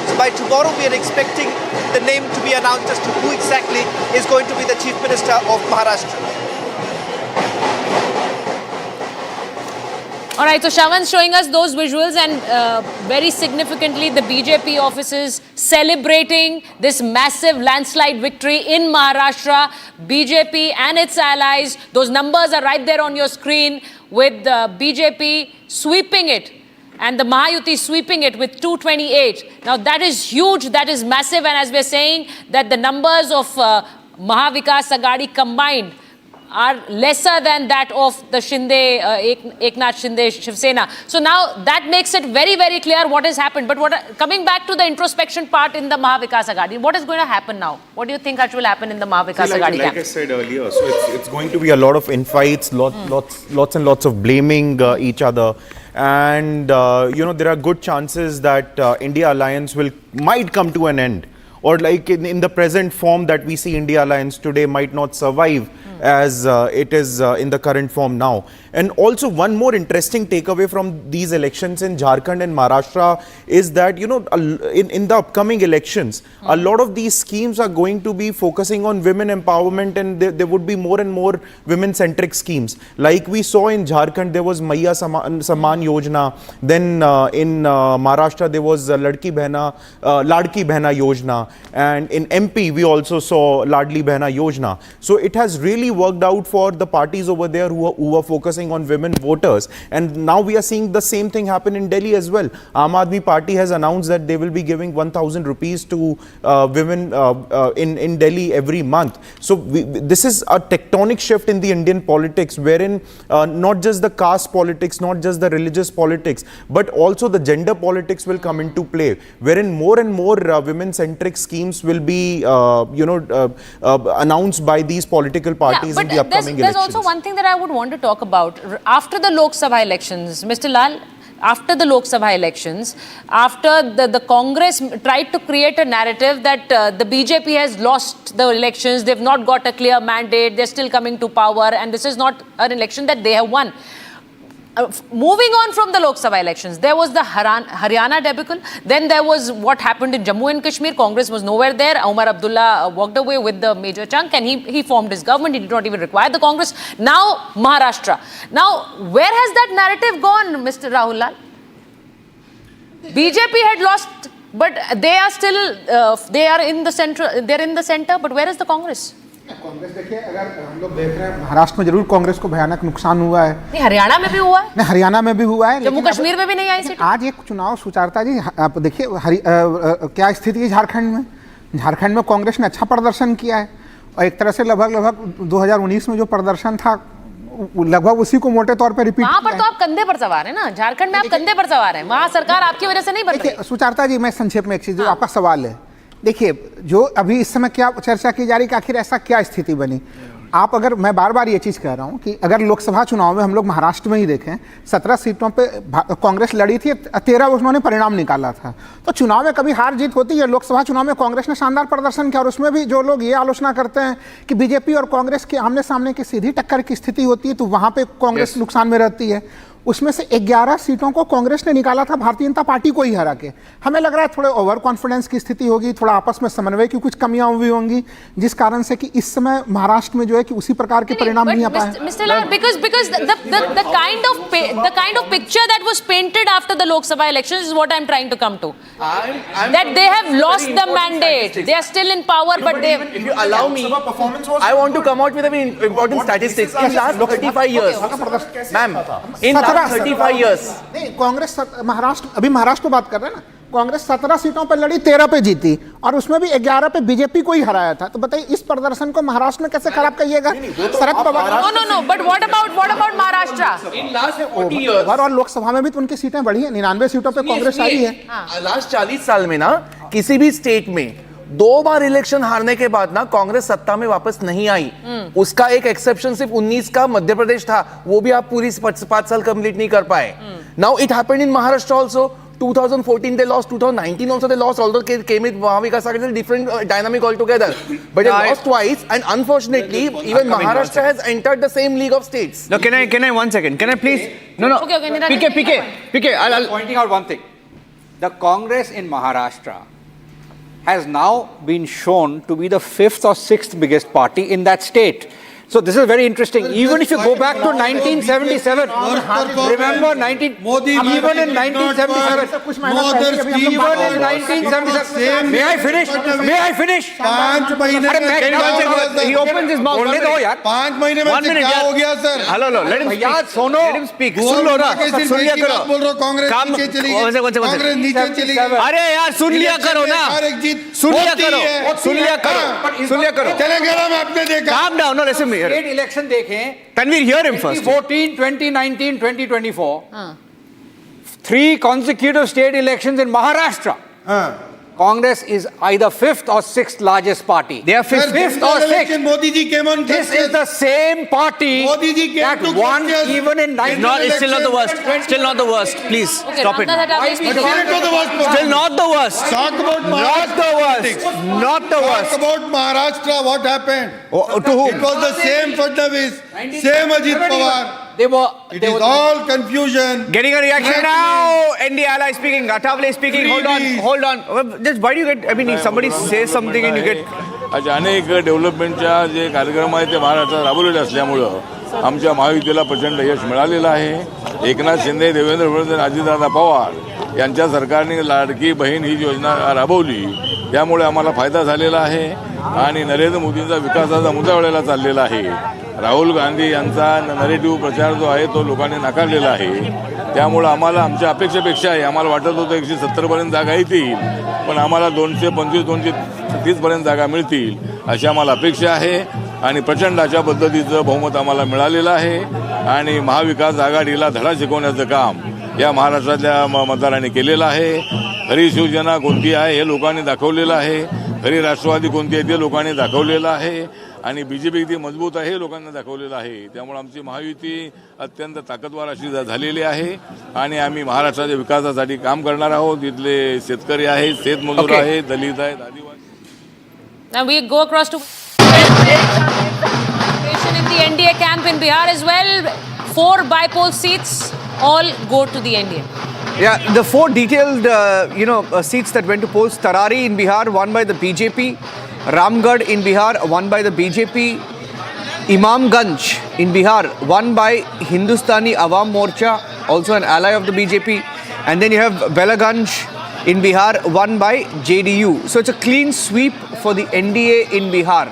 So by tomorrow we are expecting the name to be announced as to who exactly is going to be the Chief Minister of Maharashtra. All right, so Shravan's showing us those visuals, and very significantly the BJP offices celebrating this massive landslide victory in Maharashtra. BJP and its allies, those numbers are right there on your screen, with BJP sweeping it and the Mahayuti sweeping it with 228. Now that is huge, that is massive, and as we're saying that the numbers of Mahavikas Aghadi combined are lesser than that of the Eknath Shinde Shiv Sena. So now that makes it very, very clear what has happened. But coming back to the introspection part in the Mahavikas Aghadi, what is going to happen now? What do you think will happen in the Mahavikas Aghadi camp? Like I said earlier, so it's going to be a lot of infights, lots and lots of blaming each other. And, there are good chances that India-Alliance might come to an end. Or like in the present form that we see India-Alliance today might not survive as it is in the current form now. And also one more interesting takeaway from these elections in Jharkhand and Maharashtra is that, you know, in the upcoming elections, a lot of these schemes are going to be focusing on women empowerment, and there would be more and more women-centric schemes. Like we saw in Jharkhand, there was Maiya Samman Yojana. Then in Maharashtra, there was Ladki Behna Yojana. And in MP, we also saw Ladli Behna Yojana. So it has really worked out for the parties over there who are focusing on women voters. And now we are seeing the same thing happen in Delhi as well. am.The party has announced that they will be giving 1,000 rupees to women in Delhi every month. So this is a tectonic shift in the Indian politics, wherein not just the caste politics, not just the religious politics, but also the gender politics will come into play, wherein more and more women-centric schemes will be announced by these political parties in the upcoming elections. There's also one thing that I would want to talk about. After the Lok Sabha elections, Mr. Lal, after the Lok Sabha elections, after the Congress tried to create a narrative that the BJP has lost the elections, they've not got a clear mandate, they're still coming to power, and this is not an election that they have won. Moving on from the Lok Sabha elections, there was the Haryana debacle. Then there was what happened in Jammu and Kashmir. Congress was nowhere there. Omar Abdullah walked away with the major chunk, and he formed his government. He did not even require the Congress. Now, Maharashtra. Now, where has that narrative gone, Mr. Rahul Lal? BJP had lost, but they are still, they are in the center. They're in the center. But where is the Congress? Congress देखिए, अगर हम लोग देख रहे हैं महाराष्ट्र में जरूर कांग्रेस को भयानक नुकसान हुआ है। नहीं, हरियाणा में भी हुआ है। नहीं, हरियाणा में भी हुआ है। जम्मू कश्मीर में भी नहीं आई सीट। आज एक चुनाव सुचारता जी, आप देखिए क्या स्थिति है झारखंड में। झारखंड में कांग्रेस ने अच्छा प्रदर्शन किया है और एक तरह से लगभग 2019 में जो प्रदर्शन था लगभग उसी को मोटे तौर पर रिपीट। वहाँ पर तो आप कंधे पर सवार हैं ना, झारखंड में आप कंधे पर सवार हैं। वहाँ सरकार आपकी वजह से नहीं बन रही। सुचारता जी, मैं संक्षेप में एक चीज, जो आपका सवाल है, देखिए जो अभी इस समय क्या चर्चा की जा रही कि आखिर ऐसा क्या स्थिति बनी। आप अगर, मैं बार बार ये चीज़ कह रहा हूँ कि अगर लोकसभा चुनाव में हम लोग महाराष्ट्र में ही देखें, 17 सीटों पे कांग्रेस लड़ी थी, 13 उन्होंने परिणाम निकाला था। तो चुनाव में कभी हार जीत होती है। लोकसभा चुनाव में कांग्रेस ने शानदार प्रदर्शन किया और उसमें भी जो लोग ये आलोचना करते हैं कि बीजेपी और कांग्रेस के आमने सामने की सीधी टक्कर की स्थिति होती है तो वहाँ पर कांग्रेस नुकसान में रहती है। उसमें से 11 सीटों को कांग्रेस ने निकाला था भारतीय जनता पार्टी को ही हरा के। हमें लग रहा है थोड़े ओवर कॉन्फिडेंस की स्थिति होगी, थोड़ा आपस में समन्वय की कुछ कमियां हुई होंगी, जिस कारण से कि इस समय महाराष्ट्र में जो है कि उसी प्रकार के परिणाम नहीं आ पाए। Mr. Lal, because the kind of picture that was painted after the Lok Sabha elections is what I'm trying to come to. That they have lost the mandate. They are still in power, but they. If you allow me, I want to come out with an important statistics. In last 35 years, ma'am, in last 35 years. नहीं, कांग्रेस महाराष्ट्र, अभी महाराष्ट्र को बात कर रहे हैं ना, कांग्रेस 17 सीटों पर लड़ी, 13 पे जीती और उसमें भी 11 पे बीजेपी को ही हराया था। तो बताइए इस प्रदर्शन को महाराष्ट्र में कैसे खराब करिएगा? Sharad Pawar. No. But what about Maharashtra? In last 40 years. और लोकसभा में भी तो उनकी सीटें बढ़ी हैं, 99 सीटों पे कांग्रेस आई है। लास्ट 40 साल में ना किसी भी स्टेट में 2 बार इलेक्शन हारने के बाद ना कांग्रेस सत्ता में वापस नहीं आई। उसका एक एक्सेप्शन सिर्फ 19 का मध्य प्रदेश था, वो भी आप पूरी 5 साल कंप्लीट नहीं कर पाए। Now it happened in Maharashtra also. 2014 they lost, 2019 also they lost, although came with Maha-Vikas Agadi, different dynamic altogether. But they lost twice, and unfortunately even Maharashtra has entered the same league of states. No, can I 1 second? Can I please? No. Okay. PK. I'm pointing out one thing. The Congress in Maharashtra has now been shown to be the 5th or 6th biggest party in that state. So this is very interesting. Even if you go back to 1977, remember even in 1977, may I finish? 5 महीने में he opens his mouth. बोलने दो यार, 5 महीने में क्या हो गया sir? Hello, let him speak. सुन लो ना, सुन लिया करो। बोल रहा कांग्रेस नीचे चली गई, कांग्रेस नीचे चली गई। अरे यार सुन लिया करो ना, सुन लिया करो। तेलंगाना में आपने देखा। Calm down, no, listen me. State election देखें, Tanvir, hear him first. 2014, 2019, 2024. 3 consecutive state elections in Maharashtra. Congress is either 5th or 6th largest party. They are 5th. 5th or 6th. Modi ji came on. This is the same party Modi ji came that to won contest. even in 19 It's still not the worst. Still not the worst. Please stop it. Still not the worst. Talk about Not the worst. Not the worst. Talk about Maharashtra. What happened? To whom? It was the same Fadnavis, same Ajit Pawar. It is all confusion. Getting a reaction now. NDA ally speaking. Atavale speaking. Hold on. Just why do you get? I mean, if somebody says something and you get. अशा अनेक डेव्हलपमेंटच्या जे कार्यक्रम आहेत ते महाराष्ट्रात राबवलेले असल्यामुळं आमच्या महायुतीला प्रचंड यश मिळालेलं आहे. एकनाथ शिंदे, देवेंद्र फडणवीस आणि अजितदादा पवार यांच्या सरकारने लाडकी बहीण ही योजना राबवली, त्यामुळे आम्हाला फायदा झालेला आहे आणि नरेंद्र मोदींचा विकासाचा मुद्दा वेळेला चाललेला आहे. राहुल गांधी यांचा नरेटिव्ह प्रचार जो आहे तो लोकांनी नाकारलेला आहे. त्यामुळे आम्हाला आमच्या अपेक्षेपेक्षा आहे, आम्हाला वाटत होतं 170 पर्यंत जागा येतील, पण आम्हाला 225 230 पर्यंत जागा मिळतील अशी आम्हाला अपेक्षा आहे आणि प्रचंड अशा पद्धतीचं बहुमत आम्हाला मिळालेलं आहे आणि महाविकास आघाडीला धडा शिकवण्याचं काम या महाराष्ट्रातल्या मतदारांनी केलेलं आहे. खरी शिवसेना कोणती आहे हे लोकांनी दाखवलेलं आहे, खरी राष्ट्रवादी कोणती आहे ते लोकांनी दाखवलेलं आहे आणि बीजेपी किती मजबूत आहे हे लोकांना दाखवलेलं आहे. त्यामुळे आमची महायुती अत्यंत ताकदवार अशी झालेली आहे आणि आम्ही महाराष्ट्राच्या विकासासाठी काम करणार आहोत. इथले शेतकरी आहेत, शेतमजूर आहेत, दलित आहेत, आदिवासी. Now we go across to in the NDA camp in Bihar as well. 4 Bypoll seats all go to the NDA. Yeah, the 4 detailed, seats that went to polls. Tarari in Bihar, won by the BJP. Ramgarh in Bihar, won by the BJP. Imamganj in Bihar, won by Hindustani Awam Morcha, also an ally of the BJP. And then you have Belaganj in Bihar, won by JDU. So it's a clean sweep for the NDA in Bihar.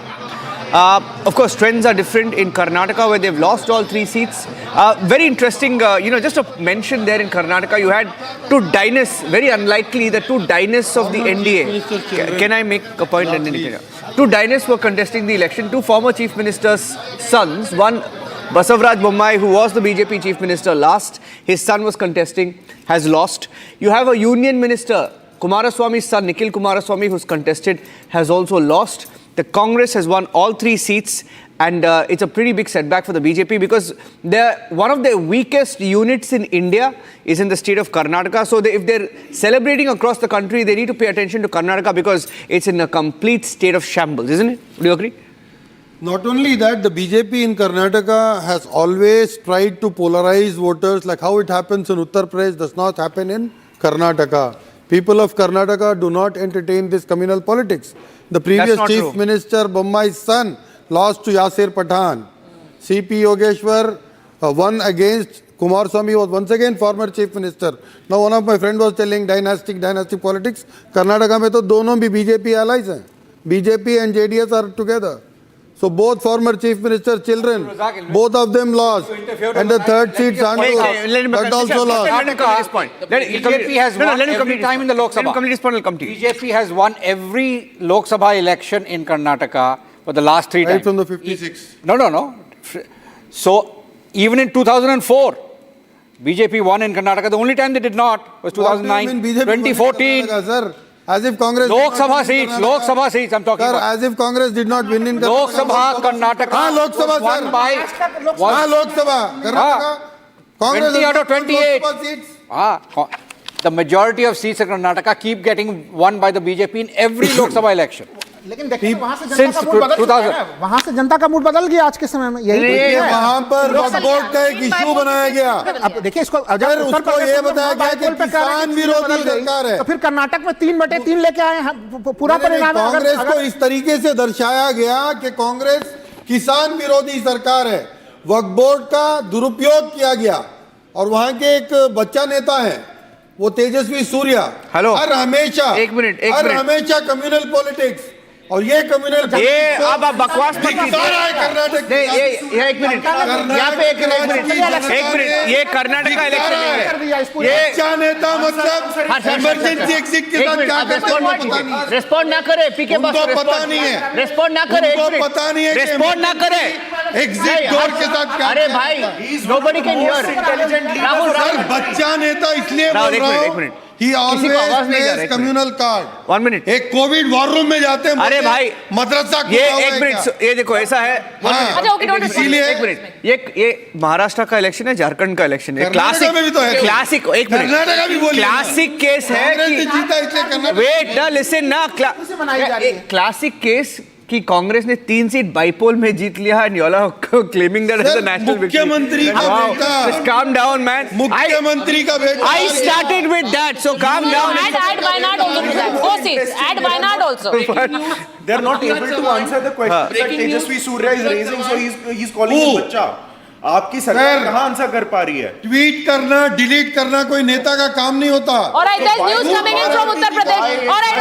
Of course, trends are different in Karnataka, where they've lost all 3 seats. Very interesting, just a mention there in Karnataka, you had 2 dynasts, very unlikely, the 2 dynasts of the NDA. Can I make a point? 2 dynasts were contesting the election, 2 former chief ministers' sons. One, Basavaraj Bommai, who was the BJP chief minister last, his son was contesting, has lost. You have a union minister, Kumaraswamy's son, Nikhil Kumaraswamy, who's contested, has also lost. The Congress has won all 3 seats, and it's a pretty big setback for the BJP because one of their weakest units in India is in the state of Karnataka. So if they're celebrating across the country, they need to pay attention to Karnataka because it's in a complete state of shambles, isn't it? Do you agree? Not only that, the BJP in Karnataka has always tried to polarize voters, like how it happens in Uttar Pradesh does not happen in Karnataka. People of Karnataka do not entertain this communal politics. The previous chief minister, Bommai's son, lost to Yasir Pathan. CP Yogeshwar won against Kumaraswamy, was once again former chief minister. Now one of my friend was telling dynastic politics. Karnataka mein to dono bhi BJP allies hain. BJP and JDS are together. So both former chief minister's children, both of them lost. And the third seat, that also lost. BJP has won every time in the Lok Sabha. BJP has won every Lok Sabha election in Karnataka for the last 3 times. Right from the 56. No. So even in 2004, BJP won in Karnataka. The only time they did not was 2009, 2014. Sir, as if Congress... Lok Sabha seats, I'm talking about. As if Congress did not win in Karnataka. Lok Sabha, Karnataka Lok Sabha, won by... Lok Sabha, Karnataka. Congress 20 out of 28. Seats. The majority of seats in Karnataka keep getting won by the BJP in every Lok Sabha election. लेकिन देखिए वहां से जनता का mood बदल गया है, वहां से जनता का मूड बदल गया आज के समय में. यही वहां पर वोट का एक इशू बनाया गया. अब देखिए इसको अगर उसको ये बताया गया कि किसान विरोधी सरकार है, तो फिर कर्नाटक में 3/3 लेके आए हैं. पूरा परिणाम कांग्रेस को इस तरीके से दर्शाया गया कि कांग्रेस किसान विरोधी सरकार है. वक्फ बोर्ड का दुरुपयोग किया गया और वहां के एक बच्चा नेता है वो तेजस्वी सूर्या, हर हमेशा कम्युनल पॉलिटिक्स और ये कम्युनल अब आप बकवास मत कीजिए. एक मिनट यहाँ पे एक मिनट ये कर्नाटक का इलेक्शन है. ये अच्छा नेता मतलब इमरजेंसी एग्जिट के साथ क्या करते हैं? रेस्पॉन्ड ना करे. पीके बस पता नहीं है. रेस्पॉन्ड ना करे. पता नहीं है. रेस्पॉन्ड ना करे. एग्जिट डोर के साथ क्या? अरे भाई, nobody can hear. सर बच्चा नेता इसलिए बोल रहा हूँ He always plays communal card. 1 minute. एक कोविड वॉर रूम में जाते हैं, अरे भाई मदरसा ये एक मिनट, ये देखो ऐसा है, इसीलिए ये महाराष्ट्र का इलेक्शन है, झारखंड का इलेक्शन है, क्लासिक क्लासिक, एक मिनट, कर्नाटका भी बोलिए, क्लासिक केस है कि वेट ना, लिसन ना, क्लासिक केस कि कांग्रेस ने 3 सीट बाइपोल में जीत लिया एंड योला claiming that as a national victory. मुख्यमंत्री का बेटा, just calm down man, मुख्यमंत्री का बेटा, I started with that, so calm down. Add Wayanad also to that. 4 seats. Add Wayanad also. They are not able to answer the question that Tejasvi Surya is raising, so he's calling him बच्चा. आपकी सरकार कहाँ answer कर पा रही है? Tweet करना, delete करना कोई नेता का काम नहीं होता. Alright, there's news coming in from Uttar Pradesh. Alright.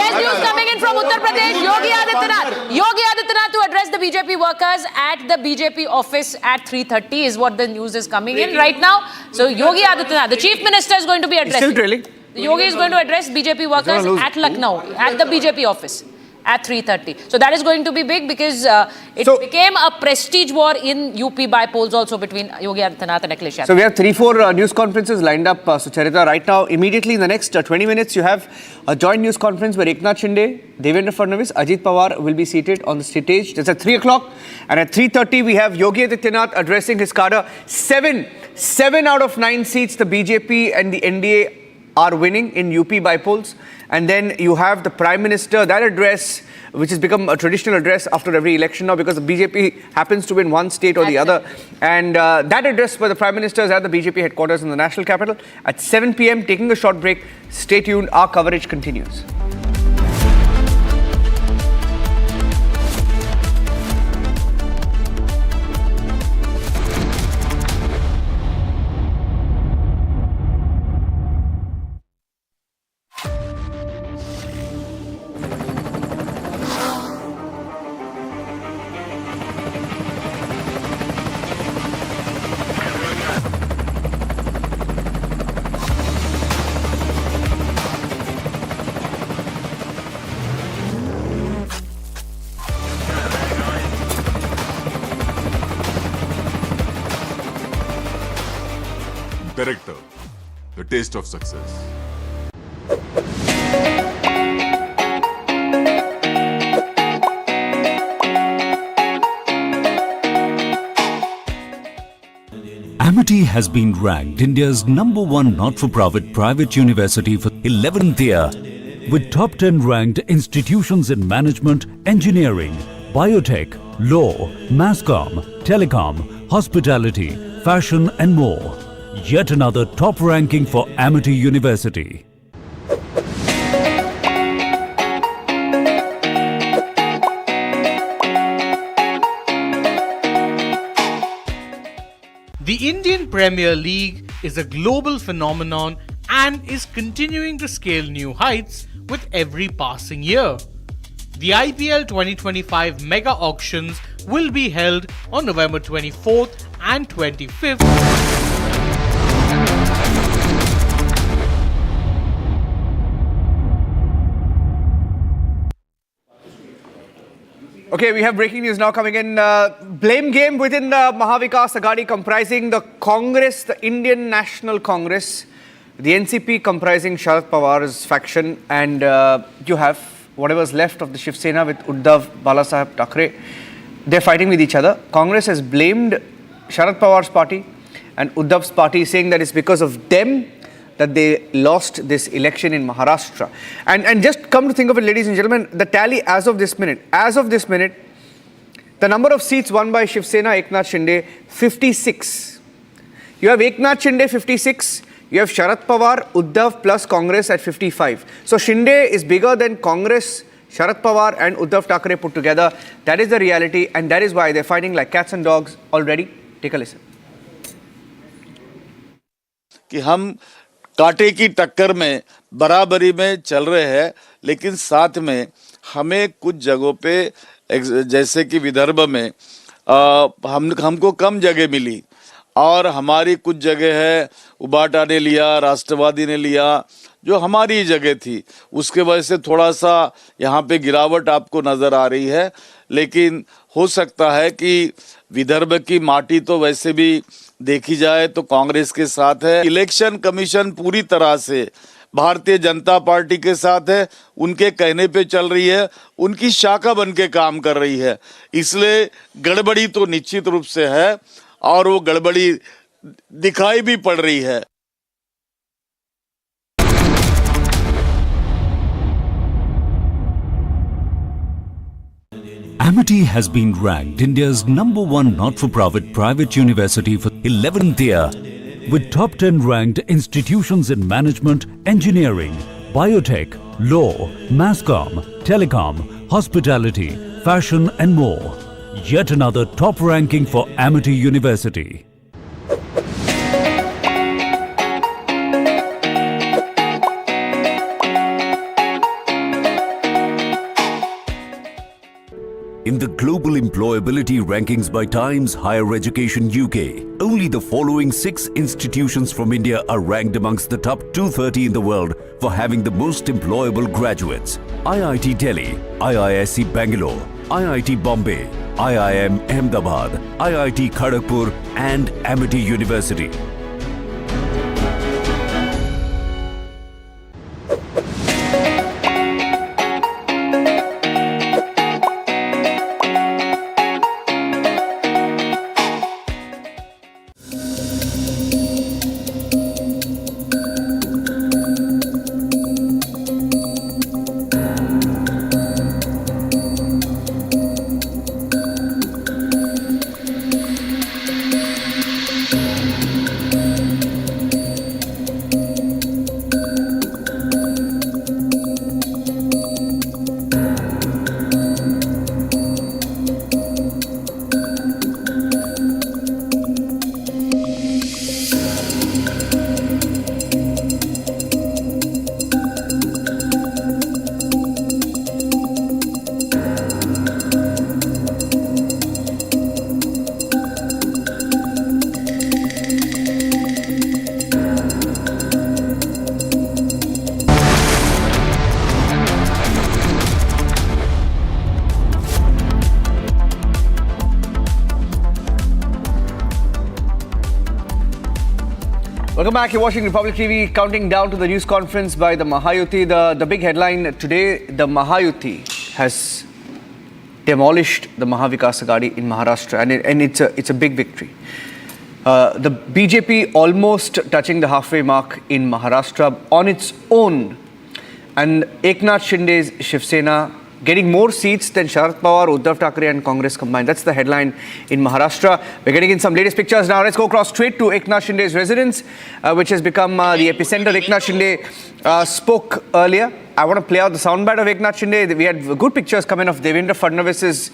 There's news coming in from Uttar Pradesh. Yogi Adityanath to address the BJP workers at the BJP office at 3:30 is what the news is coming in right now. So Yogi Adityanath, the chief minister, is going to be addressing. Still trailing. Yogi is going to address BJP workers at Lucknow at the BJP office at 3:30. So that is going to be big because it became a prestige war in UP by polls also between Yogi Adityanath and Akhilesh Yadav. So we have 3-4 news conferences lined up, Sucharita. Right now, immediately in the next 20 minutes, you have a joint news conference where Eknath Shinde, Devendra Fadnavis, Ajit Pawar will be seated on the stage. That's at 3 o'clock. And at 3:30, we have Yogi Adityanath addressing his cadre. 7 out of 9 seats the BJP and the NDA are winning in UP by polls. And then you have the Prime Minister, that address, which has become a traditional address after every election now because the BJP happens to win one state or the other. And that address by the Prime Minister is at the BJP headquarters in the national capital at 7 p.m. Taking a short break. Stay tuned. Our coverage continues. Director, the taste of success. am.The has been ranked India's #1 not-for-profit private university for 11th year, with top 10 ranked institutions in management, engineering, biotech, law, mass-comm, telecom, hospitality, fashion and more. Yet another top ranking for am.The University. The Indian Premier League is a global phenomenon and is continuing to scale new heights with every passing year. The IPL 2025 mega auctions will be held on November 24th and 25th. Okay, we have breaking news now coming in. Blame game within the Mahavikas Aghadi comprising the Congress, the Indian National Congress, the NCP comprising Sharad Pawar's faction, and you have whatever's left of the Shiv Sena with Uddhav, Balasaheb Thackeray. They're fighting with each other. Congress has blamed Sharad Pawar's party and Uddhav's party, saying that it's because of them that they lost this election in Maharashtra. And just come to think of it, ladies and gentlemen, the tally as of this minute, the number of seats won by Shiv Sena, Eknath Shinde, 56. You have Eknath Shinde, 56. You have Sharad Pawar, Uddhav plus Congress at 55. So Shinde is bigger than Congress, Sharad Pawar and Uddhav Thackeray put together. That is the reality, and that is why they're fighting like cats and dogs already. Take a listen. कि हम कांटे की टक्कर में बराबरी में चल रहे हैं, लेकिन साथ में हमें कुछ जगहों पे जैसे कि विदर्भ में हमको कम जगह मिली और हमारी कुछ जगह है उबाटा ने लिया, राष्ट्रवादी ने लिया, जो हमारी जगह थी, उसके वजह से थोड़ा सा यहाँ पे गिरावट आपको नजर आ रही है। लेकिन हो सकता है कि विदर्भ की माटी तो वैसे भी देखी जाए तो कांग्रेस के साथ है। इलेक्शन कमीशन पूरी तरह से भारतीय जनता पार्टी के साथ है, उनके कहने पे चल रही है, उनकी शाखा बन के काम कर रही है। इसलिए गड़बड़ी तो निश्चित रूप से है और वो गड़बड़ी दिखाई भी पड़ रही है। am.The has been ranked India's #1 not-for-profit private university for 11th year, with top 10 ranked institutions in management, engineering, biotech, law, mass comm, telecom, hospitality, fashion and more. Yet another top ranking for am.The University. In the global employability rankings by Times Higher Education UK, only the following 6 institutions from India are ranked amongst the top 230 in the world for having the most employable graduates. IIT Delhi, IISc Bangalore, IIT Bombay, IIM Ahmedabad, IIT Kharagpur and am.The University. Welcome back. You're watching Republic TV. Counting down to the news conference by the Maha-Yuti. The big headline today, the Maha-Yuti has demolished the Maha-Vikas Aghadi in Maharashtra, and it's a big victory. The BJP almost touching the halfway mark in Maharashtra on its own, and Eknath Shinde's Shiv Sena getting more seats than Sharad Pawar, Uddhav Thackeray and Congress combined. That's the headline in Maharashtra. We're getting in some latest pictures now. Let's go across straight to Eknath Shinde's residence, which has become the epicenter. Eknath Shinde spoke earlier. I want to play out the soundbite of Eknath Shinde. We had good pictures coming of Devendra Fadnavis's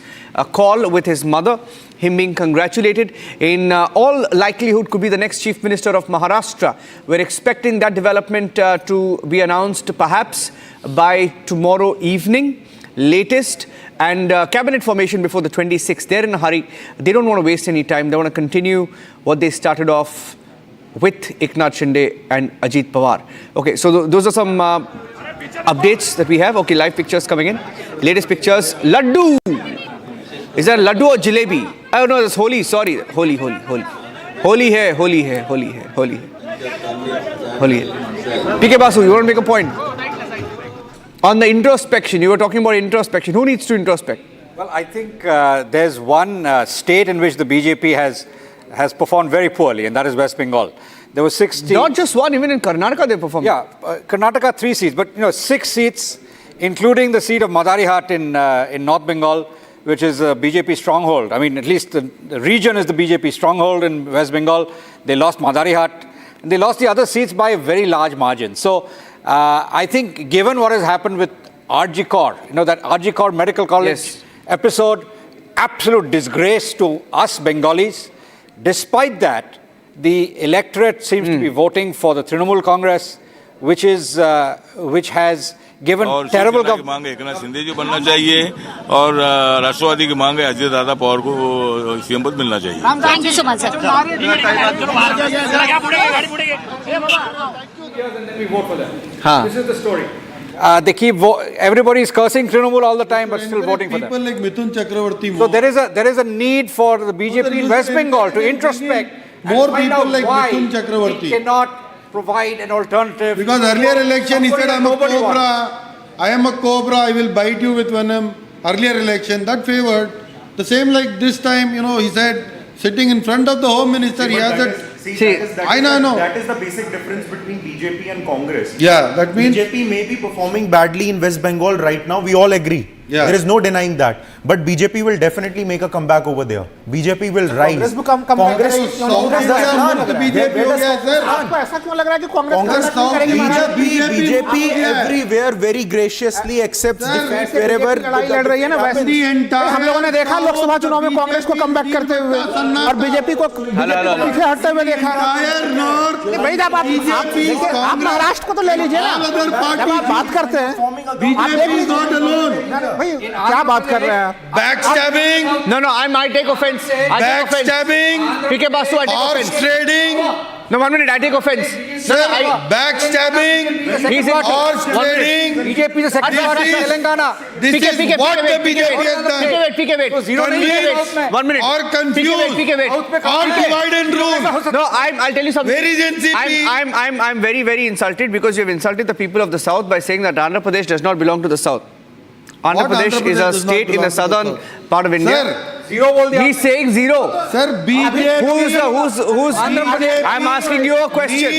call with his mother, him being congratulated. In all likelihood could be the next Chief Minister of Maharashtra. We're expecting that development to be announced perhaps by tomorrow evening latest, and cabinet formation before the 26th. They're in a hurry. They don't want to waste any time. They want to continue what they started off with Eknath Shinde and Ajit Pawar. Okay, so those are some updates that we have. Okay, live pictures coming in. Latest pictures. Laddu. Is that laddu or jalebi? Oh no, that's Holi. Sorry, Holi. Holi hai. PK Basu, you want to make a point? On the introspection, you were talking about introspection. Who needs to introspect? Well, I think there's one state in which the BJP has performed very poorly, and that is West Bengal. There were 16. Not just one, even in Karnataka they performed. Yeah, Karnataka 3 seats, but 6 seats, including the seat of Madarihat in North Bengal, which is a BJP stronghold. I mean, at least the region is the BJP stronghold in West Bengal. They lost Madarihat, and they lost the other seats by a very large margin. So I think given what has happened with RG Kaur, that RG Kaur Medical College episode, absolute disgrace to us Bengalis. Despite that, the electorate seems to be voting for the Trinamool Congress, which has given terrible government. मांग एकनाथ शिंदे जी बनना चाहिए और राष्ट्रवादी की मांग है अजय दादा पवार को CM पद मिलना चाहिए. Thank you so much, sir. This is the story. They keep everybody is cursing Trinamool all the time, but still voting for them. People like Mithun Chakravarti. So there is a need for the BJP in West Bengal to introspect. More people like Mithun Chakravarti. It cannot provide an alternative. Because earlier election he said, I am a Nobody wants. cobra, I am a cobra, I will bite you with venom. Earlier election, that favored. The same like this time, you know, he said, sitting in front of the Home Minister, he has that. I know. That is the basic difference between BJP and Congress. Yeah, that means BJP may be performing badly in West Bengal right now. We all agree. Yeah. There is no denying that. But BJP will definitely make a comeback over there. BJP will rise. Congress भी कम Congress BJP हो गया sir. आपको ऐसा क्यों लग रहा है कि कांग्रेस कांग्रेस प्रदर्शन करेगी Maharashtra? BJP everywhere very graciously accepts defeat wherever लड़ाई लड़ रही है ना वैसे हम लोगों ने देखा लोकसभा चुनाव में कांग्रेस को कमबैक करते हुए और बीजेपी को पीछे हटते हुए देखा। भाई जब आप महाराष्ट्र को तो ले लीजिए ना, जब आप बात करते हैं BJP is not alone. भाई क्या बात कर रहे हैं? Backstabbing. No, I might take offense. Backstabbing. PK Basu, I take Horse offense. trading. No, 1 minute, I take offense. Sir, backstabbing. He's in Horse trading. BJP is secretary of Telangana. This is what the BJP has done. PK, wait. Convince 1 minute. or confuse PK, wait. or divide and rule. No, I'll tell you something. Where is NCP? I'm very, very insulted because you have insulted the people of the South by saying that Andhra Pradesh does not belong to the South. Andhra Pradesh is a state in the southern part of India. Sir, He's saying zero. Sir, BJP. Who's I'm asking you a question.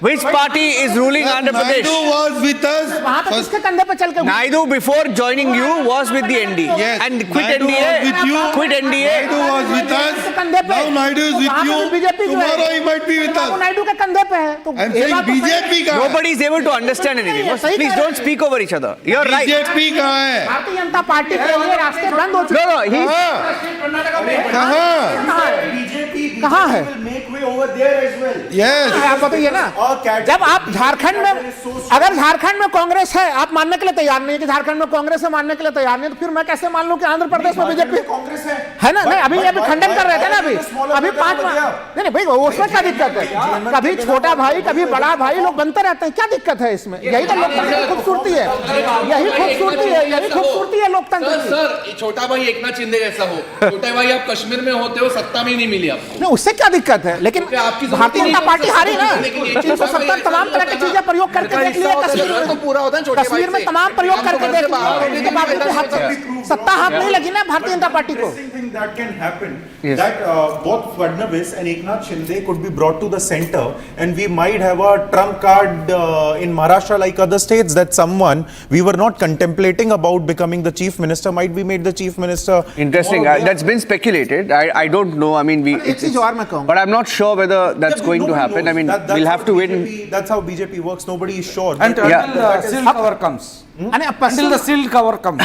Which party is ruling Andhra Pradesh? Naidu was with us. वहाँ पे किसके कंधे पे चल के Naidu before joining you was with the NDA. Yes. And quit Naidu NDA. was with you. Quit NDA. Naidu was with us. Now Naidu is with you. Tomorrow he might be with us. Naidu के कंधे पे है तो I'm saying BJP का. Nobody is able to understand anything. Please don't speak over each other. You're right. BJP कहाँ है? Bharatiya Janata party के लिए रास्ते बंद हो चुके No, he's कहाँ है? Yes. आप बताइए ना, जब आप झारखंड में अगर झारखंड में कांग्रेस है आप मानने के लिए तैयार नहीं है कि झारखंड में कांग्रेस है मानने के लिए तैयार नहीं, तो फिर मैं कैसे मान लूं कि आंध्र प्रदेश में बीजेपी है ना? नहीं अभी खंडन कर रहे थे ना, अभी 5 नहीं भाई उसमें क्या दिक्कत है? कभी छोटा भाई कभी बड़ा भाई लोग बनते रहते हैं, क्या दिक्कत है इसमें? यही तो लोकतंत्र की खूबसूरती है, यही खूबसूरती है लोकतंत्र की। सर छोटा भाई एकनाथ शिंदे जैसा हो, छोटा भाई आप कश्मीर में होते हो सत्ता में नहीं मिली आपको, नहीं उससे क्या दिक्कत है? लेकिन भारतीय जनता पार्टी हारी ना, 370 तमाम तरह की चीजें प्रयोग करके देख लिया कश्मीर में तमाम प्रयोग करके देख लिया, सत्ता हाथ नहीं लगी ना भारतीय जनता पार्टी को। That can happen. Yes. That both Fadnavis and Eknath Shinde could be brought to the center, and we might have a trump card in Maharashtra like other states, that someone we were not contemplating about becoming the chief minister might be made the chief minister. Interesting. That's been speculated. I don't know. I mean, but I'm not sure whether that's going to happen. I mean, we'll have to wait. That's how BJP works. Nobody is sure. And until the seal cover comes. Until the seal cover comes.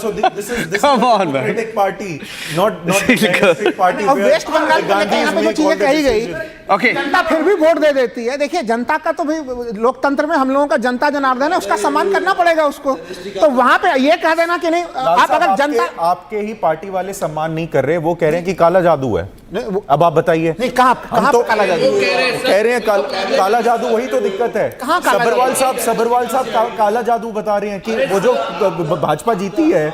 So this is Come on, a democratic party, not the nationalistic party. और waste Bengal में यहाँ पे जो चीजें कही गई, Okay. जनता फिर भी वोट दे देती है। देखिए जनता का तो भाई लोकतंत्र में हम लोगों का जनता जनार्दन है, उसका सम्मान करना पड़ेगा उसको। तो वहाँ पे ये कह देना कि नहीं आप अगर जनता आपके ही पार्टी वाले सम्मान नहीं कर रहे, वो कह रहे हैं कि काला जादू है। अब आप बताइए। नहीं कहाँ तो काला जादू कह रहे हैं काला जादू, वही तो दिक्कत है। सबरवाल साहब काला जादू बता रहे हैं कि वो जो भाजपा जीती है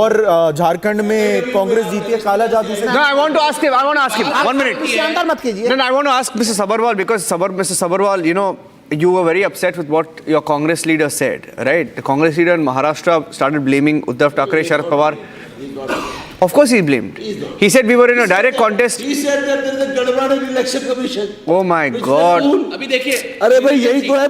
और झारखंड में कांग्रेस जीती है, काला जादू से। No, I want to ask him. 1 minute. अंदर मत कीजिए। No, I want to ask Mr. Sabharwal because Mr. Sabharwal, you know, you were very upset with what your Congress leader said, right? The Congress leader in Maharashtra started blaming Uddhav Thackeray, Sharad Pawar. Of course he blamed. He said we were in a direct contest. He said that there is a gadbad in election commission. Oh my God. अभी देखिए, अरे भाई यही तो है।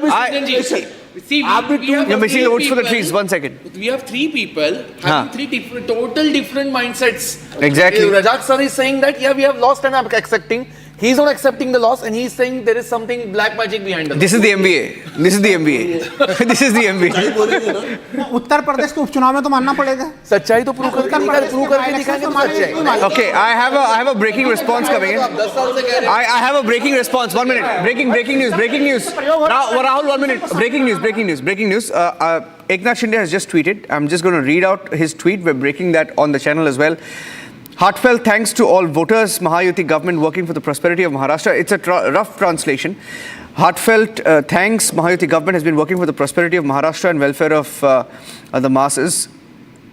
See, you're missing the woods for the trees. 1 second. We have 3 people having 3 different mindsets. Exactly. Rajat sir is saying that we have lost and I'm accepting. He's not accepting the loss and he's saying there is something black magic behind it. This is the MBA. This is the MBA. Uttar Pradesh के उपचुनाव में तो मानना पड़ेगा। सच्चाई तो prove करके दिखाएंगे तो सच्चाई। Okay, I have a breaking response coming in. I have a breaking response. 1 minute. Breaking news. Now, Rahul, 1 minute. Breaking news. Eknath Shinde has just tweeted. I'm just going to read out his tweet. We're breaking that on the channel as well. Heartfelt thanks to all voters, Maha-Yuti government working for the prosperity of Maharashtra. It's a rough translation. Heartfelt thanks, Maha-Yuti government has been working for the prosperity of Maharashtra and welfare of the masses.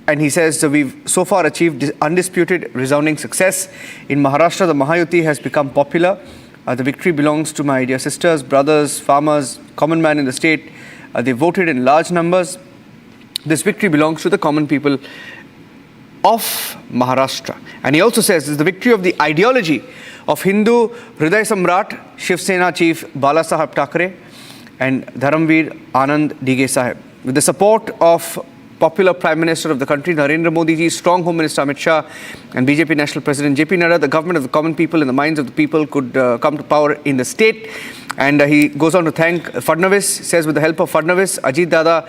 And he says, we've so far achieved undisputed, resounding success. In Maharashtra, the Maha-Yuti has become popular. The victory belongs to my dear sisters, brothers, farmers, common man in the state. They voted in large numbers. This victory belongs to the common people of Maharashtra. And he also says this is the victory of the ideology of Hindu Hriday Samrat, Shiv Sena Chief Bala Saheb Thackeray and Dharamveer Anand Dige Saheb. With the support of popular Prime Minister of the country, Narendra Modi ji, strong Home Minister Amit Shah and BJP National President JP Nadda, the government of the common people in the minds of the people could come to power in the state. And he goes on to thank Fadnavis, says with the help of Fadnavis, Ajit Dada,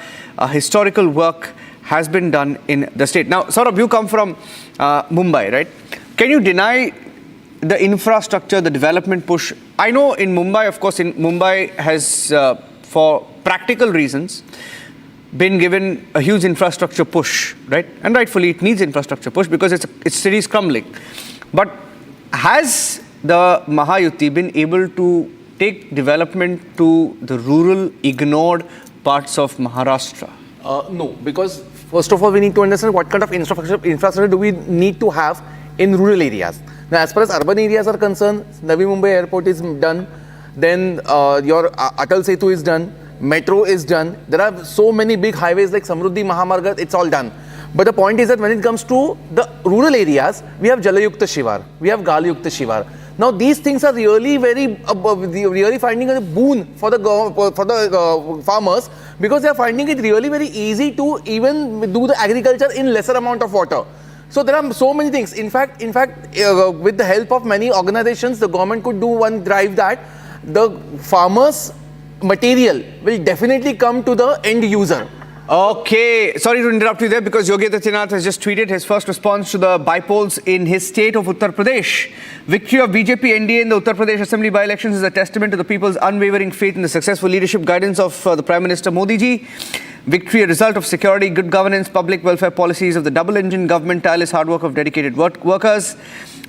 historical work has been done in the state. Now, Saurabh, you come from Mumbai, right? Can you deny the infrastructure, the development push? I know in Mumbai, of course, Mumbai has, for practical reasons, been given a huge infrastructure push, right? And rightfully, it needs infrastructure push because its city is crumbling. But has the Maha-Yuti been able to take development to the rural, ignored parts of Maharashtra? No, because first of all, we need to understand what kind of infrastructure do we need to have in rural areas. Now, as far as urban areas are concerned, Navi Mumbai Airport is done, then your Atal Setu is done, metro is done. There are so many big highways like Samruddhi Mahamarga, it's all done. But the point is that when it comes to the rural areas, we have Jalayukta Shivar, we have Galyukta Shivar. Now these things are really really finding a boon for the farmers, because they are finding it really very easy to even do the agriculture in lesser amount of water. So there are so many things. In fact, with the help of many organizations, the government could do one drive that the farmers' material will definitely come to the end user. Okay, sorry to interrupt you there because Yogi Adityanath has just tweeted his first response to the bypolls in his state of Uttar Pradesh. Victory of BJP-NDA in the Uttar Pradesh Assembly by-elections is a testament to the people's unwavering faith in the successful leadership guidance of the Prime Minister Modi ji. Victory a result of security, good governance, public welfare policies of the double-engine government, tireless hard work of dedicated workers.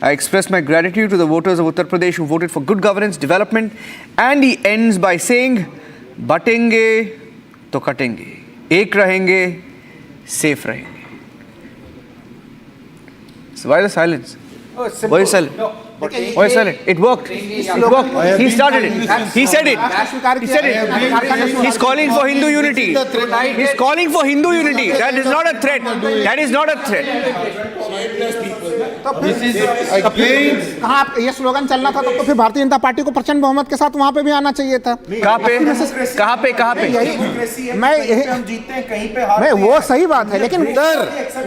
I express my gratitude to the voters of Uttar Pradesh who voted for good governance, development. And he ends by saying, batenge to katenge. Ek rahenge, safe rahenge. So why the silence? Why are you silent? Why are you silent? It worked. It worked. He started it. He said it. He said it. He's calling for Hindu unity. He's calling for Hindu unity. That is not a threat. That is not a threat. कहाँ ये slogan चलना था तो फिर Bharatiya Janata party को प्रचंड बहुमत के साथ वहाँ पे भी आना चाहिए था। कहाँ पे मैं वो सही बात है, लेकिन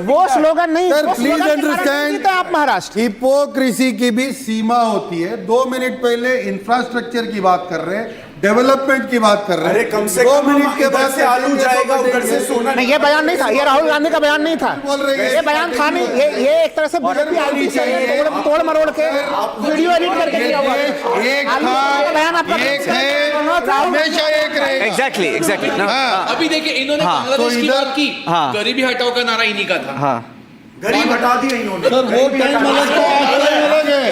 वो स्लोगन नहीं। सर प्लीज अंडरस्टैंड, आप महाराष्ट्र हिपोक्रेसी की भी सीमा होती है। 2 मिनट पहले इंफ्रास्ट्रक्चर की बात कर रहे हैं, डेवलपमेंट की बात कर रहे हैं। कम से 2 मिनट के बाद से आलू जाएगा, उधर से सोना नहीं। ये बयान नहीं था, ये राहुल गांधी का बयान नहीं था। ये बयान था नहीं, ये एक तरह से बीजेपी तोड़ मरोड़ के वीडियो एडिट करके दिया हुआ है। बयान आपका हमेशा एक रहेगा। एग्जैक्टली अभी देखिए इन्होंने बांग्लादेश की बात की, गरीबी हटाओ का नारा इन्हीं का था। गरीब हटा दिया इन्होंने। सर वो टाइम अलग है।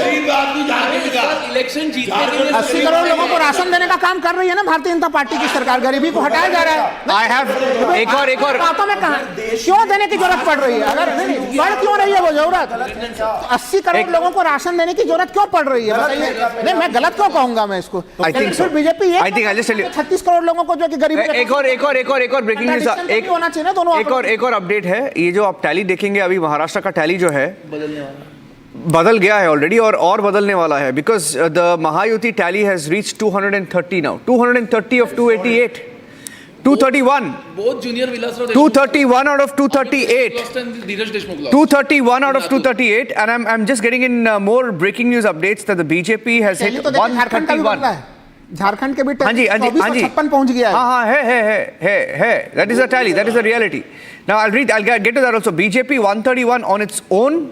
इलेक्शन जीतने 80 करोड़ लोगों को राशन देने का काम कर रही है ना भारतीय जनता पार्टी की सरकार। गरीबी को हटाया जा रहा है। आई हैव एक और बातों में कहा क्यों देने की जरूरत पड़ रही है? अगर बढ़ क्यों रही है वो जरूरत? 80 करोड़ लोगों को राशन देने की जरूरत क्यों पड़ रही है बताइए? नहीं, मैं गलत क्यों कहूंगा मैं इसको? I think so. BJP 36 crore लोगों को जो कि गरीबी एक और ब्रेकिंग न्यूज होना चाहिए ना दोनों। एक और अपडेट है। ये जो आप टैली देखेंगे अभी महाराष्ट्र का टैली जो है बदल गया है ऑलरेडी और बदलने वाला है, because the Mahayuti tally has reached 230 now. 230 of 288, 231, both junior villas 231 out of 238, 231 out of 238, and I'm just getting in more breaking news updates that the BJP has hit 131. Jharkhand के भी हाँ जी 56 पहुंच गया है। हाँ है that is a tally, that is a reality. Now I'll get to that also. BJP 131 on its own,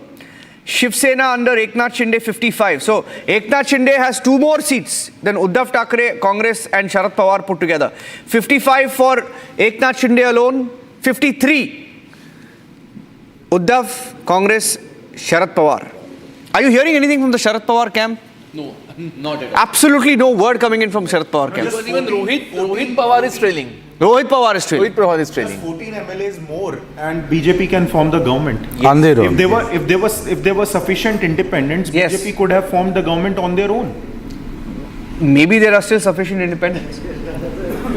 Shiv Sena under Eknath Shinde 55. So Eknath Shinde has 2 more seats than Uddhav Thackeray, Congress and Sharad Pawar put together. 55 for Eknath Shinde alone, 53 Uddhav, Congress, Sharad Pawar. Are you hearing anything from the Sharad Pawar camp? No, not at all. Absolutely no word coming in from Sharad Pawar camp. Because even Rohit Pawar is trailing. Rohit Pawar is trailing. 14 MLAs more, and BJP can form the government. Yes. If there was sufficient independence, BJP could have formed the government on their own. maybe there are still sufficient independents.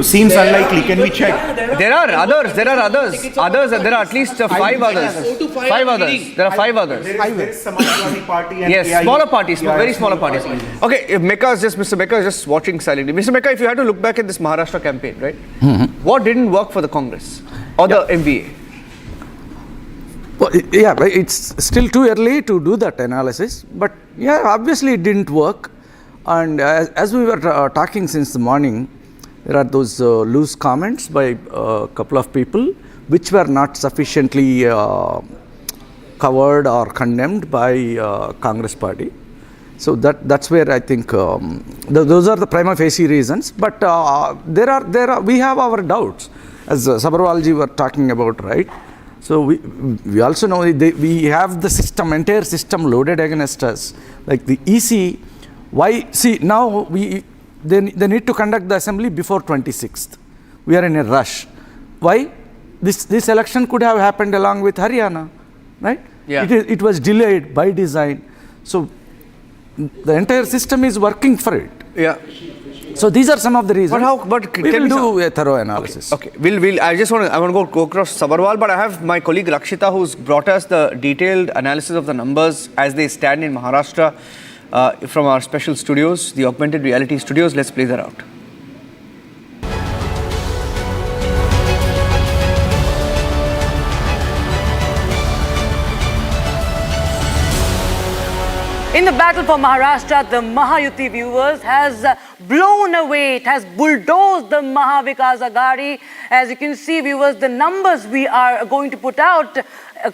Seems unlikely. Can we check? There are others. There are at least 5 others. 5 others. There are 5 others. There is Samajwadi Party and yes, AI. smaller parties, very smaller parties. Okay, if Mr. Mecca is just watching silently. Mr. Mecca, if you had to look back at this Maharashtra campaign, right? What didn't work for the Congress or the MVA? Well, yeah, it's still too early to do that analysis, but yeah, obviously it didn't work. And as we were talking since the morning, there are those loose comments by a couple of people which were not sufficiently covered or condemned by Congress party. So that's where I think those are the prima facie reasons. But we have our doubts, as Sabharwalji were talking about, right? So we also know we have the entire system loaded against us. Like the EC, why? See, now they need to conduct the assembly before 26th. We are in a rush. Why? This election could have happened along with Haryana, right? Yeah. It was delayed by design. So the entire system is working for it. Yeah. So these are some of the reasons. But we will do a thorough analysis. Okay. I want to go across Sabharwal, but I have my colleague Rakshita who's brought us the detailed analysis of the numbers as they stand in Maharashtra from our special studios, the augmented reality studios. Let's play that out. In the battle for Maharashtra, the Maha-Yuti viewers has blown away. It has bulldozed the Mahavikas Aghadi. As you can see, viewers, the numbers we are going to put out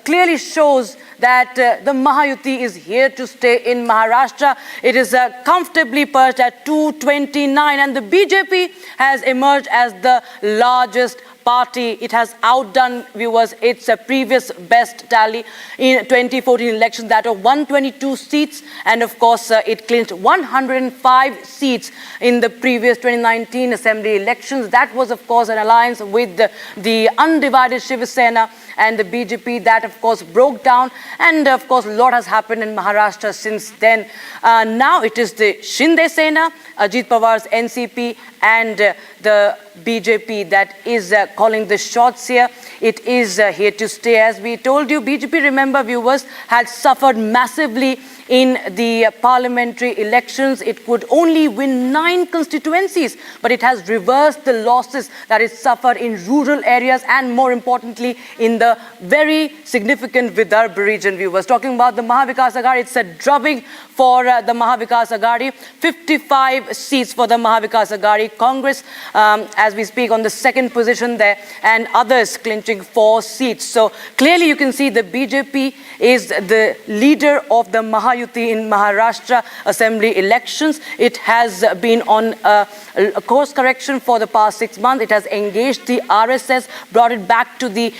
clearly shows that the Maha-Yuti is here to stay in Maharashtra. It is comfortably perched at 229, and the BJP has emerged as the largest party. It has outdone, viewers, its previous best tally in 2014 elections, that of 122 seats, and of course it clinched 105 seats in the previous 2019 assembly elections. That was of course an alliance with the undivided Shiv Sena and the BJP. That of course broke down, and of course a lot has happened in Maharashtra since then. Now it is the Shinde Sena, Ajit Pawar's NCP, and the BJP that is calling the shots here. It is here to stay. As we told you, BJP, remember viewers, had suffered massively in the parliamentary elections. It could only win 9 constituencies, but it has reversed the losses that it suffered in rural areas and more importantly in the very significant Vidarbha region, viewers. Talking about the Mahavikas Aghadi, it's a drubbing for the Mahavikas Aghadi. 55 seats for the Mahavikas Aghadi. Congress, as we speak, on the second position there, and others clinching 4 seats. So clearly you can see the BJP is the leader of the Maha-Yuti in Maharashtra Assembly elections. It has been on a course correction for the past 6 months. It has engaged the RSS, brought it back to the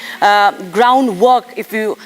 groundwork, if you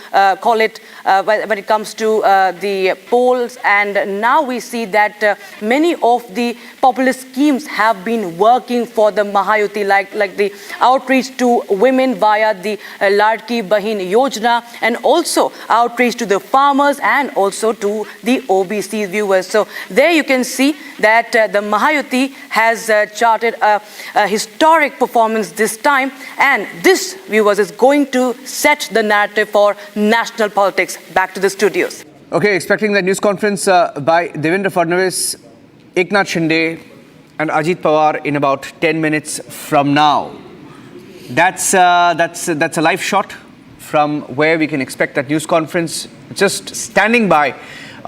call it, when it comes to the polls. And now we see that many of the populist schemes have been working for the Maha-Yuti, like the outreach to women via the Ladki Bahin Yojana, and also outreach to the farmers and also to the OBC, viewers. So there you can see that the Maha-Yuti has charted a historic performance this time, and this, viewers, is going to set the narrative for national politics. Back to the studios. Okay, expecting the news conference by Devendra Fadnavis, Eknath Shinde and Ajit Pawar in about 10 minutes from now. That's a live shot from where we can expect that news conference, just standing by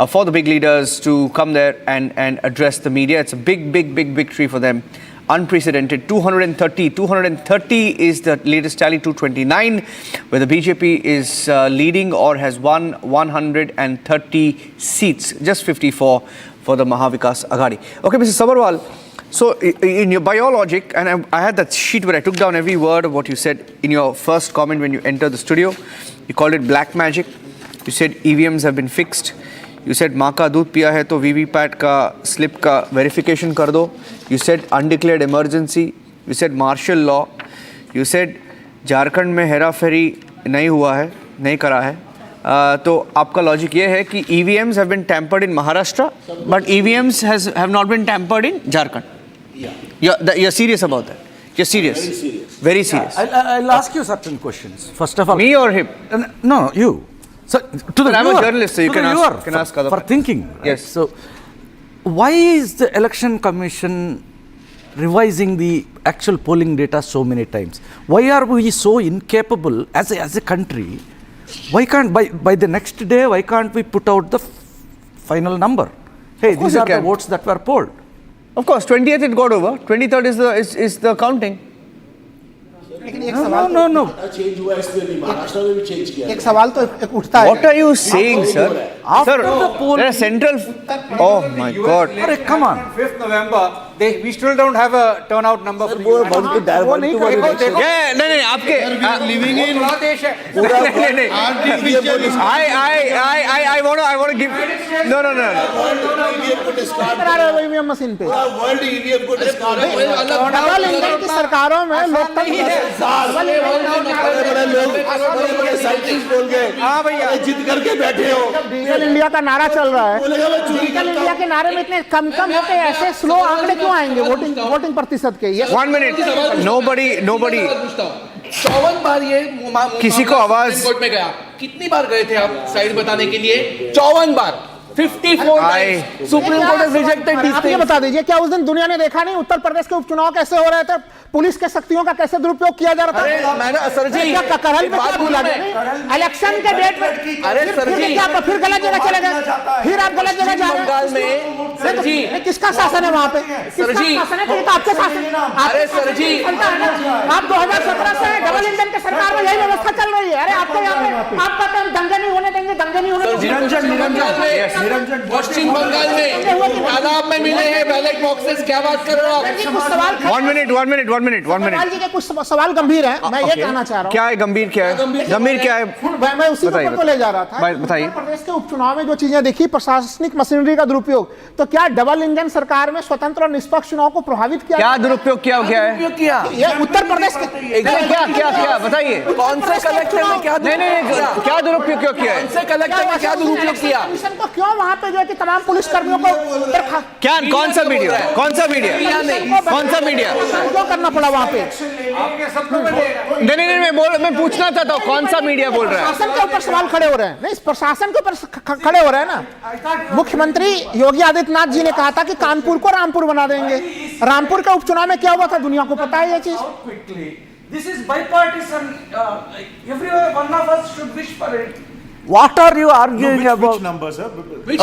for the big leaders to come there and address the media. It's a big victory for them. Unprecedented. 230 is the latest tally, 229, where the BJP is leading or has won 130 seats, just 54 for the Mahavikas Aghadi. Okay, Mr. Sabharwal, so by your logic, and I had that sheet where I took down every word of what you said in your first comment when you entered the studio. You called it black magic. You said EVMs have been fixed. You said माँ का दूध पिया है तो VVPAT का slip का verification कर दो. You said undeclared emergency. You said martial law. You said Jharkhand में हेरा फेरी नहीं हुआ है, नहीं करा है. तो आपका लॉजिक ये है कि EVMs have been tampered in Maharashtra, but EVMs have not been tampered in Jharkhand. You're serious about that? You're serious? Very serious. Very serious. I'll ask you certain questions. First of all, me or him? No, you. So to the I'm viewer, a journalist, so you can ask other for thinking. Right? Yes. So why is the Election Commission revising the actual polling data so many times? Why are we so incapable as a country? Why can't by the next day, why can't we put out the final number? Hey, these are the votes that were polled. Of course, 20th it got over. 23rd is the counting. No. एक सवाल तो उठता है. What are you saying, sir? After Sir, the poll, there are central. Oh my God! Come on. 5th November, we still don't have a turnout number for you. Yeah, no, आपके living in I want to give. No. EVM machine पे. Double engine की सरकारों में जिद करके बैठे हो. Digital India का नारा चल रहा है. डिजिटल इंडिया के नारे में इतने कम होते हैं, ऐसे स्लो आंकड़े क्यों आएंगे वोटिंग प्रतिशत के? 1 minute. Nobody. 54 बार ये किसी को आवाज कोर्ट में गया. कितनी बार गए थे आप साइड बताने के लिए? 54 बार. 54 times. Supreme court has rejected these आप ये things. बता दीजिए, क्या उस दिन दुनिया ने देखा नहीं उत्तर प्रदेश के उपचुनाव कैसे हो रहे थे? पुलिस के शक्तियों का कैसे दुरुपयोग किया जा रहा था? सर जी, क्या करहल पे क्या भूला गया? इलेक्शन के डेट में अरे सर जी, फिर गलत जगह चले गए, फिर आप गलत जगह जा रहे हैं. सर जी, किसका शासन है वहाँ पे? सर जी, शासन है तो ये तो आपके शासन. अरे सर जी, आप 2017 से डबल इंजन के सरकार में यही व्यवस्था चल रही है. अरे आपको यहाँ पे आप कहते हैं दंगे नहीं होने देंगे, दंगे नहीं होने देंगे. निरंजन पश्चिम बंगाल में तालाब में मिले हैं बैलेट बॉक्सेस. क्या बात कर रहे हो आप? 1 minute. जी के कुछ सवाल गंभीर है. मैं ये कहना चाह रहा हूँ. क्या है गंभीर? क्या है? मैं उसी ऊपर को ले जा रहा था. बताइए. उत्तर प्रदेश के उपचुनाव में जो चीजें देखी, प्रशासनिक मशीनरी का दुरुपयोग, तो क्या डबल इंजन सरकार में स्वतंत्र और निष्पक्ष चुनाव को प्रभावित किया? क्या दुरुपयोग किया? ये उत्तर प्रदेश के क्या बताइए. कौन से कलेक्टर ने क्या क्या दुरुपयोग क्यों किया है? कौन से कलेक्टर ने क्या दुरुपयोग किया? कमीशन को क्यों वहाँ पे जो है कि तमाम पुलिस कर्मियों को क्या? कौन सा मीडिया क्यों करना पड़ा वहाँ पे? नहीं, मैं पूछना चाहता हूँ कौन सा मीडिया बोल रहा है? प्रशासन के ऊपर सवाल खड़े हो रहे हैं. नहीं, प्रशासन के ऊपर खड़े हो रहे हैं ना. मुख्यमंत्री योगी आदित्यनाथ जी ने कहा था कि कानपुर को रामपुर बना देंगे. रामपुर के उपचुनाव में क्या हुआ था? दुनिया को पता है ये चीज. This is bipartisan. Everyone, one of us should wish for it. What are you arguing about? Which numbers, sir?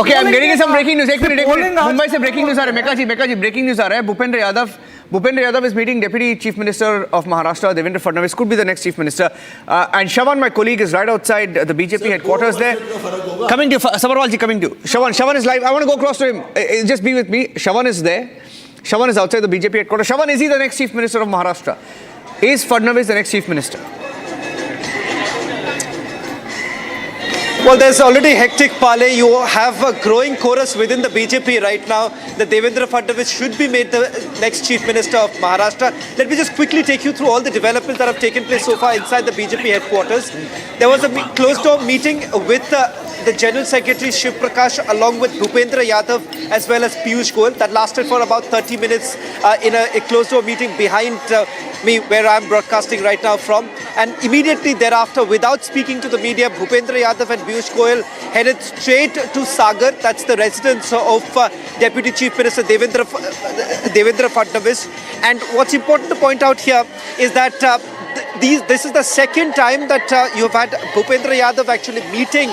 Okay, I'm getting some breaking news. एक मिनट. मुंबई से breaking news आ रहा है. मेका जी breaking news आ रहा है. Bhupendra Yadav is meeting Deputy Chief Minister of Maharashtra, Devendra Fadnavis, could be the next Chief Minister. And Shawan, my colleague, is right outside the BJP headquarters there. Coming to you, Sabarwal ji, coming to you. Shawan is live. I want to go across to him. Just be with me. Shawan is there. Shawan is outside the BJP headquarters. Shawan, is he the next Chief Minister of Maharashtra? Is Fadnavis the next Chief Minister? Well, there's already hectic parley. You have a growing chorus within the BJP right now that Devendra Fadnavis should be made the next Chief Minister of Maharashtra. Let me just quickly take you through all the developments that have taken place so far inside the BJP headquarters. There was a closed-door meeting with the General Secretary Shiv Prakash along with Bhupendra Yadav as well as Piyush Goyal. That lasted for about 30 minutes in a closed-door meeting behind me where I'm broadcasting right now from. And immediately thereafter, without speaking to the media, Bhupendra Yadav and Piyush Goyal headed straight to Sagar. That's the residence of Deputy Chief Minister Devendra Fadnavis. And what's important to point out here is that this is the second time that you've had Bhupendra Yadav actually meeting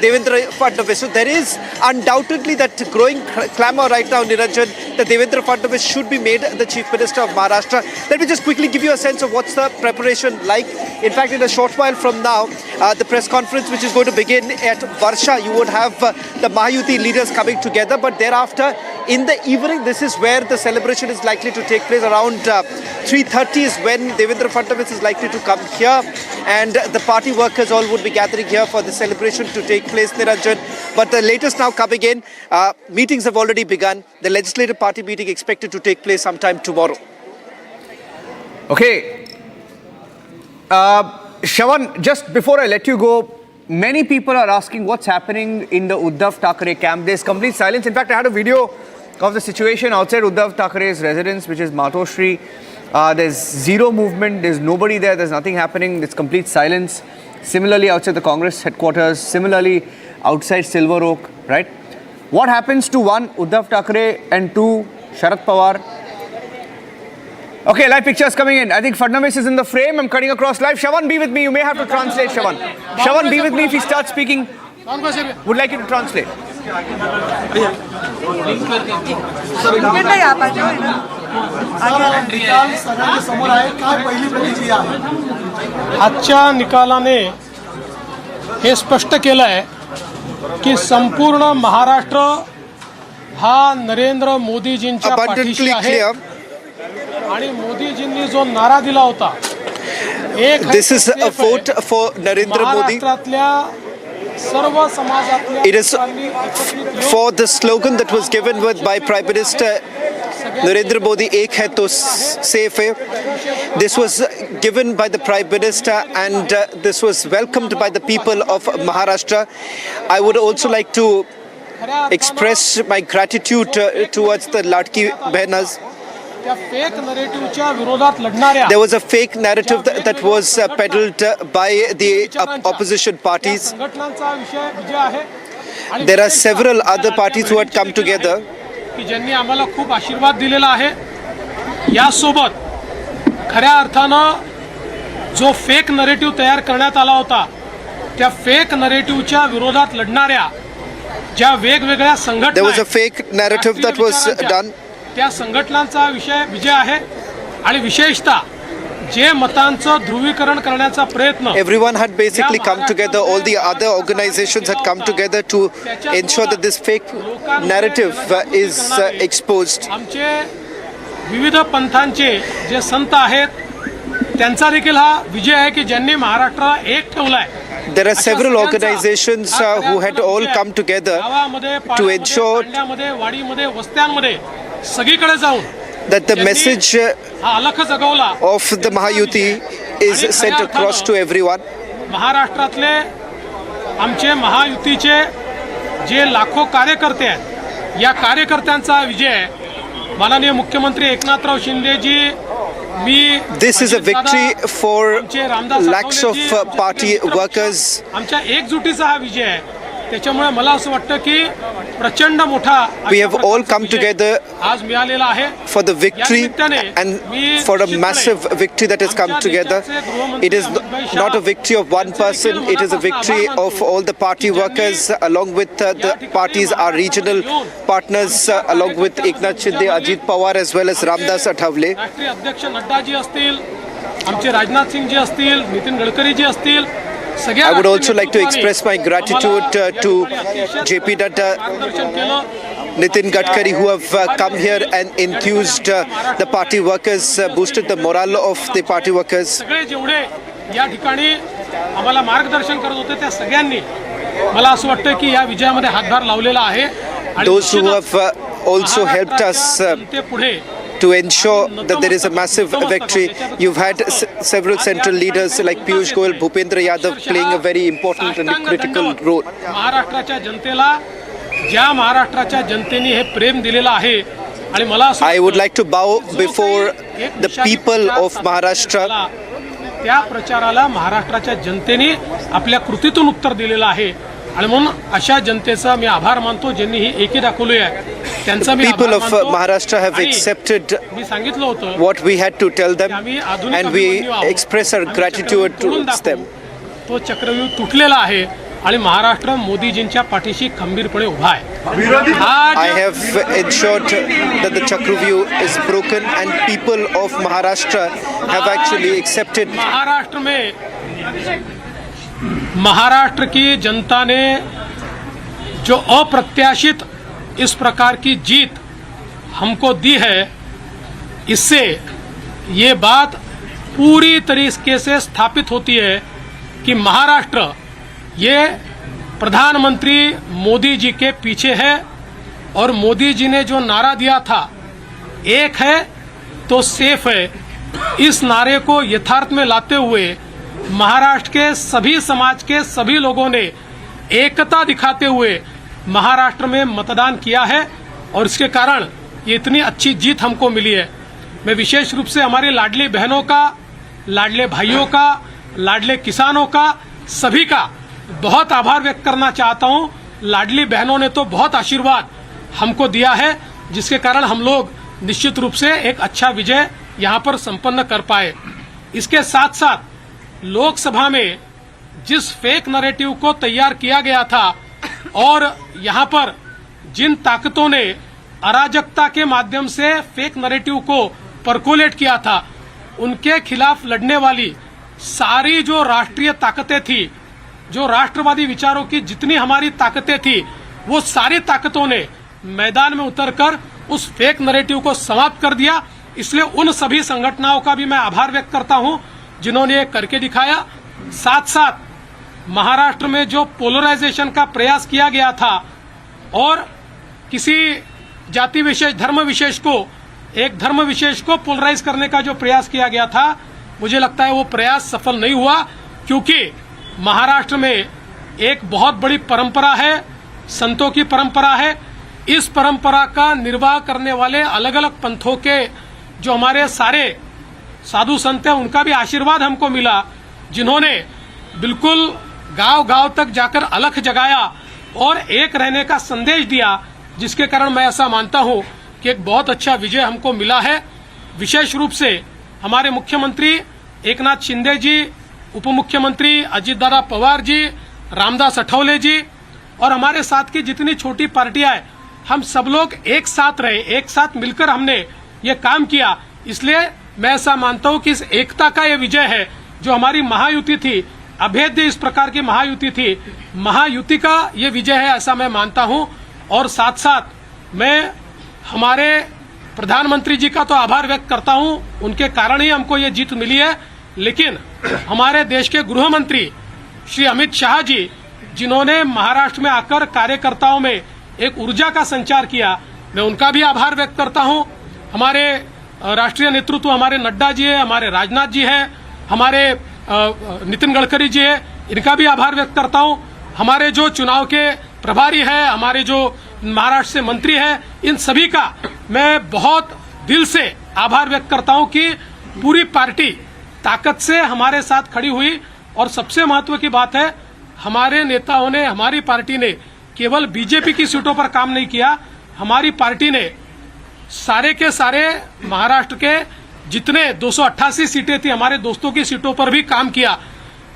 Devendra Fadnavis. So there is undoubtedly that growing clamour right now, Niranjan, that Devendra Fadnavis should be made the Chief Minister of Maharashtra. Let me just quickly give you a sense of what's the preparation like. In fact, in a short while from now, the press conference which is going to begin at Varsha, you would have the Mahayuti leaders coming together. But thereafter, in the evening, this is where the celebration is likely to take place. Around 3:30 is when Devendra Fadnavis is likely to come here, and the party workers all would be gathering here for the celebration to take place, Niranjan. But the latest now coming in, meetings have already begun. The legislative party meeting expected to take place sometime tomorrow. Okay. Shawan, just before I let you go, many people are asking what's happening in the Uddhav Thackeray camp. There's complete silence. In fact, I had a video of the situation outside Uddhav Thackeray's residence, which is Matoshri. There's zero movement. There's nobody there. There's nothing happening. There's complete silence. Similarly, outside the Congress headquarters. Similarly, outside Silver Oak, right? What happens to one, Uddhav Thackeray, and two, Sharad Pawar? Okay, live pictures coming in. I think Fadnavis is in the frame. I'm cutting across live. Shawan, be with me. You may have to translate, Shawan. Shawan, be with me if he starts speaking. Would like you to translate. आजच्या निकालाने हे स्पष्ट केलं आहे की संपूर्ण महाराष्ट्र हा नरेंद्र मोदीजींच्या पाठीशी आहे आणि मोदीजींनी जो नारा दिला होता एक This is a vote for Narendra Modi. It is for the slogan that was given by Prime Minister Narendra Modi, Ek hai to safe hai. This was given by the Prime Minister and this was welcomed by the people of Maharashtra. I would also like to express my gratitude towards the Ladki Behnas. There was a fake narrative that was peddled by the opposition parties. There are several other parties who had come together. ज्यांनी आम्हाला खूप आशीर्वाद दिलेला आहे यासोबत खऱ्या अर्थानं जो फेक नरेटिव्ह तयार करण्यात आला होता त्या फेक नरेटिव्हच्या विरोधात लढणाऱ्या ज्या वेगवेगळ्या संघटना There was a fake narrative that was done. त्या संघटनांचा विजय आहे आणि विशेषतः जे मतांचं ध्रुवीकरण करण्याचा प्रयत्न Everyone had basically come together. All the other organizations had come together to ensure that this fake narrative is exposed. आमचे विविध पंथांचे जे संत आहेत त्यांचा देखील हा विजय आहे की ज्यांनी महाराष्ट्राला एक ठेवलाय. There are several organizations who had all come together to ensure that the message of the Maha-Yuti is sent across to everyone. महाराष्ट्रातले आमचे महायुतीचे जे लाखो कार्यकर्ते आहेत या कार्यकर्त्यांचा विजय माननीय मुख्यमंत्री एकनाथराव शिंदेजी This is a victory for lakhs of party workers. आमच्या एकजुटीचा हा विजय आहे. त्याच्यामुळे मला असं वाटतं की प्रचंड मोठा We have all come together आज मिळालेला आहे for the victory and for a massive victory that has come together. It is not a victory of one person, it is a victory of all the party workers along with the parties, our regional partners along with Eknath Shinde, Ajit Pawar as well as Ramdas Athavale. राष्ट्रीय अध्यक्ष नड्डाजी असतील, आमचे राजनाथ सिंह जी असतील, नितीन गडकरी जी असतील. I would also like to express my gratitude to JP Nadda, Nitin Gadkari, who have come here and enthused the party workers, boosted the morale of the party workers. सगळे जेवढे या ठिकाणी आम्हाला मार्गदर्शन करत होते त्या सगळ्यांनी मला असं वाटतं की या विजयामध्ये हातभार लावलेला आहे. Those who have also helped us to ensure that there is a massive victory. You've had several central leaders like Piyush Goyal, Bhupendra Yadav playing a very important and critical role. महाराष्ट्राच्या जनतेला ज्या महाराष्ट्राच्या जनतेने हे प्रेम दिलेलं आहे आणि मला I would like to bow before the people of Maharashtra. त्या प्रचाराला महाराष्ट्राच्या जनतेने आपल्या कृतीतून उत्तर दिलेलं आहे आणि म्हणून अशा जनतेचा मी आभार मानतो ज्यांनी ही एकी दाखवली आहे. त्यांचा मी People of Maharashtra have accepted what we had to tell them and we express our gratitude towards them. तो चक्रव्यूह तुटलेला आहे आणि महाराष्ट्र मोदीजींच्या पाठीशी खंबीरपणे उभा आहे. I have ensured that the Chakravyuh is broken and people of Maharashtra have actually accepted. Maharashtra की जनता ने जो अप्रत्याशित इस प्रकार की जीत हमको दी है, इससे ये बात पूरी तरीके से स्थापित होती है कि महाराष्ट्र ये प्रधानमंत्री मोदी जी के पीछे है और मोदी जी ने जो नारा दिया था एक है तो सेफ है, इस नारे को यथार्थ में लाते हुए महाराष्ट्र के सभी समाज के सभी लोगों ने एकता दिखाते हुए महाराष्ट्र में मतदान किया है और इसके कारण ये इतनी अच्छी जीत हमको मिली है। मैं विशेष रूप से हमारी लाडली बहनों का, लाडले भाइयों का, लाडले किसानों का, सभी का बहुत आभार व्यक्त करना चाहता हूं। लाडली बहनों ने तो बहुत आशीर्वाद हमको दिया है, जिसके कारण हम लोग निश्चित रूप से एक अच्छा विजय यहां पर संपन्न कर पाए। इसके साथ साथ लोकसभा में जिस फेक नैरेटिव को तैयार किया गया था और यहां पर जिन ताकतों ने अराजकता के माध्यम से फेक नैरेटिव को परकोलेट किया था, उनके खिलाफ लड़ने वाली सारी जो राष्ट्रीय ताकतें थी, जो राष्ट्रवादी विचारों की जितनी हमारी ताकतें थी, वो सारी ताकतों ने मैदान में उतरकर उस फेक नैरेटिव को समाप्त कर दिया। इसलिए उन सभी संगठनों का भी मैं आभार व्यक्त करता हूं जिन्होंने ये करके दिखाया। साथ साथ महाराष्ट्र में जो पोलराइजेशन का प्रयास किया गया था और किसी जाति विशेष, धर्म विशेष को, एक धर्म विशेष को पोलराइज करने का जो प्रयास किया गया था, मुझे लगता है वो प्रयास सफल नहीं हुआ, क्योंकि महाराष्ट्र में एक बहुत बड़ी परंपरा है, संतों की परंपरा है। इस परंपरा का निर्वाह करने वाले अलग अलग पंथों के जो हमारे सारे साधु संत हैं, उनका भी आशीर्वाद हमको मिला, जिन्होंने बिल्कुल गांव-गांव तक जाकर अलख जगाया और एक रहने का संदेश दिया, जिसके कारण मैं ऐसा मानता हूं कि एक बहुत अच्छा विजय हमको मिला है। विशेष रूप से हमारे मुख्यमंत्री एकनाथ शिंदे जी, उप मुख्यमंत्री अजितदादा पवार जी, रामदास अठौले जी और हमारे साथ की जितनी छोटी पार्टियां हैं, हम सब लोग एक साथ रहे, एक साथ मिलकर हमने ये काम किया। इसलिए मैं ऐसा मानता हूं कि इस एकता का ये विजय है। जो हमारी महायुति थी, अभेद्य इस प्रकार की महायुति थी, महायुति का ये विजय है, ऐसा मैं मानता हूं। और साथ साथ मैं हमारे प्रधानमंत्री जी का तो आभार व्यक्त करता हूं, उनके कारण ही हमको ये जीत मिली है। लेकिन हमारे देश के गृह मंत्री श्री अमित शाह जी, जिन्होंने महाराष्ट्र में आकर कार्यकर्ताओं में एक ऊर्जा का संचार किया, मैं उनका भी आभार व्यक्त करता हूं। हमारे राष्ट्रीय नेतृत्व, हमारे नड्डा जी है, हमारे राजनाथ जी है, हमारे नितिन गडकरी जी है, इनका भी आभार व्यक्त करता हूं। हमारे जो चुनाव के प्रभारी है, हमारे जो महाराष्ट्र से मंत्री है, इन सभी का मैं बहुत दिल से आभार व्यक्त करता हूं कि पूरी पार्टी ताकत से हमारे साथ खड़ी हुई। और सबसे महत्व की बात है, हमारे नेताओं ने, हमारी पार्टी ने केवल बीजेपी की सीटों पर काम नहीं किया, हमारी पार्टी ने सारे के सारे महाराष्ट्र के जितने 288 सीटें थी, हमारे दोस्तों की सीटों पर भी काम किया।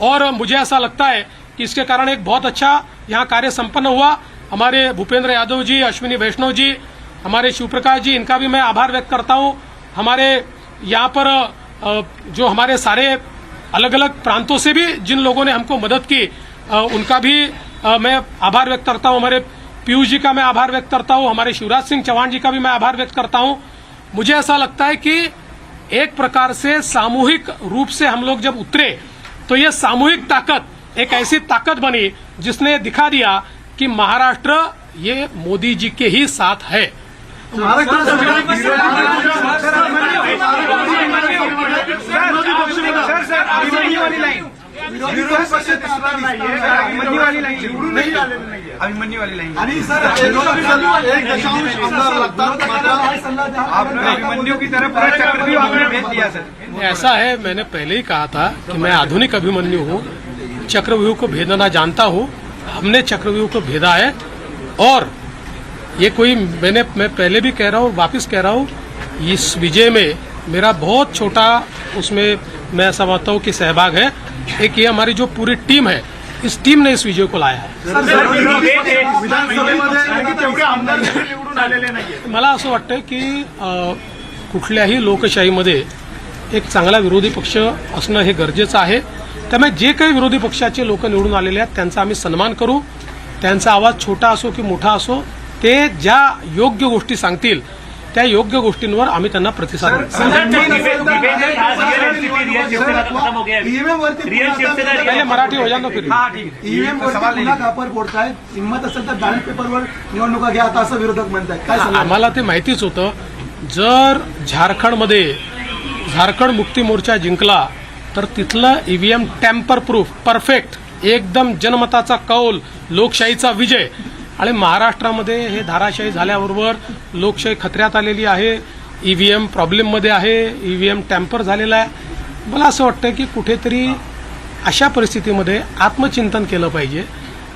और मुझे ऐसा लगता है कि इसके कारण एक बहुत अच्छा यहाँ कार्य संपन्न हुआ। हमारे भूपेंद्र यादव जी, अश्विनी वैष्णव जी, हमारे शिवप्रकाश जी, इनका भी मैं आभार व्यक्त करता हूँ। हमारे यहाँ पर जो हमारे सारे अलग अलग प्रांतों से भी जिन लोगों ने हमको मदद की, उनका भी मैं आभार व्यक्त करता हूँ। हमारे पीयूष जी का मैं आभार व्यक्त करता हूँ, हमारे शिवराज सिंह चौहान जी का भी मैं आभार व्यक्त करता हूँ। मुझे ऐसा लगता है कि एक प्रकार से सामूहिक रूप से हम लोग जब उतरे, तो ये सामूहिक ताकत एक ऐसी ताकत बनी जिसने दिखा दिया कि महाराष्ट्र ये मोदी जी के ही साथ है। ऐसा है, मैंने पहले ही कहा था कि मैं आधुनिक अभिमन्यु हूँ, चक्रव्यूह को भेदना जानता हूँ। हमने चक्रव्यूह को भेदा है और ये कोई मैं पहले भी कह रहा हूँ, वापस कह रहा हूँ, इस विजय में मेरा बहुत छोटा उसमें मैं समझता हूँ कि सहभाग है। एक ये हमारी जो पूरी टीम है, इस टीम ने इस विजय को लाया है। मला असं वाटतं की कुठल्याही लोकशाहीमध्ये एक चांगला विरोधी पक्ष असणं हे गरजेचं आहे। त्यामुळे जे काही विरोधी पक्षाचे लोक निवडून आलेले आहेत त्यांचा आम्ही सन्मान करू। त्यांचा आवाज छोटा असो की मोठा असो, ते ज्या योग्य गोष्टी सांगतील त्या योग्य गोष्टींवर आम्ही त्यांना प्रतिसाद देऊ। मराठी हो जानो फिर ईव्हीएम वापर फोडताय, हिंमत असेल तर बॅलेट पेपरवर निवडणुका घ्या आता असं विरोधक म्हणतात। काय आम्हाला ते माहितीच होतं, जर झारखंड मुक्ती मोर्चा जिंकला तर तिथलं ईव्हीएम टॅम्पर प्रूफ परफेक्ट एकदम जनमताचा कौल लोकशाहीचा विजय आणि महाराष्ट्रामध्ये हे धाराशाही झाल्याबरोबर लोकशाही खतऱ्यात आलेली आहे. ईव्हीएम प्रॉब्लेममध्ये आहे, ईव्हीएम टॅम्पर झालेला आहे. मला असं वाटतं की कुठेतरी अशा परिस्थितीमध्ये आत्मचिंतन केलं पाहिजे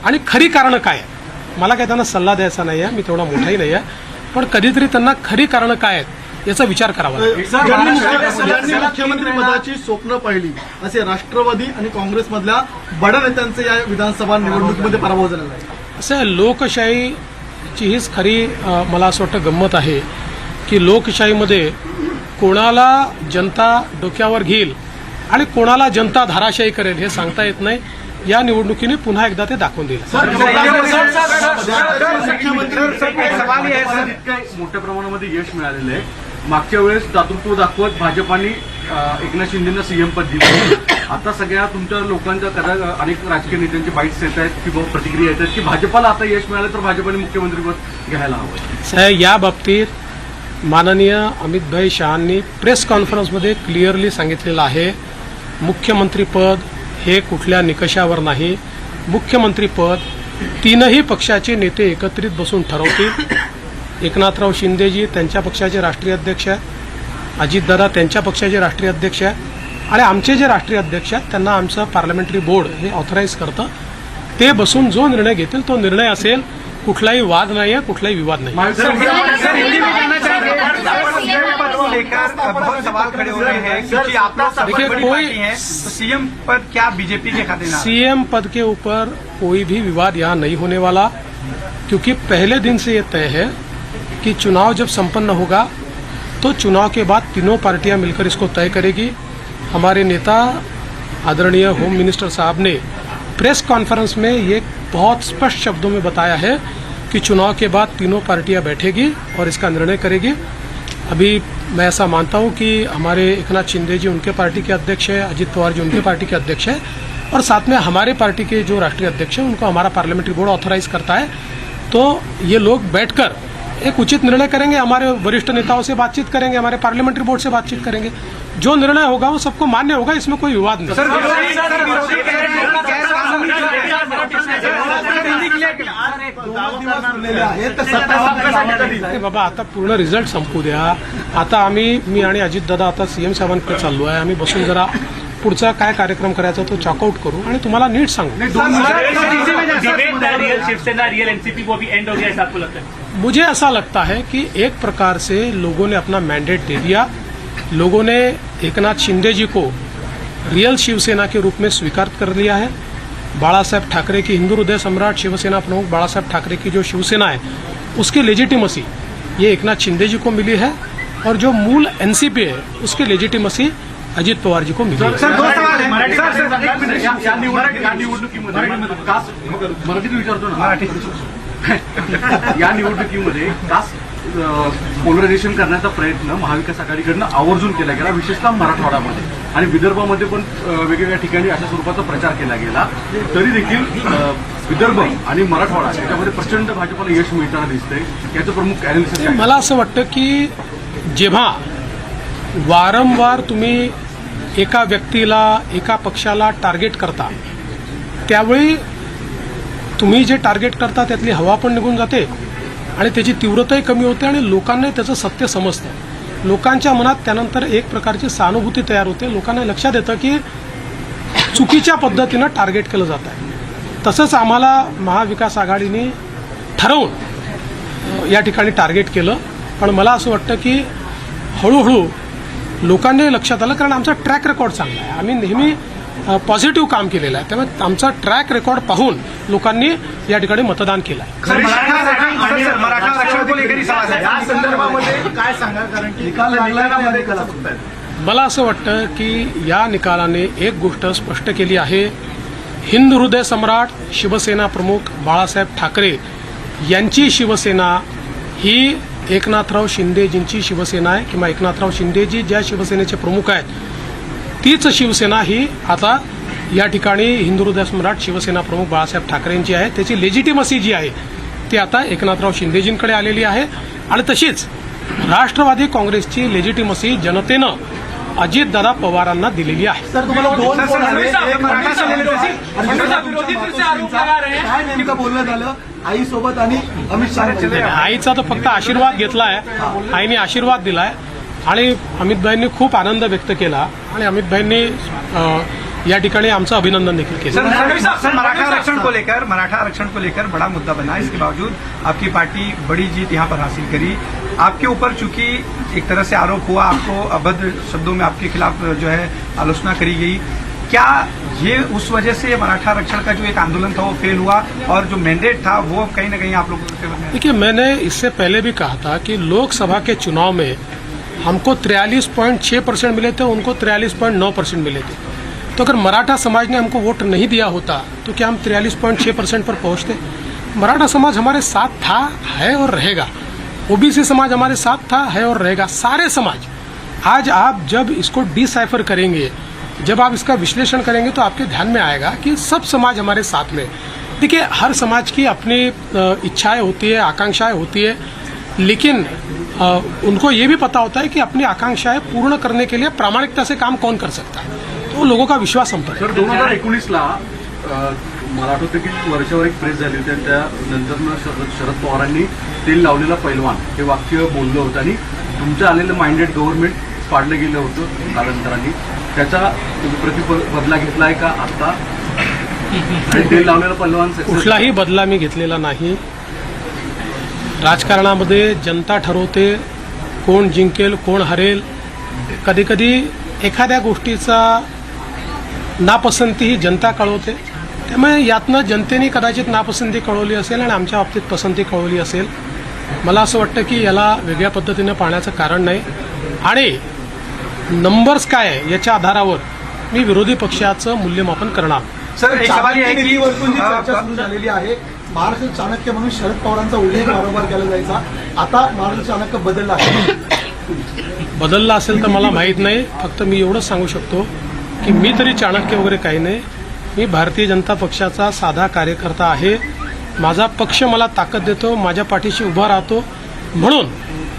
आणि खरी कारणं काय आहे. मला काय त्यांना सल्ला द्यायचा नाही आहे, मी तेवढा मोठाही नाही आहे, पण कधीतरी त्यांना खरी कारणं काय आहेत याचा विचार करावा लागेल. मुख्यमंत्री पदाची स्वप्न पाहिली असे राष्ट्रवादी आणि काँग्रेसमधल्या बड्या नेत्यांचे या विधानसभा निवडणुकीमध्ये पराभव झालेला आहे. असं लोकशाहीची हीच खरी मला असं वाटतं गंमत आहे की लोकशाहीमध्ये कोणाला जनता डोक्यावर घेईल आणि कोणाला जनता धाराशाही करेल हे सांगता येत नाही. या निवडणुकीने पुन्हा एकदा ते दाखवून दिलं. मोठ्या प्रमाणामध्ये यश मिळालेलं आहे. मागच्या वेळेस दातृत्व दाखवत भाजपाने एकनाथ शिंदेना सीएम पद दिलं. आता सगळ्या तुमच्या लोकांच्या अनेक राजकीय नेत्यांचे बाईट्स येत आहेत किंवा प्रतिक्रिया येत आहेत की भाजपाला आता यश मिळालं तर भाजपाने मुख्यमंत्रीपद घ्यायला हवं. या बाबतीत माननीय अमित शहांनी प्रेस कॉन्फरन्समध्ये क्लिअरली सांगितलेलं आहे, मुख्यमंत्रीपद हे कुठल्या निकषावर नाही. मुख्यमंत्रीपद तीनही पक्षाचे नेते एकत्रित बसून ठरवतील. एकनाथराव शिंदेजी त्यांच्या पक्षाचे राष्ट्रीय अध्यक्ष आहेत, अजितदादा त्यांच्या पक्षाचे राष्ट्रीय अध्यक्ष आहेत आणि आमचे जे राष्ट्रीय अध्यक्ष आहेत त्यांना आमचं पार्लमेंटरी बोर्ड हे ऑथराईज करतं. ते बसून जो निर्णय घेतील तो निर्णय असेल. कुठलाही वाद नाही आहे, कुठलाही विवाद नाही. सीएम पद क्या बीजेपी के खाते? सीएम पद के ऊपर कोई भी विवाद यहाँ नहीं होने वाला, क्योंकि पहले दिन से ये तय है कि चुनाव जब संपन्न होगा तो चुनाव के बाद तीनों पार्टियां मिलकर इसको तय करेगी. हमारे नेता आदरणीय होम मिनिस्टर साहब ने प्रेस कॉन्फ्रेंस में ये बहुत स्पष्ट शब्दों में बताया है कि चुनाव के बाद तीनों पार्टियां बैठेगी और इसका निर्णय करेगी. अभी मैं ऐसा मानता हूं कि हमारे एकनाथ शिंदे जी उनके पार्टी के अध्यक्ष हैं, अजित पवार जी उनके पार्टी के अध्यक्ष हैं और साथ में हमारे पार्टी के जो राष्ट्रीय अध्यक्ष हैं उनको हमारा पार्लियामेंट्री बोर्ड ऑथराइज करता है. तो ये लोग बैठकर एक उचित निर्णय करेंगे. हमारे वरिष्ठ नेताओं से बातचीत करेंगे, हमारे पार्लियामेंट्री बोर्ड से बातचीत करेंगे. जो निर्णय होगा वो सबको मान्य होगा, इसमें कोई विवाद नहीं. बाबा आता पूर्ण रिझल्ट संपू द्या. आता मी आणि अजितदादा आता सीएम साहेबांकडे चाललो आहे. आम्ही बसून जरा पुढचा काय कार्यक्रम करायचा तो चॉकआउट करू आणि तुम्हाला नीट सांगू. मुझे ऐसा लगता है कि एक प्रकार से लोगों ने अपना मैंडेट दे दिया. लोगों ने एकनाथ शिंदे जी को रियल शिवसेना के रूप में स्वीकार कर लिया है. बाला साहेब ठाकरे की हिंदू हृदय सम्राट शिवसेना प्रमुख बाला साहेब ठाकरे की जो शिवसेना है उसकी लेजिटिमसी ये एकनाथ शिंदे जी को मिली है और जो मूल एनसीपी है उसकी लेजिटिमसी अजित पवार जी को मिली है. या निवडणुकीमध्ये कास्ट पोलरायझेशन करण्याचा प्रयत्न महाविकास आघाडीकडनं आवर्जून केला गेला, विशेषतः मराठवाड्यामध्ये आणि विदर्भामध्ये पण वेगवेगळ्या ठिकाणी अशा स्वरूपाचा प्रचार केला गेला. तरी देखील विदर्भ आणि मराठवाडा याच्यामध्ये प्रचंड भाजपला यश मिळताना दिसतंय. याचं प्रमुख ॲनालिसिस मला असं वाटतं की जेव्हा वारंवार तुम्ही एका व्यक्तीला एका पक्षाला टार्गेट करता त्यावेळी तुम्ही जे टार्गेट करता त्यातली हवा पण निघून जाते आणि त्याची तीव्रताही कमी होते आणि लोकांना त्याचं सत्य समजतं. लोकांच्या मनात त्यानंतर एक प्रकारची सहानुभूती तयार होते. लोकांना लक्षात येतं की चुकीच्या पद्धतीनं टार्गेट केलं जात आहे. तसंच आम्हाला महाविकास आघाडीने ठरवून या ठिकाणी टार्गेट केलं. पण मला असं वाटतं की हळूहळू लोकांनी लक्षात आलं, कारण आमचा ट्रॅक रेकॉर्ड चांगला आहे. आम्ही नेहमी पॉझिटिव्ह काम केलेलं आहे. त्यामुळे आमचा ट्रॅक रेकॉर्ड पाहून लोकांनी या ठिकाणी मतदान केलं आहे. मला असं वाटतं की या निकालाने एक गोष्ट स्पष्ट केली आहे. हिंदू हृदय सम्राट शिवसेना प्रमुख बाळासाहेब ठाकरे यांची शिवसेना ही एकनाथराव शिंदेजींची शिवसेना आहे किंवा एकनाथराव शिंदेजी ज्या शिवसेनेचे प्रमुख आहेत तीच शिवसेना ही आता या ठिकाणी हिंदू हृदय सम्राट शिवसेना प्रमुख बाळासाहेब ठाकरेंची आहे. त्याची लेजिटिमसी जी आहे ती आता एकनाथराव शिंदेजींकडे आलेली आहे आणि तशीच राष्ट्रवादी काँग्रेसची लेजिटिमसी जनतेनं अजितदादा पवारांना दिलेली आहे. आईसोबत आणि अमित शहा आईचा तर फक्त आशीर्वाद घेतलाय, आईने आशीर्वाद दिलाय आणि अमितभाईंनी खूप आनंद व्यक्त केला आणि अमितभाईंनी या ठिकाणी आमचं अभिनंदन देखील केलं. मराठा आरक्षण को लेकर बड़ा मुद्दा बना, इसके बावजूद आपकी पार्टी बड़ी जीत यहाँ पर हासिल करी. आपके ऊपर चूंकि एक तरह से आरोप हुआ, आपको अभद्र शब्दों में आपके खिलाफ जो है आलोचना करी गई, क्या ये उस वजह से मराठा आरक्षण का जो एक आंदोलन था वो फेल हुआ और जो मैंडेट था वो कहीं ना कहीं आप लोगों के? देखिए, मैंने इससे पहले भी कहा था कि लोकसभा के चुनाव में हमको 43.6% मिले थे, उनको 43.9% मिले थे. तो अगर मराठा समाज ने हमको वोट नहीं दिया होता तो क्या हम 43.6% पर पहुंचते? मराठा समाज हमारे साथ था, है और रहेगा. ओबीसी समाज हमारे साथ था, है और रहेगा. सारे समाज. आज आप जब इसको डिसाइफर करेंगे, जब आप इसका विश्लेषण करेंगे तो आपके ध्यान में आएगा कि सब समाज हमारे साथ में. देखिए, हर समाज की अपनी इच्छाएं होती है, आकांक्षाएं होती है, लेकिन उनको ये भी पता होता है कि अपनी आकांक्षाएं पूर्ण करने के लिए प्रामाणिकता से काम कौन कर सकता है. तो लोगों का विश्वास हम पर. 2019ला मला आठवतं की वर्षावर एक प्रेस झाली होती, त्यानंतर शरद पवारांनी तेल लावलेला पैलवान हे वाक्य बोललं होतं आणि तुमचं आलेलं माइंडेड गव्हर्नमेंट पाडलं गेलं होतं कालांतराने. त्याचा बदला घेतलाय का आता? तेल लावलेला पैलवान कुठलाही बदला मी घेतलेला नाही. राजकारणामध्ये जनता ठरवते कोण जिंकेल, कोण हरेल. कधी कधी एखाद्या गोष्टीचा नापसंती ही जनता कळवते. त्यामुळे यातनं जनतेने कदाचित नापसंती कळवली असेल आणि आमच्या बाबतीत पसंती कळवली असेल. मला असं वाटतं की याला वेगळ्या पद्धतीनं पाहण्याचं कारण नाही. आणि नंबर्स काय आहे याच्या आधारावर मी विरोधी पक्षाचं मूल्यमापन करणार. सर, एक सवाल आहे की चर्चा सुरू झालेली आहे. महाराष्ट्र चाणक्य म्हणून शरद पवारांचा उल्लेख वारंवार केला जायचा, आता महाराष्ट्र चाणक्य बदलला आहे. बदलला असेल तर मला माहीत नाही. फक्त मी एवढंच सांगू शकतो की मी तरी चाणक्य वगैरे काही नाही. मी भारतीय जनता पक्षाचा साधा कार्यकर्ता आहे. माझा पक्ष मला ताकद देतो, माझ्या पाठीशी उभा राहतो, म्हणून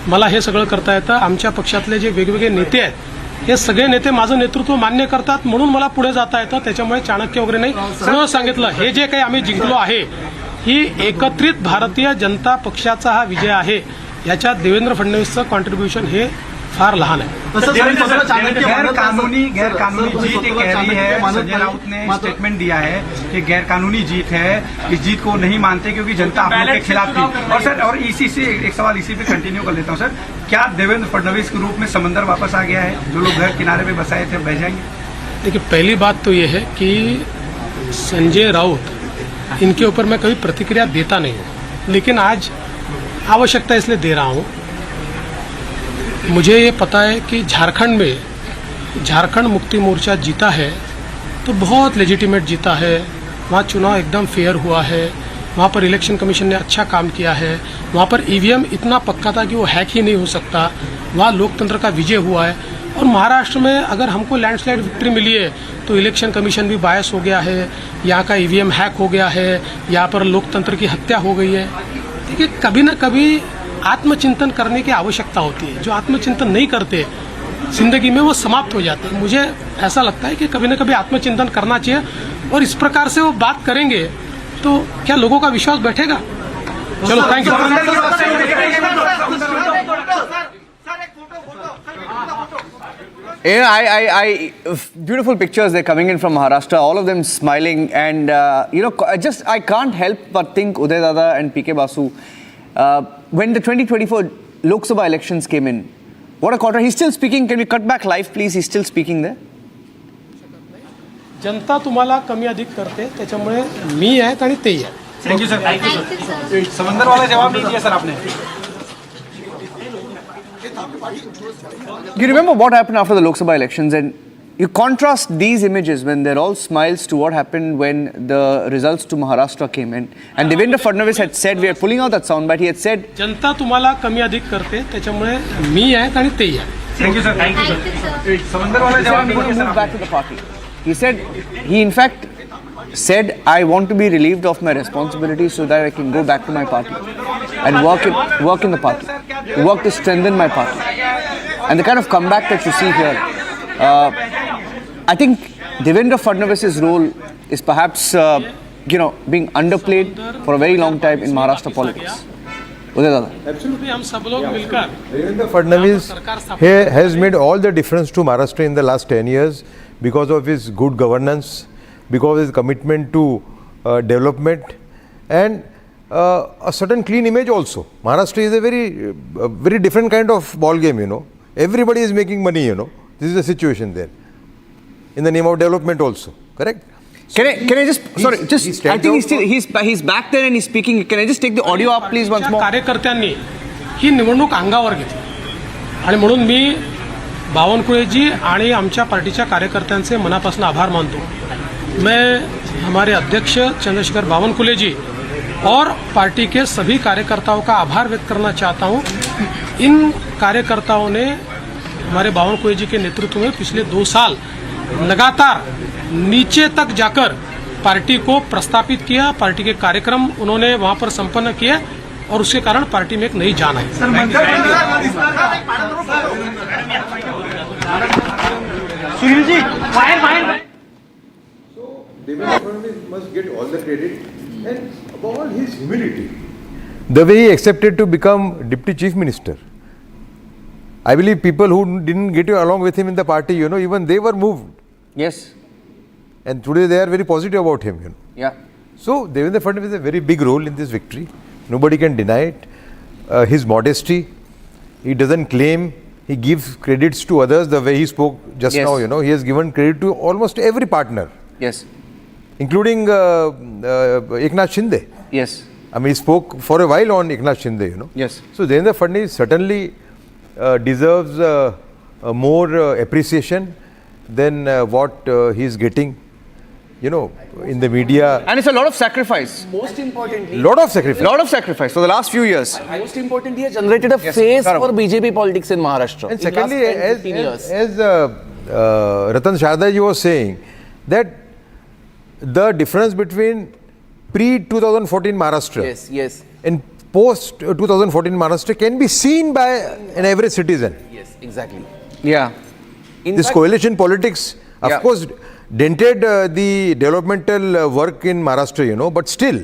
मला हे सगळं करता येतं. आमच्या पक्षातले जे वेगवेगळे नेते आहेत हे सगळे नेते माझं नेतृत्व मान्य करतात, म्हणून मला पुढे जाता येतं. त्याच्यामुळे चाणक्य वगैरे नाही. म्हणून सांगितलं, हे जे काही आम्ही जिंकलो आहे ही एकत्रित भारतीय जनता पक्षाचा हा विजय आहे. याच्यात देवेंद्र फडणवीसचं कॉन्ट्रीब्युशन हे फार लहान आहे. गैरकानूनी जीत ये कह रही है, संजय राउत ने स्टेटमेंट दिया है कि गैरकानूनी जीत है, इस जीत को नहीं मानते क्योंकि जनता आप लोगों के खिलाफ थी. और सर, और इसी से एक सवाल इसी पे कंटिन्यू कर लेता हूँ सर, क्या देवेंद्र फडणवीस के रूप में समंदर वापस आ गया है? जो लोग घर किनारे पे बसाए थे बह जाएंगे? देखिए, पहली बात तो ये है कि संजय राउत, इनके ऊपर मैं कभी प्रतिक्रिया देता नहीं हूँ, लेकिन आज आवश्यकता इसलिए दे रहा हूँ. मुझे ये पता है कि झारखंड में झारखंड मुक्ति मोर्चा जीता है तो बहुत लेजिटिमेट जीता है. वहाँ चुनाव एकदम फेयर हुआ है. वहाँ पर इलेक्शन कमीशन ने अच्छा काम किया है. वहाँ पर ईवीएम इतना पक्का था कि वो हैक ही नहीं हो सकता. वहाँ लोकतंत्र का विजय हुआ है. और महाराष्ट्र में अगर हमको लैंडस्लाइड विक्ट्री मिली है तो इलेक्शन कमीशन भी बायस हो गया है, यहाँ का ईवीएम हैक हो गया है, यहाँ पर लोकतंत्र की हत्या हो गई है. देखिए, कभी ना कभी आत्मचिंतन करने की आवश्यकता होती है. जो आत्मचिंतन नहीं करते जिंदगी में वो समाप्त हो जाते हैं. मुझे ऐसा लगता है कि कभी ना कभी आत्मचिंतन करना चाहिए और इस प्रकार से वो बात करेंगे तो क्या लोगों का विश्वास बैठेगा? चलो, thank you. Beautiful pictures they're coming in from Maharashtra, all of them smiling, and I can't help but think Uday Dada and PK Basu, when the 2024 Lok Sabha elections came in, what a quarter. He's still speaking. Can we cut back live, please? He's still speaking there. जनता तुम्हाला कमी अधिक करते, त्याच्यामुळे मी आहेत आणि तेही आहे. Thank you sir. समंदर वाला जवाब नहीं दिया सर आपने. You remember what happened after the Lok Sabha elections, and you contrast these images when they're all smiles to what happened when the results to Maharashtra came in. And Devendra Fadnavis had said, we are pulling out that soundbite, he had said, जनता तुम्हाला कमी अधिक करते, त्याच्यामुळे मी आहेत आणि तेही आहे. Thank you sir. समंदर वाला जवाब नहीं दिया sir. Move back to the party. He said, he in fact said, I want to be relieved of my responsibilities so that I can go back to my party and work in the party, work to strengthen my party. And the kind of comeback that you see here, I think Devendra Fadnavis's role is perhaps, being underplayed for a very long time in Maharashtra politics. Absolutely, Devendra Fadnavis has made all the difference to Maharashtra in the last 10 years because of his good governance, because of his commitment to development and a certain clean image also. Maharashtra is a very different kind of ball game, Everybody is making money, This is the situation there. In the name of development also, correct? Can I just, I think he's back there and he's speaking. Can I just take the audio up please once more? कार्यकर्त्यांनी ही निवडणूक अंगावर घेतली आणि म्हणून मी बावनकुळेजी आणि आमच्या पार्टीच्या कार्यकर्त्यांचे मनापासून आभार मानतो. मैं हमारे अध्यक्ष चंद्रशेखर बावनकुळे जी और पार्टी के सभी कार्यकर्ताओं का आभार व्यक्त करना चाहता हूं. इन कार्यकर्ताओं ने हमारे बावनकुळे जी के नेतृत्व में पिछले 2 साल लगातार नीचे तक जाकर पार्टी को प्रस्तापित किया. पार्टी के कार्यक्रम उन्होंने वहां पर संपन्न किए और उसके कारण पार्टी में एक नई जान आई. Sunil ji, Devendra Fadnavis must get all the credit and above all his humility. The way he accepted to become Deputy Chief Minister. I believe people who didn't get along with him in the party, even they were moved. Yes. And today they are very positive about him, Yeah. So Devendra Fadnavis has a very big role in this victory. Nobody can deny it. His modesty, he doesn't claim, he gives credits to others the way he spoke just now, he has given credit to almost every partner. Yes. Including Eknath Shinde. Yes. I mean, he spoke for a while on Eknath Shinde, Yes. So Devendra Fadnavis certainly deserves more appreciation than what he is getting, in the media. And it's a lot of sacrifice. Most importantly, Lot of sacrifice for the last few years. Most importantly, he has generated a face for BJP politics in Maharashtra. And secondly, as Ratan Shardaji was saying, that the difference between pre-2014 Maharashtra Yes. and post-2014 Maharashtra can be seen by an average citizen. Yes, exactly. Yeah. This coalition politics, of course, dented the developmental work in Maharashtra, but still,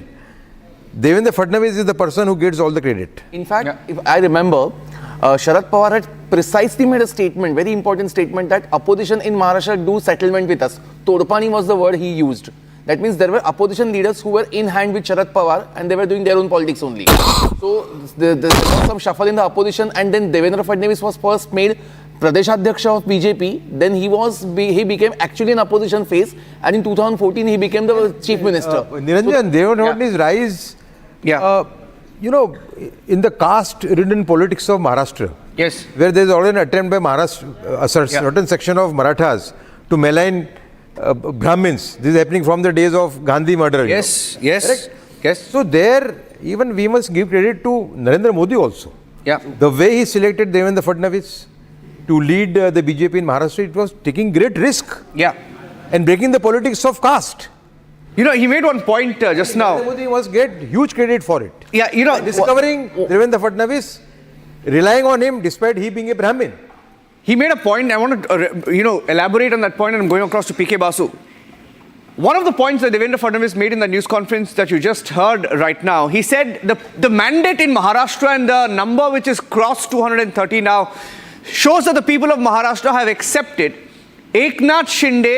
Devendra Fadnavis is the person who gets all the credit. In fact, if I remember, Sharad Pawar had precisely made a statement, very important statement, that opposition in Maharashtra do settlement with us. Todpani was the word he used. That means there were opposition leaders who were in hand with Sharad Pawar and they were doing their own politics only. So there was some shuffle in the opposition, and then Devendra Fadnavis was first made Pradeshadhyaksha of BJP, then he became actually an opposition face, and in 2014 he became the chief minister. Niranjan, Devendra Fadnavis' rise, in the caste-ridden politics of Maharashtra, Yes. where there is already an attempt by Maharashtra, a certain section of Marathas to malign Brahmins. This is happening from the days of Gandhi murder. Yes. So there, even we must give credit to Narendra Modi also. Yeah. The way he selected Devendra Fadnavis to lead the BJP in Maharashtra, it was taking great risk. Yeah. And breaking the politics of caste. He made one point just now. Narendra Modi must get huge credit for it. Yeah, discovering Devendra Fadnavis, relying on him despite he being a Brahmin. He made a point. I want to, elaborate on that point, and I'm going across to PK Basu. One of the points that Devendra Fadnavis made in the news conference that you just heard right now, he said the mandate in Maharashtra and the number which is crossed 230 now shows that the people of Maharashtra have accepted Eknath Shinde